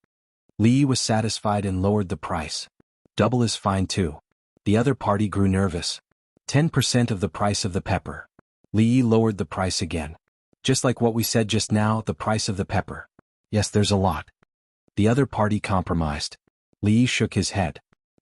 Li was satisfied and lowered the price. Double is fine too. The other party grew nervous. 10% of the price of the pepper. Li lowered the price again. Just like what we said just now, the price of the pepper. Yes, there's a lot. The other party compromised. Li shook his head.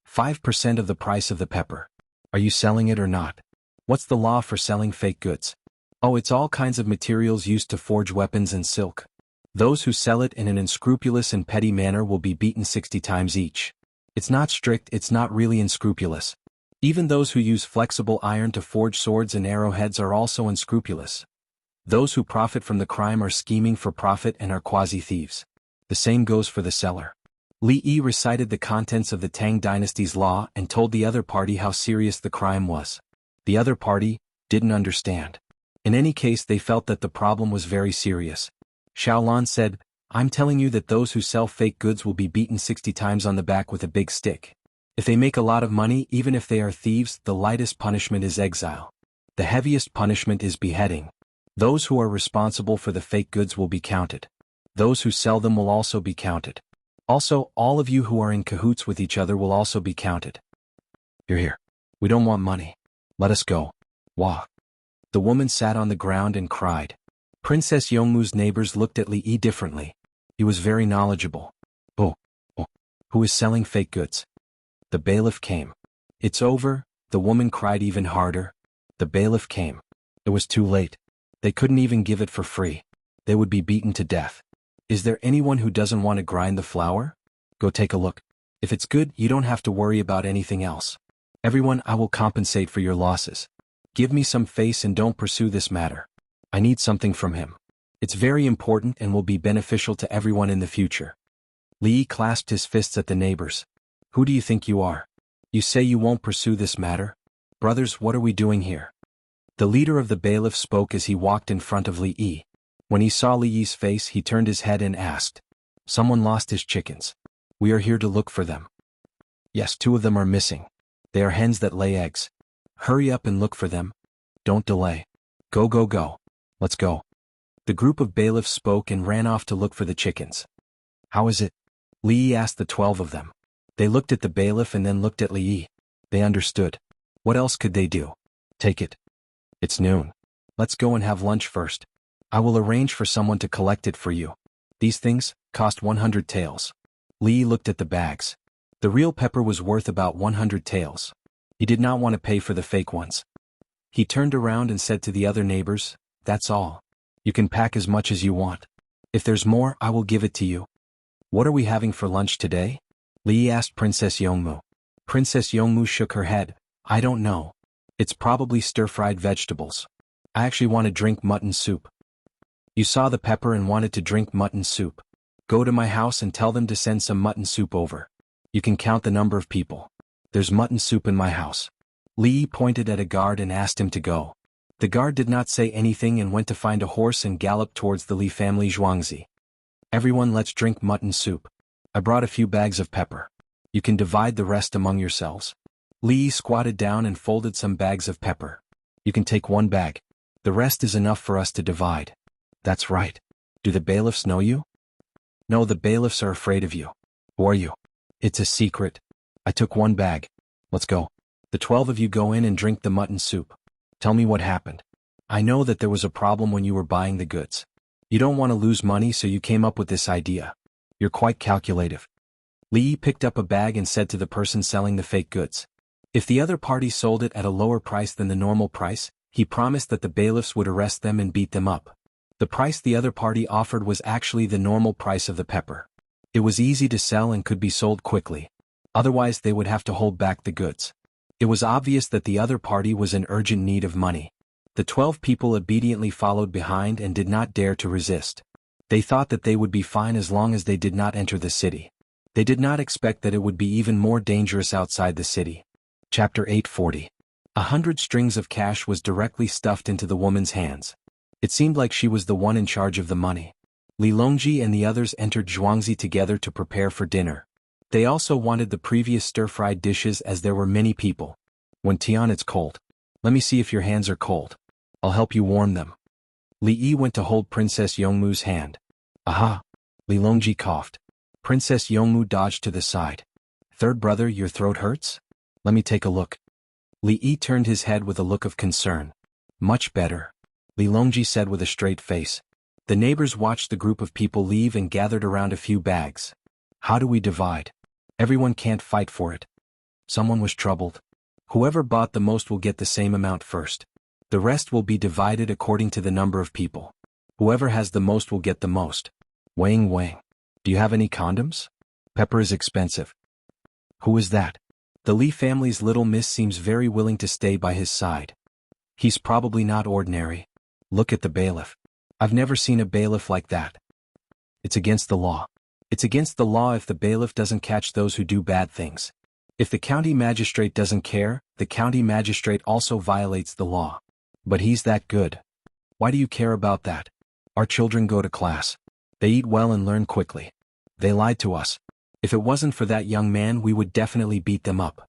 5% of the price of the pepper. Are you selling it or not? What's the law for selling fake goods? Oh, it's all kinds of materials used to forge weapons and silk. Those who sell it in an unscrupulous and petty manner will be beaten 60 times each. It's not strict, it's not really unscrupulous. Even those who use flexible iron to forge swords and arrowheads are also unscrupulous. Those who profit from the crime are scheming for profit and are quasi-thieves. The same goes for the seller. Li Yi recited the contents of the Tang dynasty's law and told the other party how serious the crime was. The other party didn't understand. In any case, they felt that the problem was very serious. Xiaolan said, I'm telling you that those who sell fake goods will be beaten 60 times on the back with a big stick. If they make a lot of money, even if they are thieves, the lightest punishment is exile. The heaviest punishment is beheading. Those who are responsible for the fake goods will be counted. Those who sell them will also be counted. Also, all of you who are in cahoots with each other will also be counted. Here. We don't want money. Let us go. Wah. The woman sat on the ground and cried. Princess Yongmu's neighbors looked at Li Yi differently. He was very knowledgeable. Oh. Who is selling fake goods? The bailiff came. It's over, the woman cried even harder. The bailiff came. It was too late. They couldn't even give it for free. They would be beaten to death. Is there anyone who doesn't want to grind the flour? Go take a look. If it's good, you don't have to worry about anything else. Everyone, I will compensate for your losses. Give me some face and don't pursue this matter. I need something from him. It's very important and will be beneficial to everyone in the future. Li clasped his fists at the neighbors. Who do you think you are? You say you won't pursue this matter? Brothers, what are we doing here? The leader of the bailiff spoke as he walked in front of Li Yi. When he saw Li Yi's face, he turned his head and asked, Someone lost his chickens. We are here to look for them. Yes, 2 of them are missing. They are hens that lay eggs. Hurry up and look for them. Don't delay. Go. Let's go. The group of bailiffs spoke and ran off to look for the chickens. How is it? Li Yi asked the 12 of them. They looked at the bailiff and then looked at Li Yi. They understood. What else could they do? Take it. It's noon. Let's go and have lunch first. I will arrange for someone to collect it for you. These things cost 100 taels. Li Yi looked at the bags. The real pepper was worth about 100 taels. He did not want to pay for the fake ones. He turned around and said to the other neighbors, That's all. You can pack as much as you want. If there's more, I will give it to you. What are we having for lunch today? Li Yi asked Princess Yongmu. Princess Yongmu shook her head. I don't know. It's probably stir-fried vegetables. I actually want to drink mutton soup. You saw the pepper and wanted to drink mutton soup. Go to my house and tell them to send some mutton soup over. You can count the number of people. There's mutton soup in my house. Li Yi pointed at a guard and asked him to go. The guard did not say anything and went to find a horse and galloped towards the Li family Zhuangzi. Everyone, let's drink mutton soup. I brought a few bags of pepper. You can divide the rest among yourselves. Li Yi squatted down and folded some bags of pepper. You can take 1 bag. The rest is enough for us to divide. That's right. Do the bailiffs know you? No, the bailiffs are afraid of you. Who are you? It's a secret. I took 1 bag. Let's go. The 12 of you go in and drink the mutton soup. Tell me what happened. I know that there was a problem when you were buying the goods. You don't want to lose money, so you came up with this idea. You're quite calculative. Li Yi picked up a bag and said to the person selling the fake goods. If the other party sold it at a lower price than the normal price, he promised that the bailiffs would arrest them and beat them up. The price the other party offered was actually the normal price of the pepper. It was easy to sell and could be sold quickly. Otherwise, they would have to hold back the goods. It was obvious that the other party was in urgent need of money. The 12 people obediently followed behind and did not dare to resist. They thought that they would be fine as long as they did not enter the city. They did not expect that it would be even more dangerous outside the city. Chapter 840. 100 strings of cash was directly stuffed into the woman's hands. It seemed like she was the one in charge of the money. Li Longji and the others entered Zhuangzi together to prepare for dinner. They also wanted the previous stir-fried dishes as there were many people. When Tian, it's cold. Let me see if your hands are cold. I'll help you warm them. Li Yi went to hold Princess Yongmu's hand. Aha! Li Longji coughed. Princess Yongmu dodged to the side. Third brother, your throat hurts? Let me take a look. Li Yi turned his head with a look of concern. Much better, Li Longji said with a straight face. The neighbors watched the group of people leave and gathered around a few bags. How do we divide? Everyone can't fight for it. Someone was troubled. Whoever bought the most will get the same amount first. The rest will be divided according to the number of people. Whoever has the most will get the most. Wang Wang. Do you have any condoms? Pepper is expensive. Who is that? The Li family's little miss seems very willing to stay by his side. He's probably not ordinary. Look at the bailiff. I've never seen a bailiff like that. It's against the law. It's against the law if the bailiff doesn't catch those who do bad things. If the county magistrate doesn't care, the county magistrate also violates the law. But he's that good. Why do you care about that? Our children go to class. They eat well and learn quickly. They lied to us. If it wasn't for that young man, we would definitely beat them up.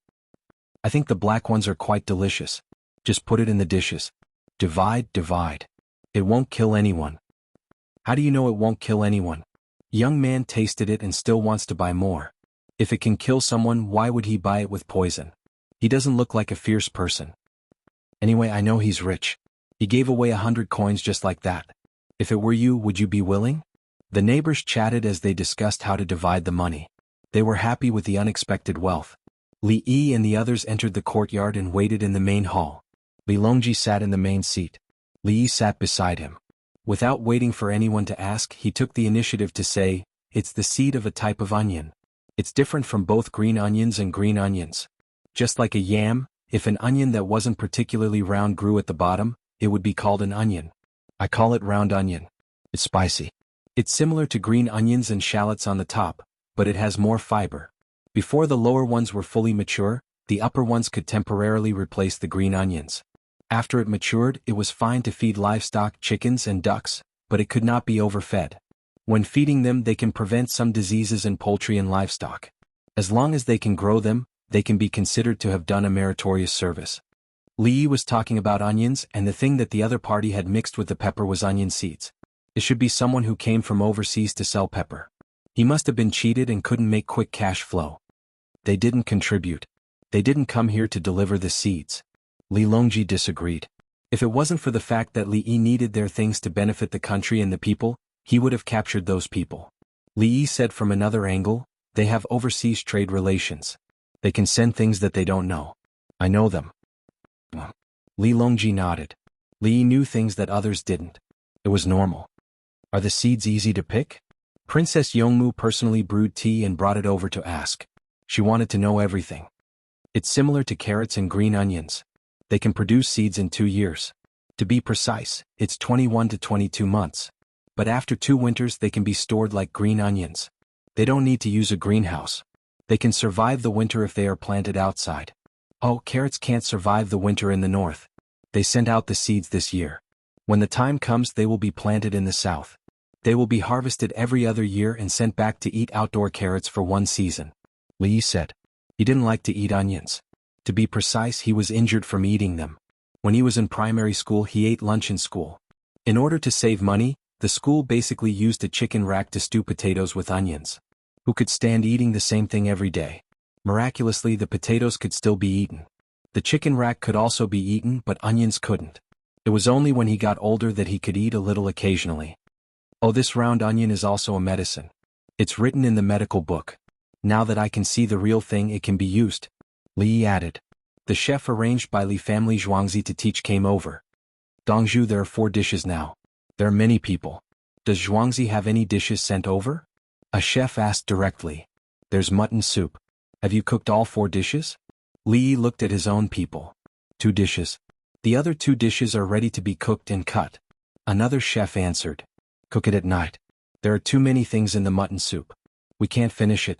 I think the black ones are quite delicious. Just put it in the dishes. Divide, divide. It won't kill anyone. How do you know it won't kill anyone? Young man tasted it and still wants to buy more. If it can kill someone, why would he buy it with poison? He doesn't look like a fierce person. Anyway, I know he's rich. He gave away 100 coins just like that. If it were you, would you be willing? The neighbors chatted as they discussed how to divide the money. They were happy with the unexpected wealth. Li Yi and the others entered the courtyard and waited in the main hall. Li Longji sat in the main seat. Li Yi sat beside him. Without waiting for anyone to ask, he took the initiative to say, "It's the seed of a type of onion. It's different from both green onions and green onions. Just like a yam, if an onion that wasn't particularly round grew at the bottom, it would be called an onion. I call it round onion. It's spicy. It's similar to green onions and shallots on the top, but it has more fiber. Before the lower ones were fully mature, the upper ones could temporarily replace the green onions. After it matured, it was fine to feed livestock, chickens and ducks, but it could not be overfed. When feeding them, they can prevent some diseases in poultry and livestock. As long as they can grow them, they can be considered to have done a meritorious service." Li Yi was talking about onions, and the thing that the other party had mixed with the pepper was onion seeds. It should be someone who came from overseas to sell pepper. He must have been cheated and couldn't make quick cash flow. They didn't contribute. They didn't come here to deliver the seeds. Li Longji disagreed. If it wasn't for the fact that Li Yi needed their things to benefit the country and the people, he would have captured those people. Li Yi said from another angle, they have overseas trade relations. They can send things that they don't know. I know them. Li Longji nodded. Li Yi knew things that others didn't. It was normal. Are the seeds easy to pick? Princess Yongmu personally brewed tea and brought it over to ask. She wanted to know everything. It's similar to carrots and green onions. They can produce seeds in 2 years. To be precise, it's 21 to 22 months. But after 2 winters they can be stored like green onions. They don't need to use a greenhouse. They can survive the winter if they are planted outside. Oh, carrots can't survive the winter in the north. They sent out the seeds this year. When the time comes, they will be planted in the south. They will be harvested every other year and sent back to eat outdoor carrots for 1 season. Li Yi said. He didn't like to eat onions. To be precise, he was injured from eating them. When he was in primary school, he ate lunch in school. In order to save money, the school basically used a chicken rack to stew potatoes with onions. Who could stand eating the same thing every day? Miraculously, the potatoes could still be eaten. The chicken rack could also be eaten, but onions couldn't. It was only when he got older that he could eat a little occasionally. Oh, this round onion is also a medicine. It's written in the medical book. Now that I can see the real thing, it can be used. Li Yi added. The chef arranged by Li family Zhuangzi to teach came over. Dongzhu, there are 4 dishes now. There are many people. Does Zhuangzi have any dishes sent over? A chef asked directly. There's mutton soup. Have you cooked all 4 dishes? Li Yi looked at his own people. 2 dishes. The other 2 dishes are ready to be cooked and cut. Another chef answered. Cook it at night. There are too many things in the mutton soup. We can't finish it.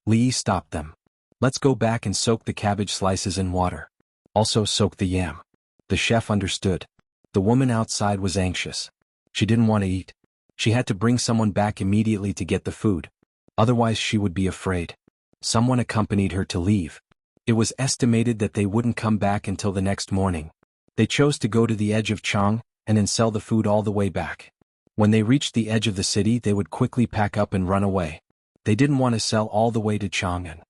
Li Yi stopped them. Let's go back and soak the cabbage slices in water. Also soak the yam. The chef understood. The woman outside was anxious. She didn't want to eat. She had to bring someone back immediately to get the food. Otherwise she would be afraid. Someone accompanied her to leave. It was estimated that they wouldn't come back until the next morning. They chose to go to the edge of Chang, and then sell the food all the way back. When they reached the edge of the city, they would quickly pack up and run away. They didn't want to sell all the way to Chang'an.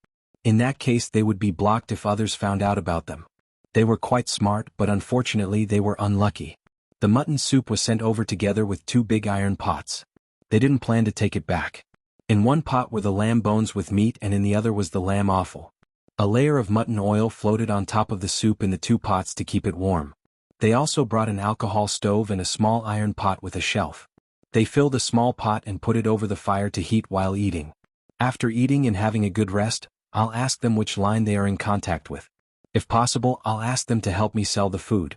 In that case they would be blocked if others found out about them. They were quite smart, but unfortunately they were unlucky. The mutton soup was sent over together with 2 big iron pots. They didn't plan to take it back. In one pot were the lamb bones with meat and in the other was the lamb offal. A layer of mutton oil floated on top of the soup in the 2 pots to keep it warm. They also brought an alcohol stove and a small iron pot with a shelf. They filled a small pot and put it over the fire to heat while eating. After eating and having a good rest, I'll ask them which line they are in contact with. If possible, I'll ask them to help me sell the food.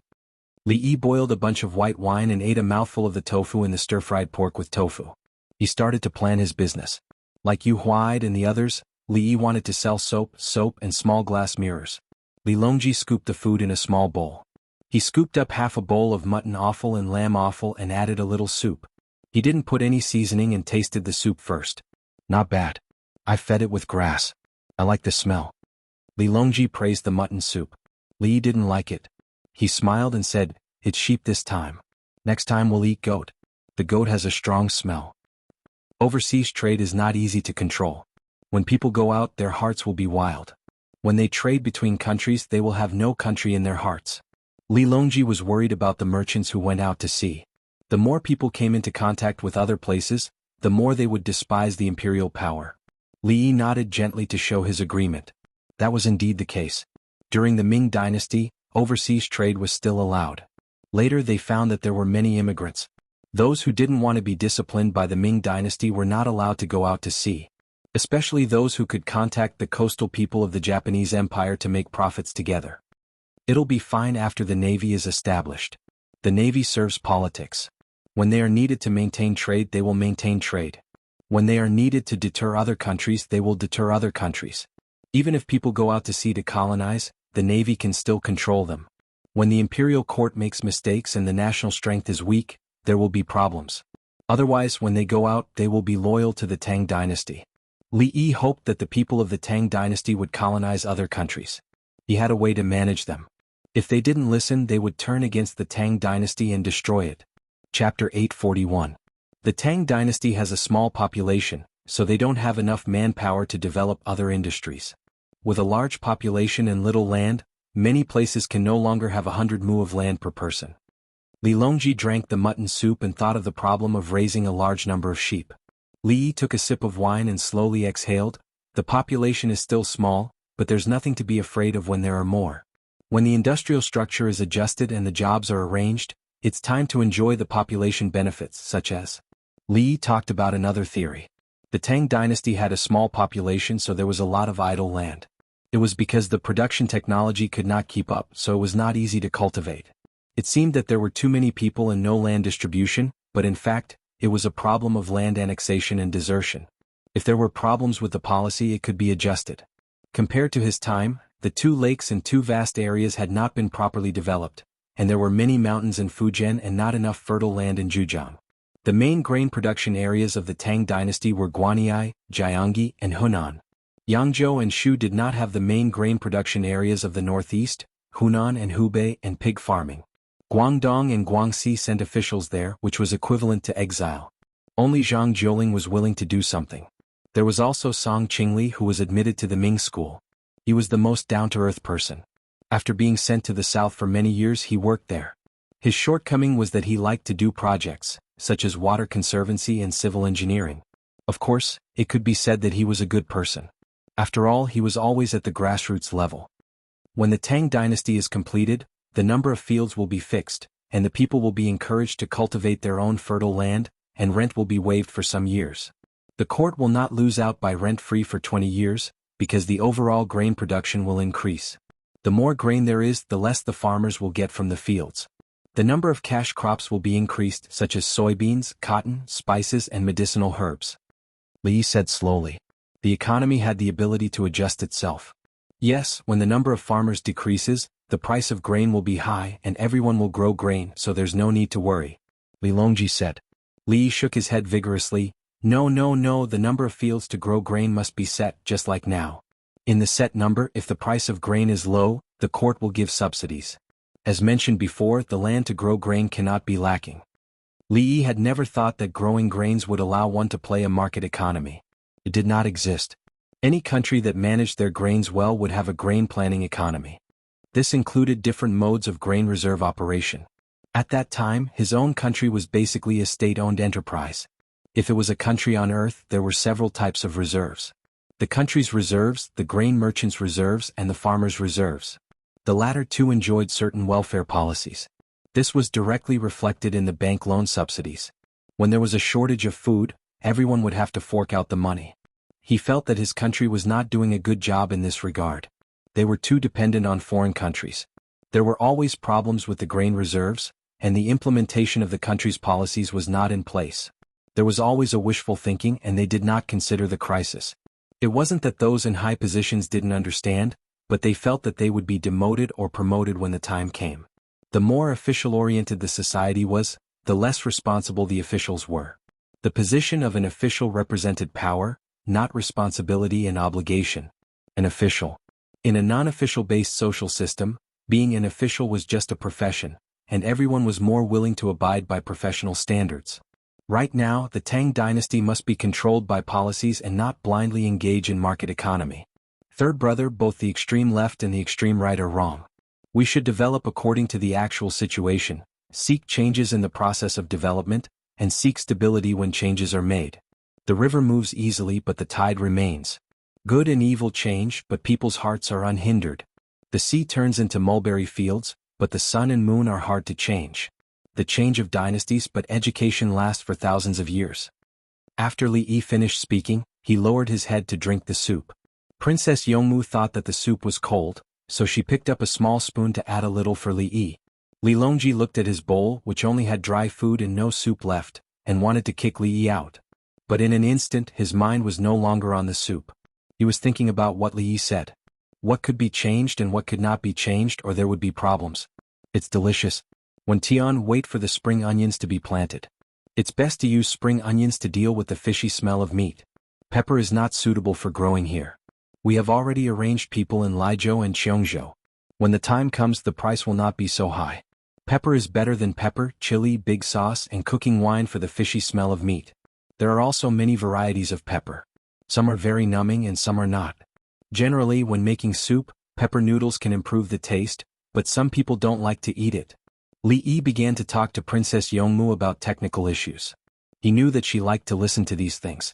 Li Yi boiled a bunch of white wine and ate a mouthful of the tofu and the stir-fried pork with tofu. He started to plan his business. Like Yu Huaid and the others, Li Yi wanted to sell soap, and small glass mirrors. Li Longji scooped the food in a small bowl. He scooped up half a bowl of mutton offal and lamb offal and added a little soup. He didn't put any seasoning and tasted the soup first. Not bad. I fed it with grass. I like the smell. Li Longji praised the mutton soup. Li didn't like it. He smiled and said, "It's sheep this time. Next time we'll eat goat. The goat has a strong smell." Overseas trade is not easy to control. When people go out, their hearts will be wild. When they trade between countries, they will have no country in their hearts. Li Longji was worried about the merchants who went out to sea. The more people came into contact with other places, the more they would despise the imperial power. Li Yi nodded gently to show his agreement. That was indeed the case. During the Ming dynasty, overseas trade was still allowed. Later they found that there were many immigrants. Those who didn't want to be disciplined by the Ming dynasty were not allowed to go out to sea. Especially those who could contact the coastal people of the Japanese Empire to make profits together. It'll be fine after the Navy is established. The Navy serves politics. When they are needed to maintain trade, they will maintain trade. When they are needed to deter other countries, they will deter other countries. Even if people go out to sea to colonize, the Navy can still control them. When the imperial court makes mistakes and the national strength is weak, there will be problems. Otherwise, when they go out, they will be loyal to the Tang dynasty. Li Yi hoped that the people of the Tang dynasty would colonize other countries. He had a way to manage them. If they didn't listen, they would turn against the Tang dynasty and destroy it. Chapter 841. The Tang dynasty has a small population, so they don't have enough manpower to develop other industries. With a large population and little land, many places can no longer have 100 mu of land per person. Li Longji drank the mutton soup and thought of the problem of raising a large number of sheep. Li Yi took a sip of wine and slowly exhaled. The population is still small, but there's nothing to be afraid of when there are more. When the industrial structure is adjusted and the jobs are arranged, it's time to enjoy the population benefits, such as. Li Yi talked about another theory. The Tang dynasty had a small population, so there was a lot of idle land. It was because the production technology could not keep up, so it was not easy to cultivate. It seemed that there were too many people and no land distribution, but in fact, it was a problem of land annexation and desertion. If there were problems with the policy, it could be adjusted. Compared to his time, the 2 lakes and 2 vast areas had not been properly developed, and there were many mountains in Fujian and not enough fertile land in Zhejiang. The main grain production areas of the Tang dynasty were Guanyi, Jiangxi, and Hunan. Yangzhou and Shu did not have the main grain production areas of the northeast, Hunan and Hubei, and pig farming. Guangdong and Guangxi sent officials there, which was equivalent to exile. Only Zhang Jiuling was willing to do something. There was also Song Qingli, who was admitted to the Ming school. He was the most down-to-earth person. After being sent to the south for many years, he worked there. His shortcoming was that he liked to do projects, such as water conservancy and civil engineering. Of course, it could be said that he was a good person. After all, he was always at the grassroots level. When the Tang dynasty is completed, the number of fields will be fixed, and the people will be encouraged to cultivate their own fertile land, and rent will be waived for some years. The court will not lose out by rent-free for 20 years, because the overall grain production will increase. The more grain there is, the less the farmers will get from the fields. The number of cash crops will be increased, such as soybeans, cotton, spices, and medicinal herbs. Li said slowly. The economy had the ability to adjust itself. Yes, when the number of farmers decreases, the price of grain will be high and everyone will grow grain, so there's no need to worry. Li Longji said. Li shook his head vigorously. No, the number of fields to grow grain must be set just like now. In the set number, if the price of grain is low, the court will give subsidies. As mentioned before, the land to grow grain cannot be lacking. Li Yi had never thought that growing grains would allow one to play a market economy. It did not exist. Any country that managed their grains well would have a grain planning economy. This included different modes of grain reserve operation. At that time, his own country was basically a state-owned enterprise. If it was a country on Earth, there were several types of reserves. The country's reserves, the grain merchant's reserves, and the farmer's reserves. The latter two enjoyed certain welfare policies. This was directly reflected in the bank loan subsidies. When there was a shortage of food, everyone would have to fork out the money. He felt that his country was not doing a good job in this regard. They were too dependent on foreign countries. There were always problems with the grain reserves, and the implementation of the country's policies was not in place. There was always a wishful thinking, and they did not consider the crisis. It wasn't that those in high positions didn't understand, but they felt that they would be demoted or promoted when the time came. The more official-oriented the society was, the less responsible the officials were. The position of an official represented power, not responsibility and obligation. An official. In a non-official-based social system, being an official was just a profession, and everyone was more willing to abide by professional standards. Right now, the Tang dynasty must be controlled by policies and not blindly engage in market economy. Third brother, both the extreme left and the extreme right are wrong. We should develop according to the actual situation, seek changes in the process of development, and seek stability when changes are made. The river moves easily but the tide remains. Good and evil change but people's hearts are unhindered. The sea turns into mulberry fields, but the sun and moon are hard to change. The change of dynasties but education lasts for thousands of years. After Li Yi finished speaking, he lowered his head to drink the soup. Princess Yongmu thought that the soup was cold, so she picked up a small spoon to add a little for Li Yi. Li Longji looked at his bowl, which only had dry food and no soup left, and wanted to kick Li Yi out. But in an instant his mind was no longer on the soup. He was thinking about what Li Yi said. What could be changed and what could not be changed, or there would be problems. It's delicious. When Tian, wait for the spring onions to be planted. It's best to use spring onions to deal with the fishy smell of meat. Pepper is not suitable for growing here. We have already arranged people in Liizhou and Cheongzhou. When the time comes, the price will not be so high. Pepper is better than pepper, chili, big sauce, and cooking wine for the fishy smell of meat. There are also many varieties of pepper. Some are very numbing and some are not. Generally, when making soup, pepper noodles can improve the taste, but some people don't like to eat it. Li Yi began to talk to Princess Yongmu about technical issues. He knew that she liked to listen to these things.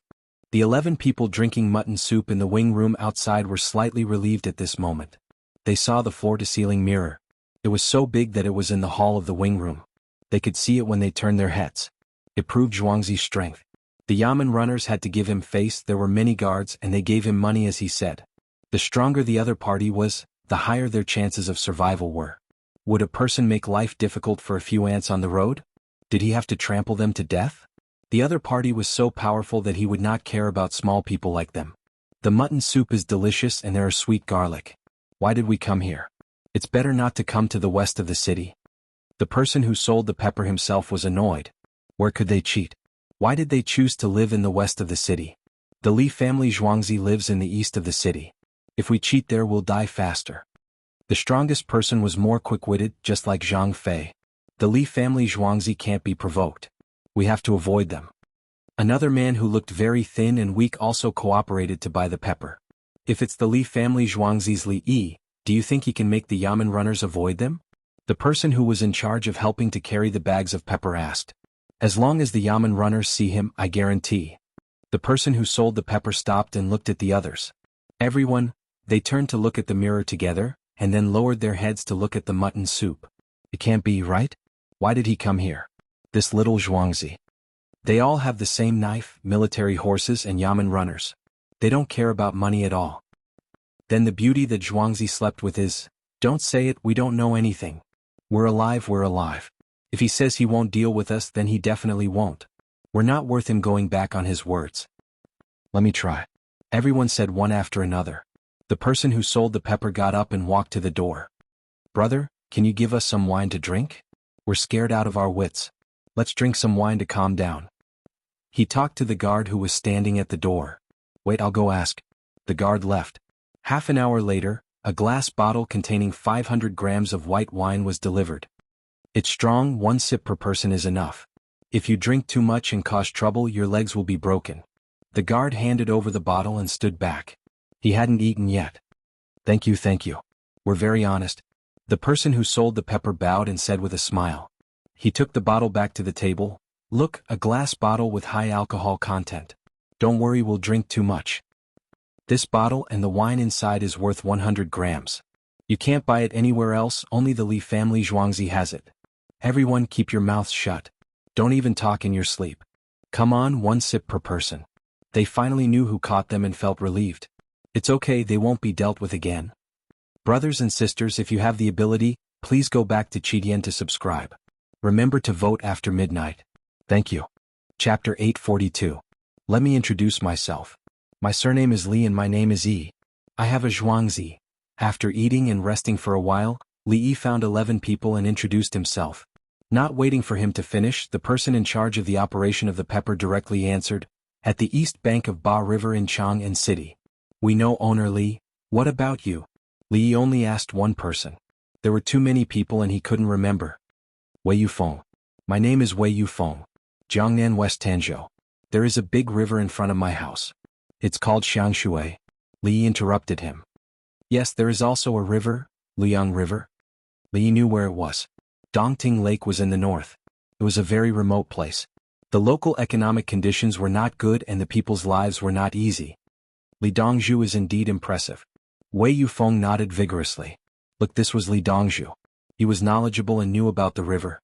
The 11 people drinking mutton soup in the wing room outside were slightly relieved at this moment. They saw the floor-to-ceiling mirror. It was so big that it was in the hall of the wing room. They could see it when they turned their heads. It proved Zhuangzi's strength. The Yamen runners had to give him face. There were many guards and they gave him money, as he said. The stronger the other party was, the higher their chances of survival were. Would a person make life difficult for a few ants on the road? Did he have to trample them to death? The other party was so powerful that he would not care about small people like them. The mutton soup is delicious and there are sweet garlic. Why did we come here? It's better not to come to the west of the city. The person who sold the pepper himself was annoyed. Where could they cheat? Why did they choose to live in the west of the city? The Li family Zhuangzi lives in the east of the city. If we cheat there, we'll die faster. The strongest person was more quick-witted, just like Zhang Fei. The Li family Zhuangzi can't be provoked. We have to avoid them. Another man who looked very thin and weak also cooperated to buy the pepper. If it's the Li family Zhuangzi's Li Yi, do you think he can make the Yamen runners avoid them? The person who was in charge of helping to carry the bags of pepper asked. As long as the Yamen runners see him, I guarantee. The person who sold the pepper stopped and looked at the others. Everyone, they turned to look at the mirror together, and then lowered their heads to look at the mutton soup. It can't be, right? Why did he come here? This little Zhuangzi. They all have the same knife, military horses and Yamen runners. They don't care about money at all. Then the beauty that Zhuangzi slept with is, don't say it, we don't know anything. We're alive, we're alive. If he says he won't deal with us, then he definitely won't. We're not worth him going back on his words. Let me try. Everyone said one after another. The person who sold the pepper got up and walked to the door. Brother, can you give us some wine to drink? We're scared out of our wits. Let's drink some wine to calm down. He talked to the guard who was standing at the door. Wait, I'll go ask. The guard left. Half an hour later, a glass bottle containing 500 grams of white wine was delivered. It's strong, 1 sip per person is enough. If you drink too much and cause trouble, your legs will be broken. The guard handed over the bottle and stood back. He hadn't eaten yet. Thank you. We're very honest. The person who sold the pepper bowed and said with a smile. He took the bottle back to the table. Look, a glass bottle with high alcohol content. Don't worry, we'll drink too much. This bottle and the wine inside is worth 100 grams. You can't buy it anywhere else, only the Li family Zhuangzi has it. Everyone keep your mouths shut. Don't even talk in your sleep. Come on, 1 sip per person. They finally knew who caught them and felt relieved. It's okay, they won't be dealt with again. Brothers and sisters, if you have the ability, please go back to Qitian to subscribe. Remember to vote after midnight. Thank you. Chapter 842. Let me introduce myself. My surname is Li and my name is Yi. I have a Zhuangzi. After eating and resting for a while, Li Yi found 11 people and introduced himself. Not waiting for him to finish, the person in charge of the operation of the pepper directly answered, at the east bank of Ba River in Chang'an City. We know owner Li. What about you? Li Yi only asked one person. There were too many people and he couldn't remember. Wei Yufeng. My name is Wei Yufeng. Jiangnan West Tanzhou. There is a big river in front of my house. It's called Xiangshui. Li Yi interrupted him. Yes, there is also a river, Liang River. Li Yi knew where it was. Dongting Lake was in the north. It was a very remote place. The local economic conditions were not good and the people's lives were not easy. Li Dongzhu is indeed impressive. Wei Yufeng nodded vigorously. Look, this was Li Dongzhu. He was knowledgeable and knew about the river.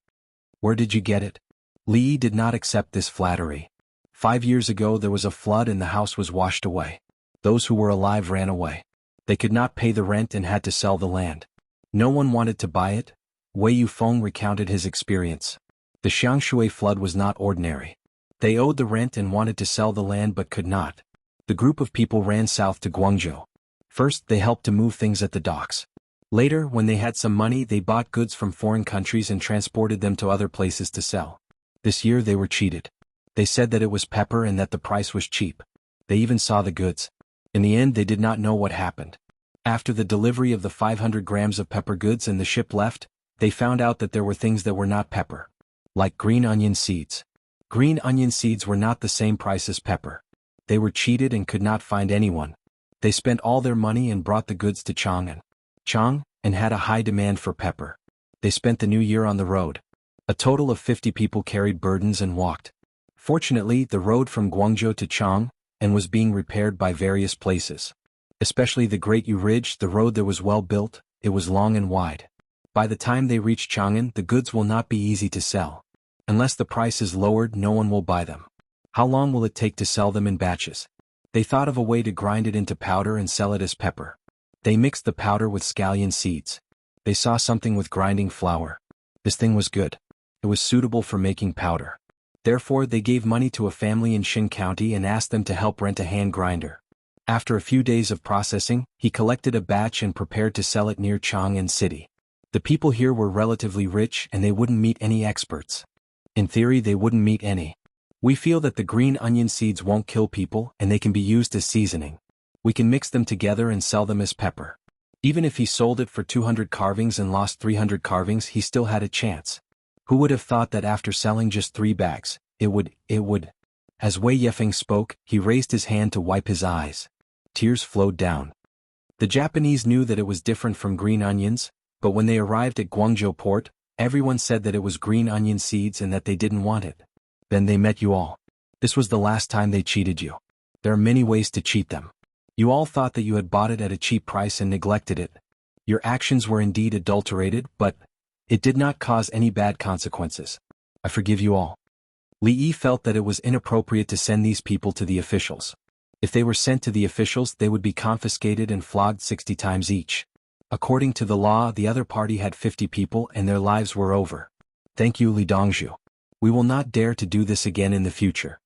Where did you get it? Li Yi did not accept this flattery. 5 years ago there was a flood and the house was washed away. Those who were alive ran away. They could not pay the rent and had to sell the land. No one wanted to buy it. Wei Yufeng recounted his experience. The Xiangshui flood was not ordinary. They owed the rent and wanted to sell the land but could not. The group of people ran south to Guangzhou. First, they helped to move things at the docks. Later, when they had some money, they bought goods from foreign countries and transported them to other places to sell. This year they were cheated. They said that it was pepper and that the price was cheap. They even saw the goods. In the end, they did not know what happened. After the delivery of the 500 grams of pepper goods and the ship left, they found out that there were things that were not pepper. Like green onion seeds. Green onion seeds were not the same price as pepper. They were cheated and could not find anyone. They spent all their money and brought the goods to Chang'an and had a high demand for pepper. They spent the new year on the road. A total of 50 people carried burdens and walked. Fortunately, the road from Guangzhou to Chang'an was being repaired by various places. Especially the Great Yu Ridge, the road there was well built, it was long and wide. By the time they reach Chang'an, the goods will not be easy to sell. Unless the price is lowered, no one will buy them. How long will it take to sell them in batches? They thought of a way to grind it into powder and sell it as pepper. They mixed the powder with scallion seeds. They saw something with grinding flour. This thing was good. It was suitable for making powder. Therefore, they gave money to a family in Xin County and asked them to help rent a hand grinder. After a few days of processing, he collected a batch and prepared to sell it near Chang'an City. The people here were relatively rich and they wouldn't meet any experts. In theory, they wouldn't meet any. We feel that the green onion seeds won't kill people and they can be used as seasoning. We can mix them together and sell them as pepper. Even if he sold it for 200 carvings and lost 300 carvings, he still had a chance. Who would have thought that after selling just 3 bags, it would. As Wei Yefeng spoke, he raised his hand to wipe his eyes. Tears flowed down. The Japanese knew that it was different from green onions, but when they arrived at Guangzhou port, everyone said that it was green onion seeds and that they didn't want it. Then they met you all. This was the last time they cheated you. There are many ways to cheat them. You all thought that you had bought it at a cheap price and neglected it. Your actions were indeed adulterated, but it did not cause any bad consequences. I forgive you all. Li Yi felt that it was inappropriate to send these people to the officials. If they were sent to the officials, they would be confiscated and flogged 60 times each. According to the law, the other party had 50 people and their lives were over. Thank you, Li Dongzhu. We will not dare to do this again in the future.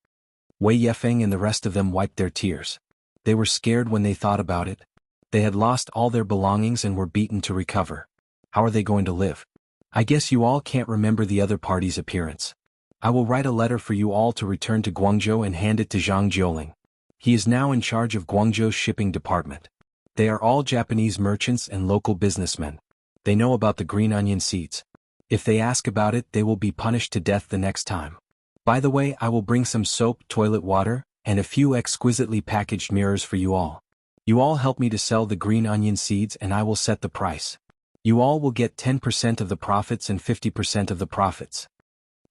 Wei Yefeng and the rest of them wiped their tears. They were scared when they thought about it. They had lost all their belongings and were beaten to recover. How are they going to live? I guess you all can't remember the other party's appearance. I will write a letter for you all to return to Guangzhou and hand it to Zhang Jiuling. He is now in charge of Guangzhou's shipping department. They are all Japanese merchants and local businessmen. They know about the green onion seeds. If they ask about it, they will be punished to death the next time. By the way, I will bring some soap, toilet water, and a few exquisitely packaged mirrors for you all. You all help me to sell the green onion seeds and I will set the price. You all will get 10% of the profits and 50% of the profits.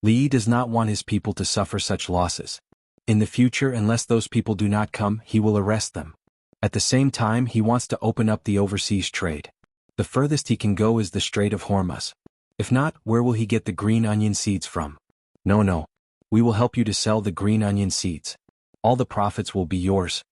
Li does not want his people to suffer such losses. In the future, unless those people do not come, he will arrest them. At the same time, he wants to open up the overseas trade. The furthest he can go is the Strait of Hormuz. If not, where will he get the green onion seeds from? No. We will help you to sell the green onion seeds. All the profits will be yours.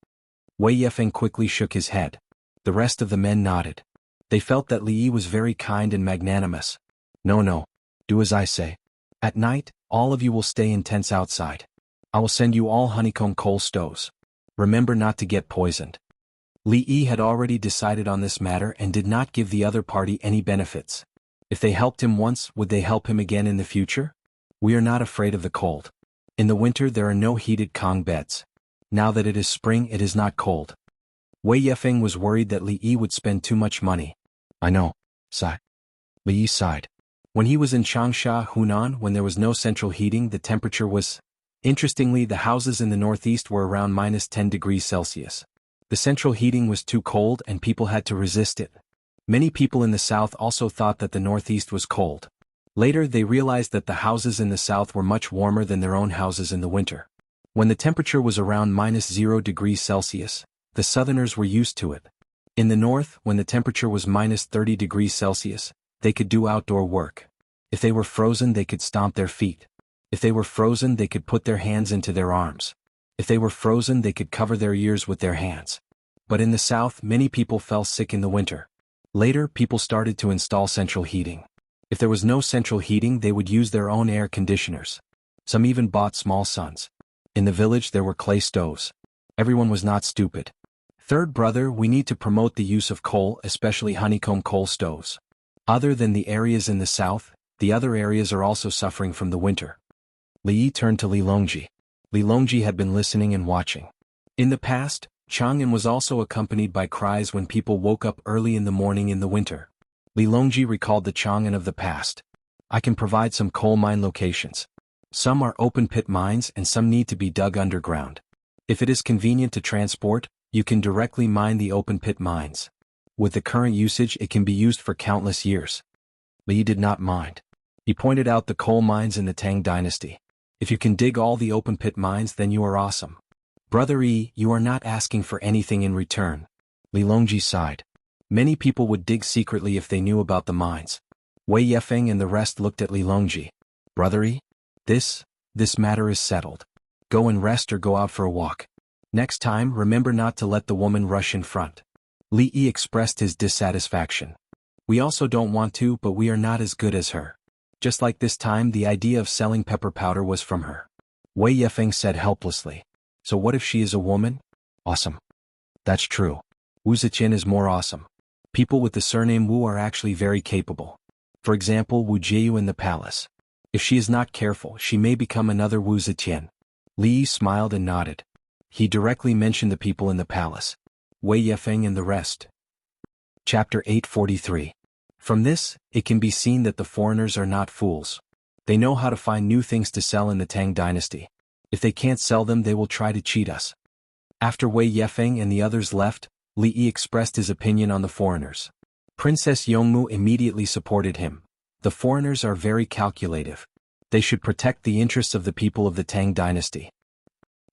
Wei Yefeng quickly shook his head. The rest of the men nodded. They felt that Li was very kind and magnanimous. No. Do as I say. At night, all of you will stay in tents outside. I will send you all honeycomb coal stoves. Remember not to get poisoned. Li had already decided on this matter and did not give the other party any benefits. If they helped him once, would they help him again in the future? We are not afraid of the cold. In the winter there are no heated Kong beds. Now that it is spring, it is not cold. Wei Yefeng was worried that Li would spend too much money. I know. Sigh. Li sighed. When he was in Changsha, Hunan, when there was no central heating, the temperature was... Interestingly, the houses in the northeast were around -10 degrees Celsius. The central heating was too cold and people had to resist it. Many people in the south also thought that the northeast was cold. Later they realized that the houses in the south were much warmer than their own houses in the winter. When the temperature was around -0 degrees Celsius, the southerners were used to it. In the north, when the temperature was -30 degrees Celsius, they could do outdoor work. If they were frozen, they could stomp their feet. If they were frozen, they could put their hands into their arms. If they were frozen, they could cover their ears with their hands. But in the south, many people fell sick in the winter. Later, people started to install central heating. If there was no central heating, they would use their own air conditioners. Some even bought small suns. In the village, there were clay stoves. Everyone was not stupid. Third brother, we need to promote the use of coal, especially honeycomb coal stoves. Other than the areas in the south, the other areas are also suffering from the winter. Li turned to Li Longji. Li Longji had been listening and watching. In the past, Chang'an was also accompanied by cries when people woke up early in the morning in the winter. Li Longji recalled the Chang'an of the past. I can provide some coal mine locations. Some are open-pit mines and some need to be dug underground. If it is convenient to transport, you can directly mine the open-pit mines. With the current usage, it can be used for countless years. Li did not mind. He pointed out the coal mines in the Tang dynasty. If you can dig all the open-pit mines, then you are awesome. Brother Yi, you are not asking for anything in return. Li Longji sighed. Many people would dig secretly if they knew about the mines. Wei Yefeng and the rest looked at Li Longji. Brother Yi? This matter is settled. Go and rest or go out for a walk. Next time, remember not to let the woman rush in front. Li Yi expressed his dissatisfaction. We also don't want to, but we are not as good as her. Just like this time, the idea of selling pepper powder was from her. Wei Yefeng said helplessly. So what if she is a woman? Awesome. That's true. Wu Ziqian is more awesome. People with the surname Wu are actually very capable. For example, Wu Jiu in the palace. If she is not careful, she may become another Wu Ziqian. Li smiled and nodded. He directly mentioned the people in the palace. Wei Yefeng and the rest. Chapter 843. From this, it can be seen that the foreigners are not fools. They know how to find new things to sell in the Tang dynasty. If they can't sell them, they will try to cheat us. After Wei Yefeng and the others left, Li Yi expressed his opinion on the foreigners. Princess Yongmu immediately supported him. The foreigners are very calculative. They should protect the interests of the people of the Tang dynasty.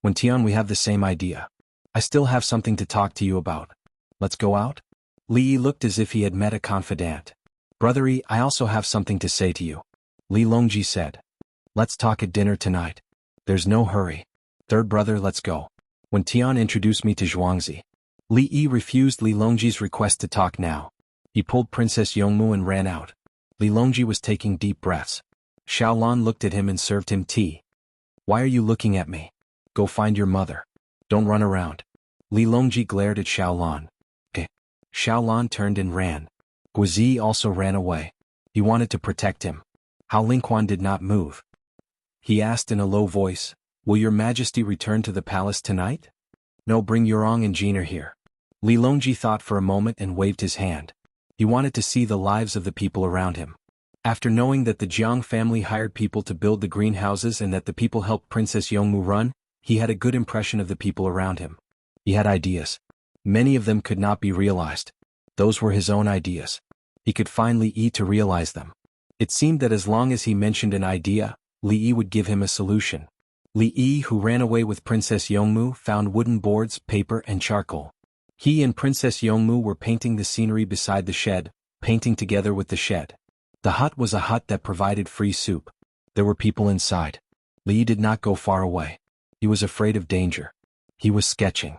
When Tian, we have the same idea. I still have something to talk to you about. Let's go out? Li Yi looked as if he had met a confidant. Brother Yi, I also have something to say to you. Li Longji said. Let's talk at dinner tonight. There's no hurry. Third brother, let's go. When Tian introduced me to Zhuangzi, Li Yi refused Li Longji's request to talk now. He pulled Princess Yongmu and ran out. Li Longji was taking deep breaths. Xiaolan looked at him and served him tea. Why are you looking at me? Go find your mother. Don't run around. Li Longji glared at Xiaolan. Xiaolan turned and ran. Guizi also ran away. He wanted to protect him. Hao Lingquan did not move. He asked in a low voice, will your majesty return to the palace tonight? No, bring Yurong and Jean are here. Li Longji thought for a moment and waved his hand. He wanted to see the lives of the people around him. After knowing that the Jiang family hired people to build the greenhouses and that the people helped Princess Yongmu run, he had a good impression of the people around him. He had ideas. Many of them could not be realized. Those were his own ideas. He could find Li Yi to realize them. It seemed that as long as he mentioned an idea, Li Yi would give him a solution. Li Yi, who ran away with Princess Yongmu, found wooden boards, paper and charcoal. He and Princess Yongmu were painting the scenery beside the shed, painting together with the shed. The hut was a hut that provided free soup. There were people inside. Li Yi did not go far away. He was afraid of danger. He was sketching.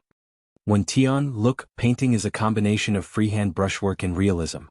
When Tian, look, painting is a combination of freehand brushwork and realism.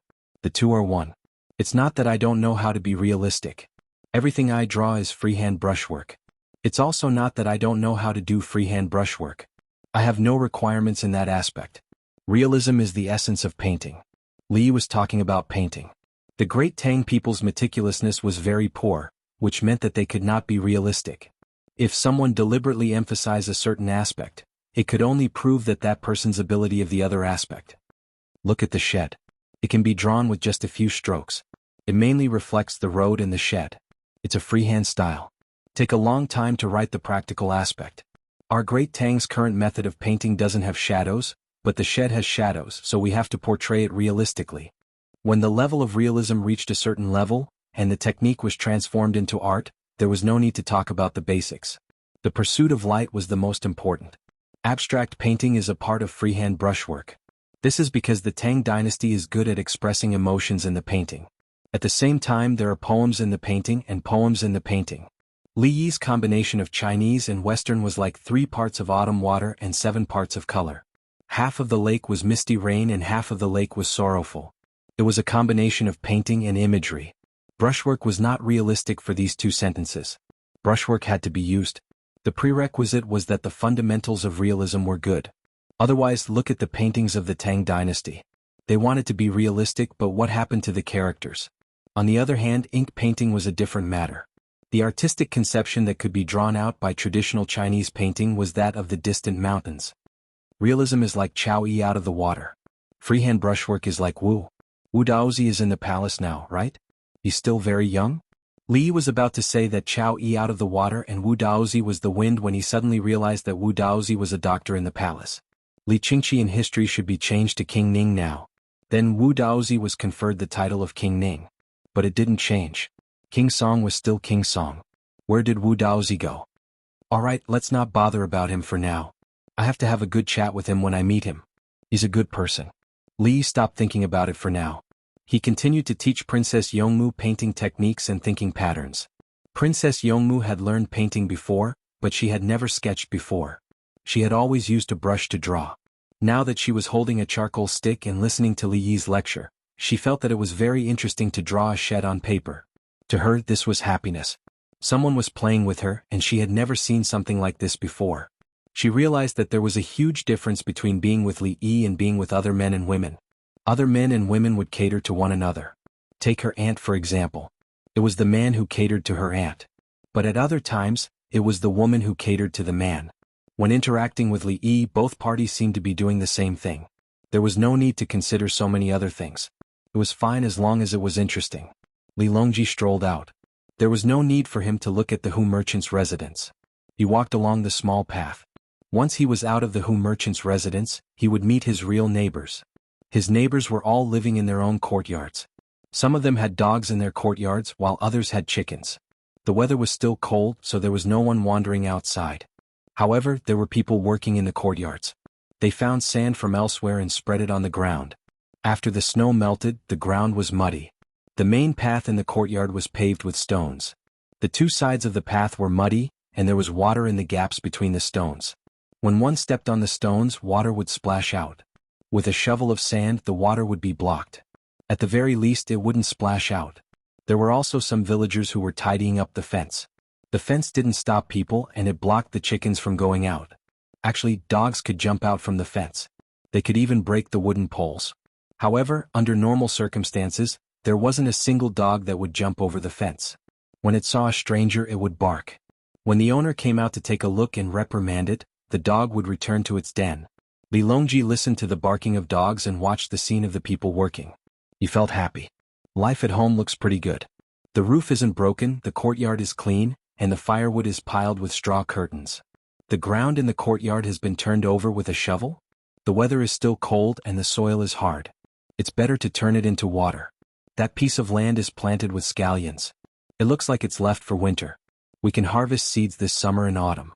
The two are one. It's not that I don't know how to be realistic. Everything I draw is freehand brushwork. It's also not that I don't know how to do freehand brushwork. I have no requirements in that aspect. Realism is the essence of painting. Li was talking about painting. The great Tang people's meticulousness was very poor, which meant that they could not be realistic. If someone deliberately emphasized a certain aspect, it could only prove that person's ability of the other aspect. Look at the shed. It can be drawn with just a few strokes. It mainly reflects the road and the shed. It's a freehand style. Take a long time to write the practical aspect. Our great Tang's current method of painting doesn't have shadows, but the shed has shadows, so we have to portray it realistically. When the level of realism reached a certain level, and the technique was transformed into art, there was no need to talk about the basics. The pursuit of light was the most important. Abstract painting is a part of freehand brushwork. This is because the Tang dynasty is good at expressing emotions in the painting. At the same time, there are poems in the painting and poems in the painting. Li Yi's combination of Chinese and Western was like 3 parts of autumn water and 7 parts of color. Half of the lake was misty rain and half of the lake was sorrowful. It was a combination of painting and imagery. Brushwork was not realistic for these 2 sentences. Brushwork had to be used. The prerequisite was that the fundamentals of realism were good. Otherwise, look at the paintings of the Tang dynasty. They wanted to be realistic, but what happened to the characters? On the other hand, ink painting was a different matter. The artistic conception that could be drawn out by traditional Chinese painting was that of the distant mountains. Realism is like Chow Yi out of the water. Freehand brushwork is like Wu. Wu Daozi is in the palace now, right? He's still very young? Li was about to say that Chow Yi out of the water and Wu Daozi was the wind when he suddenly realized that Wu Daozi was a doctor in the palace. Li Qingqi in history should be changed to King Ning now. Then Wu Daozi was conferred the title of King Ning. But it didn't change. King Song was still King Song. Where did Wu Daozi go? Alright, let's not bother about him for now. I have to have a good chat with him when I meet him. He's a good person. Li stopped thinking about it for now. He continued to teach Princess Yongmu painting techniques and thinking patterns. Princess Yongmu had learned painting before, but she had never sketched before. She had always used a brush to draw. Now that she was holding a charcoal stick and listening to Li Yi's lecture, she felt that it was very interesting to draw a shed on paper. To her, this was happiness. Someone was playing with her, and she had never seen something like this before. She realized that there was a huge difference between being with Li Yi and being with other men and women. Other men and women would cater to one another. Take her aunt for example. It was the man who catered to her aunt. But at other times, it was the woman who catered to the man. When interacting with Li Yi, both parties seemed to be doing the same thing. There was no need to consider so many other things. It was fine as long as it was interesting. Li Longji strolled out. There was no need for him to look at the Hu merchant's residence. He walked along the small path. Once he was out of the Hu merchant's residence, he would meet his real neighbors. His neighbors were all living in their own courtyards. Some of them had dogs in their courtyards while others had chickens. The weather was still cold, so there was no one wandering outside. However, there were people working in the courtyards. They found sand from elsewhere and spread it on the ground. After the snow melted, the ground was muddy. The main path in the courtyard was paved with stones. The 2 sides of the path were muddy, and there was water in the gaps between the stones. When one stepped on the stones, water would splash out. With a shovel of sand, the water would be blocked. At the very least, it wouldn't splash out. There were also some villagers who were tidying up the fence. The fence didn't stop people, and it blocked the chickens from going out. Actually, dogs could jump out from the fence. They could even break the wooden poles. However, under normal circumstances, there wasn't a single dog that would jump over the fence. When it saw a stranger, it would bark. When the owner came out to take a look and reprimand it, the dog would return to its den. Li Longji listened to the barking of dogs and watched the scene of the people working. He felt happy. Life at home looks pretty good. The roof isn't broken, the courtyard is clean, and the firewood is piled with straw curtains. The ground in the courtyard has been turned over with a shovel. The weather is still cold and the soil is hard. It's better to turn it into water. That piece of land is planted with scallions. It looks like it's left for winter. We can harvest seeds this summer and autumn.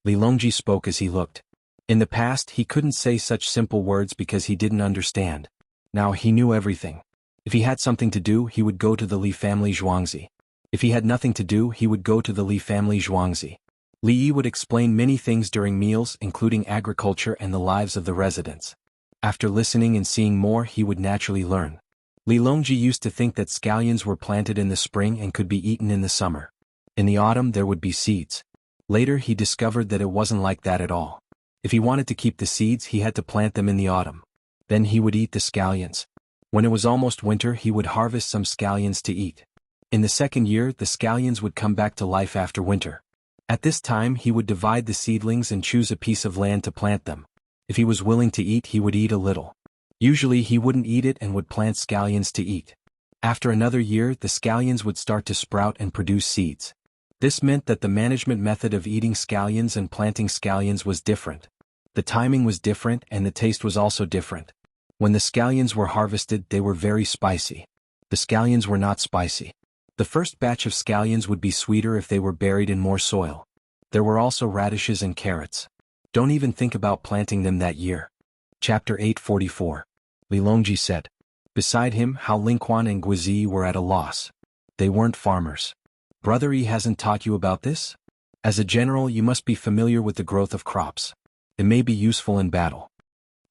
Li Longji spoke as he looked. In the past, he couldn't say such simple words because he didn't understand. Now he knew everything. If he had something to do, he would go to the Li family Zhuangzi. If he had nothing to do, he would go to the Li family Zhuangzi. Li Yi would explain many things during meals, including agriculture and the lives of the residents. After listening and seeing more, he would naturally learn. Li Longji used to think that scallions were planted in the spring and could be eaten in the summer. In the autumn there would be seeds. Later he discovered that it wasn't like that at all. If he wanted to keep the seeds, he had to plant them in the autumn. Then he would eat the scallions. When it was almost winter, he would harvest some scallions to eat. In the second year, the scallions would come back to life after winter. At this time he would divide the seedlings and choose a piece of land to plant them. If he was willing to eat, he would eat a little. Usually he wouldn't eat it and would plant scallions to eat. After another year, the scallions would start to sprout and produce seeds. This meant that the management method of eating scallions and planting scallions was different. The timing was different and the taste was also different. When the scallions were harvested, they were very spicy. The scallions were not spicy. The first batch of scallions would be sweeter if they were buried in more soil. There were also radishes and carrots. Don't even think about planting them that year. Chapter 844. Li Longji said. Beside him, Hao Lingquan and Guizi were at a loss. They weren't farmers. Brother Yi hasn't taught you about this? As a general, you must be familiar with the growth of crops. It may be useful in battle.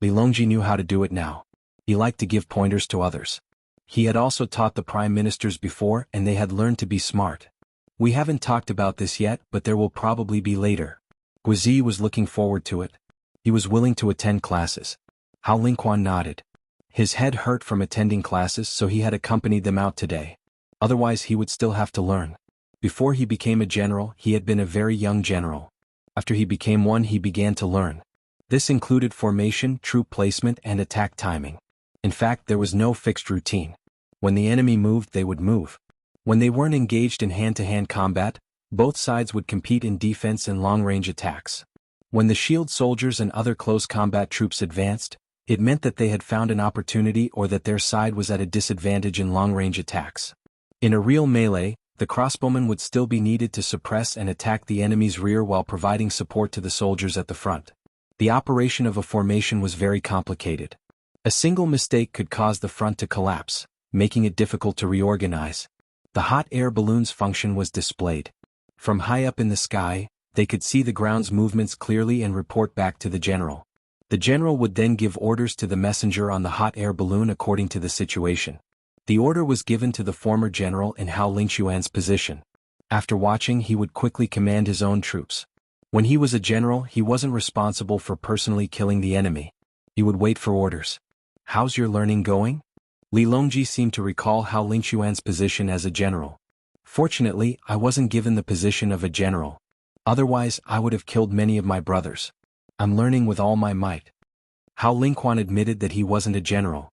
Li Longji knew how to do it now. He liked to give pointers to others. He had also taught the prime ministers before and they had learned to be smart. We haven't talked about this yet, but there will probably be later. Guizi was looking forward to it. He was willing to attend classes. Hao Lingquan nodded. His head hurt from attending classes, so he had accompanied them out today. Otherwise he would still have to learn. Before he became a general, he had been a very young general. After he became one, he began to learn. This included formation, troop placement, and attack timing. In fact, there was no fixed routine. When the enemy moved, they would move. When they weren't engaged in hand-to-hand combat, both sides would compete in defense and long-range attacks. When the shield soldiers and other close combat troops advanced, it meant that they had found an opportunity or that their side was at a disadvantage in long-range attacks. In a real melee, the crossbowmen would still be needed to suppress and attack the enemy's rear while providing support to the soldiers at the front. The operation of a formation was very complicated. A single mistake could cause the front to collapse, making it difficult to reorganize. The hot air balloon's function was displayed. From high up in the sky, they could see the ground's movements clearly and report back to the general. The general would then give orders to the messenger on the hot air balloon according to the situation. The order was given to the former general in Hao Lingquan's position. After watching, he would quickly command his own troops. When he was a general, he wasn't responsible for personally killing the enemy. He would wait for orders. How's your learning going? Li Longji seemed to recall Hao Lingquan's position as a general. Fortunately, I wasn't given the position of a general. Otherwise, I would have killed many of my brothers. I'm learning with all my might. Hao Lingquan admitted that he wasn't a general.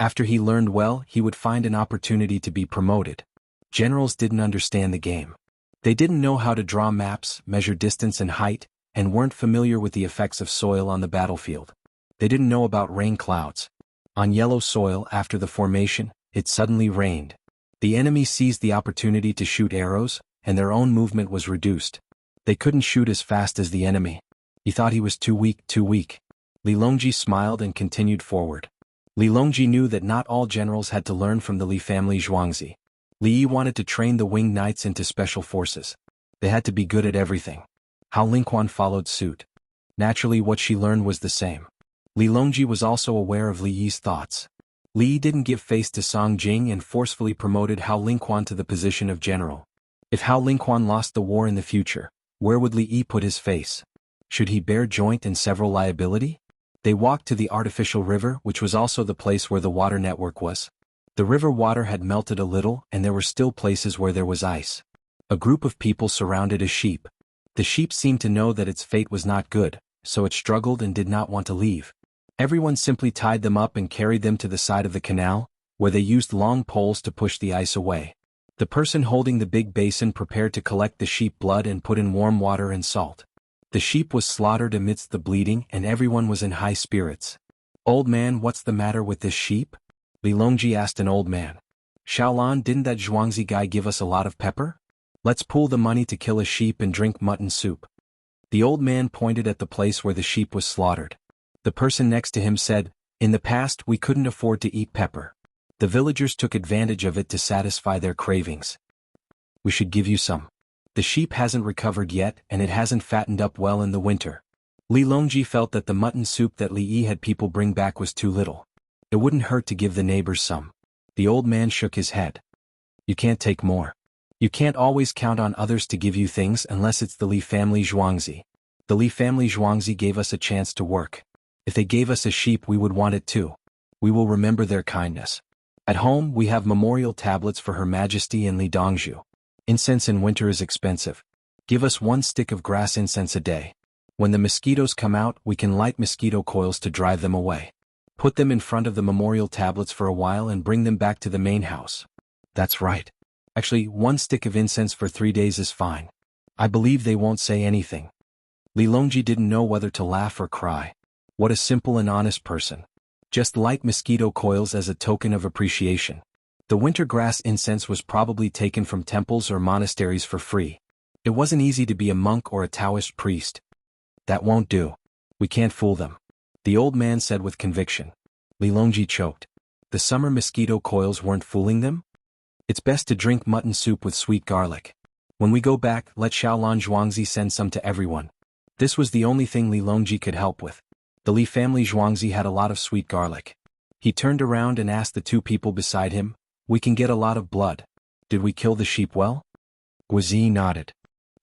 After he learned well, he would find an opportunity to be promoted. Generals didn't understand the game. They didn't know how to draw maps, measure distance and height, and weren't familiar with the effects of soil on the battlefield. They didn't know about rain clouds. On yellow soil after the formation, it suddenly rained. The enemy seized the opportunity to shoot arrows, and their own movement was reduced. They couldn't shoot as fast as the enemy. He thought he was too weak. Li Longji smiled and continued forward. Li Longji knew that not all generals had to learn from the Li family Zhuangzi. Li Yi wanted to train the winged knights into special forces. They had to be good at everything. Hao Lingquan followed suit. Naturally, what she learned was the same. Li Longji was also aware of Li Yi's thoughts. Li Yi didn't give face to Song Jing and forcefully promoted Hao Lingquan to the position of general. If Hao Lingquan lost the war in the future, where would Li Yi put his face? Should he bear joint and several liability? They walked to the artificial river, which was also the place where the water network was. The river water had melted a little, and there were still places where there was ice. A group of people surrounded a sheep. The sheep seemed to know that its fate was not good, so it struggled and did not want to leave. Everyone simply tied them up and carried them to the side of the canal, where they used long poles to push the ice away. The person holding the big basin prepared to collect the sheep blood and put in warm water and salt. The sheep was slaughtered amidst the bleeding and everyone was in high spirits. "Old man, what's the matter with this sheep?" Li Longji asked an old man. "Xiaolan, didn't that Zhuangzi guy give us a lot of pepper? Let's pool the money to kill a sheep and drink mutton soup." The old man pointed at the place where the sheep was slaughtered. The person next to him said, "In the past we couldn't afford to eat pepper. The villagers took advantage of it to satisfy their cravings. We should give you some. The sheep hasn't recovered yet and it hasn't fattened up well in the winter." Li Longji felt that the mutton soup that Li Yi had people bring back was too little. It wouldn't hurt to give the neighbors some. The old man shook his head. "You can't take more. You can't always count on others to give you things unless it's the Li family Zhuangzi. The Li family Zhuangzi gave us a chance to work. If they gave us a sheep we would want it too. We will remember their kindness. At home we have memorial tablets for Her Majesty and Li Dongzhu. Incense in winter is expensive. Give us 1 stick of grass incense a day. When the mosquitoes come out we can light mosquito coils to drive them away. Put them in front of the memorial tablets for a while and bring them back to the main house." "That's right. Actually, 1 stick of incense for 3 days is fine. I believe they won't say anything." Li Longji didn't know whether to laugh or cry. What a simple and honest person. Just light mosquito coils as a token of appreciation. The winter grass incense was probably taken from temples or monasteries for free. It wasn't easy to be a monk or a Taoist priest. "That won't do. We can't fool them," the old man said with conviction. Li Longji choked. The summer mosquito coils weren't fooling them? "It's best to drink mutton soup with sweet garlic. When we go back, let Xiaolan Zhuangzi send some to everyone." This was the only thing Li Longji could help with. The Li family Zhuangzi had a lot of sweet garlic. He turned around and asked the 2 people beside him, "We can get a lot of blood. Did we kill the sheep well?" Guizi nodded.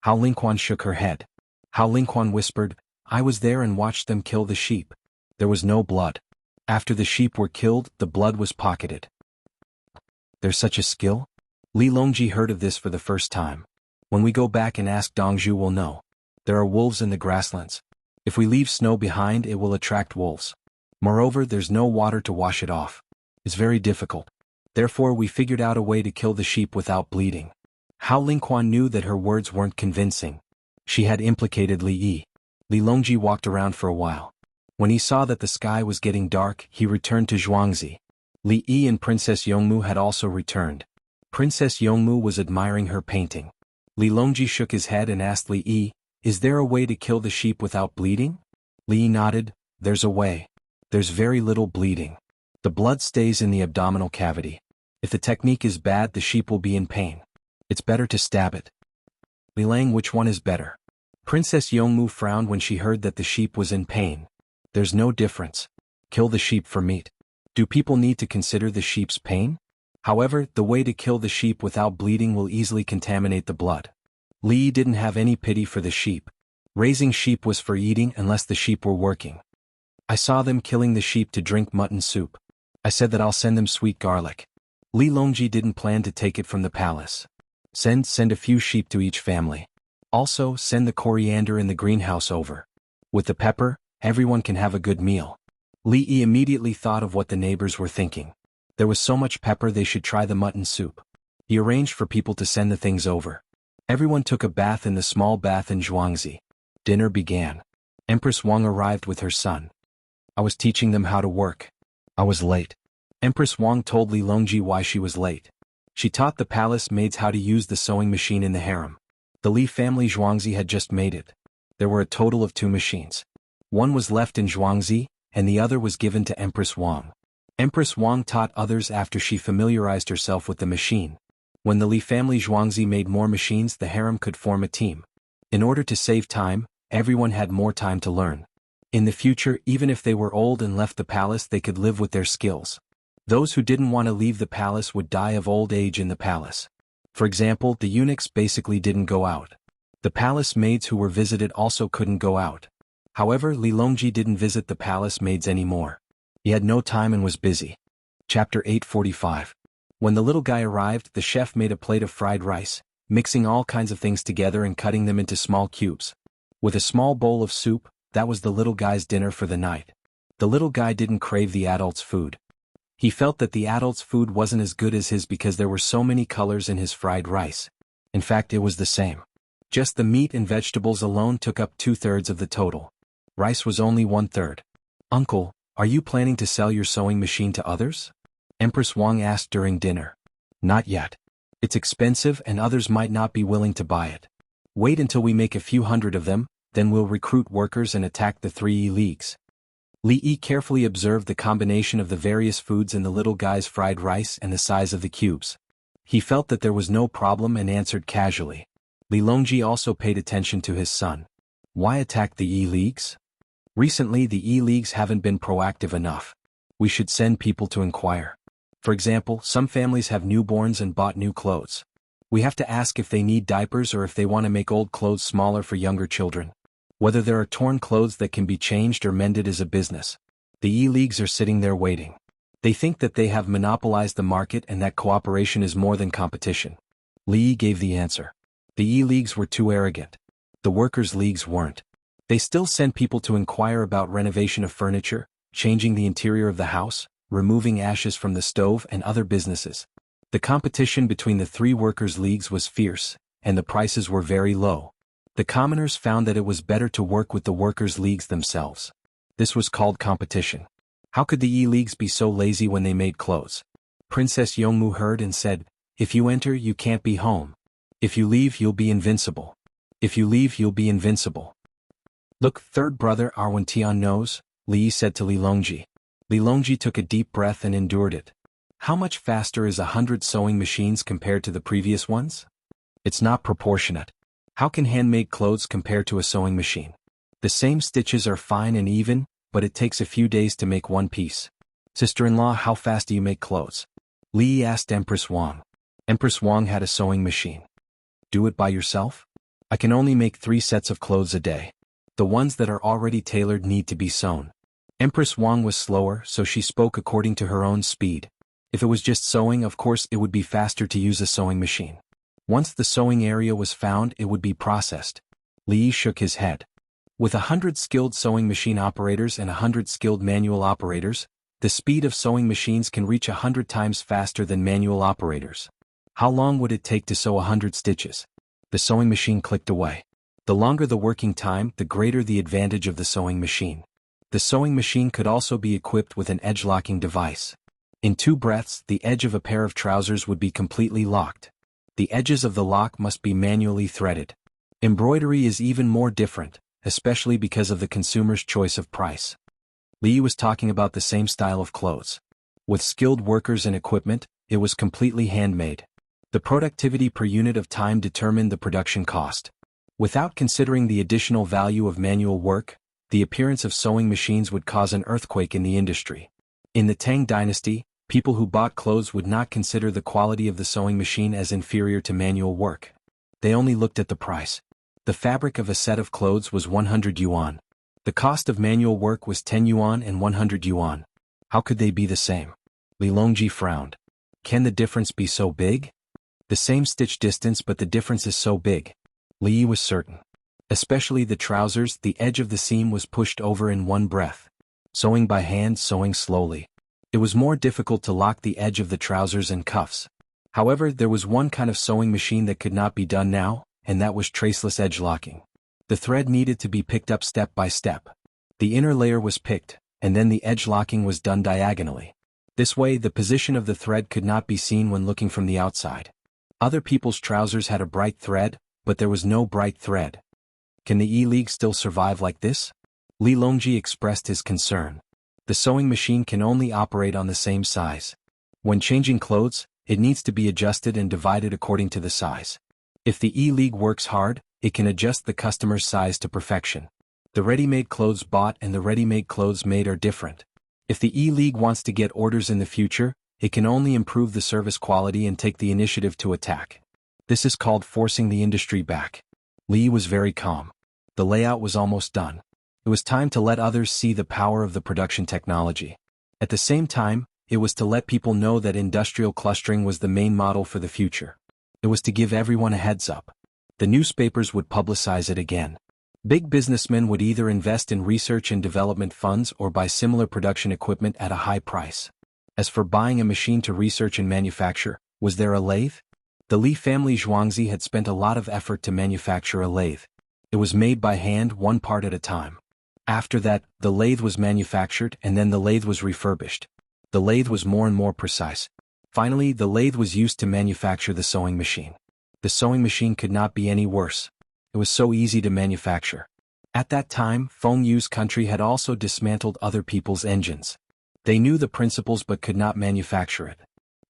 Hao Lingquan shook her head. Hao Lingquan whispered, "I was there and watched them kill the sheep. There was no blood. After the sheep were killed, the blood was pocketed." "There's such a skill?" Li Longji heard of this for the first time. "When we go back and ask Dongzhu we'll know. There are wolves in the grasslands. If we leave snow behind it will attract wolves. Moreover, there's no water to wash it off. It's very difficult. Therefore we figured out a way to kill the sheep without bleeding." Hao Lingquan knew that her words weren't convincing. She had implicated Li Yi. Li Longji walked around for a while. When he saw that the sky was getting dark, he returned to Zhuangzi. Li Yi and Princess Yongmu had also returned. Princess Yongmu was admiring her painting. Li Longji shook his head and asked Li Yi, "Is there a way to kill the sheep without bleeding?" Li Yi nodded, "There's a way. There's very little bleeding. The blood stays in the abdominal cavity. If the technique is bad the sheep will be in pain. It's better to stab it." "Li Lang, which one is better?" Princess Yongmu frowned when she heard that the sheep was in pain. "There's no difference. Kill the sheep for meat. Do people need to consider the sheep's pain? However, the way to kill the sheep without bleeding will easily contaminate the blood." Li Yi didn't have any pity for the sheep. Raising sheep was for eating unless the sheep were working. "I saw them killing the sheep to drink mutton soup. I said that I'll send them sweet garlic." Li Longji didn't plan to take it from the palace. Send a few sheep to each family. Also, send the coriander in the greenhouse over. With the pepper, everyone can have a good meal. Li Yi immediately thought of what the neighbors were thinking. There was so much pepper they should try the mutton soup. He arranged for people to send the things over. Everyone took a bath in the small bath in Zhuangzi. Dinner began. Empress Wang arrived with her son. "I was teaching them how to work. I was late." Empress Wang told Li Longji why she was late. She taught the palace maids how to use the sewing machine in the harem. The Li family Zhuangzi had just made it. There were a total of 2 machines. One was left in Zhuangzi, and the other was given to Empress Wang. Empress Wang taught others after she familiarized herself with the machine. When the Li family Zhuangzi made more machines, the harem could form a team. In order to save time, everyone had more time to learn. In the future, even if they were old and left the palace, they could live with their skills. Those who didn't want to leave the palace would die of old age in the palace. For example, the eunuchs basically didn't go out. The palace maids who were visited also couldn't go out. However, Li Longji didn't visit the palace maids anymore. He had no time and was busy. Chapter 845. When the little guy arrived, the chef made a plate of fried rice, mixing all kinds of things together and cutting them into small cubes. With a small bowl of soup, that was the little guy's dinner for the night. The little guy didn't crave the adult's food. He felt that the adult's food wasn't as good as his because there were so many colors in his fried rice. In fact, it was the same. Just the meat and vegetables alone took up 2/3 of the total. Rice was only 1/3. "Uncle, are you planning to sell your sewing machine to others?" Empress Wang asked during dinner. "Not yet. It's expensive and others might not be willing to buy it. Wait until we make a few hundred of them, then we'll recruit workers and attack the 3 leagues." Li Yi carefully observed the combination of the various foods in the little guy's fried rice and the size of the cubes. He felt that there was no problem and answered casually. Li Longji also paid attention to his son. "Why attack the E-leagues? Recently the E-leagues haven't been proactive enough. We should send people to inquire. For example, some families have newborns and bought new clothes. We have to ask if they need diapers or if they want to make old clothes smaller for younger children. Whether there are torn clothes that can be changed or mended is a business. The E-leagues are sitting there waiting. They think that they have monopolized the market and that cooperation is more than competition." Li Yi gave the answer. The E-leagues were too arrogant. The workers' leagues weren't. They still sent people to inquire about renovation of furniture, changing the interior of the house, removing ashes from the stove and other businesses. The competition between the 3 workers' leagues was fierce, and the prices were very low. The commoners found that it was better to work with the workers' leagues themselves. This was called competition. How could the E-leagues be so lazy when they made clothes? Princess Yongmu heard and said, "If you enter, you can't be home. If you leave, you'll be invincible. If you leave, you'll be invincible." "Look, third brother Arwen Tian knows," Li Yi said to Li Longji. Li Longji took a deep breath and endured it. How much faster is 100 sewing machines compared to the previous ones? It's not proportionate. How can handmade clothes compare to a sewing machine? The same stitches are fine and even, but it takes a few days to make one piece. "Sister-in-law, how fast do you make clothes?" Li Yi asked Empress Wang. Empress Wang had a sewing machine. "Do it by yourself? I can only make 3 sets of clothes a day. The ones that are already tailored need to be sewn." Empress Wang was slower, so she spoke according to her own speed. If it was just sewing, of course it would be faster to use a sewing machine. Once the sewing area was found, it would be processed. Li Yi shook his head. With 100 skilled sewing machine operators and 100 skilled manual operators, the speed of sewing machines can reach 100 times faster than manual operators. How long would it take to sew 100 stitches? The sewing machine clicked away. The longer the working time, the greater the advantage of the sewing machine. The sewing machine could also be equipped with an edge-locking device. In 2 breaths, the edge of a pair of trousers would be completely locked. The edges of the lock must be manually threaded. Embroidery is even more different, especially because of the consumer's choice of price. Li Yi was talking about the same style of clothes. With skilled workers and equipment, it was completely handmade. The productivity per unit of time determined the production cost. Without considering the additional value of manual work, the appearance of sewing machines would cause an earthquake in the industry. In the Tang dynasty, people who bought clothes would not consider the quality of the sewing machine as inferior to manual work. They only looked at the price. The fabric of a set of clothes was 100 yuan. The cost of manual work was 10 yuan and 100 yuan. How could they be the same? Li Longji frowned. Can the difference be so big? The same stitch distance, but the difference is so big. Li Yi was certain. Especially the trousers, the edge of the seam was pushed over in one breath. Sewing by hand, sewing slowly. It was more difficult to lock the edge of the trousers and cuffs. However, there was one kind of sewing machine that could not be done now, and that was traceless edge locking. The thread needed to be picked up step by step. The inner layer was picked, and then the edge locking was done diagonally. This way, the position of the thread could not be seen when looking from the outside. Other people's trousers had a bright thread, but there was no bright thread. Can the E-League still survive like this? Li Longji expressed his concern. The sewing machine can only operate on the same size. When changing clothes, it needs to be adjusted and divided according to the size. If the E-League works hard, it can adjust the customer's size to perfection. The ready-made clothes bought and the ready-made clothes made are different. If the E-League wants to get orders in the future, it can only improve the service quality and take the initiative to attack. This is called forcing the industry back. Li was very calm. The layout was almost done. It was time to let others see the power of the production technology. At the same time, it was to let people know that industrial clustering was the main model for the future. It was to give everyone a heads up. The newspapers would publicize it again. Big businessmen would either invest in research and development funds or buy similar production equipment at a high price. As for buying a machine to research and manufacture, was there a lathe? The Li family Zhuangzi had spent a lot of effort to manufacture a lathe. It was made by hand, one part at a time. After that, the lathe was manufactured and then the lathe was refurbished. The lathe was more and more precise. Finally, the lathe was used to manufacture the sewing machine. The sewing machine could not be any worse. It was so easy to manufacture. At that time, Feng Yu's country had also dismantled other people's engines. They knew the principles but could not manufacture it.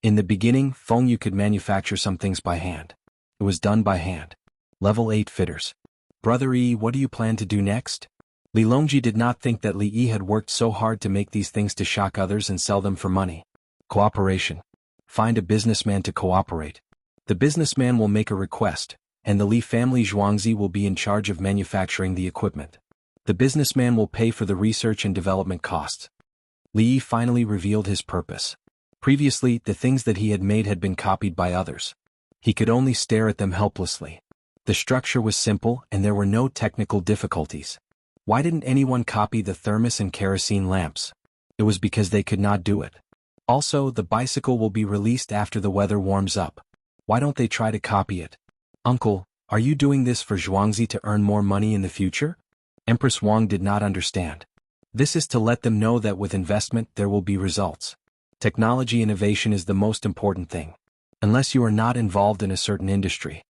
In the beginning, Feng Yu could manufacture some things by hand. It was done by hand. Level 8 fitters. Brother Yi, what do you plan to do next? Li Longji did not think that Li Yi had worked so hard to make these things to shock others and sell them for money. Cooperation. Find a businessman to cooperate. The businessman will make a request, and the Li family Zhuangzi will be in charge of manufacturing the equipment. The businessman will pay for the research and development costs. Li Yi finally revealed his purpose. Previously, the things that he had made had been copied by others. He could only stare at them helplessly. The structure was simple and there were no technical difficulties. Why didn't anyone copy the thermos and kerosene lamps? It was because they could not do it. Also, the bicycle will be released after the weather warms up. Why don't they try to copy it? Uncle, are you doing this for Zhuangzi to earn more money in the future? Empress Wang did not understand. This is to let them know that with investment there will be results. Technology innovation is the most important thing. Unless you are not involved in a certain industry.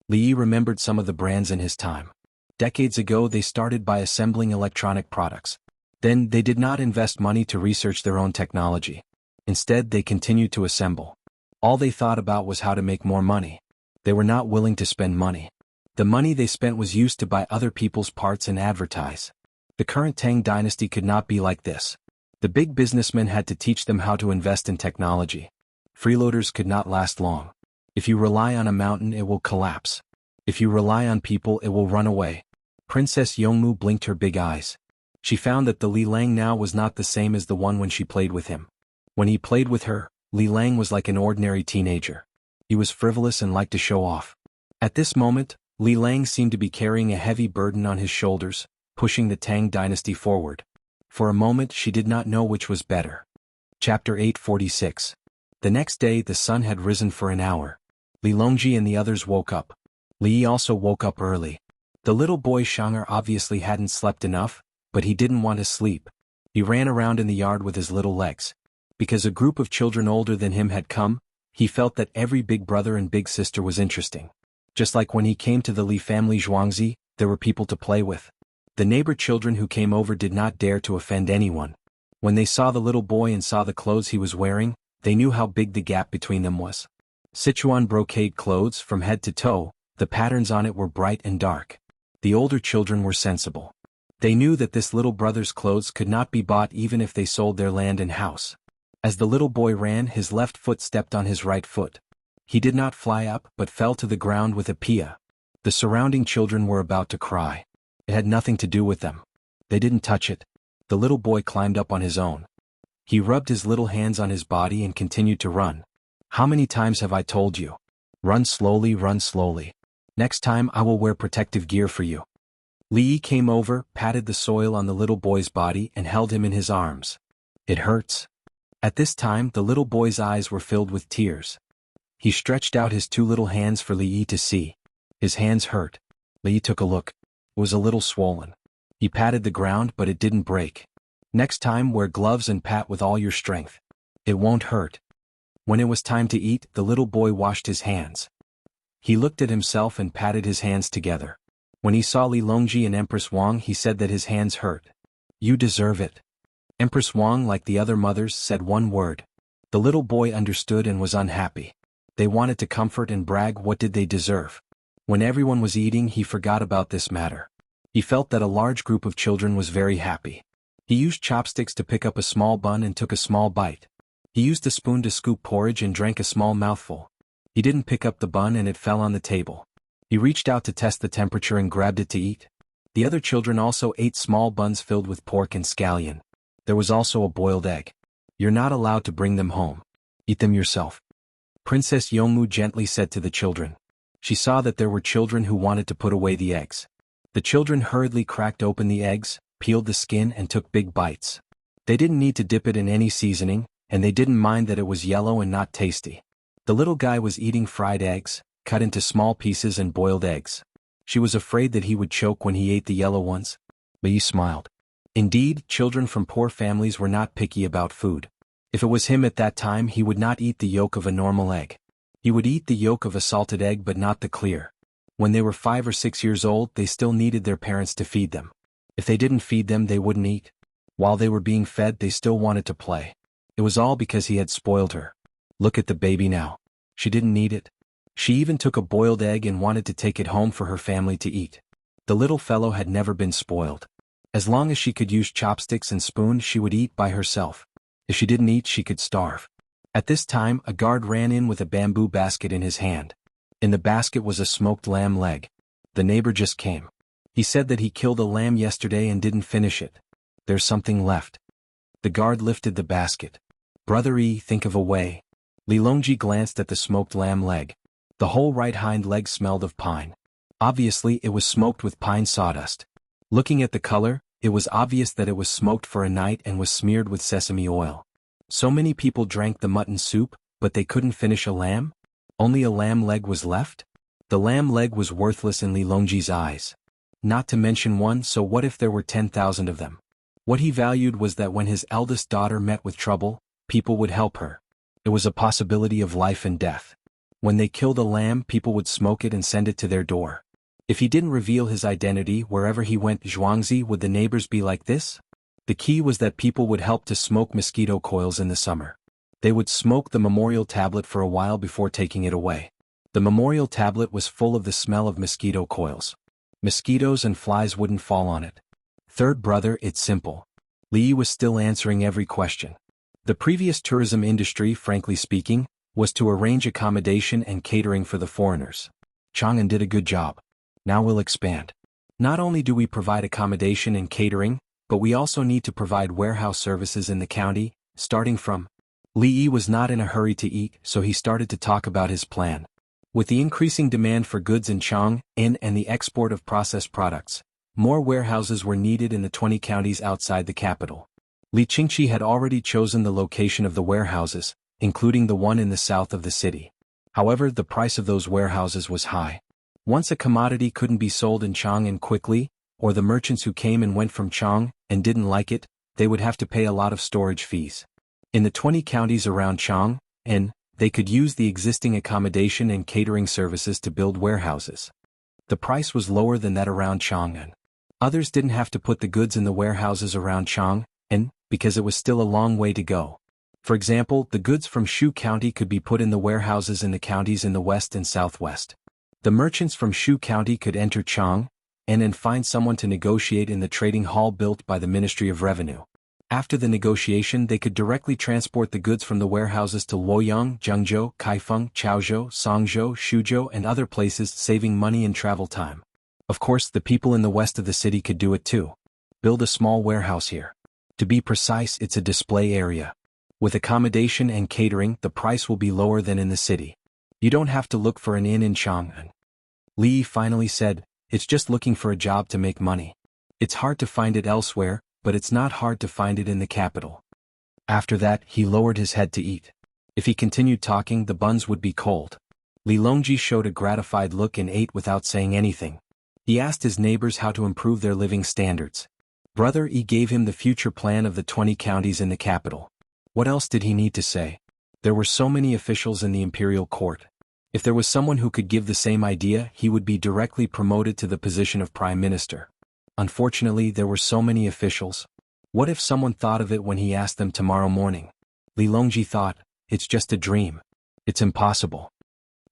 Li Yi remembered some of the brands in his time. Decades ago they started by assembling electronic products. Then they did not invest money to research their own technology. Instead they continued to assemble. All they thought about was how to make more money. They were not willing to spend money. The money they spent was used to buy other people's parts and advertise. The current Tang dynasty could not be like this. The big businessmen had to teach them how to invest in technology. Freeloaders could not last long. If you rely on a mountain it will collapse. If you rely on people it will run away. Princess Yongmu blinked her big eyes. She found that the Li Lang now was not the same as the one when she played with him. When he played with her, Li Lang was like an ordinary teenager. He was frivolous and liked to show off. At this moment, Li Lang seemed to be carrying a heavy burden on his shoulders, pushing the Tang dynasty forward. For a moment she did not know which was better. Chapter 846. The next day the sun had risen for an hour. Li Longji and the others woke up. Li Yi also woke up early. The little boy Shang'er obviously hadn't slept enough, but he didn't want to sleep. He ran around in the yard with his little legs. Because a group of children older than him had come, he felt that every big brother and big sister was interesting. Just like when he came to the Li family Zhuangzi, there were people to play with. The neighbor children who came over did not dare to offend anyone. When they saw the little boy and saw the clothes he was wearing, they knew how big the gap between them was. Sichuan brocade clothes from head to toe, the patterns on it were bright and dark. The older children were sensible. They knew that this little brother's clothes could not be bought even if they sold their land and house. As the little boy ran, his left foot stepped on his right foot. He did not fly up but fell to the ground with a pia. The surrounding children were about to cry. It had nothing to do with them. They didn't touch it. The little boy climbed up on his own. He rubbed his little hands on his body and continued to run. How many times have I told you? Run slowly, run slowly. Next time I will wear protective gear for you. Li Yi came over, patted the soil on the little boy's body and held him in his arms. It hurts. At this time the little boy's eyes were filled with tears. He stretched out his two little hands for Li Yi to see. His hands hurt. Li Yi took a look. It was a little swollen. He patted the ground but it didn't break. Next time wear gloves and pat with all your strength. It won't hurt. When it was time to eat, the little boy washed his hands. He looked at himself and patted his hands together. When he saw Li Longji and Empress Wang he said that his hands hurt. You deserve it. Empress Wang, like the other mothers, said one word. The little boy understood and was unhappy. They wanted to comfort and brag. What did they deserve? When everyone was eating he forgot about this matter. He felt that a large group of children was very happy. He used chopsticks to pick up a small bun and took a small bite. He used a spoon to scoop porridge and drank a small mouthful. He didn't pick up the bun and it fell on the table. He reached out to test the temperature and grabbed it to eat. The other children also ate small buns filled with pork and scallion. There was also a boiled egg. You're not allowed to bring them home. Eat them yourself. Princess Yongmu gently said to the children. She saw that there were children who wanted to put away the eggs. The children hurriedly cracked open the eggs, peeled the skin and took big bites. They didn't need to dip it in any seasoning, and they didn't mind that it was yellow and not tasty. The little guy was eating fried eggs, cut into small pieces and boiled eggs. She was afraid that he would choke when he ate the yellow ones. But he smiled. Indeed, children from poor families were not picky about food. If it was him at that time, he would not eat the yolk of a normal egg. He would eat the yolk of a salted egg but not the clear. When they were 5 or 6 years old, they still needed their parents to feed them. If they didn't feed them, they wouldn't eat. While they were being fed, they still wanted to play. It was all because he had spoiled her. Look at the baby now. She didn't need it. She even took a boiled egg and wanted to take it home for her family to eat. The little fellow had never been spoiled. As long as she could use chopsticks and spoon, she would eat by herself. If she didn't eat, she could starve. At this time, a guard ran in with a bamboo basket in his hand. In the basket was a smoked lamb leg. The neighbor just came. He said that he killed a lamb yesterday and didn't finish it. There's something left. The guard lifted the basket. Brother E, think of a way. Lilongji glanced at the smoked lamb leg. The whole right hind leg smelled of pine. Obviously, it was smoked with pine sawdust. Looking at the color, it was obvious that it was smoked for a night and was smeared with sesame oil. So many people drank the mutton soup, but they couldn't finish a lamb? Only a lamb leg was left? The lamb leg was worthless in Lilongji's eyes. Not to mention one, so what if there were 10,000 of them? What he valued was that when his eldest daughter met with trouble, people would help her. It was a possibility of life and death. When they killed a lamb, people would smoke it and send it to their door. If he didn't reveal his identity wherever he went, Zhuangzi, would the neighbors be like this? The key was that people would help to smoke mosquito coils in the summer. They would smoke the memorial tablet for a while before taking it away. The memorial tablet was full of the smell of mosquito coils. Mosquitoes and flies wouldn't fall on it. Third brother, it's simple. Li was still answering every question. The previous tourism industry, frankly speaking, was to arrange accommodation and catering for the foreigners. Chang'an did a good job. Now we'll expand. Not only do we provide accommodation and catering, but we also need to provide warehouse services in the county, starting from. Li was not in a hurry to eat, so he started to talk about his plan. With the increasing demand for goods in Chang'an and the export of processed products, more warehouses were needed in the 20 counties outside the capital. Li Qingqi had already chosen the location of the warehouses, including the one in the south of the city. However, the price of those warehouses was high. Once a commodity couldn't be sold in Chang'an quickly, or the merchants who came and went from Chang'an and didn't like it, they would have to pay a lot of storage fees. In the 20 counties around Chang'an, they could use the existing accommodation and catering services to build warehouses. The price was lower than that around Chang'an. Others didn't have to put the goods in the warehouses around Chang'an, because it was still a long way to go. For example, the goods from Shu County could be put in the warehouses in the counties in the west and southwest. The merchants from Shu County could enter Chang'an and find someone to negotiate in the trading hall built by the Ministry of Revenue. After the negotiation, they could directly transport the goods from the warehouses to Luoyang, Zhengzhou, Kaifeng, Chaozhou, Songzhou, Shuzhou and other places, saving money and travel time. Of course, the people in the west of the city could do it too. Build a small warehouse here. To be precise, it's a display area. With accommodation and catering, the price will be lower than in the city. You don't have to look for an inn in Chang'an. Li finally said, it's just looking for a job to make money. It's hard to find it elsewhere, but it's not hard to find it in the capital. After that, he lowered his head to eat. If he continued talking, the buns would be cold. Lilongji showed a gratified look and ate without saying anything. He asked his neighbors how to improve their living standards. Brother E gave him the future plan of the 20 counties in the capital. What else did he need to say? There were so many officials in the imperial court. If there was someone who could give the same idea, he would be directly promoted to the position of prime minister. Unfortunately, there were so many officials. What if someone thought of it when he asked them tomorrow morning? Lilongji thought, it's just a dream. It's impossible.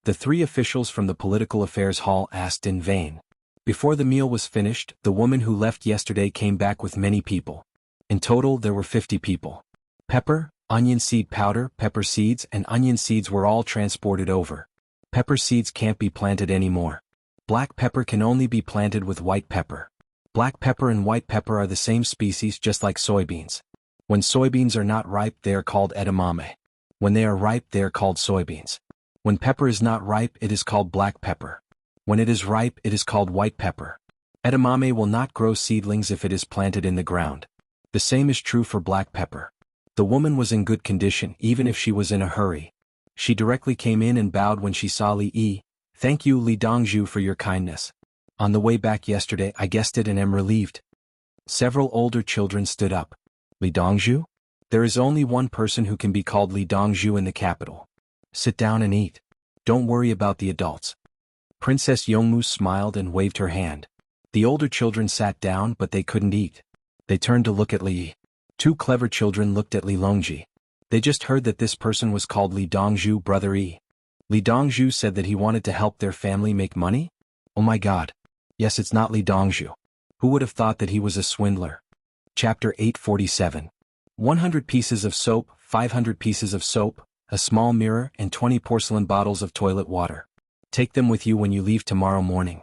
The 3 officials from the political affairs hall asked in vain. Before the meal was finished, the woman who left yesterday came back with many people. In total, there were 50 people. Pepper, onion seed powder, pepper seeds and onion seeds were all transported over. Pepper seeds can't be planted anymore. Black pepper can only be planted with white pepper. Black pepper and white pepper are the same species, just like soybeans. When soybeans are not ripe, they are called edamame. When they are ripe, they are called soybeans. When pepper is not ripe, it is called black pepper. When it is ripe, it is called white pepper. Edamame will not grow seedlings if it is planted in the ground. The same is true for black pepper. The woman was in good condition even if she was in a hurry. She directly came in and bowed when she saw Li Yi. "Thank you, Li Dongzhu, for your kindness. On the way back yesterday I guessed it and am relieved." Several older children stood up. "Li Dongzhu? There is only one person who can be called Li Dongzhu in the capital. Sit down and eat. Don't worry about the adults." Princess Yongmu smiled and waved her hand. The older children sat down but they couldn't eat. They turned to look at Li Yi. Two clever children looked at Li Longji. They just heard that this person was called Li Dongzhu, brother Yi. Li Dongzhu said that he wanted to help their family make money? Oh my god. Yes, it's not Li Dongzhu. Who would have thought that he was a swindler? Chapter 847. 100 pieces of soap, 500 pieces of soap, a small mirror and 20 porcelain bottles of toilet water. Take them with you when you leave tomorrow morning.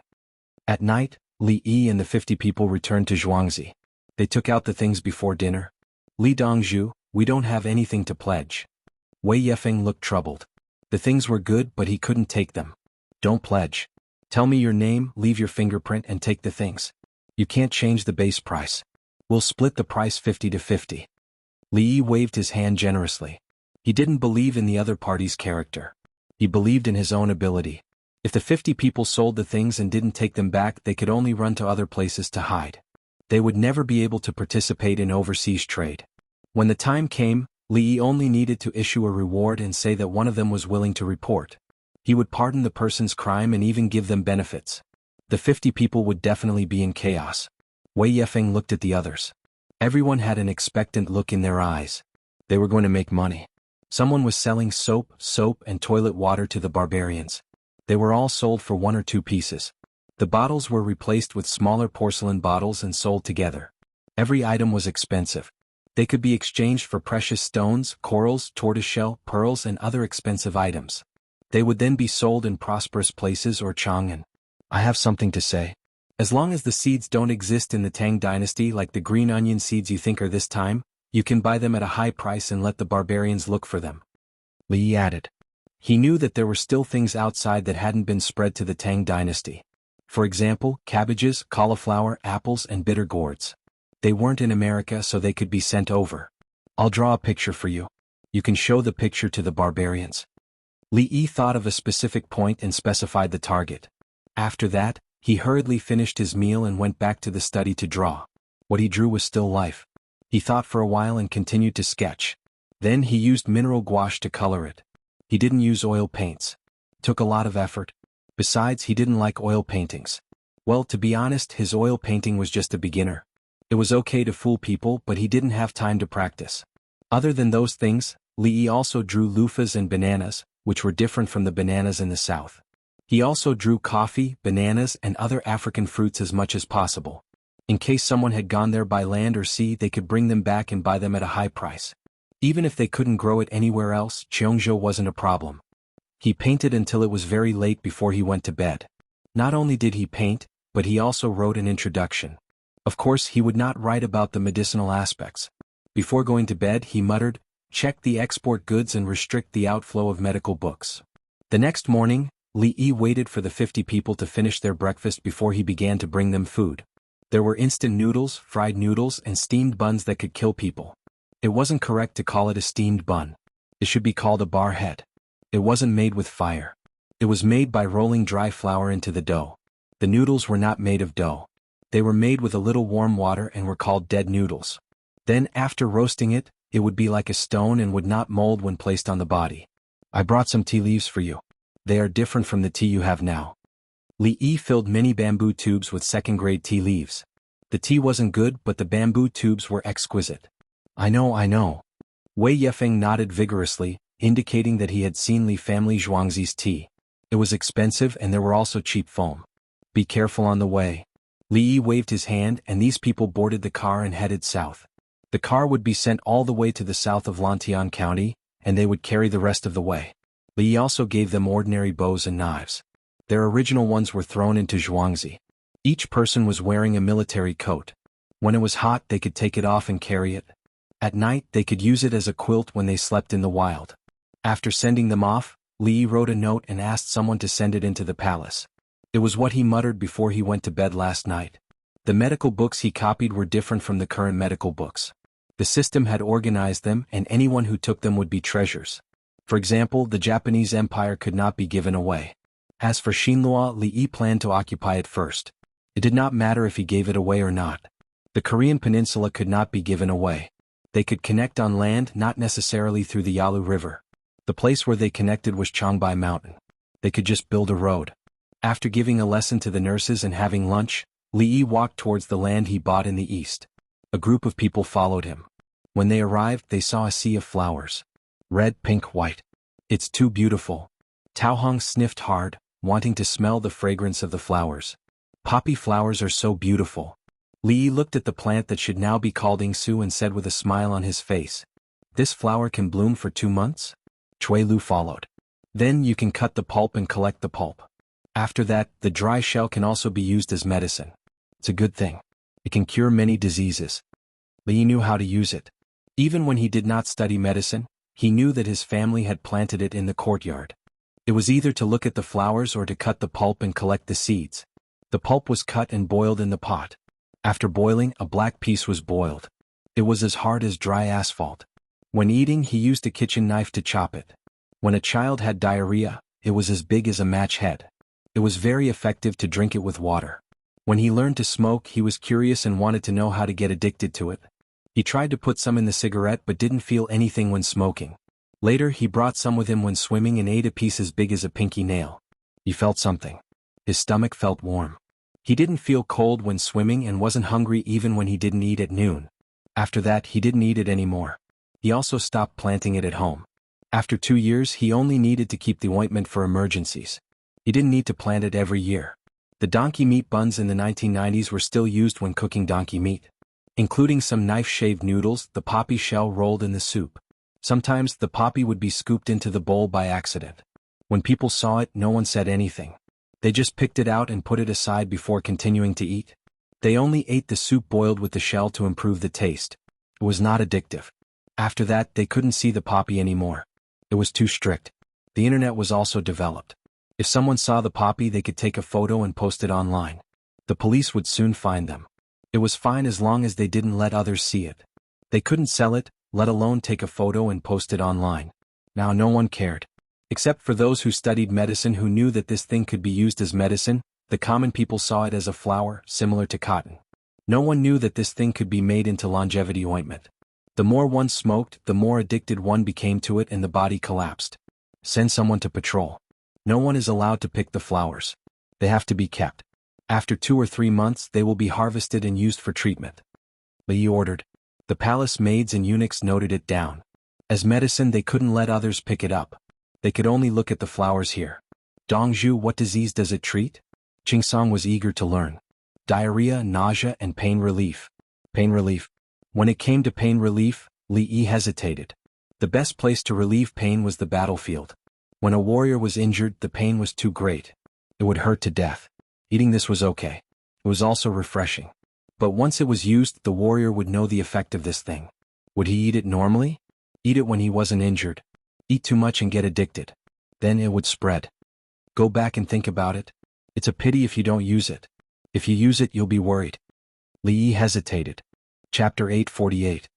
At night, Li Yi and the 50 people returned to Zhuangzi. They took out the things before dinner. "Li Dongzhu, we don't have anything to pledge." Wei Yefeng looked troubled. The things were good but he couldn't take them. "Don't pledge. Tell me your name, leave your fingerprint and take the things. You can't change the base price. We'll split the price 50 to 50. Li Yi waved his hand generously. He didn't believe in the other party's character. He believed in his own ability. If the 50 people sold the things and didn't take them back, they could only run to other places to hide. They would never be able to participate in overseas trade. When the time came, Li Yi only needed to issue a reward and say that one of them was willing to report. He would pardon the person's crime and even give them benefits. The 50 people would definitely be in chaos. Wei Yefeng looked at the others. Everyone had an expectant look in their eyes. They were going to make money. Someone was selling soap and toilet water to the barbarians. They were all sold for 1 or 2 pieces. The bottles were replaced with smaller porcelain bottles and sold together. Every item was expensive. They could be exchanged for precious stones, corals, tortoiseshell, pearls and other expensive items. They would then be sold in prosperous places or Chang'an. I have something to say. As long as the seeds don't exist in the Tang dynasty like the green onion seeds you think are this time, you can buy them at a high price and let the barbarians look for them. Li Yi added. He knew that there were still things outside that hadn't been spread to the Tang dynasty. For example, cabbages, cauliflower, apples and bitter gourds. They weren't in America so they could be sent over. I'll draw a picture for you. You can show the picture to the barbarians. Li Yi thought of a specific point and specified the target. After that, he hurriedly finished his meal and went back to the study to draw. What he drew was still life. He thought for a while and continued to sketch. Then he used mineral gouache to color it. He didn't use oil paints. It took a lot of effort. Besides, he didn't like oil paintings. Well, to be honest, his oil painting was just a beginner. It was okay to fool people, but he didn't have time to practice. Other than those things, Li Yi also drew loofahs and bananas, which were different from the bananas in the south. He also drew coffee, bananas and other African fruits as much as possible. In case someone had gone there by land or sea, they could bring them back and buy them at a high price. Even if they couldn't grow it anywhere else, Cheongzhou wasn't a problem. He painted until it was very late before he went to bed. Not only did he paint, but he also wrote an introduction. Of course, he would not write about the medicinal aspects. Before going to bed, he muttered, "Check the export goods and restrict the outflow of medical books." The next morning, Li Yi waited for the 50 people to finish their breakfast before he began to bring them food. There were instant noodles, fried noodles, and steamed buns that could kill people. It wasn't correct to call it a steamed bun. It should be called a bar head. It wasn't made with fire. It was made by rolling dry flour into the dough. The noodles were not made of dough. They were made with a little warm water and were called dead noodles. Then, after roasting it, it would be like a stone and would not mold when placed on the body. I brought some tea leaves for you. They are different from the tea you have now. Li Yi filled many bamboo tubes with second-grade tea leaves. The tea wasn't good, but the bamboo tubes were exquisite. I know. Wei Yefeng nodded vigorously, indicating that he had seen Li family Zhuangzi's tea. It was expensive and there were also cheap foam. Be careful on the way. Li Yi waved his hand and these people boarded the car and headed south. The car would be sent all the way to the south of Lantian County, and they would carry the rest of the way. Li Yi also gave them ordinary bows and knives. Their original ones were thrown into Zhuangzi. Each person was wearing a military coat. When it was hot, they could take it off and carry it. At night, they could use it as a quilt when they slept in the wild. After sending them off, Li Yi wrote a note and asked someone to send it into the palace. It was what he muttered before he went to bed last night. The medical books he copied were different from the current medical books. The system had organized them, and anyone who took them would be treasures. For example, the Japanese Empire could not be given away. As for Shinlua, Li Yi planned to occupy it first. It did not matter if he gave it away or not. The Korean peninsula could not be given away. They could connect on land, not necessarily through the Yalu River. The place where they connected was Changbai Mountain. They could just build a road. After giving a lesson to the nurses and having lunch, Li Yi walked towards the land he bought in the east. A group of people followed him. When they arrived, they saw a sea of flowers. Red, pink, white. It's too beautiful. Tao Hong sniffed hard, wanting to smell the fragrance of the flowers. Poppy flowers are so beautiful. Li Yi looked at the plant that should now be called Ingsu and said with a smile on his face, "This flower can bloom for 2 months?" Chui Lu followed. "Then you can cut the pulp and collect the pulp. After that, the dry shell can also be used as medicine. It's a good thing. It can cure many diseases." Li Yi knew how to use it. Even when he did not study medicine, he knew that his family had planted it in the courtyard. It was either to look at the flowers or to cut the pulp and collect the seeds. The pulp was cut and boiled in the pot. After boiling, a black piece was boiled. It was as hard as dry asphalt. When eating, he used a kitchen knife to chop it. When a child had diarrhea, it was as big as a match head. It was very effective to drink it with water. When he learned to smoke, he was curious and wanted to know how to get addicted to it. He tried to put some in the cigarette but didn't feel anything when smoking. Later, he brought some with him when swimming and ate a piece as big as a pinky nail. He felt something. His stomach felt warm. He didn't feel cold when swimming and wasn't hungry even when he didn't eat at noon. After that, he didn't eat it anymore. He also stopped planting it at home. After 2 years, he only needed to keep the ointment for emergencies. He didn't need to plant it every year. The donkey meat buns in the 1990s were still used when cooking donkey meat. Including some knife-shaved noodles, the poppy shell rolled in the soup. Sometimes, the poppy would be scooped into the bowl by accident. When people saw it, no one said anything. They just picked it out and put it aside before continuing to eat. They only ate the soup boiled with the shell to improve the taste. It was not addictive. After that, they couldn't see the poppy anymore. It was too strict. The internet was also developed. If someone saw the poppy, they could take a photo and post it online. The police would soon find them. It was fine as long as they didn't let others see it. They couldn't sell it, let alone take a photo and post it online. Now no one cared. Except for those who studied medicine who knew that this thing could be used as medicine, the common people saw it as a flower, similar to cotton. No one knew that this thing could be made into longevity ointment. The more one smoked, the more addicted one became to it and the body collapsed. Send someone to patrol. No one is allowed to pick the flowers. They have to be kept. After 2 or 3 months, they will be harvested and used for treatment. Li Yi ordered. The palace maids and eunuchs noted it down. As medicine, they couldn't let others pick it up. They could only look at the flowers here. Dongzhu, what disease does it treat? Chingsong was eager to learn. Diarrhea, nausea, and pain relief. Pain relief. When it came to pain relief, Li Yi hesitated. The best place to relieve pain was the battlefield. When a warrior was injured, the pain was too great. It would hurt to death. Eating this was okay. It was also refreshing. But once it was used, the warrior would know the effect of this thing. Would he eat it normally? Eat it when he wasn't injured. Eat too much and get addicted. Then it would spread. Go back and think about it. It's a pity if you don't use it. If you use it, you'll be worried. Li Yi hesitated. Chapter 848.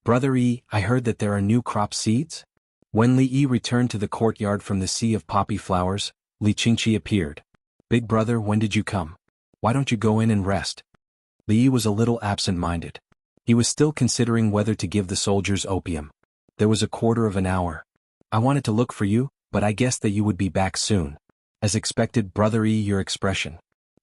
Brother Yi, I heard that there are new crop seeds? When Li Yi returned to the courtyard from the sea of poppy flowers, Li Qingqi appeared. Big brother, when did you come? Why don't you go in and rest? Li Yi was a little absent-minded. He was still considering whether to give the soldiers opium. There was a quarter of an hour. I wanted to look for you, but I guessed that you would be back soon. As expected, brother Yi, your expression.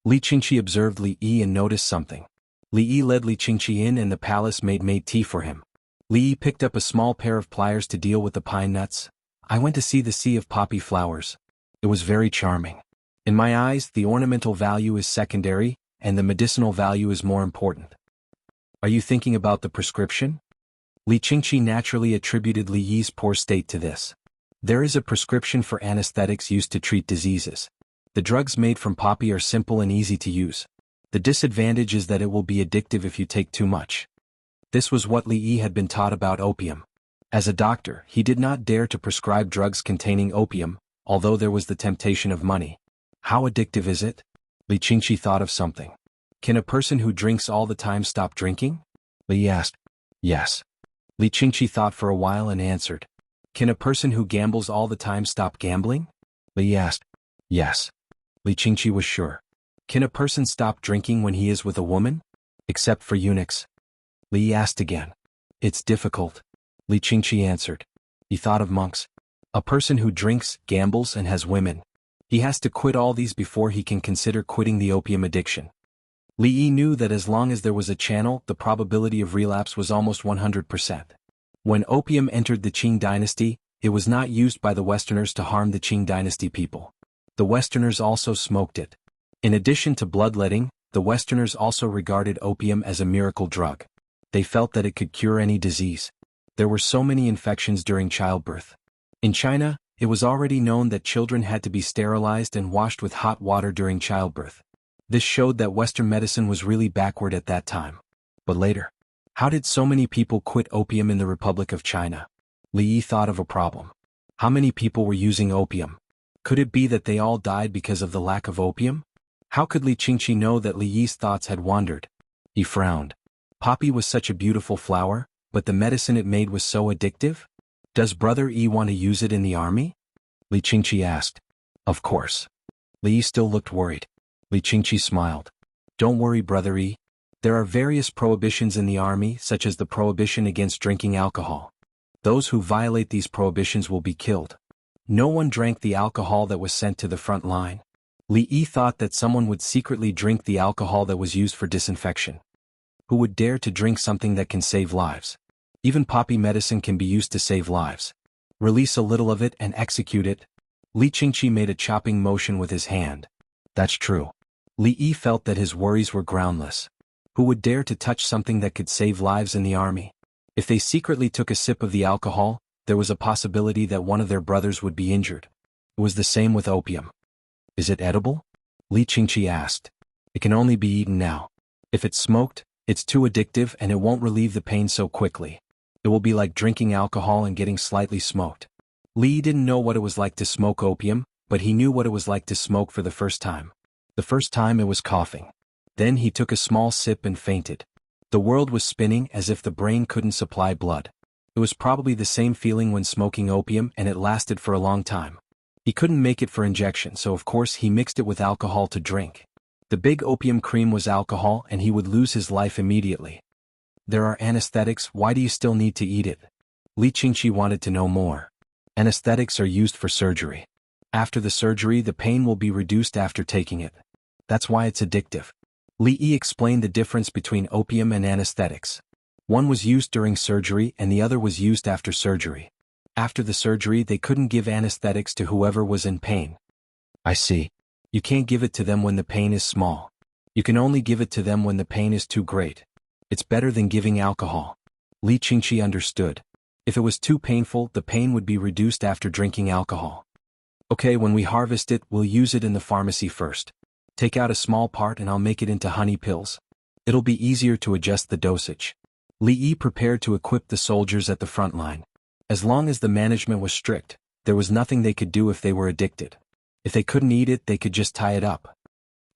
Li Qingqi observed Li Yi and noticed something. Li Yi led Li Qingqi in and the palace maid made tea for him. Li Yi picked up a small pair of pliers to deal with the pine nuts. I went to see the sea of poppy flowers. It was very charming. In my eyes, the ornamental value is secondary, and the medicinal value is more important. Are you thinking about the prescription? Li Qingqi naturally attributed Li Yi's poor state to this. There is a prescription for anesthetics used to treat diseases. The drugs made from poppy are simple and easy to use. The disadvantage is that it will be addictive if you take too much. This was what Li Yi had been taught about opium. As a doctor, he did not dare to prescribe drugs containing opium, although there was the temptation of money. How addictive is it? Li Qingqi thought of something. Can a person who drinks all the time stop drinking? Li asked. Yes. Li Qingqi thought for a while and answered. Can a person who gambles all the time stop gambling? Li asked. Yes. Li Qingqi was sure. Can a person stop drinking when he is with a woman? Except for eunuchs. Li asked again. It's difficult. Li Qingqi answered. He thought of monks. A person who drinks, gambles, and has women. He has to quit all these before he can consider quitting the opium addiction. Li Yi knew that as long as there was a channel, the probability of relapse was almost 100%. When opium entered the Qing dynasty, it was not used by the Westerners to harm the Qing dynasty people. The Westerners also smoked it. In addition to bloodletting, the Westerners also regarded opium as a miracle drug. They felt that it could cure any disease. There were so many infections during childbirth. In China, it was already known that children had to be sterilized and washed with hot water during childbirth. This showed that Western medicine was really backward at that time. But later, how did so many people quit opium in the Republic of China? Li Yi thought of a problem. How many people were using opium? Could it be that they all died because of the lack of opium? How could Li Qingqi know that Li Yi's thoughts had wandered? He frowned. Poppy was such a beautiful flower, but the medicine it made was so addictive? Does Brother Yi want to use it in the army? Li Qingqi asked. Of course. Li Yi still looked worried. Li Qingqi smiled. Don't worry, Brother Yi. There are various prohibitions in the army, such as the prohibition against drinking alcohol. Those who violate these prohibitions will be killed. No one drank the alcohol that was sent to the front line. Li Yi thought that someone would secretly drink the alcohol that was used for disinfection. Who would dare to drink something that can save lives? Even poppy medicine can be used to save lives. Release a little of it and execute it. Li Qingqi made a chopping motion with his hand. That's true. Li Yi felt that his worries were groundless. Who would dare to touch something that could save lives in the army? If they secretly took a sip of the alcohol, there was a possibility that one of their brothers would be injured. It was the same with opium. Is it edible? Li Qingqi asked. It can only be eaten now. If it's smoked, it's too addictive and it won't relieve the pain so quickly. It will be like drinking alcohol and getting slightly smoked. Li didn't know what it was like to smoke opium, but he knew what it was like to smoke for the first time. The first time it was coughing. Then he took a small sip and fainted. The world was spinning as if the brain couldn't supply blood. It was probably the same feeling when smoking opium, and it lasted for a long time. He couldn't make it for injection, so of course he mixed it with alcohol to drink. The big opium cream was alcohol and he would lose his life immediately. There are anesthetics, why do you still need to eat it? Li Qingqi wanted to know more. Anesthetics are used for surgery. After the surgery, the pain will be reduced after taking it. That's why it's addictive. Li Yi explained the difference between opium and anesthetics. One was used during surgery and the other was used after surgery. After the surgery, they couldn't give anesthetics to whoever was in pain. I see. You can't give it to them when the pain is small. You can only give it to them when the pain is too great. It's better than giving alcohol. Li Qingqi understood. If it was too painful, the pain would be reduced after drinking alcohol. Okay, when we harvest it, we'll use it in the pharmacy first. Take out a small part and I'll make it into honey pills. It'll be easier to adjust the dosage. Li Yi prepared to equip the soldiers at the front line. As long as the management was strict, there was nothing they could do if they were addicted. If they couldn't eat it, they could just tie it up.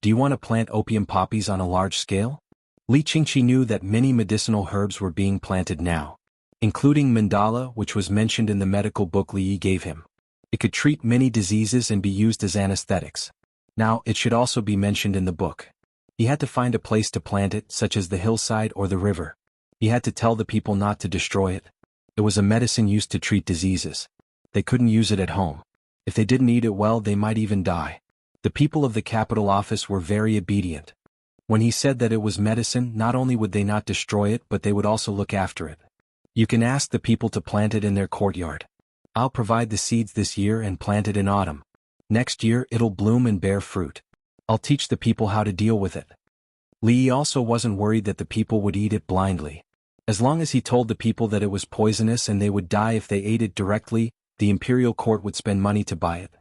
Do you want to plant opium poppies on a large scale? Li Qingqi knew that many medicinal herbs were being planted now, including mandala, which was mentioned in the medical book Li Yi gave him. It could treat many diseases and be used as anesthetics. Now, it should also be mentioned in the book. He had to find a place to plant it, such as the hillside or the river. He had to tell the people not to destroy it. It was a medicine used to treat diseases. They couldn't use it at home. If they didn't eat it well, they might even die. The people of the capital office were very obedient. When he said that it was medicine, not only would they not destroy it, but they would also look after it. You can ask the people to plant it in their courtyard. I'll provide the seeds this year and plant it in autumn. Next year it'll bloom and bear fruit. I'll teach the people how to deal with it. Li also wasn't worried that the people would eat it blindly. As long as he told the people that it was poisonous and they would die if they ate it directly, the imperial court would spend money to buy it.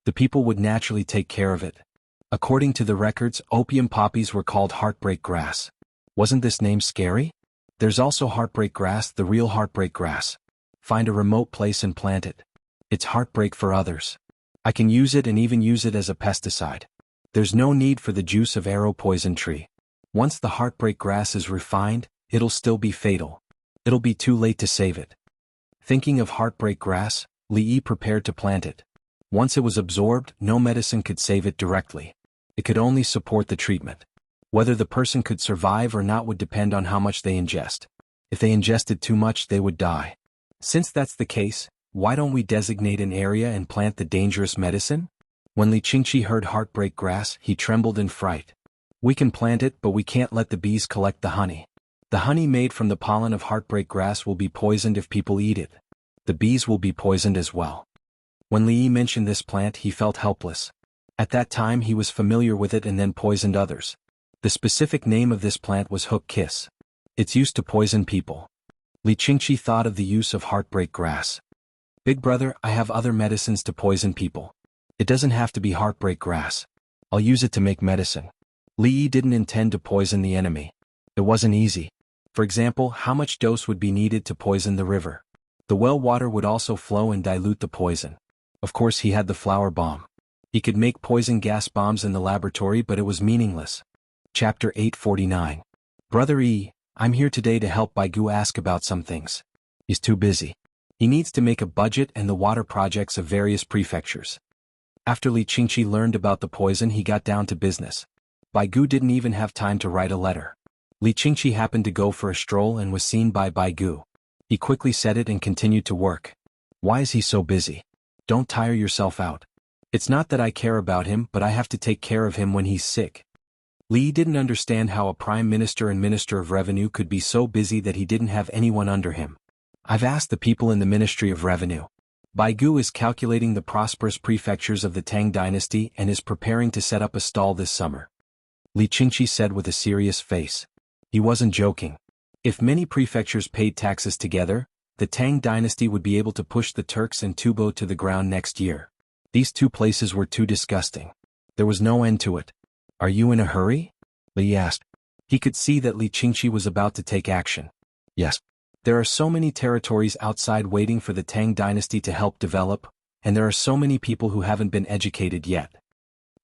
The people would naturally take care of it. According to the records, opium poppies were called heartbreak grass. Wasn't this name scary? There's also heartbreak grass, the real heartbreak grass. Find a remote place and plant it. It's heartbreak for others. I can use it and even use it as a pesticide. There's no need for the juice of arrow poison tree. Once the heartbreak grass is refined, it'll still be fatal. It'll be too late to save it. Thinking of heartbreak grass, Li Yi prepared to plant it. Once it was absorbed, no medicine could save it directly. It could only support the treatment. Whether the person could survive or not would depend on how much they ingest. If they ingested too much, they would die. Since that's the case, why don't we designate an area and plant the dangerous medicine? When Li Qingqi heard heartbreak grass, he trembled in fright. We can plant it, but we can't let the bees collect the honey. The honey made from the pollen of heartbreak grass will be poisoned if people eat it. The bees will be poisoned as well. When Li Yi mentioned this plant, he felt helpless. At that time he was familiar with it and then poisoned others. The specific name of this plant was hook kiss. It's used to poison people. Li Qingqi thought of the use of heartbreak grass. Big brother, I have other medicines to poison people. It doesn't have to be heartbreak grass. I'll use it to make medicine. Li Yi didn't intend to poison the enemy. It wasn't easy. For example, how much dose would be needed to poison the river? The well water would also flow and dilute the poison. Of course he had the flower bomb. He could make poison gas bombs in the laboratory, but it was meaningless. Chapter 849. Brother E, I'm here today to help Baigu ask about some things. He's too busy. He needs to make a budget and the water projects of various prefectures. After Li Qingqi learned about the poison, he got down to business. Baigu didn't even have time to write a letter. Li Qingqi happened to go for a stroll and was seen by Baigu. He quickly said it and continued to work. Why is he so busy? Don't tire yourself out. It's not that I care about him, but I have to take care of him when he's sick. Li didn't understand how a prime minister and minister of revenue could be so busy that he didn't have anyone under him. I've asked the people in the Ministry of Revenue. Baigu is calculating the prosperous prefectures of the Tang dynasty and is preparing to set up a stall this summer. Li Qingqi said with a serious face. He wasn't joking. If many prefectures paid taxes together, the Tang dynasty would be able to push the Turks and Tubo to the ground next year. These two places were too disgusting. There was no end to it. Are you in a hurry? Li asked. He could see that Li Qingqi was about to take action. Yes. There are so many territories outside waiting for the Tang dynasty to help develop, and there are so many people who haven't been educated yet.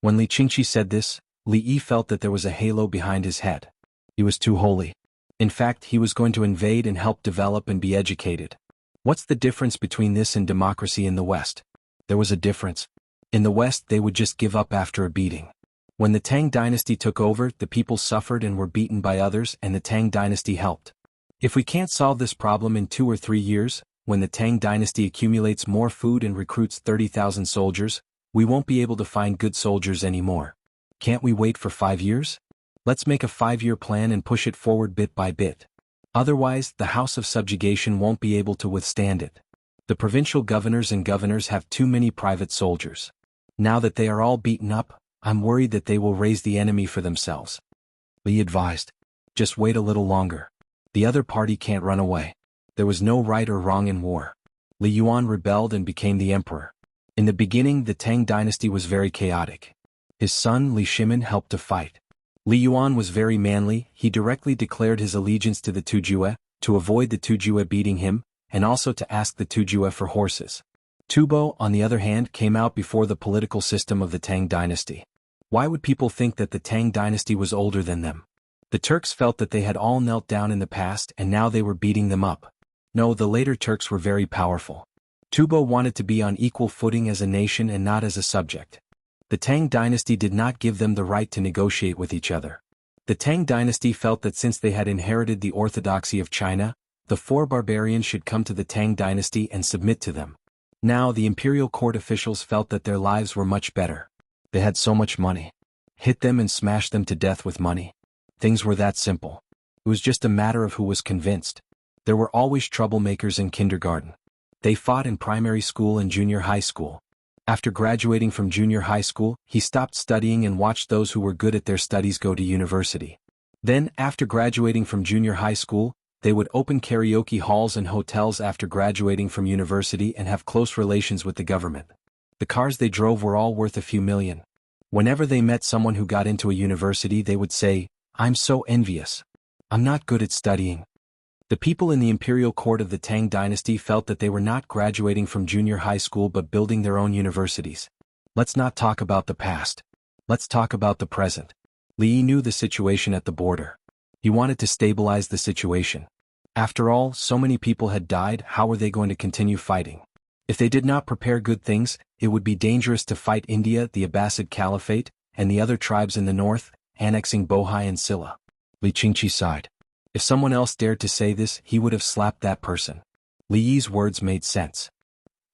When Li Qingqi said this, Li Yi felt that there was a halo behind his head. He was too holy. In fact, he was going to invade and help develop and be educated. What's the difference between this and democracy in the West? There was a difference. In the West, they would just give up after a beating. When the Tang dynasty took over, the people suffered and were beaten by others, and the Tang dynasty helped. If we can't solve this problem in 2 or 3 years, when the Tang dynasty accumulates more food and recruits 30,000 soldiers, we won't be able to find good soldiers anymore. Can't we wait for 5 years? Let's make a 5-year plan and push it forward bit by bit. Otherwise, the House of Subjugation won't be able to withstand it. The provincial governors and governors have too many private soldiers. Now that they are all beaten up, I'm worried that they will raise the enemy for themselves. Li advised. Just wait a little longer. The other party can't run away. There was no right or wrong in war. Li Yuan rebelled and became the emperor. In the beginning, the Tang dynasty was very chaotic. His son Li Shimin helped to fight. Li Yuan was very manly. He directly declared his allegiance to the Tujue, to avoid the Tujue beating him, and also to ask the Tujue for horses. Tubo, on the other hand, came out before the political system of the Tang dynasty. Why would people think that the Tang dynasty was older than them? The Turks felt that they had all knelt down in the past and now they were beating them up. No, the later Turks were very powerful. Tubo wanted to be on equal footing as a nation and not as a subject. The Tang dynasty did not give them the right to negotiate with each other. The Tang dynasty felt that since they had inherited the orthodoxy of China, the 4 barbarians should come to the Tang dynasty and submit to them. Now the imperial court officials felt that their lives were much better. They had so much money. Hit them and smash them to death with money. Things were that simple. It was just a matter of who was convinced. There were always troublemakers in kindergarten. They fought in primary school and junior high school. After graduating from junior high school, he stopped studying and watched those who were good at their studies go to university. Then, after graduating from junior high school, they would open karaoke halls and hotels after graduating from university and have close relations with the government. The cars they drove were all worth a few million. Whenever they met someone who got into a university, they would say, "I'm so envious. I'm not good at studying." The people in the imperial court of the Tang dynasty felt that they were not graduating from junior high school but building their own universities. Let's not talk about the past. Let's talk about the present. Li knew the situation at the border. He wanted to stabilize the situation. After all, so many people had died, how were they going to continue fighting? If they did not prepare good things, it would be dangerous to fight India, the Abbasid Caliphate, and the other tribes in the north, annexing Bohai and Silla. Li Qingqi sighed. If someone else dared to say this, he would have slapped that person. Li Yi's words made sense.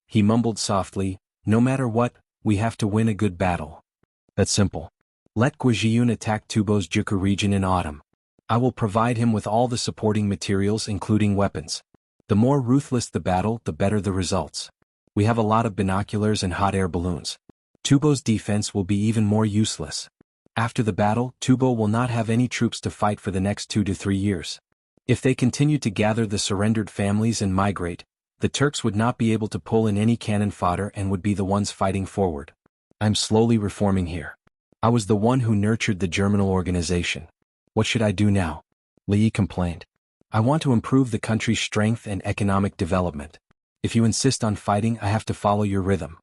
He mumbled softly, no matter what, we have to win a good battle. That's simple. Let Guizhiyun attack Tubo's Juku region in autumn. I will provide him with all the supporting materials including weapons. The more ruthless the battle, the better the results. We have a lot of binoculars and hot air balloons. Tubo's defense will be even more useless. After the battle, Tubo will not have any troops to fight for the next 2 to 3 years. If they continue to gather the surrendered families and migrate, the Turks would not be able to pull in any cannon fodder and would be the ones fighting forward. I'm slowly reforming here. I was the one who nurtured the germinal organization. What should I do now? Li Yi complained. I want to improve the country's strength and economic development. If you insist on fighting, I have to follow your rhythm.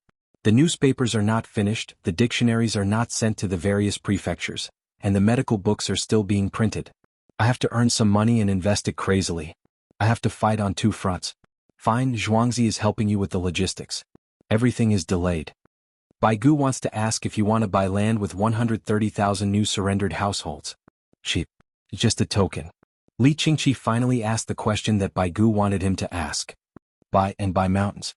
The newspapers are not finished, the dictionaries are not sent to the various prefectures, and the medical books are still being printed. I have to earn some money and invest it crazily. I have to fight on 2 fronts. Fine, Zhuangzi is helping you with the logistics. Everything is delayed. Baigu wants to ask if you want to buy land with 130,000 new surrendered households. Cheap. Just a token. Li Qingqi finally asked the question that Baigu wanted him to ask. Buy mountains.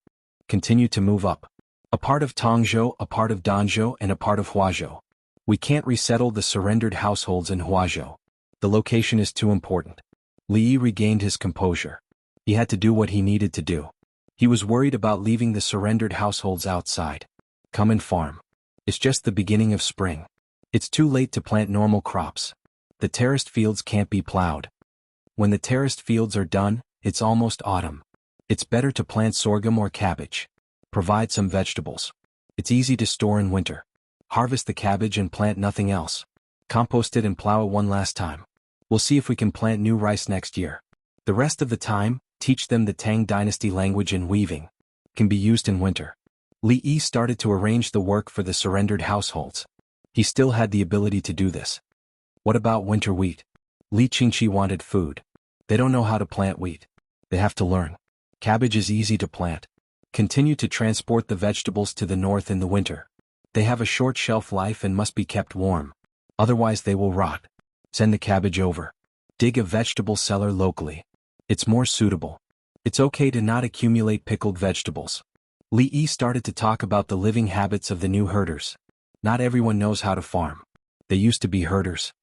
Continue to move up. A part of Tongzhou, a part of Danzhou, and a part of Huazhou. We can't resettle the surrendered households in Huazhou. The location is too important. Li Yi regained his composure. He had to do what he needed to do. He was worried about leaving the surrendered households outside. Come and farm. It's just the beginning of spring. It's too late to plant normal crops. The terraced fields can't be plowed. When the terraced fields are done, it's almost autumn. It's better to plant sorghum or cabbage. Provide some vegetables. It's easy to store in winter. Harvest the cabbage and plant nothing else. Compost it and plow it one last time. We'll see if we can plant new rice next year. The rest of the time, teach them the Tang Dynasty language and weaving. Can be used in winter. Li Yi started to arrange the work for the surrendered households. He still had the ability to do this. What about winter wheat? Li Qingqi wanted food. They don't know how to plant wheat. They have to learn. Cabbage is easy to plant. Continue to transport the vegetables to the north in the winter. They have a short shelf life and must be kept warm. Otherwise they will rot. Send the cabbage over. Dig a vegetable cellar locally. It's more suitable. It's okay to not accumulate pickled vegetables. Li Yi started to talk about the living habits of the new herders. Not everyone knows how to farm. They used to be herders.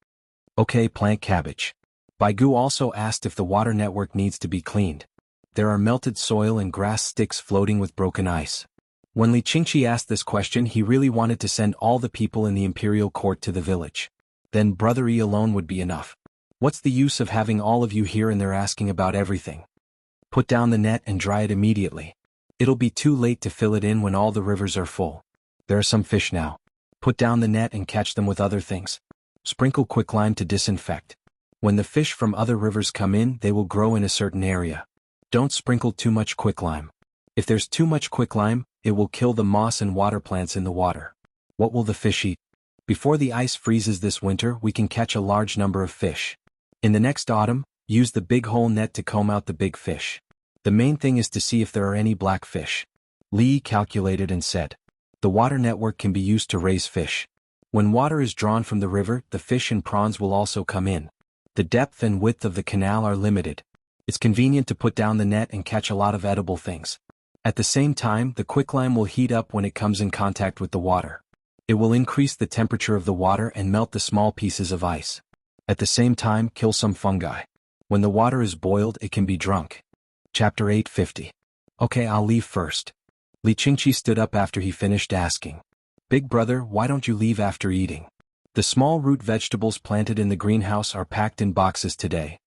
Okay, plant cabbage. Baigu also asked if the water network needs to be cleaned. There are melted soil and grass sticks floating with broken ice. When Li Qingqi asked this question, he really wanted to send all the people in the imperial court to the village. Then Brother Yi alone would be enough. What's the use of having all of you here and they're asking about everything? Put down the net and dry it immediately. It'll be too late to fill it in when all the rivers are full. There are some fish now. Put down the net and catch them with other things. Sprinkle quicklime to disinfect. When the fish from other rivers come in, they will grow in a certain area. Don't sprinkle too much quicklime. If there's too much quicklime, it will kill the moss and water plants in the water. What will the fish eat? Before the ice freezes this winter, we can catch a large number of fish. In the next autumn, use the big hole net to comb out the big fish. The main thing is to see if there are any black fish. Li calculated and said. The water network can be used to raise fish. When water is drawn from the river, the fish and prawns will also come in. The depth and width of the canal are limited. It's convenient to put down the net and catch a lot of edible things. At the same time, the quicklime will heat up when it comes in contact with the water. It will increase the temperature of the water and melt the small pieces of ice. At the same time, kill some fungi. When the water is boiled, it can be drunk. Chapter 850. Okay, I'll leave first. Li Qingqi stood up after he finished asking. Big brother, why don't you leave after eating? The small root vegetables planted in the greenhouse are packed in boxes today.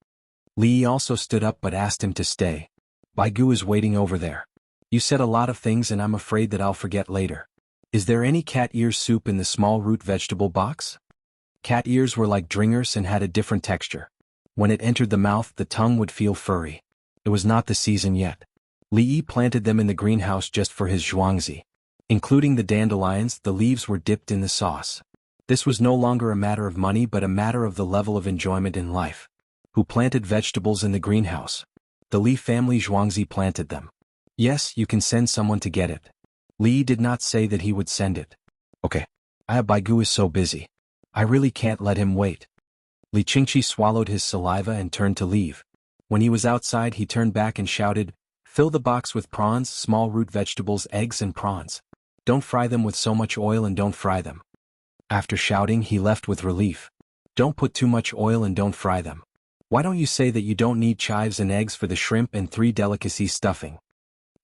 Li also stood up but asked him to stay. Baigu is waiting over there. You said a lot of things and I'm afraid that I'll forget later. Is there any cat ears soup in the small root vegetable box? Cat ears were like dringers and had a different texture. When it entered the mouth, the tongue would feel furry. It was not the season yet. Li Yi planted them in the greenhouse just for his Zhuangzi. Including the dandelions, the leaves were dipped in the sauce. This was no longer a matter of money but a matter of the level of enjoyment in life. Who planted vegetables in the greenhouse? The Li family. Zhuangzi planted them. Yes, you can send someone to get it. Li did not say that he would send it. Okay. Baigu is so busy. I really can't let him wait. Li Qingqi swallowed his saliva and turned to leave. When he was outside he turned back and shouted, "Fill the box with prawns, small root vegetables, eggs and prawns. Don't fry them with so much oil and don't fry them." After shouting he left with relief. Don't put too much oil and don't fry them. Why don't you say that you don't need chives and eggs for the shrimp and 3 delicacies stuffing?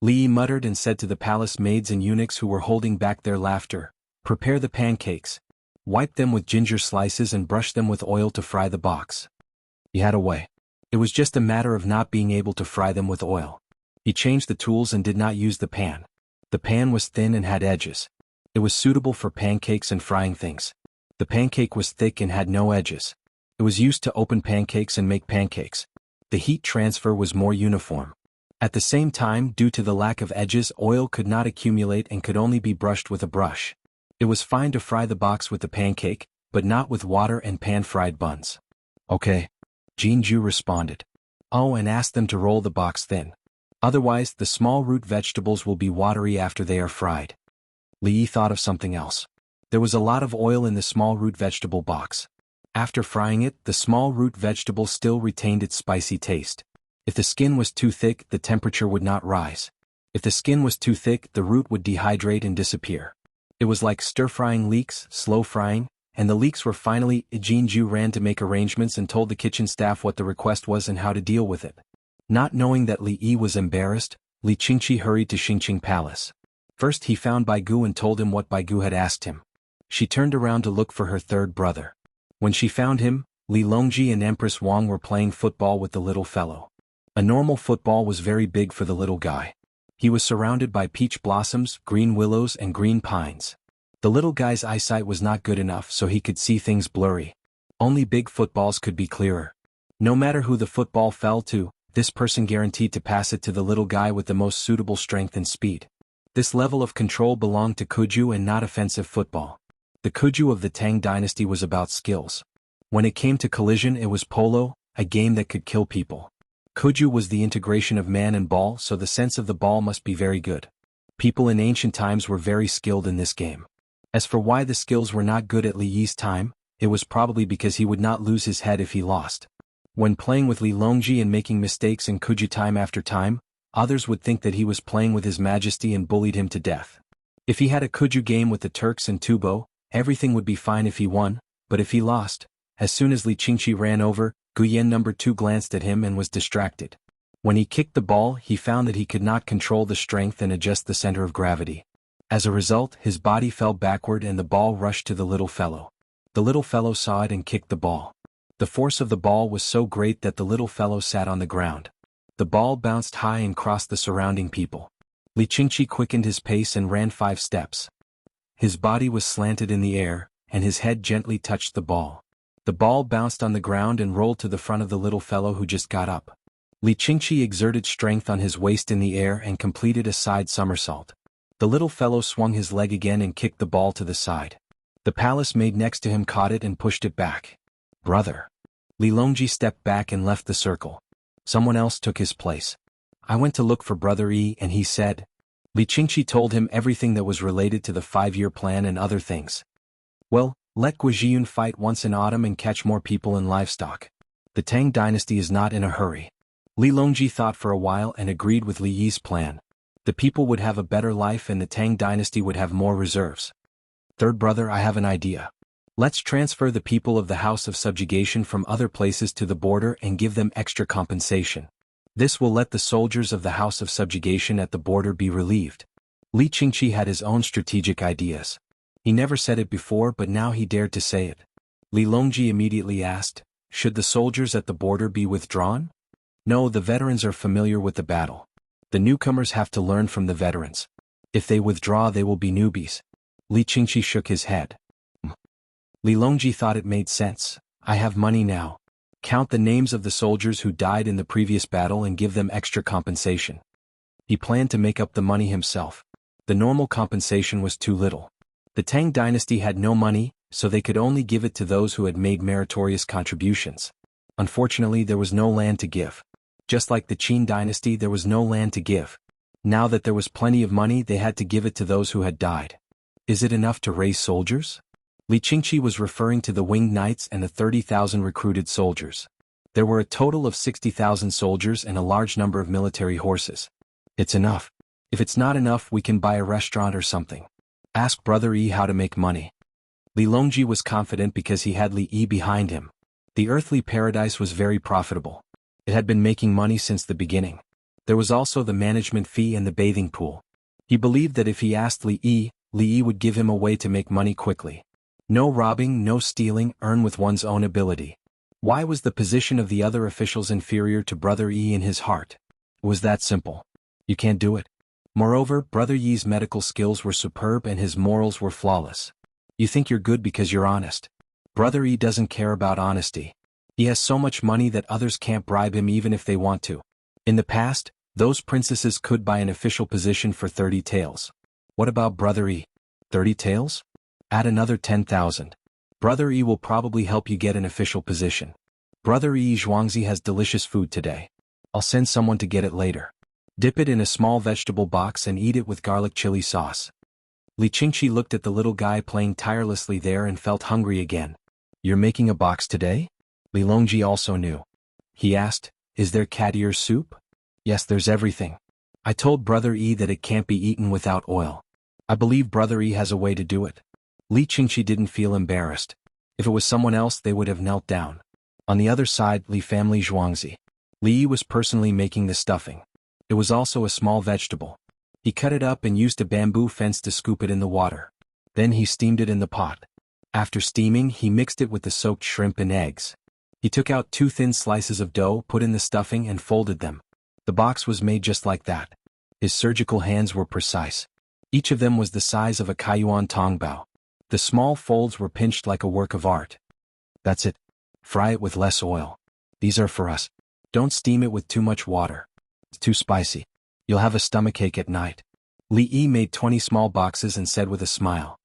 Li muttered and said to the palace maids and eunuchs who were holding back their laughter, "Prepare the pancakes. Wipe them with ginger slices and brush them with oil to fry the box." He had a way. It was just a matter of not being able to fry them with oil. He changed the tools and did not use the pan. The pan was thin and had edges. It was suitable for pancakes and frying things. The pancake was thick and had no edges. It was used to open pancakes and make pancakes. The heat transfer was more uniform. At the same time, due to the lack of edges, oil could not accumulate and could only be brushed with a brush. It was fine to fry the box with the pancake, but not with water and pan-fried buns. Okay. Jinju responded. Oh, and ask them to roll the box thin. Otherwise, the small root vegetables will be watery after they are fried. Li thought of something else. There was a lot of oil in the small root vegetable box. After frying it, the small root vegetable still retained its spicy taste. If the skin was too thick, the temperature would not rise. If the skin was too thick, the root would dehydrate and disappear. It was like stir-frying leeks, slow frying, and the leeks were finally. Jinju ran to make arrangements and told the kitchen staff what the request was and how to deal with it. Not knowing that Li Yi was embarrassed, Li Qingqi hurried to Xingqing Palace. First he found Baigu and told him what Baigu had asked him. She turned around to look for her third brother. When she found him, Li Longji and Empress Wang were playing football with the little fellow. A normal football was very big for the little guy. He was surrounded by peach blossoms, green willows and green pines. The little guy's eyesight was not good enough so he could see things blurry. Only big footballs could be clearer. No matter who the football fell to, this person guaranteed to pass it to the little guy with the most suitable strength and speed. This level of control belonged to Kuju and not offensive football. The Kuju of the Tang dynasty was about skills. When it came to collision it was polo, a game that could kill people. Kuju was the integration of man and ball, so the sense of the ball must be very good. People in ancient times were very skilled in this game. As for why the skills were not good at Li Yi's time, it was probably because he would not lose his head if he lost. When playing with Li Longji and making mistakes in Kuju time after time, others would think that he was playing with his majesty and bullied him to death. If he had a Kuju game with the Turks and Tubo, everything would be fine if he won, but if he lost, as soon as Li Qingqi ran over, Guyen No. 2 glanced at him and was distracted. When he kicked the ball, he found that he could not control the strength and adjust the center of gravity. As a result, his body fell backward and the ball rushed to the little fellow. The little fellow saw it and kicked the ball. The force of the ball was so great that the little fellow sat on the ground. The ball bounced high and crossed the surrounding people. Li Qingqi quickened his pace and ran 5 steps. His body was slanted in the air, and his head gently touched the ball. The ball bounced on the ground and rolled to the front of the little fellow who just got up. Li Qingqi exerted strength on his waist in the air and completed a side somersault. The little fellow swung his leg again and kicked the ball to the side. The palace maid next to him caught it and pushed it back. Brother. Li Longji stepped back and left the circle. Someone else took his place. I went to look for Brother Yi and he said. Li Qingqi told him everything that was related to the 5-year plan and other things. Well, let Guizhiyun fight once in autumn and catch more people and livestock. The Tang dynasty is not in a hurry. Li Longji thought for a while and agreed with Li Yi's plan. The people would have a better life and the Tang dynasty would have more reserves. Third brother, I have an idea. Let's transfer the people of the House of Subjugation from other places to the border and give them extra compensation. This will let the soldiers of the House of Subjugation at the border be relieved. Li Qingqi had his own strategic ideas. He never said it before but now he dared to say it. Li Longji immediately asked, should the soldiers at the border be withdrawn? No, the veterans are familiar with the battle. The newcomers have to learn from the veterans. If they withdraw they will be newbies. Li Qingqi shook his head. Li Longji thought it made sense. I have money now. Count the names of the soldiers who died in the previous battle and give them extra compensation. He planned to make up the money himself. The normal compensation was too little. The Tang dynasty had no money, so they could only give it to those who had made meritorious contributions. Unfortunately, there was no land to give. Just like the Qin dynasty, there was no land to give. Now that there was plenty of money, they had to give it to those who had died. Is it enough to raise soldiers? Li Qingqi was referring to the winged knights and the 30,000 recruited soldiers. There were a total of 60,000 soldiers and a large number of military horses. It's enough. If it's not enough, we can buy a restaurant or something. Ask Brother Yi how to make money. Li Longji was confident because he had Li Yi behind him. The earthly paradise was very profitable. It had been making money since the beginning. There was also the management fee and the bathing pool. He believed that if he asked Li Yi would give him a way to make money quickly. No robbing, no stealing, earn with one's own ability. Why was the position of the other officials inferior to Brother Yi in his heart? It was that simple. You can't do it. Moreover, Brother Yi's medical skills were superb and his morals were flawless. You think you're good because you're honest. Brother Yi doesn't care about honesty. He has so much money that others can't bribe him even if they want to. In the past, those princesses could buy an official position for 30 taels. What about Brother Yi? 30 taels? Add another 10,000. Brother Yi will probably help you get an official position. Brother Yi Zhuangzi has delicious food today. I'll send someone to get it later. Dip it in a small vegetable box and eat it with garlic chili sauce. Li Qingqi looked at the little guy playing tirelessly there and felt hungry again. You're making a box today? Li Longji also knew. He asked, is there cat ear soup? Yes, there's everything. I told Brother Yi that it can't be eaten without oil. I believe Brother Yi has a way to do it. Li Qingqi didn't feel embarrassed. If it was someone else, they would have knelt down. On the other side, Li family Zhuangzi. Li Yi was personally making the stuffing. It was also a small vegetable. He cut it up and used a bamboo fence to scoop it in the water. Then he steamed it in the pot. After steaming, he mixed it with the soaked shrimp and eggs. He took out 2 thin slices of dough, put in the stuffing and folded them. The box was made just like that. His surgical hands were precise. Each of them was the size of a Kaiyuan tongbao. The small folds were pinched like a work of art. That's it. Fry it with less oil. These are for us. Don't steam it with too much water. It's too spicy. You'll have a stomachache at night. Li Yi made 20 small boxes and said with a smile.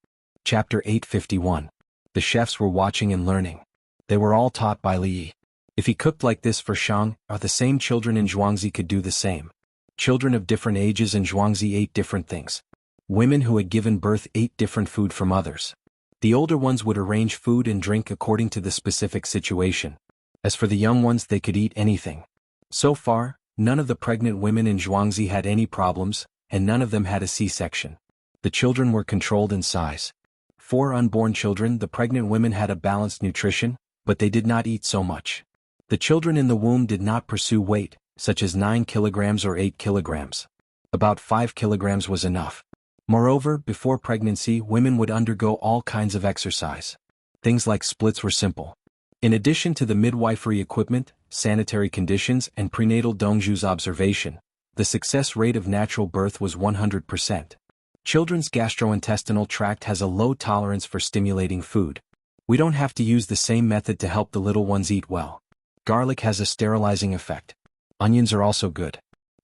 Chapter 851. The chefs were watching and learning. They were all taught by Li Yi. If he cooked like this for Shang, the same children in Zhuangzi could do the same. Children of different ages in Zhuangzi ate different things. Women who had given birth ate different food from others. The older ones would arrange food and drink according to the specific situation. As for the young ones, they could eat anything. So far, none of the pregnant women in Zhuangzi had any problems, and none of them had a C-section. The children were controlled in size. For unborn children, the pregnant women had a balanced nutrition, but they did not eat so much. The children in the womb did not pursue weight, such as 9 kilograms or 8 kilograms. About 5 kilograms was enough. Moreover, before pregnancy, women would undergo all kinds of exercise. Things like splits were simple. In addition to the midwifery equipment, sanitary conditions, and prenatal Dongzhu's observation, the success rate of natural birth was 100%. Children's gastrointestinal tract has a low tolerance for stimulating food. We don't have to use the same method to help the little ones eat well. Garlic has a sterilizing effect. Onions are also good.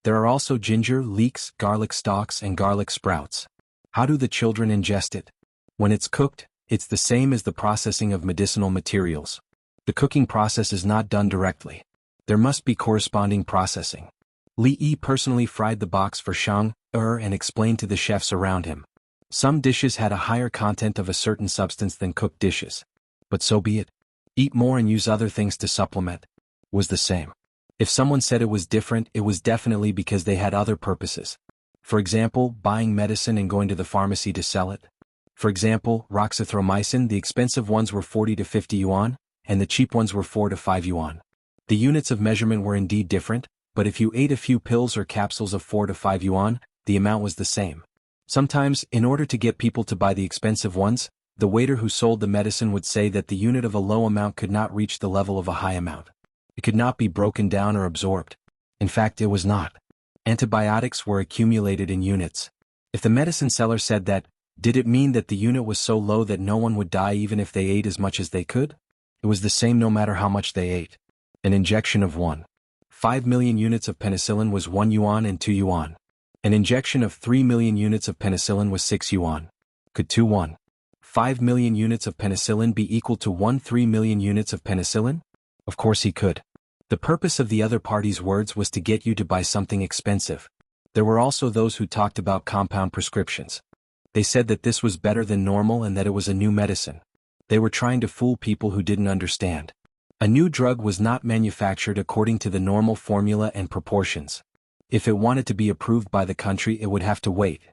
There are also ginger, leeks, garlic stalks, and garlic sprouts. How do the children ingest it? When it's cooked, it's the same as the processing of medicinal materials. The cooking process is not done directly. There must be corresponding processing. Li Yi personally fried the box for Shang and explained to the chefs around him. Some dishes had a higher content of a certain substance than cooked dishes. But so be it. Eat more and use other things to supplement. Was the same. If someone said it was different, it was definitely because they had other purposes. For example, buying medicine and going to the pharmacy to sell it. For example, roxithromycin, the expensive ones were 40 to 50 yuan, and the cheap ones were 4 to 5 yuan. The units of measurement were indeed different, but if you ate a few pills or capsules of 4 to 5 yuan, the amount was the same. Sometimes, in order to get people to buy the expensive ones, the waiter who sold the medicine would say that the unit of a low amount could not reach the level of a high amount. It could not be broken down or absorbed. In fact, it was not. Antibiotics were accumulated in units. If the medicine seller said that, did it mean that the unit was so low that no one would die even if they ate as much as they could? It was the same no matter how much they ate. An injection of 1.5 million units of penicillin was 1 yuan and 2 yuan. An injection of 3 million units of penicillin was 6 yuan. Could 2.1 5 million units of penicillin be equal to 1/3 million units of penicillin? Of course he could. The purpose of the other party's words was to get you to buy something expensive. There were also those who talked about compound prescriptions. They said that this was better than normal and that it was a new medicine. They were trying to fool people who didn't understand. A new drug was not manufactured according to the normal formula and proportions. If it wanted to be approved by the country, it would have to wait.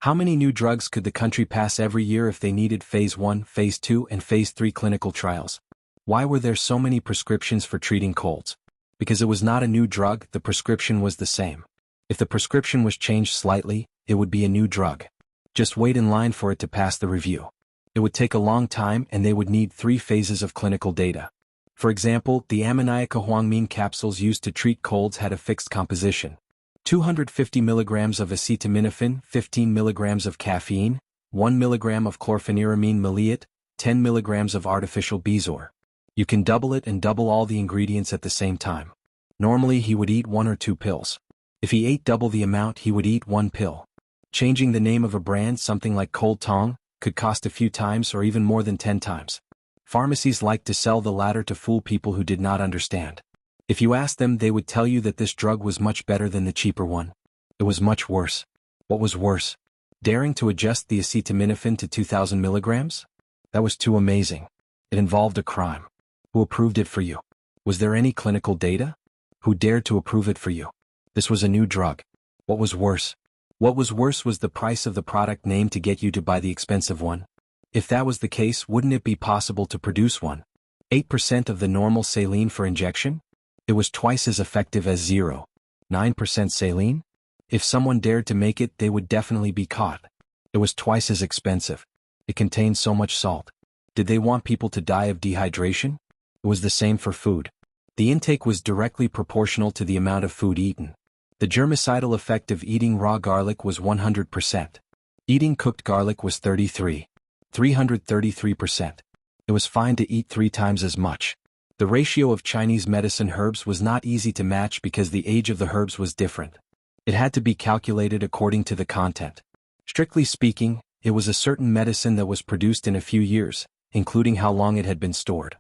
How many new drugs could the country pass every year if they needed phase 1, phase 2, and phase 3 clinical trials? Why were there so many prescriptions for treating colds? Because it was not a new drug, the prescription was the same. If the prescription was changed slightly, it would be a new drug. Just wait in line for it to pass the review. It would take a long time and they would need 3 phases of clinical data. For example, the ammoniaca huangmine capsules used to treat colds had a fixed composition. 250 mg of acetaminophen, 15 mg of caffeine, 1 mg of chlorpheniramine maleate, 10 mg of artificial bezoar. You can double it and double all the ingredients at the same time. Normally he would eat 1 or 2 pills. If he ate double the amount, he would eat 1 pill. Changing the name of a brand, something like Cold Tong, could cost a few times or even more than 10 times. Pharmacies liked to sell the latter to fool people who did not understand. If you asked them, they would tell you that this drug was much better than the cheaper one. It was much worse. What was worse? Daring to adjust the acetaminophen to 2,000 milligrams? That was too amazing. It involved a crime. Who approved it for you? Was there any clinical data? Who dared to approve it for you? This was a new drug. What was worse? What was worse was the price of the product name to get you to buy the expensive one. If that was the case, wouldn't it be possible to produce one? 8% of the normal saline for injection? It was twice as effective as 0.9% saline? If someone dared to make it, they would definitely be caught. It was twice as expensive. It contained so much salt. Did they want people to die of dehydration? It was the same for food. The intake was directly proportional to the amount of food eaten. The germicidal effect of eating raw garlic was 100%. Eating cooked garlic was 333%. It was fine to eat 3 times as much. The ratio of Chinese medicine herbs was not easy to match because the age of the herbs was different. It had to be calculated according to the content. Strictly speaking, it was a certain medicine that was produced in a few years, including how long it had been stored.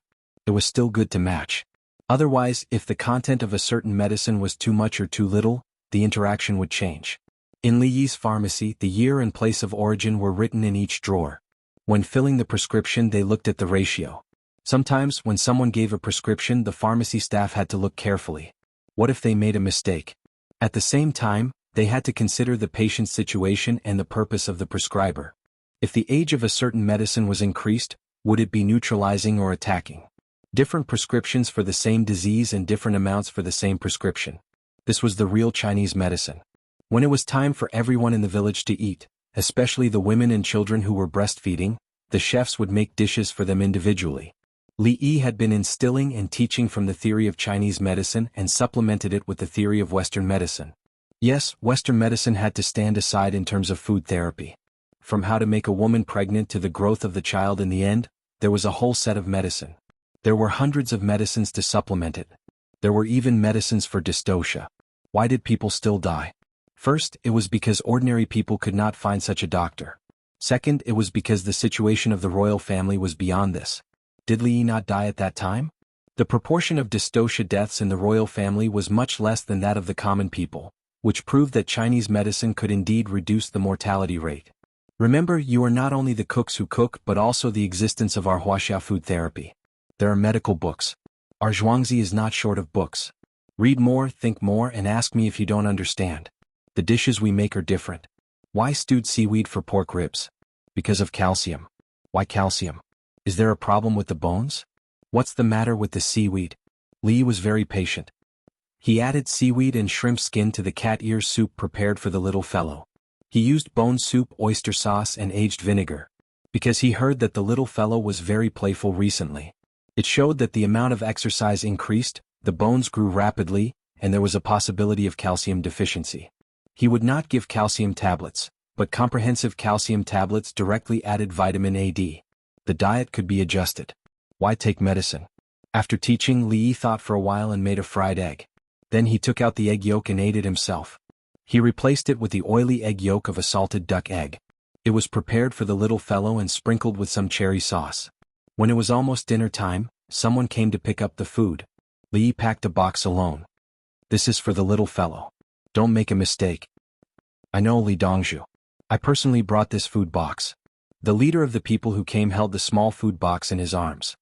It was still good to match. Otherwise, if the content of a certain medicine was too much or too little, the interaction would change. In Li Yi's pharmacy, the year and place of origin were written in each drawer. When filling the prescription, they looked at the ratio. Sometimes, when someone gave a prescription, the pharmacy staff had to look carefully. What if they made a mistake? At the same time, they had to consider the patient's situation and the purpose of the prescriber. If the age of a certain medicine was increased, would it be neutralizing or attacking? Different prescriptions for the same disease and different amounts for the same prescription. This was the real Chinese medicine. When it was time for everyone in the village to eat, especially the women and children who were breastfeeding, the chefs would make dishes for them individually. Li Yi had been instilling and teaching from the theory of Chinese medicine and supplemented it with the theory of Western medicine. Yes, Western medicine had to stand aside in terms of food therapy. From how to make a woman pregnant to the growth of the child in the end, there was a whole set of medicine. There were hundreds of medicines to supplement it. There were even medicines for dystocia. Why did people still die? First, it was because ordinary people could not find such a doctor. Second, it was because the situation of the royal family was beyond this. Did Li Yi not die at that time? The proportion of dystocia deaths in the royal family was much less than that of the common people, which proved that Chinese medicine could indeed reduce the mortality rate. Remember, you are not only the cooks who cook but also the existence of our Huaxia food therapy. There are medical books. Our Zhuangzi is not short of books. Read more, think more, and ask me if you don't understand. The dishes we make are different. Why stewed seaweed for pork ribs? Because of calcium. Why calcium? Is there a problem with the bones? What's the matter with the seaweed? Li was very patient. He added seaweed and shrimp skin to the cat ear soup prepared for the little fellow. He used bone soup, oyster sauce, and aged vinegar. Because he heard that the little fellow was very playful recently. It showed that the amount of exercise increased, the bones grew rapidly, and there was a possibility of calcium deficiency. He would not give calcium tablets, but comprehensive calcium tablets directly added vitamin A D. The diet could be adjusted. Why take medicine? After teaching, Li Yi thought for a while and made a fried egg. Then he took out the egg yolk and ate it himself. He replaced it with the oily egg yolk of a salted duck egg. It was prepared for the little fellow and sprinkled with some cherry sauce. When it was almost dinner time, someone came to pick up the food. Li packed a box alone. This is for the little fellow. Don't make a mistake. I know, Li Dongzhu. I personally brought this food box. The leader of the people who came held the small food box in his arms.